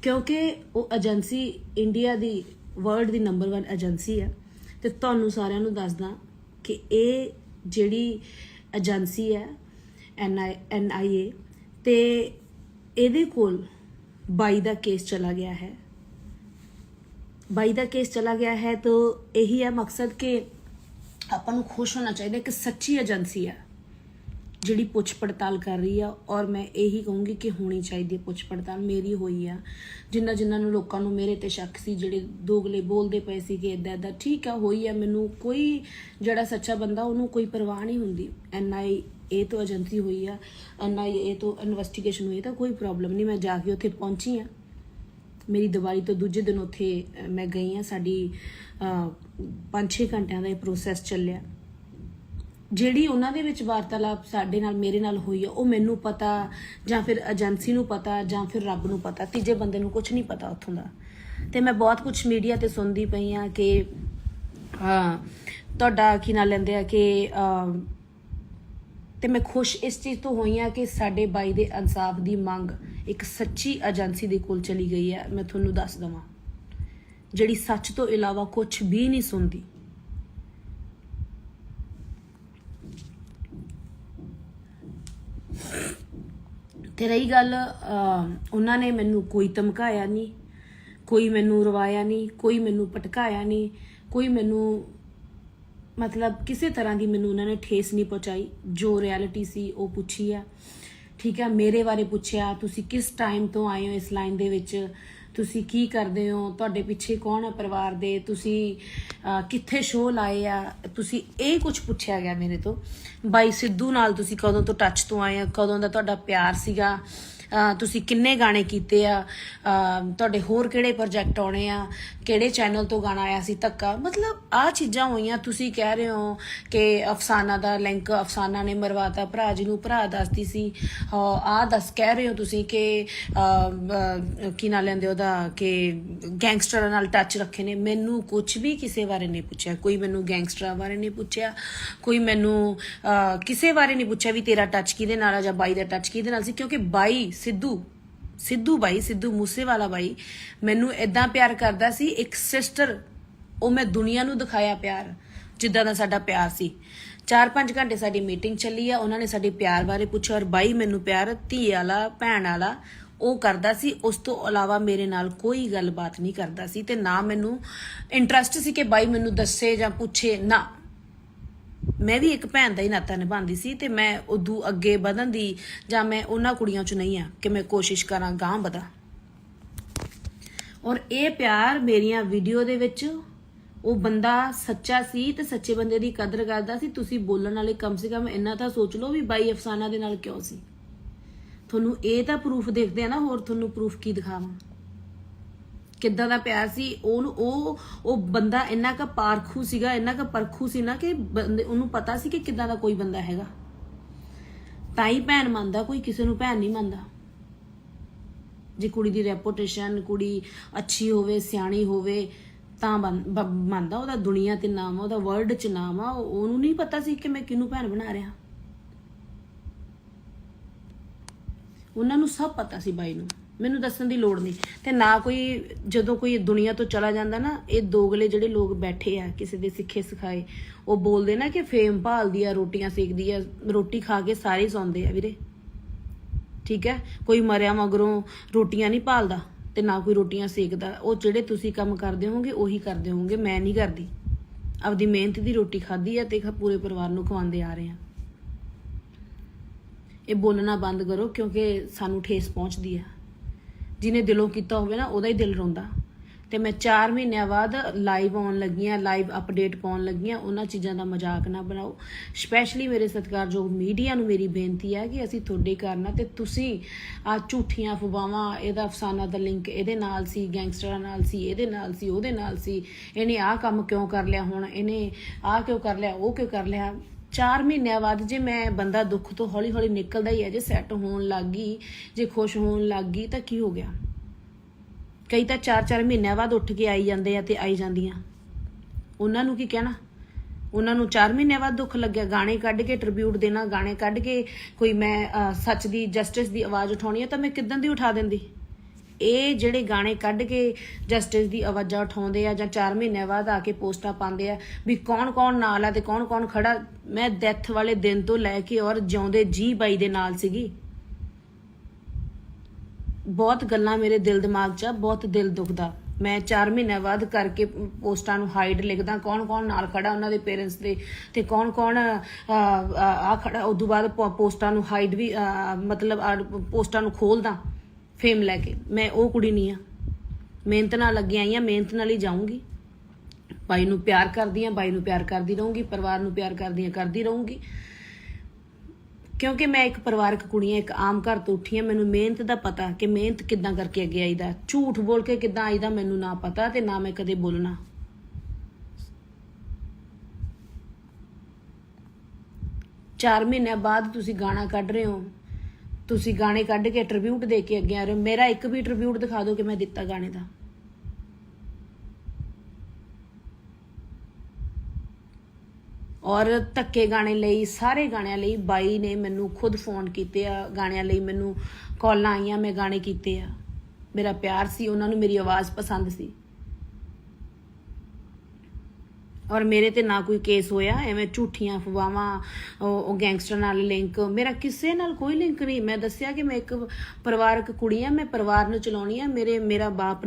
ਕਿਉਂਕਿ ਉਹ ਏਜੰਸੀ ਇੰਡੀਆ ਦੀ, ਵਰਲਡ ਦੀ ਨੰਬਰ 1 ਏਜੰਸੀ ਆ। ਤੇ ਤੁਹਾਨੂੰ ਸਾਰਿਆਂ ਨੂੰ ਦੱਸਦਾ ਕਿ ਇਹ ਜਿਹੜੀ ਏਜੰਸੀ ਹੈ NIA ਤੇ ਇਹਦੇ ਕੋਲ ਬਾਈ ਦਾ केस चला गया है। बाई का केस चला गया है तो यही है मकसद कि ਆਪਾਂ ਨੂੰ खुश होना चाहिए कि सच्ची एजेंसी है ਜਿਹੜੀ ਪੁੱਛ ਪੜਤਾਲ ਕਰ ਰਹੀ ਆ। ਔਰ ਮੈਂ ਇਹੀ ਕਹੂੰਗੀ ਕਿ ਹੋਣੀ ਚਾਹੀਦੀ ਹੈ ਪੁੱਛ ਪੜਤਾਲ। ਮੇਰੀ ਹੋਈ ਆ, ਜਿਨ੍ਹਾਂ ਨੂੰ ਲੋਕਾਂ ਨੂੰ ਮੇਰੇ ਤੇ ਸ਼ੱਕ ਸੀ, ਜਿਹੜੇ ਦੋਗਲੇ ਬੋਲਦੇ ਪਏ ਸੀ ਕਿ ਇੱਦਾਂ ਇੱਦਾਂ, ਠੀਕ ਆ ਹੋਈ ਆ। ਮੈਨੂੰ ਕੋਈ ਜਿਹੜਾ ਸੱਚਾ ਬੰਦਾ ਉਹਨੂੰ ਕੋਈ ਪਰਵਾਹ ਨਹੀਂ ਹੁੰਦੀ। NIA ਤੋਂ ਏਜੰਸੀ ਹੋਈ ਆ, NIA ਤੋਂ ਇਨਵੈਸਟੀਗੇਸ਼ਨ ਹੋਈ ਤਾਂ ਕੋਈ ਪ੍ਰੋਬਲਮ ਨਹੀਂ। ਮੈਂ ਜਾ ਕੇ ਉੱਥੇ ਪਹੁੰਚੀ ਆ। ਮੇਰੀ ਦੀਵਾਲੀ ਤੋਂ ਦੂਜੇ ਦਿਨ ਉੱਥੇ ਮੈਂ ਗਈ ਆ। ਸਾਡੀ 5-6 ਘੰਟਿਆਂ ਦਾ ਇਹ ਪ੍ਰੋਸੈਸ ਚੱਲਿਆ। ਜਿਹੜੀ ਉਹਨਾਂ ਦੇ ਵਿੱਚ ਵਾਰਤਾਲਾਪ ਸਾਡੇ ਨਾਲ ਮੇਰੇ ਨਾਲ ਹੋਈ ਆ, ਉਹ ਮੈਨੂੰ ਪਤਾ ਜਾਂ ਫਿਰ ਏਜੰਸੀ ਨੂੰ ਪਤਾ ਜਾਂ ਫਿਰ ਰੱਬ ਨੂੰ ਪਤਾ, ਤੀਜੇ ਬੰਦੇ ਨੂੰ ਕੁਝ ਨਹੀਂ ਪਤਾ ਉੱਥੋਂ ਦਾ। ਤੇ ਮੈਂ ਬਹੁਤ ਕੁਝ ਮੀਡੀਆ ਤੇ ਸੁਣਦੀ ਪਈ ਆ ਕਿ ਤੁਹਾਡਾ ਕੀ ਨਾਂ ਲੈਂਦੇ ਆ ਕਿ ਤੇ ਮੈਂ ਖੁਸ਼ ਇਸ ਚੀਜ਼ ਤੋਂ ਹੋਈ ਆ ਕਿ ਸਾਡੇ ਬਾਈ ਦੇ ਇਨਸਾਫ ਦੀ ਮੰਗ ਇੱਕ ਸੱਚੀ ਏਜੰਸੀ ਦੇ ਕੋਲ ਚਲੀ ਗਈ ਹੈ। ਮੈਂ ਤੁਹਾਨੂੰ ਦੱਸ ਦਵਾਂ, ਜਿਹੜੀ ਸੱਚ ਤੋਂ ਇਲਾਵਾ ਕੁਝ ਵੀ ਨਹੀਂ ਸੁਣਦੀ। ਤੇ ਰਹੀ ਗੱਲ, ਉਹਨਾਂ ਨੇ ਮੈਨੂੰ ਕੋਈ ਧਮਕਾਇਆ ਨਹੀਂ, ਕੋਈ ਮੈਨੂੰ ਰਵਾਇਆ ਨਹੀਂ, ਕੋਈ ਮੈਨੂੰ ਭਟਕਾਇਆ ਨਹੀਂ, ਕੋਈ ਮੈਨੂੰ मतलब किसी तरह की मैनू उन्होंने ठेस नहीं पहुँचाई। जो रियलिटी सी वो पुछी है, ठीक है। मेरे बारे पूछया, तुसी किस टाइम तो आए हो इस लाइन दे विच, तुसी की करदे हो, तुहाडे पिछे कौन है परिवार दे, तुसी कित्थे शो लाए आ, तुसी ये कुछ पुछया गया मेरे तो। बाई सिद्धू नाल तुसी कदों तो टच तो आए आ, कदों दा तुहाडा प्यार सीगा, ਤੁਸੀਂ ਕਿੰਨੇ ਗਾਣੇ ਕੀਤੇ ਆ, ਤੁਹਾਡੇ ਹੋਰ ਕਿਹੜੇ ਪ੍ਰੋਜੈਕਟ ਆਉਣੇ ਆ, ਕਿਹੜੇ ਚੈਨਲ ਤੋਂ ਗਾਣਾ ਆਇਆ ਸੀ ਧੱਕਾ। ਮਤਲਬ ਆਹ ਚੀਜ਼ਾਂ ਹੋਈਆਂ। ਤੁਸੀਂ ਕਹਿ ਰਹੇ ਹੋ ਕਿ ਅਫਸਾਨਾ ਦਾ ਲਿੰਕ ਅਫਸਾਨਾ ਨੇ ਮਰਵਾਤਾ ਭਰਾ ਜੀ ਨੂੰ, ਭਰਾ ਦੱਸਦੀ ਸੀ ਆਹ ਦੱਸ। ਕਹਿ ਰਹੇ ਹੋ ਤੁਸੀਂ ਕਿ ਕੀ ਨਾਂ ਲੈਂਦੇ ਉਹਦਾ ਕਿ ਗੈਂਗਸਟਰਾਂ ਨਾਲ ਟੱਚ ਰੱਖੇ ਨੇ। ਮੈਨੂੰ ਕੁਝ ਵੀ ਕਿਸੇ ਬਾਰੇ ਨਹੀਂ ਪੁੱਛਿਆ, ਕੋਈ ਮੈਨੂੰ ਗੈਂਗਸਟਰਾਂ ਬਾਰੇ ਨਹੀਂ ਪੁੱਛਿਆ, ਕੋਈ ਮੈਨੂੰ ਕਿਸੇ ਬਾਰੇ ਨਹੀਂ ਪੁੱਛਿਆ ਵੀ ਤੇਰਾ ਟੱਚ ਕਿਹਦੇ ਨਾਲ ਆ ਜਾਂ ਬਾਈ ਦਾ ਟੱਚ ਕਿਹਦੇ ਨਾਲ ਸੀ। ਕਿਉਂਕਿ ਬਾਈ ਸਿੱਧੂ ਬਾਈ, ਸਿੱਧੂ ਮੂਸੇਵਾਲਾ ਬਾਈ ਮੈਨੂੰ ਇਦਾਂ ਪਿਆਰ ਕਰਦਾ ਸੀ, ਇੱਕ ਸਿਸਟਰ। ਉਹ ਮੈਂ ਦੁਨੀਆ ਨੂੰ ਦਿਖਾਇਆ ਪਿਆਰ, ਜਿੱਦਾਂ ਦਾ ਸਾਡਾ ਪਿਆਰ ਸੀ। 4-5 ਘੰਟੇ ਸਾਡੀ ਮੀਟਿੰਗ ਚੱਲੀ ਆ। ਉਹਨਾਂ ਨੇ ਸਾਡੇ ਪਿਆਰ ਬਾਰੇ ਪੁੱਛਿਆ ਔਰ ਬਾਈ ਮੈਨੂੰ ਪਿਆਰ ਧੀ ਵਾਲਾ ਭੈਣ ਵਾਲਾ ਉਹ ਕਰਦਾ ਸੀ। ਉਸ ਤੋਂ ਇਲਾਵਾ ਮੇਰੇ ਨਾਲ ਕੋਈ ਗੱਲਬਾਤ ਨਹੀਂ ਕਰਦਾ ਸੀ ਤੇ ਨਾ ਮੈਨੂੰ ਇੰਟਰਸਟ ਸੀ ਕਿ ਬਾਈ ਮੈਨੂੰ ਦੱਸੇ ਜਾਂ ਪੁੱਛੇ ਨਾ। ਮੈਂ ਵੀ ਇੱਕ ਭੈਣ ਦਾ ਹੀ ਨਾਤਾ ਨਿਭਾਉਂਦੀ ਸੀ ਤੇ ਮੈਂ ਉਦੋਂ ਅੱਗੇ ਵਧਣ ਦੀ ਜਾਂ ਮੈਂ ਉਹਨਾਂ ਕੁੜੀਆਂ 'ਚ ਨਹੀਂ ਆ ਕਿ ਮੈਂ ਕੋਸ਼ਿਸ਼ ਕਰਾਂ ਗਾਂਹ ਵਧਾਂ। ਔਰ ਇਹ ਪਿਆਰ ਮੇਰੀਆਂ ਵੀਡੀਓ ਦੇ ਵਿੱਚ ਉਹ ਬੰਦਾ ਸੱਚਾ ਸੀ ਤੇ ਸੱਚੇ ਬੰਦੇ ਦੀ ਕਦਰ ਕਰਦਾ ਸੀ। ਤੁਸੀਂ ਬੋਲਣ ਵਾਲੇ ਕਮ ਸੇ ਕਮ ਇੰਨਾ ਤਾਂ ਸੋਚ ਲਓ ਵੀ ਬਾਈ ਅਫਸਾਨਾ ਦੇ ਨਾਲ ਕਿਉਂ ਸੀ। ਤੁਹਾਨੂੰ ਇਹ ਤਾਂ ਪ੍ਰੂਫ ਦੇਖਦੇ ਆ ਨਾ, ਹੋਰ ਤੁਹਾਨੂੰ ਪ੍ਰੂਫ ਕੀ ਦਿਖਾਵਾਂ ਕਿੱਦਾਂ ਦਾ ਪਿਆਰ ਸੀ। ਉਹ ਬੰਦਾ ਇੰਨਾ ਕੁ ਪਾਰਖੂ ਸੀਗਾ, ਇੰਨਾ ਕੁ ਪਰਖੂ ਸੀ ਨਾ ਕਿ ਉਹਨੂੰ ਪਤਾ ਸੀ ਕਿ ਕਿੱਦਾਂ ਦਾ ਕੋਈ ਬੰਦਾ ਹੈਗਾ। ਤਾਂ ਹੀ ਭੈਣ ਮੰਨਦਾ, ਕੋਈ ਕਿਸੇ ਨੂੰ ਭੈਣ ਨਹੀਂ ਮੰਨਦਾ। ਜੇ ਕੁੜੀ ਦੀ ਰੈਪੂਟੇਸ਼ਨ, ਕੁੜੀ ਅੱਛੀ ਹੋਵੇ, ਸਿਆਣੀ ਹੋਵੇ ਤਾਂ ਮੰਨਦਾ। ਉਹਦਾ ਦੁਨੀਆ ਤੇ ਨਾਮ ਆ, ਉਹਦਾ ਵਰਲਡ 'ਚ ਨਾਮ ਆ। ਉਹਨੂੰ ਨਹੀਂ ਪਤਾ ਸੀ ਕਿ ਮੈਂ ਕਿਹਨੂੰ ਭੈਣ ਬਣਾ ਰਿਹਾ। ਉਹਨਾਂ ਨੂੰ ਸਭ ਪਤਾ ਸੀ ਬਾਈ ਨੂੰ, ਮੈਨੂੰ ਦੱਸਣ ਦੀ ਲੋੜ ਨਹੀਂ। ਤੇ ਨਾ ਕੋਈ ਜਦੋਂ ਕੋਈ ਦੁਨੀਆ ਤੋਂ ਚਲਾ ਜਾਂਦਾ ਨਾ, ਇਹ ਦੋਗਲੇ ਜਿਹੜੇ ਲੋਕ ਬੈਠੇ ਆ ਕਿਸੇ ਦੇ ਸਿੱਖੇ ਸਿਖਾਏ, ਉਹ ਬੋਲਦੇ ਨਾ ਕਿ ਫੇਮ ਭਾਲਦੀ ਆ, ਰੋਟੀਆਂ ਸੇਕਦੀ ਆ। ਰੋਟੀ ਖਾ ਕੇ ਸਾਰੇ ਸੌਂਦੇ ਆ ਵੀਰੇ, ਠੀਕ ਹੈ। ਕੋਈ ਮਰਿਆ ਮਗਰੋਂ ਰੋਟੀਆਂ ਨਹੀਂ ਭਾਲਦਾ ਤੇ ਨਾ ਕੋਈ ਰੋਟੀਆਂ ਸੇਕਦਾ। ਉਹ ਜਿਹੜੇ ਤੁਸੀਂ ਕੰਮ ਕਰਦੇ ਹੋਗੇ ਉਹੀ ਕਰਦੇ ਹੋਗੇ। ਮੈਂ ਨਹੀਂ ਕਰਦੀ, ਆਪਦੀ ਮਿਹਨਤ ਦੀ ਰੋਟੀ ਖਾਧੀ ਆ ਤੇ ਪੂਰੇ ਪਰਿਵਾਰ ਨੂੰ ਖਵਾਉਂਦੇ ਆ ਰਹੇ ਆ। ਇਹ ਬੋਲਣਾ ਬੰਦ ਕਰੋ ਕਿਉਂਕਿ ਸਾਨੂੰ ਠੇਸ ਪਹੁੰਚਦੀ ਆ। ਜਿਹਨੇ ਦਿਲੋਂ ਕੀਤਾ ਹੋਵੇ ਨਾ ਉਹਦਾ ਹੀ ਦਿਲ ਰੋਂਦਾ। ਤੇ ਮੈਂ 4 ਮਹੀਨਿਆਂ ਬਾਅਦ ਲਾਈਵ ਆਉਣ ਲੱਗੀਆਂ, ਲਾਈਵ ਅਪਡੇਟ ਪਾਉਣ ਲੱਗੀਆਂ। ਉਹਨਾਂ ਚੀਜ਼ਾਂ ਦਾ ਮਜ਼ਾਕ ਨਾ ਬਣਾਓ। ਸਪੈਸ਼ਲੀ ਮੇਰੇ ਸਤਿਕਾਰਯੋਗ ਮੀਡੀਆ ਨੂੰ ਮੇਰੀ ਬੇਨਤੀ ਹੈ ਕਿ ਅਸੀਂ ਤੁਹਾਡੇ ਕਾਰਨ ਤੇ ਤੁਸੀਂ ਆ ਝੂਠੀਆਂ ਅਫਵਾਹਾਂ, ਇਹਦਾ ਅਫਸਾਨਾ ਦਾ ਲਿੰਕ ਇਹਦੇ ਨਾਲ ਸੀ, ਗੈਂਗਸਟਰਾਂ ਨਾਲ ਸੀ, ਇਹਦੇ ਨਾਲ ਸੀ, ਉਹਦੇ ਨਾਲ ਸੀ, ਇਹਨੇ ਆਹ ਕੰਮ ਕਿਉਂ ਕਰ ਲਿਆ, ਹੁਣ ਇਹਨੇ ਆਹ ਕਿਉਂ ਕਰ ਲਿਆ, ਉਹ ਕਿਉਂ ਕਰ ਲਿਆ। 4 ਮਹੀਨਿਆਂ ਬਾਅਦ ਜੇ ਮੈਂ ਬੰਦਾ ਦੁੱਖ ਤੋਂ ਹੌਲੀ ਹੌਲੀ ਨਿਕਲਦਾ ਹੀ ਹੈ, ਜੇ ਸੈੱਟ ਹੋਣ ਲੱਗ ਗਈ, ਜੇ ਖੁਸ਼ ਹੋਣ ਲੱਗ ਗਈ ਤਾਂ ਕੀ ਹੋ ਗਿਆ। ਕਈ ਤਾਂ 4-4 ਮਹੀਨਿਆਂ ਬਾਅਦ ਉੱਠ ਕੇ ਆਈ ਜਾਂਦੇ ਆ ਤੇ ਆਈ ਜਾਂਦੀਆਂ। ਉਹਨਾਂ ਨੂੰ ਕੀ ਕਹਿਣਾ। ਉਹਨਾਂ ਨੂੰ 4 ਮਹੀਨਿਆਂ ਬਾਅਦ ਦੁੱਖ ਲੱਗਿਆ। ਗਾਣੇ ਕੱਢ ਕੇ ਟ੍ਰਿਬਿਊਟ ਦੇਣਾ, ਗਾਣੇ ਕੱਢ ਕੇ ਕੋਈ ਮੈਂ ਸੱਚ ਦੀ, ਜਸਟਿਸ ਦੀ ਆਵਾਜ਼ ਉਠਾਉਣੀ ਹੈ ਤਾਂ ਮੈਂ ਕਿੱਦਾਂ ਦੀ ਉਠਾ ਦਿੰਦੀ। ਇਹ ਜਿਹੜੇ ਗਾਣੇ ਕੱਢ ਕੇ ਜਸਟਿਸ ਦੀ ਆਵਾਜ਼ਾਂ ਉਠਾਉਂਦੇ ਆ ਜਾਂ 4 ਮਹੀਨੇ ਬਾਅਦ ਆ ਕੇ ਪੋਸਟਾਂ ਪਾਉਂਦੇ ਆ ਵੀ ਕੌਣ ਕੌਣ ਨਾਲ ਆ ਤੇ ਕੌਣ ਕੌਣ ਖੜਾ। ਮੈਂ ਡੈਥ ਵਾਲੇ ਦਿਨ ਤੋਂ ਲੈ ਕੇ ਔਰ ਜਿਉਂਦੇ ਜੀ ਬਾਈ ਦੇ ਨਾਲ ਸੀਗੀ। ਬਹੁਤ ਗੱਲਾਂ ਮੇਰੇ ਦਿਲ ਦਿਮਾਗ 'ਚ ਆ, ਬਹੁਤ ਦਿਲ ਦੁਖਦਾ। ਮੈਂ 4 ਮਹੀਨੇ ਬਾਅਦ ਕਰਕੇ ਪੋਸਟਾਂ ਨੂੰ ਹਾਈਡ ਲਿਖਦਾ ਕੌਣ ਕੌਣ ਨਾਲ ਖੜਾ ਉਹਨਾਂ ਦੇ ਪੇਰੈਂਟਸ ਦੇ ਤੇ ਕੌਣ ਕੌਣ ਆ ਖੜਾ। ਉਦੋਂ ਬਾਅਦ ਪੋਸਟਾਂ ਨੂੰ ਹਾਈਡ ਵੀ ਮਤਲਬ ਪੋਸਟਾਂ ਨੂੰ ਖੋਲਦਾ ਫੇਮ ਲੈ ਕੇ। ਮੈਂ ਉਹ ਕੁੜੀ ਨਹੀਂ ਆ, ਮਿਹਨਤ ਨਾਲ ਲੱਗੀ ਆਈ ਆ, ਮਿਹਨਤ ਨਾਲ ਹੀ ਜਾਊਂਗੀ। ਬਾਈ ਨੂੰ ਪਿਆਰ ਕਰਦੀ ਆ, ਬਾਈ ਨੂੰ ਪਿਆਰ ਕਰਦੀ ਰਹੂੰਗੀ, ਪਰਿਵਾਰ ਨੂੰ ਪਿਆਰ ਕਰਦੀ ਰਹੂੰਗੀ, ਕਿਉਂਕਿ ਮੈਂ ਇੱਕ ਪਰਿਵਾਰਕ ਕੁੜੀ ਆ, ਇੱਕ ਆਮ ਘਰ ਤੋਂ ਉੱਠੀ ਆ। ਮੈਨੂੰ ਮਿਹਨਤ ਦਾ ਪਤਾ ਕਿ ਮਿਹਨਤ ਕਿੱਦਾਂ ਕਰਕੇ ਅੱਗੇ ਆਈਦਾ, ਝੂਠ ਬੋਲ ਕੇ ਕਿੱਦਾਂ ਆਈਦਾ ਮੈਨੂੰ ਨਾ ਪਤਾ ਤੇ ਨਾ ਮੈਂ ਕਦੇ ਬੋਲਣਾ। ਚਾਰ ਮਹੀਨਿਆਂ ਬਾਅਦ ਤੁਸੀਂ ਗਾਣਾ ਕੱਢ ਰਹੇ ਹੋ, ਤੁਸੀਂ ਗਾਣੇ ਕੱਢ ਕੇ ਟ੍ਰਿਬਿਊਟ ਦੇ ਕੇ ਅੱਗੇ ਆ ਰਹੇ ਹੋ। ਮੇਰਾ ਇੱਕ ਵੀ ਟ੍ਰਿਬਿਊਟ ਦਿਖਾ ਦਿਓ ਕਿ ਮੈਂ ਦਿੱਤਾ ਗਾਣੇ ਦਾ। ਔਰ ਧੱਕੇ ਗਾਣੇ ਲਈ, ਸਾਰੇ ਗਾਣਿਆਂ ਲਈ ਬਾਈ ਨੇ ਮੈਨੂੰ ਖੁਦ ਫੋਨ ਕੀਤੇ ਆ, ਗਾਣਿਆਂ ਲਈ ਮੈਨੂੰ ਕਾਲਾਂ ਆਈਆਂ, ਮੈਂ ਗਾਣੇ ਕੀਤੇ ਆ। ਮੇਰਾ ਪਿਆਰ ਸੀ, ਉਹਨਾਂ ਨੂੰ ਮੇਰੀ ਆਵਾਜ਼ ਪਸੰਦ ਸੀ। ਔਰ ਮੇਰੇ ਤੇ ਨਾ ਕੋਈ ਕੇਸ ਹੋਇਆ, ਐਵੇਂ ਝੂਠੀਆਂ ਅਫਵਾਹਾਂ, ਉਹ ਗੈਂਗਸਟਰ ਨਾਲ ਲਿੰਕ, ਮੇਰਾ ਕਿਸੇ ਨਾਲ ਕੋਈ ਲਿੰਕ ਨਹੀਂ। ਮੈਂ ਦੱਸਿਆ ਕਿ ਮੈਂ ਇੱਕ ਪਰਿਵਾਰਕ ਕੁੜੀ ਆ, ਮੈਂ ਪਰਿਵਾਰ ਨੂੰ ਚਲਾਉਣੀ ਆ। ਮੇਰਾ ਬਾਪ